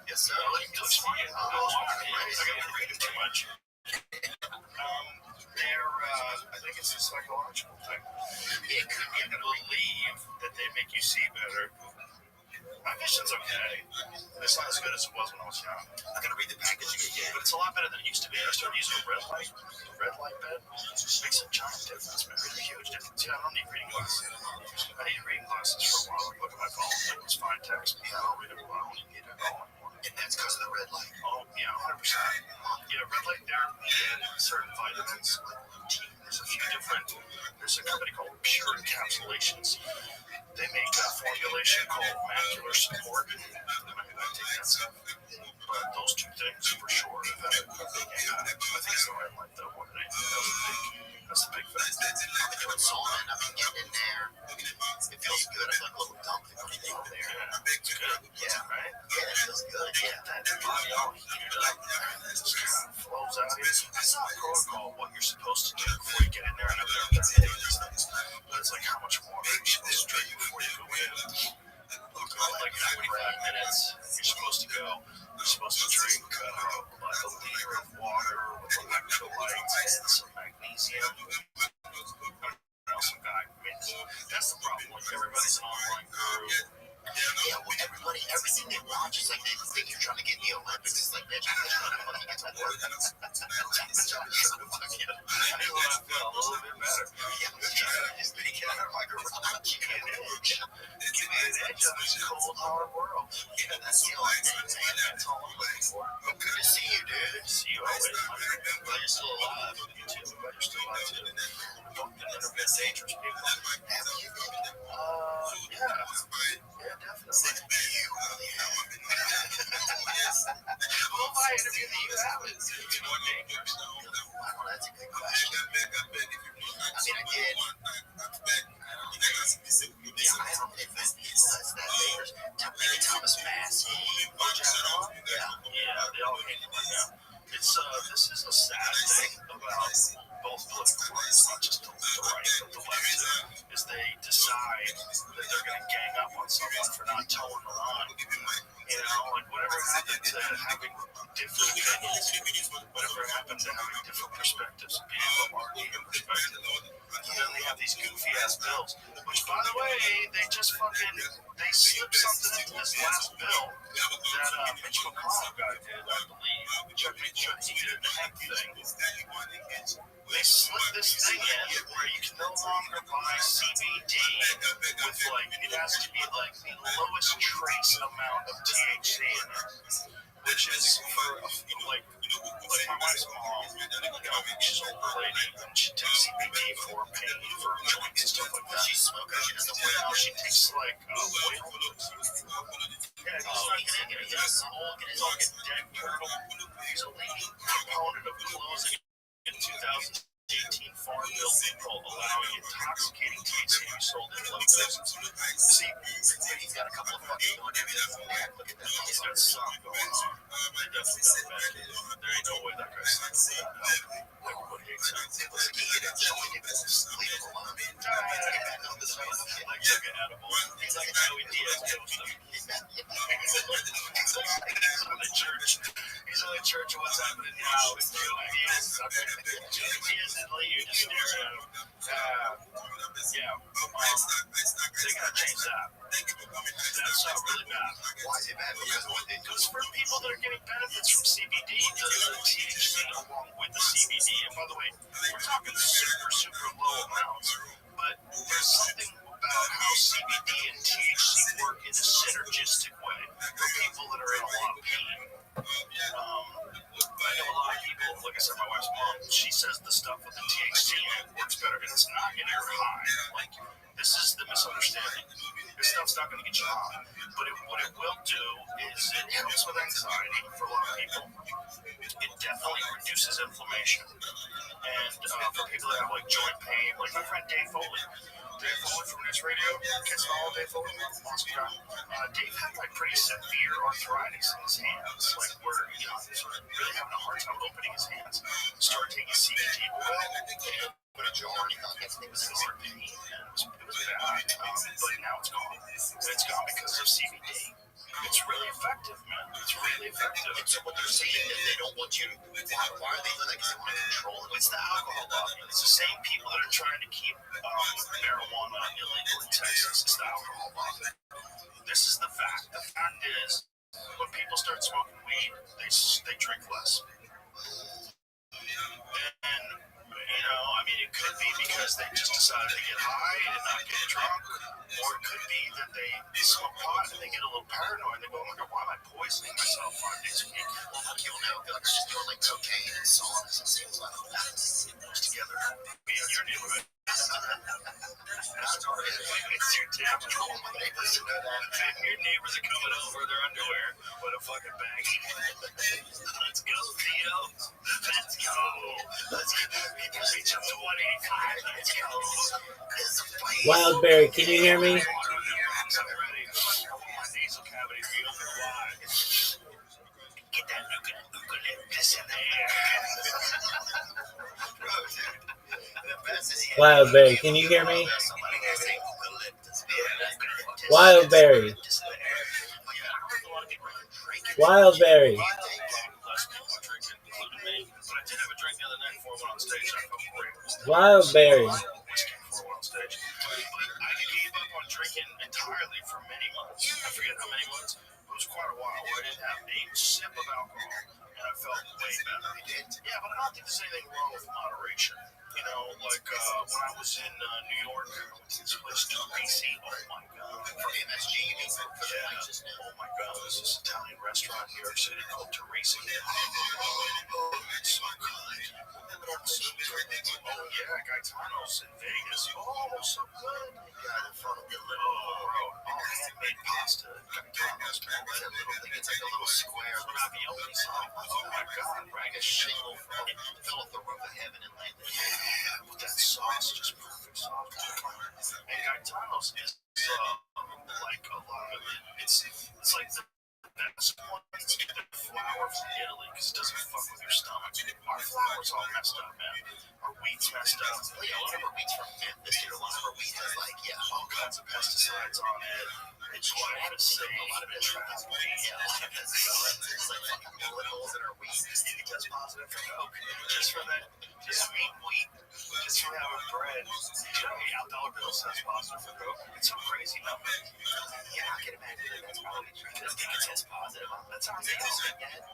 yes, sir. I got read too much. I think it's a psychological thing. It could be to believe that they make you see better. My vision's okay. It's not as good as it was when I was young. I gotta read the packaging again, but it's a lot better than it used to be. I started using a red light bed. It makes a giant difference, man. It's a huge difference. Yeah, I don't need reading glasses. I needed reading glasses for a while. I look at my phone, it was fine text. Yeah, I don't read it a lot. I don't need it at all anymore. And that's because of the red light. Oh, yeah, 100%. Yeah, red light therapy and certain vitamins, like lutein. There's a few different. There's a company called Pure Encapsulations. They make a formulation called macular support. I take that stuff. But those two things for sure have had a big impact. I think it's the red light though. That's the big thing. I've been doing Solon. I've been getting in there. It feels good. I feel like a little dumpling when you go there. Yeah, it's good. Yeah, right? Yeah, it feels good. Yeah, that body all heated up. It just kind of flows out. It's not a protocol what you're supposed to do before you get in there. And I've never done any of these things. But it's like how much water you're supposed to drink before you go in. Like 45 minutes, you're supposed to go. You're supposed to drink like a liter of water with electrolytes and some magnesium. Some guy. I mean, that's the problem. Like everybody's an online guru. Yeah, well, everything they watch is like they think you're trying to get in the Olympics. It's like, bitch, I'm trying to fucking get to work. I need to feel a little bit better. Yeah, I'm trying to just get out of my garage. Give me an edge. Give me an edge of this cold, hard world. Yeah, that's the only thing, man. That's all I'm looking for. Good to see you, dude. See you always. Glad you're still alive. You too. Glad you're still alive, too. Don't get never been dangerous people. Have you been? Yeah. Yeah, definitely. You really have. Who have I interviewed that you haven't? It's more dangerous. Wow, that's a good question. I mean, I did. Yeah, I don't think that's that dangerous. Maybe Thomas Massey. Yeah, they all came to me now. It's this is a sad thing about both political parties, not just the right but the left too, is they decide that they're going to gang up on someone for not towing the line. You know, like whatever happened to having different opinions, whatever happened to having different perspectives, being able to argue your perspective. And then they have these goofy ass bills, which by the way, they just fucking they slipped something into this last bill that Mitch McConnell guy did, I believe. Check me sure he did the hemp thing. They slipped this thing in where you can no longer buy CBD with like it has to be like the lowest trace amount of THC in it, which is for like my wife's mom, she's an older lady, and she takes CBD for pain, for joints and stuff like that. She smokes, she doesn't well, she takes like oil. Yeah, it's like a dead turtle. She's a leading component of closing in 2018 Farm Bill loophole allowing intoxicating THC to be sold in low doses. See, he's got a couple of fucking look at that. He's got some going on. They definitely got that. There ain't no way that guy's without help. Everybody hates him. Listen, he hit a joint and just leave him alone. Like an edible. He's like a Joey Diaz poster. He's in the church. What's happening now? It's Joey Diaz. Joey Diaz and Lee, you just stare at him. Yeah. They gotta change that. That's really bad. Why is it bad? Because for people that are getting benefits from CBD, the THC along with the CBD, and by the way, we're talking super low amounts, but there's something about how CBD and THC work in a synergistic way for people that are in a lot of pain. I know a lot of people, like I said, my wife's mom, she says the stuff with the THC in it works better, and it's not getting her high. Like, this is the misunderstanding. This stuff's not going to get you high, but what it will do is it helps with anxiety for a lot of people. It definitely reduces inflammation, and for people that have like joint pain, like my friend Dave Foley from News Radio, kids all Dave Foley, awesome guy. Dave had like pretty severe arthritis in his hands, like where he was really having a hard time opening his hands. Started taking CBD oil. open a jar and it was pain. It was bad, but now it's gone. It's gone because of CBD. It's really effective, man. It's really effective. And so what they're saying is they don't want you to. Why are they doing that? Because they want to control it. It's the alcohol lobby. It's the same people that are trying to keep marijuana illegal in Texas. It's the alcohol lobby. This is the fact. The fact is, when people start smoking weed, they drink less. And, you know, I mean, it could be because they just decided to get high and not get drunk, or it could be that they smoke pot and they get a little paranoid and they go, oh my God, why am I poisoning myself 5 days a week? Well, how do you know? They're just doing like cocaine and saunas, it seems like. Together. Be in your neighborhood. It's your damn control. My neighbors know that. Your neighbors are coming over their underwear with a fucking bag. Let's go, Theo. Let's go. Let's reach up to 185. Let's go. Wildberry, can you hear me? I'm ready. My nasal cavity reopened wide. Get that eucalyptus in there. Wildberry, can you hear me? Wildberry. Wildberry. Wildberry. I gave up on drinking entirely for many months. I forget how many months. It was quite a while where I didn't have a sip of alcohol, and I felt way better. Yeah, but I don't think there's anything wrong with moderation. You know, like when I was in New York, I went to this place, Greasy. Oh my God. For MSG, you mean? Yeah. Oh my God. There's this Italian restaurant in New York City called Teresi. Oh, it's so good. Oh yeah, Gaetano's in Vegas. Oh, so good. Yeah, in front of the handmade pasta. Gaetano's, man. That little thing, it's like a little square ravioli sauce. Oh my God, right? A shingle fell off the roof of heaven and landed. Yeah, with that sauce, just perfect sauce. And Gaetano's is like a lot of it. It's like the best one. It's the flour from Italy because it doesn't fuck with your stomach. Our flour's all messed up, man. Our wheat's messed up. Yeah, a lot of our wheat's from Memphis. A lot of our wheat has all kinds of pesticides on it. It's glyphosate. A lot of it traps wheat. Yeah, a lot of pesticides. There's like fucking bullet holes in our wheat. It does positive for coke. Just for that. Just eating wheat. Just for having bread. You know, $8 bill says positive for coke. It's some crazy number. Yeah, I can imagine that that's probably true. I think it says positive. That's our bell.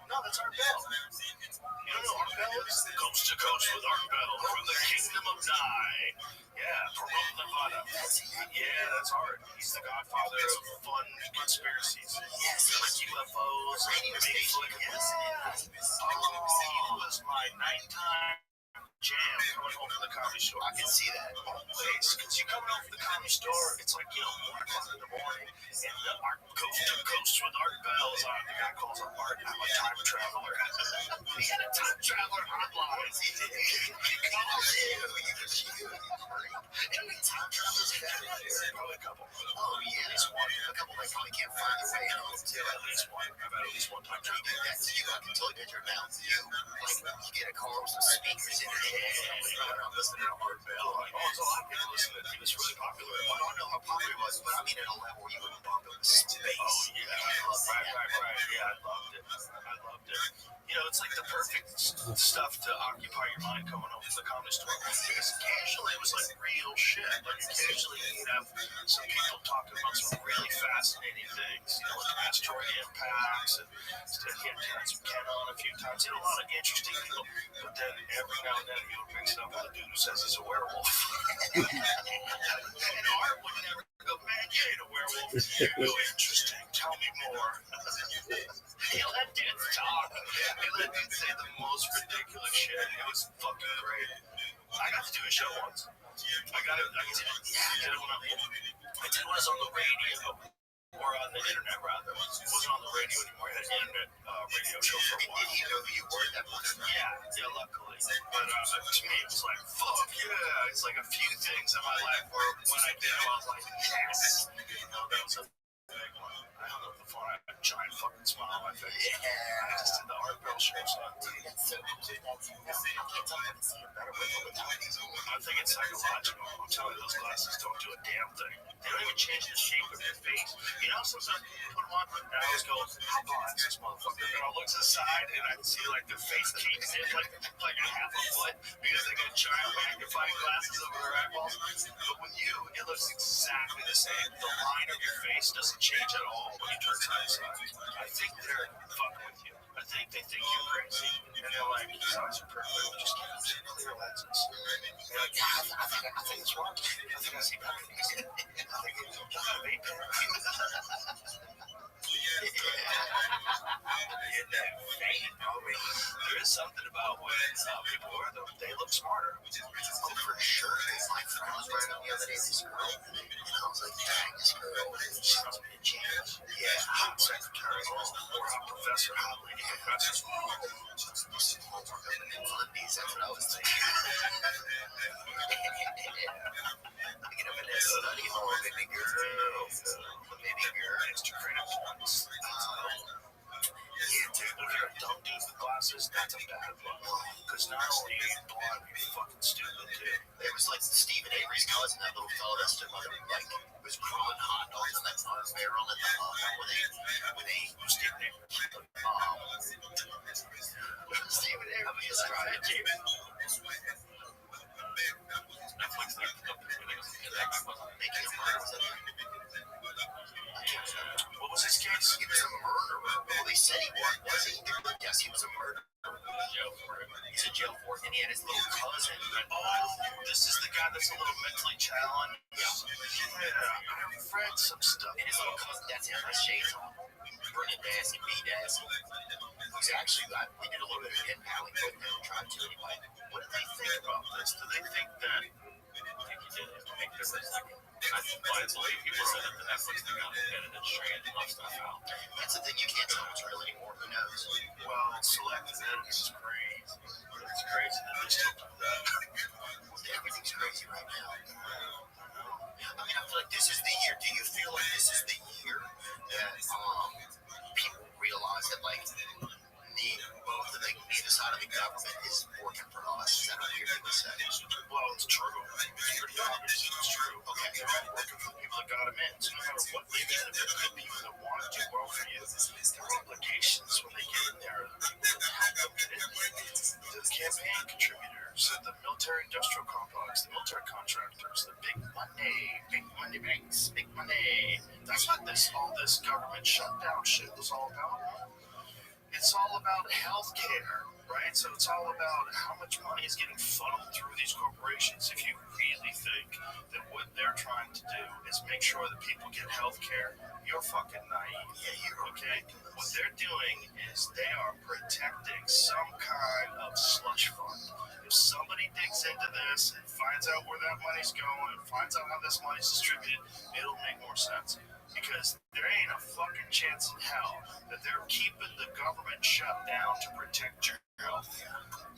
No, that's our bell. You don't know our bell is? Coast to coast with our bell from the kingdom of Nye. Yeah, from Nevada. Yeah, that's Art. He's the godfather of fun conspiracies. Yes, like UFOs, Bigfoot. Yes. Oh, was my nighttime jam coming home from the comedy store. I can see that. Always. Because you coming home from the comedy store, it's like, 1 o'clock in the morning, and the Art Coast to Coast with Art Bell is on. The guy calls up Art, I'm a time traveler. He had a time traveler hotline. How many time travelers have there been? Probably a couple. Oh, yeah. At least one. A couple that probably can't find their way home, too. At least one. I've had at least one time traveler. That's you. I can totally picture it now. You get a car with some speakers in it. I'm listening to Art Bell. There's a lot of people listening. He was really popular. I don't know how popular it was, but I mean at a level where you would bump it with space. Oh, yeah. Right. Yeah, I loved it. It's like the perfect stuff to occupy your mind coming home from the comedy store. Because occasionally it was like real shit. Like occasionally you'd have some people talking about some really fascinating things, like asteroid impacts, and he had Terrence McKenna on a few times. He had a lot of interesting people, but then every now and then he would mix it up with a dude who says he's a werewolf. And Art would never go, man, you ain't a werewolf. You're interesting. Tell me more. He let dudes talk. He let dudes say the most ridiculous shit. It was fucking great. I got to do a show once. I did it when I was on the radio. Or on the internet, rather. It wasn't on the radio anymore. I had an internet radio show for a while. Did he know who you were at that point? Yeah, luckily. But to me, it was like, fuck yeah. It's like a few things in my life where when I did it, I was like, yes. That was a big one. I hung up the phone. I had a giant fucking smile on my face. Yeah. I just did the Art Bell show. So. Dude, that's so cool. I can't tell you to see a better way without these. I I think it's psychological. I'm telling you, those glasses don't do a damn thing. They don't even change the shape of your face. You know, sometimes people put them on, and I always go, how tall is this motherfucker? And I'll look to the side, and I see like their face keeps in like a half a foot because they got giant magnifying glasses over their eyeballs. But with you, it looks exactly the same. The line of your face doesn't change at all when you turn side to side. I think they're fucking with you. I think they think you're crazy. And they're like, his eyes are perfect. We just can't use clear lenses. And you're like, yeah, I think it's wrong. I think I see better things. I think it's a vape pen. There is something about when people wear them, they look smarter. Oh, for sure. My friend was wearing them the other day, this girl, and I was like, dang, this girl, she must be a genius. Yeah, hot secretary, or a professor, hot lady professor. Just homework up in the Philippines, that's what I was thinking. I get up in that study hall, baby girl. Baby girl. Extra creative points. Yeah, dude, if you're a dumb dude with glasses, that's a bad look. Because not only are you blind, you're fucking stupid, too. It was like Stephen Avery's cousin, that little fella that stood by the, like, was growing hot dogs on that barrel at the, when they Stephen Avery. Stephen Avery is trying to keep it. Netflix, making a murder. What was his case? He was a murderer. Well, they said he was. Was he? Yes, he was a murderer. He's in jail for it, and he had his little cousin. Oh, this is the guy that's a little mentally challenged. Yeah, I've read some stuff. And his little cousin, that's him, with shades on. Bernadette and B-Dass. He's actually, we did a little bit of pen paling with him and tried to anyway. What do they think about this? Do they think that he did it to make difference? I believe he was in the Netflix thing on it and straight and left stuff out. That's the thing, you can't tell what's real anymore. Who knows? Well, selective editing is crazy. It's crazy that they still do that. Everything's crazy right now. I mean, I feel like this is the year. Do you feel like this is the year that people realize that, like, neither side of the government is working for us? Is that a weird thing to say? Well, it's true. It's pretty obvious. It's true. Okay, they're all working for the people that got them in. So no matter what they get, if they're good people that want to do well for you, there are obligations when they get in there. The people that help them get in. The campaign contributors, the military-industrial complex, the military contractors, the big money banks, big money. That's what all this government shutdown shit was all about. It's all about healthcare, right? So it's all about how much money is getting funneled through these corporations. If you really think that what they're trying to do is make sure that people get healthcare, you're fucking naive. Yeah, you're okay. What they're doing is they are protecting some kind of slush fund. If somebody digs into this and finds out where that money's going and finds out how this money's distributed, it'll make more sense. Because there ain't a fucking chance in hell that they're keeping the government shut down to protect your health.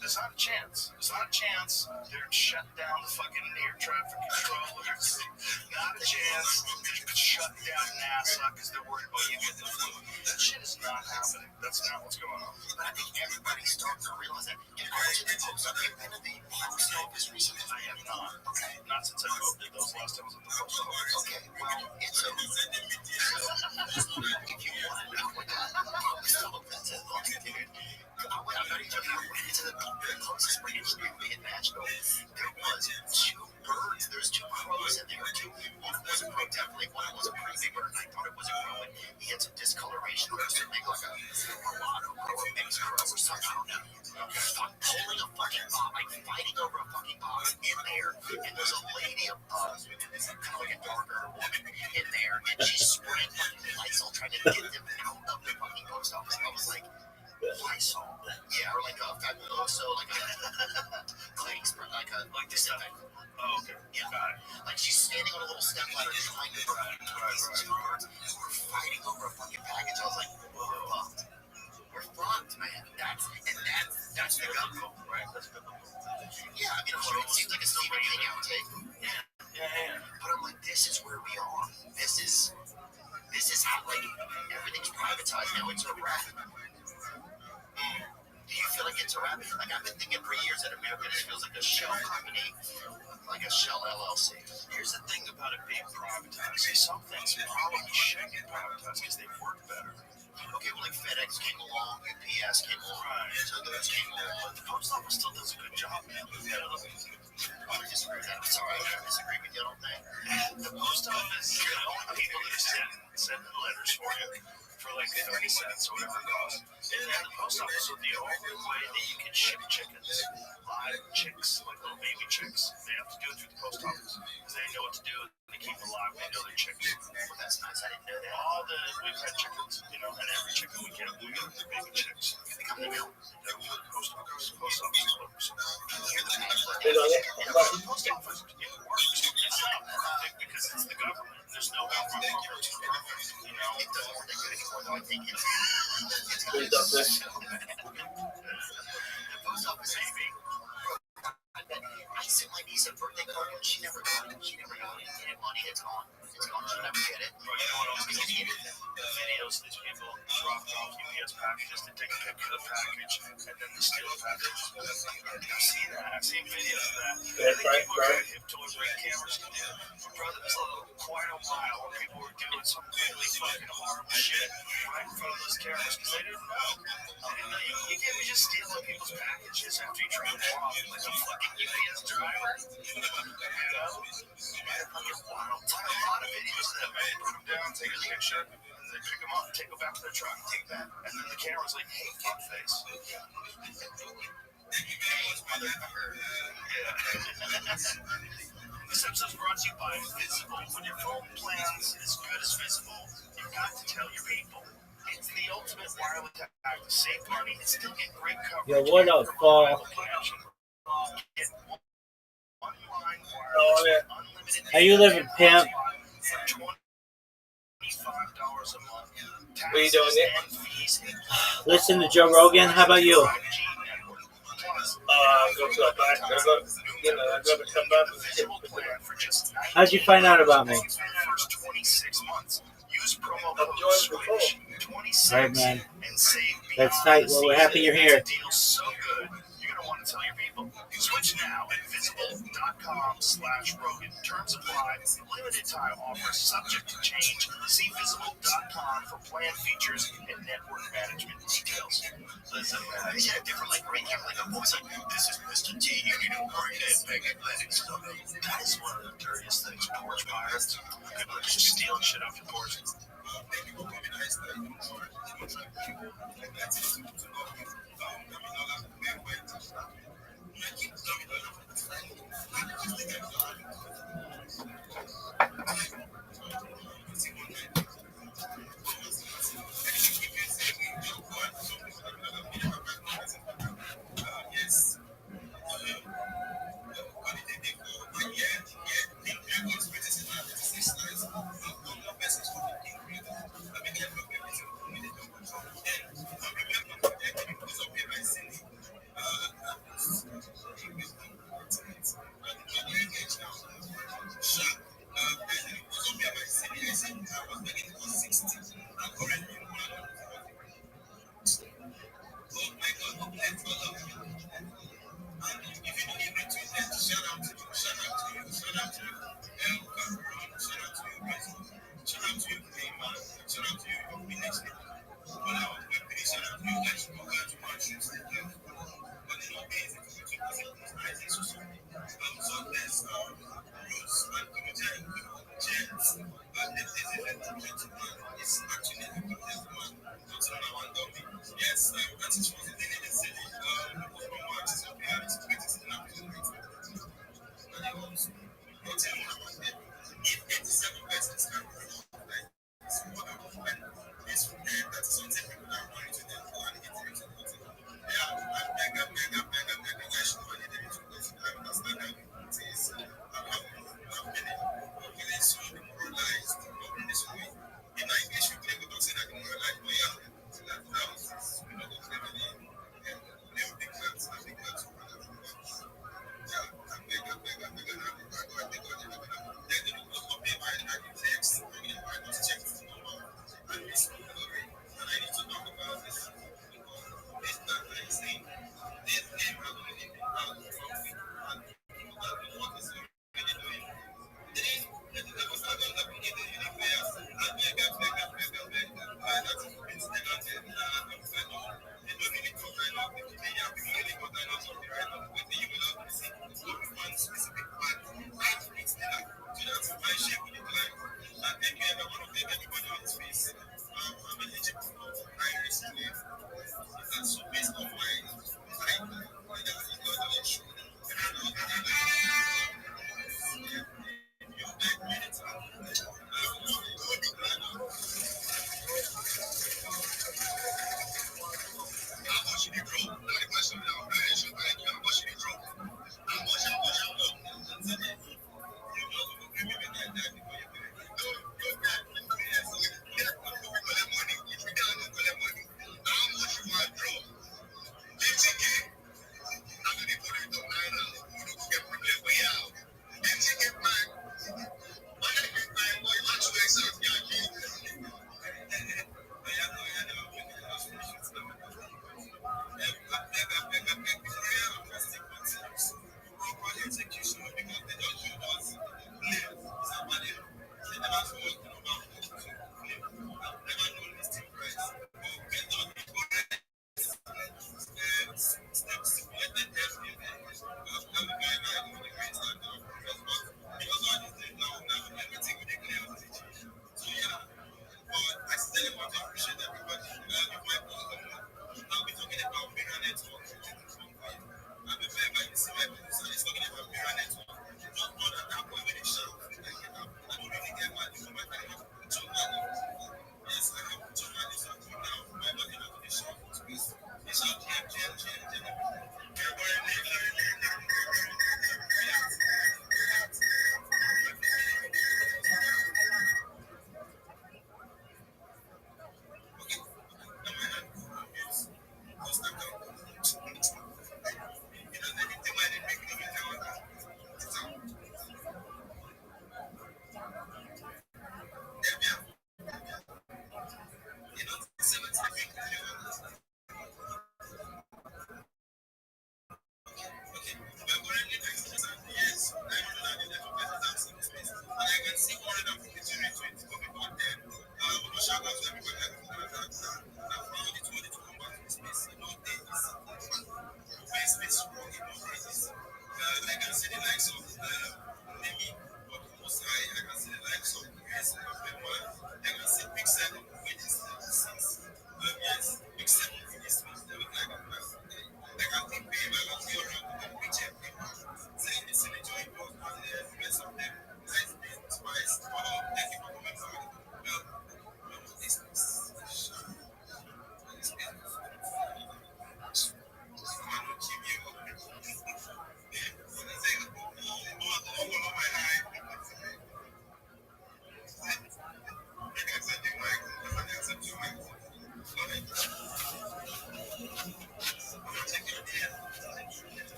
There's not a chance. There's not a chance they're shut down the fucking air traffic controllers. Not a chance they could shut down NASA because they're worried about you getting the flu. That shit is not happening. That's not what's going on. But I think everybody's starting to realize that. You've been to the post office recently? I have not. Okay. Not since I did those last times at the post office. Okay, well, it's a... if you want to know what the post office is like, dude, I'm not even joking. I went to the closest branch near me in Nashville. There was 2 birds. There's 2 crows in there. One was a crow, definitely. One was a pretty big bird, and I thought it was a crow. And he had some discoloration or something, like a mulatto crow, a mixed crow, or something. I don't know. Pulling a fucking bob, like fighting over a fucking bob in there. And there's a lady, kind of like a darker woman in there, and she's spraying fucking Lysol, trying to get them out of the fucking post office. I was like, Lysol? Yeah, or like a Fabuloso, like a cleaning spray, like disinfectant. Oh, okay. Yeah. Like she's standing on a little step ladder trying to burn these 2 birds who were fighting over a fucking package. I was like, we're fucked. We're fucked, man. That's the government, right? That's the government. Yeah, I mean, it seems like a Stephen King outtake. Yeah. But I'm like, this is where we are. This is how, like, everything's privatized now. It's a wrap. Do you feel like it's a rabbit. Like I've been thinking for years that American feels like a shell company, like a shell LLC. Here's the thing about it being privatized. Some things probably should get privatized because they work better. Okay, well, like FedEx came along, UPS came along, so those came along. But the post office still does a good job, man. I disagree with that. I'm sorry, I disagree with you, I don't think. The post office, the only people that are sending letters for you for like 30 cents or whatever it costs. And the post office is the only way that you can ship chickens, live chicks, like little baby chicks. They have to do it through the post office because they know what to do. They keep them alive. They know their chicks. Well, that's nice. I didn't know that. We've had chickens, and every chicken we get the baby chicks. They come in the mail. Post office delivers. They don't get The post office, it works. It's not perfect because it's the government. There's no government that's perfect. It doesn't work that good anymore, though. I think it's Please don't say. the post office maybe. I sent my niece a birthday card and she never got it. She never got it. And money, it's gone. It's gone. She'll never get it. Right, you know what else is getting it? The videos of these people dropping off UPS packages, they take a picture of the package, and then they steal the package. I've seen that. I've seen videos of that. I think people are very hip to what great cameras can do. Brother, there's quite a while where people were doing some really fucking horrible shit right in front of those cameras because they didn't know. You can't be just stealing people's packages after you drop them off like a fucking UPS driver. You know? Fucking wild. A lot of videos of that, man. Put them down, take a picture, and then pick them up and take them back to their truck. Take that. And then the camera's like, hey, fuck face. This episode's brought to you by Visible. When your phone plan's as good as Visible, you've got to tell your people. It's the ultimate wireless attack to save money and still get great coverage. Yo, what up, Paul? Get one-line wireless unlimited. How you living, pimp? For $25 a month. What are you doing, Nick? Listen to Joe Rogan. How about you? Go to the back. I go to come back. How'd you find out about me? First 26 months. Use promo I'm code joining SWITCH26 All right, man. and save That's beyond tight. the Well, we're happy you're here. season. Deal's so good, you're gonna want to tell your people. Switch now at visible.com/Rogan. Terms apply. Limited time offer subject to change. See visible.com for plan features and network management details. Listen, man, they had a different, like, great camera, like a voice, like, this is Mr. T, you need to work that big athletics. That is one of the dirtiest things, porch pirates. People are just stealing shit off your porch.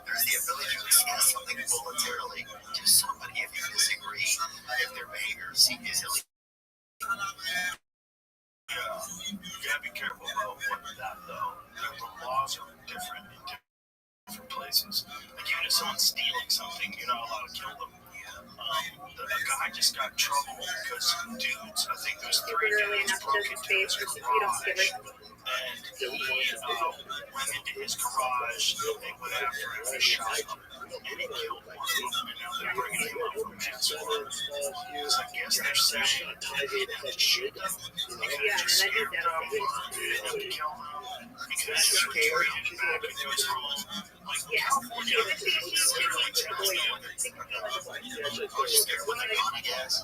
There's the ability to express something voluntarily to somebody if you disagree, if their behavior is illegal. Yeah, you gotta be careful about that though. The laws are different in different places. Like even if someone's stealing something, you're not allowed to kill them. A guy just got in trouble because dudes, I think there's 3 dudes broke into his garage, and he went into his garage, they went after him and shot him, and he killed one of them, and now they're bringing him up for manslaughter. Because I guess they're saying that he didn't have to shoot them, he could have just scared them, he didn't have to kill them, he could have just retreated back into his home. Like California, literally tells them, oh, you're scared when they're gone, I guess.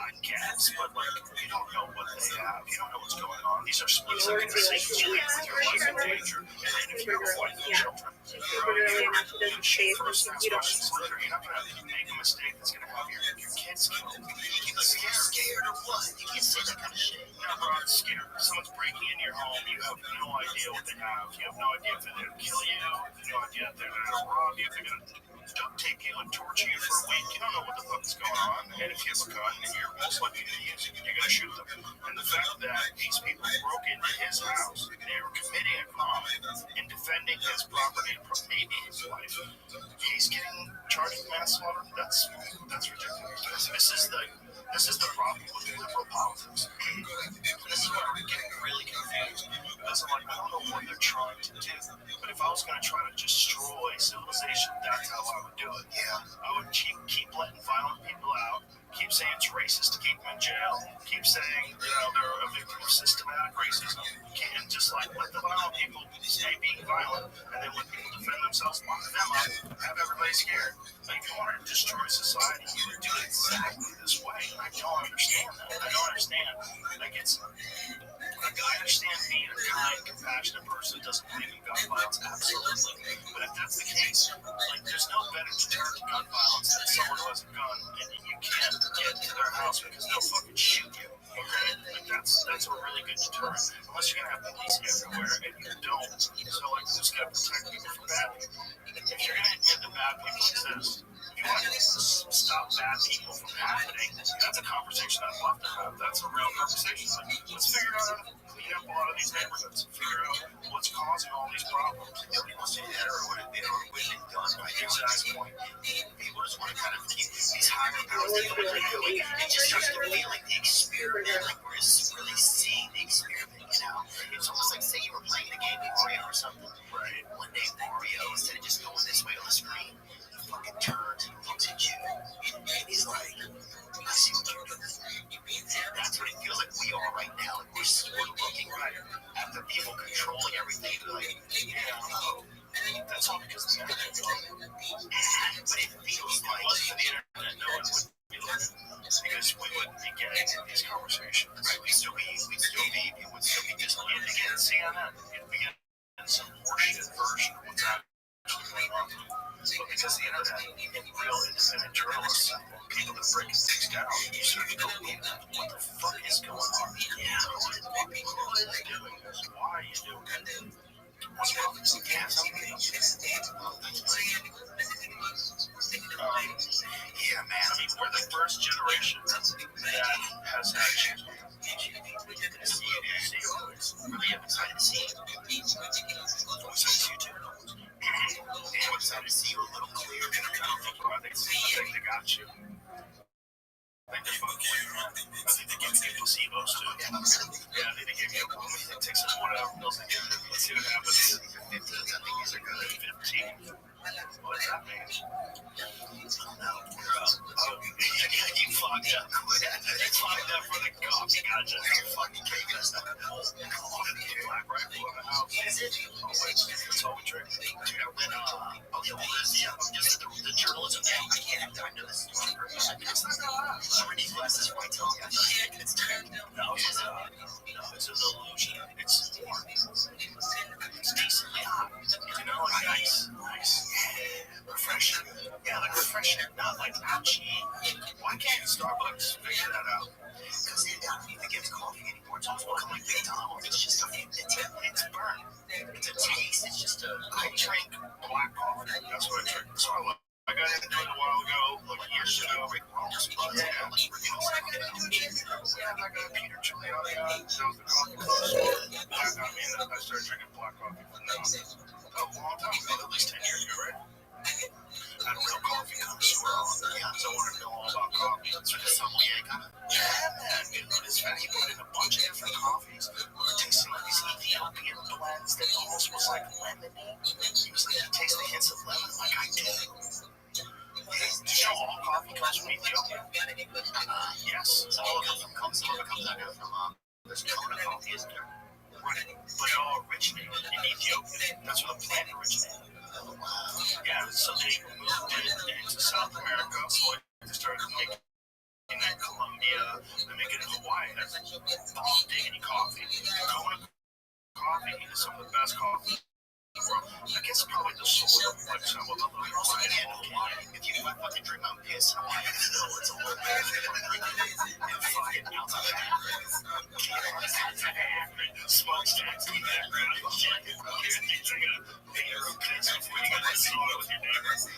I guess, but like, you don't know what they have, you don't know what's going on. These are split-second decisions with your life in danger, and then if you have a wife and children, first ask questions later. You're not going to make a mistake that's going to have your kids killed. You get scared or what? You can't say that kind of shit. No, bro, I'm scared. Someone's breaking into your home, you have no idea what they have. You have no idea if they're going to kill you, you have no idea if they're going to rob you, if they're going to duct tape you and torture you for a week. You don't know what the fuck is going on. And if you have a gun and you're most likely going to use it, you're going to shoot them. And the fact that these people broke into his house, they were committing a crime and defending his property, maybe his life, he's getting charged with manslaughter. That's ridiculous. This is the problem with liberal politics. This is where we're getting really confused. Because I'm like, I don't know what they're trying to do. But if I was going to try to destroy civilization, that's how I would do it. Yeah. I would keep letting violent people out, keep saying it's racist to keep them in jail, keep saying, they're a victim of systematic racism. You can't just like let the violent people stay being violent, and then when people defend themselves, lock them up, have everybody scared. Like, if you want to destroy society, you would do it exactly this way. I don't understand that. I don't understand. Like, I understand being a kind, compassionate person who doesn't believe in gun violence, absolutely. But if that's the case, like, there's no better deterrent to gun violence than someone who has a gun and you can't get to their house because they'll fucking shoot you. Okay? Like, that's a really good deterrent. Unless you're gonna have police everywhere and you don't. So, like, who's gonna protect people from bad people? If you're gonna admit that bad people exist, if you want to stop bad people from happening, that's a conversation I'd love to have. That's a real conversation. Let's figure out how to clean up a lot of these neighborhoods. Figure out what's causing all these problems. Nobody wants to do that, or would it be done by the exact point? People just want to kind of keep these higher powers going. It just starts to feel like the experiment, like we're really seeing the experiment, It's almost like, say you were playing a game Mario or something. Right. One day Mario, instead of just going this way on the screen, he fucking turns and looks at you, and he's like, I see what you're doing. That's what it feels like we are right now. Like we're looking right at the people controlling everything. Like, that's all because the internet. But it feels like for the internet, no one would be looking. Because we wouldn't be getting these conversations. Right, we'd still be just you'd be getting CNN. You'd be getting some horseshit version of what's actually going on. But because the internet and real independent journalists, people that break things down, you start to go, what the fuck is going on? Yeah, what people are doing this? Why are you doing it? What's wrong with this? Yeah, man. I mean, we're the first generation that has had children. See you. Really excited to see you. I'm excited to see you too. I'm excited to see you a little clearer. I think they got you. I think they give you placebos too. Yeah, I think they give you take some whatever pills they give you. Let's see what happens. 15s, I think these are good. 15. What does that mean? You fucked up. You fucked up for the cops. Gotcha. You fucking taking us that whole black rifle in the house. Is it? Oh, wait. That's all we drink. Dude, I went, just the journalism thing. I can't have time to this. It's not gonna read these glasses for my tongue. It's dark. No, it's an illusion. It's warm. It's decently hot. You know, like nice. Refreshing. Yeah, like refreshing. Not like ouchy. Why can't Starbucks figure that out? Because they don't even give coffee anymore. It's almost looking like McDonald's. It's just it's burnt. It's a taste. It's just a. I I drink black coffee. That's what I drink. So I love. I got into it a while ago, like years ago. We had like a Peter Giuliani on. That was the coffee buzz. I started drinking black coffee for now. A long time ago, at least 10 years ago, right? I'm a real coffee connoisseur. Yeah, so I want to know all about coffee. That's like a sommelier kind of. Yeah, man. It's funny. He put in a bunch of different coffees. We were tasting like these Ethiopian blends that almost was like lemony. He was like, you taste the hints of lemon, like I did. Do you know all coffee comes from Ethiopia? Yes. Some of it comes out from there's Kona coffee, isn't there? Right. But it all originated in Ethiopia. That's where the plant originated. Yeah, so they moved it into South America. So they started making it in Colombia. They make it in Hawaii. That's bomb diggity coffee. Kona coffee is some of the best coffee. I guess probably the soil, like some of the if you fucking drink on piss, I want you to know it's a little bit and fucking outside of smokestacks in the background and shit. You're taking a beer of piss before you get to soil with your neighbors.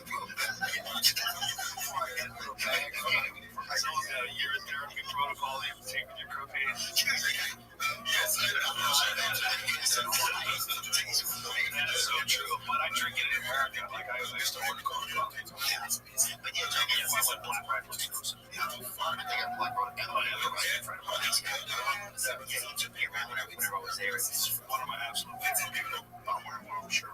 I know you're in therapy protocol, you have to take with your cocaine. Yes, that is so true, but I drink it in America. Like I used to work coffee. But yeah, I went Black Rifle exclusive. I think I'm Black Rifle. Yeah, he took me around whenever I was there. It's one of my absolute favorite. I'm sure.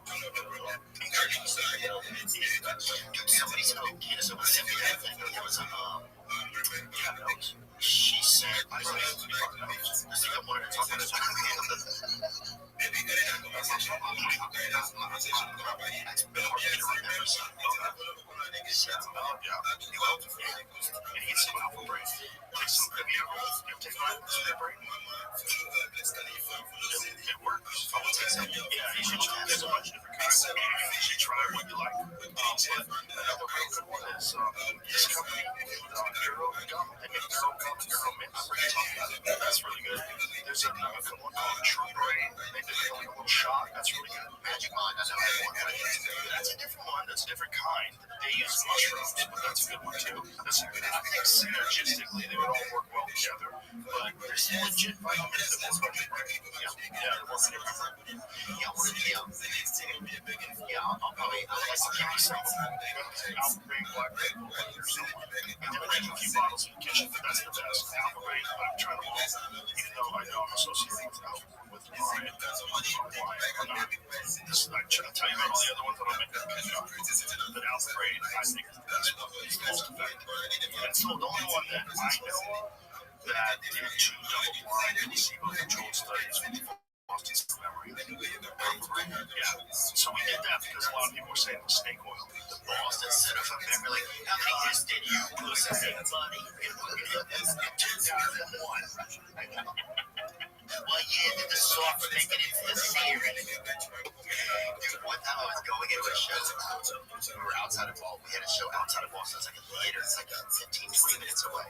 Dude, somebody said, oh, Candace over there was she said, I think I wanted to talk about this. It works. Yeah, you should try so much different kinds. You should try what you like. But another real good one is this company, Euro Gum. They make Euro Gum and Euro Mints. That's really good. There's another good one called True Brain. They do like a little shot. That's really good. Magic Mind, that's another one. That's a different one. That's a different kind. They use mushrooms, but that's a good one too. I think synergistically they would all work well together. But there's legit vitamins that work together. Yeah, they work together. I'll probably give you some Alpha Brain Black Label or something. I never drink a few bottles in the kitchen, but that's the best. Alpha Brain, I'm trying to even though I know I'm associated with Alpha with Ryan, I'll tell you about all the other ones that I'll make that pitch on. But Alpha Brain, I think is the best one. It's the most effective. And so the only one that I know of that did 2 double-blind placebo-controlled studies with Boston's memory. Yeah. So we did that because a lot of people were saying it was snake oil. The Boston Center for Memory, how many years did you lose everybody? In 2001. Well, yeah, did the soft make it into the theory? Dude, one time I was going into a show. We were outside of Boston. We had a show outside of Boston. It's like a theater. It's like 15, 20 minutes away.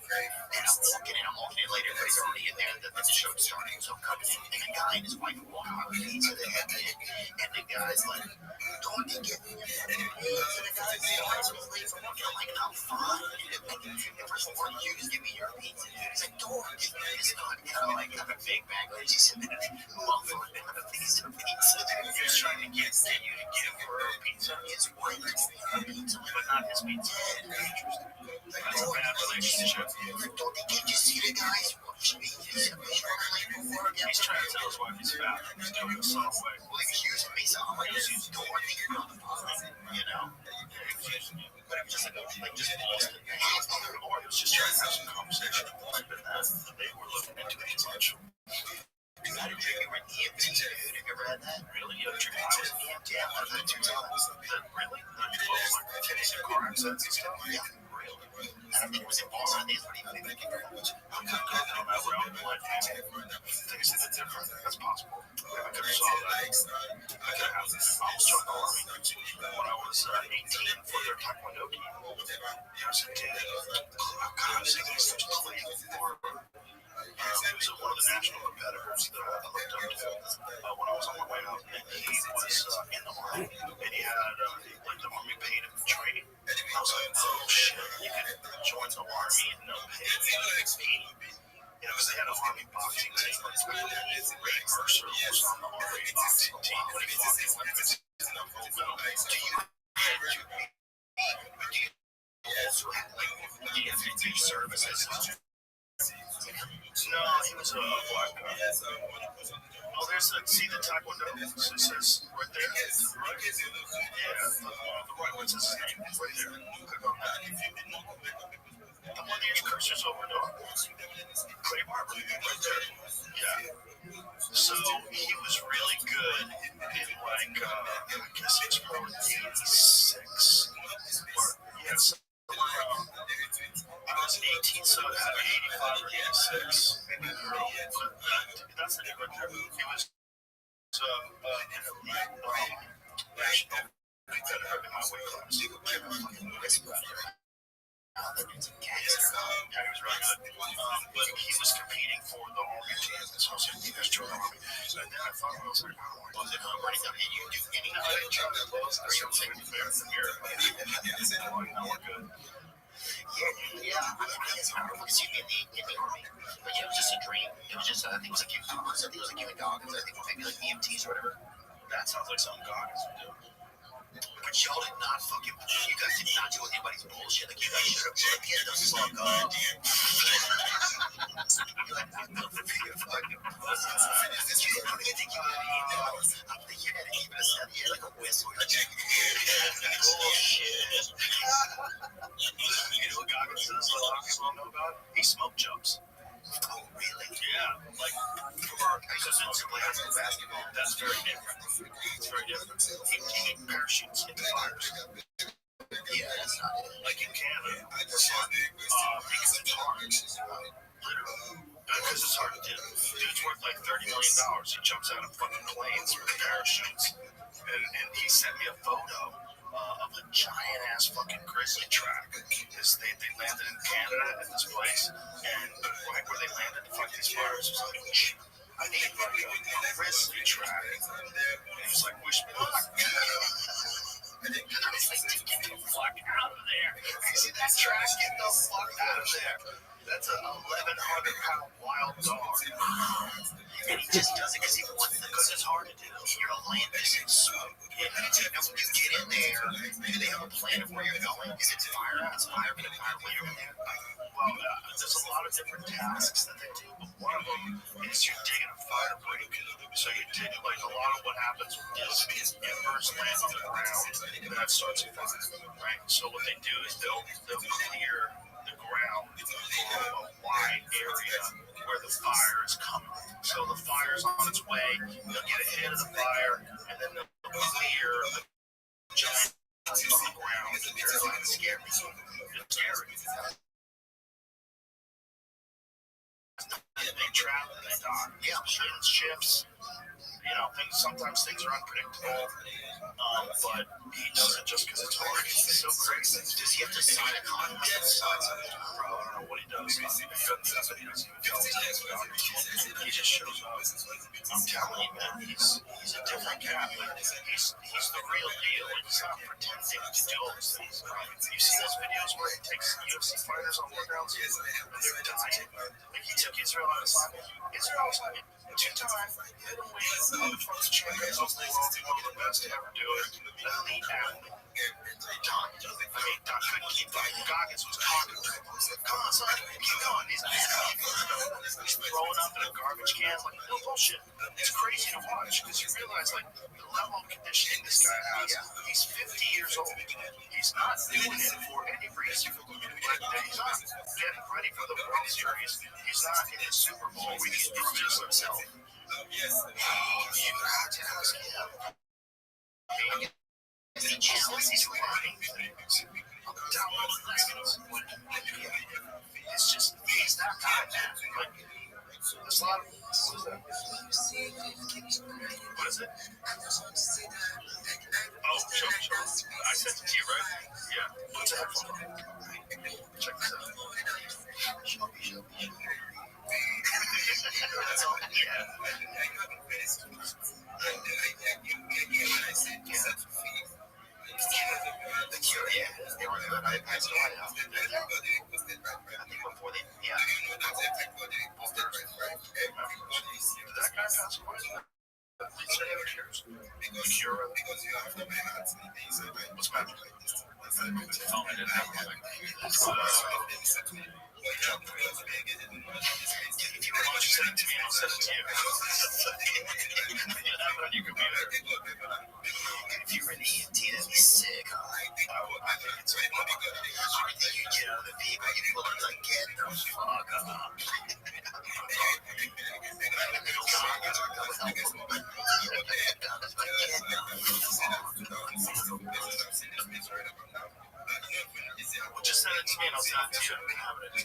And I'm walking in later. Everybody's already in there. The show is starting. So I'm coming in. And the guy and his wife are walking around with pizza. They have it. And the guy's like, don't you get me a pizza? And the guy's like, I'm late from work. I'm like, I'm fine. The first one you just give me your pizza. He's like, don't give me this. Like, I'm a big bag. He said, muffin and a piece of pizza. He was trying to get you to give her a pizza. His wife gives me a pizza, but not his pizza. Interesting. That's a bad relationship. Don't they get you see the guys watching me? He's trying to tell his wife he's fat. He's doing it some way. Well, he was using me, so I'm like, he's Dorothy. You know? But it was just like just Boston. Or he was just trying to have some conversation. They were looking into it too much. I didn't drink it with EMT, dude. Have you ever had that? Really? You ever drink it with EMT? Yeah, I've had it 2 times. Really? Like finishing car accidents and stuff? Yeah. I don't think it was in Boston. I think it's pretty big. I'm not good at my own blood. Things a bit different. That's possible. I could have saw that. I could have. I almost joined the army when I was 18 for their Taekwondo team. I was a kid. God, I was thinking such a play for. He was one of the national competitors that I looked up to when I was on my way out. And he was Mercer was on the RA boxing team when he fought the Olympics in the gold medal. Do you also have like DFT services? No, he was a black guy. Oh, there's see the Taekwondo? It says right there. Right? Yeah, the right, what's his name? Right there. Click on that. The one that your cursor's over, dog. Clay Barber, right there. Yeah. So he was really good in like, I guess he was probably 86. Or, yeah, so I was 18, so it had to be 85 or 86. Maybe early. But that's the name right there. He was national competitor in my weight class. Yeah, he was really good. But he was competing for the Army team, so I was like, you guys join the Army. And then I thought, I was like, was it running down? Hey, you do any of that? I still think it's fair from here. Now we're good. Yeah. I remember because you'd be in the Army, but yeah, it was just a dream. It was just, I think it was like you Goggins. I think it was like you and Goggins. I think maybe like EMTs or whatever. That sounds like something Goggins would do. But y'all did not fucking, you guys did not do anybody's bullshit. Like, you guys should have put in the slug up. You're like, I'm not the video fucking pussy. You didn't even think you had any hours. I'm like, you had even a step, you had like a whistle. You're like, bullshit. You know what Goggins does that a lot of people don't know about? He smoke jumps. Oh, really? Yeah. Like, because it's basketball. That's very different. It's very different. He parachutes into fires. Yeah, that's not it. Like in Canada, it's fun. Because it's hard. Literally. Because it's hard to do. Dude's worth like $30 million. He jumps out of fucking planes with parachutes. And he sent me a photo of a giant ass fucking grizzly track. They landed in Canada at this place, and right where they landed, the fucking fires was like, I need like a grizzly track. And he was like, wish me luck. And I was like, dude, get the fuck out of there. You see that track? Get the fuck out of there. That's an 1,100-pound wild dog. And he just does it because he wants it, because it's hard to do. You're a land missing smoke. And when you get in there, do they have a plan of where you're going? Is it fire? It's fire, but fire when you're in there? Well, there's a lot of different tasks that they do, but one of them is you're digging a fire break. So you dig, like a lot of what happens is embers land on the ground, and that starts a fire, right? So what they do is they'll clear the ground for a wide area where the fire is coming. So the fire's on its way, they'll get ahead of the fire, and then they'll clear the giant on the ground. It's like scary. It's scary. They travel, they dock. Yeah, shifts. You know, sometimes things are unpredictable, but he does it just because it's hard. It's so crazy. Does he have to sign a contract? Bro, I don't know what he does. He doesn't even tell us. He just shows up. I'm telling you, man, he's a different cat. He's the real deal. He's not pretending to do all these things. You see those videos where he takes UFC fighters on workouts and they're dying? Like he took Israel on his side. Israel was like 2-time middleweight motherfucking champions of the world, one of the best to ever do it. Elite athlete. Don couldn't keep up. Goggins was talking to him. Come on, son, keep going. He's throwing up in a garbage can. Like, no bullshit. It's crazy to watch because you realize, like, the level of conditioning this guy has. He's 50 years old. He's not doing it for any reason. Like, he's not getting ready for the World Series. He's not in the Super Bowl. He's just himself. You have to ask him. He challenges these learning things. It's just, he's that guy, man. Like, there's a lot of, what is that? What is it? Oh, show. I sent it to you, right? Yeah. What's the headphone? Check this out. Show me. That's all. Yeah. The Cure, yeah, they were good. I still had it. I think before they, yeah. That guy passed away. What's magic? Phone, I didn't have one. If you want to send it to me, I'll send it to you. You have it on your computer. If you were an EMT, that'd be sick, huh? I think it's so funny. Everything you get out of the vehicle, you pull it like, get the fuck up. Well, just send it to me and I'll send it to you. Have it. That's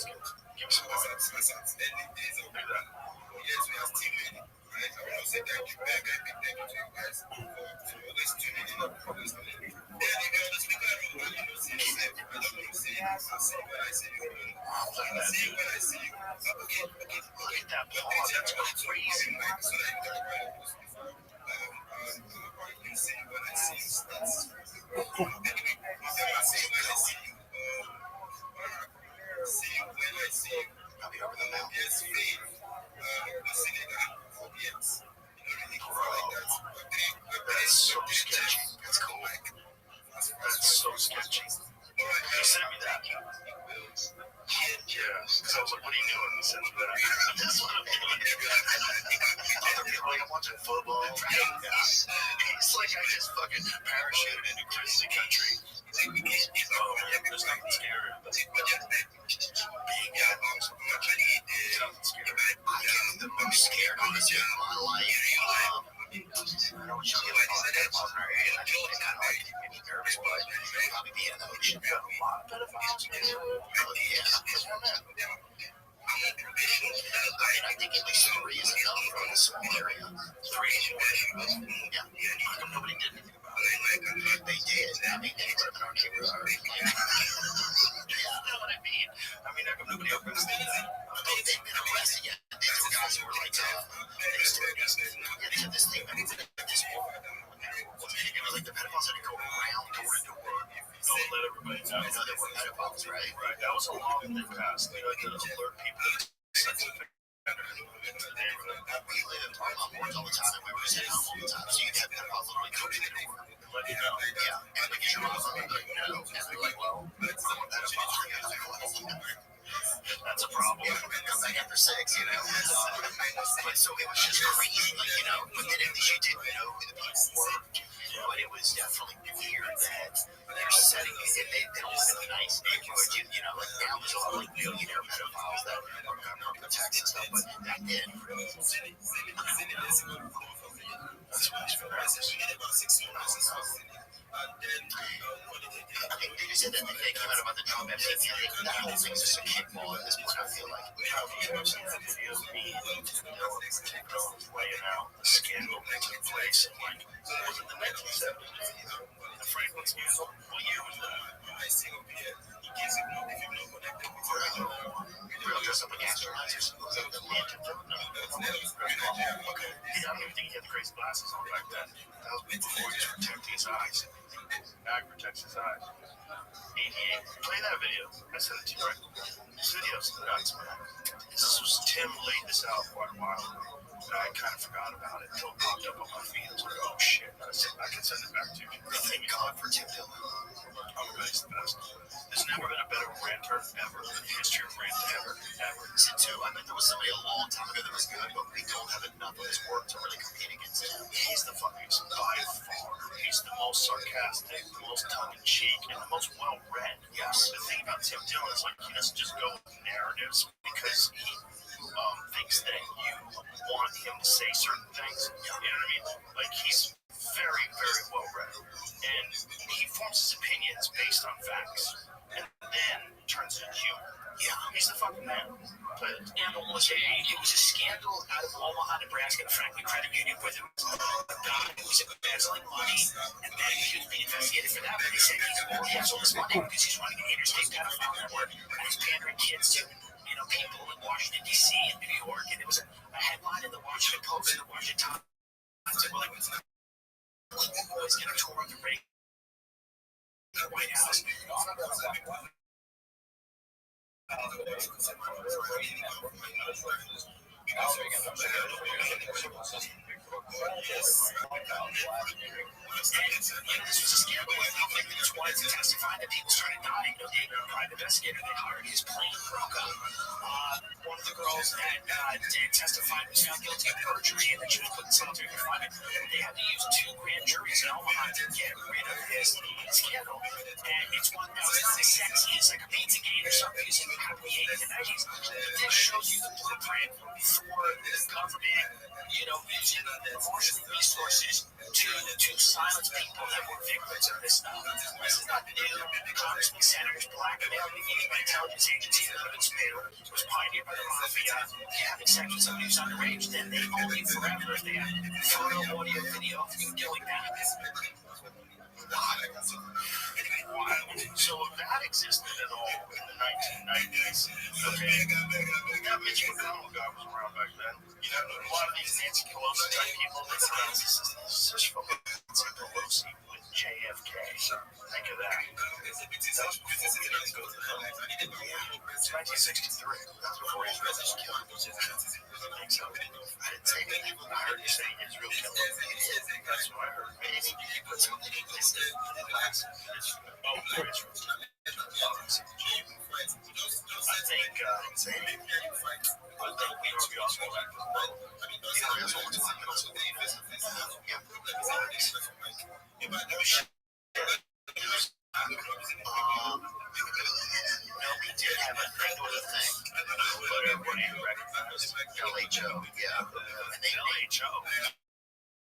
good. Give me some more. Do that. Look at that paw. That's crazy. Probably over the mountains. That's so sketchy. That's cool. That's so sketchy. He sent me that. Yeah, because I was like, what are you doing? He sent me that. That's what I'm doing. Other people like, I'm watching football. It's like I just fucking parachuted into crazy country. There's nothing scary. I am the most scared honestly in my life. I know what you're doing. I feel like kind of like maybe nervous, but probably be in the ocean. A lot of pedophiles. I think at least 3 is enough for a small area. 3. Yeah. How come nobody did anything about it? They did. I mean, they put them in our neighborhood. Yeah. You know what I mean? I mean, how come nobody opens it? They've been arrested yet. These were guys who were like, they had this thing, this wall. It was like the pedophiles had to go around door to door. Oh, let everybody know. I know they were pedophiles, right? Right. That was a law that they passed. They like to alert people to sex offenders in the neighborhood. We lived our mom worked all the time, and we were just at home all the time. So you'd have pedophiles literally come to the door. Let you know. Yeah. And like, your mom's like, no. And they're like, well, I'm a pedophile. That's a problem. Yeah, come back after 6, you know. But so it was just crazy, like, you know. But then at least you didn't know who the people were. But it was definitely weird that they're setting it. They don't live in a nice neighborhood. You know, like now there's a lot of like millionaire pedophiles that are government protects and stuff. But back then, that's what I think they said that they came out about the Trump FCC. That whole thing's just a kickball at this point, I feel like. I've seen that video of me laying out the scandal that took place in like, was it the 1970s? The Franklin scandal? What year was that? Real dress up like astronauts or something. Was that the Lantern? No. Okay. I don't even think he had the crazy glasses on back then. That was before he was protecting his eyes. Bag protects his eyes. Play that video. I sent it to you, right? This video's nuts, man. This was Tim laid this out quite a while ago. I kind of forgot about it until it popped up on my feed. I was like, oh shit. I can send it back to you. Thank God for Tim Dillon. Oh, he's the best. There's never been a better ranter ever in the history of rant ever. Is it too? I mean, there was somebody a long time ago that was good, but we don't have enough of his work to really compete against him. He's the funniest by far. He's the most sarcastic, the most tongue-in-cheek, and the most well-read. Yes. The thing about Tim Dillon is like he doesn't just go with narratives because he thinks that you want him to say certain things. You know what I mean? Like he's very, very well-read, and he forms his opinions based on facts, and then turns it into humor. Yeah, he's the fucking man. But it was a scandal out of Omaha, Nebraska, the Franklin Credit Union, where there was a guy who was embezzling money, and then he was being investigated for that. But they said he has all this money because he's running an interstate pedophile network, and he's pandering kids to people in Washington D.C. and New York, and it was a headline in the Washington Post and the Washington Times. And we're like, boys get a tour of the White House. This was a scandal. Like, they just wanted to testify that people started dying. The private investigator they hired, his plane broke up. One of the girls that did testify was found guilty of perjury, and then she was put in solitary confinement. They had to use 2 grand juries in Omaha to get rid of this scandal. And it's one now, it's not as sexy as like a pizza gate or something using happy 80s and 90s. But this shows you the blueprint before the government, using emotional resources to silence people that were victims of this stuff. This is not new. Congressmen, senators, blackmailing intelligence agencies that have been spared. It was pioneered by the mafia. Having sex with somebody who's underage, then they own you forever if they have photo, audio, video of you doing that. So if that existed at all in the 1990s, okay, that Mitch McConnell guy was around back then. A lot of these Nancy Pelosi type people, they pronounce this as fucking Nancy Pelosi with JFK. Think of that. That was before we didn't go to the film. It's 1963. That's before Israel was killed. I think so. I didn't say anything. I heard you say Israel killed him. That's what I heard. Maybe you put something in this. Oh, there is. I think we also go back to the world. That's what we're talking we did have a thing with a thing, but everybody recognized LA Joe. Yeah, and they LA Joe.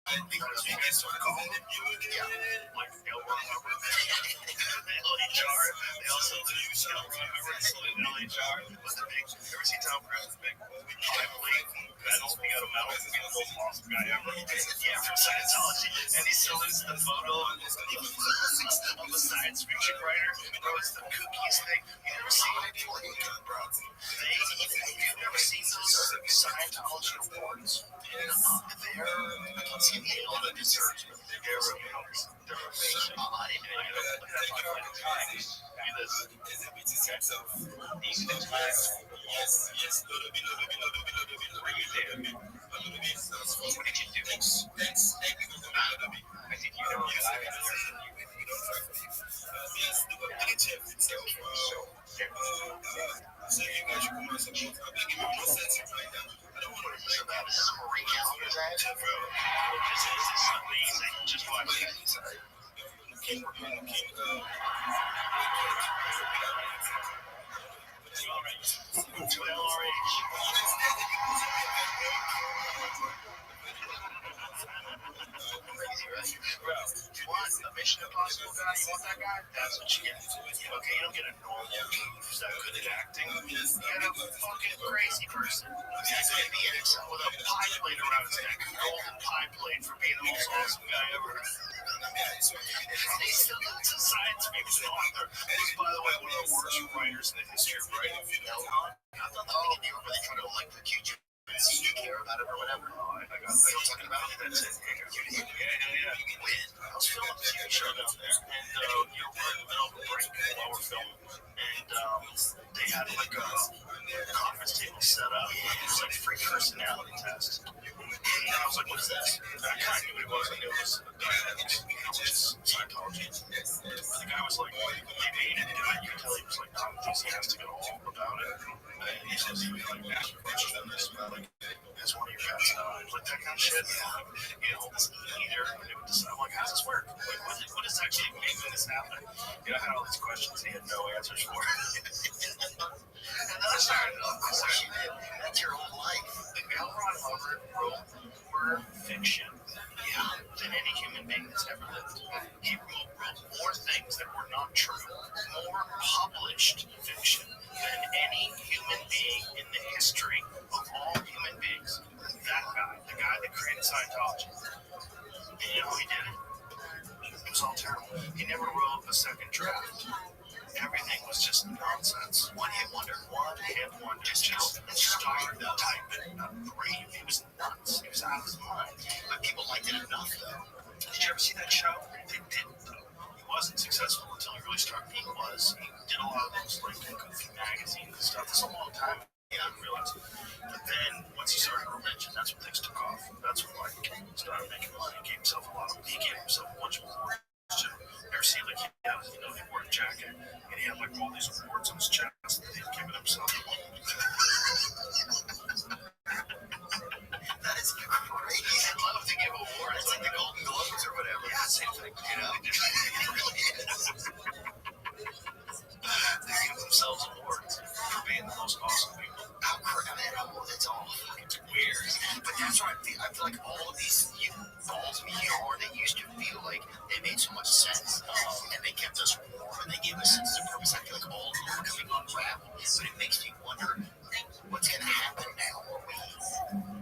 Because you guys sort of call it, like they'll run over the LA Jar. They also lose run over the LA Jar. What's the big? You ever seen Tom Cruise's big pie plate medal? He got a medal for being the most awesome guy ever. Yeah, from Scientology. And he still loses the photo of the science fiction writer. Bro, it's the kookiest thing. You never seen it? You've never seen those Scientology awards? I can't see any of the desserts, but they're amazing. I didn't even look at that for a time. These are the times. Yes. Were you there? What did you do? I think you know what I was there. So you guys should come on some more. I'll be giving you sense right now. I don't want to play about it. This is a Marie calendar, right? This is amazing. Just watch it. Sorry. Keep working. Keep 12RH. Crazy, right? Bro, you want a Mission Impossible guy? You want that guy? That's what you get. Okay, you don't get a normal dude who's that good at acting. You get a fucking crazy person. He's gonna be in it with a pie plate around his neck. A golden pie plate for being the most awesome guy ever. He's still a science fiction author. Who's, by the way, one of the worst writers in the history of writing. I thought the thing in New York where they try to like accuse you. You care about it or whatever. I got what I'm talking about. That's it. Yeah. You can win. I was filming the TV show down there, and we're in the middle of a break while we're filming, and they had like a conference table set up. It was like a free personality test. And I was like, what is this? And I kind of knew what it was. I knew it was Scientology. But the guy was like, they made it do it. You could tell he was like not enthusiastic at all about it. And he says he would like ask a question on this about like, has one of your pets died? Like that kind of shit. This eater. I'm like, how does this work? Like, what is actually making this happen? I had all these questions he had no answers for. And then I started, of course you did. That's your whole life. L. Ron Hubbard wrote more fiction than any human being that's ever lived. He wrote more things that were not true, more published fiction than any human being in the history of all human beings. That guy, the guy that created Scientology. And you know how he did it? It was all terrible. He never wrote a second draft. Everything was just nonsense. One hit wonder. Just started typing a brave. He was nuts. He was out of his mind. But people liked it enough, though. Did you ever see that show? They didn't, though. He wasn't successful until he really started. He was. He did a lot of those like goofy magazines and stuff. It's a long time. didn't realize. But then once he started religion, that's when things took off. That's when like started making money. He gave himself a bunch of awards. Ever see like he wore a jacket and he had like all these awards on his chest that he'd given himself. That is crazy. I love to give awards. It's like the Golden Globes or whatever. Yeah, same thing. It really is. They give themselves awards for being the most awesome people. It's all fucking weird. But that's what I feel like all of these balls of yarn that used to feel like they made so much sense. And they kept us warm and they gave us sense of purpose. I feel like all of them are coming unraveled. But it makes me wonder what's going to happen now.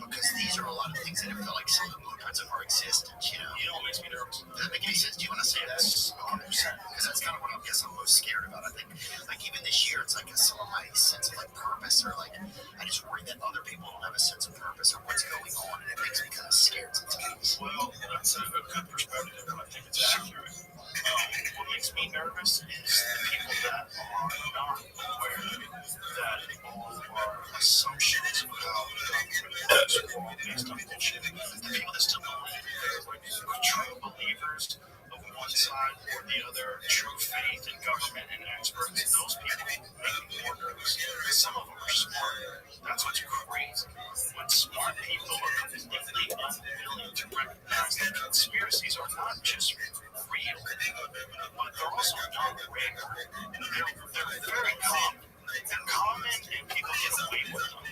Because these are a lot of things that have felt like some of the blueprints of our existence, You know what makes me nervous? Does that make any sense? Do you want to say that? 100%. Because that's kind of what I guess I'm most scared about. I think, like, even this year, it's like some of my sense of, like, purpose or, like, I just worry that other people don't have a sense of purpose or what's going on, and it makes me kind of scared sometimes. Well, that's a good perspective, and I think it's accurate. What makes me nervous is the people that are not aware that all of our assumptions of how the government works are all based on bullshit. The people that still believe they're like true believers of one side or the other, true faith in government and experts, those people make me more nervous. Some of them are smart. That's what's crazy. When smart people are completely unwilling to recognize that conspiracies are not just real, but they're also not rare. They're very common. They're common and people get away with them,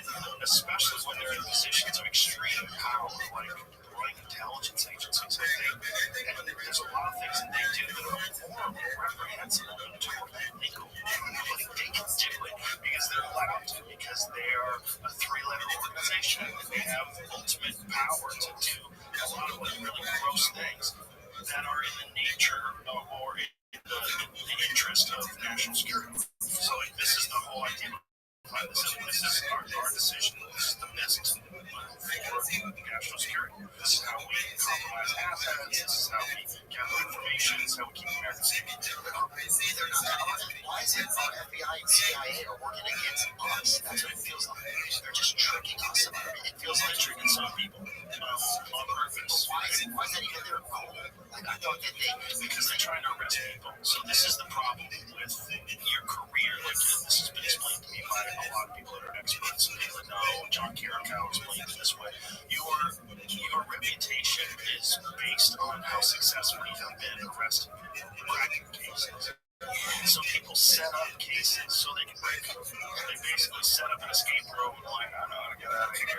especially when they're in positions of extreme power, like running intelligence agencies, I think. And there's a lot of things that they do that are horrible, reprehensible, and totally illegal. But they can do it because they're allowed to, because they are a three-letter organization and they have ultimate power to do a lot of like really gross things that are in the nature or in the interest of national security. So like, this is the whole idea behind this. This is our decision. This is the NIST for national security. This is how we compromise assets. This is how we gather information. This is how we keep America safe. Why is it our FBI and CIA are working against us? That's what it feels like. They're just tricking us. It feels like Tricking some people on purpose. Why is that even their goal? Like, I thought that because they're trying to arrest people. So this is the problem with your career. Like, this has been explained to me by a lot of people that are experts. John Carrico explained it this way. Your reputation is based on how successful you have been arresting people in cracking cases. So people set up cases so they can break. They basically set up an escape room and like, I know how to get out of here.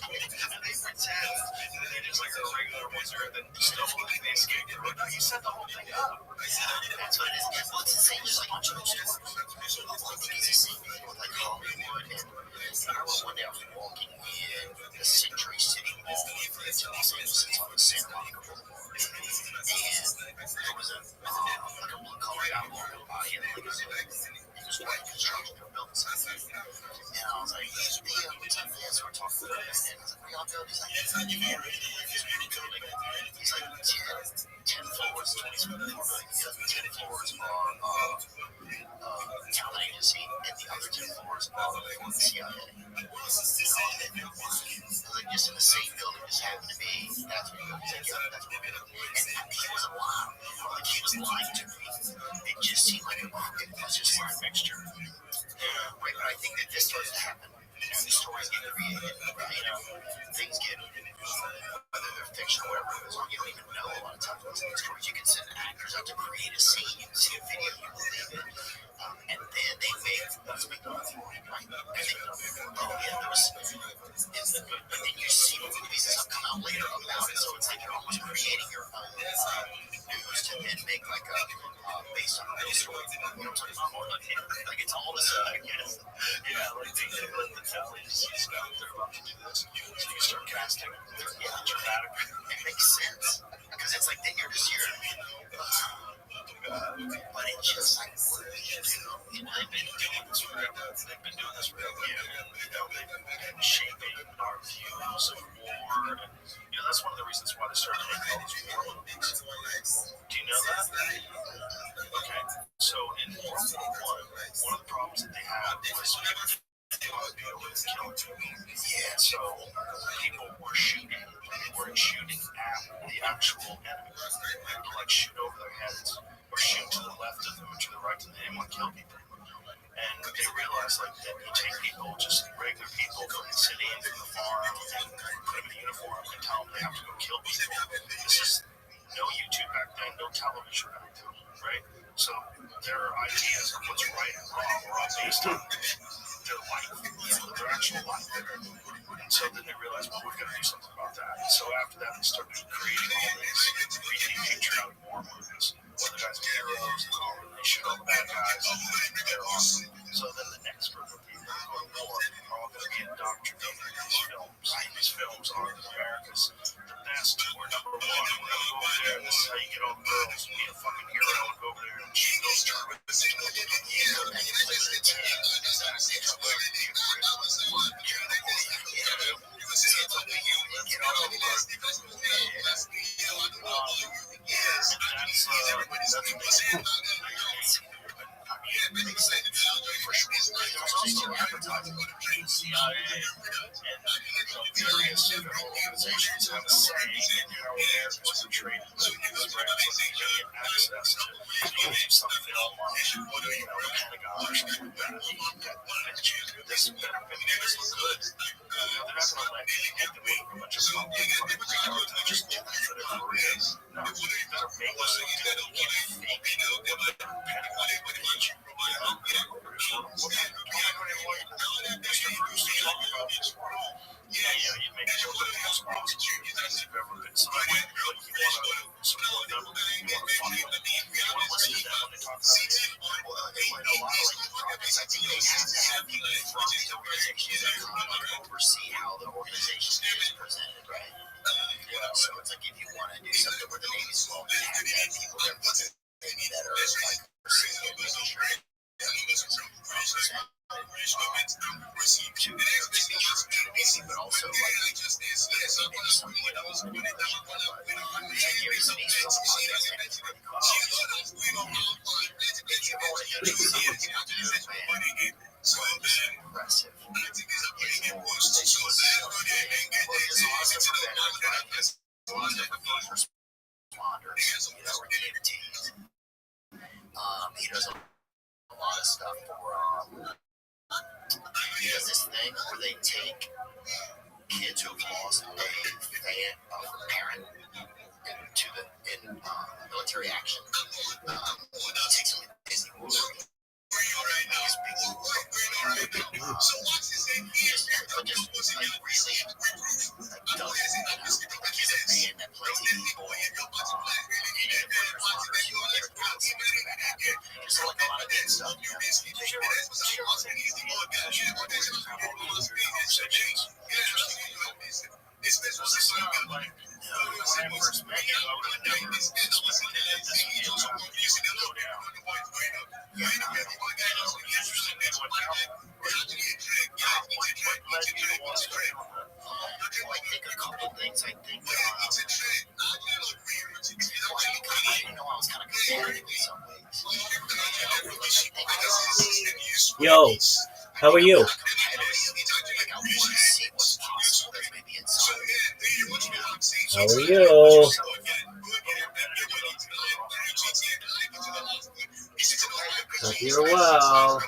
And they pretend that they're just like a regular wizard that still wants the escape room. No, you set the whole thing up. That's what it is. Well, it's the same as like a bunch of those stories. I think it's the same thing with like Hollywood. And I remember one day I was walking in the Century City Mall in Los Angeles on the Santa Monica Boulevard. And there was a blue collar guy walking by and like it was white construction, they were building something. And I was like, hey, what's up, man? So we're talking about it. And I was like, what y'all building? He's like, it's not your area. He's like, 10 floors, 27 floors. He has 10 floors are talent agency, and the other 10 floors are for the CIA. Like, just in the same building, just happened to be, that's what he was like, yeah, that's what we're doing. And he wasn't lying. Like, he was lying to me. It just seemed like it was just like a mixture. Right, but I think that this starts to happen. These stories get created, things get, whether they're fiction or whatever it is, you don't even know a lot of times what's in these stories. You can send actors out to create a scene, you see a video, you believe it, and then they make, let's make the movie, right? They think, oh yeah, there was, but then you see movies and stuff come out later about it, so it's like you're almost creating your own news to then make like a, based on a real story. You know what I'm talking about? Like it's all this stuff, I guess. Yeah, like they let the talent agencies know they're about to do this, so you can start casting. Yeah, dramatic. It makes sense because it's like then you're just here, but it just like they've been doing this forever. They've been doing this forever. They've been shaping our views of war, and that's one of the reasons why they started making all these war movies. Do you know that? Okay, so in World War I, one of the problems problems that they had was they would be able to kill too. Yeah, so people were shooting. They weren't shooting at the actual enemy. They would like shoot over their heads or shoot to the left of them or to the right of them. They didn't want to kill people. And they realized like that you take people, just regular people from the city and from the farm, and put them in a uniform and tell them they have to go kill people. This is no YouTube back then, no television back then, right? So their ideas of what's right and wrong were all based on their life, their actual life. And so then they realized, well, we've got to do something about that. And so after that, they started creating all these 3D patriotic war movies. Where the guys are heroes, and they shoot all the bad guys, and they're awesome. So then the next group of people who go to war are all going to be indoctrinated in these films. These films are America's the best. We're number one. We're going to go over there, and this is how you get all the girls and be a fucking hero and go over there and shoot those terrorists. Various federal organizations have a say in how Americans are treated. So you get access to some film on the Pentagon or something like that. This benefit is good. They're not going to let people do it for a bunch of fucking retards and just do that for their career. No, you better make us look good. You can't fake what the Pentagon is. You make sure that it's possible. You've ever been somebody like you want to support them, you want to fund them, you want to listen to them when they talk about it. Well, a lot of like projects, I think they have to have people from these organizations that come and like oversee how the organization is presented, right? So it's like if you want to do something where the Navy's involved, you have to have people that are like overseeing it, making sure but also like maybe somebody else would be pushing that, but here's an East Coast podcast and it's really cool. You know what it is, some of people do, man, so it's impressive. There's a lot of different first responders, or DMTs. He does a lot of stuff for he does this thing where they take kids who have lost a parent in military action. Takes them to Disney World. Yo, how are you? How are you? Hope you're well.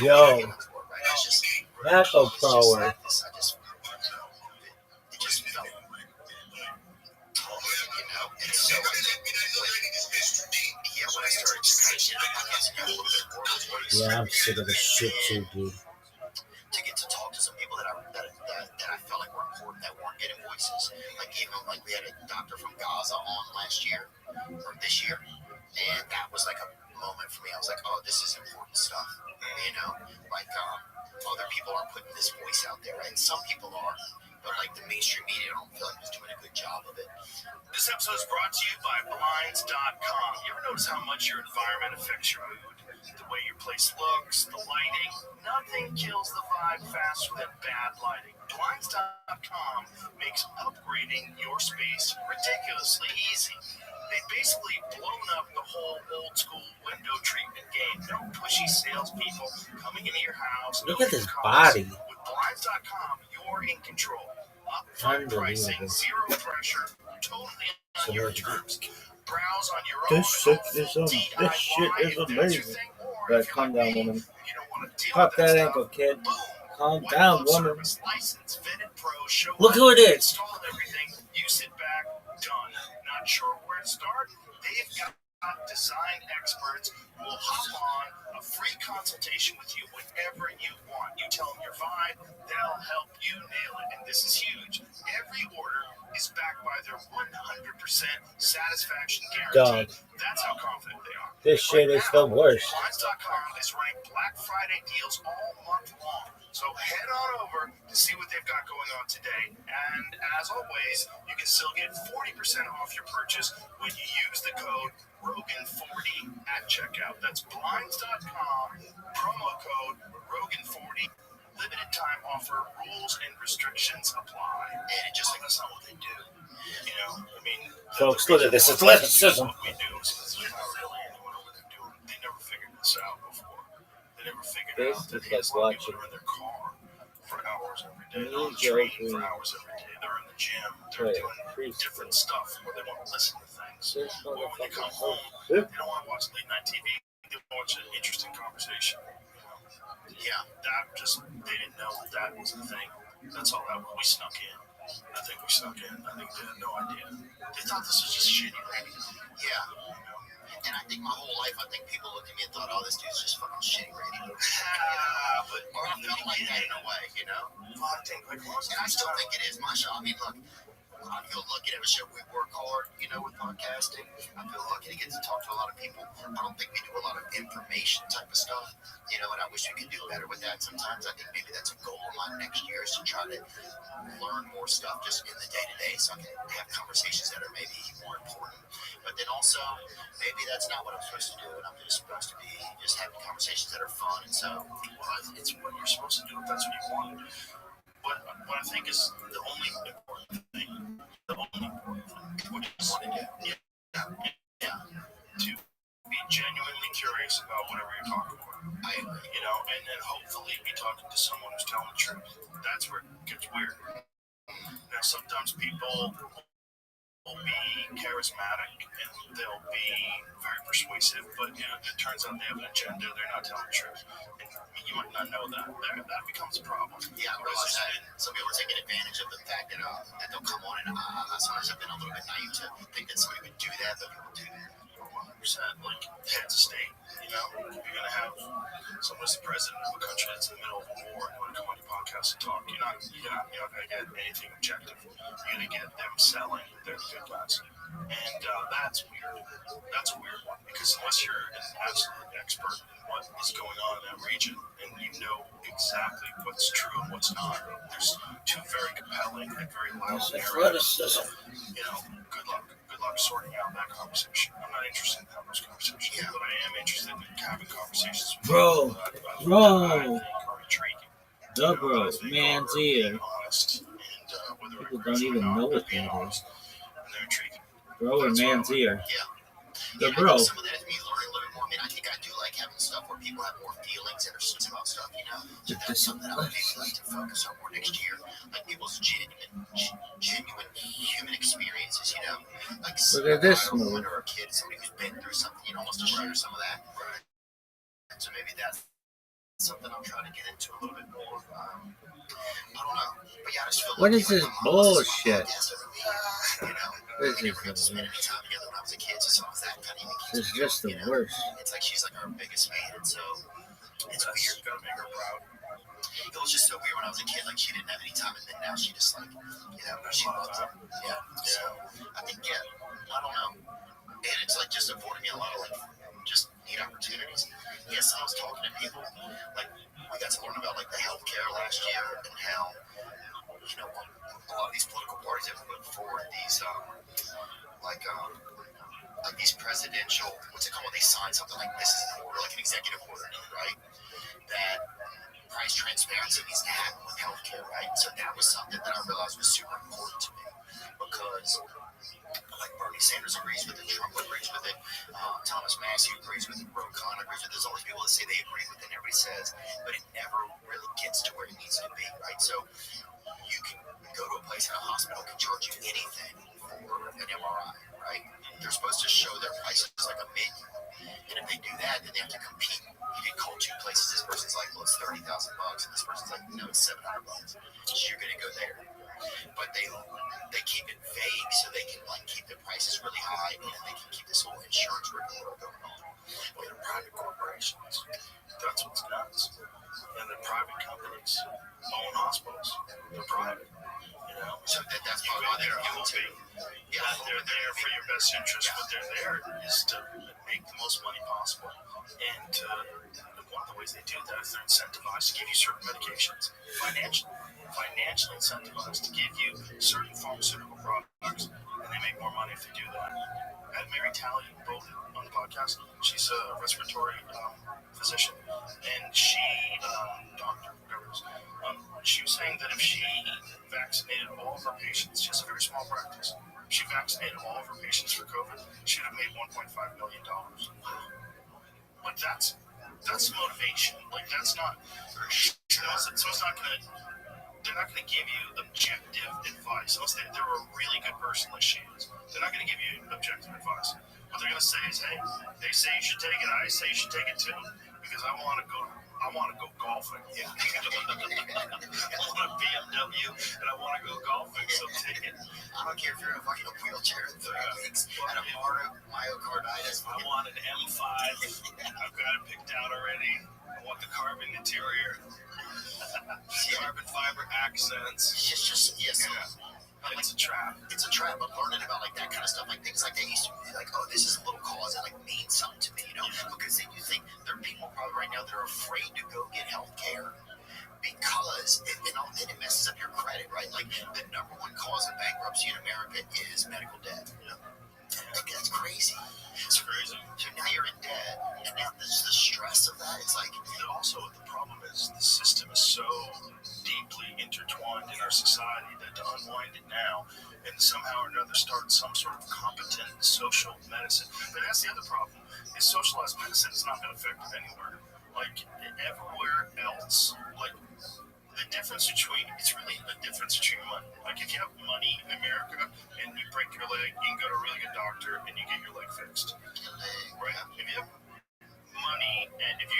Yo, Echo Power. Yeah, I'm sick of this shit too, dude. To get to talk to some people that I felt like were important that weren't getting voices. Like even like we had a doctor from Gaza on last year or this year, and that was like a moment for me. I was like, oh, this is important stuff, like other people aren't putting this voice out there, right? Some people are, but like the mainstream media, I don't feel like was doing a good job of it. This episode is brought to you by Blinds.com. You ever notice how much your environment affects your mood? The way your place looks, the lighting. Nothing kills the vibe faster than bad lighting. Blinds.com makes upgrading your space ridiculously easy. They've basically blown up the whole old school window treatment game. No pushy salespeople coming into your house. Look at this body. With Blinds.com, you're in control. Upfront pricing, zero pressure, totally on your terms. Browse on your own. This shit is amazing. But calm down, woman. Pop that ankle, kid. Calm down, woman. Look who it is. You sit back, done. Not sure where to start? They've got design experts who will hop on a free consultation with you whenever you want. You tell them your vibe, they'll help you nail it. And this is huge. Every order is backed by their 100% satisfaction guarantee. That's how confident they are. This shit is the worst. Blinds.com is running Black Friday deals all month long. So head on over to see what they've got going on today. And as always, you can still get 40% off your purchase when you use the code Rogan40 at checkout. That's Blinds.com, promo code Rogan40. Limited time offer, rules and restrictions apply. And just like that's not what they do. You know, I mean, Folks, look at this athleticism. what we do is because there's not really anyone over there doing it. They never figured this out before. They never figured out that This is a lot of like people are in their car for hours every day. They're on the Enjoy train for hours every day. They're in the gym. They're doing different stuff where they want to listen to things. Or when they come home, they don't want to watch late night TV. They want to watch an interesting conversation. Yeah, that just, they didn't know that was a thing. That's all that was. We snuck in. I think we snuck in. I think they had no idea. They thought this was just shitty radio. Yeah. And I think my whole life, I think people looked at me and thought, oh, this dude's just fucking shitty radio. But or I felt like that in a way, you know? Well, I think like most and I still think it is my show. I mean, look, I feel lucky to have a show. We work hard, you know, with podcasting. I feel lucky to get to talk to a lot of people. I don't think we do a lot of information type of stuff, you know, and I wish we could do better with that sometimes. I think maybe that's a goal of mine next year is to try to learn more stuff just in the day-to-day so I can have conversations that are maybe more important. But then also, maybe that's not what I'm supposed to do, and I'm just supposed to be just having conversations that are fun. And so, well, it's what you're supposed to do if that's what you want. But what I think is the only important thing, what you want to do, to be genuinely curious about whatever you're talking about. I agree. You know, and then hopefully be talking to someone who's telling the truth. That's where it gets weird. Now, sometimes people will be charismatic and they'll be very persuasive, but you know, it turns out they have an agenda. They're not telling the truth. And you might not know that. That becomes a problem. Yeah, I realize that. Some people are taking advantage of the fact that they'll come on, and sometimes I've been a little bit naive to think that somebody would do that, but people do that. 100%, like heads of state, you know, you're gonna have someone's the president of a country that's in the middle of a war. You want to come on your podcast and talk. You're not gonna get anything objective. You're gonna get them selling their good guys, and that's weird. That's a weird one because unless you're an absolute expert in what is going on in that region and you know exactly what's true and what's not, there's two very compelling and very loud narratives. You know, good luck sorting out that conversation. I'm not interested in having those conversations, but I am interested in having conversations with people that I think are intriguing. Man's ear. Honest, and People don't even know what that is. And they're intriguing. Bro or man's ear? Yeah. The bro. Some of that is me learning a little bit more. I mean, I think I do like having stuff where people have more feelings and are sensitive about stuff, you know? So that's something I would maybe like to focus on more next year. Like people's genuine human experiences, you know? Like look at this a woman or a kid, somebody who's been through something, you know, almost to share some of that. Right. And so maybe that's something I'm trying to get into a little bit more. I don't know. But yeah, I just feel what like is this bullshit? You know? This We never got to spend any time together when I was a kid, so some of that kind of It's just the worst. It's like she's like our biggest fan, and so it's weird. Gotta make her proud. It was just so weird when I was a kid. Like she didn't have any time, and then now she just like, you know, she loves it. Yeah. So I think I don't know, and it's like just afforded me a lot of like just neat opportunities. Yes, I was talking to people like we got to learn about like the health presidential, what's it called? They signed something like this is an order, like an executive order, right? That price transparency needs to happen with healthcare, right? So that was something that I realized was super important to me because, like, Bernie Sanders agrees with it, Trump agrees with it, Thomas Massey agrees with it, Ro Khanna agrees with it. There's always people that say they agree with it, and everybody says, but it never really gets to where it needs to be, right? So you can go to a place in a hospital can charge you anything for an MRI, right? They're supposed to show their prices like a menu. And if they do that, then they have to compete. You get called two places. This person's like, well, it's $30,000, and this person's like, no, it's $700. So you're going to go there. But they keep it vague so they can like keep the prices really high, and they can keep this whole insurance rigmarole going on. Well, they're private corporations. That's what's nuts. And the private companies own hospitals. They're private. You know, so that's probably why they're able to. Yeah, they're there for your best interest. What they're there is to make the most money possible. And one of the ways they do that is they're incentivized to give you certain medications, financially incentivized to give you certain pharmaceutical products, and they make more money if they do that. I had Mary Talley both on the podcast. She's a respiratory physician, and she, doctor, whatever it is, she was saying that if she vaccinated all of her patients, she has a very small practice, if she vaccinated all of her patients for COVID, she'd have made $1.5 million. Like, that's motivation. Like, that's not, so it's not going to, they're not going to give you objective advice unless they're a really good person like she is. They're not going to give you objective advice. What they're going to say is, hey, they say you should take it, I say you should take it too, because I want to go golfing. Yeah. I want a BMW and I want to go golfing, so take it. I don't care if you're in a fucking wheelchair in 3 weeks and a myocarditis. I want an M5. I've got it picked out already. I want the carbon interior. Carbon fiber accents. It's just yes. Like, it's a trap. It's a trap, but learning about like that kind of stuff, like things like that used to be like, oh, this is a little cause that like means something to me, you know? Because then you think there are people probably right now that are afraid to go get health care because then it messes up your credit, right? Like the number one cause of bankruptcy in America is medical debt. You know? Like, that's crazy. It's crazy. So now you're in debt, and now there's the stress of that. It's like also the problem is the system is so deeply intertwined in our society that to unwind it now and somehow or another start some sort of competent social medicine. But that's the other problem. Is socialized medicine is not going to affect it anywhere. Like everywhere else, like the difference between money. Like if you have money in America and you break your leg, you can go to a really good doctor and you get your leg fixed. Right? If you have money and if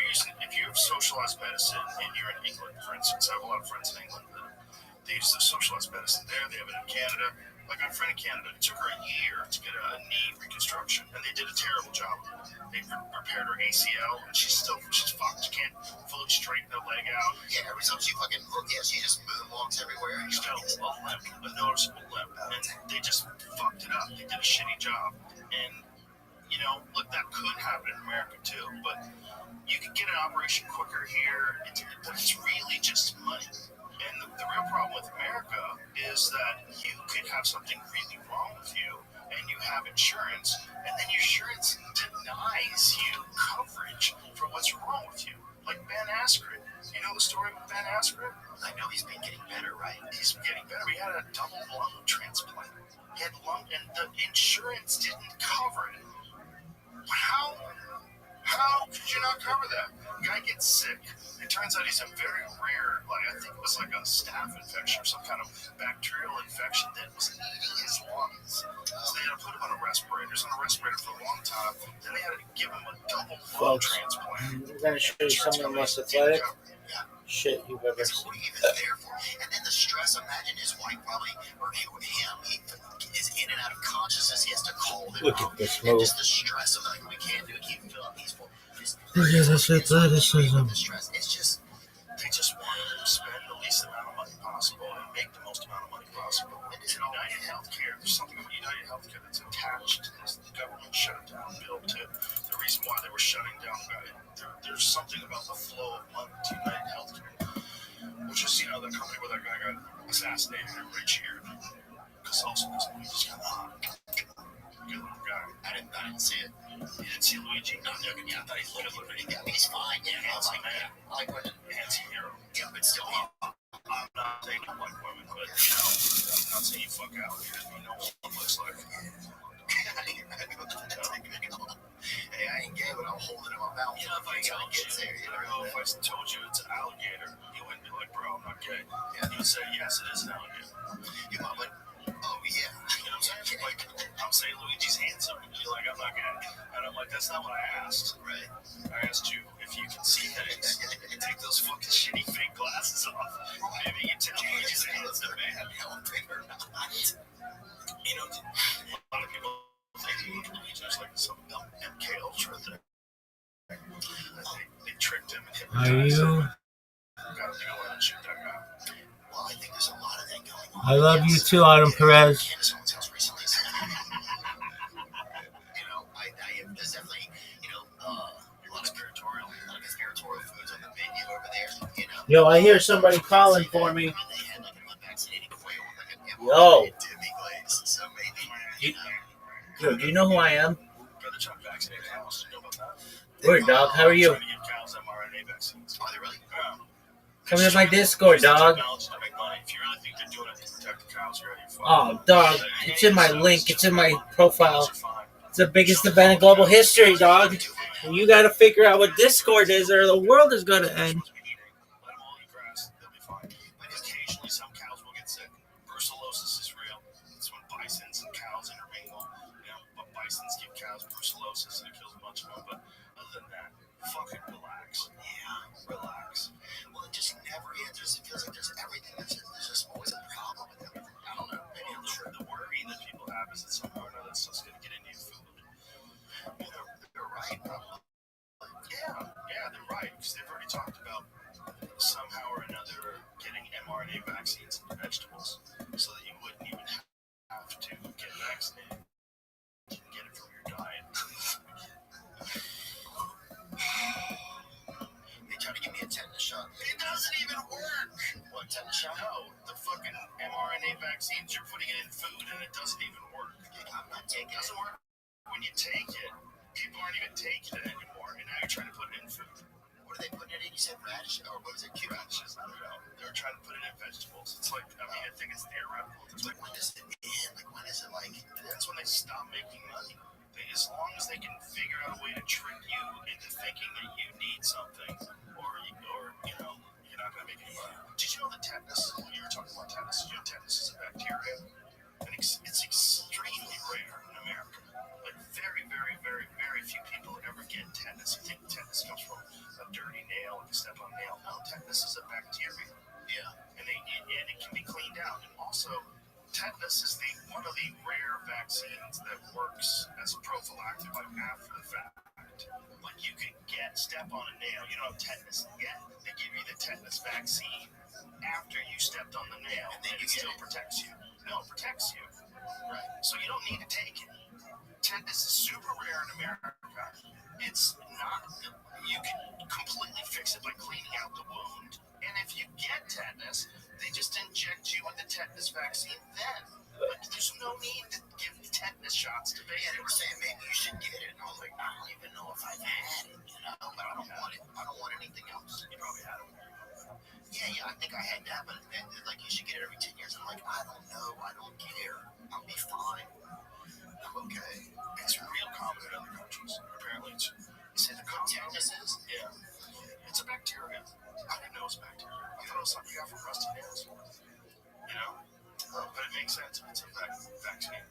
you have socialized medicine and you're in England, for instance, I have a lot of friends in England that they use the socialized medicine there. They have it in Canada. Like my friend in Canada, it took her a year to get a knee reconstruction, and they did a terrible job. They repaired her ACL, and she's fucked. She can't fully straighten her leg out. Yeah, every time she fucking she just moonwalks everywhere. She's got a limp, a noticeable limp, and they just fucked it up. They did a shitty job, and you know, look, that could happen in America too, but you could get an operation quicker here. But it's really just money. And the real problem with America is that you could have something really wrong with you, and you have insurance, and then your insurance denies you coverage for what's wrong with you. Like Ben Askren. You know the story with Ben Askren? I know he's been getting better, right? He's getting better. He had a double lung transplant. He had lung, and the insurance didn't cover it. How could you not cover that? The guy gets sick. It turns out he's a very rare, I think it was like a staph infection or some kind of bacterial infection that was eating his lungs. So they had to put him on a respirator. He was on a respirator for a long time. Then they had to give him a double lung transplant. I'm going to show you some of the most athletic shit you've ever seen. What are you even there for? And then the stress, imagine his wife probably, or him, he is in and out of consciousness. He has to call them. Look at this move. And just the stress of like, we can't do it, keep him feeling peaceful. Look at this athleticism. It's just, they just want to spend the least amount of money possible and make the most amount of money possible. And United Healthcare, there's something about United Healthcare that's attached to this government shutdown bill too. The reason why they were shutting down, there's something about the flow of money to United Healthcare, which is, the company where that guy got assassinated, everybody cheered. Because also this movie just got hot. Good luck. guy. I didn't see it. You didn't see Luigi? No, I'm joking. Yeah, I thought he's a little bit. Yeah, he's fine. Yeah, I like that. I like women. Handsome hero. Yeah, but still, I'm not saying I like women, but I'm not saying you fuck out. You know what one looks like. Hey, I ain't gay, but I'll hold it in my mouth. You know, if I told you it's an alligator, you wouldn't be like, bro, I'm not gay. Yeah. You would say, yes, it is an alligator. You're like, oh, yeah. You know what I'm saying? Like, I'm saying Luigi's handsome. You're like, I'm not gay. And I'm like, that's not what I asked. Right. I asked you if you can see things. Take those fucking shitty fake glasses off. Maybe you tell me he's handsome, man. You know, a lot of people think Luigi's like some MK Ultra thing. They tricked him and hypnotized him. Got him to go in and shoot that guy. Well, I think there's a lot of that going on. I love you too, Adam Perez. There's definitely, a lot of spiritual foods on the menu over there. Yo, I hear somebody calling for me. Yo. Yo, do you know who I am? Word, dog. How are you? Come to my Discord, dog. Oh, dog. It's in my link. It's in my profile. It's the biggest event in global history, dog. And you got to figure out what Discord is or the world is going to end. Occasionally, some cows will get sick. Brucellosis is real. It's when bisons and cows intermingle. But bisons give cows brucellosis and it kills a bunch of them. But other than that, fucking relax. Yeah, relax. Well, it just never ends. It feels like there's everything. There's just always a problem with everything. I don't know. Maybe I'm sure. The worry that people have is that somehow or another it's just going to get into your food. Well, they're right, probably. Yeah, they're right. Because they've already talked about somehow or another getting mRNA vaccines into vegetables so that you wouldn't even have to get vaccinated. You can get it from your diet. They try to give me a tetanus shot. It doesn't even work. What, tetanus shot? No, the fucking mRNA vaccines, you're putting it in food and it doesn't even work. I'm not taking it. It doesn't work when you take it. People aren't even taking it anymore, and now you're trying to put it in food. What are they putting it in? You said radish, or what is it? Radishes. I don't know. They're trying to put it in vegetables. It's like, I think it's theoretical. It's like, when does it end? Like, when is it like? That's when they stop making money. As long as they can figure out a way to trick you into thinking that you need something, or you're not going to make any money. Did you know that tetanus? When you were talking about tetanus, tetanus is a bacteria, and it's extremely rare in America. Like very, very, very, very few people ever get tetanus. You think tetanus comes from a dirty nail, like a step-on nail? No, tetanus is a bacteria. Yeah, and it can be cleaned out. And also, tetanus is one of the rare vaccines that works as a prophylactic, like after the fact. Like you can step on a nail. You don't have tetanus yet. They give you the tetanus vaccine after you stepped on the nail, and then it still protects you. No, it protects you. Right. So you don't need to take it. Tetanus is super rare in America. It's not. You can completely fix it by cleaning out the wound. And if you get tetanus, they just inject you with the tetanus vaccine then. Like, there's no need to give tetanus shots to babies. They were saying maybe you should get it. And I was like, I don't even know if I've had it, but I don't want it. I don't want anything else. You probably had it. Yeah, I think I had that, but like you should get it every 10 years. I'm like, I don't know. I don't care. I'll be fine. I'm okay. It's real common in other countries. Apparently, it's in the tetanus is? Yeah. It's a bacteria. I didn't know it was a bacteria. I thought it was something you got from rusty nails. But it makes sense. It's a vaccine.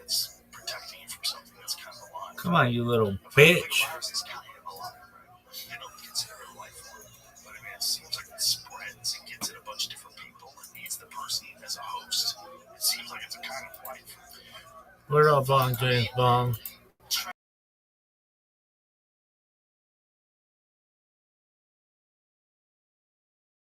It's protecting you from something that's kind of alive. Come on, you little bitch. Viruses kind of alive, right? They don't consider it a life form. But I mean, it seems like it spreads and gets in a bunch of different people and needs the person as a host. It seems like it's a kind of life. What up, Bong, James Bong?